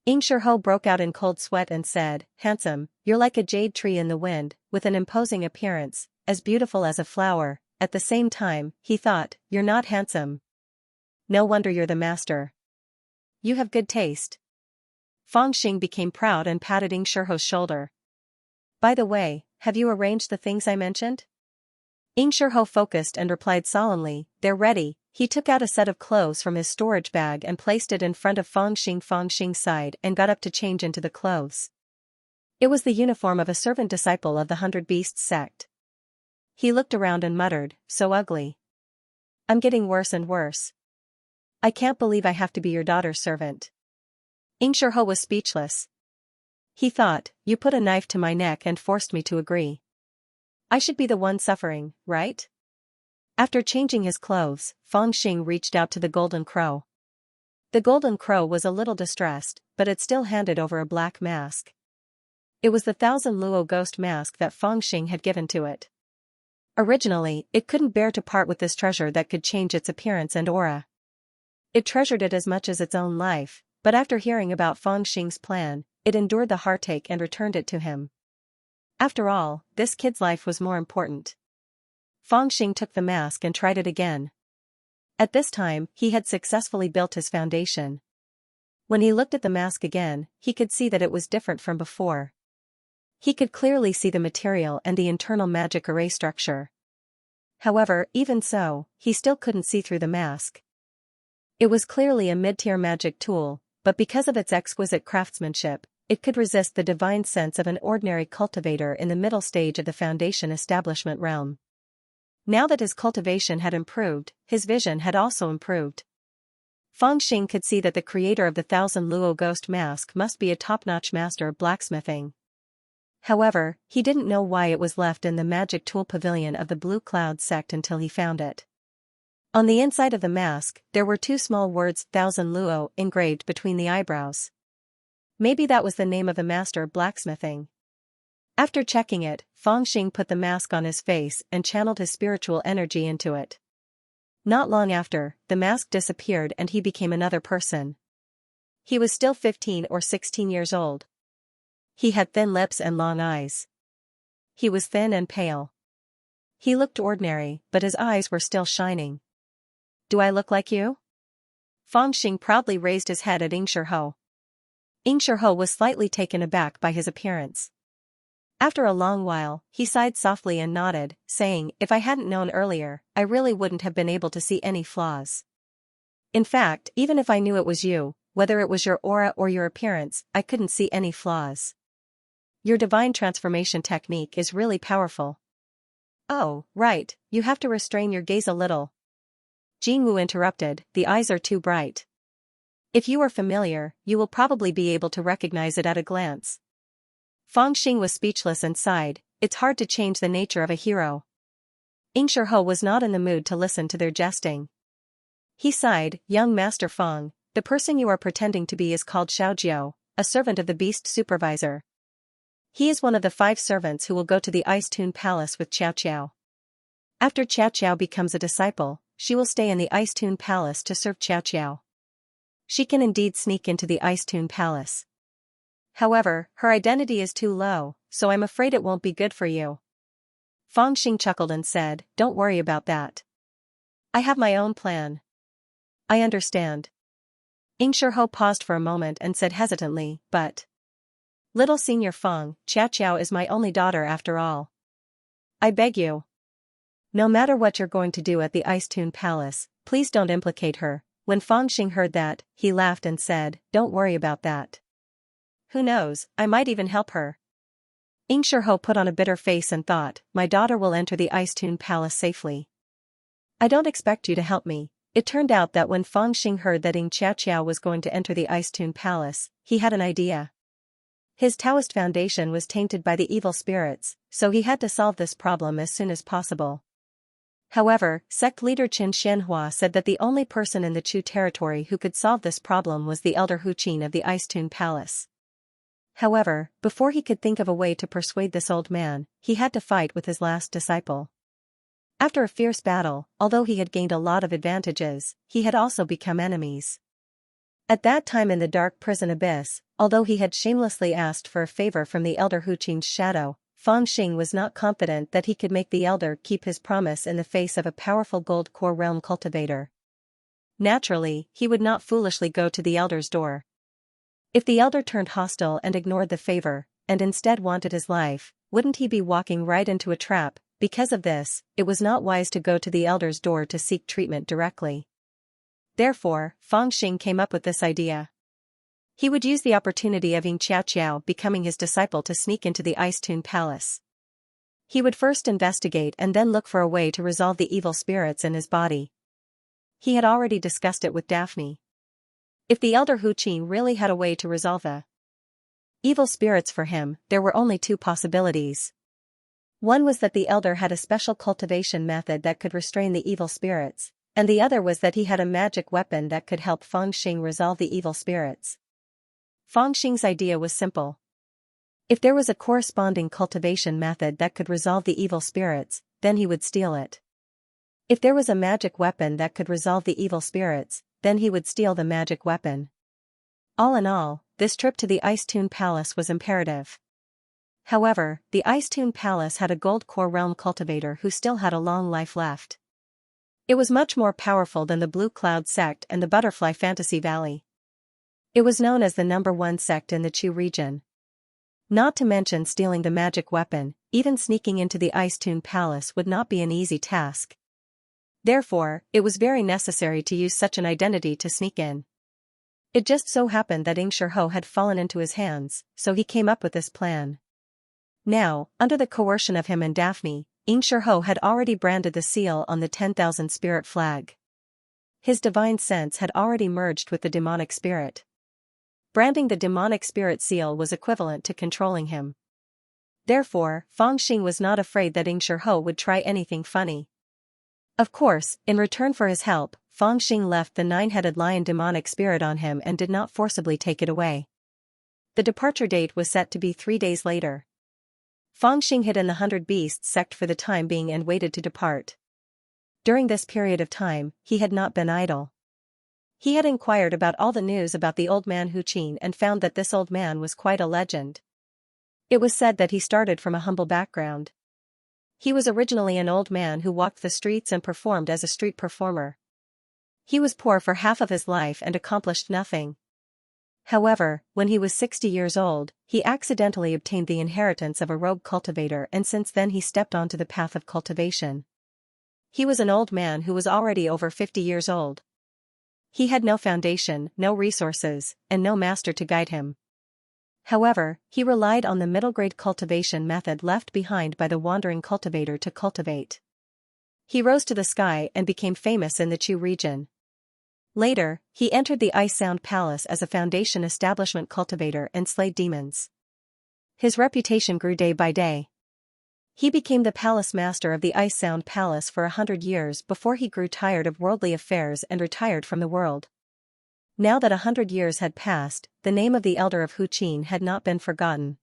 A: Xianxia broke out in cold sweat and said, Handsome, you're like a jade tree in the wind, with an imposing appearance, as beautiful as a flower. At the same time, he thought, You're not handsome. No wonder you're the master. You have good taste. Fangxing became proud and patted Xianxia's shoulder. By the way, have you arranged the things I mentioned? Xianxia focused and replied solemnly, They're ready. He took out a set of clothes from his storage bag and placed it in front of Fangxing. Fangxing sighed and got up to change into the clothes. It was the uniform of a servant disciple of the 100 Beasts sect. He looked around and muttered, So ugly. I'm getting worse and worse. I can't believe I have to be your daughter's servant. Xianxia was speechless. He thought, You put a knife to my neck and forced me to agree. I should be the one suffering, right? After changing his clothes, Fangxing reached out to the Golden Crow. The Golden Crow was a little distressed, but it still handed over a black mask. It was the 1,000 luo ghost mask that Fangxing had given to it. Originally, it couldn't bear to part with this treasure that could change its appearance and aura. It treasured it as much as its own life, but after hearing about Fangxing's plan, it endured the heartache and returned it to him. After all, this kid's life was more important. Fangxing took the mask and tried it again. At this time, he had successfully built his foundation. When he looked at the mask again, he could see that it was different from before. He could clearly see the material and the internal magic array structure. However, even so, he still couldn't see through the mask. It was clearly a mid-tier magic tool, but because of its exquisite craftsmanship, it could resist the divine sense of an ordinary cultivator in the middle stage of the foundation establishment realm. Now that his cultivation had improved, his vision had also improved. Fangxing could see that the creator of the 1,000 luo ghost mask must be a top-notch master of blacksmithing. However, he didn't know why it was left in the magic tool pavilion of the Blue Cloud sect until he found it. On the inside of the mask, there were 2 small words 1,000 luo engraved between the eyebrows. Maybe that was the name of the master of blacksmithing. After checking it, Fangxing put the mask on his face and channeled his spiritual energy into it. Not long after, the mask disappeared and he became another person. He was still 15 or 16 years old. He had thin lips and long eyes. He was thin and pale. He looked ordinary, but his eyes were still shining. Do I look like you? Fangxing proudly raised his head at Xianxia. Xianxia was slightly taken aback by his appearance. After a long while, he sighed softly and nodded, saying, If I hadn't known earlier, I really wouldn't have been able to see any flaws. In fact, even if I knew it was you, whether it was your aura or your appearance, I couldn't see any flaws. Your divine transformation technique is really powerful. Oh, right, you have to restrain your gaze a little. Jingwu interrupted, the eyes are too bright. If you are familiar, you will probably be able to recognize it at a glance. Fang Xing was speechless and sighed, it's hard to change the nature of a hero. Xianxia was not in the mood to listen to their jesting. He sighed, young Master Fang, the person you are pretending to be is called Xiaojiu, a servant of the beast supervisor. He is one of the 5 servants who will go to the Ice Tune Palace with Xiao. After Xiao becomes a disciple, she will stay in the Ice Tune Palace to serve Xiao. She can indeed sneak into the Ice Tune Palace. However, her identity is too low, so I'm afraid it won't be good for you. Fang Xing chuckled and said, don't worry about that. I have my own plan. I understand. Xianxia paused for a moment and said hesitantly, but... Little Senior Fang, Xiao is my only daughter after all. I beg you. No matter what you're going to do at the Ice Tune Palace, please don't implicate her. When Fang Xing heard that, he laughed and said, don't worry about that. Who knows, I might even help her. Xianxia put on a bitter face and thought, my daughter will enter the Ice Tune Palace safely. I don't expect you to help me. It turned out that when Fang Xing heard that Xiao was going to enter the Ice Tune Palace, he had an idea. His Taoist foundation was tainted by the evil spirits, so he had to solve this problem as soon as possible. However, sect leader Qin Xianhua said that the only person in the Chu territory who could solve this problem was the elder Hu Qin of the Ice Tune Palace. However, before he could think of a way to persuade this old man, he had to fight with his last disciple. After a fierce battle, although he had gained a lot of advantages, he had also become enemies. At that time in the dark prison abyss, although he had shamelessly asked for a favor from the elder Hu Qin's shadow, Fang Xing was not confident that he could make the elder keep his promise in the face of a powerful gold core realm cultivator. Naturally, he would not foolishly go to the elder's door. If the elder turned hostile and ignored the favor, and instead wanted his life, wouldn't he be walking right into a trap? Because of this, it was not wise to go to the elder's door to seek treatment directly. Therefore, Fang Xing came up with this idea. He would use the opportunity of Xiao becoming his disciple to sneak into the Ice Tune Palace. He would first investigate and then look for a way to resolve the evil spirits in his body. He had already discussed it with Daphne. If the elder Hu Qin really had a way to resolve the evil spirits for him, there were only 2 possibilities. One was that the elder had a special cultivation method that could restrain the evil spirits, and the other was that he had a magic weapon that could help Fang Xing resolve the evil spirits. Fang Xing's idea was simple. If there was a corresponding cultivation method that could resolve the evil spirits, then he would steal it. If there was a magic weapon that could resolve the evil spirits, then he would steal the magic weapon. All in all, this trip to the Ice Tune Palace was imperative. However, the Ice Tune Palace had a gold core realm cultivator who still had a long life left. It was much more powerful than the Blue Cloud sect and the Butterfly Fantasy Valley. It was known as the #1 sect in the Chu region. Not to mention stealing the magic weapon, even sneaking into the Ice Tune Palace would not be an easy task. Therefore, it was very necessary to use such an identity to sneak in. It just so happened that Xianxia had fallen into his hands, so he came up with this plan. Now, under the coercion of him and Daphne, Xianxia had already branded the seal on the 10,000 spirit flag. His divine sense had already merged with the demonic spirit. Branding the demonic spirit seal was equivalent to controlling him. Therefore, Fang Xing was not afraid that Xianxia would try anything funny. Of course, in return for his help, Fang Xing left the 9-headed lion demonic spirit on him and did not forcibly take it away. The departure date was set to be 3 days later. Fang Xing hid in the 100 Beasts sect for the time being and waited to depart. During this period of time, he had not been idle. He had inquired about all the news about the old man Hu Qin and found that this old man was quite a legend. It was said that he started from a humble background. He was originally an old man who walked the streets and performed as a street performer. He was poor for half of his life and accomplished nothing. However, when he was 60 years old, he accidentally obtained the inheritance of a rogue cultivator, and since then he stepped onto the path of cultivation. He was an old man who was already over 50 years old. He had no foundation, no resources, and no master to guide him. However, he relied on the middle-grade cultivation method left behind by the wandering cultivator to cultivate. He rose to the sky and became famous in the Chu region. Later, he entered the Ice Sound Palace as a foundation establishment cultivator and slayed demons. His reputation grew day by day. He became the palace master of the Ice Sound Palace for 100 years before he grew tired of worldly affairs and retired from the world. Now that 100 years had passed, the name of the elder of Huqin had not been forgotten.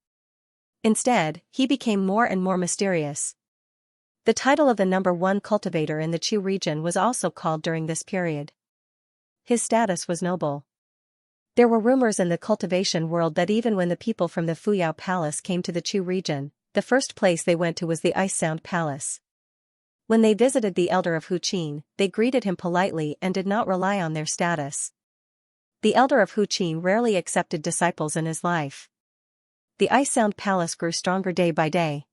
A: Instead, he became more and more mysterious. The title of the #1 cultivator in the Chu region was also called during this period. His status was noble. There were rumors in the cultivation world that even when the people from the Fuyao Palace came to the Chu region, the first place they went to was the Ice Sound Palace. When they visited the elder of Huqin, they greeted him politely and did not rely on their status. The elder of Huqin rarely accepted disciples in his life. The Ice Sound Palace grew stronger day by day.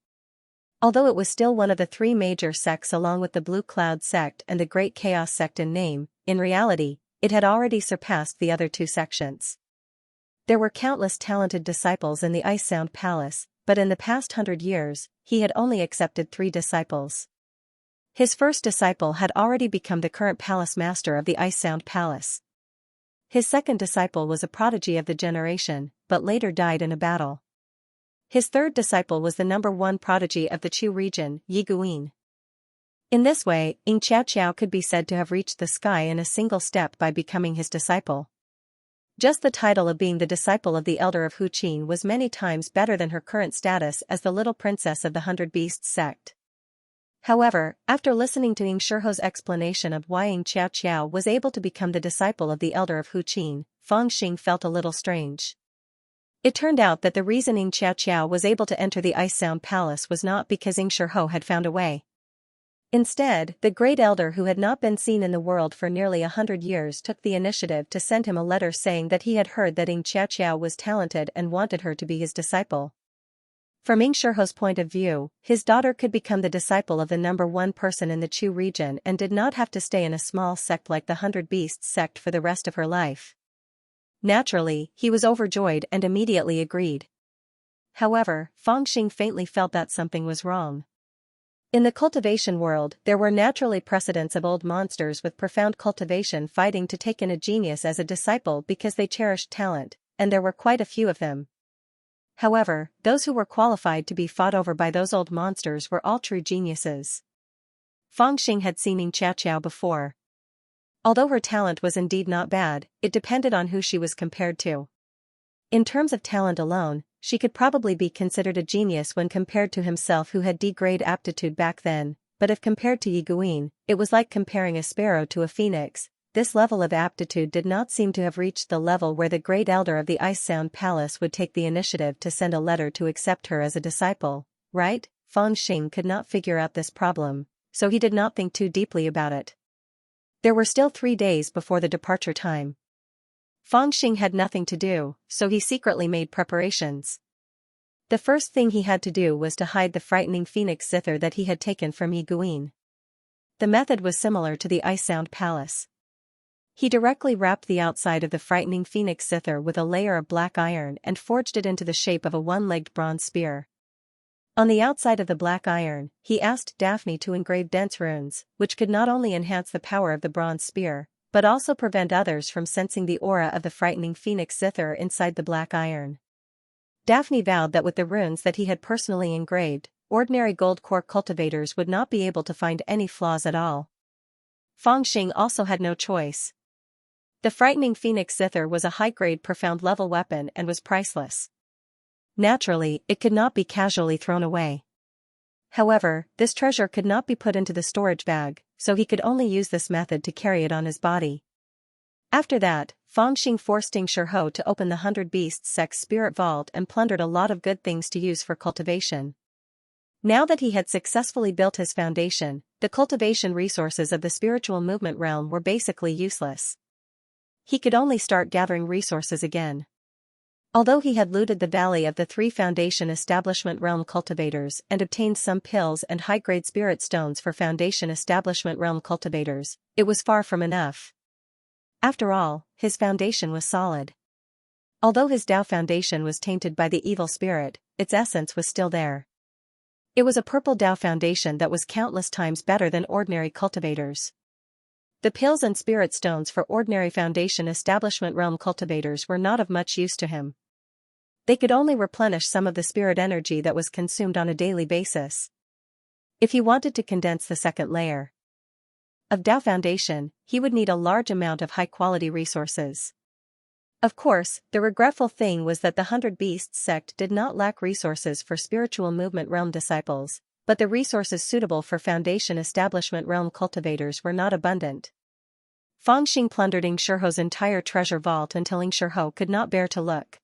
A: Although it was still one of the 3 major sects along with the Blue Cloud sect and the Great Chaos sect in name, in reality, it had already surpassed the other 2 sections. There were countless talented disciples in the Ice Sound Palace, but in the past 100 years, he had only accepted 3 disciples. His first disciple had already become the current palace master of the Ice Sound Palace. His second disciple was a prodigy of the generation, but later died in a battle. His third disciple was the #1 prodigy of the Chu region, Yi Guin. In this way, Xianxia could be said to have reached the sky in a single step by becoming his disciple. Just the title of being the disciple of the elder of Huqin was many times better than her current status as the little princess of the 100 Beasts sect. However, after listening to Ing Shiho's explanation of why Xianxia was able to become the disciple of the elder of Huqin, Feng Xing felt a little strange. It turned out that the reason Xianxia was able to enter the Ice Sound Palace was not because Ing Shiho had found a way. Instead, the great elder who had not been seen in the world for nearly 100 years took the initiative to send him a letter saying that he had heard that Xianxia was talented and wanted her to be his disciple. From Ing Shiho's point of view, his daughter could become the disciple of the #1 person in the Chu region and did not have to stay in a small sect like the 100 Beasts sect for the rest of her life. Naturally, he was overjoyed and immediately agreed. However, Feng Xing faintly felt that something was wrong. In the cultivation world, there were naturally precedents of old monsters with profound cultivation fighting to take in a genius as a disciple because they cherished talent, and there were quite a few of them. However, those who were qualified to be fought over by those old monsters were all true geniuses. Feng Xing had seen Xianxia before. Although her talent was indeed not bad, it depended on who she was compared to. In terms of talent alone, she could probably be considered a genius when compared to himself who had D-grade aptitude back then, but if compared to Yi Guin, it was like comparing a sparrow to a phoenix. This level of aptitude did not seem to have reached the level where the great elder of the Ice Sound Palace would take the initiative to send a letter to accept her as a disciple, right? Feng Xing could not figure out this problem, so he did not think too deeply about it. There were still 3 days before the departure time. Feng Xing had nothing to do, so he secretly made preparations. The first thing he had to do was to hide the frightening phoenix zither that he had taken from Yi Guin. The method was similar to the Ice Sound Palace. He directly wrapped the outside of the frightening phoenix zither with a layer of black iron and forged it into the shape of a one-legged bronze spear. On the outside of the black iron, he asked Daphne to engrave dense runes, which could not only enhance the power of the bronze spear, but also prevent others from sensing the aura of the frightening phoenix zither inside the black iron. Daphne vowed that with the runes that he had personally engraved, ordinary gold core cultivators would not be able to find any flaws at all. Feng Xing also had no choice. The frightening phoenix zither was a high-grade profound level weapon and was priceless. Naturally, it could not be casually thrown away. However, this treasure could not be put into the storage bag, so he could only use this method to carry it on his body. After that, Feng Xing forced Ing Shiho to open the 100 Beasts sect's spirit vault and plundered a lot of good things to use for cultivation. Now that he had successfully built his foundation, the cultivation resources of the spiritual movement realm were basically useless. He could only start gathering resources again. Although he had looted the valley of the 3 foundation establishment realm cultivators and obtained some pills and high-grade spirit stones for foundation establishment realm cultivators, it was far from enough. After all, his foundation was solid. Although his Tao foundation was tainted by the evil spirit, its essence was still there. It was a purple Tao foundation that was countless times better than ordinary cultivators. The pills and spirit stones for ordinary foundation establishment realm cultivators were not of much use to him. They could only replenish some of the spirit energy that was consumed on a daily basis. If he wanted to condense the second layer of Tao Foundation, he would need a large amount of high-quality resources. Of course, the regretful thing was that the 100 Beasts sect did not lack resources for spiritual movement realm disciples, but the resources suitable for Foundation establishment realm cultivators were not abundant. Fangxing plundered Xianxia's entire treasure vault until Xianxia could not bear to look.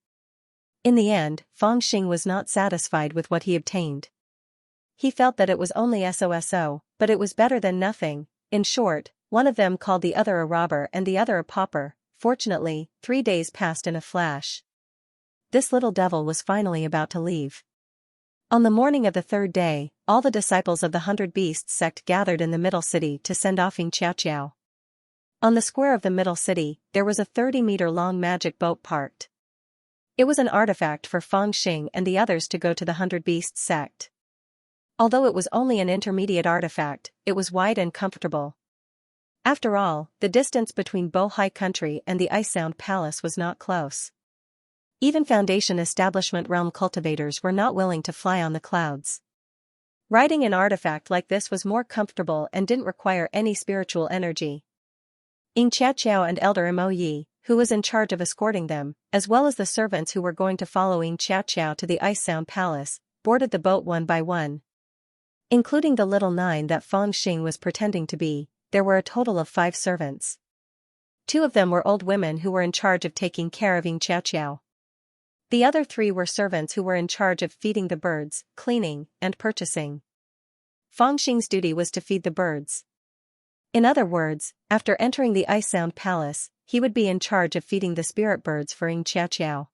A: In the end, Fangxing was not satisfied with what he obtained. He felt that it was only SOSO, but it was better than nothing. In short, one of them called the other a robber and the other a pauper. Fortunately, 3 days passed in a flash. This little devil was finally about to leave. On the morning of the third day, all the disciples of the 100 Beasts sect gathered in the middle city to send off Xianxia. On the square of the middle city, there was a 30-meter-long magic boat parked. It was an artifact for Fangxing and the others to go to the 100 Beasts sect. Although it was only an intermediate artifact, it was wide and comfortable. After all, the distance between Bohai Country and the Ice Sound Palace was not close. Even Foundation establishment realm cultivators were not willing to fly on the clouds. Riding an artifact like this was more comfortable and didn't require any spiritual energy. Xianxia and Elder Mo Yi, who was in charge of escorting them, as well as the servants who were going to follow Xianxia to the Ice Sound Palace, boarded the boat one by one. Including the little 9 that Fangxing was pretending to be, there were a total of 5 servants. 2 of them were old women who were in charge of taking care of Xianxia. The other 3 were servants who were in charge of feeding the birds, cleaning, and purchasing. Fangxing's duty was to feed the birds. In other words, after entering the Ice Sound Palace, he would be in charge of feeding the spirit birds for Xianxia.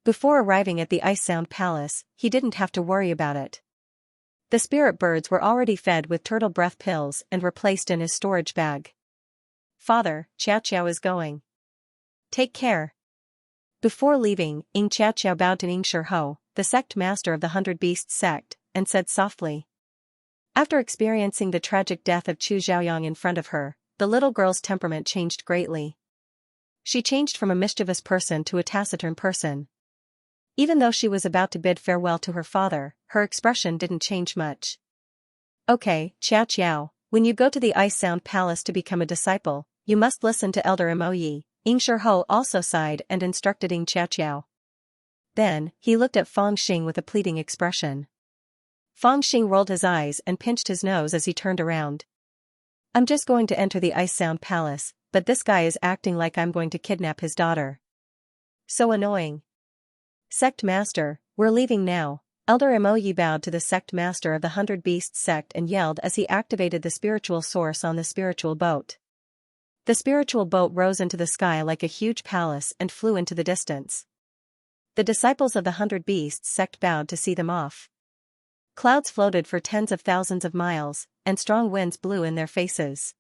A: Before arriving at the Ice Sound Palace, he didn't have to worry about it. The spirit birds were already fed with turtle breath pills and were placed in his storage bag. "Father, Xianxia is going. Take care." Before leaving, Xianxia bowed to Xianxia, the sect master of the 100 Beasts sect, and said softly. After experiencing the tragic death of Chu Xiaoyang in front of her, the little girl's temperament changed greatly. She changed from a mischievous person to a taciturn person. Even though she was about to bid farewell to her father, her expression didn't change much. "Okay, Xiao, when you go to the Ice Sound Palace to become a disciple, you must listen to Elder Mo Yi." Xianxia also sighed and instructed Xiao. Then, he looked at Fangxing with a pleading expression. Fangxing rolled his eyes and pinched his nose as he turned around. "I'm just going to enter the Ice Sound Palace, but this guy is acting like I'm going to kidnap his daughter. So annoying." "Sect Master, we're leaving now." Elder Mo Yi bowed to the sect master of the 100 Beasts sect and yelled as he activated the spiritual source on the spiritual boat. The spiritual boat rose into the sky like a huge palace and flew into the distance. The disciples of the 100 Beasts sect bowed to see them off. Clouds floated for tens of thousands of miles, and strong winds blew in their faces.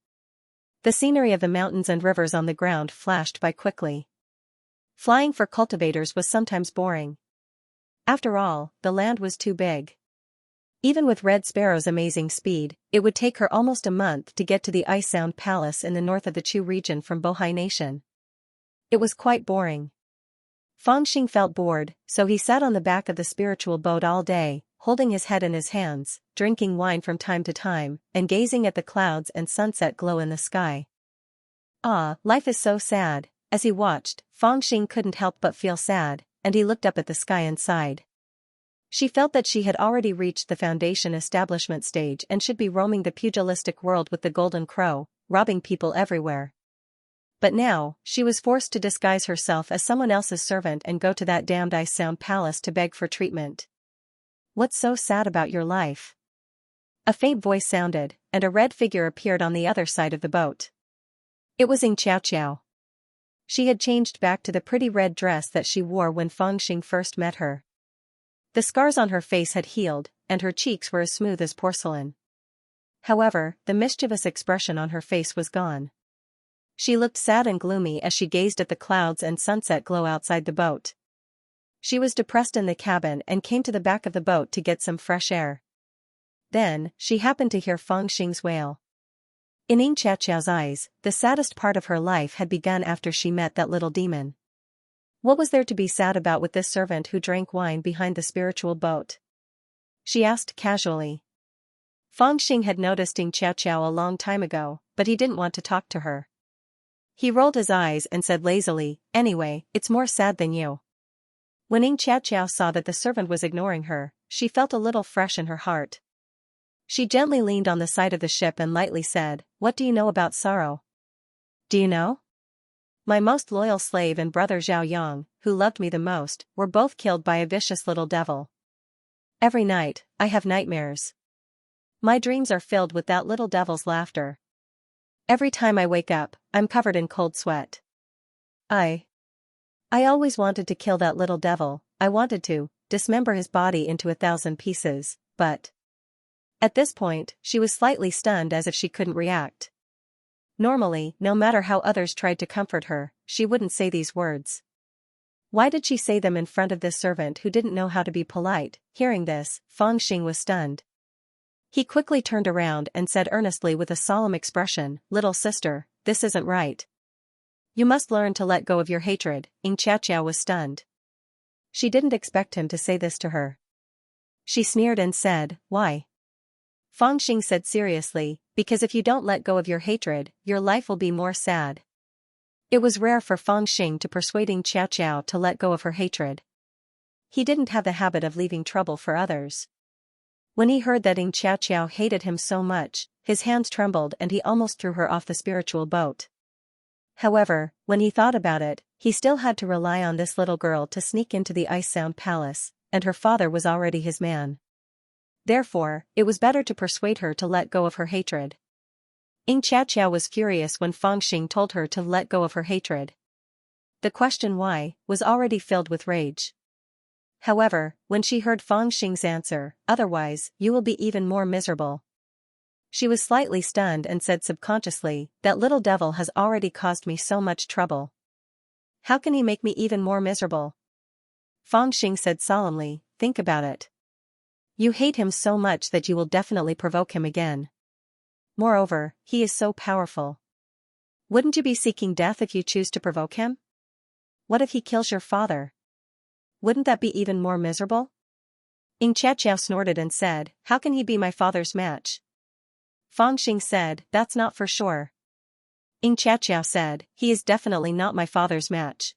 A: The scenery of the mountains and rivers on the ground flashed by quickly. Flying for cultivators was sometimes boring. After all, the land was too big. Even with Red Sparrow's amazing speed, it would take her almost a month to get to the Ice Sound Palace in the north of the Chu region from Bohai Nation. It was quite boring. Fangxing felt bored, so he sat on the back of the spiritual boat all day, holding his head in his hands, drinking wine from time to time, and gazing at the clouds and sunset glow in the sky. "Ah, life is so sad." As he watched, Fangxing couldn't help but feel sad, and he looked up at the sky and sighed. She felt that she had already reached the Foundation establishment stage and should be roaming the pugilistic world with the Golden Crow, robbing people everywhere. But now, she was forced to disguise herself as someone else's servant and go to that damned Ice Sound Palace to beg for treatment. "What's so sad about your life?" A faint voice sounded, and a red figure appeared on the other side of the boat. It was Xianxia. She had changed back to the pretty red dress that she wore when Fangxing first met her. The scars on her face had healed, and her cheeks were as smooth as porcelain. However, the mischievous expression on her face was gone. She looked sad and gloomy as she gazed at the clouds and sunset glow outside the boat. She was depressed in the cabin and came to the back of the boat to get some fresh air. Then, she happened to hear Fangxing's wail. In Xiao's eyes, the saddest part of her life had begun after she met that little demon. What was there to be sad about with this servant who drank wine behind the spiritual boat? She asked casually. Fangxing had noticed Xianxia a long time ago, but he didn't want to talk to her. He rolled his eyes and said lazily, "Anyway, it's more sad than you." When Xianxia saw that the servant was ignoring her, she felt a little fresh in her heart. She gently leaned on the side of the ship and lightly said, "What do you know about sorrow?" "Do you know? My most loyal slave and brother Zhao Yang, who loved me the most, were both killed by a vicious little devil. Every night, I have nightmares. My dreams are filled with that little devil's laughter. Every time I wake up, I'm covered in cold sweat. I always wanted to kill that little devil. I wanted to dismember his body into 1,000 pieces, but..." At this point, she was slightly stunned as if she couldn't react. Normally, no matter how others tried to comfort her, she wouldn't say these words. Why did she say them in front of this servant who didn't know how to be polite? Hearing this, Fangxing was stunned. He quickly turned around and said earnestly with a solemn expression, "Little sister, this isn't right. You must learn to let go of your hatred." Xianxia was stunned. She didn't expect him to say this to her. She sneered and said, "Why?" Fangxing said seriously, "Because if you don't let go of your hatred, your life will be more sad." It was rare for Fangxing to persuade Xianxia to let go of her hatred. He didn't have the habit of leaving trouble for others. When he heard that Xianxia hated him so much, his hands trembled and he almost threw her off the spiritual boat. However, when he thought about it, he still had to rely on this little girl to sneak into the Ice Sound Palace, and her father was already his man. Therefore, it was better to persuade her to let go of her hatred. Xianxia was furious when Fangxing told her to let go of her hatred. The question why was already filled with rage. However, when she heard Fangxing's answer, "Otherwise, you will be even more miserable," she was slightly stunned and said subconsciously, "That little devil has already caused me so much trouble. How can he make me even more miserable?" Fangxing said solemnly, "Think about it. You hate him so much that you will definitely provoke him again. Moreover, he is so powerful. Wouldn't you be seeking death if you choose to provoke him? What if he kills your father? Wouldn't that be even more miserable?" Xianxia snorted and said, "How can he be my father's match?" Fangxing said, "That's not for sure." Xianxia said, "He is definitely not my father's match."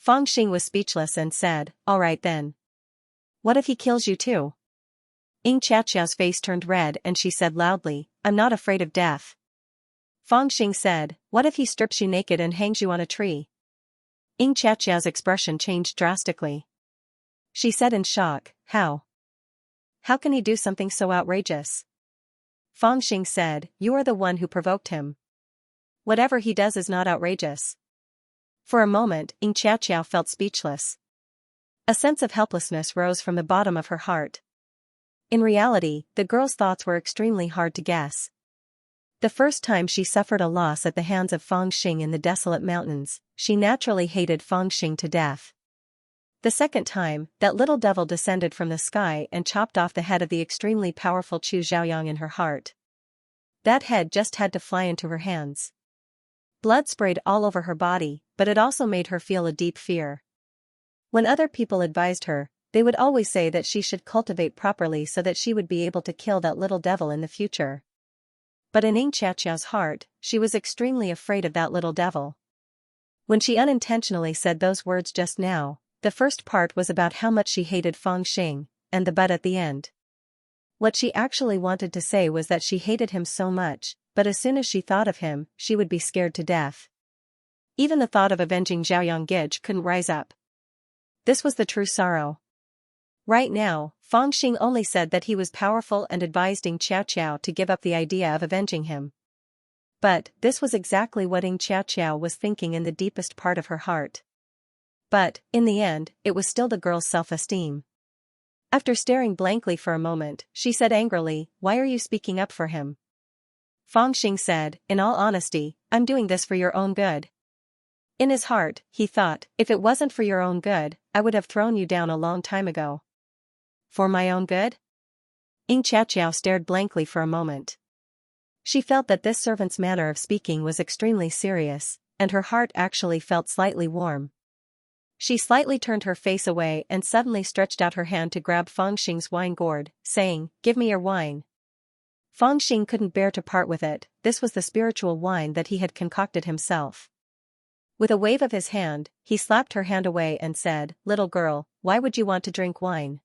A: Fangxing was speechless and said, "All right then. What if he kills you too?" Xianxia's face turned red and she said loudly, "I'm not afraid of death." Fangxing said, "What if he strips you naked and hangs you on a tree?" Xianxia's expression changed drastically. She said in shock, "How? How can he do something so outrageous?" Fangxing said, "You are the one who provoked him. Whatever he does is not outrageous." For a moment, Xianxia felt speechless. A sense of helplessness rose from the bottom of her heart. In reality, the girl's thoughts were extremely hard to guess. The first time she suffered a loss at the hands of Fangxing in the desolate mountains, she naturally hated Fangxing to death. The second time, that little devil descended from the sky and chopped off the head of the extremely powerful Chu Xiaoyang in her heart. That head just had to fly into her hands. Blood sprayed all over her body, but it also made her feel a deep fear. When other people advised her, they would always say that she should cultivate properly so that she would be able to kill that little devil in the future. But in Xianxia's heart, she was extremely afraid of that little devil. When she unintentionally said those words just now, the first part was about how much she hated Fangxing, and the but at the end. What she actually wanted to say was that she hated him so much, but as soon as she thought of him, she would be scared to death. Even the thought of avenging Zhaoyang Gij couldn't rise up. This was the true sorrow. Right now, Fangxing only said that he was powerful and advised Xianxia to give up the idea of avenging him. But this was exactly what Xianxia was thinking in the deepest part of her heart. But, in the end, it was still the girl's self-esteem. After staring blankly for a moment, she said angrily, "Why are you speaking up for him?" Fangxing said, "In all honesty, I'm doing this for your own good." In his heart, he thought, "If it wasn't for your own good, I would have thrown you down a long time ago." For my own good? Xianxia stared blankly for a moment. She felt that this servant's manner of speaking was extremely serious, and her heart actually felt slightly warm. She slightly turned her face away and suddenly stretched out her hand to grab Fangxing's wine gourd, saying, "Give me your wine." Fangxing couldn't bear to part with it. This was the spiritual wine that he had concocted himself. With a wave of his hand, he slapped her hand away and said, "Little girl, why would you want to drink wine?"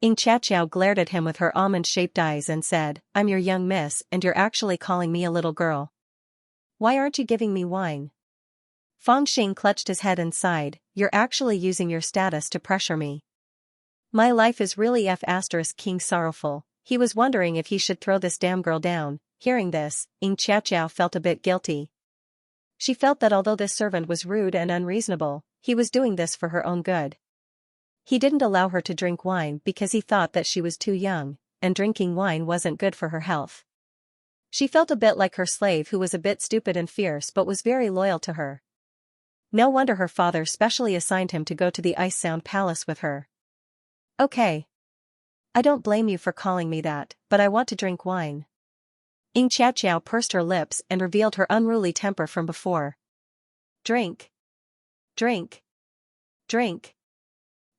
A: Xianxia glared at him with her almond-shaped eyes and said, "I'm your young miss and you're actually calling me a little girl. Why aren't you giving me wine?" Fangxing clutched his head and sighed, "You're actually using your status to pressure me. My life is really King sorrowful." He was wondering if he should throw this damn girl down. Hearing this, Xianxia felt a bit guilty. She felt that although this servant was rude and unreasonable, he was doing this for her own good. He didn't allow her to drink wine because he thought that she was too young, and drinking wine wasn't good for her health. She felt a bit like her slave who was a bit stupid and fierce but was very loyal to her. No wonder her father specially assigned him to go to the Ice Sound Palace with her. "Okay. I don't blame you for calling me that, but I want to drink wine." Xianxia pursed her lips and revealed her unruly temper from before. "Drink. Drink. Drink.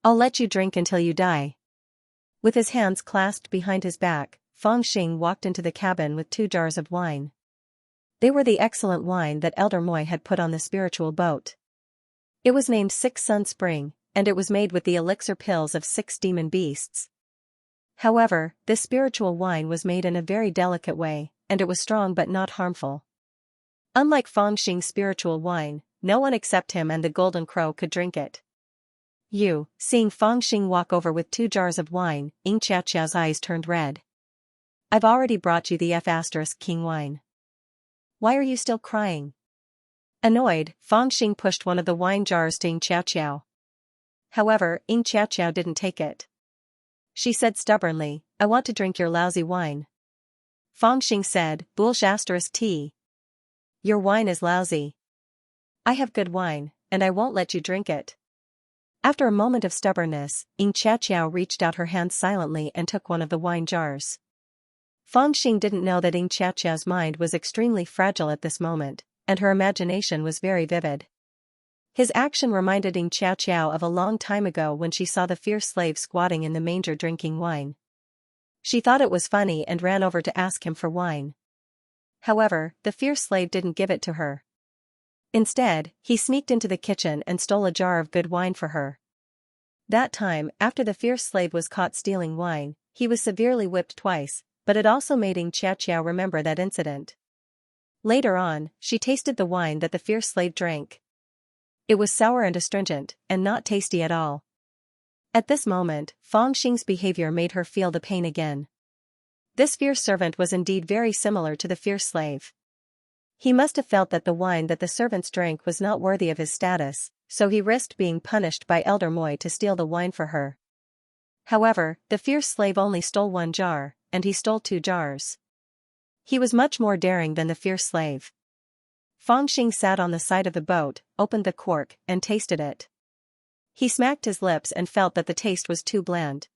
A: I'll let you drink until you die." With his hands clasped behind his back, Fangxing walked into the cabin with 2 jars of wine. They were the excellent wine that Elder Moi had put on the spiritual boat. It was named 6 Sun Spring, and it was made with the elixir pills of 6 demon beasts. However, this spiritual wine was made in a very delicate way, and it was strong but not harmful. Unlike Fangxing's spiritual wine, no one except him and the Golden Crow could drink it. Seeing Fangxing walk over with 2 jars of wine, Xianxia's eyes turned red. "I've already brought you the King wine. Why are you still crying?" Annoyed, Fangxing pushed one of the wine jars to Xianxia. However, Xianxia didn't take it. She said stubbornly, "I want to drink your lousy wine." Fangxing said, "Tea. Your wine is lousy. I have good wine, and I won't let you drink it." After a moment of stubbornness, Xianxia reached out her hand silently and took one of the wine jars. Fangxing didn't know that Xianxia's mind was extremely fragile at this moment, and her imagination was very vivid. His action reminded Xianxia of a long time ago when she saw the fierce slave squatting in the manger drinking wine. She thought it was funny and ran over to ask him for wine. However, the fierce slave didn't give it to her. Instead, he sneaked into the kitchen and stole a jar of good wine for her. That time, after the fierce slave was caught stealing wine, he was severely whipped twice, but it also made Xianxia remember that incident. Later on, she tasted the wine that the fierce slave drank. It was sour and astringent, and not tasty at all. At this moment, Fangxing's behavior made her feel the pain again. This fierce servant was indeed very similar to the fierce slave. He must have felt that the wine that the servants drank was not worthy of his status, so he risked being punished by Elder Moi to steal the wine for her. However, the fierce slave only stole 1 jar, and he stole 2 jars. He was much more daring than the fierce slave. Fangxing sat on the side of the boat, opened the cork, and tasted it. He smacked his lips and felt that the taste was too bland.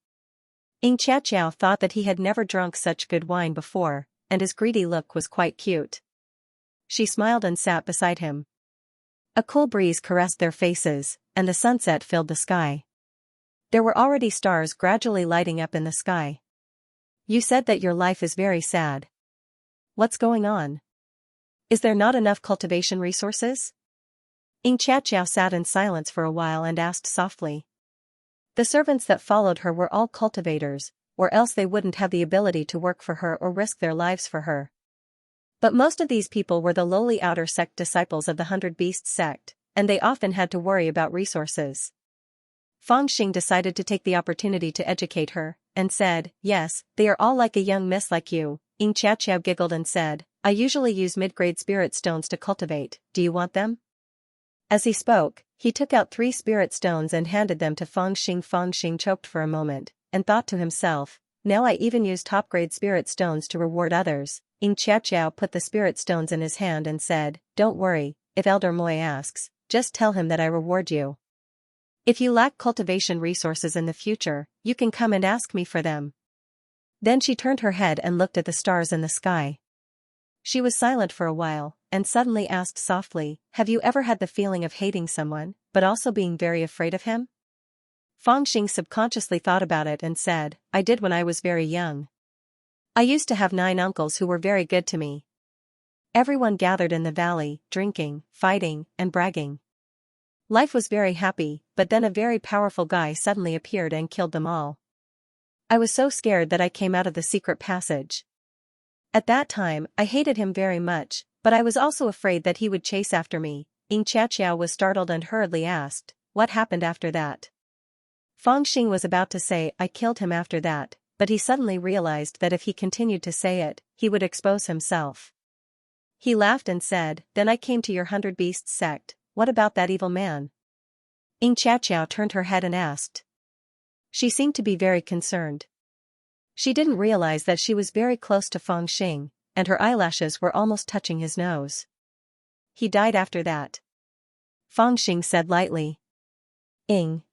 A: Xianxia thought that he had never drunk such good wine before, and his greedy look was quite cute. She smiled and sat beside him. A cool breeze caressed their faces, and the sunset filled the sky. There were already stars gradually lighting up in the sky. "You said that your life is very sad. What's going on? Is there not enough cultivation resources?" Xianxia sat in silence for a while and asked softly. The servants that followed her were all cultivators, or else they wouldn't have the ability to work for her or risk their lives for her. But most of these people were the lowly outer sect disciples of the 100 Beasts sect, and they often had to worry about resources. Fangxing decided to take the opportunity to educate her, and said, "Yes, they are all like a young miss like you." Xianxia giggled and said, "I usually use mid-grade spirit stones to cultivate, do you want them?" As he spoke, he took out 3 spirit stones and handed them to Fangxing. Fangxing choked for a moment, and thought to himself, "Now I even use top-grade spirit stones to reward others." Xianxia put the spirit stones in his hand and said, "Don't worry, if Elder Moi asks, just tell him that I reward you. If you lack cultivation resources in the future, you can come and ask me for them." Then she turned her head and looked at the stars in the sky. She was silent for a while, and suddenly asked softly, "Have you ever had the feeling of hating someone, but also being very afraid of him?" Fangxing subconsciously thought about it and said, "I did when I was very young. I used to have 9 uncles who were very good to me. Everyone gathered in the valley, drinking, fighting, and bragging. Life was very happy, but then a very powerful guy suddenly appeared and killed them all. I was so scared that I came out of the secret passage. At that time, I hated him very much, but I was also afraid that he would chase after me." Xianxia was startled and hurriedly asked, "What happened after that?" Fangxing was about to say, "I killed him after that," but he suddenly realized that if he continued to say it, he would expose himself. He laughed and said, "Then I came to your 100 Beasts sect. What about that evil man?" Xianxia turned her head and asked. She seemed to be very concerned. She didn't realize that she was very close to Fangxing, and her eyelashes were almost touching his nose. "He died after that," Fangxing said lightly. "Ing."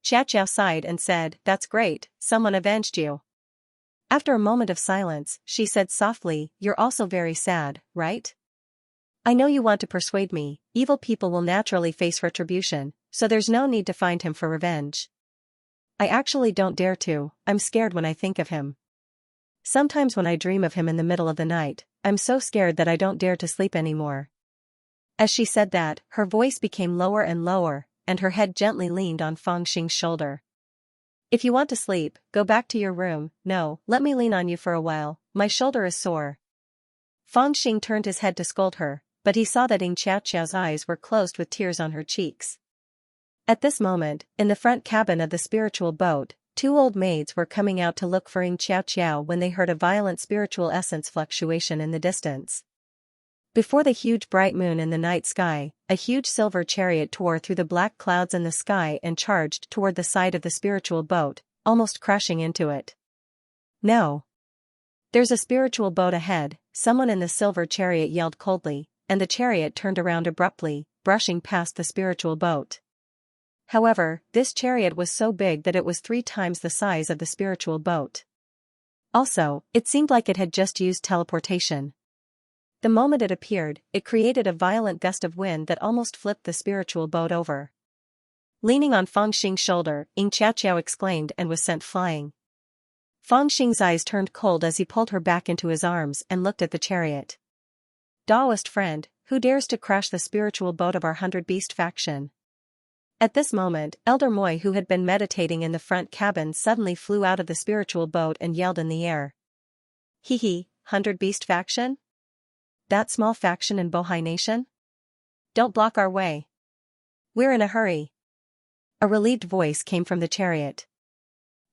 A: Xiaoqiao sighed and said, "That's great, someone avenged you." After a moment of silence, she said softly, "You're also very sad, right? I know you want to persuade me, evil people will naturally face retribution, so there's no need to find him for revenge. I actually don't dare to, I'm scared when I think of him. Sometimes when I dream of him in the middle of the night, I'm so scared that I don't dare to sleep anymore." As she said that, her voice became lower and lower, and her head gently leaned on Fangxing's shoulder. "If you want to sleep, go back to your room. No, let me lean on you for a while, my shoulder is sore." Fangxing turned his head to scold her, but he saw that Xiaoqiao's eyes were closed with tears on her cheeks. At this moment, in the front cabin of the spiritual boat, 2 old maids were coming out to look for Xiaoqiao when they heard a violent spiritual essence fluctuation in the distance. Before the huge bright moon in the night sky, a huge silver chariot tore through the black clouds in the sky and charged toward the side of the spiritual boat, almost crashing into it. "No! There's a spiritual boat ahead," someone in the silver chariot yelled coldly, and the chariot turned around abruptly, brushing past the spiritual boat. However, this chariot was so big that it was 3 times the size of the spiritual boat. Also, it seemed like it had just used teleportation. The moment it appeared, it created a violent gust of wind that almost flipped the spiritual boat over. Leaning on Fangxing's shoulder, Xiaoqiao exclaimed and was sent flying. Fangxing's eyes turned cold as he pulled her back into his arms and looked at the chariot. "Daoist friend, who dares to crash the spiritual boat of our 100 Beast faction?" At this moment, Elder Moi, who had been meditating in the front cabin, suddenly flew out of the spiritual boat and yelled in the air. "Hee hee, 100 Beast faction? That small faction in Bohai Nation? Don't block our way. We're in a hurry." A relieved voice came from the chariot.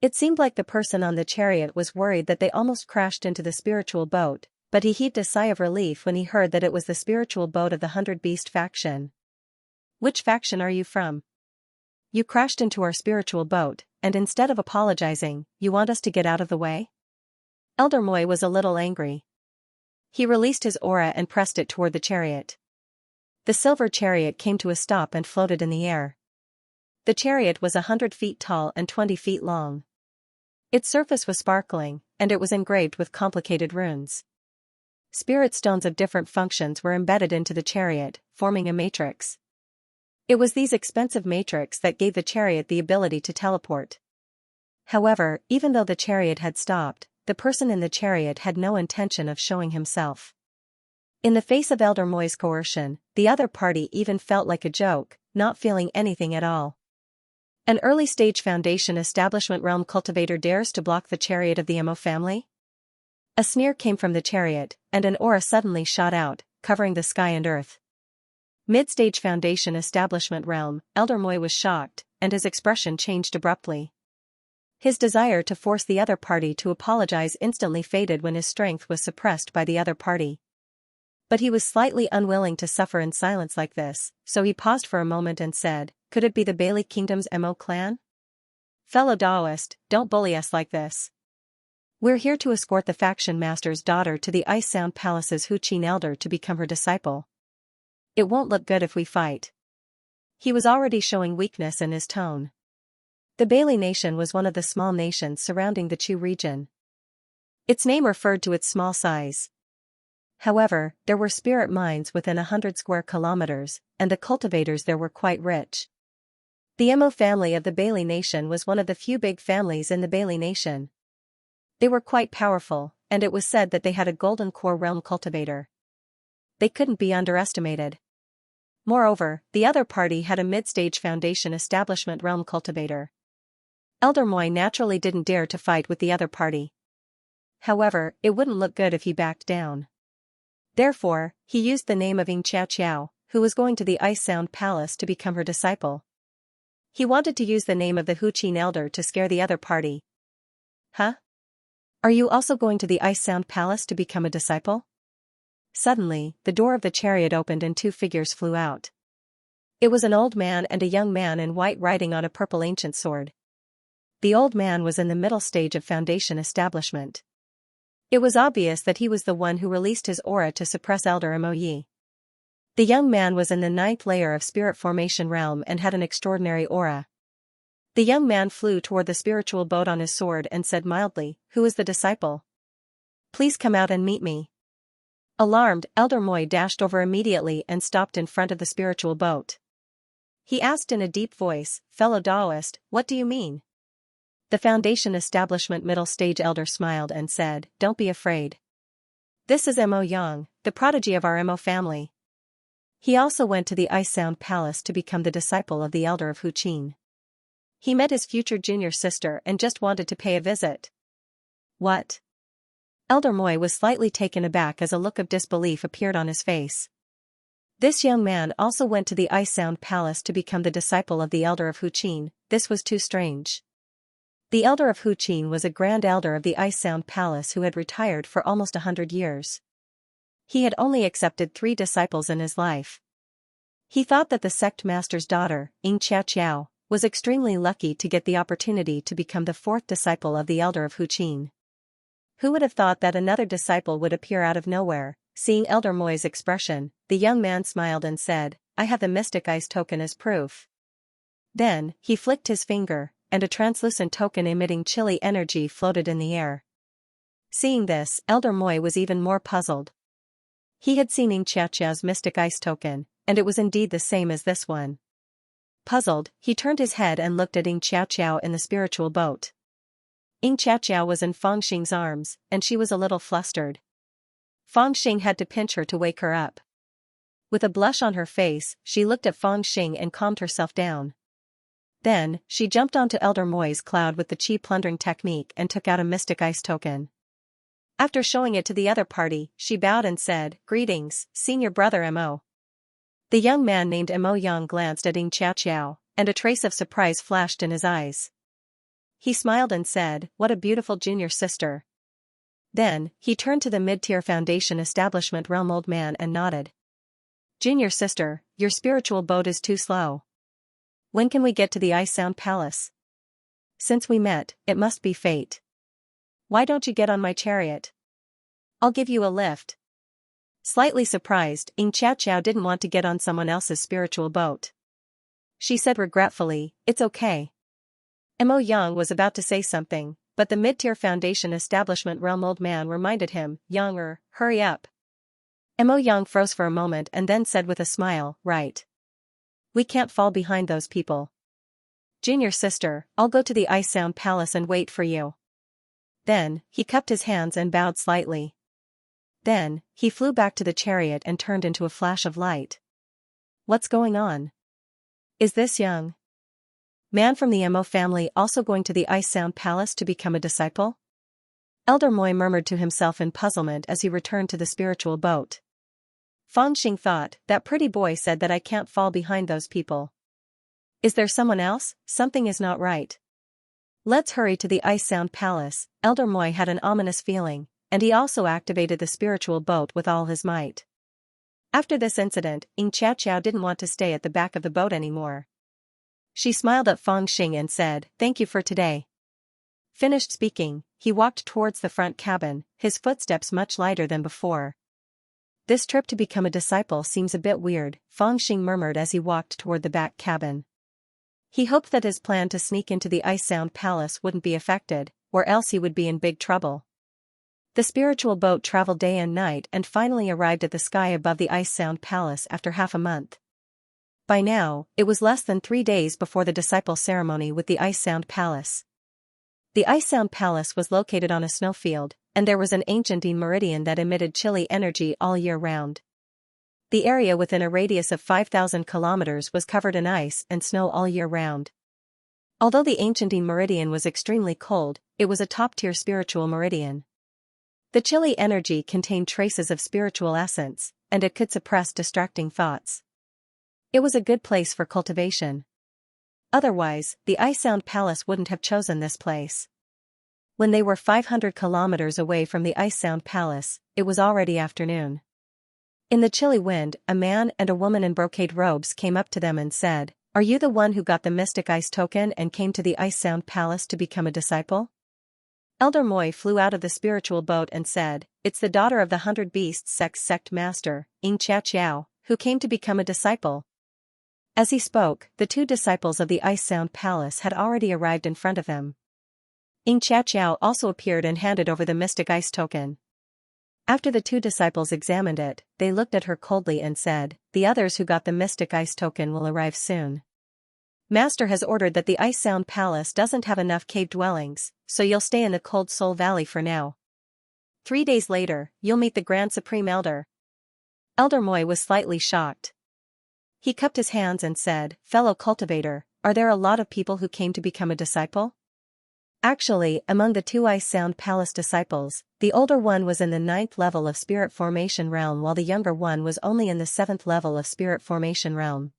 A: It seemed like the person on the chariot was worried that they almost crashed into the spiritual boat, but he heaved a sigh of relief when he heard that it was the spiritual boat of the 100 Beast faction. "Which faction are you from? You crashed into our spiritual boat, and instead of apologizing, you want us to get out of the way?" Elder Moi was a little angry. He released his aura and pressed it toward the chariot. The silver chariot came to a stop and floated in the air. The chariot was 100 feet tall and 20 feet long. Its surface was sparkling, and it was engraved with complicated runes. Spirit stones of different functions were embedded into the chariot, forming a matrix. It was these expensive matrix that gave the chariot the ability to teleport. However, even though the chariot had stopped, the person in the chariot had no intention of showing himself. In the face of Elder Moi's coercion, the other party even felt like a joke, not feeling anything at all. An early-stage Foundation establishment realm cultivator dares to block the chariot of the Emo family? A sneer came from the chariot, and an aura suddenly shot out, covering the sky and earth. Mid-stage Foundation establishment realm, Elder Moi was shocked, and his expression changed abruptly. His desire to force the other party to apologize instantly faded when his strength was suppressed by the other party. But he was slightly unwilling to suffer in silence like this, so he paused for a moment and said, "Could it be the Bailey Kingdom's Mo clan? Fellow Daoist, don't bully us like this. We're here to escort the faction master's daughter to the Ice Sound Palace's Huqin elder to become her disciple. It won't look good if we fight." He was already showing weakness in his tone. The Bailey Nation was one of the small nations surrounding the Chu region. Its name referred to its small size. However, there were spirit mines within 100 square kilometers, and the cultivators there were quite rich. The Emo family of the Bailey Nation was one of the few big families in the Bailey Nation. They were quite powerful, and it was said that they had a golden core realm cultivator. They couldn't be underestimated. Moreover, the other party had a mid-stage foundation establishment realm cultivator. Elder Moi naturally didn't dare to fight with the other party. However, it wouldn't look good if he backed down. Therefore, he used the name of Xianxia, who was going to the Ice Sound Palace to become her disciple. He wanted to use the name of the Huqin elder to scare the other party. Huh? Are you also going to the Ice Sound Palace to become a disciple? Suddenly, the door of the chariot opened and two figures flew out. It was an old man and a young man in white riding on a purple ancient sword. The old man was in the middle stage of foundation establishment. It was obvious that he was the one who released his aura to suppress Elder Moyi. The young man was in the 9th layer of spirit formation realm and had an extraordinary aura. The young man flew toward the spiritual boat on his sword and said mildly, "Who is the disciple? Please come out and meet me." Alarmed, Elder Moi dashed over immediately and stopped in front of the spiritual boat. He asked in a deep voice, "Fellow Taoist, what do you mean?" The foundation establishment middle stage elder smiled and said, "Don't be afraid. This is Mo Yang, the prodigy of our Mo family. He also went to the Ice Sound Palace to become the disciple of the elder of Huqin. He met his future junior sister and just wanted to pay a visit." What? Elder Moi was slightly taken aback as a look of disbelief appeared on his face. This young man also went to the Ice Sound Palace to become the disciple of the elder of Huqin. This was too strange. The elder of Huqin was a grand elder of the Ice Sound Palace who had retired for almost 100 years. He had only accepted 3 disciples in his life. He thought that the sect master's daughter, Xianxia, was extremely lucky to get the opportunity to become the 4th disciple of the elder of Huqin. Who would have thought that another disciple would appear out of nowhere? Seeing Elder Moi's expression, the young man smiled and said, "I have the mystic ice token as proof." Then, he flicked his finger, and a translucent token emitting chilly energy floated in the air. Seeing this, Elder Moi was even more puzzled. He had seen Xianxia's mystic ice token, and it was indeed the same as this one. Puzzled, he turned his head and looked at Xianxia in the spiritual boat. Xianxia was in Fangxing's arms, and she was a little flustered. Fangxing had to pinch her to wake her up. With a blush on her face, she looked at Fangxing and calmed herself down. Then, she jumped onto Elder Moi's cloud with the Qi Plundering technique and took out a mystic ice token. After showing it to the other party, she bowed and said, "Greetings, senior brother Mo." The young man named Mo Yang glanced at Xianxia, and a trace of surprise flashed in his eyes. He smiled and said, "What a beautiful junior sister." Then, he turned to the mid-tier foundation establishment realm old man and nodded. "Junior sister, your spiritual boat is too slow. When can we get to the Ice Sound Palace? Since we met, it must be fate. Why don't you get on my chariot? I'll give you a lift." Slightly surprised, Xianxia didn't want to get on someone else's spiritual boat. She said regretfully, "It's okay." Mo Yang was about to say something, but the mid-tier foundation establishment realm old man reminded him, "Younger, hurry up." Mo Yang froze for a moment and then said with a smile, "Right. We can't fall behind those people. Junior sister, I'll go to the Ice Sound Palace and wait for you." Then, he cupped his hands and bowed slightly. Then, he flew back to the chariot and turned into a flash of light. What's going on? Is this young man from the Mo family also going to the Ice Sound Palace to become a disciple? Elder Moi murmured to himself in puzzlement as he returned to the spiritual boat. Fangxing thought, "That pretty boy said that I can't fall behind those people. Is there someone else? Something is not right. Let's hurry to the Ice Sound Palace." Elder Moi had an ominous feeling, and he also activated the spiritual boat with all his might. After this incident, Xianxia didn't want to stay at the back of the boat anymore. She smiled at Fangxing and said, "Thank you for today." Finished speaking, he walked towards the front cabin, his footsteps much lighter than before. "This trip to become a disciple seems a bit weird," Fangxing murmured as he walked toward the back cabin. He hoped that his plan to sneak into the Ice Sound Palace wouldn't be affected, or else he would be in big trouble. The spiritual boat traveled day and night and finally arrived at the sky above the Ice Sound Palace after half a month. By now, it was less than 3 days before the disciple ceremony with the Ice Sound Palace. The Ice Sound Palace was located on a snowfield, and there was an ancient meridian that emitted chilly energy all year round. The area within a radius of 5,000 kilometers was covered in ice and snow all year round. Although the ancient meridian was extremely cold, it was a top-tier spiritual meridian. The chilly energy contained traces of spiritual essence, and it could suppress distracting thoughts. It was a good place for cultivation. Otherwise, the Ice Sound Palace wouldn't have chosen this place. When they were 500 kilometers away from the Ice Sound Palace, it was already afternoon. In the chilly wind, a man and a woman in brocade robes came up to them and said, "Are you the one who got the mystic ice token and came to the Ice Sound Palace to become a disciple?" Elder Moi flew out of the spiritual boat and said, "It's the daughter of the 100 Beasts sect master, Xianxia, who came to become a disciple." As he spoke, the 2 disciples of the Ice Sound Palace had already arrived in front of him. Xianxia also appeared and handed over the mystic ice token. After the 2 disciples examined it, they looked at her coldly and said, "The others who got the mystic ice token will arrive soon. Master has ordered that the Ice Sound Palace doesn't have enough cave dwellings, so you'll stay in the Cold Soul Valley for now. 3 days later, you'll meet the Grand Supreme Elder." Elder Moi was slightly shocked. He cupped his hands and said, "Fellow cultivator, are there a lot of people who came to become a disciple?" Actually, among the 2 Ice Sound Palace disciples, the older one was in the 9th level of Spirit Formation Realm while the younger one was only in the 7th level of Spirit Formation Realm.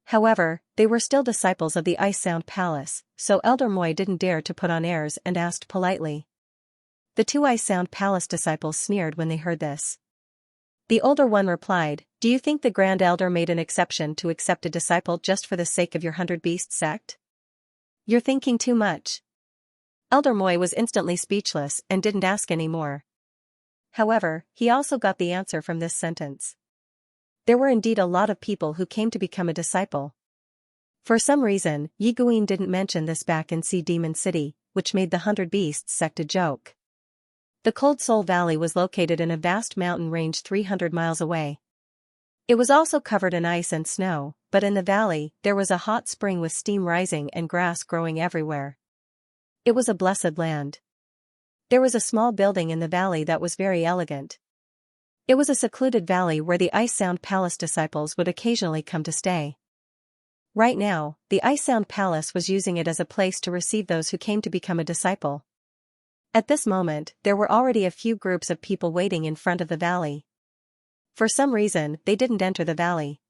A: However, they were still disciples of the Ice Sound Palace, so Elder Moi didn't dare to put on airs and asked politely. The 2 Ice Sound Palace disciples sneered when they heard this. The older one replied, "Do you think the Grand Elder made an exception to accept a disciple just for the sake of your 100 Beast sect? You're thinking too much." Elder Moi was instantly speechless and didn't ask any more. However, he also got the answer from this sentence. There were indeed a lot of people who came to become a disciple. For some reason, Yi Guin didn't mention this back in Sea Demon City, which made the 100 Beasts sect a joke. The Cold Soul Valley was located in a vast mountain range 300 miles away. It was also covered in ice and snow, but in the valley, there was a hot spring with steam rising and grass growing everywhere. It was a blessed land. There was a small building in the valley that was very elegant. It was a secluded valley where the Ice Sound Palace disciples would occasionally come to stay. Right now, the Ice Sound Palace was using it as a place to receive those who came to become a disciple. At this moment, there were already a few groups of people waiting in front of the valley. For some reason, they didn't enter the valley.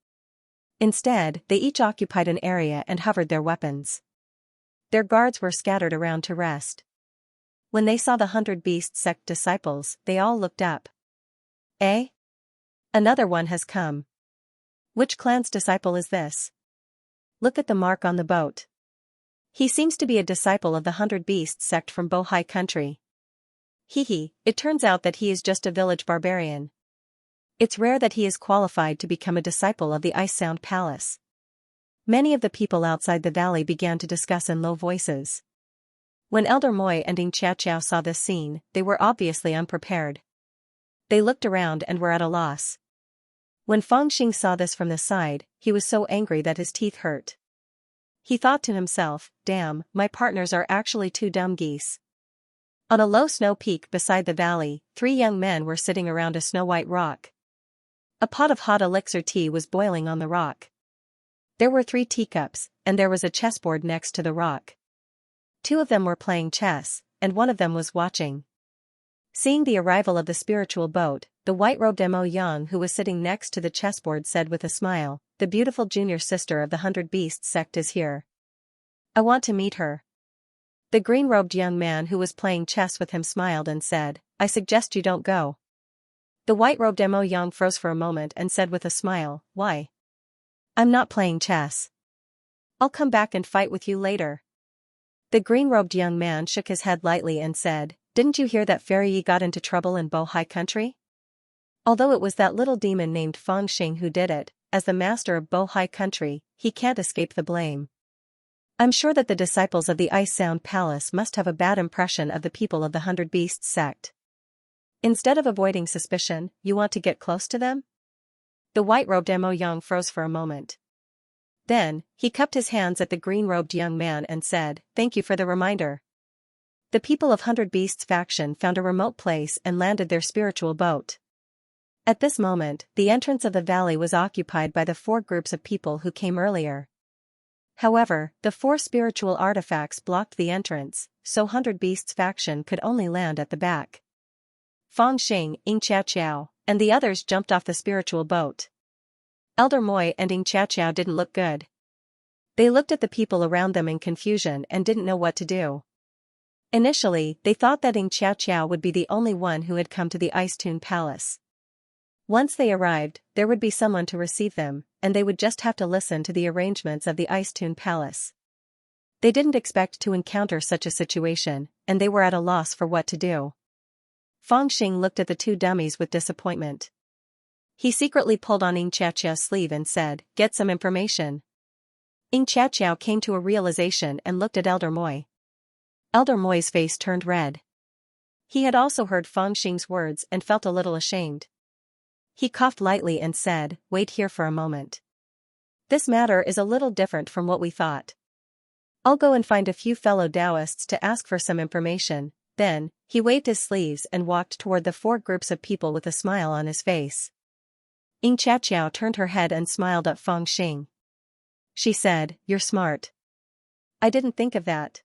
A: Instead, they each occupied an area and hovered their weapons. Their guards were scattered around to rest. When they saw the 100 Beast sect disciples, they all looked up. "Eh? Another one has come. Which clan's disciple is this? Look at the mark on the boat. He seems to be a disciple of the 100 Beast sect from Bohai country. Hehe, it turns out that he is just a village barbarian. It's rare that he is qualified to become a disciple of the Ice Sound Palace." Many of the people outside the valley began to discuss in low voices. When Elder Moi and Xianxia saw this scene, they were obviously unprepared. They looked around and were at a loss. When Fangxing saw this from the side, he was so angry that his teeth hurt. He thought to himself, "Damn, my partners are actually 2 dumb geese." On a low snow peak beside the valley, 3 young men were sitting around a snow-white rock. A pot of hot elixir tea was boiling on the rock. There were 3 teacups, and there was a chessboard next to the rock. 2 of them were playing chess, and one of them was watching. Seeing the arrival of the spiritual boat, the white-robed Mo Yang who was sitting next to the chessboard said with a smile, "The beautiful junior sister of the 100 Beast sect is here. I want to meet her." The green-robed young man who was playing chess with him smiled and said, "I suggest you don't go." The white-robed Mo Yang froze for a moment and said with a smile, "Why? I'm not playing chess. I'll come back and fight with you later." The green-robed young man shook his head lightly and said, "Didn't you hear that Fairy Yi got into trouble in Bohai country? Although it was that little demon named Fangxing who did it, as the master of Bohai country, he can't escape the blame. I'm sure that the disciples of the Ice Sound Palace must have a bad impression of the people of the 100 Beasts sect. Instead of avoiding suspicion, you want to get close to them? The white-robed Mo Yang froze for a moment. Then, he cupped his hands at the green-robed young man and said, "Thank you for the reminder." The people of Hundred Beasts faction found a remote place and landed their spiritual boat. At this moment, the entrance of the valley was occupied by the 4 groups of people who came earlier. However, the 4 spiritual artifacts blocked the entrance, so Hundred Beasts faction could only land at the back. Feng Xing, Xianxia, and the others jumped off the spiritual boat. Elder Moi and Xianxia didn't look good. They looked at the people around them in confusion and didn't know what to do. Initially, they thought that Xianxia would be the only one who had come to the Ice Tune Palace. Once they arrived, there would be someone to receive them, and they would just have to listen to the arrangements of the Ice Tune Palace. They didn't expect to encounter such a situation, and they were at a loss for what to do. Feng Xing looked at the 2 dummies with disappointment. He secretly pulled on Xianxia's sleeve and said, "Get some information." Xianxia came to a realization and looked at Elder Moi. Elder Moi's face turned red. He had also heard Feng Xing's words and felt a little ashamed. He coughed lightly and said, "Wait here for a moment. This matter is a little different from what we thought. I'll go and find a few fellow Taoists to ask for some information." Then, he waved his sleeves and walked toward the 4 groups of people with a smile on his face. Xianxia turned her head and smiled at Feng Xing. She said, "You're smart. I didn't think of that."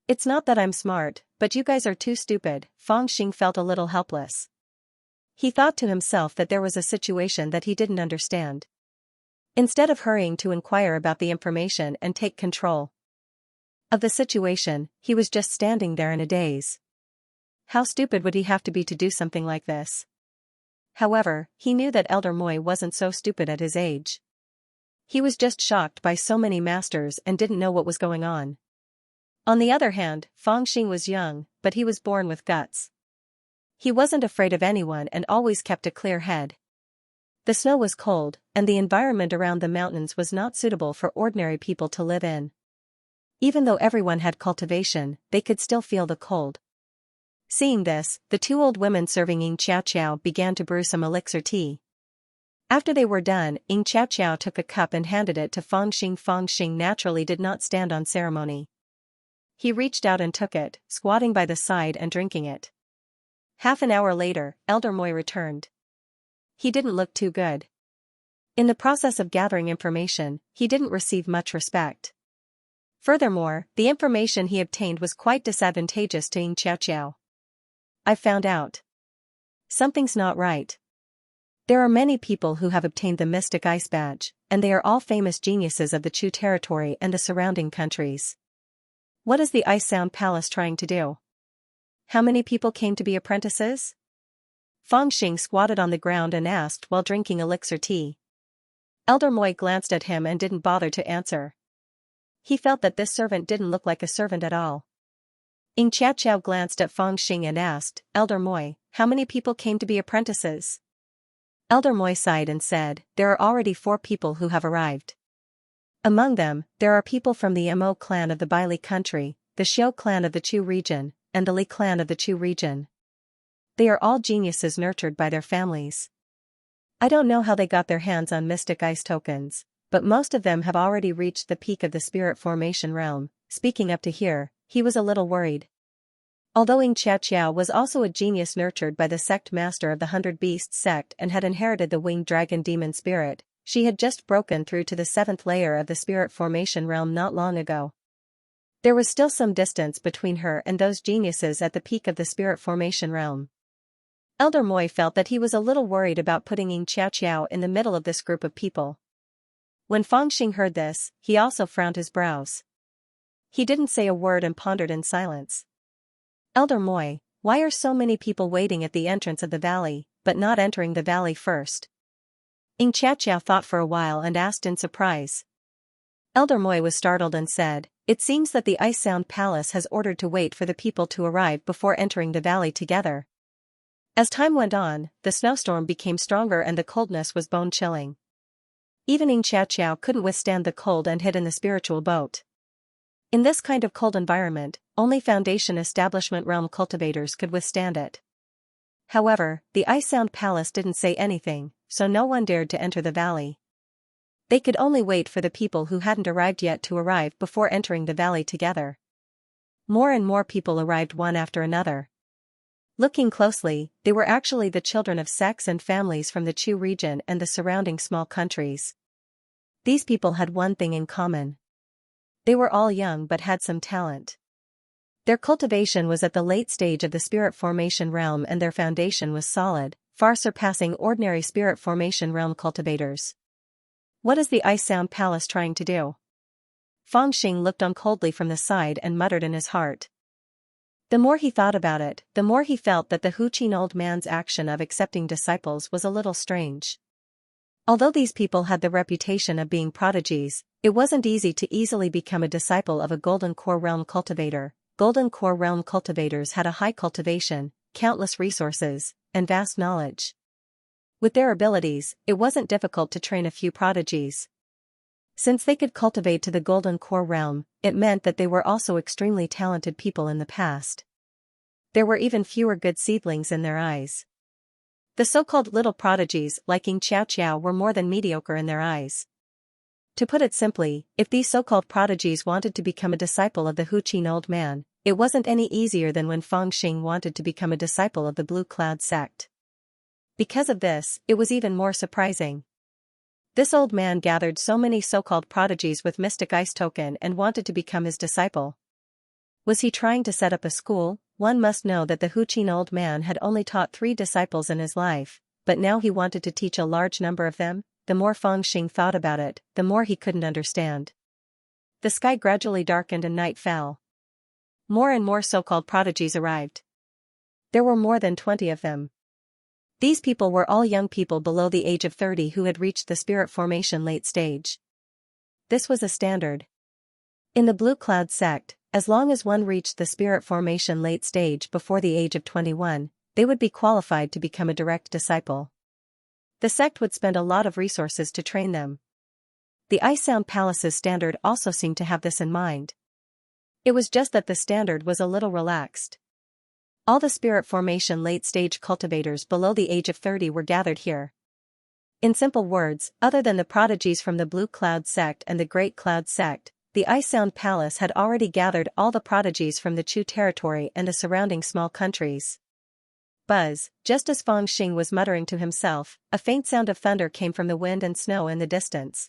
A: "It's not that I'm smart, but you guys are too stupid." Feng Xing felt a little helpless. He thought to himself that there was a situation that he didn't understand. Instead of hurrying to inquire about the information and take control of the situation, he was just standing there in a daze. How stupid would he have to be to do something like this? However, he knew that Elder Moi wasn't so stupid at his age. He was just shocked by so many masters and didn't know what was going on. On the other hand, Feng Xing was young, but he was born with guts. He wasn't afraid of anyone and always kept a clear head. The snow was cold, and the environment around the mountains was not suitable for ordinary people to live in. Even though everyone had cultivation, they could still feel the cold. Seeing this, the 2 old women serving Xianxia began to brew some elixir tea. After they were done, Xianxia took a cup and handed it to Feng Xing. Feng Xing naturally did not stand on ceremony. He reached out and took it, squatting by the side and drinking it. Half an hour later, Elder Moi returned. He didn't look too good. In the process of gathering information, he didn't receive much respect. Furthermore, the information he obtained was quite disadvantageous to Xianxia. "I found out. Something's not right. There are many people who have obtained the Mystic Ice Badge, and they are all famous geniuses of the Chu territory and the surrounding countries. What is the Ice Sound Palace trying to do? How many people came to be apprentices?" Feng Xing squatted on the ground and asked while drinking elixir tea. Elder Moi glanced at him and didn't bother to answer. He felt that this servant didn't look like a servant at all. Xianxiao glanced at Feng Xing and asked, "Elder Moi, how many people came to be apprentices?" Elder Moi sighed and said, "There are already 4 people who have arrived. Among them, there are people from the Mo clan of the Baili country, the Xiao clan of the Chu region, and the Li clan of the Chu region. They are all geniuses nurtured by their families. I don't know how they got their hands on mystic ice tokens, but most of them have already reached the peak of the spirit formation realm." Speaking up to here, he was a little worried. Although Xianxia was also a genius nurtured by the sect master of the 100 Beasts sect and had inherited the winged dragon demon spirit, she had just broken through to the 7th layer of the spirit formation realm not long ago. There was still some distance between her and those geniuses at the peak of the spirit formation realm. Elder Moi felt that he was a little worried about putting Xianxia in the middle of this group of people. When Feng Xing heard this, he also frowned his brows. He didn't say a word and pondered in silence. "Elder Moi, why are so many people waiting at the entrance of the valley, but not entering the valley first?" Xianxia thought for a while and asked in surprise. Elder Moi was startled and said, "It seems that the Ice Sound Palace has ordered to wait for the people to arrive before entering the valley together." As time went on, the snowstorm became stronger and the coldness was bone-chilling. Even Xianxia couldn't withstand the cold and hid in the spiritual boat. In this kind of cold environment, only Foundation Establishment realm cultivators could withstand it. However, the Ice Sound Palace didn't say anything, so no one dared to enter the valley. They could only wait for the people who hadn't arrived yet to arrive before entering the valley together. More and more people arrived one after another. Looking closely, they were actually the children of sects and families from the Chu region and the surrounding small countries. These people had one thing in common. They were all young but had some talent. Their cultivation was at the late stage of the spirit formation realm and their foundation was solid, far surpassing ordinary spirit formation realm cultivators. What is the Ice Sound Palace trying to do? Feng Xing looked on coldly from the side and muttered in his heart. The more he thought about it, the more he felt that the Huqin old man's action of accepting disciples was a little strange. Although these people had the reputation of being prodigies, it wasn't easy to easily become a disciple of a Golden Core Realm cultivator. Golden Core Realm cultivators had a high cultivation, countless resources, and vast knowledge. With their abilities, it wasn't difficult to train a few prodigies. Since they could cultivate to the Golden Core Realm, it meant that they were also extremely talented people in the past. There were even fewer good seedlings in their eyes. The so-called little prodigies like Xianxia were more than mediocre in their eyes. To put it simply, if these so-called prodigies wanted to become a disciple of the Huqin old man, it wasn't any easier than when Feng Xing wanted to become a disciple of the Blue Cloud sect. Because of this, it was even more surprising. This old man gathered so many so-called prodigies with Mystic Ice Token and wanted to become his disciple. Was he trying to set up a school? One must know that the Huqin old man had only taught 3 disciples in his life, but now he wanted to teach a large number of them. The more Feng Xing thought about it, the more he couldn't understand. The sky gradually darkened and night fell. More and more so-called prodigies arrived. There were more than 20 of them. These people were all young people below the age of 30 who had reached the spirit formation late stage. This was a standard. In the Blue Cloud sect, as long as one reached the spirit formation late stage before the age of 21, they would be qualified to become a direct disciple. The sect would spend a lot of resources to train them. The Ice Sound Palace's standard also seemed to have this in mind. It was just that the standard was a little relaxed. All the spirit formation late-stage cultivators below the age of 30 were gathered here. In simple words, other than the prodigies from the Blue Cloud sect and the Great Cloud sect, the Ice Sound Palace had already gathered all the prodigies from the Chu territory and the surrounding small countries. Buzz, just as Feng Xing was muttering to himself, a faint sound of thunder came from the wind and snow in the distance.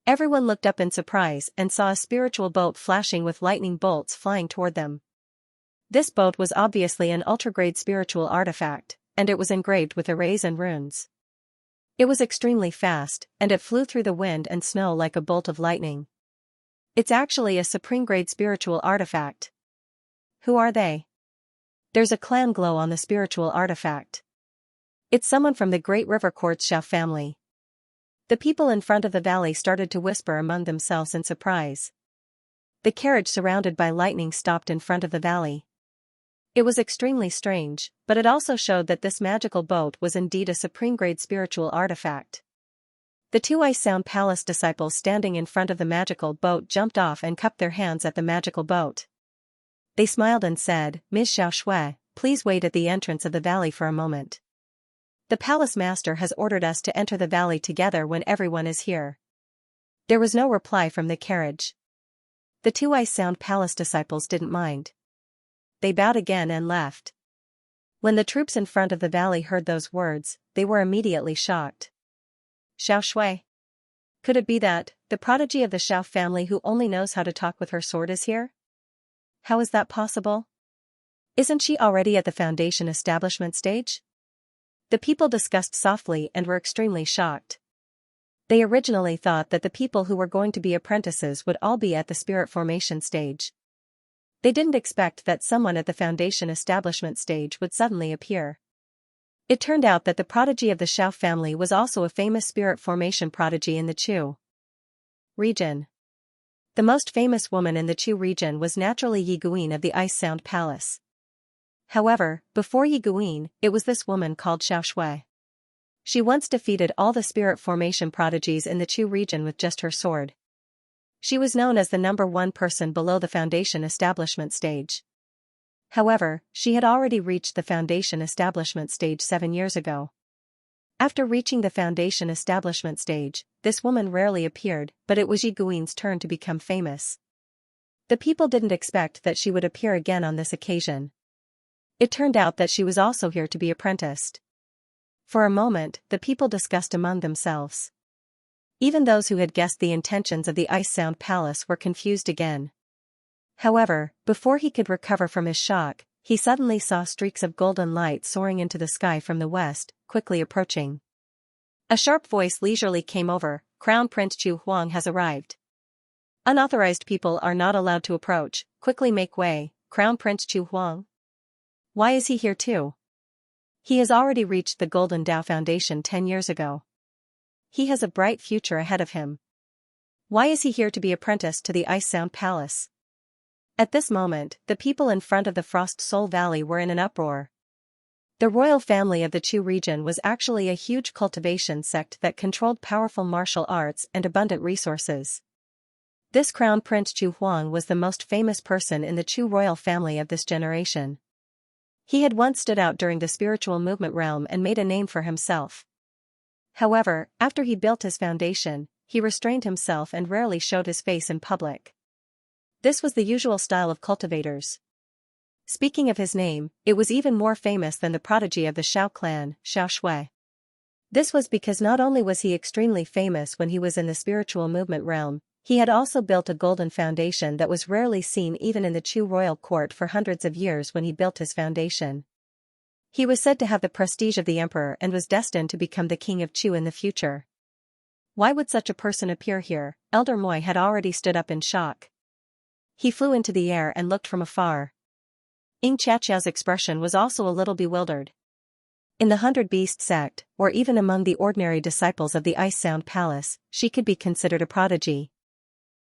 A: Everyone looked up in surprise and saw a spiritual boat flashing with lightning bolts flying toward them. This boat was obviously an ultra-grade spiritual artifact, and it was engraved with arrays and runes. It was extremely fast, and it flew through the wind and snow like a bolt of lightning. It's actually a supreme-grade spiritual artifact. Who are they? There's a clan glow on the spiritual artifact. It's someone from the Great River Quartz Xiao family. The people in front of the valley started to whisper among themselves in surprise. The carriage surrounded by lightning stopped in front of the valley. It was extremely strange, but it also showed that this magical boat was indeed a supreme-grade spiritual artifact. The 2 Ice Sound Palace disciples standing in front of the magical boat jumped off and cupped their hands at the magical boat. They smiled and said, "Ms. Xiaoshui, please wait at the entrance of the valley for a moment. The palace master has ordered us to enter the valley together when everyone is here." There was no reply from the carriage. The 2 Ice Sound Palace disciples didn't mind. They bowed again and left. When the troops in front of the valley heard those words, they were immediately shocked. Xiaoshui? Could it be that, the prodigy of the Xiao family who only knows how to talk with her sword is here? How is that possible? Isn't she already at the foundation establishment stage? The people discussed softly and were extremely shocked. They originally thought that the people who were going to be apprentices would all be at the spirit formation stage. They didn't expect that someone at the foundation establishment stage would suddenly appear. It turned out that the prodigy of the Xiao family was also a famous spirit formation prodigy in the Chu region. The most famous woman in the Chu region was naturally Yi Guin of the Ice Sound Palace. However, before Yi Guin, it was this woman called Xiaoshui. She once defeated all the spirit formation prodigies in the Chu region with just her sword. She was known as the #1 person below the foundation establishment stage. However, she had already reached the foundation establishment stage 7 years ago. After reaching the foundation establishment stage, this woman rarely appeared, but it was Yi Guin's turn to become famous. The people didn't expect that she would appear again on this occasion. It turned out that she was also here to be apprenticed. For a moment, the people discussed among themselves. Even those who had guessed the intentions of the Ice Sound Palace were confused again. However, before he could recover from his shock, he suddenly saw streaks of golden light soaring into the sky from the west, quickly approaching. A sharp voice leisurely came over, "Crown Prince Chu Huang has arrived. Unauthorized people are not allowed to approach, quickly make way, Crown Prince Chu Huang. Why is he here too? He has already reached the Golden Dao Foundation 10 years ago. He has a bright future ahead of him. Why is he here to be apprenticed to the Ice Sound Palace?" At this moment, the people in front of the Frost Soul Valley were in an uproar. The royal family of the Chu region was actually a huge cultivation sect that controlled powerful martial arts and abundant resources. This Crown Prince Chu Huang was the most famous person in the Chu royal family of this generation. He had once stood out during the spiritual movement realm and made a name for himself. However, after he built his foundation, he restrained himself and rarely showed his face in public. This was the usual style of cultivators. Speaking of his name, it was even more famous than the prodigy of the Xiao clan, Xiao. This was because not only was he extremely famous when he was in the spiritual movement realm, he had also built a golden foundation that was rarely seen even in the Chu royal court for hundreds of years when he built his foundation. He was said to have the prestige of the emperor and was destined to become the king of Chu in the future. Why would such a person appear here? Elder Moi had already stood up in shock. He flew into the air and looked from afar. Xianxia's expression was also a little bewildered. In the 100 Beast sect, or even among the ordinary disciples of the Ice Sound Palace, she could be considered a prodigy.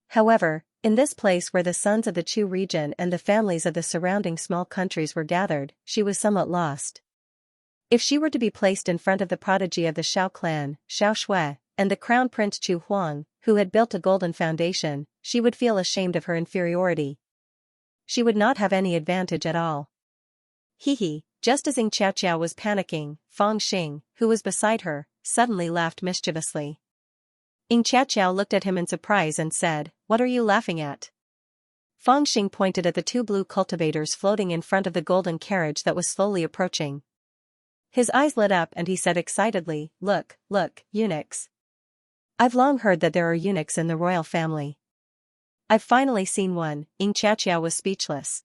A: However, in this place where the sons of the Chu region and the families of the surrounding small countries were gathered, she was somewhat lost. If she were to be placed in front of the prodigy of the Xiao clan, Xiao Shui, and the Crown Prince Chu Huang, who had built a golden foundation, she would feel ashamed of her inferiority. She would not have any advantage at all. Hee. Just as Xianxia was panicking, Fang Xing, who was beside her, suddenly laughed mischievously. Xianxia looked at him in surprise and said, "What are you laughing at?" Fang Xing pointed at the 2 blue cultivators floating in front of the golden carriage that was slowly approaching. His eyes lit up and he said excitedly, Look, eunuchs. I've long heard that there are eunuchs in the royal family. I've finally seen one." Xianxia was speechless.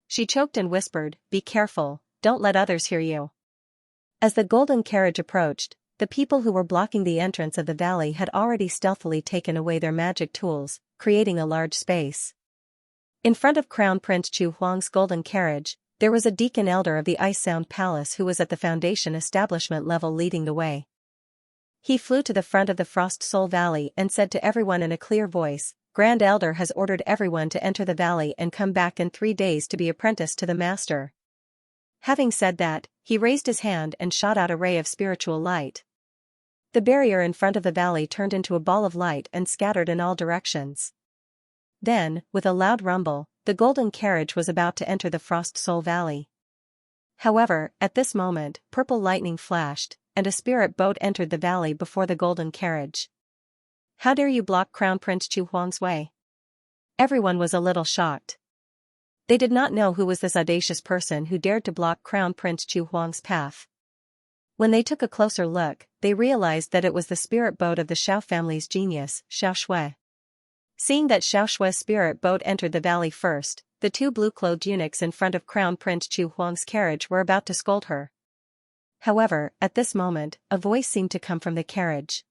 A: She choked and whispered, "Be careful, don't let others hear you." As the golden carriage approached, the people who were blocking the entrance of the valley had already stealthily taken away their magic tools, creating a large space. In front of Crown Prince Chu Huang's golden carriage, there was a deacon elder of the Ice Sound Palace who was at the foundation establishment level leading the way. He flew to the front of the Frost Soul Valley and said to everyone in a clear voice, "Grand Elder has ordered everyone to enter the valley and come back in 3 days to be apprenticed to the master." Having said that, he raised his hand and shot out a ray of spiritual light. The barrier in front of the valley turned into a ball of light and scattered in all directions. Then, with a loud rumble, the golden carriage was about to enter the Frost Soul Valley. However, at this moment, purple lightning flashed, and a spirit boat entered the valley before the golden carriage. "How dare you block Crown Prince Chu Huang's way?" Everyone was a little shocked. They did not know who was this audacious person who dared to block Crown Prince Chu Huang's path. When they took a closer look, they realized that it was the spirit boat of the Xiao family's genius, Xiao Shui. Seeing that Xiao Shui's spirit boat entered the valley first, the 2 blue-clothed eunuchs in front of Crown Prince Chu Huang's carriage were about to scold her. However, at this moment, a voice seemed to come from the carriage.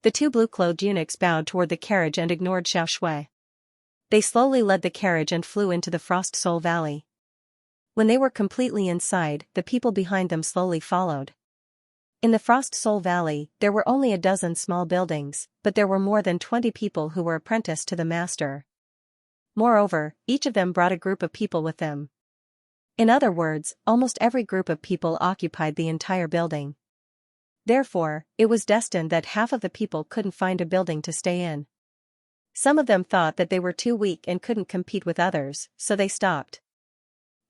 A: The 2 blue-clothed eunuchs bowed toward the carriage and ignored Xiao Shui. They slowly led the carriage and flew into the Frost Soul Valley. When they were completely inside, the people behind them slowly followed. In the Frost Soul Valley, there were only a dozen small buildings, but there were more than 20 people who were apprenticed to the master. Moreover, each of them brought a group of people with them. In other words, almost every group of people occupied the entire building. Therefore, it was destined that half of the people couldn't find a building to stay in. Some of them thought that they were too weak and couldn't compete with others, so they stopped.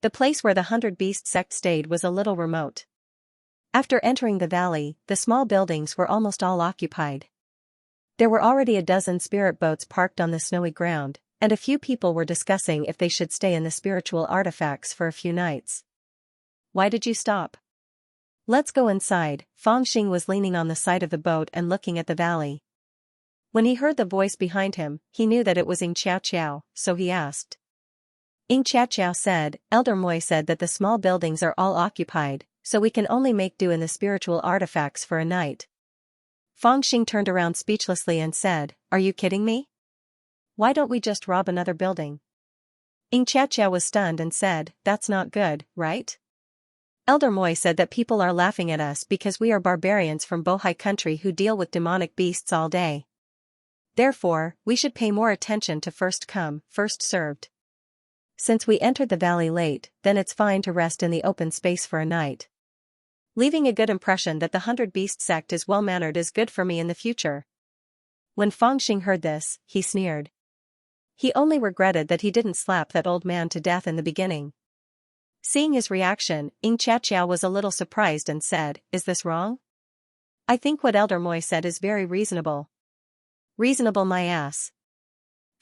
A: The place where the 100 Beast sect stayed was a little remote. After entering the valley, the small buildings were almost all occupied. There were already a dozen spirit boats parked on the snowy ground, and a few people were discussing if they should stay in the spiritual artifacts for a few nights. Why did you stop? Let's go inside. Fangxing was leaning on the side of the boat and looking at the valley. When he heard the voice behind him, he knew that it was Xianxia, so he asked. Xianxia said, Elder Moi said that the small buildings are all occupied, so we can only make do in the spiritual artifacts for a night. Fangxing turned around speechlessly and said, Are you kidding me? Why don't we just rob another building? Xianxia was stunned and said, That's not good, right? Elder Moi said that people are laughing at us because we are barbarians from Bohai country who deal with demonic beasts all day. Therefore, we should pay more attention to first come, first served. Since we entered the valley late, then it's fine to rest in the open space for a night. Leaving a good impression that the 100 Beast sect is well-mannered is good for me in the future. When Fangxing heard this, he sneered. He only regretted that he didn't slap that old man to death in the beginning. Seeing his reaction, Xianxia was a little surprised and said, Is this wrong? I think what Elder Moi said is very reasonable. Reasonable my ass.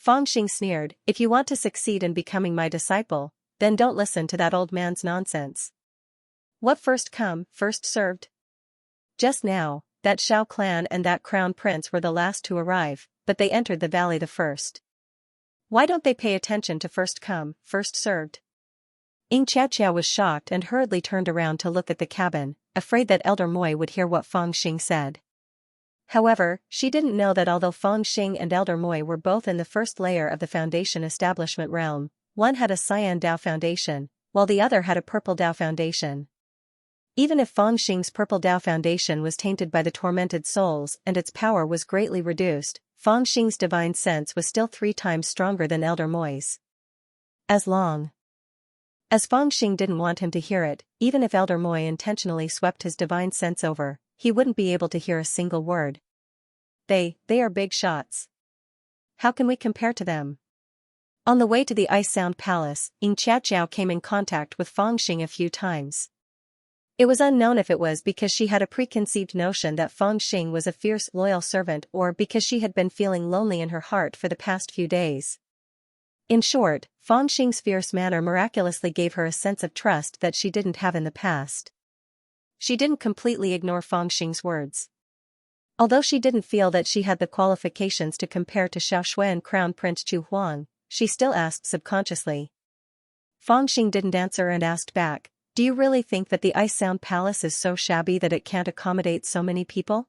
A: Fangxing sneered, If you want to succeed in becoming my disciple, then don't listen to that old man's nonsense. What first come, first served? Just now, that Shao clan and that crown prince were the last to arrive, but they entered the valley the first. Why don't they pay attention to first come, first served? Xianxia was shocked and hurriedly turned around to look at the cabin, afraid that Elder Moi would hear what Fangxing said. However, she didn't know that although Fangxing and Elder Moi were both in the first layer of the foundation establishment realm, one had a cyan Dao foundation, while the other had a purple Dao foundation. Even if Fangxing's purple Dao foundation was tainted by the tormented souls and its power was greatly reduced, Fangxing's divine sense was still 3 times stronger than Elder Moi's. As long as Fangxing didn't want him to hear it, even if Elder Moi intentionally swept his divine sense over, he wouldn't be able to hear a single word. They are big shots. How can we compare to them? On the way to the Ice Sound Palace, Xianxia came in contact with Fangxing a few times. It was unknown if it was because she had a preconceived notion that Fangxing was a fierce, loyal servant or because she had been feeling lonely in her heart for the past few days. In short, Fangxing's fierce manner miraculously gave her a sense of trust that she didn't have in the past. She didn't completely ignore Fangxing's words. Although she didn't feel that she had the qualifications to compare to Xiaoshui and Crown Prince Chu Huang, she still asked subconsciously. Fangxing didn't answer and asked back, Do you really think that the Ice Sound Palace is so shabby that it can't accommodate so many people?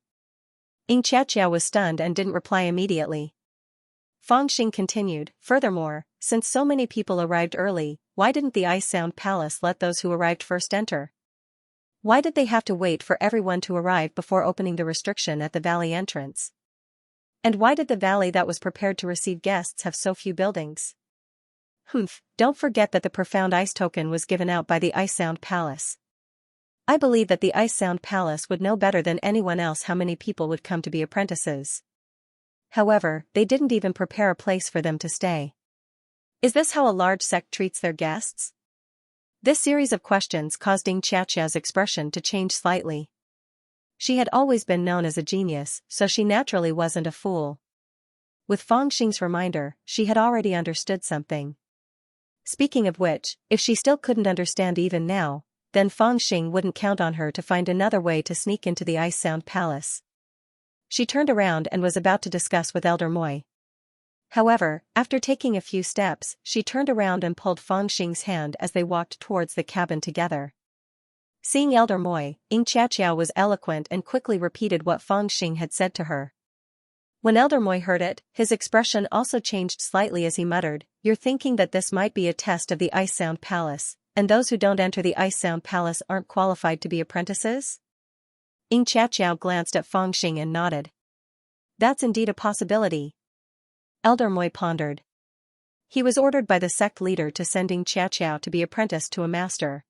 A: Xianxia was stunned and didn't reply immediately. Fangxing continued, Furthermore, since so many people arrived early, why didn't the Ice Sound Palace let those who arrived first enter? Why did they have to wait for everyone to arrive before opening the restriction at the valley entrance? And why did the valley that was prepared to receive guests have so few buildings? Don't forget that the profound ice token was given out by the Ice Sound Palace. I believe that the Ice Sound Palace would know better than anyone else how many people would come to be apprentices. However, they didn't even prepare a place for them to stay. Is this how a large sect treats their guests? This series of questions caused Xianxia's expression to change slightly. She had always been known as a genius, so she naturally wasn't a fool. With Fangxing's reminder, she had already understood something. Speaking of which, if she still couldn't understand even now, then Fangxing wouldn't count on her to find another way to sneak into the Ice Sound Palace. She turned around and was about to discuss with Elder Moi. However, after taking a few steps, she turned around and pulled Fangxing's hand as they walked towards the cabin together. Seeing Elder Moi, Xianxia was eloquent and quickly repeated what Fangxing had said to her. When Elder Moi heard it, his expression also changed slightly as he muttered, You're thinking that this might be a test of the Ice Sound Palace, and those who don't enter the Ice Sound Palace aren't qualified to be apprentices? Xianxia glanced at Fangxing and nodded. That's indeed a possibility. Elder Moi pondered. He was ordered by the sect leader to send Xianxia to be apprenticed to a master.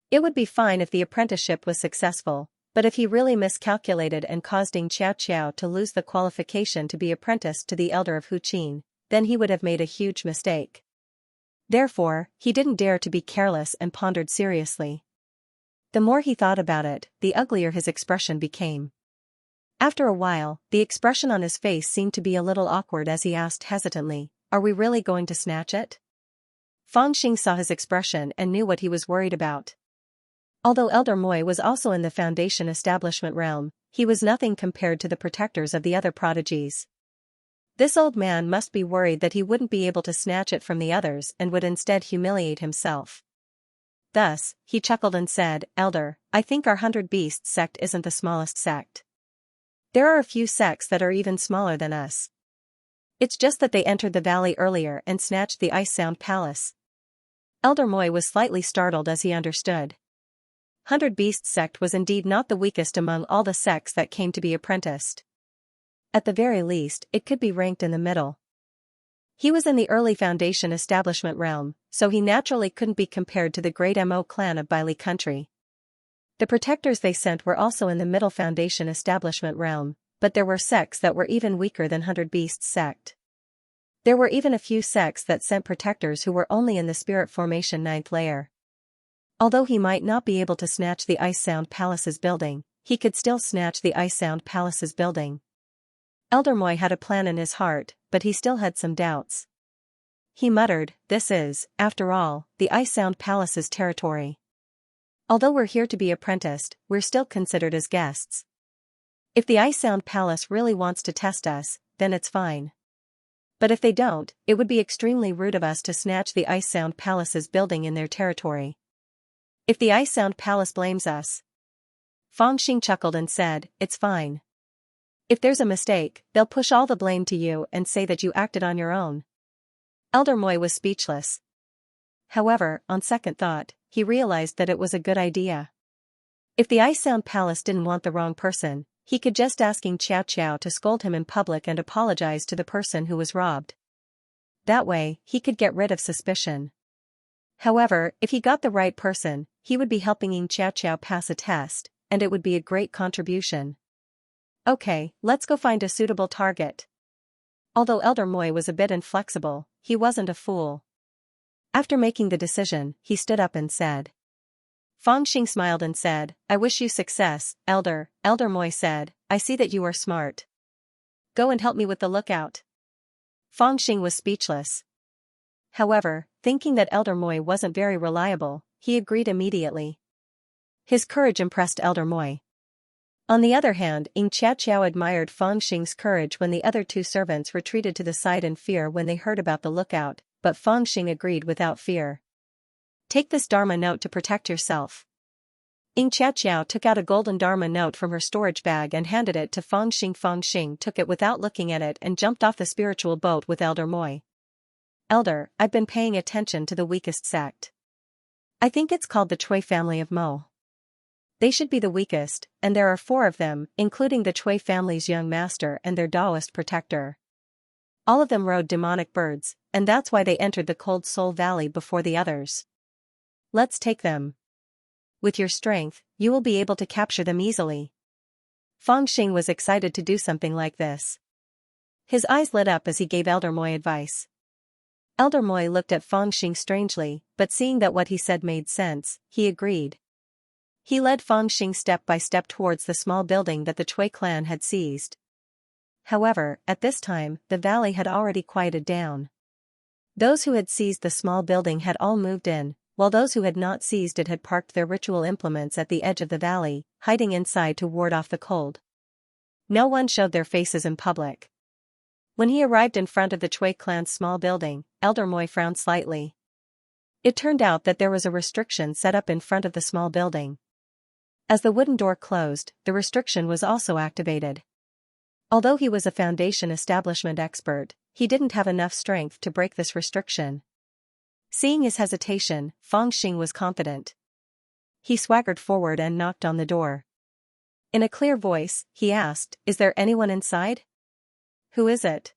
A: It would be fine if the apprenticeship was successful, but if he really miscalculated and caused Xianxia to lose the qualification to be apprenticed to the elder of Huqin, then he would have made a huge mistake. Therefore, he didn't dare to be careless and pondered seriously. The more he thought about it, the uglier his expression became. After a while, the expression on his face seemed to be a little awkward as he asked hesitantly, "Are we really going to snatch it?" Fang Xing saw his expression and knew what he was worried about. Although Elder Moi was also in the Foundation establishment realm, he was nothing compared to the protectors of the other prodigies. This old man must be worried that he wouldn't be able to snatch it from the others and would instead humiliate himself. Thus, he chuckled and said, "Elder, I think our 100 Beasts sect isn't the smallest sect. There are a few sects that are even smaller than us. It's just that they entered the valley earlier and snatched the Ice Sound Palace." Elder Moi was slightly startled as he understood. 100 Beasts sect was indeed not the weakest among all the sects that came to be apprenticed. At the very least, it could be ranked in the middle. He was in the early Foundation establishment realm, so he naturally couldn't be compared to the great Mo clan of Baili country. The protectors they sent were also in the middle Foundation establishment realm, but there were sects that were even weaker than 100 Beasts sect. There were even a few sects that sent protectors who were only in the Spirit Formation 9th layer. Although he might not be able to snatch the Ice Sound Palace's building, he could still snatch the Ice Sound Palace's building. Elder Moi had a plan in his heart, but he still had some doubts. He muttered, "This is, after all, the Ice Sound Palace's territory. Although we're here to be apprenticed, we're still considered as guests. If the Ice Sound Palace really wants to test us, then it's fine. But if they don't, it would be extremely rude of us to snatch the Ice Sound Palace's building in their territory. If the Ice Sound Palace blames us..." Fang Xing chuckled and said, "It's fine. If there's a mistake, they'll push all the blame to you and say that you acted on your own." Elder Moi was speechless. However, on second thought, he realized that it was a good idea. If the Ice Sound Palace didn't want the wrong person, he could just ask Xianxia to scold him in public and apologize to the person who was robbed. That way, he could get rid of suspicion. However, if he got the right person, he would be helping Xianxia pass a test, and it would be a great contribution. "Okay, let's go find a suitable target." Although Elder Moi was a bit inflexible, he wasn't a fool. After making the decision, he stood up and said. Fang Xing smiled and said, "I wish you success, Elder." Elder Moi said, "I see that you are smart. Go and help me with the lookout." Fang Xing was speechless. However, thinking that Elder Moi wasn't very reliable, he agreed immediately. His courage impressed Elder Moi. On the other hand, Xianxia admired Fang Xing's courage when the other two servants retreated to the side in fear when they heard about the lookout, but Fang Xing agreed without fear. "Take this Dharma note to protect yourself." Xianxia took out a golden Dharma note from her storage bag and handed it to Fang Xing. Fang Xing took it without looking at it and jumped off the spiritual boat with Elder Moi. "Elder, I've been paying attention to the weakest sect. I think it's called the Chui family of Mo. They should be the weakest, and there are 4 of them, including the Chui family's young master and their Taoist protector. All of them rode demonic birds, and that's why they entered the Cold Soul Valley before the others. Let's take them. With your strength, you will be able to capture them easily." Fang Xing was excited to do something like this. His eyes lit up as he gave Elder Moi advice. Elder Moi looked at Fang Xing strangely, but seeing that what he said made sense, he agreed. He led Fang Xing step by step towards the small building that the Chui clan had seized. However, at this time, the valley had already quieted down. Those who had seized the small building had all moved in, while those who had not seized it had parked their ritual implements at the edge of the valley, hiding inside to ward off the cold. No one showed their faces in public. When he arrived in front of the Chui clan's small building, Elder Moi frowned slightly. It turned out that there was a restriction set up in front of the small building. As the wooden door closed, the restriction was also activated. Although he was a Foundation establishment expert, he didn't have enough strength to break this restriction. Seeing his hesitation, Fang Xing was confident. He swaggered forward and knocked on the door. In a clear voice, he asked, "Is there anyone inside?" "Who is it?"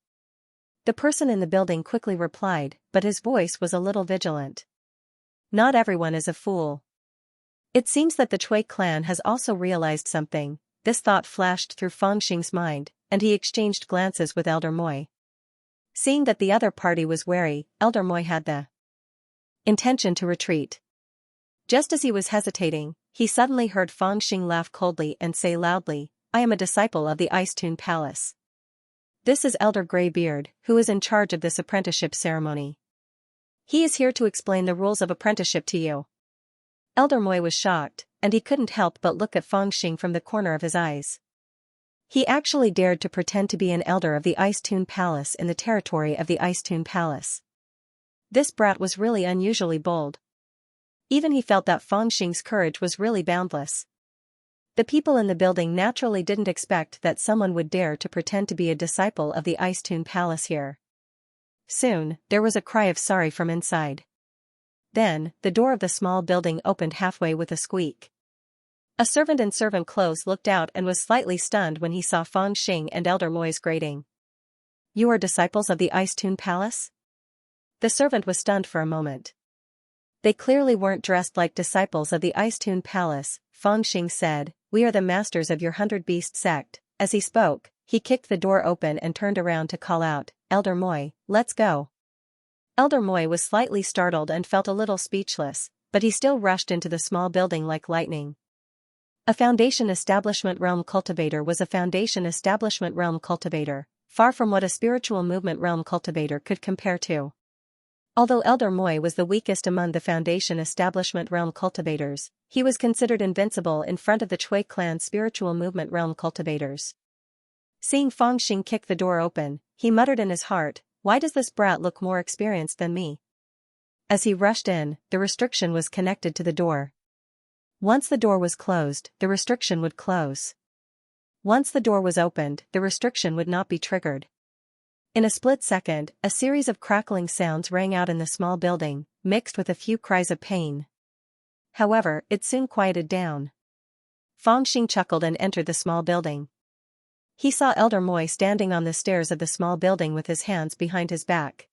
A: The person in the building quickly replied, but his voice was a little vigilant. "Not everyone is a fool." It seems that the Chui clan has also realized something. This thought flashed through Fang Xing's mind, and he exchanged glances with Elder Moi. Seeing that the other party was wary, Elder Moi had the intention to retreat. Just as he was hesitating, he suddenly heard Fang Xing laugh coldly and say loudly, "I am a disciple of the Ice Tune Palace. This is Elder Greybeard, who is in charge of this apprenticeship ceremony. He is here to explain the rules of apprenticeship to you." Elder Moi was shocked, and he couldn't help but look at Fang Xing from the corner of his eyes. He actually dared to pretend to be an elder of the Ice Tune Palace in the territory of the Ice Tune Palace. This brat was really unusually bold. Even he felt that Fang Xing's courage was really boundless. The people in the building naturally didn't expect that someone would dare to pretend to be a disciple of the Ice Tune Palace here. Soon, there was a cry of sorry from inside. Then, the door of the small building opened halfway with a squeak. A servant in servant clothes looked out and was slightly stunned when he saw Fang Xing and Elder Moi's grating. "You are disciples of the Ice Tune Palace?" The servant was stunned for a moment. "They clearly weren't dressed like disciples of the Ice Tune Palace," Fang Xing said. "We are the masters of your 100-beast sect." As he spoke, he kicked the door open and turned around to call out, "Elder Moi, let's go." Elder Moi was slightly startled and felt a little speechless, but he still rushed into the small building like lightning. A Foundation Establishment Realm Cultivator was a Foundation Establishment Realm Cultivator, far from what a Spiritual Movement Realm Cultivator could compare to. Although Elder Moi was the weakest among the Foundation Establishment Realm Cultivators, he was considered invincible in front of the Chui Clan's Spiritual Movement Realm Cultivators. Seeing Fang Xing kick the door open, he muttered in his heart, "Why does this brat look more experienced than me?" As he rushed in, the restriction was connected to the door. Once the door was closed, the restriction would close. Once the door was opened, the restriction would not be triggered. In a split second, a series of crackling sounds rang out in the small building, mixed with a few cries of pain. However, it soon quieted down. Fang Xing chuckled and entered the small building. He saw Elder Moi standing on the stairs of the small building with his hands behind his back.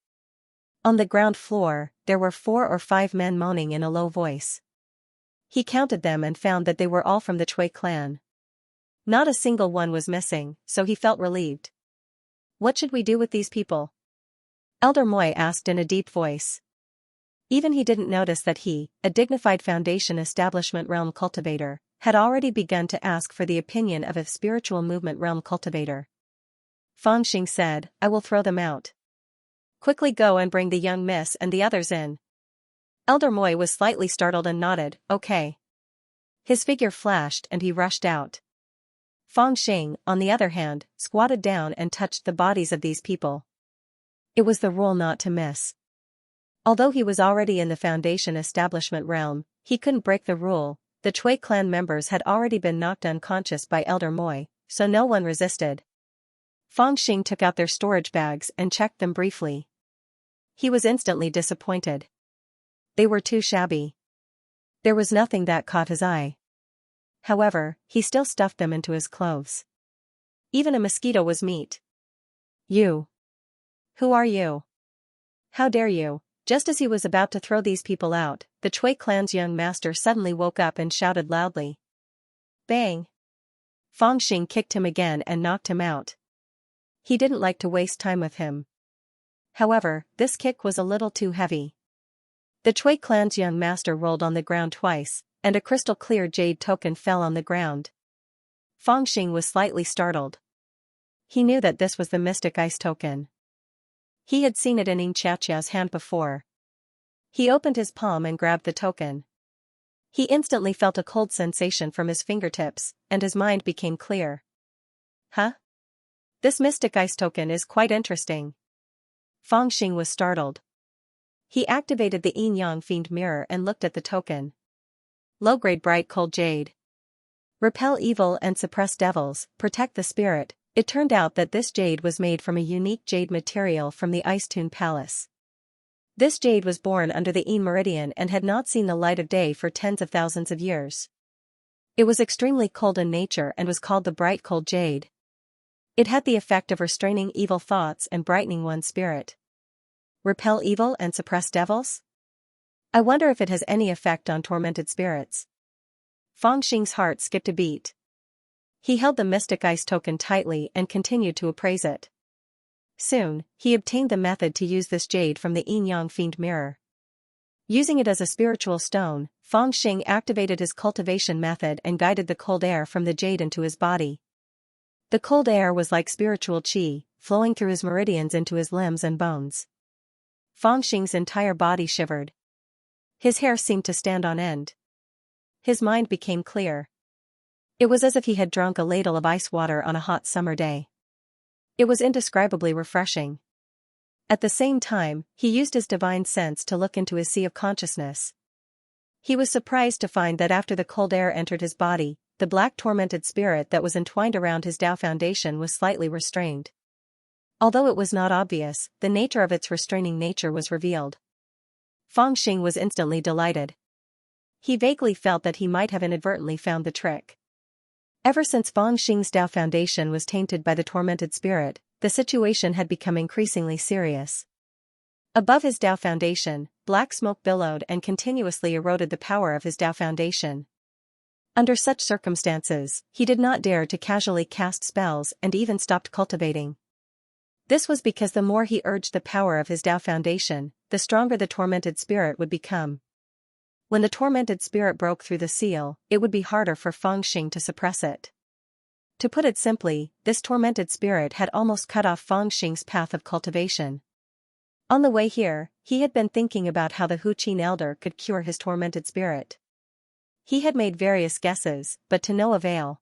A: On the ground floor, there were 4 or 5 men moaning in a low voice. He counted them and found that they were all from the Chui clan. Not a single one was missing, so he felt relieved. "What should we do with these people?" Elder Moi asked in a deep voice. Even he didn't notice that he, a dignified Foundation Establishment Realm Cultivator, had already begun to ask for the opinion of a Spiritual Movement Realm Cultivator. Fang Xing said, "I will throw them out. Quickly go and bring the young miss and the others in." Elder Moi was slightly startled and nodded, "Okay." His figure flashed and he rushed out. Fang Xing, on the other hand, squatted down and touched the bodies of these people. It was the rule not to miss. Although he was already in the Foundation Establishment realm, he couldn't break the rule. The Chui clan members had already been knocked unconscious by Elder Moi, so no one resisted. Fang Xing took out their storage bags and checked them briefly. He was instantly disappointed. They were too shabby. There was nothing that caught his eye. However, he still stuffed them into his clothes. Even a mosquito was meat. "You. Who are you? How dare you?" Just as he was about to throw these people out, the Chui clan's young master suddenly woke up and shouted loudly. Bang! Fang Xing kicked him again and knocked him out. He didn't like to waste time with him. However, this kick was a little too heavy. The Chui clan's young master rolled on the ground twice, and a crystal-clear jade token fell on the ground. Fang Xing was slightly startled. He knew that this was the mystic ice token. He had seen it in Xianxia's hand before. He opened his palm and grabbed the token. He instantly felt a cold sensation from his fingertips, and his mind became clear. Huh? This mystic ice token is quite interesting. Fang Xing was startled. He activated the Yin Yang Fiend mirror and looked at the token. Low-grade bright cold jade. Repel evil and suppress devils, protect the spirit. It turned out that this jade was made from a unique jade material from the Ice Tune Palace. This jade was born under the Yin Meridian and had not seen the light of day for tens of thousands of years. It was extremely cold in nature and was called the bright cold jade. It had the effect of restraining evil thoughts and brightening one's spirit. Repel evil and suppress devils? I wonder if it has any effect on tormented spirits. Fang Xing's heart skipped a beat. He held the mystic ice token tightly and continued to appraise it. Soon, he obtained the method to use this jade from the Yin Yang Fiend mirror. Using it as a spiritual stone, Feng Xing activated his cultivation method and guided the cold air from the jade into his body. The cold air was like spiritual qi, flowing through his meridians into his limbs and bones. Feng Xing's entire body shivered. His hair seemed to stand on end. His mind became clear. It was as if he had drunk a ladle of ice water on a hot summer day. It was indescribably refreshing. At the same time, he used his divine sense to look into his sea of consciousness. He was surprised to find that after the cold air entered his body, the black tormented spirit that was entwined around his Tao foundation was slightly restrained. Although it was not obvious, the nature of its restraining nature was revealed. Feng Xing was instantly delighted. He vaguely felt that he might have inadvertently found the trick. Ever since Feng Xing's Tao foundation was tainted by the tormented spirit, the situation had become increasingly serious. Above his Tao foundation, black smoke billowed and continuously eroded the power of his Tao foundation. Under such circumstances, he did not dare to casually cast spells and even stopped cultivating. This was because the more he urged the power of his Tao foundation, the stronger the tormented spirit would become. When the tormented spirit broke through the seal, it would be harder for Feng Xing to suppress it. To put it simply, this tormented spirit had almost cut off Feng Xing's path of cultivation. On the way here, he had been thinking about how the Huqin elder could cure his tormented spirit. He had made various guesses, but to no avail.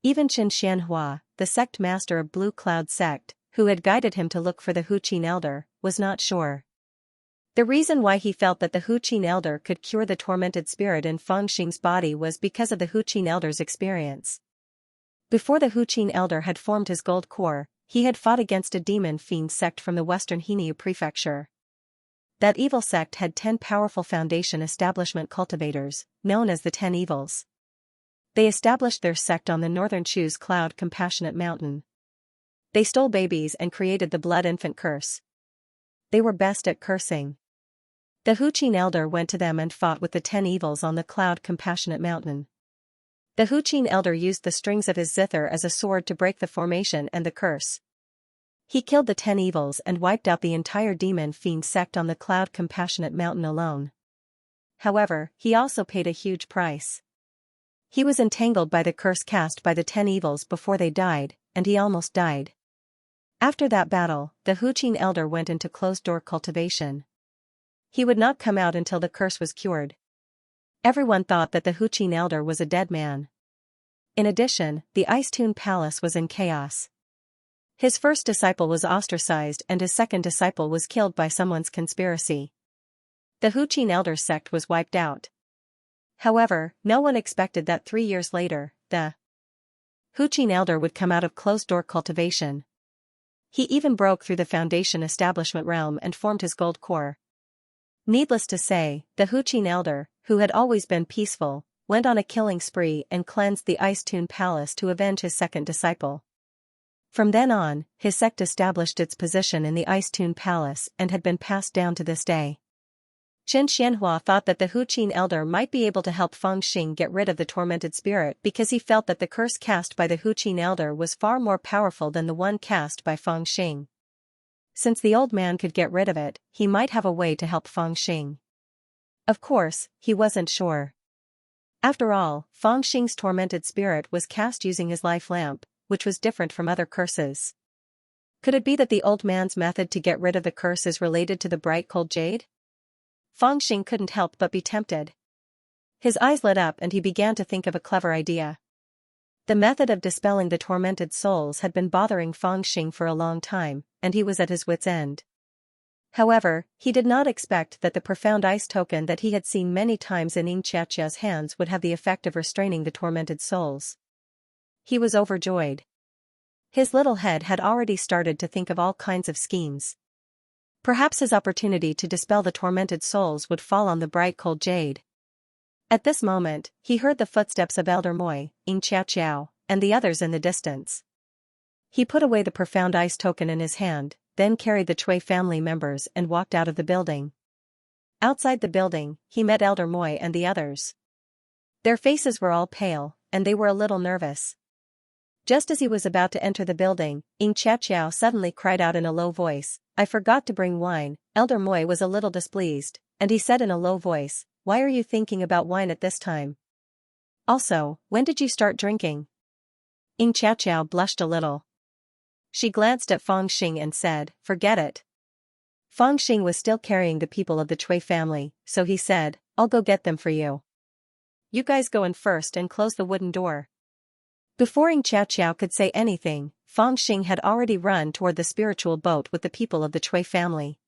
A: Even Xianxia, the sect master of Blue Cloud sect, who had guided him to look for the Huqin elder, was not sure. The reason why he felt that the Huqin elder could cure the tormented spirit in Feng Xing's body was because of the Huqin elder's experience. Before the Huqin elder had formed his gold core, he had fought against a demon fiend sect from the western Hinyu prefecture. That evil sect had 10 powerful foundation establishment cultivators, known as the 10 Evils. They established their sect on the northern Chu's Cloud Compassionate Mountain. They stole babies and created the blood infant curse. They were best at cursing. The Huqin elder went to them and fought with the 10 Evils on the Cloud Compassionate Mountain. The Huqin elder used the strings of his zither as a sword to break the formation and the curse. He killed the 10 Evils and wiped out the entire demon fiend sect on the Cloud Compassionate Mountain alone. However, he also paid a huge price. He was entangled by the curse cast by the 10 Evils before they died, and he almost died. After that battle, the Huqin elder went into closed-door cultivation. He would not come out until the curse was cured. Everyone thought that the Huqin elder was a dead man. In addition, the Ice Tune Palace was in chaos. His first disciple was ostracized and his second disciple was killed by someone's conspiracy. The Huqin elder sect was wiped out. However, no one expected that 3 years later, the Huqin elder would come out of closed-door cultivation. He even broke through the foundation establishment realm and formed his gold core. Needless to say, the Huqin elder, who had always been peaceful, went on a killing spree and cleansed the Ice Tune Palace to avenge his second disciple. From then on, his sect established its position in the Ice Tune Palace and had been passed down to this day. Xianxia thought that the Huqin elder might be able to help Feng Xing get rid of the tormented spirit because he felt that the curse cast by the Huqin elder was far more powerful than the one cast by Feng Xing. Since the old man could get rid of it, he might have a way to help Feng Xing. Of course, he wasn't sure. After all, Feng Xing's tormented spirit was cast using his life lamp, which was different from other curses. Could it be that the old man's method to get rid of the curse is related to the bright cold jade? Feng Xing couldn't help but be tempted. His eyes lit up and he began to think of a clever idea. The method of dispelling the tormented souls had been bothering Feng Xing for a long time, and he was at his wit's end. However, he did not expect that the profound ice token that he had seen many times in Xianxia's hands would have the effect of restraining the tormented souls. He was overjoyed. His little head had already started to think of all kinds of schemes. Perhaps his opportunity to dispel the tormented souls would fall on the bright cold jade. At this moment, he heard the footsteps of Elder Moi, Xianxia, and the others in the distance. He put away the profound ice token in his hand, then carried the Chui family members and walked out of the building. Outside the building, he met Elder Moi and the others. Their faces were all pale, and they were a little nervous. Just as he was about to enter the building, Xianxia suddenly cried out in a low voice, "I forgot to bring wine." Elder Moi was a little displeased, and he said in a low voice, "Why are you thinking about wine at this time? Also, when did you start drinking?" Xianxia blushed a little. She glanced at Feng Xing and said, "Forget it." Feng Xing was still carrying the people of the Cui family, so he said, "I'll go get them for you. You guys go in first and close the wooden door." Before Xianxia could say anything, Feng Xing had already run toward the spiritual boat with the people of the Cui family.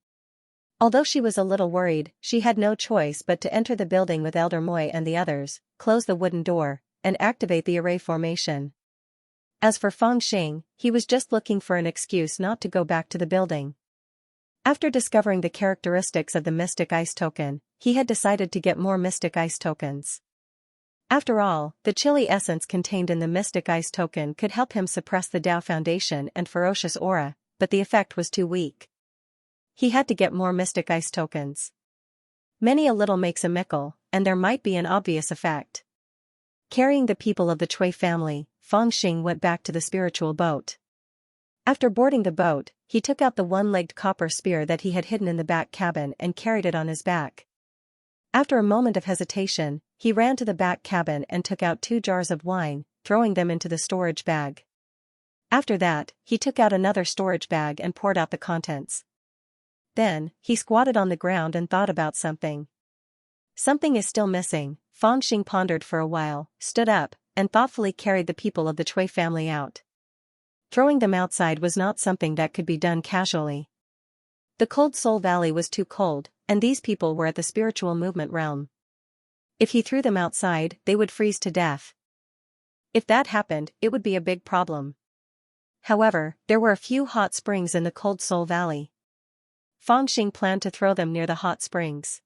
A: Although she was a little worried, she had no choice but to enter the building with Elder Moy and the others, close the wooden door, and activate the array formation. As for Feng Xing, he was just looking for an excuse not to go back to the building. After discovering the characteristics of the Mystic Ice token, he had decided to get more Mystic Ice tokens. After all, the chili essence contained in the Mystic Ice token could help him suppress the Tao Foundation and Ferocious Aura, but the effect was too weak. He had to get more Mystic Ice tokens. Many a little makes a mickle, and there might be an obvious effect. Carrying the people of the Cui family, Feng Xing went back to the spiritual boat. After boarding the boat, he took out the one-legged copper spear that he had hidden in the back cabin and carried it on his back. After a moment of hesitation, he ran to the back cabin and took out 2 jars of wine, throwing them into the storage bag. After that, he took out another storage bag and poured out the contents. Then, he squatted on the ground and thought about something. Something is still missing. Feng Xing pondered for a while, stood up, and thoughtfully carried the people of the Cui family out. Throwing them outside was not something that could be done casually. The Cold Soul Valley was too cold, and these people were at the spiritual movement realm. If he threw them outside, they would freeze to death. If that happened, it would be a big problem. However, there were a few hot springs in the Cold Soul Valley. Feng Xing planned to throw them near the hot springs.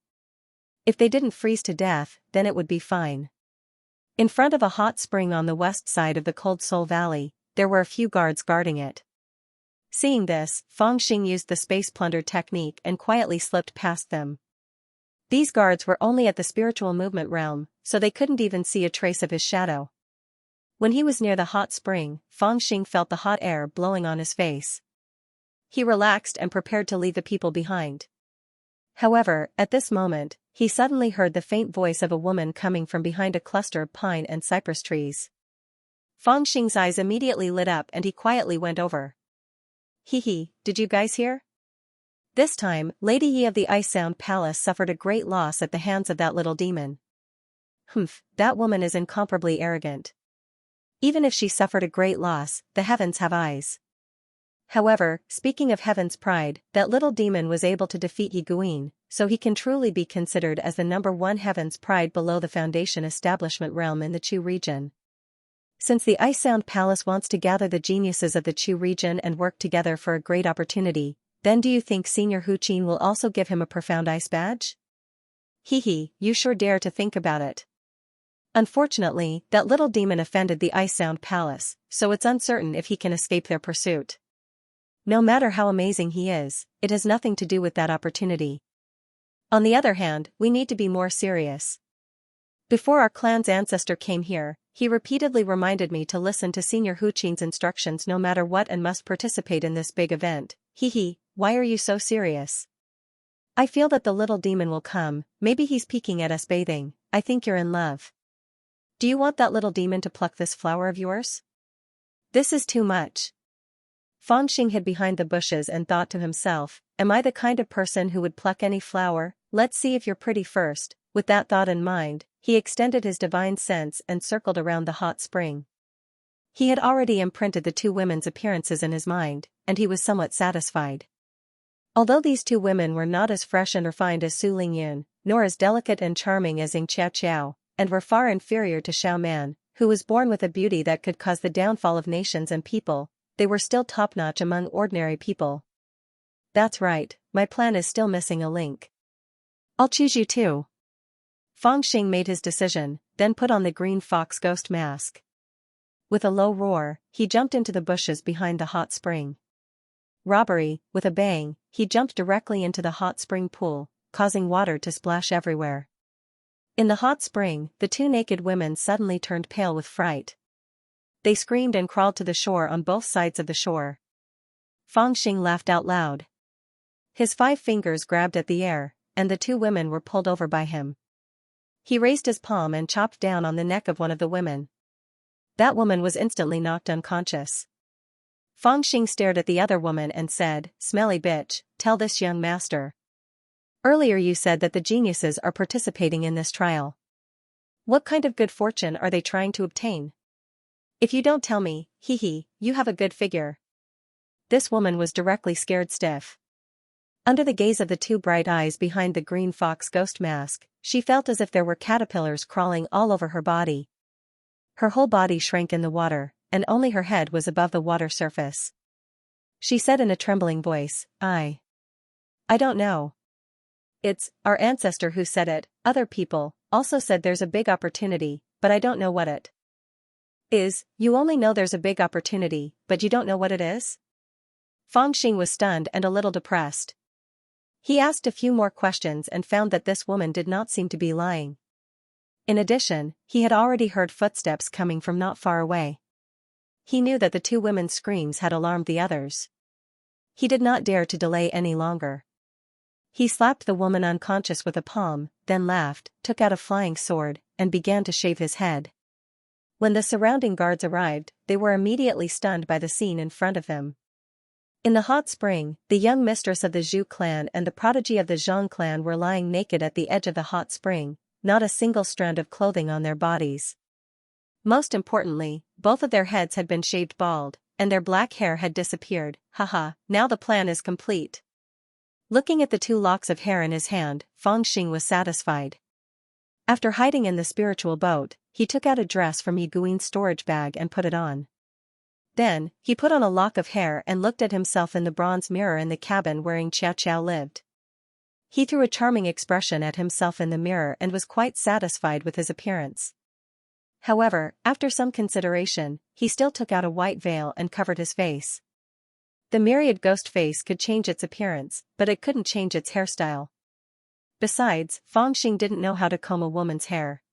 A: If they didn't freeze to death, then it would be fine. In front of a hot spring on the west side of the Cold Soul Valley, there were a few guards guarding it. Seeing this, Feng Xing used the space plunder technique and quietly slipped past them. These guards were only at the spiritual movement realm, so they couldn't even see a trace of his shadow. When he was near the hot spring, Feng Xing felt the hot air blowing on his face. He relaxed and prepared to leave the people behind. However, at this moment, he suddenly heard the faint voice of a woman coming from behind a cluster of pine and cypress trees. Feng Xing's eyes immediately lit up and he quietly went over. "Hee, did you guys hear? This time, Lady Yi of the Ice Sound Palace suffered a great loss at the hands of that little demon. Humph, that woman is incomparably arrogant. Even if she suffered a great loss, the heavens have eyes." However, speaking of heaven's pride, that little demon was able to defeat Yi Guin, so he can truly be considered as the #1 heaven's pride below the Foundation establishment realm in the Chu region. Since the Ice Sound Palace wants to gather the geniuses of the Chu region and work together for a great opportunity, then do you think Senior Hu Qin will also give him a profound ice badge? You sure dare to think about it. Unfortunately, that little demon offended the Ice Sound Palace, so it's uncertain if he can escape their pursuit. No matter how amazing he is, it has nothing to do with that opportunity. On the other hand, we need to be more serious. Before our clan's ancestor came here, he repeatedly reminded me to listen to Senior Hu Qin's instructions no matter what and must participate in this big event. Why are you so serious? I feel that the little demon will come, maybe he's peeking at us bathing. I think you're in love. Do you want that little demon to pluck this flower of yours? This is too much. Feng Xing hid behind the bushes and thought to himself, am I the kind of person who would pluck any flower? Let's see if you're pretty first. With that thought in mind, he extended his divine sense and circled around the hot spring. He had already imprinted the 2 women's appearances in his mind, and he was somewhat satisfied. Although these 2 women were not as fresh and refined as Su Lingyun, nor as delicate and charming as Xianxia, and were far inferior to Xiao Man, who was born with a beauty that could cause the downfall of nations and people, they were still top-notch among ordinary people. That's right, my plan is still missing a link. I'll choose you too. Feng Xing made his decision, then put on the green fox ghost mask. With a low roar, he jumped into the bushes behind the hot spring. Robbery, with a bang, he jumped directly into the hot spring pool, causing water to splash everywhere. In the hot spring, the 2 naked women suddenly turned pale with fright. They screamed and crawled to the shore on both sides of the shore. Feng Xing laughed out loud. His 5 fingers grabbed at the air, and the two women were pulled over by him. He raised his palm and chopped down on the neck of one of the women. That woman was instantly knocked unconscious. Fang Xing stared at the other woman and said, "Smelly bitch, tell this young master. Earlier you said that the geniuses are participating in this trial. What kind of good fortune are they trying to obtain? If you don't tell me, you have a good figure." This woman was directly scared stiff. Under the gaze of the two bright eyes behind the green fox ghost mask, she felt as if there were caterpillars crawling all over her body. Her whole body shrank in the water, and only her head was above the water surface. She said in a trembling voice, I don't know. It's our ancestor who said it. Other people also said there's a big opportunity, but I don't know what it is. You only know there's a big opportunity, but you don't know what it is? Fang Xing was stunned and a little depressed. He asked a few more questions and found that this woman did not seem to be lying. In addition, he had already heard footsteps coming from not far away. He knew that the two women's screams had alarmed the others. He did not dare to delay any longer. He slapped the woman unconscious with a palm, then laughed, took out a flying sword, and began to shave his head. When the surrounding guards arrived, they were immediately stunned by the scene in front of them. In the hot spring, the young mistress of the Zhu clan and the prodigy of the Zhang clan were lying naked at the edge of the hot spring, not a single strand of clothing on their bodies. Most importantly, both of their heads had been shaved bald, and their black hair had disappeared. Haha, now the plan is complete. Looking at the two locks of hair in his hand, Fang Xing was satisfied. After hiding in the spiritual boat, he took out a dress from Yi Guin's storage bag and put it on. Then, he put on a lock of hair and looked at himself in the bronze mirror in the cabin wherein Xiao lived. He threw a charming expression at himself in the mirror and was quite satisfied with his appearance. However, after some consideration, he still took out a white veil and covered his face. The myriad ghost face could change its appearance, but it couldn't change its hairstyle. Besides, Fang Xing didn't know how to comb a woman's hair.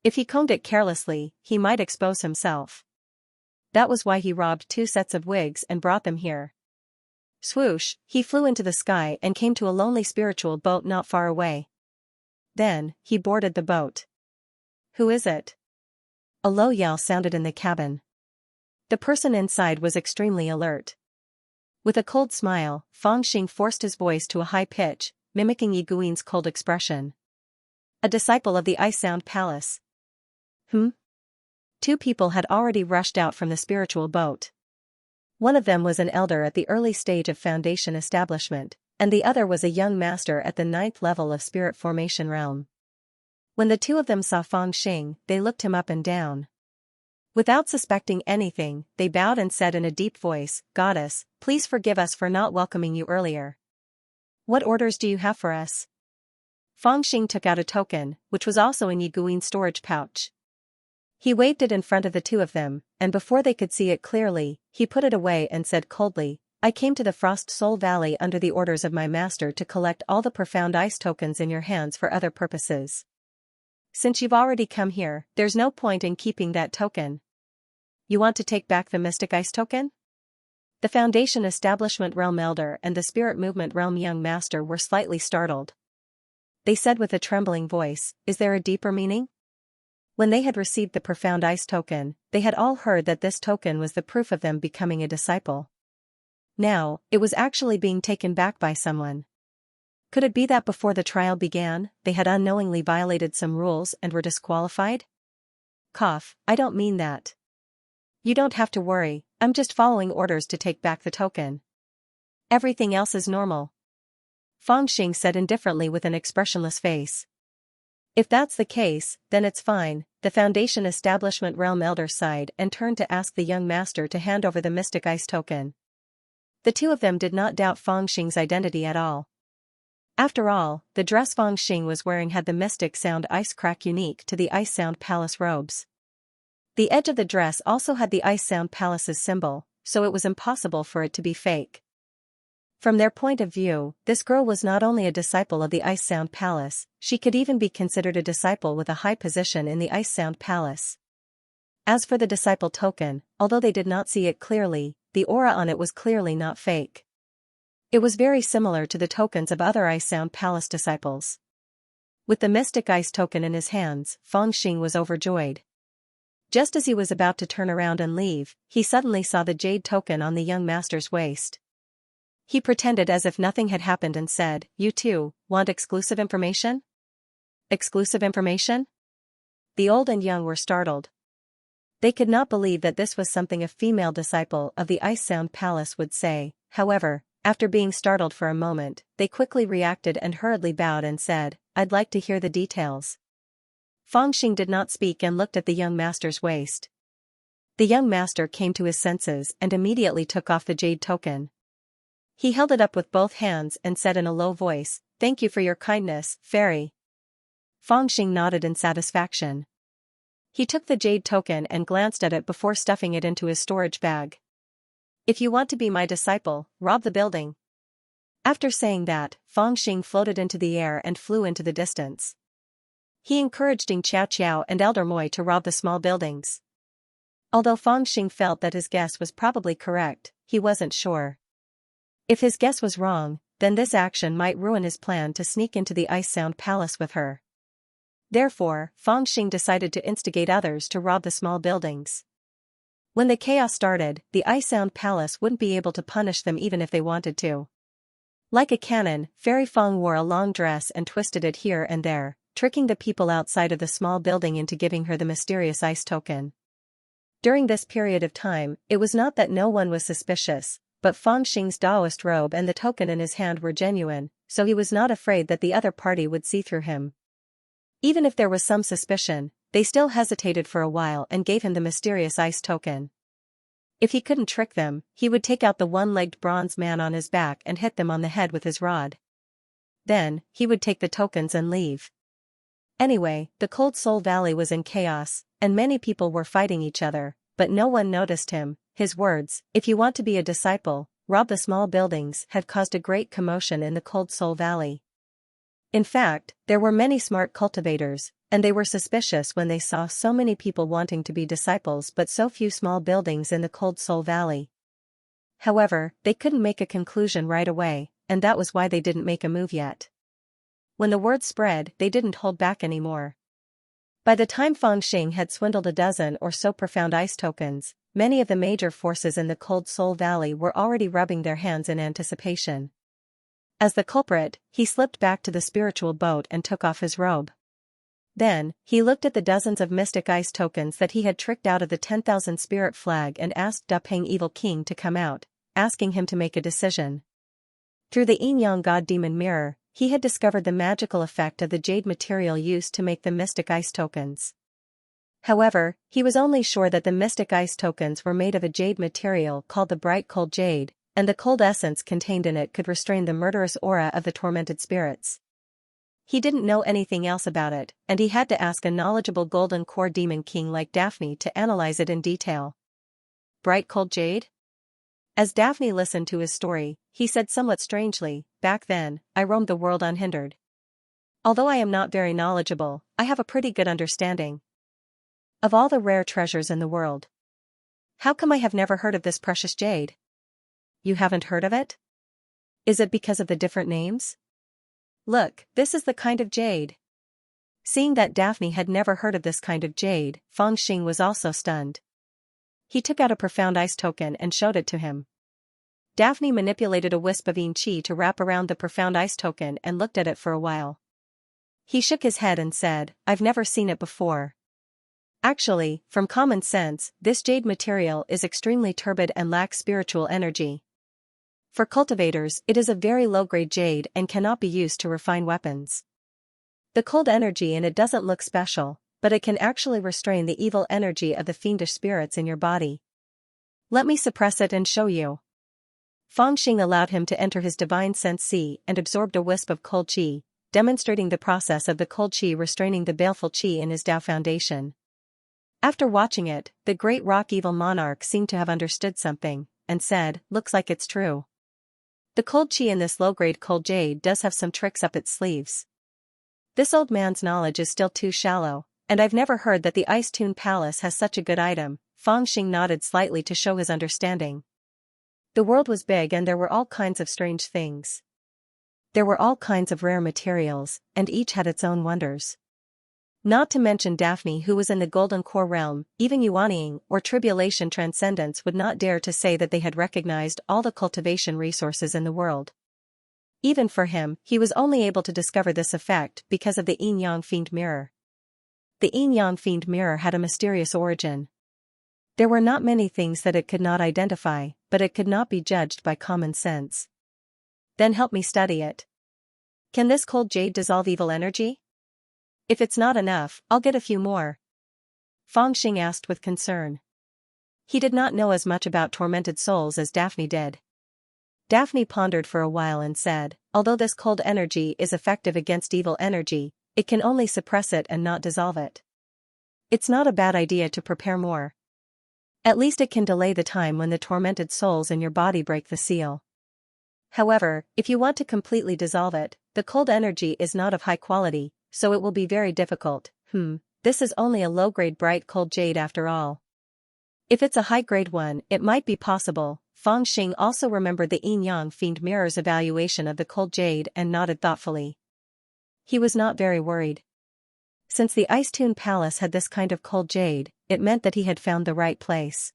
A: If he combed it carelessly, he might expose himself. That was why he robbed 2 sets of wigs and brought them here. Swoosh, he flew into the sky and came to a lonely spiritual boat not far away. Then, he boarded the boat. Who is it? A low yell sounded in the cabin. The person inside was extremely alert. With a cold smile, Fang Xing forced his voice to a high pitch, mimicking Yi Guin's cold expression. A disciple of the Ice Sound Palace. 2 people had already rushed out from the spiritual boat. One of them was an elder at the early stage of foundation establishment, and the other was a young master at the 9th level of spirit formation realm. When the 2 of them saw Fang Xing, they looked him up and down. Without suspecting anything, they bowed and said in a deep voice, "Goddess, please forgive us for not welcoming you earlier. What orders do you have for us?" Fang Xing took out a token, which was also in Yi Guin's storage pouch. He waved it in front of the 2 of them, and before they could see it clearly, he put it away and said coldly, "I came to the Frost Soul Valley under the orders of my master to collect all the profound ice tokens in your hands for other purposes. Since you've already come here, there's no point in keeping that token. You want to take back the Mystic Ice token?" The Foundation Establishment Realm Elder and the Spirit Movement Realm Young Master were slightly startled. They said with a trembling voice, "Is there a deeper meaning?" When they had received the profound ice token, they had all heard that this token was the proof of them becoming a disciple. Now, it was actually being taken back by someone. Could it be that before the trial began, they had unknowingly violated some rules and were disqualified? Cough, I don't mean that. You don't have to worry, I'm just following orders to take back the token. Everything else is normal. Fang Xing said indifferently with an expressionless face. If that's the case, then it's fine. The Foundation Establishment Realm Elder sighed and turned to ask the young master to hand over the Mystic Ice token. The 2 of them did not doubt Fang Xing's identity at all. After all, the dress Fang Xing was wearing had the Mystic Sound Ice crack unique to the Ice Sound Palace robes. The edge of the dress also had the Ice Sound Palace's symbol, so it was impossible for it to be fake. From their point of view, this girl was not only a disciple of the Ice Sound Palace, she could even be considered a disciple with a high position in the Ice Sound Palace. As for the disciple token, although they did not see it clearly, the aura on it was clearly not fake. It was very similar to the tokens of other Ice Sound Palace disciples. With the mystic ice token in his hands, Fangxing was overjoyed. Just as he was about to turn around and leave, he suddenly saw the jade token on the young master's waist. He pretended as if nothing had happened and said, "You too, want exclusive information?" Exclusive information? The old and young were startled. They could not believe that this was something a female disciple of the Ice Sound Palace would say. However, after being startled for a moment, they quickly reacted and hurriedly bowed and said, "I'd like to hear the details." Fangxing did not speak and looked at the young master's waist. The young master came to his senses and immediately took off the jade token. He held it up with both hands and said in a low voice, "Thank you for your kindness, fairy." Fangxing nodded in satisfaction. He took the jade token and glanced at it before stuffing it into his storage bag. "If you want to be my disciple, rob the building." After saying that, Fangxing floated into the air and flew into the distance. He encouraged Xianxia and Elder Moi to rob the small buildings. Although Fangxing felt that his guess was probably correct, he wasn't sure. If his guess was wrong, then this action might ruin his plan to sneak into the Ice Sound Palace with her. Therefore, Fangxing decided to instigate others to rob the small buildings. When the chaos started, the Ice Sound Palace wouldn't be able to punish them even if they wanted to. Like a cannon, Fairy Fang wore a long dress and twisted it here and there, tricking the people outside of the small building into giving her the mysterious ice token. During this period of time, it was not that no one was suspicious, but Fangxing's Taoist robe and the token in his hand were genuine, so he was not afraid that the other party would see through him. Even if there was some suspicion, they still hesitated for a while and gave him the mysterious ice token. If he couldn't trick them, he would take out the one-legged bronze man on his back and hit them on the head with his rod. Then, he would take the tokens and leave. Anyway, the Cold Soul Valley was in chaos, and many people were fighting each other, but no one noticed him. His words, "If you want to be a disciple, rob the small buildings," had caused a great commotion in the Cold Soul Valley. In fact, there were many smart cultivators, and they were suspicious when they saw so many people wanting to be disciples but so few small buildings in the Cold Soul Valley. However, they couldn't make a conclusion right away, and that was why they didn't make a move yet. When the word spread, they didn't hold back anymore. By the time Fangxing had swindled a dozen or so profound ice tokens, many of the major forces in the Cold Soul Valley were already rubbing their hands in anticipation. As the culprit, he slipped back to the spiritual boat and took off his robe. Then, he looked at the dozens of mystic ice tokens that he had tricked out of the 10,000 spirit flag and asked Dupeng Evil King to come out, asking him to make a decision. Through the Yin-Yang God Demon Mirror, he had discovered the magical effect of the jade material used to make the mystic ice tokens. However, he was only sure that the mystic ice tokens were made of a jade material called the bright cold jade, and the cold essence contained in it could restrain the murderous aura of the tormented spirits. He didn't know anything else about it, and he had to ask a knowledgeable Golden Core Demon King like Daphne to analyze it in detail. Bright cold jade? As Daphne listened to his story, he said somewhat strangely, "Back then, I roamed the world unhindered. Although I am not very knowledgeable, I have a pretty good understanding of all the rare treasures in the world. How come I have never heard of this precious jade?" "You haven't heard of it? Is it because of the different names? Look, this is the kind of jade." Seeing that Daphne had never heard of this kind of jade, Fangxing was also stunned. He took out a profound ice token and showed it to him. Daphne manipulated a wisp of yin qi to wrap around the profound ice token and looked at it for a while. He shook his head and said, "I've never seen it before. Actually, from common sense, this jade material is extremely turbid and lacks spiritual energy. For cultivators, it is a very low-grade jade and cannot be used to refine weapons. The cold energy in it doesn't look special, but it can actually restrain the evil energy of the fiendish spirits in your body. Let me suppress it and show you." Fangxing allowed him to enter his divine sense C and absorbed a wisp of cold qi, demonstrating the process of the cold qi restraining the baleful qi in his Tao foundation. After watching it, the great rock evil monarch seemed to have understood something, and said, "Looks like it's true. The cold qi in this low-grade cold jade does have some tricks up its sleeves. This old man's knowledge is still too shallow, and I've never heard that the Ice Toon Palace has such a good item." Fangxing nodded slightly to show his understanding. The world was big and there were all kinds of strange things. There were all kinds of rare materials, and each had its own wonders. Not to mention Daphne, who was in the Golden Core realm. Even Yuanying or Tribulation Transcendents would not dare to say that they had recognized all the cultivation resources in the world. Even for him, he was only able to discover this effect because of the Yin-Yang Fiend Mirror. The Yin-Yang Fiend Mirror had a mysterious origin. There were not many things that it could not identify, but it could not be judged by common sense. Then help me study it. Can this cold jade dissolve evil energy? If it's not enough, I'll get a few more. Fangxing asked with concern. He did not know as much about tormented souls as Daphne did. Daphne pondered for a while and said, although this cold energy is effective against evil energy, it can only suppress it and not dissolve it. It's not a bad idea to prepare more. At least it can delay the time when the tormented souls in your body break the seal. However, if you want to completely dissolve it, the cold energy is not of high quality, so it will be very difficult. This is only a low-grade bright cold jade after all. If it's a high-grade one, it might be possible. Fangxing also remembered the Yin-Yang Fiend Mirror's evaluation of the cold jade and nodded thoughtfully. He was not very worried. Since the Ice Tune Palace had this kind of cold jade, it meant that he had found the right place.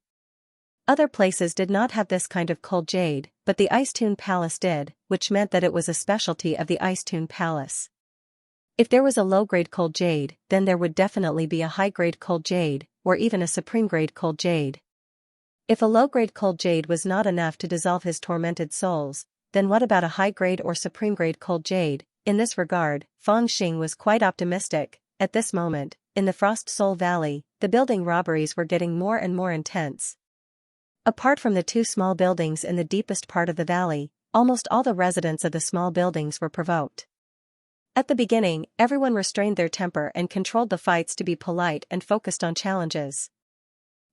A: Other places did not have this kind of cold jade, but the Ice Tune Palace did, which meant that it was a specialty of the Ice Tune Palace. If there was a low-grade cold jade, then there would definitely be a high-grade cold jade, or even a supreme-grade cold jade. If a low-grade cold jade was not enough to dissolve his tormented souls, then what about a high-grade or supreme-grade cold jade? In this regard, Fangxing was quite optimistic. At this moment, in the Frost Soul Valley, the building robberies were getting more and more intense. Apart from the two small buildings in the deepest part of the valley, almost all the residents of the small buildings were provoked. At the beginning, everyone restrained their temper and controlled the fights to be polite and focused on challenges.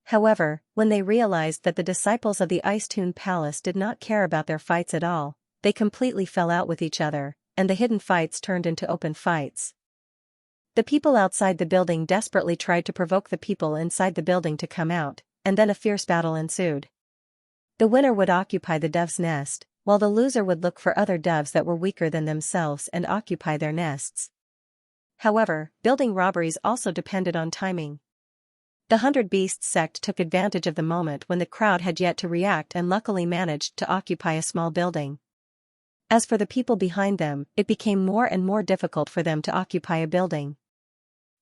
A: However, when they realized that the disciples of the Ice Tune Palace did not care about their fights at all, they completely fell out with each other, and the hidden fights turned into open fights. The people outside the building desperately tried to provoke the people inside the building to come out, and then a fierce battle ensued. The winner would occupy the dove's nest, while the loser would look for other doves that were weaker than themselves and occupy their nests. However, building robberies also depended on timing. The 100 Beasts sect took advantage of the moment when the crowd had yet to react and luckily managed to occupy a small building. As for the people behind them, it became more and more difficult for them to occupy a building.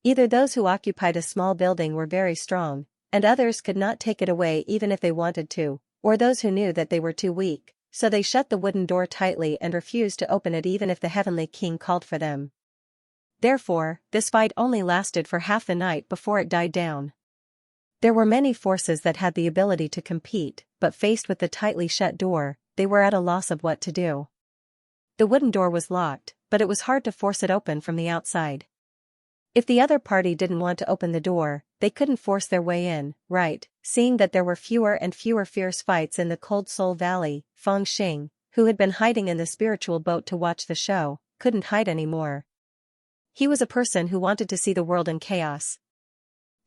A: Either those who occupied a small building were very strong, and others could not take it away even if they wanted to, or those who knew that they were too weak, so they shut the wooden door tightly and refused to open it even if the Heavenly King called for them. Therefore, this fight only lasted for half the night before it died down. There were many forces that had the ability to compete, but faced with the tightly shut door, they were at a loss of what to do. The wooden door was locked, but it was hard to force it open from the outside. If the other party didn't want to open the door, they couldn't force their way in, right? Seeing that there were fewer and fewer fierce fights in the Cold Soul Valley, Fangxing, who had been hiding in the spiritual boat to watch the show, couldn't hide anymore. He was a person who wanted to see the world in chaos.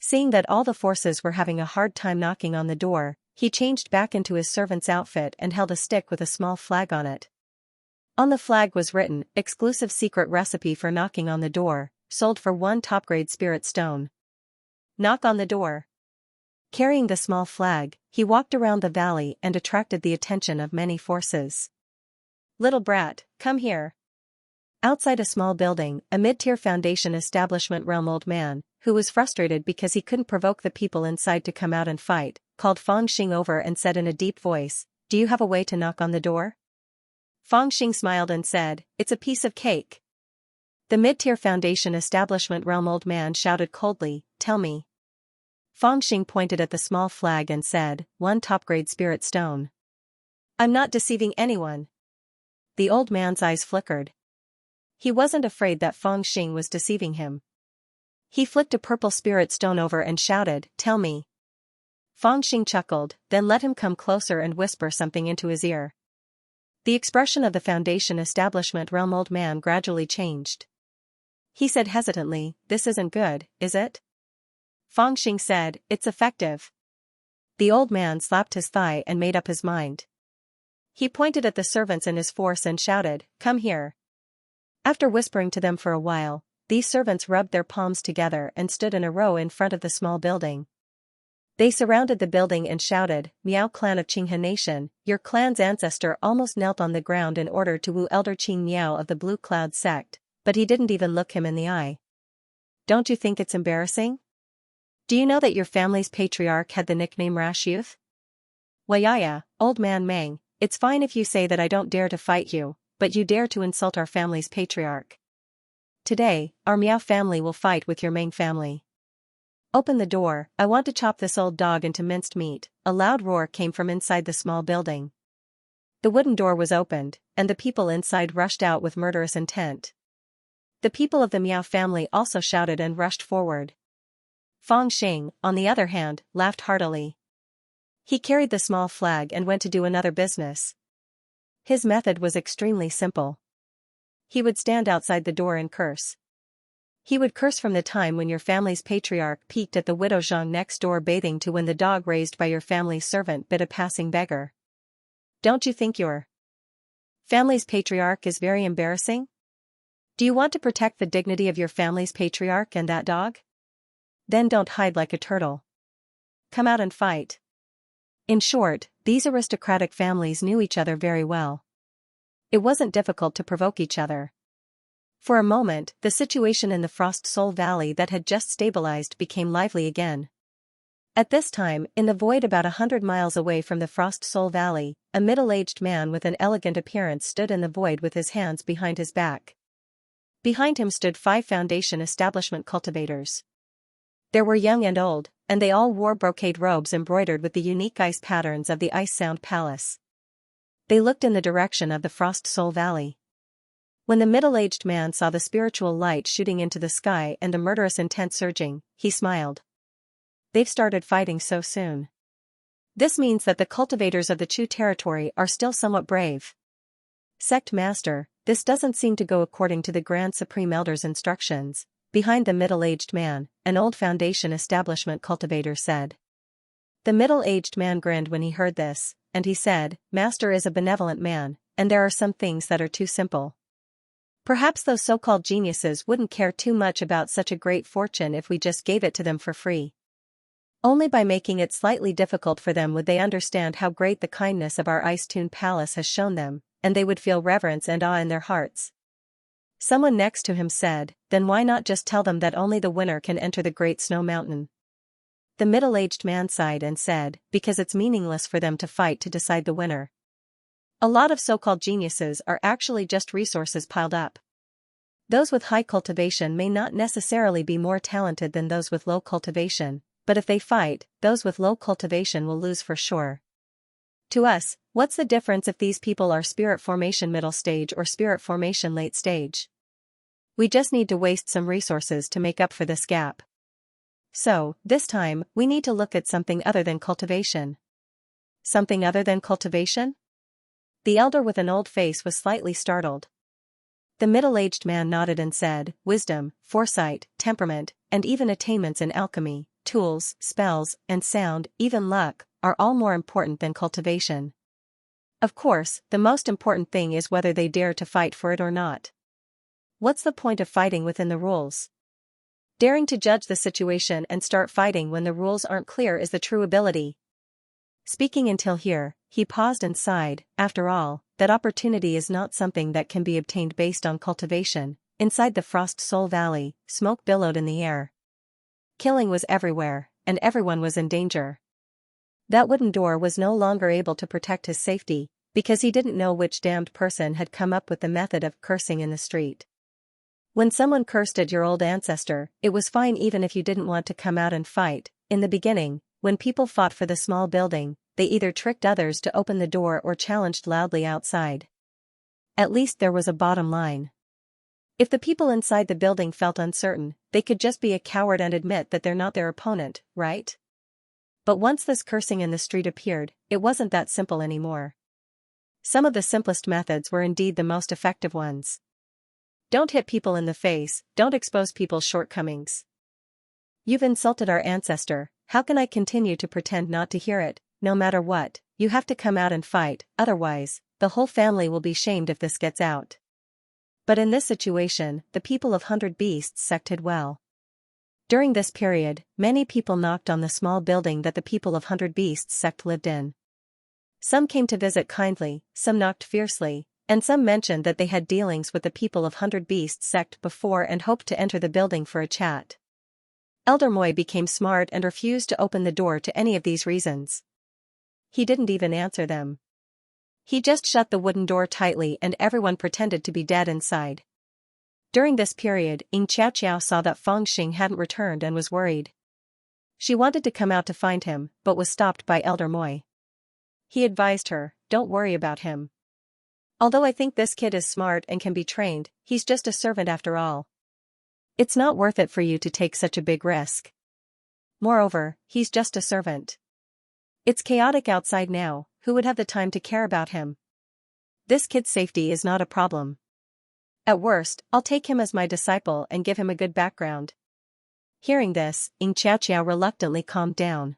A: Seeing that all the forces were having a hard time knocking on the door, he changed back into his servant's outfit and held a stick with a small flag on it. On the flag was written, "Exclusive secret recipe for knocking on the door, sold for 1 top-grade spirit stone. Knock on the door." Carrying the small flag, he walked around the valley and attracted the attention of many forces. "Little brat, come here." Outside a small building, a mid-tier Foundation establishment realm old man, who was frustrated because he couldn't provoke the people inside to come out and fight, called Fangxing over and said in a deep voice, "Do you have a way to knock on the door?" Fangxing smiled and said, "It's a piece of cake." The mid-tier Foundation establishment realm old man shouted coldly, "Tell me." Fangxing pointed at the small flag and said, 1 top-grade spirit stone. "I'm not deceiving anyone." The old man's eyes flickered. He wasn't afraid that Fangxing was deceiving him. He flicked a purple spirit stone over and shouted, "Tell me." Fangxing chuckled, then let him come closer and whisper something into his ear. The expression of the Foundation establishment realm old man gradually changed. He said hesitantly, "This isn't good, is it?" Fangxing said, "It's effective." The old man slapped his thigh and made up his mind. He pointed at the servants in his force and shouted, "Come here." After whispering to them for a while, these servants rubbed their palms together and stood in a row in front of the small building. They surrounded the building and shouted, "Miao clan of Qinghe Nation, your clan's ancestor almost knelt on the ground in order to woo Elder Qing Miao of the Blue Cloud sect, but he didn't even look him in the eye. Don't you think it's embarrassing? Do you know that your family's patriarch had the nickname Rash Youth? Wayaya, old man Meng, it's fine if you say that I don't dare to fight you, but you dare to insult our family's patriarch. Today, our Miao family will fight with your Meng family. Open the door, I want to chop this old dog into minced meat." A loud roar came from inside the small building. The wooden door was opened, and the people inside rushed out with murderous intent. The people of the Miao family also shouted and rushed forward. Fang Xing, on the other hand, laughed heartily. He carried the small flag and went to do another business. His method was extremely simple. He would stand outside the door and curse. He would curse from the time when your family's patriarch peeked at the widow Zhang next door bathing to when the dog raised by your family's servant bit a passing beggar. Don't you think your family's patriarch is very embarrassing? Do you want to protect the dignity of your family's patriarch and that dog? Then don't hide like a turtle. Come out and fight. In short, these aristocratic families knew each other very well. It wasn't difficult to provoke each other. For a moment, the situation in the Frost Soul Valley that had just stabilized became lively again. At this time, in the void about 100 miles away from the Frost Soul Valley, a middle-aged man with an elegant appearance stood in the void with his hands behind his back. Behind him stood 5 Foundation establishment cultivators. There were young and old, and they all wore brocade robes embroidered with the unique ice patterns of the Ice Sound Palace. They looked in the direction of the Frost Soul Valley. When the middle-aged man saw the spiritual light shooting into the sky and the murderous intent surging, he smiled. They've started fighting so soon. This means that the cultivators of the Chu territory are still somewhat brave. Sect Master, this doesn't seem to go according to the Grand Supreme Elder's instructions. Behind the middle-aged man, an old Foundation establishment cultivator said. The middle-aged man grinned when he heard this, and he said, "Master is a benevolent man, and there are some things that are too simple. Perhaps those so-called geniuses wouldn't care too much about such a great fortune if we just gave it to them for free. Only by making it slightly difficult for them would they understand how great the kindness of our Ice-Tuned Palace has shown them, and they would feel reverence and awe in their hearts." Someone next to him said, "Then why not just tell them that only the winner can enter the Great Snow Mountain?" The middle-aged man sighed and said, "Because it's meaningless for them to fight to decide the winner. A lot of so-called geniuses are actually just resources piled up. Those with high cultivation may not necessarily be more talented than those with low cultivation, but if they fight, those with low cultivation will lose for sure. To us, what's the difference if these people are spirit formation middle stage or spirit formation late stage? We just need to waste some resources to make up for this gap. So, this time, we need to look at something other than cultivation." Something other than cultivation? The elder with an old face was slightly startled. The middle-aged man nodded and said, "Wisdom, foresight, temperament, and even attainments in alchemy, tools, spells, and sound, even luck, are all more important than cultivation. Of course, the most important thing is whether they dare to fight for it or not. What's the point of fighting within the rules? Daring to judge the situation and start fighting when the rules aren't clear is the true ability." Speaking until here, he paused and sighed. After all, that opportunity is not something that can be obtained based on cultivation. Inside the Frost Soul Valley, smoke billowed in the air. Killing was everywhere, and everyone was in danger. That wooden door was no longer able to protect his safety, because he didn't know which damned person had come up with the method of cursing in the street. When someone cursed at your old ancestor, it was fine even if you didn't want to come out and fight. In the beginning, when people fought for the small building, they either tricked others to open the door or challenged loudly outside. At least there was a bottom line. If the people inside the building felt uncertain, they could just be a coward and admit that they're not their opponent, right? But once this cursing in the street appeared, it wasn't that simple anymore. Some of the simplest methods were indeed the most effective ones. Don't hit people in the face, don't expose people's shortcomings. You've insulted our ancestor, how can I continue to pretend not to hear it, no matter what? you have to come out and fight, otherwise, the whole family will be shamed if this gets out. But in this situation, the people of 100 Beasts sect did well. During this period, many people knocked on the small building that the people of 100 Beasts sect lived in. Some came to visit kindly, some knocked fiercely, and some mentioned that they had dealings with the people of 100 Beasts sect before and hoped to enter the building for a chat. Elder Moi became smart and refused to open the door to any of these reasons. He didn't even answer them. He just shut the wooden door tightly and everyone pretended to be dead inside. During this period, Xianxia saw that Feng Xing hadn't returned and was worried. She wanted to come out to find him, but was stopped by Elder Moi. He advised her, "Don't worry about him. Although I think this kid is smart and can be trained, he's just a servant after all. It's not worth it for you to take such a big risk. Moreover, he's just a servant. It's chaotic outside now, who would have the time to care about him? This kid's safety is not a problem. At worst, I'll take him as my disciple and give him a good background." Hearing this, Xianxia reluctantly calmed down.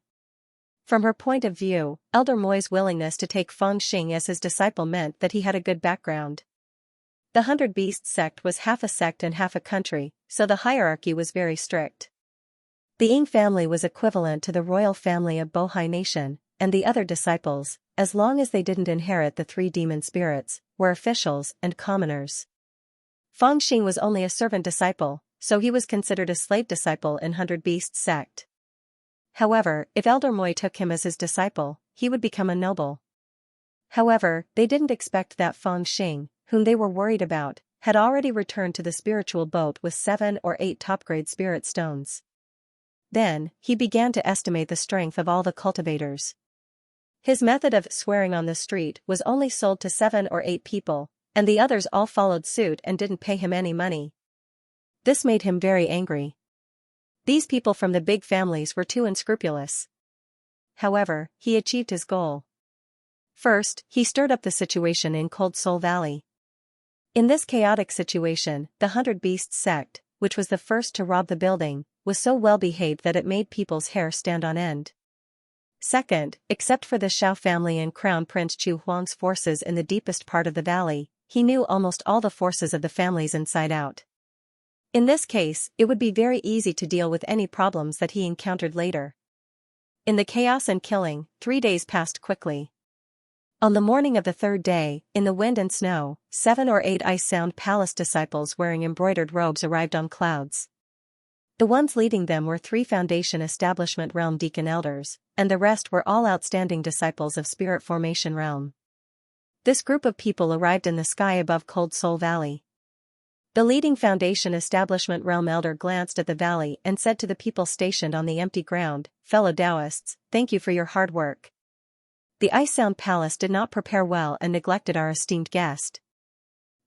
A: From her point of view, Elder Moi's willingness to take Feng Xing as his disciple meant that he had a good background. The 100 Beasts sect was half a sect and half a country, so the hierarchy was very strict. The Ying family was equivalent to the royal family of Bohai Nation, and the other disciples, as long as they didn't inherit the 3 demon spirits, were officials and commoners. Feng Xing was only a servant disciple, so he was considered a slave disciple in 100 Beasts sect. However, if Elder Moi took him as his disciple, he would become a noble. However, they didn't expect that Feng Xing, whom they were worried about, had already returned to the spiritual boat with 7 or 8 top-grade spirit stones. Then, he began to estimate the strength of all the cultivators. His method of swearing on the street was only sold to 7 or 8 people, and the others all followed suit and didn't pay him any money. This made him very angry. These people from the big families were too unscrupulous. However, he achieved his goal. First, he stirred up the situation in Cold Soul Valley. In this chaotic situation, the 100 Beasts sect, which was the first to rob the building, was so well behaved that it made people's hair stand on end. Second, except for the Xiao family and Crown Prince Chu Huang's forces in the deepest part of the valley, he knew almost all the forces of the families inside out. In this case, it would be very easy to deal with any problems that he encountered later. In the chaos and killing, 3 days passed quickly. On the morning of the 3rd day, in the wind and snow, 7 or 8 Ice Sound Palace disciples wearing embroidered robes arrived on clouds. The ones leading them were 3 Foundation Establishment Realm Deacon Elders, and the rest were all outstanding disciples of Spirit Formation Realm. This group of people arrived in the sky above Cold Soul Valley. The leading Foundation Establishment Realm Elder glanced at the valley and said to the people stationed on the empty ground, "Fellow Taoists, thank you for your hard work. The Ice Sound Palace did not prepare well and neglected our esteemed guest.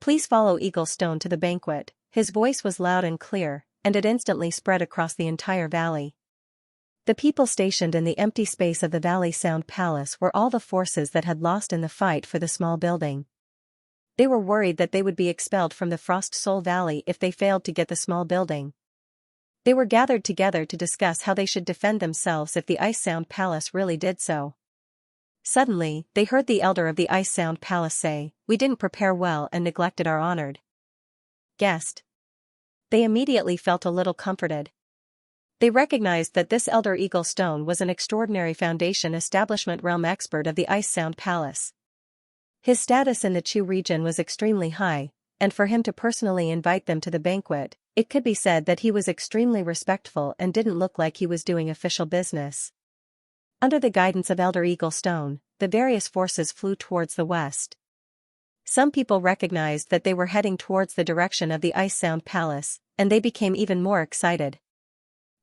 A: Please follow Eagle Stone to the banquet." His voice was loud and clear, and it instantly spread across the entire valley. The people stationed in the empty space of the Valley Sound Palace were all the forces that had lost in the fight for the small building. They were worried that they would be expelled from the Frost Soul Valley if they failed to get the small building. They were gathered together to discuss how they should defend themselves if the Ice Sound Palace really did so. Suddenly, they heard the elder of the Ice Sound Palace say, "We didn't prepare well and neglected our honored guest." They immediately felt a little comforted. They recognized that this Elder Eagle Stone was an extraordinary Foundation Establishment Realm expert of the Ice Sound Palace. His status in the Chu region was extremely high, and for him to personally invite them to the banquet, it could be said that he was extremely respectful and didn't look like he was doing official business. Under the guidance of Elder Eagle Stone, the various forces flew towards the west. Some people recognized that they were heading towards the direction of the Ice Sound Palace, and they became even more excited.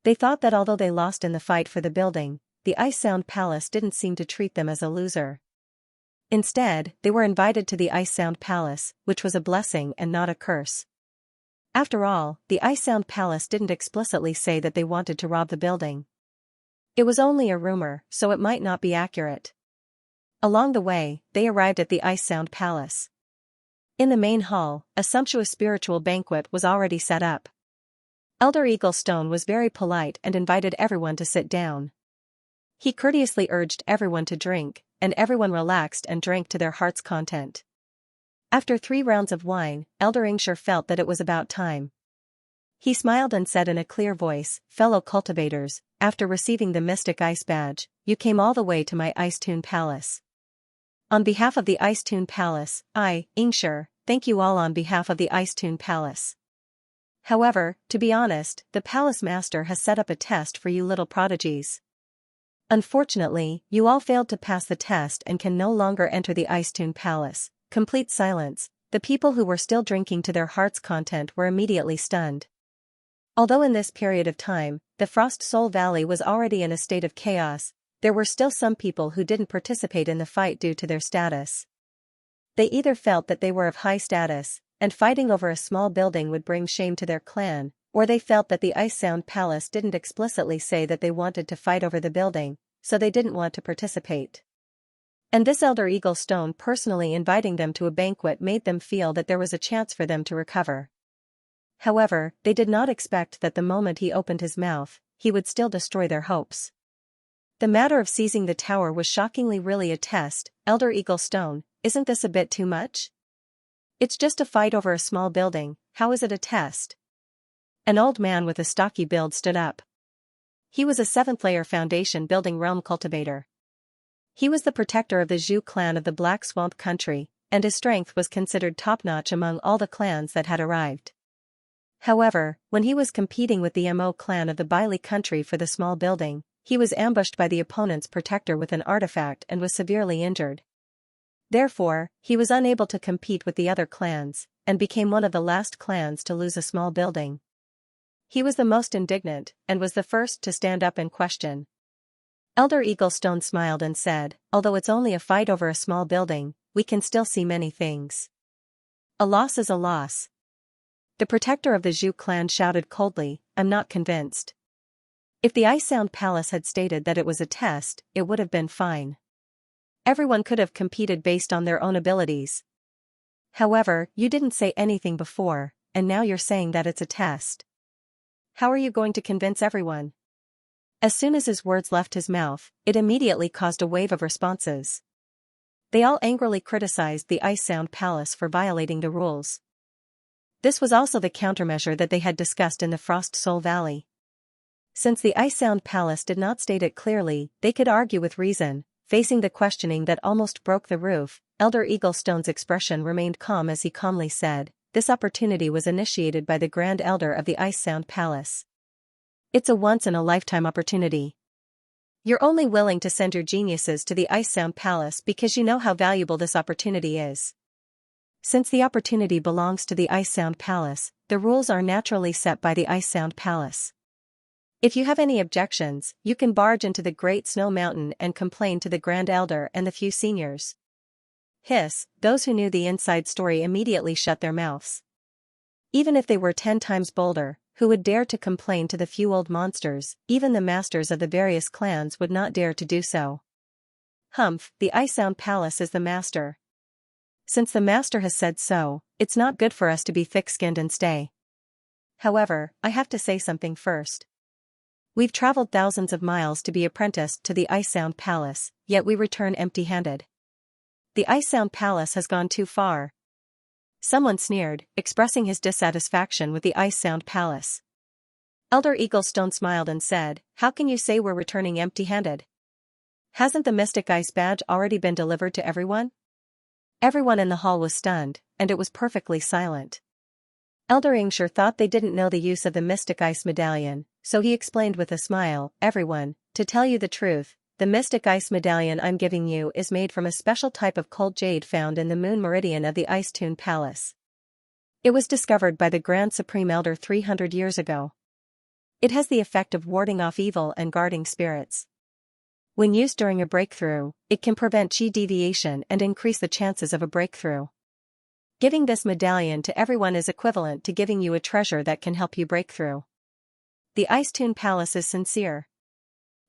A: They thought that although they lost in the fight for the building, the Ice Sound Palace didn't seem to treat them as a loser. Instead, they were invited to the Ice Sound Palace, which was a blessing and not a curse. After all, the Ice Sound Palace didn't explicitly say that they wanted to rob the building. It was only a rumor, so it might not be accurate. Along the way, they arrived at the Ice Sound Palace. In the main hall, a sumptuous spiritual banquet was already set up. Elder Eagle Stone was very polite and invited everyone to sit down. He courteously urged everyone to drink, and everyone relaxed and drank to their heart's content. After 3 rounds of wine, Elder Xianxia felt that it was about time. He smiled and said in a clear voice, "Fellow cultivators, after receiving the Mystic Ice Badge, you came all the way to my Ice Tune Palace. On behalf of the Ice Tune Palace, I, Xianxia, thank you all on behalf of the Ice Tune Palace. However, to be honest, the Palace Master has set up a test for you little prodigies. Unfortunately, you all failed to pass the test and can no longer enter the Ice Tune Palace." Complete silence. The people who were still drinking to their heart's content were immediately stunned. Although in this period of time, the Frost Soul Valley was already in a state of chaos, there were still some people who didn't participate in the fight due to their status. They either felt that they were of high status, and fighting over a small building would bring shame to their clan, or they felt that the Ice Sound Palace didn't explicitly say that they wanted to fight over the building, so they didn't want to participate. And this Elder Eagle Stone personally inviting them to a banquet made them feel that there was a chance for them to recover. However, they did not expect that the moment he opened his mouth, he would still destroy their hopes. The matter of seizing the tower was shockingly really a test. Elder Eagle Stone, isn't this a bit too much? It's just a fight over a small building, how is it a test? An old man with a stocky build stood up. He was a 7th-layer foundation building realm cultivator. He was the protector of the Zhu clan of the Black Swamp country, and his strength was considered top-notch among all the clans that had arrived. However, when he was competing with the Mo clan of the Bailey country for the small building, he was ambushed by the opponent's protector with an artifact and was severely injured. Therefore, he was unable to compete with the other clans, and became one of the last clans to lose a small building. He was the most indignant, and was the first to stand up and question. Elder Eagle Stone smiled and said, "Although it's only a fight over a small building, we can still see many things. A loss is a loss." The protector of the Zhu clan shouted coldly, "I'm not convinced. If the Ice Sound Palace had stated that it was a test, it would have been fine. Everyone could have competed based on their own abilities. However, you didn't say anything before, and now you're saying that it's a test. How are you going to convince everyone?" As soon as his words left his mouth, it immediately caused a wave of responses. They all angrily criticized the Ice Sound Palace for violating the rules. This was also the countermeasure that they had discussed in the Frost Soul Valley. Since the Ice Sound Palace did not state it clearly, they could argue with reason. Facing the questioning that almost broke the roof, Elder Eagle Stone's expression remained calm as he calmly said, "This opportunity was initiated by the Grand Elder of the Ice Sound Palace. It's a once-in-a-lifetime opportunity. You're only willing to send your geniuses to the Ice Sound Palace because you know how valuable this opportunity is. Since the opportunity belongs to the Ice Sound Palace, the rules are naturally set by the Ice Sound Palace. If you have any objections, you can barge into the Great Snow Mountain and complain to the Grand Elder and the few seniors." Hiss, those who knew the inside story immediately shut their mouths. Even if they were 10 times bolder, who would dare to complain to the few old monsters? Even the masters of the various clans would not dare to do so. Humph, the Ice Sound Palace is the master. Since the master has said so, it's not good for us to be thick-skinned and stay. However, I have to say something first. We've traveled thousands of miles to be apprenticed to the Ice Sound Palace, yet we return empty-handed. The Ice Sound Palace has gone too far. Someone sneered, expressing his dissatisfaction with the Ice Sound Palace. Elder Eagle Stone smiled and said, "How can you say we're returning empty-handed? Hasn't the Mystic Ice Badge already been delivered to everyone?" Everyone in the hall was stunned, and it was perfectly silent. Elder Xianxia thought they didn't know the use of the Mystic Ice Medallion, so he explained with a smile, "Everyone, to tell you the truth, the Mystic Ice Medallion I'm giving you is made from a special type of cold jade found in the Moon Meridian of the Ice Tune Palace. It was discovered by the Grand Supreme Elder 300 years ago. It has the effect of warding off evil and guarding spirits. When used during a breakthrough, it can prevent chi deviation and increase the chances of a breakthrough. Giving this medallion to everyone is equivalent to giving you a treasure that can help you break through. The Ice Tune Palace is sincere."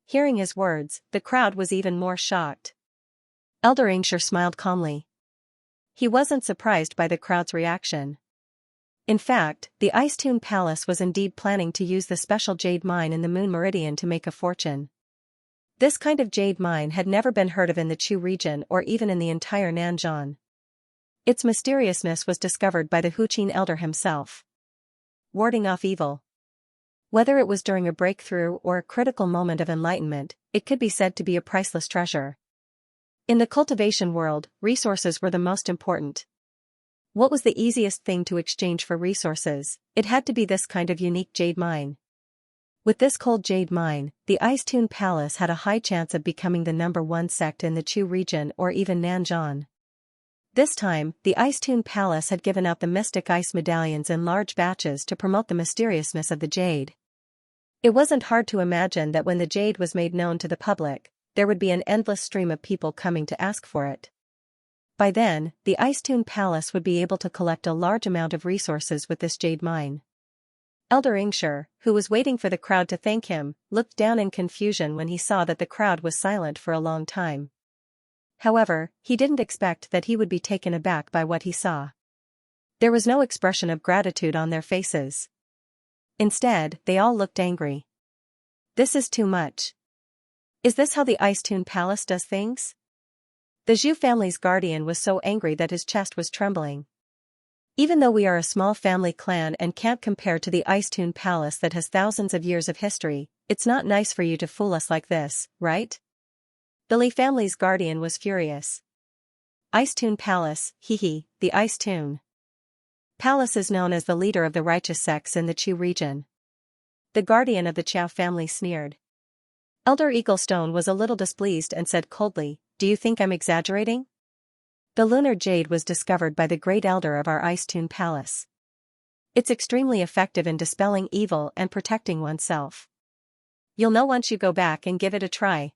A: Hearing his words, the crowd was even more shocked. Elder Xianxia smiled calmly. He wasn't surprised by the crowd's reaction. In fact, the Ice Tune Palace was indeed planning to use the special jade mine in the Moon Meridian to make a fortune. This kind of jade mine had never been heard of in the Chu region or even in the entire Nanzhan. Its mysteriousness was discovered by the Huqin elder himself. Warding off evil. Whether it was during a breakthrough or a critical moment of enlightenment, it could be said to be a priceless treasure. In the cultivation world, resources were the most important. What was the easiest thing to exchange for resources? It had to be this kind of unique jade mine. With this cold jade mine, the Ice Tune Palace had a high chance of becoming the #1 sect in the Chu region or even Nanzhan. This time, the Ice Tune Palace had given out the mystic ice medallions in large batches to promote the mysteriousness of the jade. It wasn't hard to imagine that when the jade was made known to the public, there would be an endless stream of people coming to ask for it. By then, the Ice Tune Palace would be able to collect a large amount of resources with this jade mine. Elder Xianxia, who was waiting for the crowd to thank him, looked down in confusion when he saw that the crowd was silent for a long time. However, he didn't expect that he would be taken aback by what he saw. There was no expression of gratitude on their faces. Instead, they all looked angry. This is too much. Is this how the Ice Tune Palace does things? The Zhu family's guardian was so angry that his chest was trembling. Even though we are a small family clan and can't compare to the Ice Tune Palace that has thousands of years of history, it's not nice for you to fool us like this, right? The Li family's guardian was furious. Ice Tune Palace, hehe, the Ice Tune Palace is known as the leader of the righteous sects in the Chu region. The guardian of the Chao family sneered. Elder Eaglestone was a little displeased and said coldly, "Do you think I'm exaggerating? The lunar jade was discovered by the great elder of our Ice Tune Palace. It's extremely effective in dispelling evil and protecting oneself. You'll know once you go back and give it a try."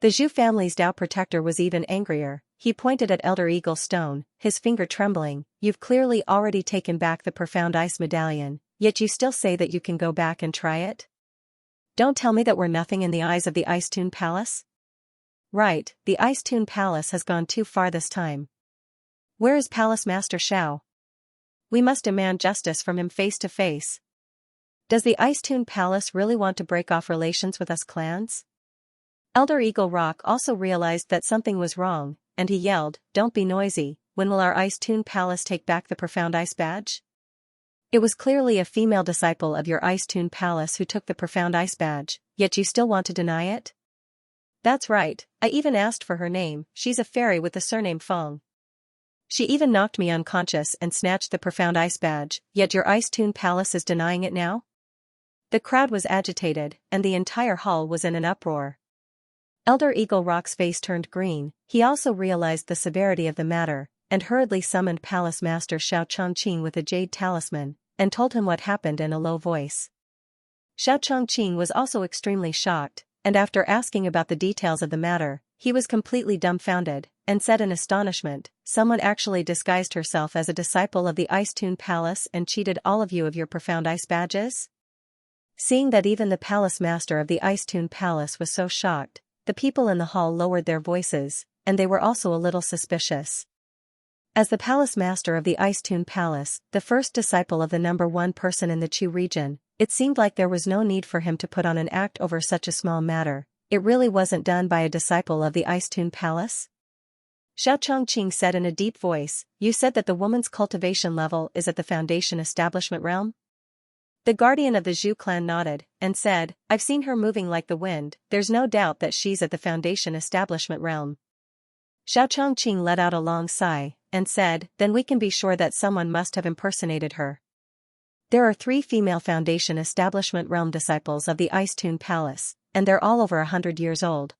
A: The Zhu family's Tao protector was even angrier. He pointed at Elder Eaglestone, his finger trembling. "You've clearly already taken back the profound ice medallion, yet you still say that you can go back and try it? Don't tell me that we're nothing in the eyes of the Ice Tune Palace?" "Right, the Ice Tune Palace has gone too far this time. Where is Palace Master Xiao? We must demand justice from him face to face. Does the Ice Tune Palace really want to break off relations with us clans?" Elder Eagle Rock also realized that something was wrong, and he yelled, "Don't be noisy, when will our Ice Tune Palace take back the Profound Ice Badge?" It was clearly a female disciple of your Ice Tune Palace who took the Profound Ice Badge, yet you still want to deny it? That's right, I even asked for her name. She's a fairy with the surname Feng. She even knocked me unconscious and snatched the Profound Ice Badge, yet your Ice Tune Palace is denying it now? The crowd was agitated, and the entire hall was in an uproar. Elder Eagle Rock's face turned green. He also realized the severity of the matter, and hurriedly summoned Palace Master Xiao Chongqing with a jade talisman, and told him what happened in a low voice. Xiao Chongqing was also extremely shocked, and after asking about the details of the matter, he was completely dumbfounded, and said in astonishment, "Someone actually disguised herself as a disciple of the Ice Tune Palace and cheated all of you of your Profound Ice Badges?" Seeing that even the Palace Master of the Ice Tune Palace was so shocked, the people in the hall lowered their voices, and they were also a little suspicious. As the Palace Master of the Ice Tune Palace, the first disciple of the #1 person in the Chu region, it seemed like there was no need for him to put on an act over such a small matter. It really wasn't done by a disciple of the Ice Tune Palace? Xiao Chongqing said in a deep voice, "You said that the woman's cultivation level is at the Foundation Establishment realm?" The guardian of the Zhu clan nodded, and said, "I've seen her moving like the wind. There's no doubt that she's at the Foundation Establishment realm." Xiao Chongqing let out a long sigh, and said, "Then we can be sure that someone must have impersonated her. There are 3 female Foundation Establishment realm disciples of the Ice Tune Palace, and they're all over 100 years old.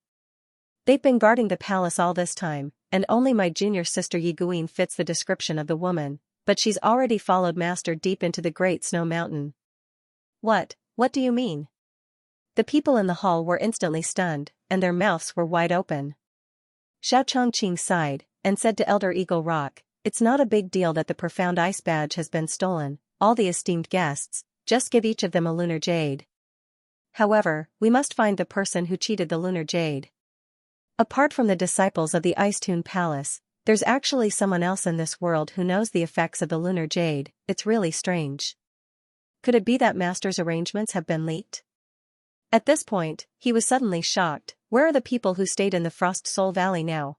A: They've been guarding the palace all this time, and only my junior sister Yiguin fits the description of the woman, but she's already followed Master deep into the Great Snow Mountain." What do you mean? The people in the hall were instantly stunned, and their mouths were wide open. Xiao Chongqing sighed, and said to Elder Eagle Rock, "It's not a big deal that the Profound Ice Badge has been stolen, all the esteemed guests, just give each of them a lunar jade. However, we must find the person who cheated the lunar jade. Apart from the disciples of the Ice Tune Palace, there's actually someone else in this world who knows the effects of the lunar jade. It's really strange. Could it be that Master's arrangements have been leaked?" At this point, he was suddenly shocked. Where are the people who stayed in the Frost Soul Valley now?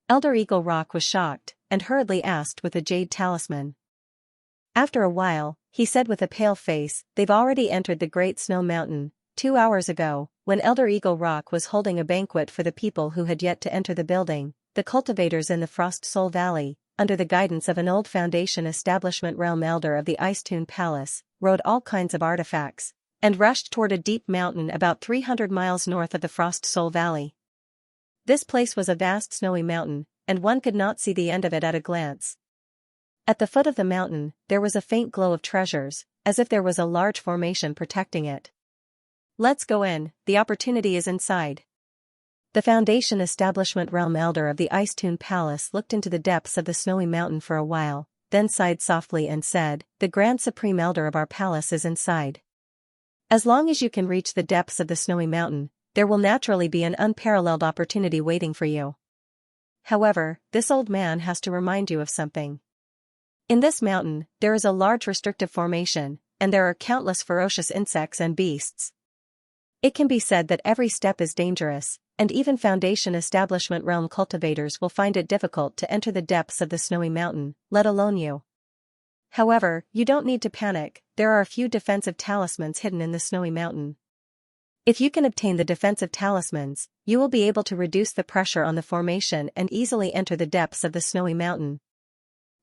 A: Elder Eagle Rock was shocked, and hurriedly asked with a jade talisman. After a while, he said with a pale face, they've already entered the Great Snow Mountain. 2 hours ago, when Elder Eagle Rock was holding a banquet for the people who had yet to enter the building, the cultivators in the Frost Soul Valley, under the guidance of an old Foundation Establishment realm elder of the Ice-Tune Palace, rode all kinds of artifacts, and rushed toward a deep mountain about 300 miles north of the Frost Soul Valley. This place was a vast snowy mountain, and one could not see the end of it at a glance. At the foot of the mountain, there was a faint glow of treasures, as if there was a large formation protecting it. Let's go in, the opportunity is inside. The Foundation Establishment realm elder of the Ice-Tune Palace looked into the depths of the snowy mountain for a while, then sighed softly and said, the Grand Supreme Elder of our palace is inside. As long as you can reach the depths of the snowy mountain, there will naturally be an unparalleled opportunity waiting for you. However, this old man has to remind you of something. In this mountain, there is a large restrictive formation, and there are countless ferocious insects and beasts. It can be said that every step is dangerous, and even Foundation Establishment realm cultivators will find it difficult to enter the depths of the snowy mountain, let alone you. However, you don't need to panic, there are a few defensive talismans hidden in the snowy mountain. If you can obtain the defensive talismans, you will be able to reduce the pressure on the formation and easily enter the depths of the snowy mountain.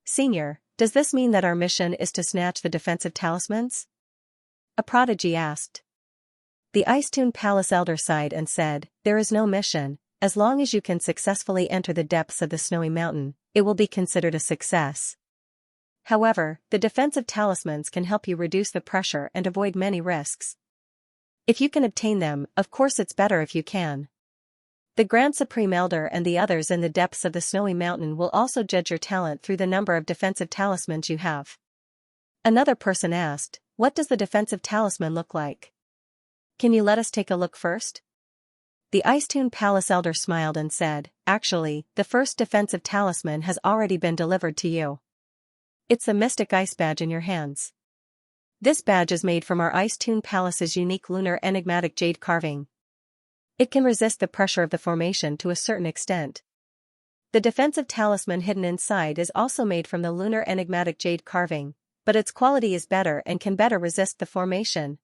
A: Senior, does this mean that our mission is to snatch the defensive talismans? A prodigy asked. The Ice-Tune Palace elder sighed and said, there is no mission, as long as you can successfully enter the depths of the snowy mountain, it will be considered a success. However, the defensive talismans can help you reduce the pressure and avoid many risks. If you can obtain them, of course it's better if you can. The Grand Supreme Elder and the others in the depths of the snowy mountain will also judge your talent through the number of defensive talismans you have. Another person asked, what does the defensive talisman look like? Can you let us take a look first? The Ice-Tune Palace elder smiled and said, actually, the first defensive talisman has already been delivered to you. It's the Mystic Ice Badge in your hands. This badge is made from our Ice-Tune Palace's unique lunar enigmatic jade carving. It can resist the pressure of the formation to a certain extent. The defensive talisman hidden inside is also made from the lunar enigmatic jade carving, but its quality is better and can better resist the formation.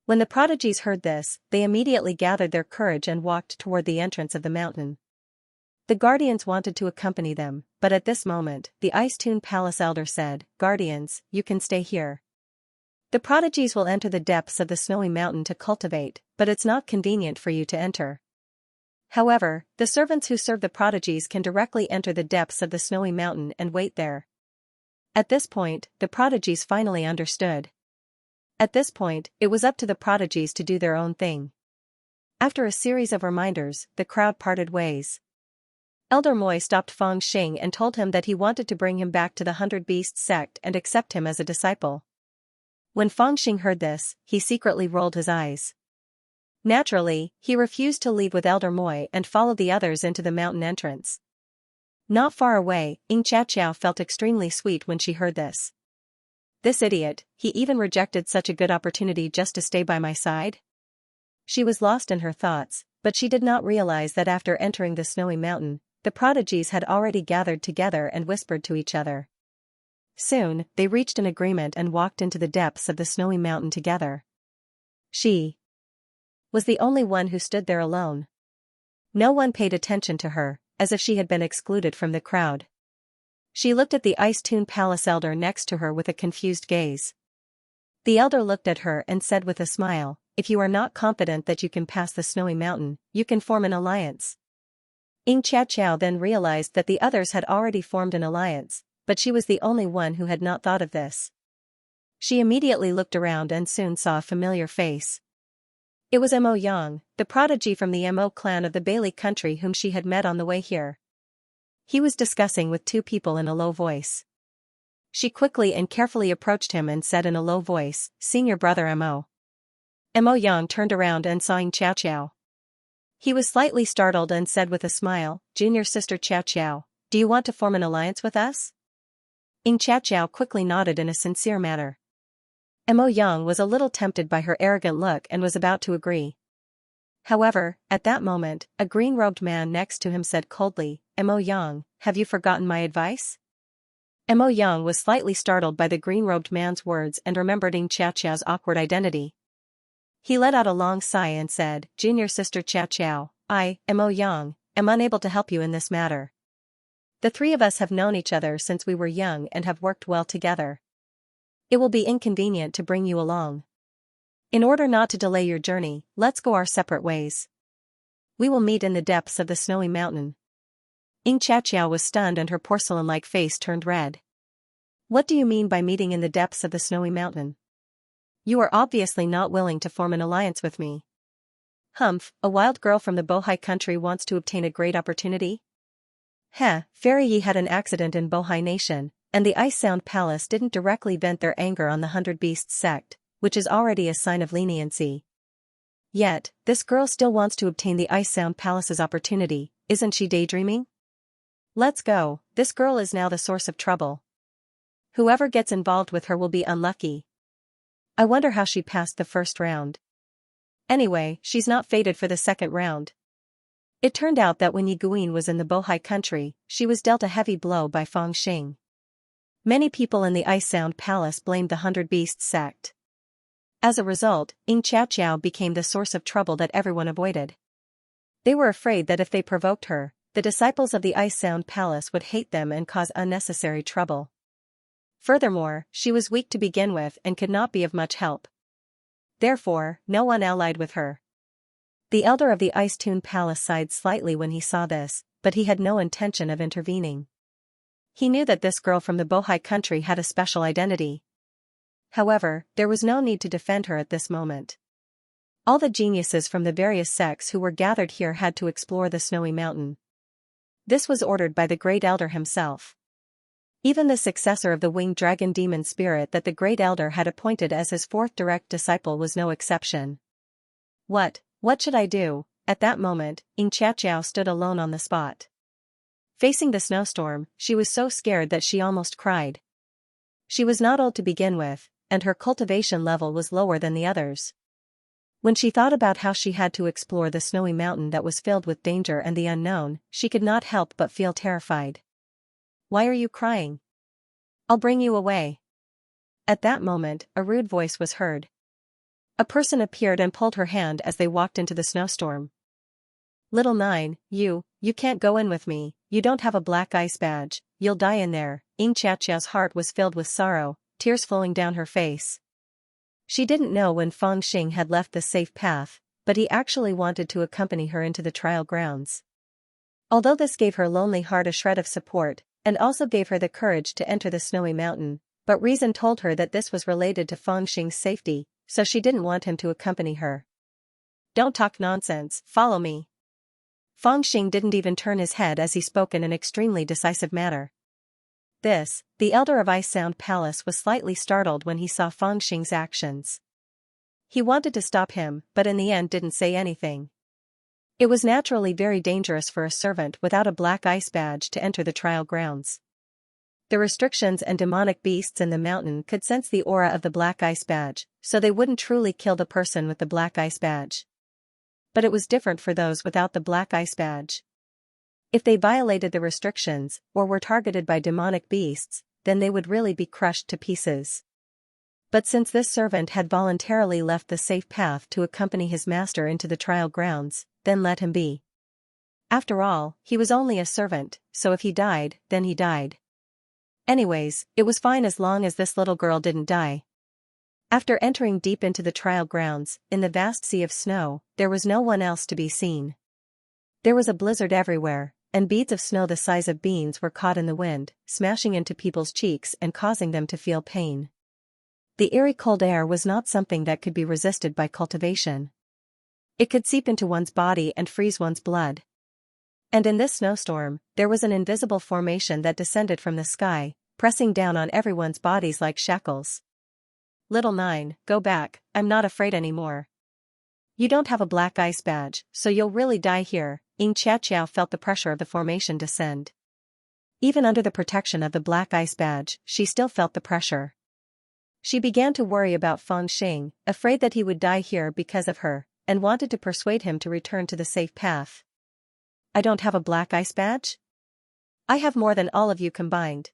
A: When the prodigies heard this, they immediately gathered their courage and walked toward the entrance of the mountain. The guardians wanted to accompany them, but at this moment, the Ice-Tune Palace elder said, guardians, you can stay here. The prodigies will enter the depths of the snowy mountain to cultivate, but it's not convenient for you to enter. However, the servants who serve the prodigies can directly enter the depths of the snowy mountain and wait there. At this point, the prodigies finally understood. At this point, it was up to the prodigies to do their own thing. After a series of reminders, the crowd parted ways. Elder Moi stopped Feng Xing and told him that he wanted to bring him back to the 100 Beasts sect and accept him as a disciple. When Feng Xing heard this, he secretly rolled his eyes. Naturally, he refused to leave with Elder Moi and followed the others into the mountain entrance. Not far away, Xianxia felt extremely sweet when she heard this. This idiot, he even rejected such a good opportunity just to stay by my side? She was lost in her thoughts, but she did not realize that after entering the snowy mountain, the prodigies had already gathered together and whispered to each other. Soon, they reached an agreement and walked into the depths of the snowy mountain together. She was the only one who stood there alone. No one paid attention to her, as if she had been excluded from the crowd. She looked at the Ice-Tune Palace elder next to her with a confused gaze. The elder looked at her and said with a smile, if you are not confident that you can pass the snowy mountain, you can form an alliance. Xianxia then realized that the others had already formed an alliance, but she was the only one who had not thought of this. She immediately looked around and soon saw a familiar face. It was Mo Yang, the prodigy from the Mo clan of the Bailey country whom she had met on the way here. He was discussing with two people in a low voice. She quickly and carefully approached him and said in a low voice, Senior brother Mo. Mo Yang turned around and saw Xianxia. He was slightly startled and said with a smile, Junior sister Xianxia, do you want to form an alliance with us? Xianxia quickly nodded in a sincere manner. Mo Yang was a little tempted by her arrogant look and was about to agree. However, at that moment, a green-robed man next to him said coldly, Mo Yang, have you forgotten my advice? Mo Yang was slightly startled by the green-robed man's words and remembered Xianxia's awkward identity. He let out a long sigh and said, Junior sister Xiao, I, Mo Yang, am unable to help you in this matter. The three of us have known each other since we were young and have worked well together. It will be inconvenient to bring you along. In order not to delay your journey, let's go our separate ways. We will meet in the depths of the snowy mountain. Xianxia was stunned and her porcelain-like face turned red. What do you mean by meeting in the depths of the snowy mountain? You are obviously not willing to form an alliance with me. Humph, a wild girl from the Bohai country wants to obtain a great opportunity? Fairy Yi had an accident in Bohai Nation, and the Ice Sound Palace didn't directly vent their anger on the 100 Beasts sect, which is already a sign of leniency. Yet, this girl still wants to obtain the Ice Sound Palace's opportunity, isn't she daydreaming? Let's go, this girl is now the source of trouble. Whoever gets involved with her will be unlucky. I wonder how she passed the first round. Anyway, she's not fated for the second round. It turned out that when Yi Guin was in the Bohai country, she was dealt a heavy blow by Feng Xing. Many people in the Ice Sound Palace blamed the 100 Beasts sect. As a result, Xianxia became the source of trouble that everyone avoided. They were afraid that if they provoked her, the disciples of the Ice Sound Palace would hate them and cause unnecessary trouble. Furthermore, she was weak to begin with and could not be of much help. Therefore, no one allied with her. The elder of the Ice Toon Palace sighed slightly when he saw this, but he had no intention of intervening. He knew that this girl from the Bohai country had a special identity. However, there was no need to defend her at this moment. All the geniuses from the various sects who were gathered here had to explore the snowy mountain. This was ordered by the Great Elder himself. Even the successor of the winged dragon demon spirit that the Great Elder had appointed as his fourth direct disciple was no exception. What should I do? At that moment, Xianxia stood alone on the spot. Facing the snowstorm, she was so scared that she almost cried. She was not old to begin with, and her cultivation level was lower than the others. When she thought about how she had to explore the snowy mountain that was filled with danger and the unknown, she could not help but feel terrified. Why are you crying? I'll bring you away. At that moment, a rude voice was heard. A person appeared and pulled her hand as they walked into the snowstorm. Little Nine, you can't go in with me, you don't have a black ice badge, you'll die in there. Xianxia's heart was filled with sorrow, tears flowing down her face. She didn't know when Feng Xing had left the safe path, but he actually wanted to accompany her into the trial grounds. Although this gave her lonely heart a shred of support, and also gave her the courage to enter the snowy mountain, but reason told her that this was related to Feng Xing's safety, so she didn't want him to accompany her. Don't talk nonsense, follow me. Feng Xing didn't even turn his head as he spoke in an extremely decisive manner. The elder of Ice Sound Palace was slightly startled when he saw Feng Xing's actions. He wanted to stop him, but in the end didn't say anything. It was naturally very dangerous for a servant without a black ice badge to enter the trial grounds. The restrictions and demonic beasts in the mountain could sense the aura of the black ice badge, so they wouldn't truly kill the person with the black ice badge. But it was different for those without the black ice badge. If they violated the restrictions, or were targeted by demonic beasts, then they would really be crushed to pieces. But since this servant had voluntarily left the safe path to accompany his master into the trial grounds, then let him be. After all, he was only a servant, so if he died, then he died. Anyways, it was fine as long as this little girl didn't die. After entering deep into the trial grounds, in the vast sea of snow, there was no one else to be seen. There was a blizzard everywhere, and beads of snow the size of beans were caught in the wind, smashing into people's cheeks and causing them to feel pain. The eerie cold air was not something that could be resisted by cultivation. It could seep into one's body and freeze one's blood. And in this snowstorm, there was an invisible formation that descended from the sky, pressing down on everyone's bodies like shackles. Little Nine, go back, I'm not afraid anymore. You don't have a black ice badge, so you'll really die here. Xianxia felt the pressure of the formation descend. Even under the protection of the black ice badge, she still felt the pressure. She began to worry about Feng Xing, afraid that he would die here because of her, and wanted to persuade him to return to the safe path. I don't have a black ice badge? I have more than all of you combined.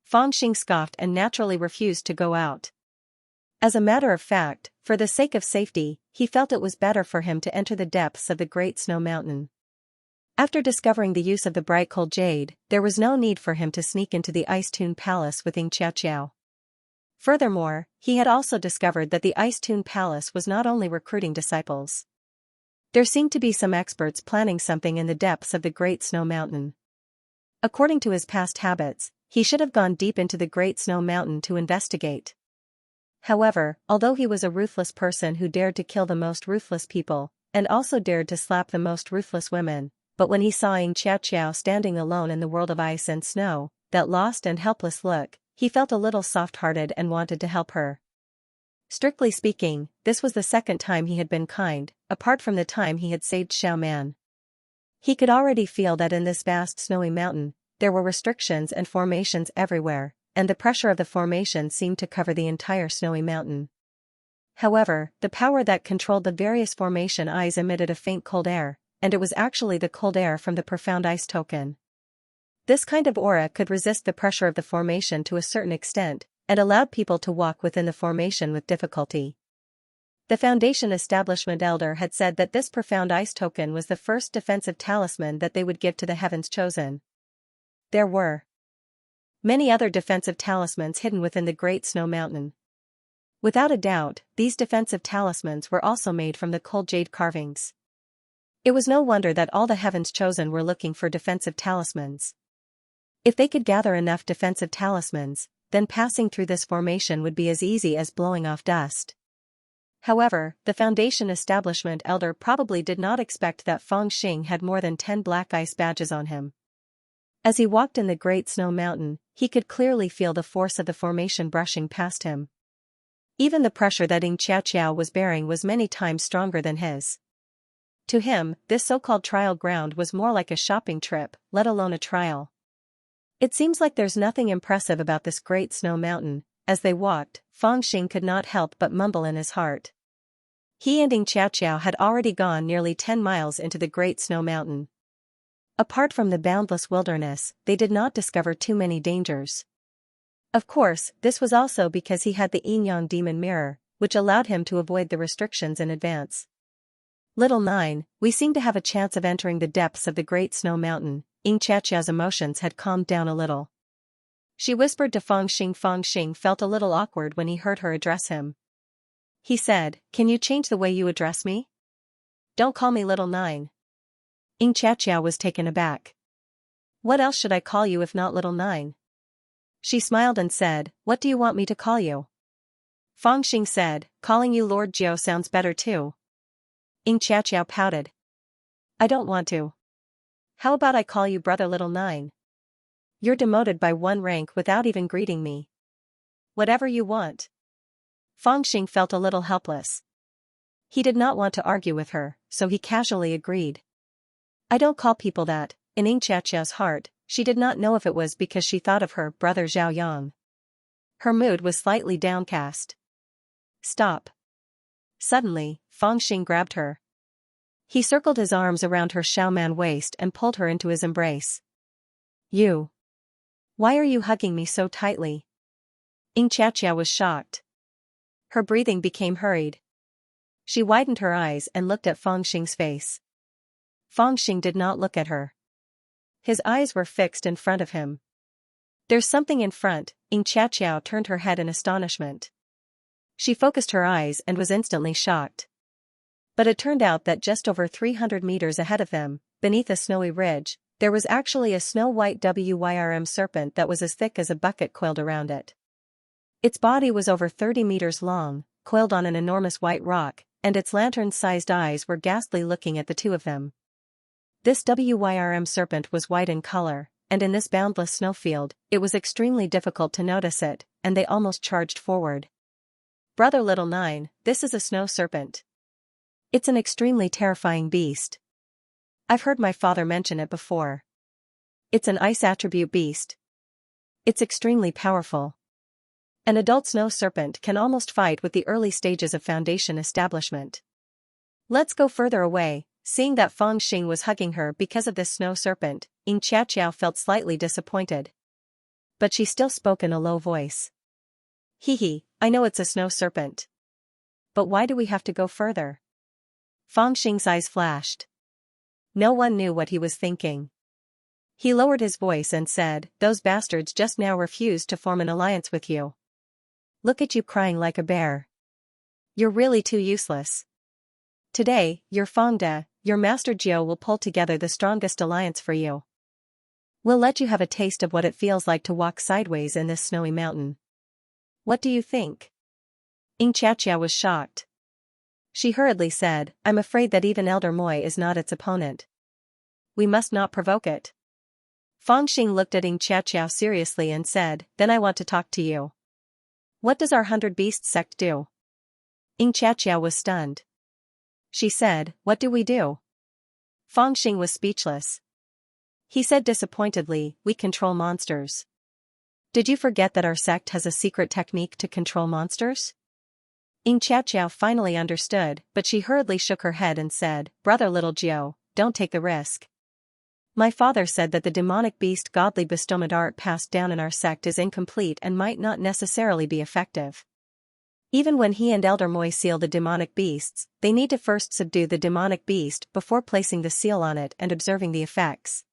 A: Feng Xing scoffed and naturally refused to go out. As a matter of fact, for the sake of safety, he felt it was better for him to enter the depths of the Great Snow Mountain. After discovering the use of the bright cold jade, there was no need for him to sneak into the Ice Tune Palace with Xianxia. Furthermore, he had also discovered that the Ice Tune Palace was not only recruiting disciples. There seemed to be some experts planning something in the depths of the Great Snow Mountain. According to his past habits, he should have gone deep into the Great Snow Mountain to investigate. However, although he was a ruthless person who dared to kill the most ruthless people, and also dared to slap the most ruthless women, but when he saw Xianxia standing alone in the world of ice and snow, that lost and helpless look, he felt a little soft-hearted and wanted to help her. Strictly speaking, this was the second time he had been kind, apart from the time he had saved Xiao Man. He could already feel that in this vast snowy mountain, there were restrictions and formations everywhere, and the pressure of the formation seemed to cover the entire snowy mountain. However, the power that controlled the various formation eyes emitted a faint cold air, and it was actually the cold air from the profound ice token. This kind of aura could resist the pressure of the formation to a certain extent, and allowed people to walk within the formation with difficulty. The Foundation Establishment Elder had said that this profound ice token was the first defensive talisman that they would give to the Heavens Chosen. There were many other defensive talismans hidden within the Great Snow Mountain. Without a doubt, these defensive talismans were also made from the cold jade carvings. It was no wonder that all the Heavens Chosen were looking for defensive talismans. If they could gather enough defensive talismans, then passing through this formation would be as easy as blowing off dust. However, the Foundation Establishment Elder probably did not expect that Feng Xing had more than 10 black ice badges on him. As he walked in the Great Snow Mountain, he could clearly feel the force of the formation brushing past him. Even the pressure that Xianxia was bearing was many times stronger than his. To him, this so-called trial ground was more like a shopping trip, let alone a trial. It seems like there's nothing impressive about this Great Snow Mountain. As they walked, Feng Xing could not help but mumble in his heart. He and Xianxia had already gone nearly 10 miles into the Great Snow Mountain. Apart from the boundless wilderness, they did not discover too many dangers. Of course, this was also because he had the Yin-Yang Demon Mirror, which allowed him to avoid the restrictions in advance. Little 9, we seem to have a chance of entering the depths of the Great Snow Mountain. Xianxia's emotions had calmed down a little. She whispered to Feng Xing. Feng Xing felt a little awkward when he heard her address him. He said, "Can you change the way you address me? Don't call me Little 9. Xianxia was taken aback. What else should I call you if not Little 9? She smiled and said, What do you want me to call you? Feng Xing said, Calling you Lord Jiao sounds better too. Xianxia pouted. I don't want to. How about I call you Brother Little 9? You're demoted by 1 rank without even greeting me. Whatever you want. Feng Xing felt a little helpless. He did not want to argue with her, so he casually agreed. I don't call people that. In Xianxia's heart, she did not know if it was because she thought of her brother Zhao Yang. Her mood was slightly downcast. Stop. Suddenly, Feng Xing grabbed her. He circled his arms around her Xiaoman waist and pulled her into his embrace. You. Why are you hugging me so tightly? Xianxia was shocked. Her breathing became hurried. She widened her eyes and looked at Feng Xing's face. Feng Xing did not look at her. His eyes were fixed in front of him. There's something in front. Xianxia turned her head in astonishment. She focused her eyes and was instantly shocked. But it turned out that just over 300 meters ahead of them, beneath a snowy ridge, there was actually a snow-white wyrm serpent that was as thick as a bucket coiled around it. Its body was over 30 meters long, coiled on an enormous white rock, and its lantern-sized eyes were ghastly looking at the two of them. This wyrm serpent was white in color, and in this boundless snowfield, it was extremely difficult to notice it, and they almost charged forward. Brother Little 9, this is a snow serpent. It's an extremely terrifying beast. I've heard my father mention it before. It's an ice attribute beast. It's extremely powerful. An adult snow serpent can almost fight with the early stages of foundation establishment. Let's go further away. Seeing that Feng Xing was hugging her because of this snow serpent, Xianxia felt slightly disappointed. But she still spoke in a low voice. Hee, I know it's a snow serpent. But why do we have to go further? Feng Xing's eyes flashed. No one knew what he was thinking. He lowered his voice and said, those bastards just now refused to form an alliance with you. Look at you crying like a bear. You're really too useless. Today, your Feng De, your Master Jiu will pull together the strongest alliance for you. We'll let you have a taste of what it feels like to walk sideways in this snowy mountain. What do you think? Xianxia was shocked. She hurriedly said, I'm afraid that even Elder Moi is not its opponent. We must not provoke it. Feng Xing looked at Xianxia seriously and said, then I want to talk to you. What does our 100 Beasts sect do? Xianxia was stunned. She said, what do we do? Feng Xing was speechless. He said disappointedly, we control monsters. Did you forget that our sect has a secret technique to control monsters? Xianxia finally understood, but she hurriedly shook her head and said, Brother Little Jiu, don't take the risk. My father said that the demonic beast godly bestowment art passed down in our sect is incomplete and might not necessarily be effective. Even when he and Elder Moi seal the demonic beasts, they need to first subdue the demonic beast before placing the seal on it and observing the effects.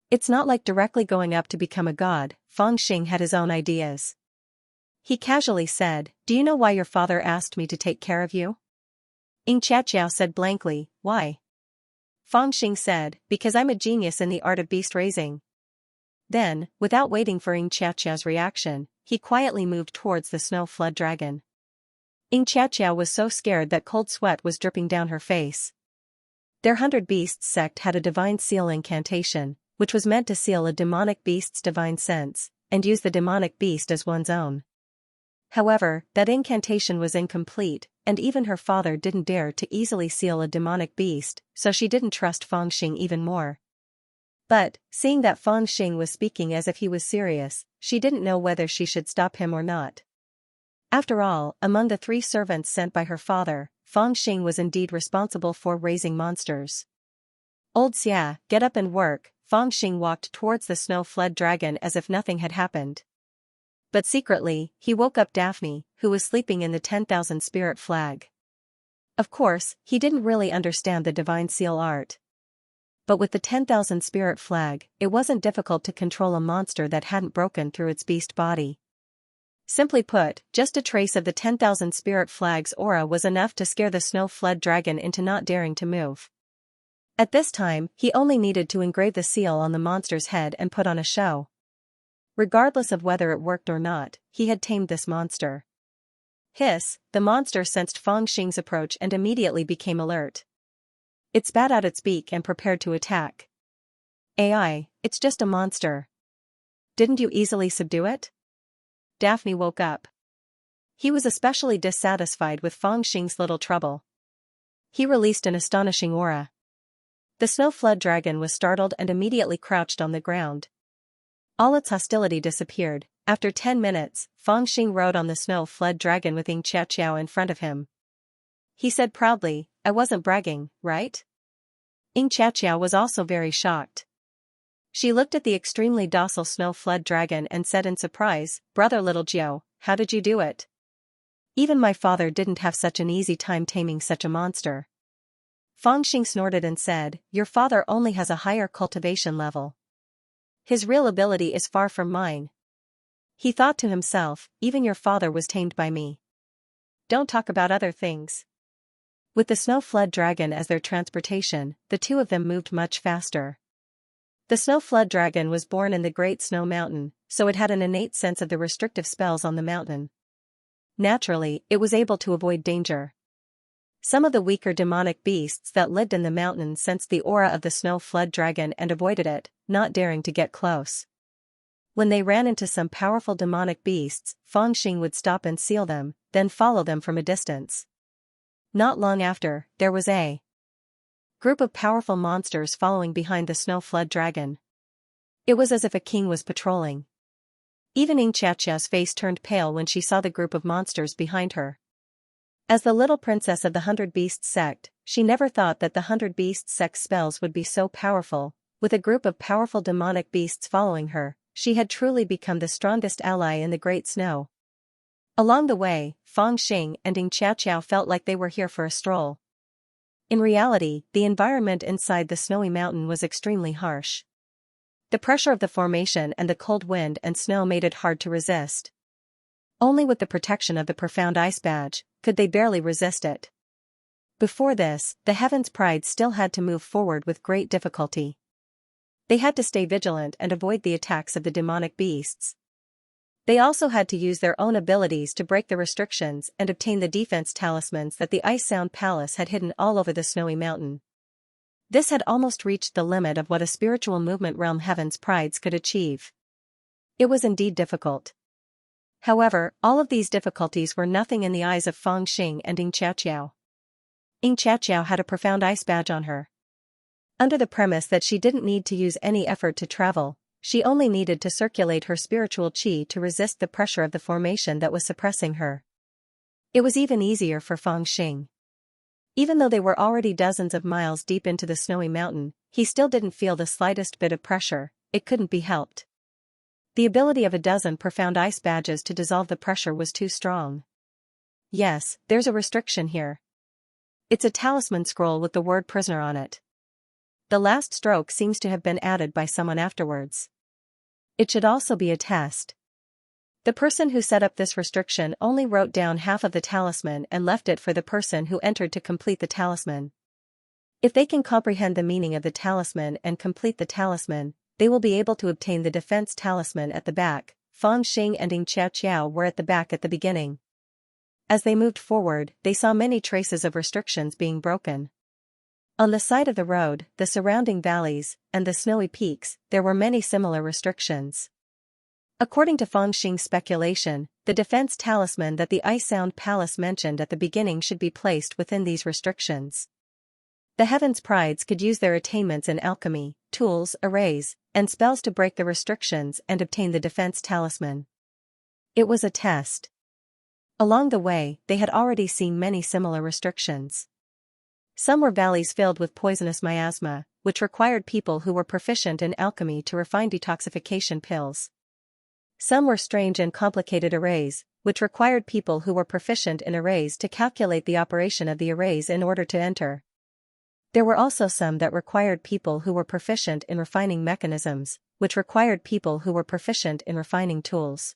A: It's not like directly going up to become a god. Feng Xing had his own ideas. He casually said, do you know why your father asked me to take care of you? Xianxia said blankly, why? Feng Xing said, because I'm a genius in the art of beast raising. Then, without waiting for Xianxia's reaction, he quietly moved towards the snow flood dragon. Xianxia was so scared that cold sweat was dripping down her face. Their 100 Beasts sect had a divine seal incantation, which was meant to seal a demonic beast's divine sense, and use the demonic beast as one's own. However, that incantation was incomplete, and even her father didn't dare to easily seal a demonic beast, so she didn't trust Feng Xing even more. But, seeing that Feng Xing was speaking as if he was serious, she didn't know whether she should stop him or not. After all, among the 3 servants sent by her father, Feng Xing was indeed responsible for raising monsters. Old Xia, get up and work. Feng Xing walked towards the snow-fled dragon as if nothing had happened. But secretly, he woke up Daphne, who was sleeping in the 10,000 spirit flag. Of course, he didn't really understand the divine seal art. But with the 10,000 spirit flag, it wasn't difficult to control a monster that hadn't broken through its beast body. Simply put, just a trace of the 10,000 spirit flag's aura was enough to scare the snow-fled dragon into not daring to move. At this time, he only needed to engrave the seal on the monster's head and put on a show. Regardless of whether it worked or not, he had tamed this monster. Hiss, the monster sensed Feng Xing's approach and immediately became alert. It spat out its beak and prepared to attack. AI, it's just a monster. Didn't you easily subdue it? Daphne woke up. He was especially dissatisfied with Feng Xing's little trouble. He released an astonishing aura. The snow-fled dragon was startled and immediately crouched on the ground. All its hostility disappeared. After 10 minutes, Feng Xing rode on the snow-fled dragon with Xianxia in front of him. He said proudly, I wasn't bragging, right? Xianxia was also very shocked. She looked at the extremely docile snow-fled dragon and said in surprise, Brother Little Jiu, how did you do it? Even my father didn't have such an easy time taming such a monster. Feng Xing snorted and said, your father only has a higher cultivation level. His real ability is far from mine. He thought to himself, even your father was tamed by me. Don't talk about other things. With the snow-fled dragon as their transportation, the two of them moved much faster. The snow-fled dragon was born in the Great Snow Mountain, so it had an innate sense of the restrictive spells on the mountain. Naturally, it was able to avoid danger. Some of the weaker demonic beasts that lived in the mountain sensed the aura of the snow-fled dragon and avoided it, not daring to get close. When they ran into some powerful demonic beasts, Feng Xing would stop and seal them, then follow them from a distance. Not long after, there was a group of powerful monsters following behind the snow-fled dragon. It was as if a king was patrolling. Even Xianxia's face turned pale when she saw the group of monsters behind her. As the little princess of the 100 Beasts sect, she never thought that the 100 Beasts sect's spells would be so powerful. With a group of powerful demonic beasts following her, she had truly become the strongest ally in the Great Snow. Along the way, Feng Xing and Xianxia felt like they were here for a stroll. In reality, the environment inside the snowy mountain was extremely harsh. The pressure of the formation and the cold wind and snow made it hard to resist. Only with the protection of the profound ice badge could they barely resist it. Before this, the Heaven's Pride still had to move forward with great difficulty. They had to stay vigilant and avoid the attacks of the demonic beasts. They also had to use their own abilities to break the restrictions and obtain the defense talismans that the Ice Sound Palace had hidden all over the snowy mountain. This had almost reached the limit of what a spiritual movement realm Heaven's Prides could achieve. It was indeed difficult. However, all of these difficulties were nothing in the eyes of Feng Xing and Xianxia. Xianxia had a profound ice badge on her. Under the premise that she didn't need to use any effort to travel, she only needed to circulate her spiritual qi to resist the pressure of the formation that was suppressing her. It was even easier for Feng Xing. Even though they were already dozens of miles deep into the snowy mountain, he still didn't feel the slightest bit of pressure. It couldn't be helped. The ability of a dozen profound ice badges to dissolve the pressure was too strong. Yes, there's a restriction here. It's a talisman scroll with the word prisoner on it. The last stroke seems to have been added by someone afterwards. It should also be a test. The person who set up this restriction only wrote down half of the talisman and left it for the person who entered to complete the talisman. If they can comprehend the meaning of the talisman and complete the talisman, they will be able to obtain the defense talisman at the back. Feng Xing and Xianxia were at the back at the beginning. As they moved forward, they saw many traces of restrictions being broken. On the side of the road, the surrounding valleys, and the snowy peaks, there were many similar restrictions. According to Feng Xing's speculation, the defense talisman that the Ice Sound Palace mentioned at the beginning should be placed within these restrictions. The Heaven's Prides could use their attainments in alchemy, tools, arrays, and spells to break the restrictions and obtain the defense talisman. It was a test. Along the way, they had already seen many similar restrictions. Some were valleys filled with poisonous miasma, which required people who were proficient in alchemy to refine detoxification pills. Some were strange and complicated arrays, which required people who were proficient in arrays to calculate the operation of the arrays in order to enter. There were also some that required people who were proficient in refining mechanisms, which required people who were proficient in refining tools.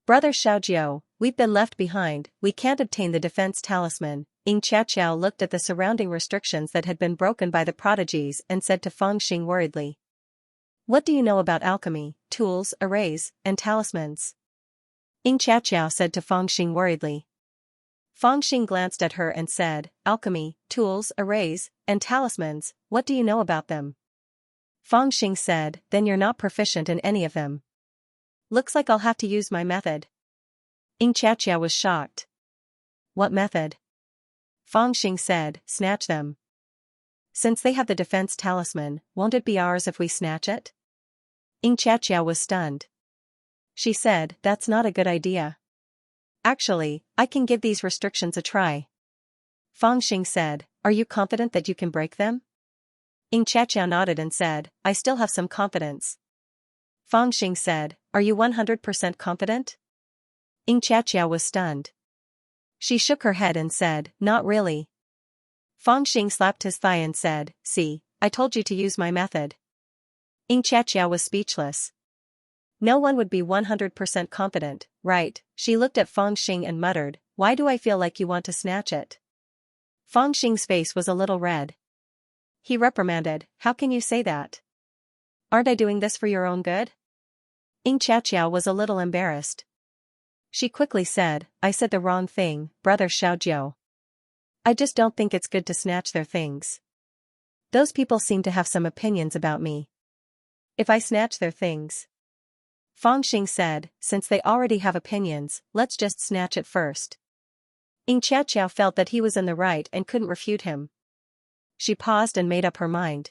A: Brother Xiaojiao, we've been left behind, we can't obtain the defense talisman. Xianxia looked at the surrounding restrictions that had been broken by the prodigies and said to Feng Xing worriedly. What do you know about alchemy, tools, arrays, and talismans? Xianxia said to Feng Xing worriedly. Feng Xing glanced at her and said, alchemy, tools, arrays, and talismans, what do you know about them? Feng Xing said, then you're not proficient in any of them. Looks like I'll have to use my method. Xianxia was shocked. What method? Feng Xing said, snatch them. Since they have the defense talisman, won't it be ours if we snatch it? Xianxia was stunned. She said, that's not a good idea. Actually, I can give these restrictions a try. Feng Xing said, are you confident that you can break them? Xianxia nodded and said, I still have some confidence. Feng Xing said, are you 100% confident? Xianxia was stunned. She shook her head and said, not really. Feng Xing slapped his thigh and said, see, I told you to use my method. Xianxia was speechless. No one would be 100% confident, right? She looked at Feng Xing and muttered, why do I feel like you want to snatch it? Feng Xing's face was a little red. He reprimanded, how can you say that? Aren't I doing this for your own good? Xianxia was a little embarrassed. She quickly said, I said the wrong thing, Brother Xiaojiao. I just don't think it's good to snatch their things. Those people seem to have some opinions about me. If I snatch their things. Feng Xing said, since they already have opinions, let's just snatch it first. Xianxia felt that he was in the right and couldn't refute him. She paused and made up her mind.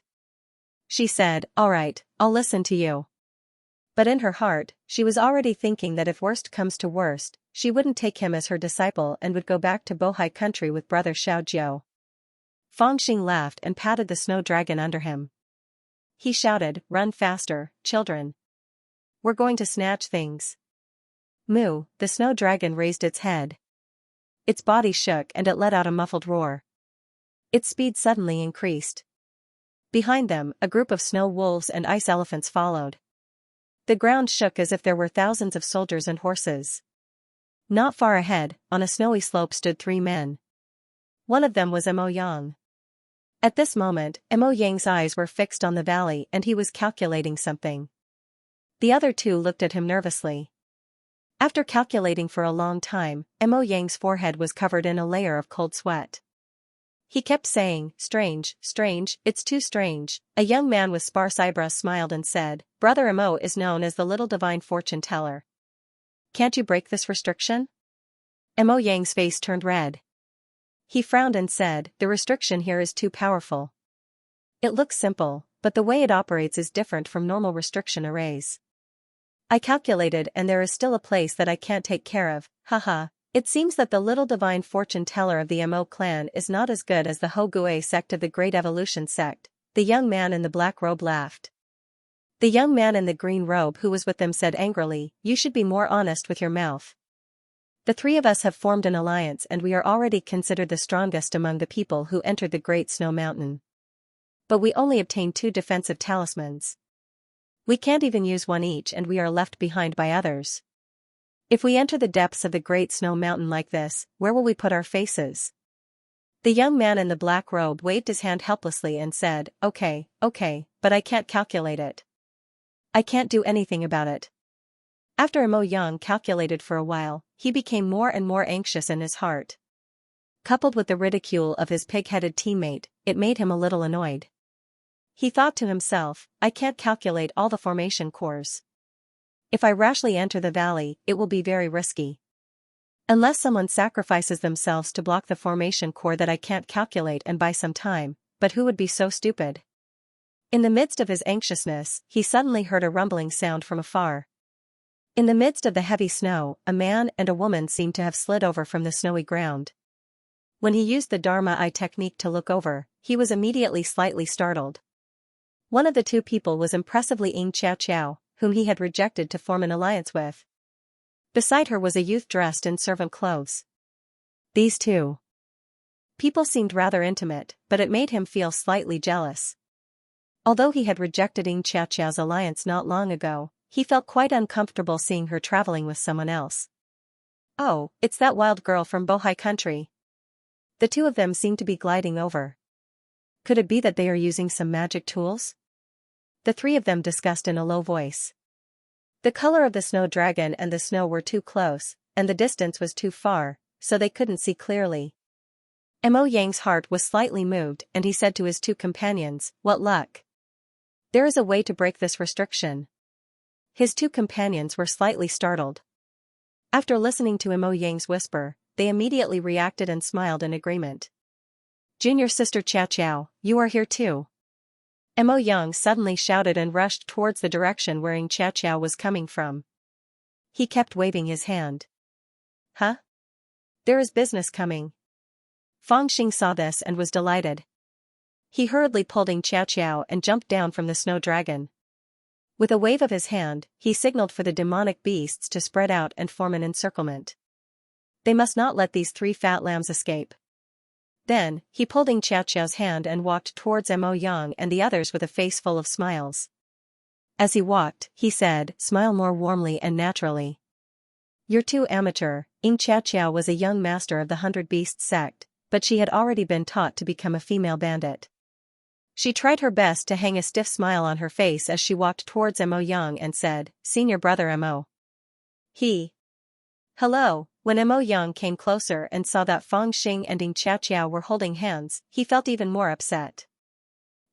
A: She said, all right, I'll listen to you. But in her heart, she was already thinking that if worst comes to worst, she wouldn't take him as her disciple and would go back to Bohai country with brother Xiaojiao. Fangxing laughed and patted the snow dragon under him. He shouted, "Run faster, children. We're going to snatch things." Moo, the snow dragon raised its head. Its body shook and it let out a muffled roar. Its speed suddenly increased. Behind them, a group of snow wolves and ice elephants followed. The ground shook as if there were thousands of soldiers and horses. Not far ahead, on a snowy slope stood 3 men. One of them was Mo Yang. At this moment, Mo Yang's eyes were fixed on the valley and he was calculating something. The other 2 looked at him nervously. After calculating for a long time, Mo Yang's forehead was covered in a layer of cold sweat. He kept saying, "Strange, strange, it's too strange." A young man with sparse eyebrows smiled and said, "Brother Mo is known as the little divine fortune teller. Can't you break this restriction?" Mo Yang's face turned red. He frowned and said, "The restriction here is too powerful. It looks simple, but the way it operates is different from normal restriction arrays. I calculated and there is still a place that I can't take care of, haha. It seems that the little divine fortune teller of the Mo clan is not as good as the Hogue sect of the Great Evolution sect." The young man in the black robe laughed. The young man in the green robe who was with them said angrily, "You should be more honest with your mouth. The 3 of us have formed an alliance and we are already considered the strongest among the people who entered the Great Snow Mountain. But we only obtained 2 defensive talismans. We can't even use 1 each and we are left behind by others. If we enter the depths of the Great Snow Mountain like this, where will we put our faces?" The young man in the black robe waved his hand helplessly and said, okay, but I can't calculate it. I can't do anything about it." After Mo Yang calculated for a while, he became more and more anxious in his heart. Coupled with the ridicule of his pig-headed teammate, it made him a little annoyed. He thought to himself, "I can't calculate all the formation cores. If I rashly enter the valley, it will be very risky. Unless someone sacrifices themselves to block the formation core that I can't calculate and buy some time, but who would be so stupid?" In the midst of his anxiousness, he suddenly heard a rumbling sound from afar. In the midst of the heavy snow, a man and a woman seemed to have slid over from the snowy ground. When he used the Dharma eye technique to look over, he was immediately slightly startled. One of the 2 people was impressively Xianxia, whom he had rejected to form an alliance with. Beside her was a youth dressed in servant clothes. These 2 people seemed rather intimate, but it made him feel slightly jealous. Although he had rejected Xianxia's alliance not long ago, he felt quite uncomfortable seeing her traveling with someone else. "Oh, it's that wild girl from Bohai country." The 2 of them seemed to be gliding over. Could it be that they are using some magic tools? The 3 of them discussed in a low voice. The color of the snow dragon and the snow were too close, and the distance was too far, so they couldn't see clearly. Mo Yang's heart was slightly moved and he said to his 2 companions, "What luck. There is a way to break this restriction." His 2 companions were slightly startled. After listening to Mo Yang's whisper, they immediately reacted and smiled in agreement. "Junior sister Xiao, you are here too." Mo Yang suddenly shouted and rushed towards the direction where Xiao was coming from. He kept waving his hand. "Huh? There is business coming." Fangxing saw this and was delighted. He hurriedly pulled Xiao and jumped down from the snow dragon. With a wave of his hand, he signaled for the demonic beasts to spread out and form an encirclement. They must not let these 3 fat lambs escape. Then, he pulled Xiao's hand and walked towards Mo Yang and the others with a face full of smiles. As he walked, he said, "Smile more warmly and naturally. You're too amateur." Xiao was a young master of the 100 Beasts sect, but she had already been taught to become a female bandit. She tried her best to hang a stiff smile on her face as she walked towards Mo Yang and said, "Senior brother Mo." Hello." When Mo Yang came closer and saw that Fangxing and Xiao were holding hands, he felt even more upset.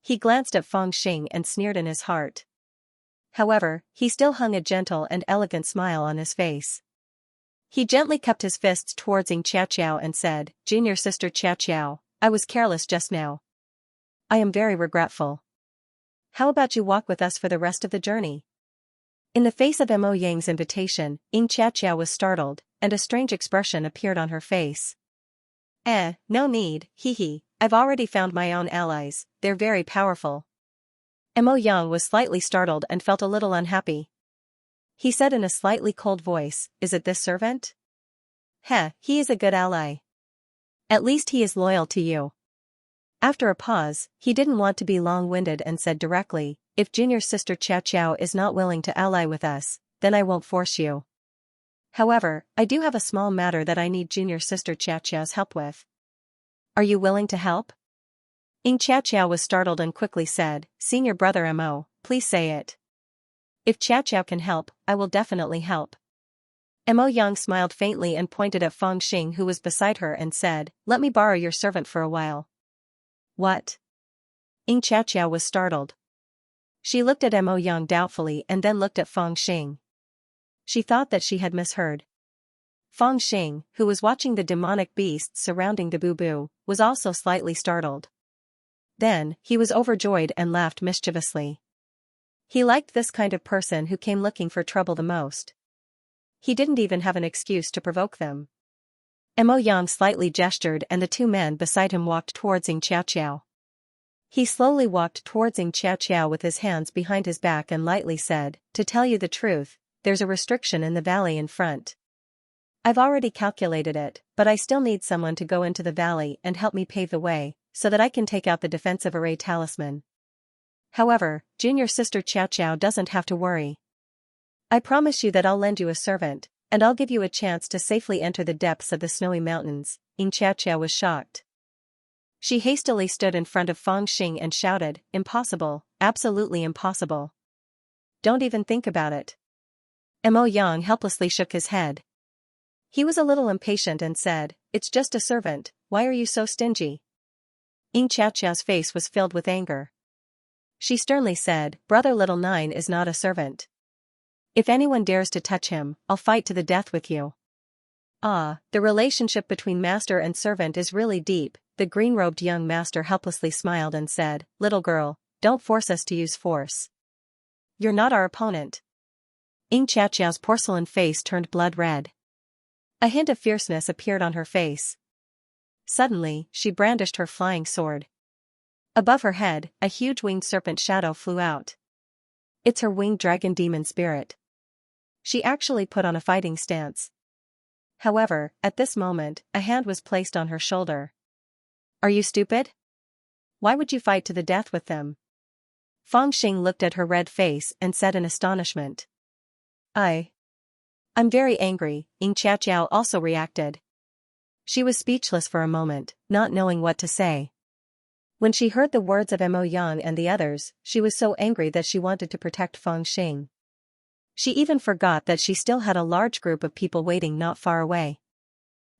A: He glanced at Fangxing and sneered in his heart. However, he still hung a gentle and elegant smile on his face. He gently cupped his fists towards Xiao and said, "Junior sister Xiao, I was careless just now. I am very regretful. How about you walk with us for the rest of the journey? In the face of Mo Yang's invitation, Xianxia was startled, and a strange expression appeared on her face. No need, hee. I've already found my own allies, they're very powerful. Mo Yang was slightly startled and felt a little unhappy. He said in a slightly cold voice, is it this servant? He is a good ally. At least he is loyal to you. After a pause, he didn't want to be long-winded and said directly, if junior sister Xiao is not willing to ally with us, then I won't force you. However, I do have a small matter that I need junior sister Xiao's help with. Are you willing to help? Xiao was startled and quickly said, senior brother Mo, please say it. If Xiao can help, I will definitely help. Mo Yang smiled faintly and pointed at Feng Xing who was beside her and said, let me borrow your servant for a while. What? Xiao was startled. She looked at Mo Yang doubtfully and then looked at Feng Xing. She thought that she had misheard. Feng Xing, who was watching the demonic beasts surrounding the boo-boo, was also slightly startled. Then, he was overjoyed and laughed mischievously. He liked this kind of person who came looking for trouble the most. He didn't even have an excuse to provoke them. Mo Yang slightly gestured and the two men beside him walked towards Xiao. He slowly walked towards Xiao with his hands behind his back and lightly said, to tell you the truth, there's a restriction in the valley in front. I've already calculated it, but I still need someone to go into the valley and help me pave the way, so that I can take out the defensive array talisman. However, junior sister Xiao doesn't have to worry. I promise you that I'll lend you a servant, and I'll give you a chance to safely enter the depths of the snowy mountains. Xiao was shocked. She hastily stood in front of Feng Xing and shouted, impossible, absolutely impossible. Don't even think about it. Mo Yang helplessly shook his head. He was a little impatient and said, it's just a servant, why are you so stingy? Xiao's face was filled with anger. She sternly said, brother Little Nine is not a servant. If anyone dares to touch him, I'll fight to the death with you. The relationship between master and servant is really deep. The green-robed young master helplessly smiled and said, little girl, don't force us to use force. You're not our opponent. Xiao's porcelain face turned blood red. A hint of fierceness appeared on her face. Suddenly, she brandished her flying sword. Above her head, a huge winged serpent shadow flew out. It's her winged dragon demon spirit. She actually put on a fighting stance. However, at this moment, a hand was placed on her shoulder. Are you stupid? Why would you fight to the death with them? Feng Xing looked at her red face and said in astonishment. I'm very angry, Xiao also reacted. She was speechless for a moment, not knowing what to say. When she heard the words of Mo Yang and the others, she was so angry that she wanted to protect Feng Xing. She even forgot that she still had a large group of people waiting not far away.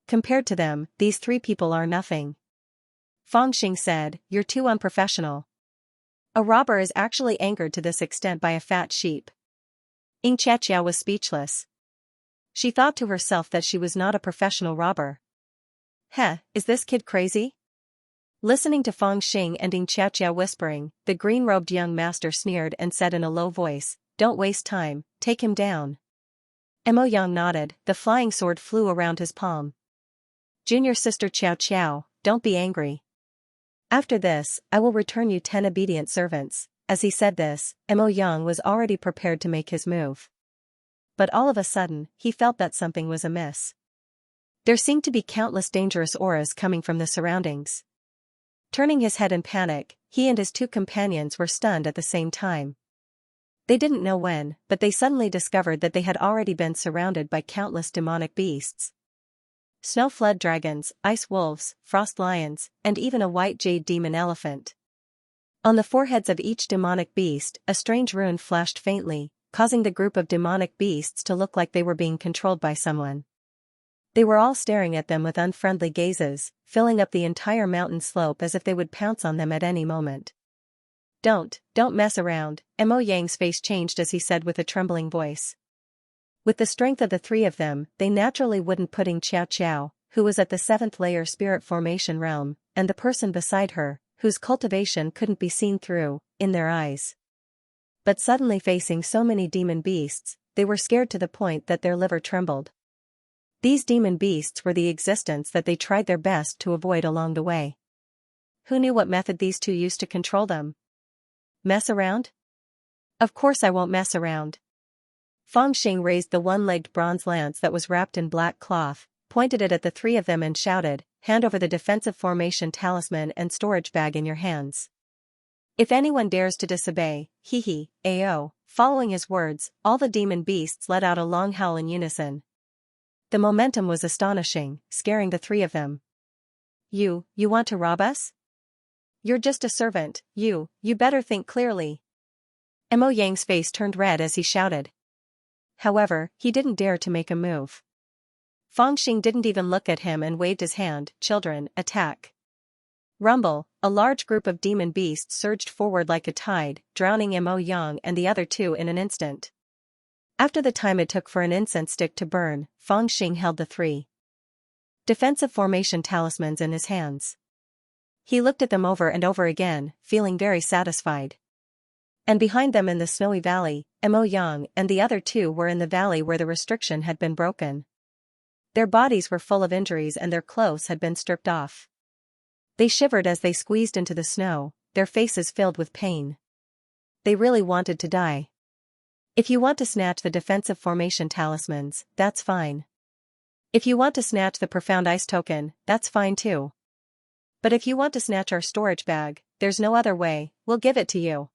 A: Compared to them, these three people are nothing. Feng Xing said, you're too unprofessional. A robber is actually angered to this extent by a fat sheep. Xiao was speechless. She thought to herself that she was not a professional robber. Is this kid crazy? Listening to Feng Xing and Xiao whispering, the green-robed young master sneered and said in a low voice, don't waste time, take him down. Mo Yang nodded, the flying sword flew around his palm. Junior sister Xiao, don't be angry. After this, I will return you 10 obedient servants. As he said this, Mo Yang was already prepared to make his move. But all of a sudden, he felt that something was amiss. There seemed to be countless dangerous auras coming from the surroundings. Turning his head in panic, he and his two companions were stunned at the same time. They didn't know when, but they suddenly discovered that they had already been surrounded by countless demonic beasts. Snow flood dragons, ice wolves, frost lions, and even a white jade demon elephant. On the foreheads of each demonic beast, a strange rune flashed faintly, causing the group of demonic beasts to look like they were being controlled by someone. They were all staring at them with unfriendly gazes, filling up the entire mountain slope as if they would pounce on them at any moment. Don't mess around, Mo Yang's face changed as he said with a trembling voice. With the strength of the three of them, they naturally wouldn't put Xiao, who was at the 7th layer spirit formation realm, and the person beside her, whose cultivation couldn't be seen through, in their eyes. But suddenly facing so many demon beasts, they were scared to the point that their liver trembled. These demon beasts were the existence that they tried their best to avoid along the way. Who knew what method these two used to control them? Mess around? Of course I won't mess around. Fangxing raised the one-legged bronze lance that was wrapped in black cloth, pointed it at the three of them and shouted, "Hand over the defensive formation talisman and storage bag in your hands. If anyone dares to disobey, hee ao." Following his words, all the demon beasts let out a long howl in unison. The momentum was astonishing, scaring the three of them. You want to rob us? You're just a servant, you better think clearly." Mo Yang's face turned red as he shouted. However, he didn't dare to make a move. Fangxing didn't even look at him and waved his hand, "Children, attack." Rumble, a large group of demon beasts surged forward like a tide, drowning Mo Yang and the other two in an instant. After the time it took for an incense stick to burn, Fangxing held the three defensive formation talismans in his hands. He looked at them over and over again, feeling very satisfied. And behind them in the snowy valley, Mo Yang and the other two were in the valley where the restriction had been broken. Their bodies were full of injuries and their clothes had been stripped off. They shivered as they squeezed into the snow, their faces filled with pain. They really wanted to die. If you want to snatch the defensive formation talismans, that's fine. If you want to snatch the profound ice token, that's fine too. But if you want to snatch our storage bag, there's no other way, we'll give it to you.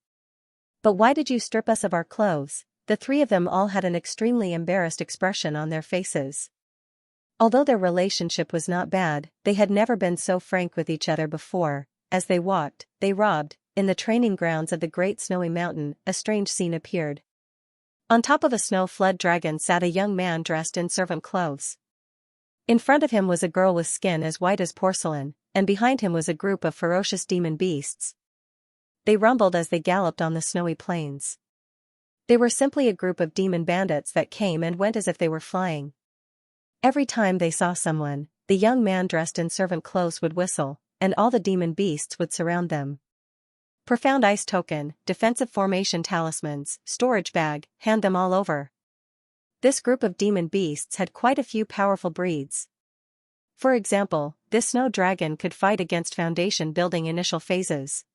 A: But why did you strip us of our clothes? The three of them all had an extremely embarrassed expression on their faces. Although their relationship was not bad, they had never been so frank with each other before. As they walked, they robbed. In the training grounds of the Great Snowy Mountain, a strange scene appeared. On top of a snow-flood dragon sat a young man dressed in servant clothes. In front of him was a girl with skin as white as porcelain, and behind him was a group of ferocious demon beasts. They rumbled as they galloped on the snowy plains. They were simply a group of demon bandits that came and went as if they were flying. Every time they saw someone, the young man dressed in servant clothes would whistle, and all the demon beasts would surround them. Profound ice token, defensive formation talismans, storage bag, hand them all over. This group of demon beasts had quite a few powerful breeds. For example, this snow dragon could fight against foundation building initial phases.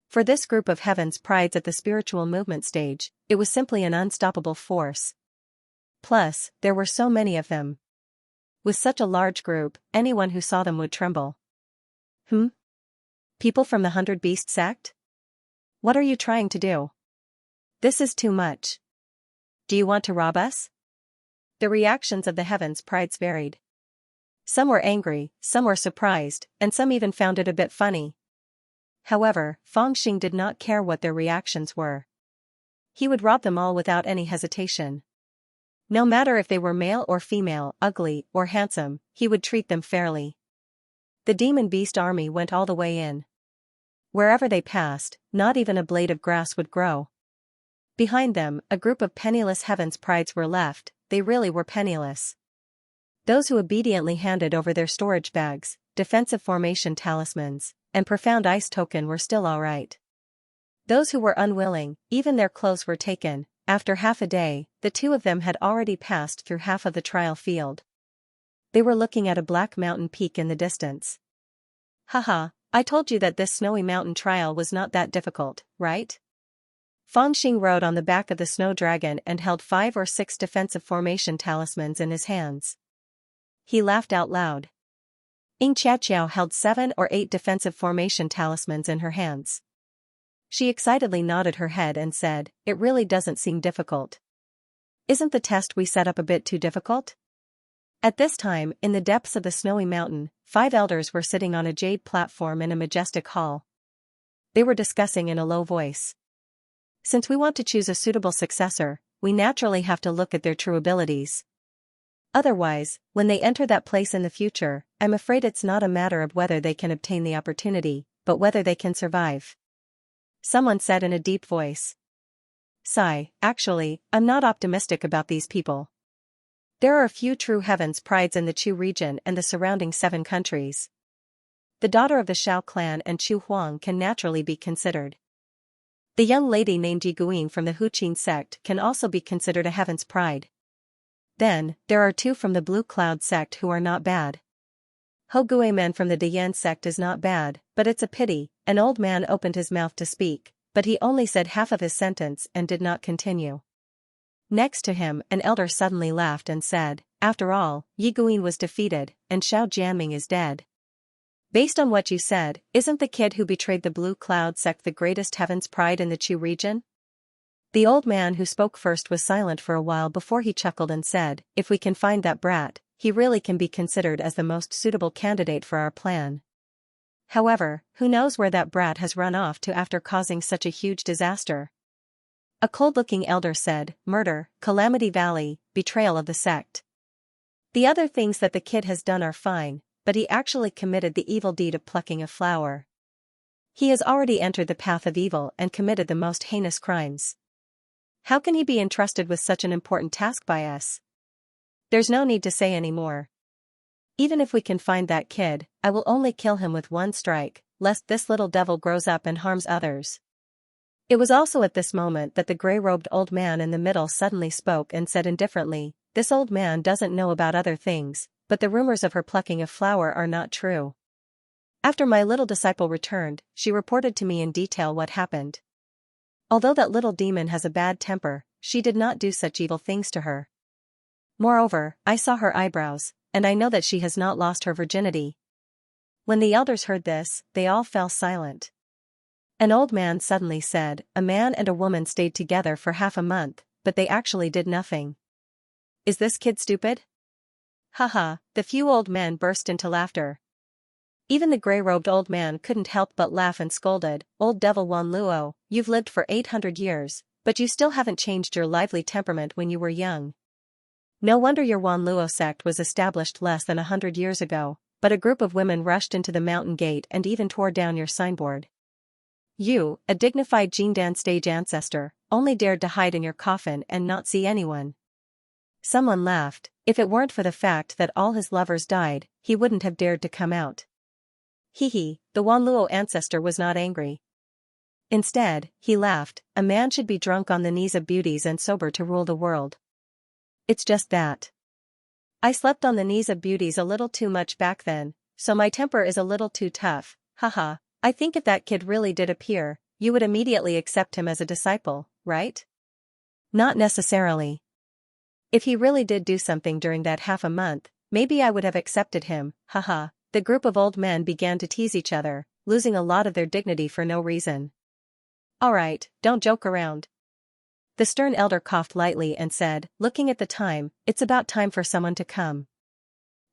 A: For this group of heaven's prides at the spiritual movement stage, it was simply an unstoppable force. Plus, there were so many of them. With such a large group, anyone who saw them would tremble. People from the 100 Beast sect? What are you trying to do? This is too much. Do you want to rob us? The reactions of the heavens prides varied. Some were angry, some were surprised, and some even found it a bit funny. However, Fangxing did not care what their reactions were. He would rob them all without any hesitation. No matter if they were male or female, ugly or handsome, he would treat them fairly. The demon beast army went all the way in. Wherever they passed, not even a blade of grass would grow. Behind them, a group of penniless heaven's prides were left. They really were penniless. Those who obediently handed over their storage bags, defensive formation talismans, and profound ice token were still all right. Those who were unwilling, even their clothes were taken. After half a day, the two of them had already passed through half of the trial field. They were looking at a black mountain peak in the distance. Haha, I told you that this snowy mountain trial was not that difficult, right? Fangxing rode on the back of the snow dragon and held 5 or 6 defensive formation talismans in his hands. He laughed out loud. Xianxia held 7 or 8 defensive formation talismans in her hands. She excitedly nodded her head and said, "It really doesn't seem difficult. Isn't the test we set up a bit too difficult?" At this time, in the depths of the snowy mountain, 5 elders were sitting on a jade platform in a majestic hall. They were discussing in a low voice. Since we want to choose a suitable successor, we naturally have to look at their true abilities. Otherwise, when they enter that place in the future, I'm afraid it's not a matter of whether they can obtain the opportunity, but whether they can survive. Someone said in a deep voice. Sigh, actually, I'm not optimistic about these people. There are a few true heavens prides in the Chu region and the surrounding 7 countries. The daughter of the Shao clan and Chu Huang can naturally be considered. The young lady named Yiguin from the Huqin sect can also be considered a heaven's pride. Then, there are 2 from the Blue Cloud sect who are not bad. Hogue men from the Dian sect is not bad, but it's a pity. An old man opened his mouth to speak, but he only said half of his sentence and did not continue. Next to him, an elder suddenly laughed and said, "After all, Yiguin was defeated, and Xiao Jianming is dead." Based on what you said, isn't the kid who betrayed the Blue Cloud sect the greatest heaven's pride in the Chu region? The old man who spoke first was silent for a while before he chuckled and said, "If we can find that brat, he really can be considered as the most suitable candidate for our plan. However, who knows where that brat has run off to after causing such a huge disaster?" A cold-looking elder said, "Murder, Calamity Valley, betrayal of the sect. The other things that the kid has done are fine, but he actually committed the evil deed of plucking a flower. He has already entered the path of evil and committed the most heinous crimes. How can he be entrusted with such an important task by us? There's no need to say any more. Even if we can find that kid, I will only kill him with 1 strike, lest this little devil grows up and harms others." It was also at this moment that the gray-robed old man in the middle suddenly spoke and said indifferently, "This old man doesn't know about other things, but the rumors of her plucking a flower are not true. After my little disciple returned, she reported to me in detail what happened. Although that little demon has a bad temper, she did not do such evil things to her. Moreover, I saw her eyebrows, and I know that she has not lost her virginity." When the elders heard this, they all fell silent. An old man suddenly said, "A man and a woman stayed together for half a month, but they actually did nothing. Is this kid stupid?" Haha, the few old men burst into laughter. Even the gray-robed old man couldn't help but laugh and scolded, "Old devil Wan Luo, you've lived for 800 years, but you still haven't changed your lively temperament when you were young. No wonder your Wan Luo sect was established less than 100 years ago, but a group of women rushed into the mountain gate and even tore down your signboard. You, a dignified Jingdan stage ancestor, only dared to hide in your coffin and not see anyone." Someone laughed, "If it weren't for the fact that all his lovers died, he wouldn't have dared to come out." Hee, the Wanluo ancestor was not angry. Instead, he laughed, "A man should be drunk on the knees of beauties and sober to rule the world. It's just that. I slept on the knees of beauties a little too much back then, so my temper is a little too tough, haha. I think if that kid really did appear, you would immediately accept him as a disciple, right?" "Not necessarily. If he really did do something during that half a month, maybe I would have accepted him, haha." The group of old men began to tease each other, losing a lot of their dignity for no reason. "Alright, don't joke around." The stern elder coughed lightly and said, looking at the time, "It's about time for someone to come.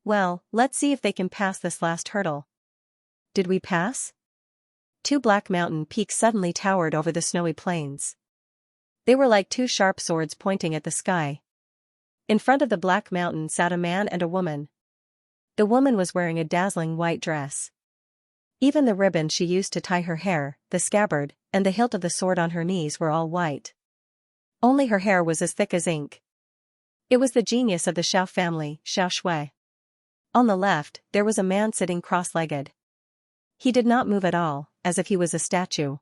A: Well, let's see if they can pass this last hurdle." Did we pass? 2 black mountain peaks suddenly towered over the snowy plains. They were like 2 sharp swords pointing at the sky. In front of the black mountain sat a man and a woman. The woman was wearing a dazzling white dress. Even the ribbon she used to tie her hair, the scabbard, and the hilt of the sword on her knees were all white. Only her hair was as thick as ink. It was the genius of the Xiao family, Xiao Shui. On the left, there was a man sitting cross-legged. He did not move at all, as if he was a statue.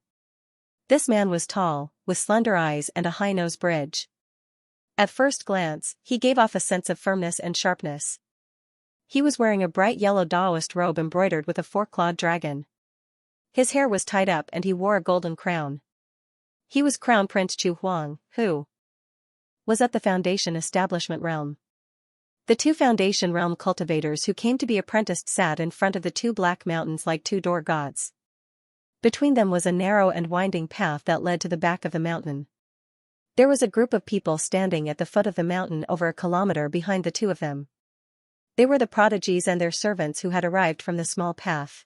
A: This man was tall, with slender eyes and a high nose bridge. At first glance, he gave off a sense of firmness and sharpness. He was wearing a bright yellow Daoist robe embroidered with a 4-clawed dragon. His hair was tied up and he wore a golden crown. He was Crown Prince Chu Huang, who was at the Foundation establishment realm. The 2 Foundation realm cultivators who came to be apprenticed sat in front of the 2 black mountains like 2 door gods. Between them was a narrow and winding path that led to the back of the mountain. There was a group of people standing at the foot of the mountain over a kilometer behind the 2 of them. They were the prodigies and their servants who had arrived from the small path.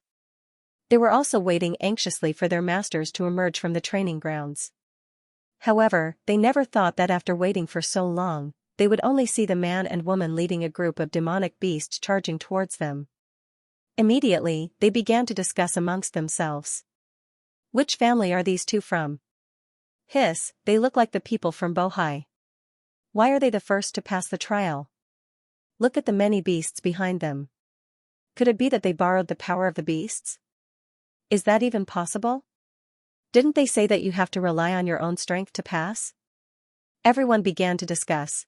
A: They were also waiting anxiously for their masters to emerge from the training grounds. However, they never thought that after waiting for so long, they would only see the man and woman leading a group of demonic beasts charging towards them. Immediately, they began to discuss amongst themselves. "Which family are these 2 from? Hiss, they look like the people from Bohai. Why are they the first to pass the trial? Look at the many beasts behind them. Could it be that they borrowed the power of the beasts? Is that even possible? Didn't they say that you have to rely on your own strength to pass? Everyone began to discuss.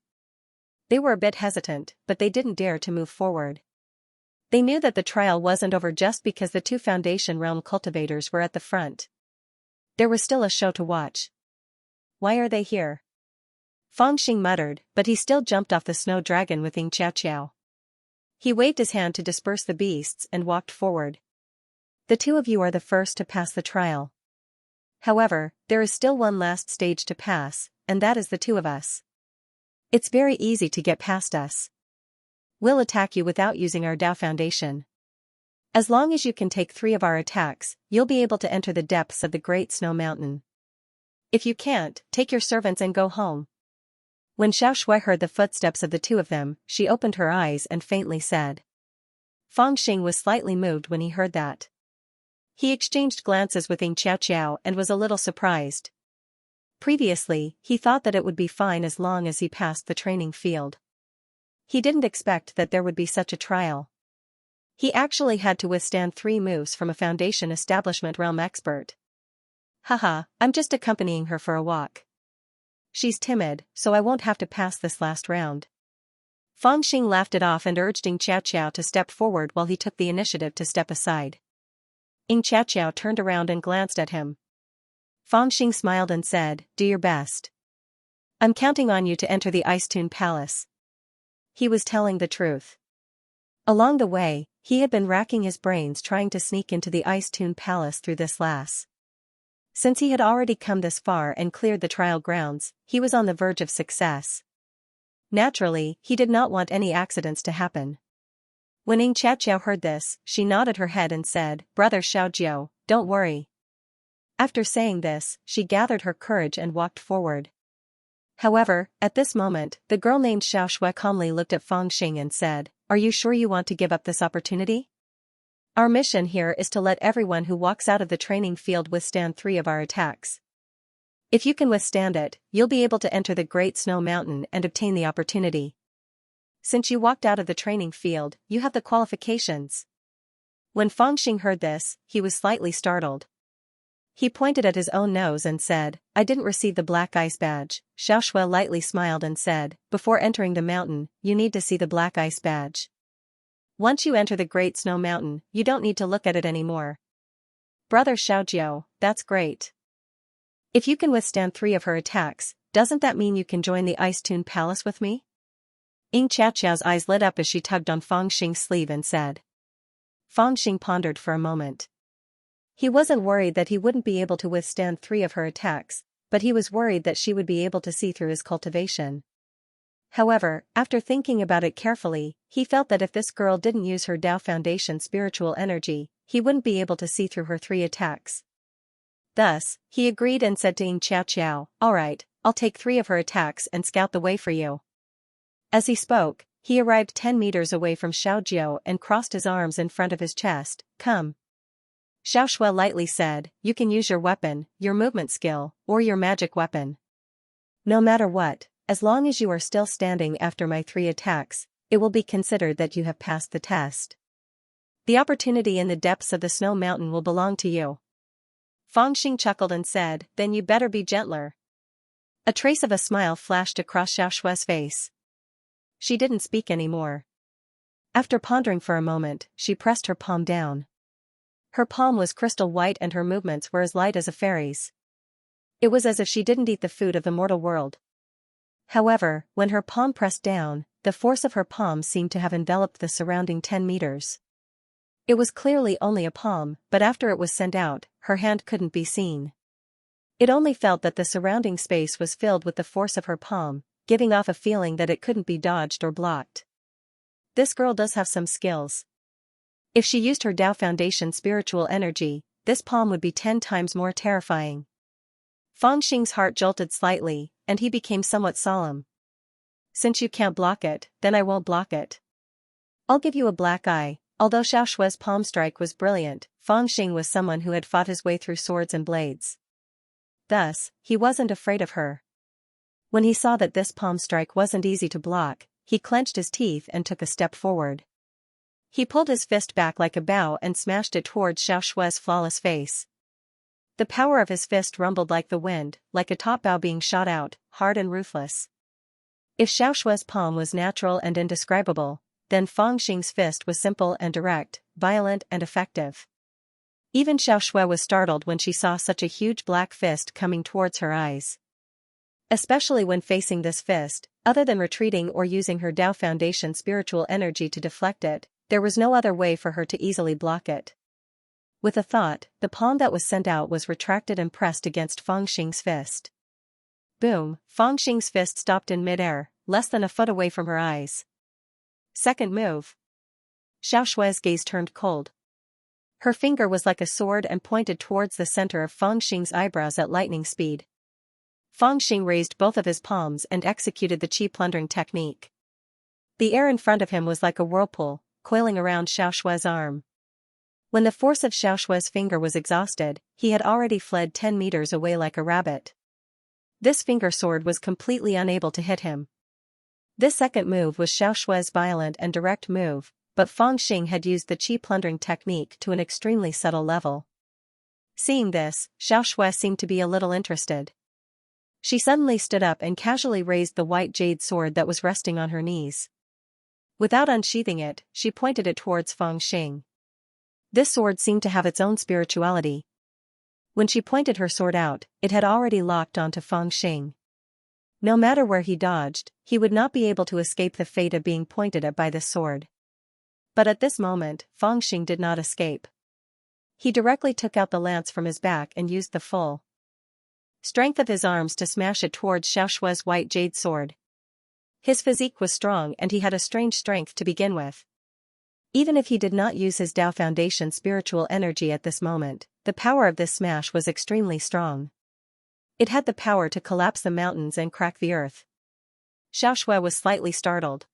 A: They were a bit hesitant, but they didn't dare to move forward. They knew that the trial wasn't over just because the 2 Foundation realm cultivators were at the front. There was still a show to watch. Why are they here? Fangxing muttered, but he still jumped off the snow dragon with Xianxia. He waved his hand to disperse the beasts and walked forward. The 2 of you are the first to pass the trial. However, there is still one last stage to pass, and that is the 2 of us. It's very easy to get past us. We'll attack you without using our Dao Foundation. As long as you can take 3 of our attacks, you'll be able to enter the depths of the Great Snow Mountain. If you can't, take your servants and go home. When Xiaoshui heard the footsteps of the 2 of them, she opened her eyes and faintly said. Fangxing was slightly moved when he heard that. He exchanged glances with Xianxia and was a little surprised. Previously, he thought that it would be fine as long as he passed the training field. He didn't expect that there would be such a trial. He actually had to withstand 3 moves from a Foundation Establishment realm expert. Haha, I'm just accompanying her for a walk. She's timid, so I won't have to pass this last round. Fangxing laughed it off and urged Xianxia to step forward while he took the initiative to step aside. Xianxia turned around and glanced at him. Fangxing smiled and said, "Do your best. I'm counting on you to enter the Ice Tune Palace." He was telling the truth. Along the way, he had been racking his brains trying to sneak into the Ice Tune Palace through this lass. Since he had already come this far and cleared the trial grounds, he was on the verge of success. Naturally, he did not want any accidents to happen. When Xianxia heard this, she nodded her head and said, "Brother Xiaojiu, don't worry." After saying this, she gathered her courage and walked forward. However, at this moment, the girl named Xiaoshui calmly looked at Fangxing and said, "Are you sure you want to give up this opportunity? Our mission here is to let everyone who walks out of the training field withstand 3 of our attacks. If you can withstand it, you'll be able to enter the Great Snow Mountain and obtain the opportunity. Since you walked out of the training field, you have the qualifications." When Fangxing heard this, he was slightly startled. He pointed at his own nose and said, "I didn't receive the Black Ice Badge." Xiaoshui lightly smiled and said, "Before entering the mountain, you need to see the Black Ice Badge. Once you enter the Great Snow Mountain, you don't need to look at it anymore." "Brother Xiaojiu, that's great. If you can withstand 3 of her attacks, doesn't that mean you can join the Ice Tune Palace with me?" Xiaoxiao's eyes lit up as she tugged on Fangxing's sleeve and said. Fangxing pondered for a moment. He wasn't worried that he wouldn't be able to withstand 3 of her attacks, but he was worried that she would be able to see through his cultivation. However, after thinking about it carefully, he felt that if this girl didn't use her Dao Foundation spiritual energy, he wouldn't be able to see through her 3 attacks. Thus, he agreed and said to Xiaoxiao, "Alright, I'll take 3 of her attacks and scout the way for you." As he spoke, he arrived 10 meters away from Xiaojiu and crossed his arms in front of his chest. "Come." Xiaoshui lightly said, "You can use your weapon, your movement skill, or your magic weapon. No matter what, as long as you are still standing after my 3 attacks, it will be considered that you have passed the test. The opportunity in the depths of the snow mountain will belong to you." Fangxing chuckled and said, "Then you better be gentler." A trace of a smile flashed across Xiaoshui's face. She didn't speak anymore. After pondering for a moment, she pressed her palm down. Her palm was crystal white and her movements were as light as a fairy's. It was as if she didn't eat the food of the mortal world. However, when her palm pressed down, the force of her palm seemed to have enveloped the surrounding 10 meters. It was clearly only a palm, but after it was sent out, her hand couldn't be seen. It only felt that the surrounding space was filled with the force of her palm, giving off a feeling that it couldn't be dodged or blocked. This girl does have some skills. If she used her Dao Foundation spiritual energy, this palm would be 10 times more terrifying. Fangxing's heart jolted slightly, and he became somewhat solemn. "Since you can't block it, then I won't block it. I'll give you a black eye." Although Xiaoshui's palm strike was brilliant, Fangxing was someone who had fought his way through swords and blades. Thus, he wasn't afraid of her. When he saw that this palm strike wasn't easy to block, he clenched his teeth and took a step forward. He pulled his fist back like a bow and smashed it towards Xiaoshui's flawless face. The power of his fist rumbled like the wind, like a top bow being shot out, hard and ruthless. If Xiaoshue's palm was natural and indescribable, then Fang Xing's fist was simple and direct, violent and effective. Even Xiaoshue was startled when she saw such a huge black fist coming towards her eyes. Especially when facing this fist, other than retreating or using her Tao Foundation spiritual energy to deflect it, there was no other way for her to easily block it. With a thought, the palm that was sent out was retracted and pressed against Fang Xing's fist. Boom! Fang Xing's fist stopped in midair, less than a foot away from her eyes. Second move. Xiaoshue's gaze turned cold. Her finger was like a sword and pointed towards the center of Fang Xing's eyebrows at lightning speed. Fang Xing raised both of his palms and executed the qi plundering technique. The air in front of him was like a whirlpool, coiling around Xiaoshue's arm. When the force of Xiaoshue's finger was exhausted, he had already fled 10 meters away like a rabbit. This finger sword was completely unable to hit him. This second move was Xiaoshue's violent and direct move, but Fang Xing had used the qi plundering technique to an extremely subtle level. Seeing this, Xiaoshue seemed to be a little interested. She suddenly stood up and casually raised the white jade sword that was resting on her knees. Without unsheathing it, she pointed it towards Fang Xing. This sword seemed to have its own spirituality. When she pointed her sword out, it had already locked onto Fang Xing. No matter where he dodged, he would not be able to escape the fate of being pointed at by this sword. But at this moment, Fang Xing did not escape. He directly took out the lance from his back and used the full strength of his arms to smash it towards Xiaoshue's white jade sword. His physique was strong and he had a strange strength to begin with. Even if he did not use his Tao Foundation spiritual energy at this moment, the power of this smash was extremely strong. It had the power to collapse the mountains and crack the earth. Xiaoshue was slightly startled.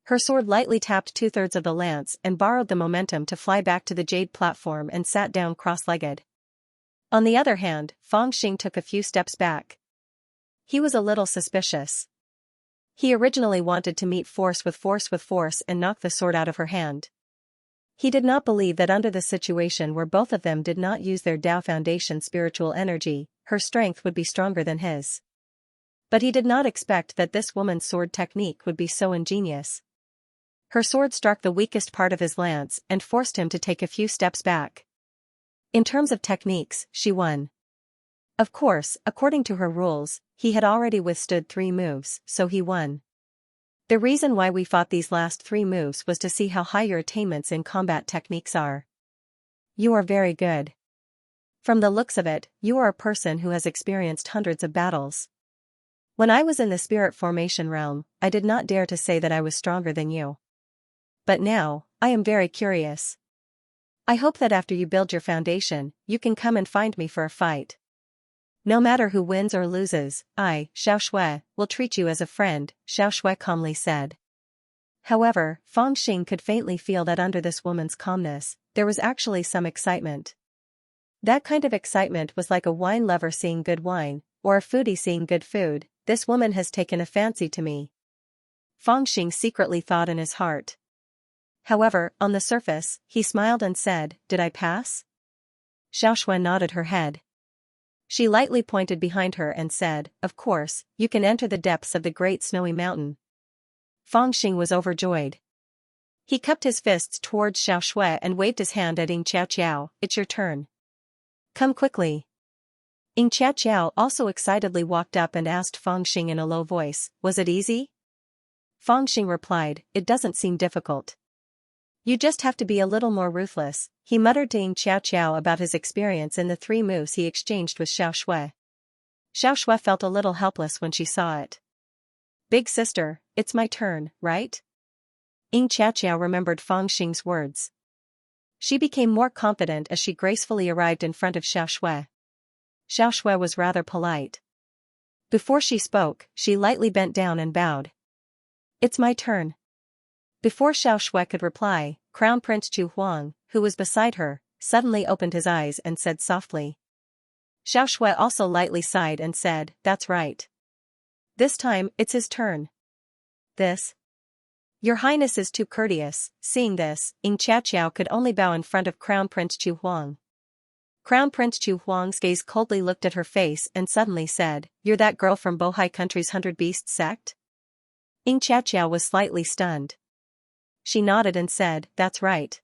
A: Her sword lightly tapped 2/3 of the lance and borrowed the momentum to fly back to the jade platform and sat down cross-legged. On the other hand, Fang Xing took a few steps back. He was a little suspicious. He originally wanted to meet force with force and knock the sword out of her hand. He did not believe that under the situation where both of them did not use their Tao Foundation spiritual energy, her strength would be stronger than his. But he did not expect that this woman's sword technique would be so ingenious. Her sword struck the weakest part of his lance and forced him to take a few steps back. In terms of techniques, she won. Of course, according to her rules, he had already withstood 3 moves, so he won. The reason why we fought these last 3 moves was to see how high your attainments in combat techniques are. You are very good. From the looks of it, you are a person who has experienced hundreds of battles. When I was in the spirit formation realm, I did not dare to say that I was stronger than you. But now, I am very curious. I hope that after you build your foundation, you can come and find me for a fight. No matter who wins or loses, I, Xiaoshue, will treat you as a friend, Xiaoshue calmly said. However, Fang Xing could faintly feel that under this woman's calmness, there was actually some excitement. That kind of excitement was like a wine lover seeing good wine, or a foodie seeing good food. This woman has taken a fancy to me. Fang Xing secretly thought in his heart. However, on the surface, he smiled and said, "Did I pass?" Xiaoshue nodded her head. She lightly pointed behind her and said, "Of course, you can enter the depths of the great snowy mountain." Fang Xing was overjoyed. He cupped his fists towards Xiaoshue and waved his hand at Xianxia. "It's your turn. Come quickly." Xianxia also excitedly walked up and asked Fang Xing in a low voice, "Was it easy?" Fang Xing replied, "It doesn't seem difficult. You just have to be a little more ruthless." He muttered to Xianxia about his experience in the 3 moves he exchanged with Xiaoshue. Xiaoshue felt a little helpless when she saw it. "Big sister, it's my turn, right?" Xianxia remembered Fang Xing's words. She became more confident as she gracefully arrived in front of Xiaoshue. Xiaoshue was rather polite. Before she spoke, she lightly bent down and bowed. "It's my turn." Before Xiaoshue could reply, Crown Prince Chu Huang, who was beside her, suddenly opened his eyes and said softly. Xiaoshue also lightly sighed and said, "That's right. This time, it's his turn." "This? Your Highness is too courteous." Seeing this, Xiaoxiao could only bow in front of Crown Prince Chu Huang. Crown Prince Chu Huang's gaze coldly looked at her face and suddenly said, "You're that girl from Bohai Country's 100 Beasts sect?" Xianxia was slightly stunned. She nodded and said, "That's right.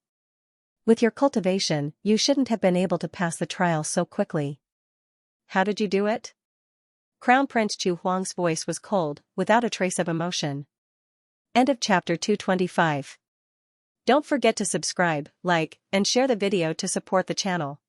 A: With your cultivation, you shouldn't have been able to pass the trial so quickly. How did you do it?" Crown Prince Chu Huang's voice was cold, without a trace of emotion. End of chapter 225. Don't forget to subscribe, like, and share the video to support the channel.